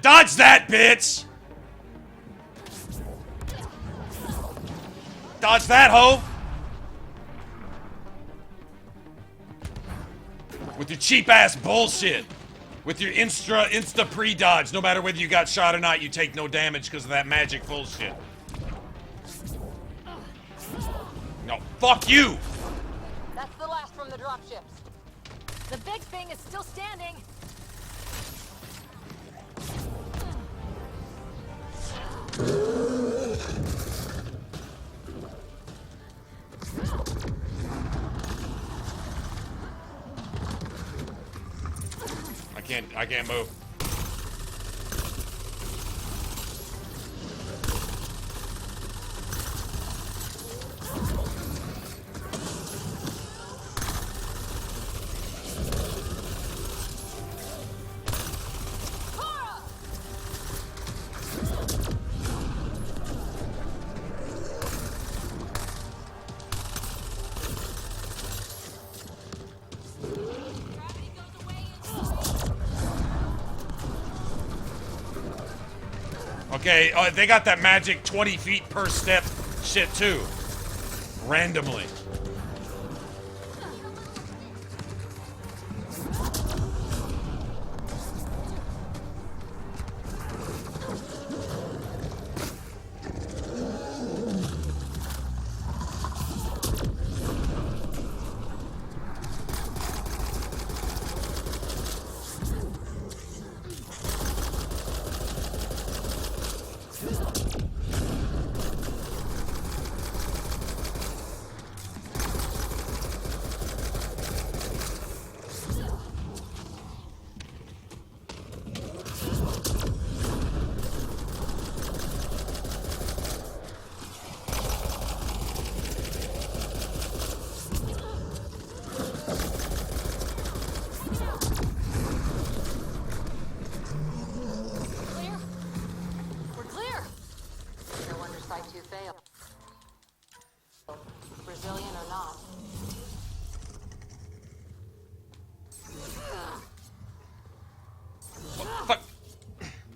S20: Dodge that, bitch! Dodge that, hoe! With your cheap-ass bullshit. With your insta pre-dodge. No matter whether you got shot or not, you take no damage because of that magic bullshit. No, fuck you!
S19: That's the last from the dropships. The big thing is still standing.
S20: I can't move. Okay, they got that magic 20 feet per step shit too. Randomly.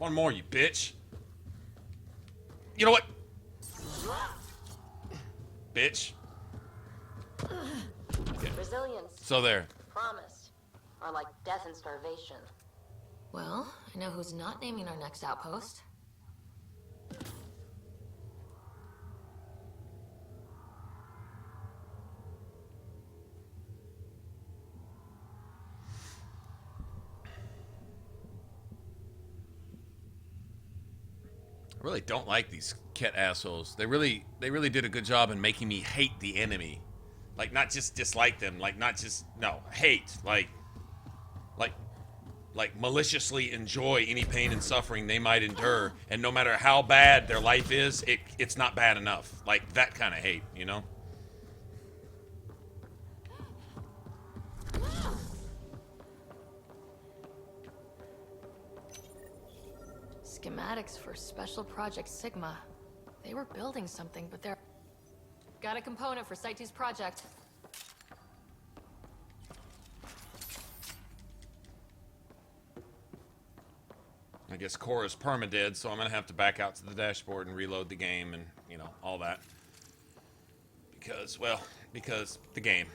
S1: One more, you bitch. You know what? Bitch. Okay.
S2: Resilience.
S1: So there.
S2: Promise. Or like death and starvation. Well, I know who's not naming our next outpost.
S1: I really don't like these Ket assholes. They really did a good job in making me hate the enemy. Like, not just dislike them, like, not just, no, hate. Like maliciously enjoy any pain and suffering they might endure, and no matter how bad their life is, it's not bad enough. Like, that kind of hate, you know?
S2: Schematics for Special Project Sigma. They were building something, but they're... Got a component for Site 2's project.
S1: I guess Cora's permadead, so I'm gonna have to back out to the dashboard and reload the game and, you know, all that. Because, well, because the game.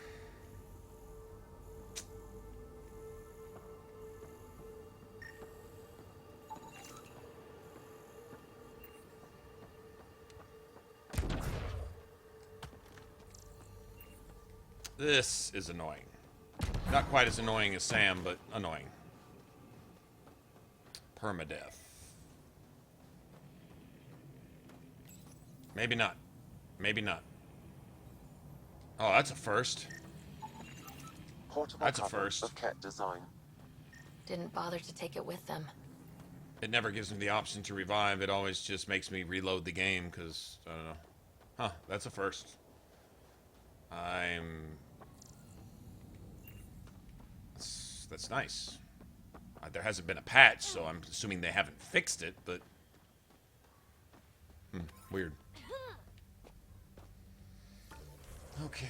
S1: This is annoying. Not quite as annoying as Sam, but annoying. Permadeath. Maybe not. Maybe not. Oh, that's a first.
S5: Portable
S1: That's a
S5: cover
S1: first.
S5: of Ket design.
S2: Didn't bother to take it with them.
S1: It never gives me the option to revive. It always just makes me reload the game because, I don't know. Huh, that's a first. That's nice. There hasn't been a patch, so I'm assuming they haven't fixed it, but... weird. Okay,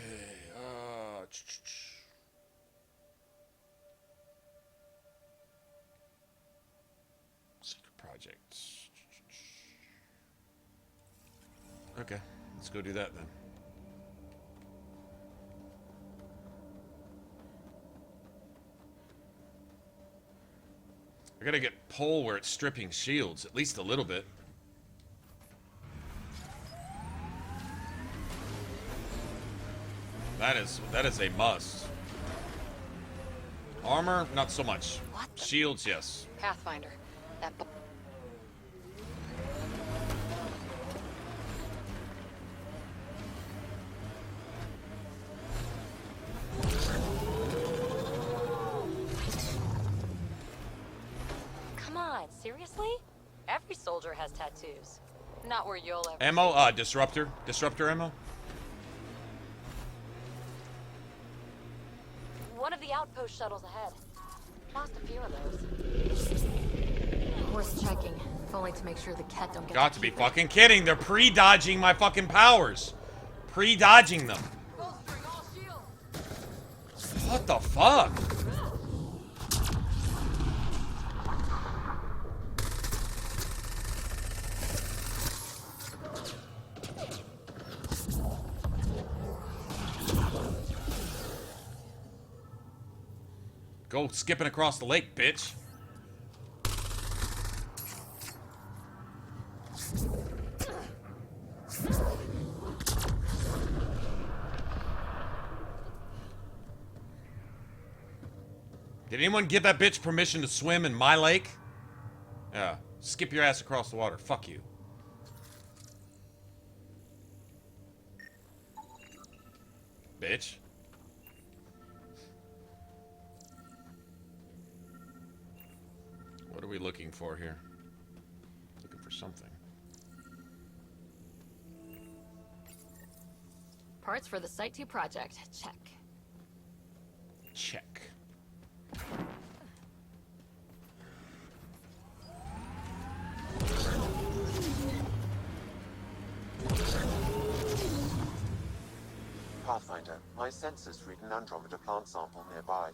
S1: Secret project. Okay, let's go do that then. I gotta get pole where it's stripping shields, at least a little bit. That is a must. Armor, not so much. Shields, yes.
S14: Pathfinder. That
S13: Come on, seriously? Every soldier has tattoos.
S14: Not where you'll ever.
S1: Ammo, disruptor ammo.
S13: One of the outpost shuttles ahead. Lost a few of those.
S2: Worth checking, if only to make sure the Ket don't get...
S1: Got to be fucking kidding. They're pre-dodging my fucking powers. Pre-dodging them. What the fuck? Go skipping across the lake, bitch. Did anyone give that bitch permission to swim in my lake? Yeah. Skip your ass across the water. Fuck you. Bitch. What are we looking for here? Looking for something.
S2: Parts for the Site 2 project. Check.
S1: Check.
S5: Pathfinder, my sensors read an Andromeda plant sample nearby.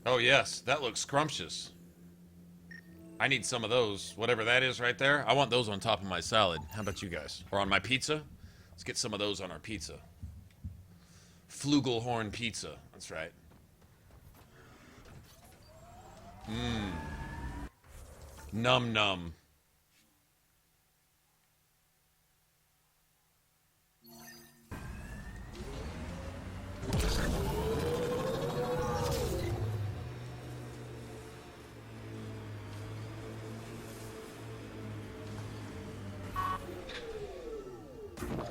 S20: Oh, yes. That looks scrumptious. I need some of those. Whatever that is right there. I want those on top of my salad. How about you guys? Or on my pizza? Let's get some of those on our pizza. Flugelhorn pizza. That's right. Mmm. Num num.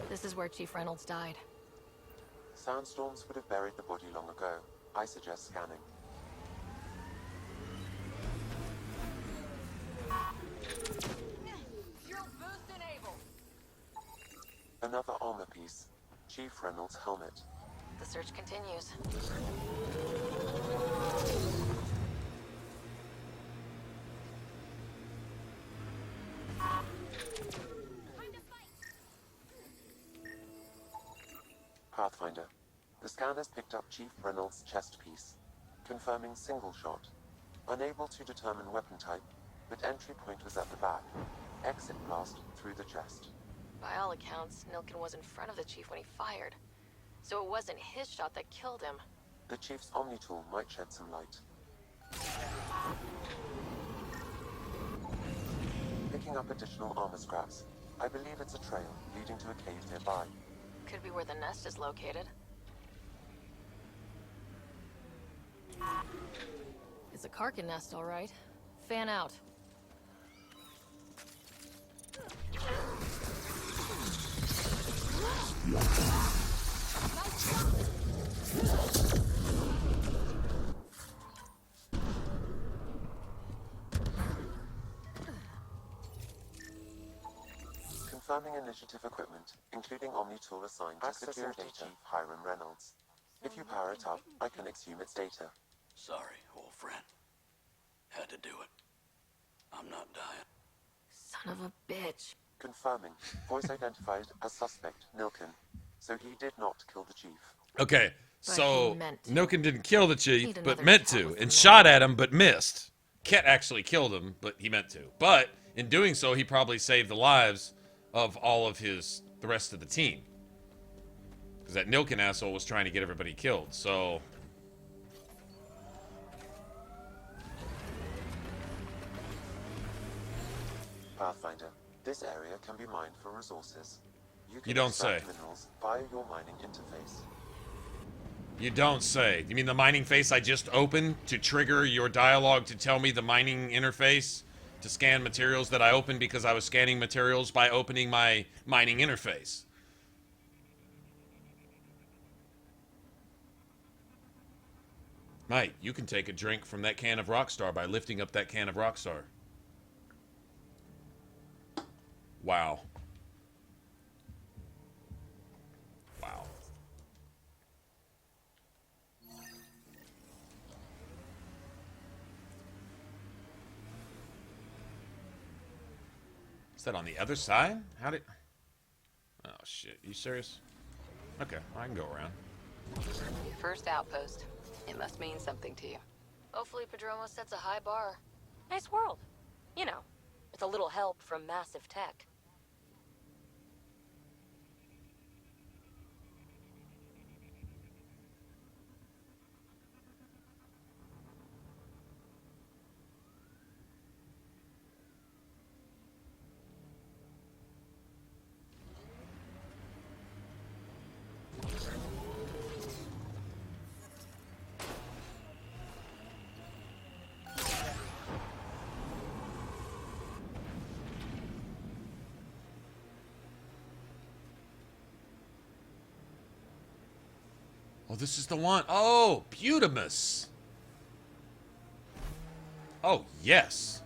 S2: This is where Chief Reynolds died.
S5: Soundstorms would have buried the body long ago. I suggest scanning. Another armor piece. Chief Reynolds' helmet.
S2: The search continues.
S5: Pathfinder. The scanners picked up Chief Reynolds' chest piece, confirming single shot. Unable to determine weapon type, but entry point was at the back. Exit blast through the chest.
S2: By all accounts, Nilken was in front of the Chief when he fired. So it wasn't his shot that killed him.
S5: The Chief's Omni tool might shed some light. Picking up additional armor scraps. I believe it's a trail leading to a cave nearby.
S2: Could be where the nest is located. It's a Karkin nest, all right. Fan out.
S5: Confirming initiative equipment, including Omni tool assigned to security chief Hiram Reynolds. If you power it up, I can exhume its data.
S11: Sorry, old friend. Had to do it. I'm not dying.
S2: Son of a bitch.
S5: Confirming. Voice identified as suspect, Nilken. So he did not kill the chief.
S20: Okay, so Nilken didn't kill the chief,
S2: Need
S20: but
S2: another
S20: meant
S2: chat
S20: to,
S2: with
S20: and
S2: the
S20: shot at him, but missed. Ket actually killed him, but he meant to. But in doing so, he probably saved the lives of all of the rest of the team. Because that Nilken asshole was trying to get everybody killed, so...
S5: Pathfinder, this area can be mined for resources. Can
S20: You don't say.
S5: Minerals via your mining interface.
S20: You don't say. You mean the mining face I just opened to trigger your dialogue to tell me the mining interface to scan materials that I opened because I was scanning materials by opening my mining interface? Mate, you can take a drink from that can of Rockstar by lifting up that can of Rockstar. Wow. Wow. Is that on the other side? How did... Oh, shit. You serious? Okay, I can go around.
S14: First outpost. It must mean something to you.
S2: Hopefully Padromo sets a high bar.
S13: Nice world. You know, with a little help from massive tech.
S20: Oh, this is the one. Oh, Butamus. Oh, yes.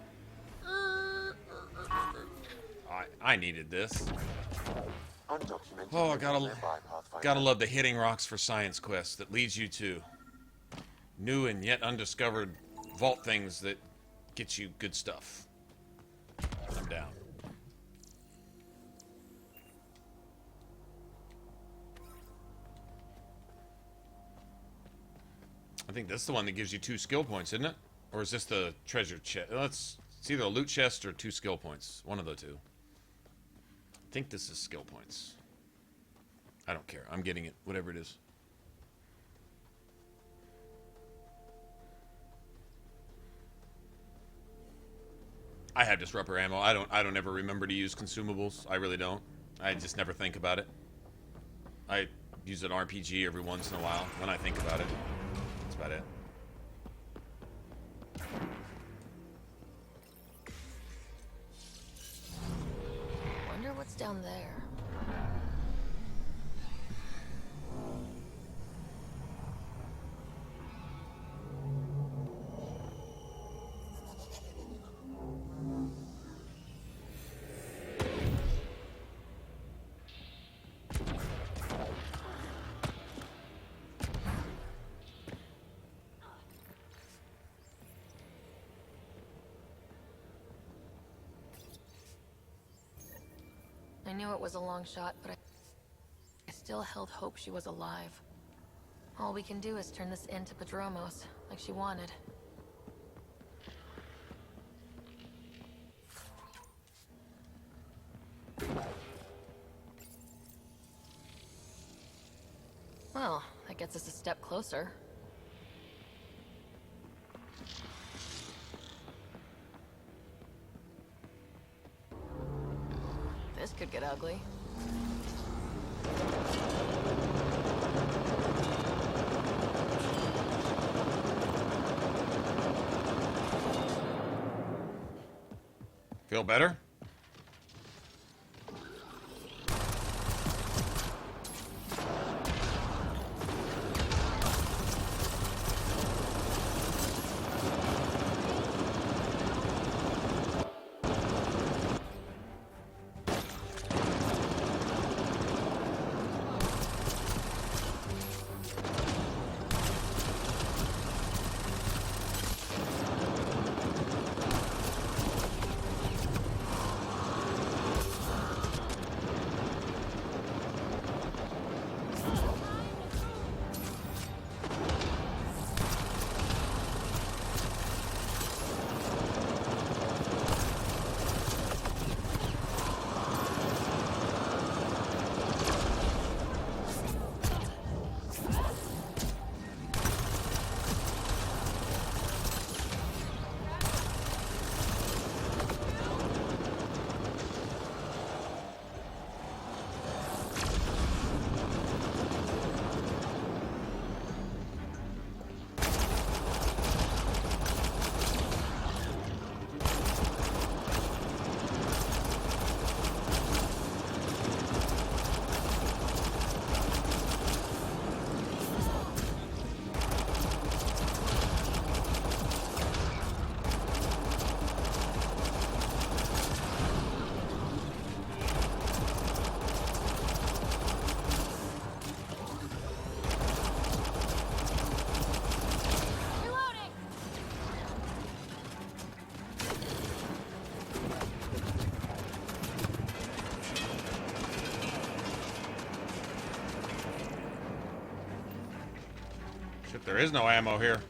S20: I needed this. Oh, I gotta love the hitting rocks for science quests that leads you to new and yet undiscovered vault things that get you good stuff. I'm down. I think that's the one that gives you 2 skill points, isn't it? Or is this the treasure chest? It's either a loot chest or 2 skill points. One of the two. I think this is skill points. I don't care. I'm getting it. Whatever it is. I have disruptor ammo. I don't ever remember to use consumables. I really don't. I just never think about it. I use an RPG every once in a while when I think about it. That's about it.
S2: Wonder what's down there. I knew it was a long shot, but I still held hope she was alive. All we can do is turn this into Padromos, like she wanted. Well, that gets us a step closer. This could get ugly.
S20: Feel better? There is no ammo here.